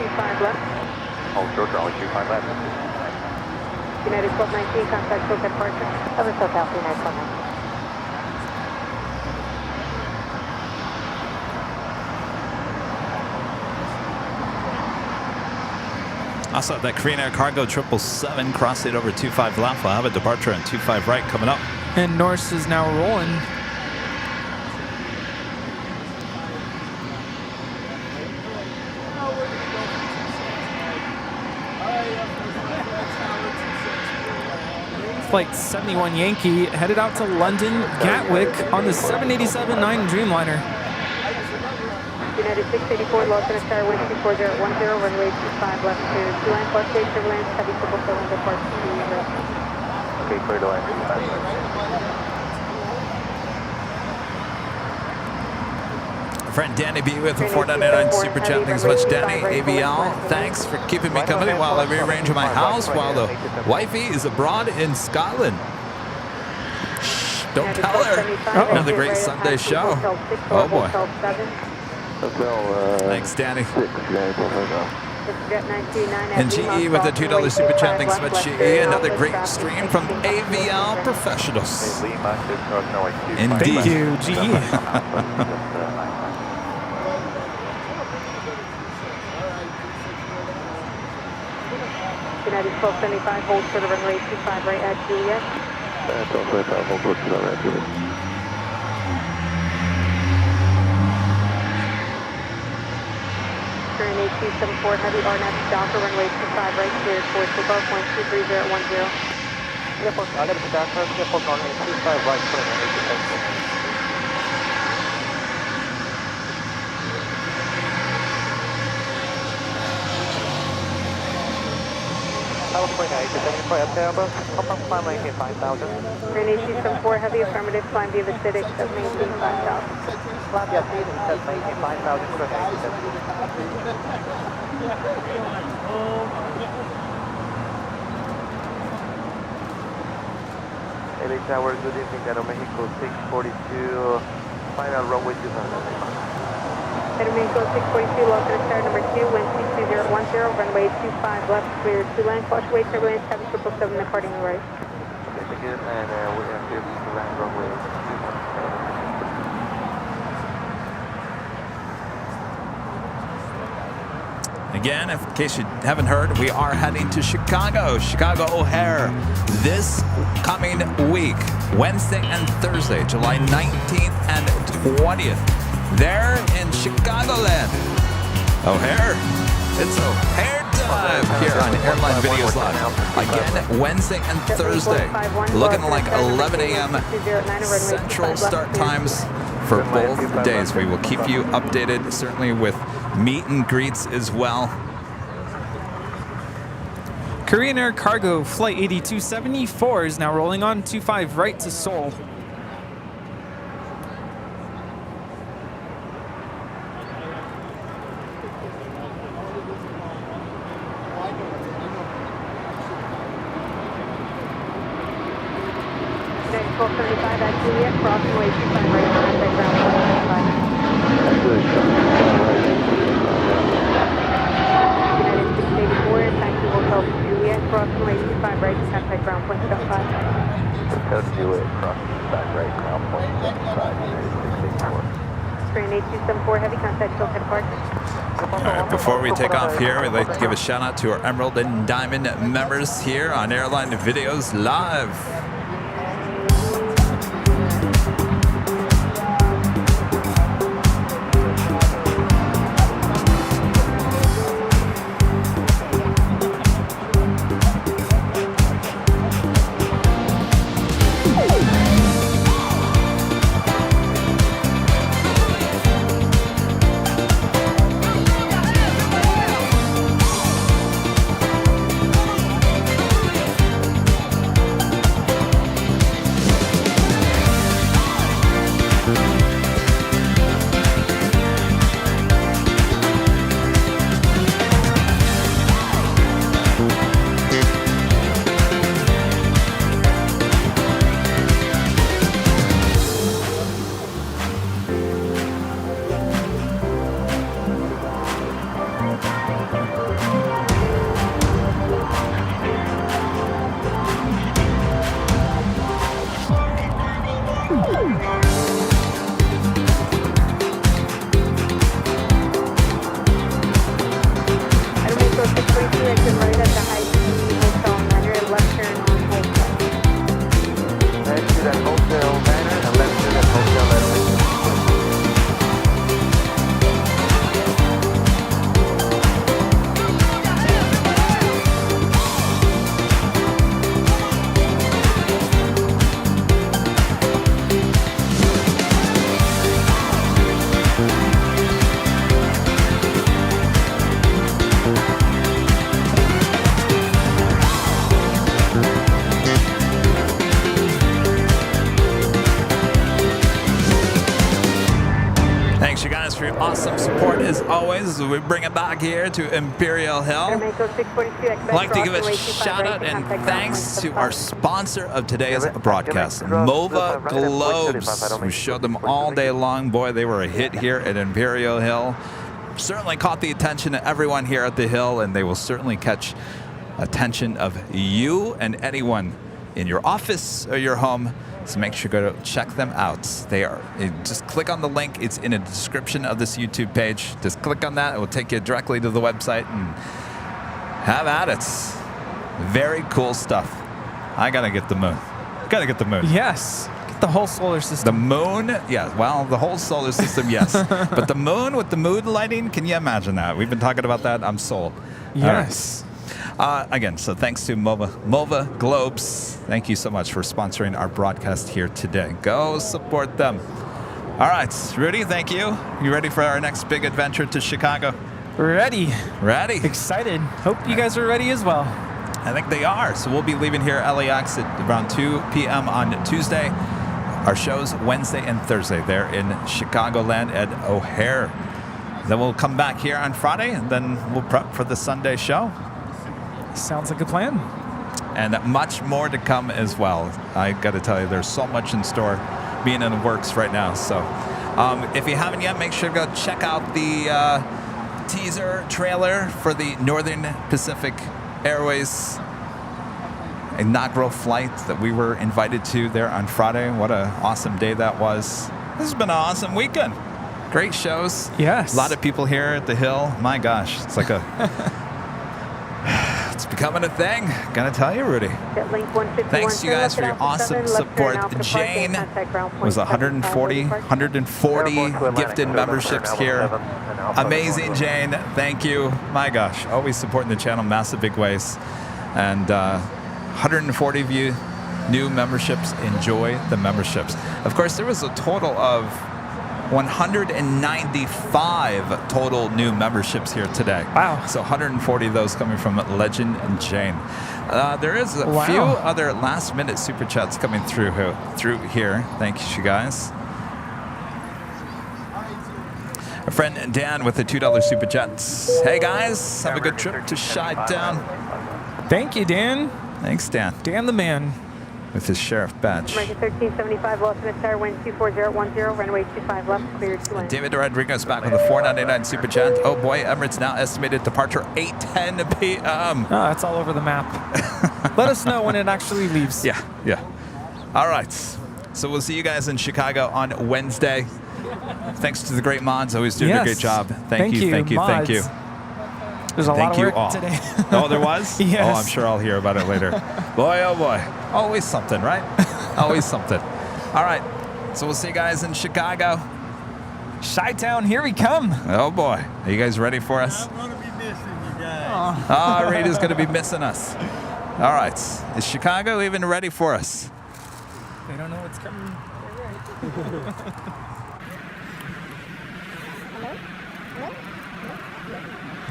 United 1219, contact SoCal departure. Over SoCal, United 1219. Also, that Korean Air Cargo 777 crossed it over 25 left. We'll have a departure on 25 right coming up. And Norse is now rolling. Flight 71 Yankee headed out to London, Gatwick on the 787-9 Dreamliner. United 684, Los Angeles Tower, wind 24010, runway 25 left to 2 plus gate turbulence, heavy 777 departs to Okay, clear to land. Friend Danny B with a 499 super chat. Thanks so much, Danny. ABL, thanks for keeping me company while I rearrange my house while the wifey is abroad in Scotland. Shh, don't tell her. Another great Sunday show. Oh boy. Thanks, Danny. And GE with a $2 super chat. Thanks so much, GE. Another great stream from AVL Professionals. Indeed. Thank you, GE. United 1275, hold for the runway 25 right at Juliet. 1275, hold for the runway at Juliet. Turn 8274, heavy RNAV Docker, runway 25 right, cleared for takeoff, 123.010. Airport, I got the Docker, airport on 25 right, cleared on 8274. Climb 8274, heavy affirmative, climb via the Civic, 718 5000. Flavia Stevens, 718 5000, LA Tower, good evening, Aeromexico 642, final runway 200. Aeromexico 642, Los Angeles Tower number 2, wind 22010, runway 25 left, cleared 2 line, fluctuate turbulence, heavy 777 departing right. Okay, thank you, and we have here to land runway 200. Again, in case you haven't heard, we are heading to Chicago O'Hare this coming week, Wednesday and Thursday, July 19th and 20th. There in Chicagoland. O'Hare. It's O'Hare time here on Airline Videos Live. Again, Wednesday and Thursday. Looking like 11 a.m. Central start times for both days. We will keep you updated, certainly with meet and greets as well. Korean Air Cargo Flight 8274 is now rolling on 25 right to Seoul. crossing way 25 right, contact ground point 75. United 684, taxi Hotel Juliet, crossing way 25 right, contact ground point 75. Hotel Juliet, crossing back right, ground point 75, United 684. Strain 8274, heavy contact, still head park. All right, before we take off here, we'd like to give a shout out to our Emerald and Diamond members here on Airline Videos Live. Awesome support as always. We bring it back here to Imperial Hill. I'd like to give a shout out and thanks to our sponsor of today's broadcast, Mova Globes. We showed them all day long. Boy, they were a hit here at Imperial Hill. Certainly caught the attention of everyone here at the Hill, and they will certainly catch attention of you and anyone in your office or your home. So make sure to go check them out. They are, just click on the link. It's in the description of this YouTube page. Just click on that. It will take you directly to the website and have at it. Very cool stuff. I gotta get the moon. Gotta get the moon. Yes. Get the whole solar system. The moon, yeah. Well, the whole solar system, yes. But the moon with the mood lighting, can you imagine that? We've been talking about that. I'm sold. Yes. Again, so thanks to Mova Globes. Thank you so much for sponsoring our broadcast here today. Go support them. All right, Rudy, thank you. You ready for our next big adventure to Chicago? Ready. Ready. Excited. Hope you guys are ready as well. I think they are. So we'll be leaving here at LAX at around 2 p.m. on Tuesday. Our show's Wednesday and Thursday there in Chicagoland at O'Hare. Then we'll come back here on Friday, and then we'll prep for the Sunday show. Sounds like a plan. And much more to come as well. I got to tell you, there's so much in store being in the works right now. So if you haven't yet, make sure to go check out the teaser trailer for the Northern Pacific Airways inaugural flight that we were invited to there on Friday. What an awesome day that was. This has been an awesome weekend. Great shows. Yes. A lot of people here at the Hill. My gosh, it's like a... It's becoming a thing. Gotta tell you, Rudy. Thanks to you guys for your awesome support. Jane was 140 gifted memberships here. Amazing, Jane. Thank you. My gosh, always supporting the channel, massive big ways. And 140 of you new memberships. Enjoy the memberships. Of course, there was a total of 195 total new memberships here today. Wow. So 140 of those coming from Legend and Jane. There is a few other last minute super chats coming through here. Thank you guys. Our friend Dan with the $2 super chats. Hey guys, have a good trip to Chi-Town. Thank you, Dan. Thanks, Dan. Dan the man. with his sheriff badge. American 1375, Los Angeles Tower, wind 24010, runway 25 left, cleared to land. David Rodriguez back with a $4.99 super chat. Oh boy, Emirates now estimated departure 8:10 p.m. Oh, it's all over the map. Let us know when it actually leaves. Yeah. All right. So we'll see you guys in Chicago on Wednesday. Thanks to the great mods, always doing a great job. Thank you. There's a lot of work today. Oh, there was? Yes. Oh, I'm sure I'll hear about it later. Boy, oh boy. Always something, right? Always something. All right. So we'll see you guys in Chicago. Chi-Town, here we come. Oh boy. Are you guys ready for us? I'm going to be missing you guys. Oh, Rita's going to be missing us. All right. Is Chicago even ready for us? They don't know what's coming.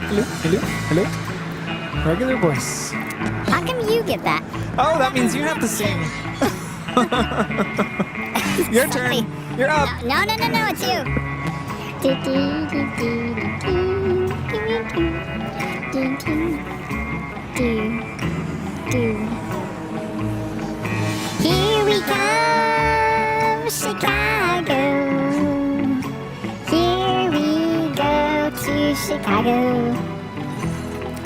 Hello? Regular voice. How come you get that? Oh, that means you have to sing. Your turn. You're up. No, it's you. Here we come, Chicago. Here we go to Chicago.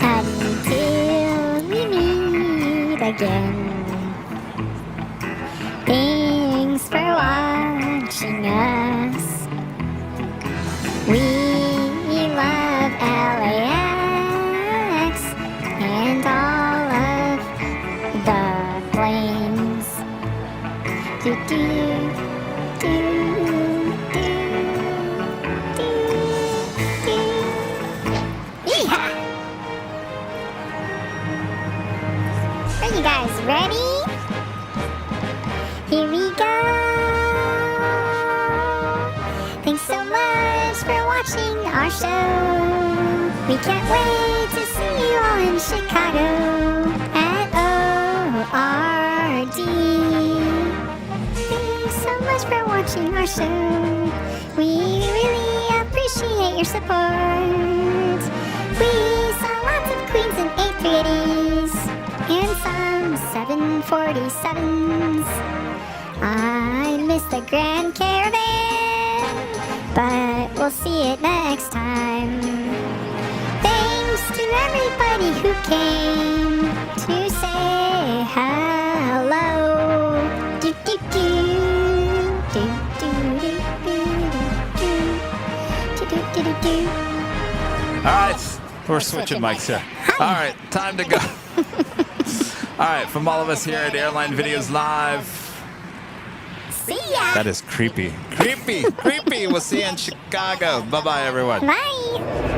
Until we meet again. Thanks for watching us. We love LAX and all of the planes. Do do do do do do. Yeehaw! Are you guys ready? Here we go. Thanks so much for watching our show. We can't wait to see you all in Chicago at ORD. Thanks so much for watching our show. We really appreciate your support. We saw lots of Queens and A380s and some 747s. I miss the Grand Caravan, but we'll see it next time. Thanks to everybody who came to say hello. Do do do do do do do do do do do. All right. We're switching mics here. All right. Time to go. All right. From all of us here at Airline Videos Live. See ya. That is creepy. Creepy. We'll see you in Chicago. Bye-bye, everyone. Bye.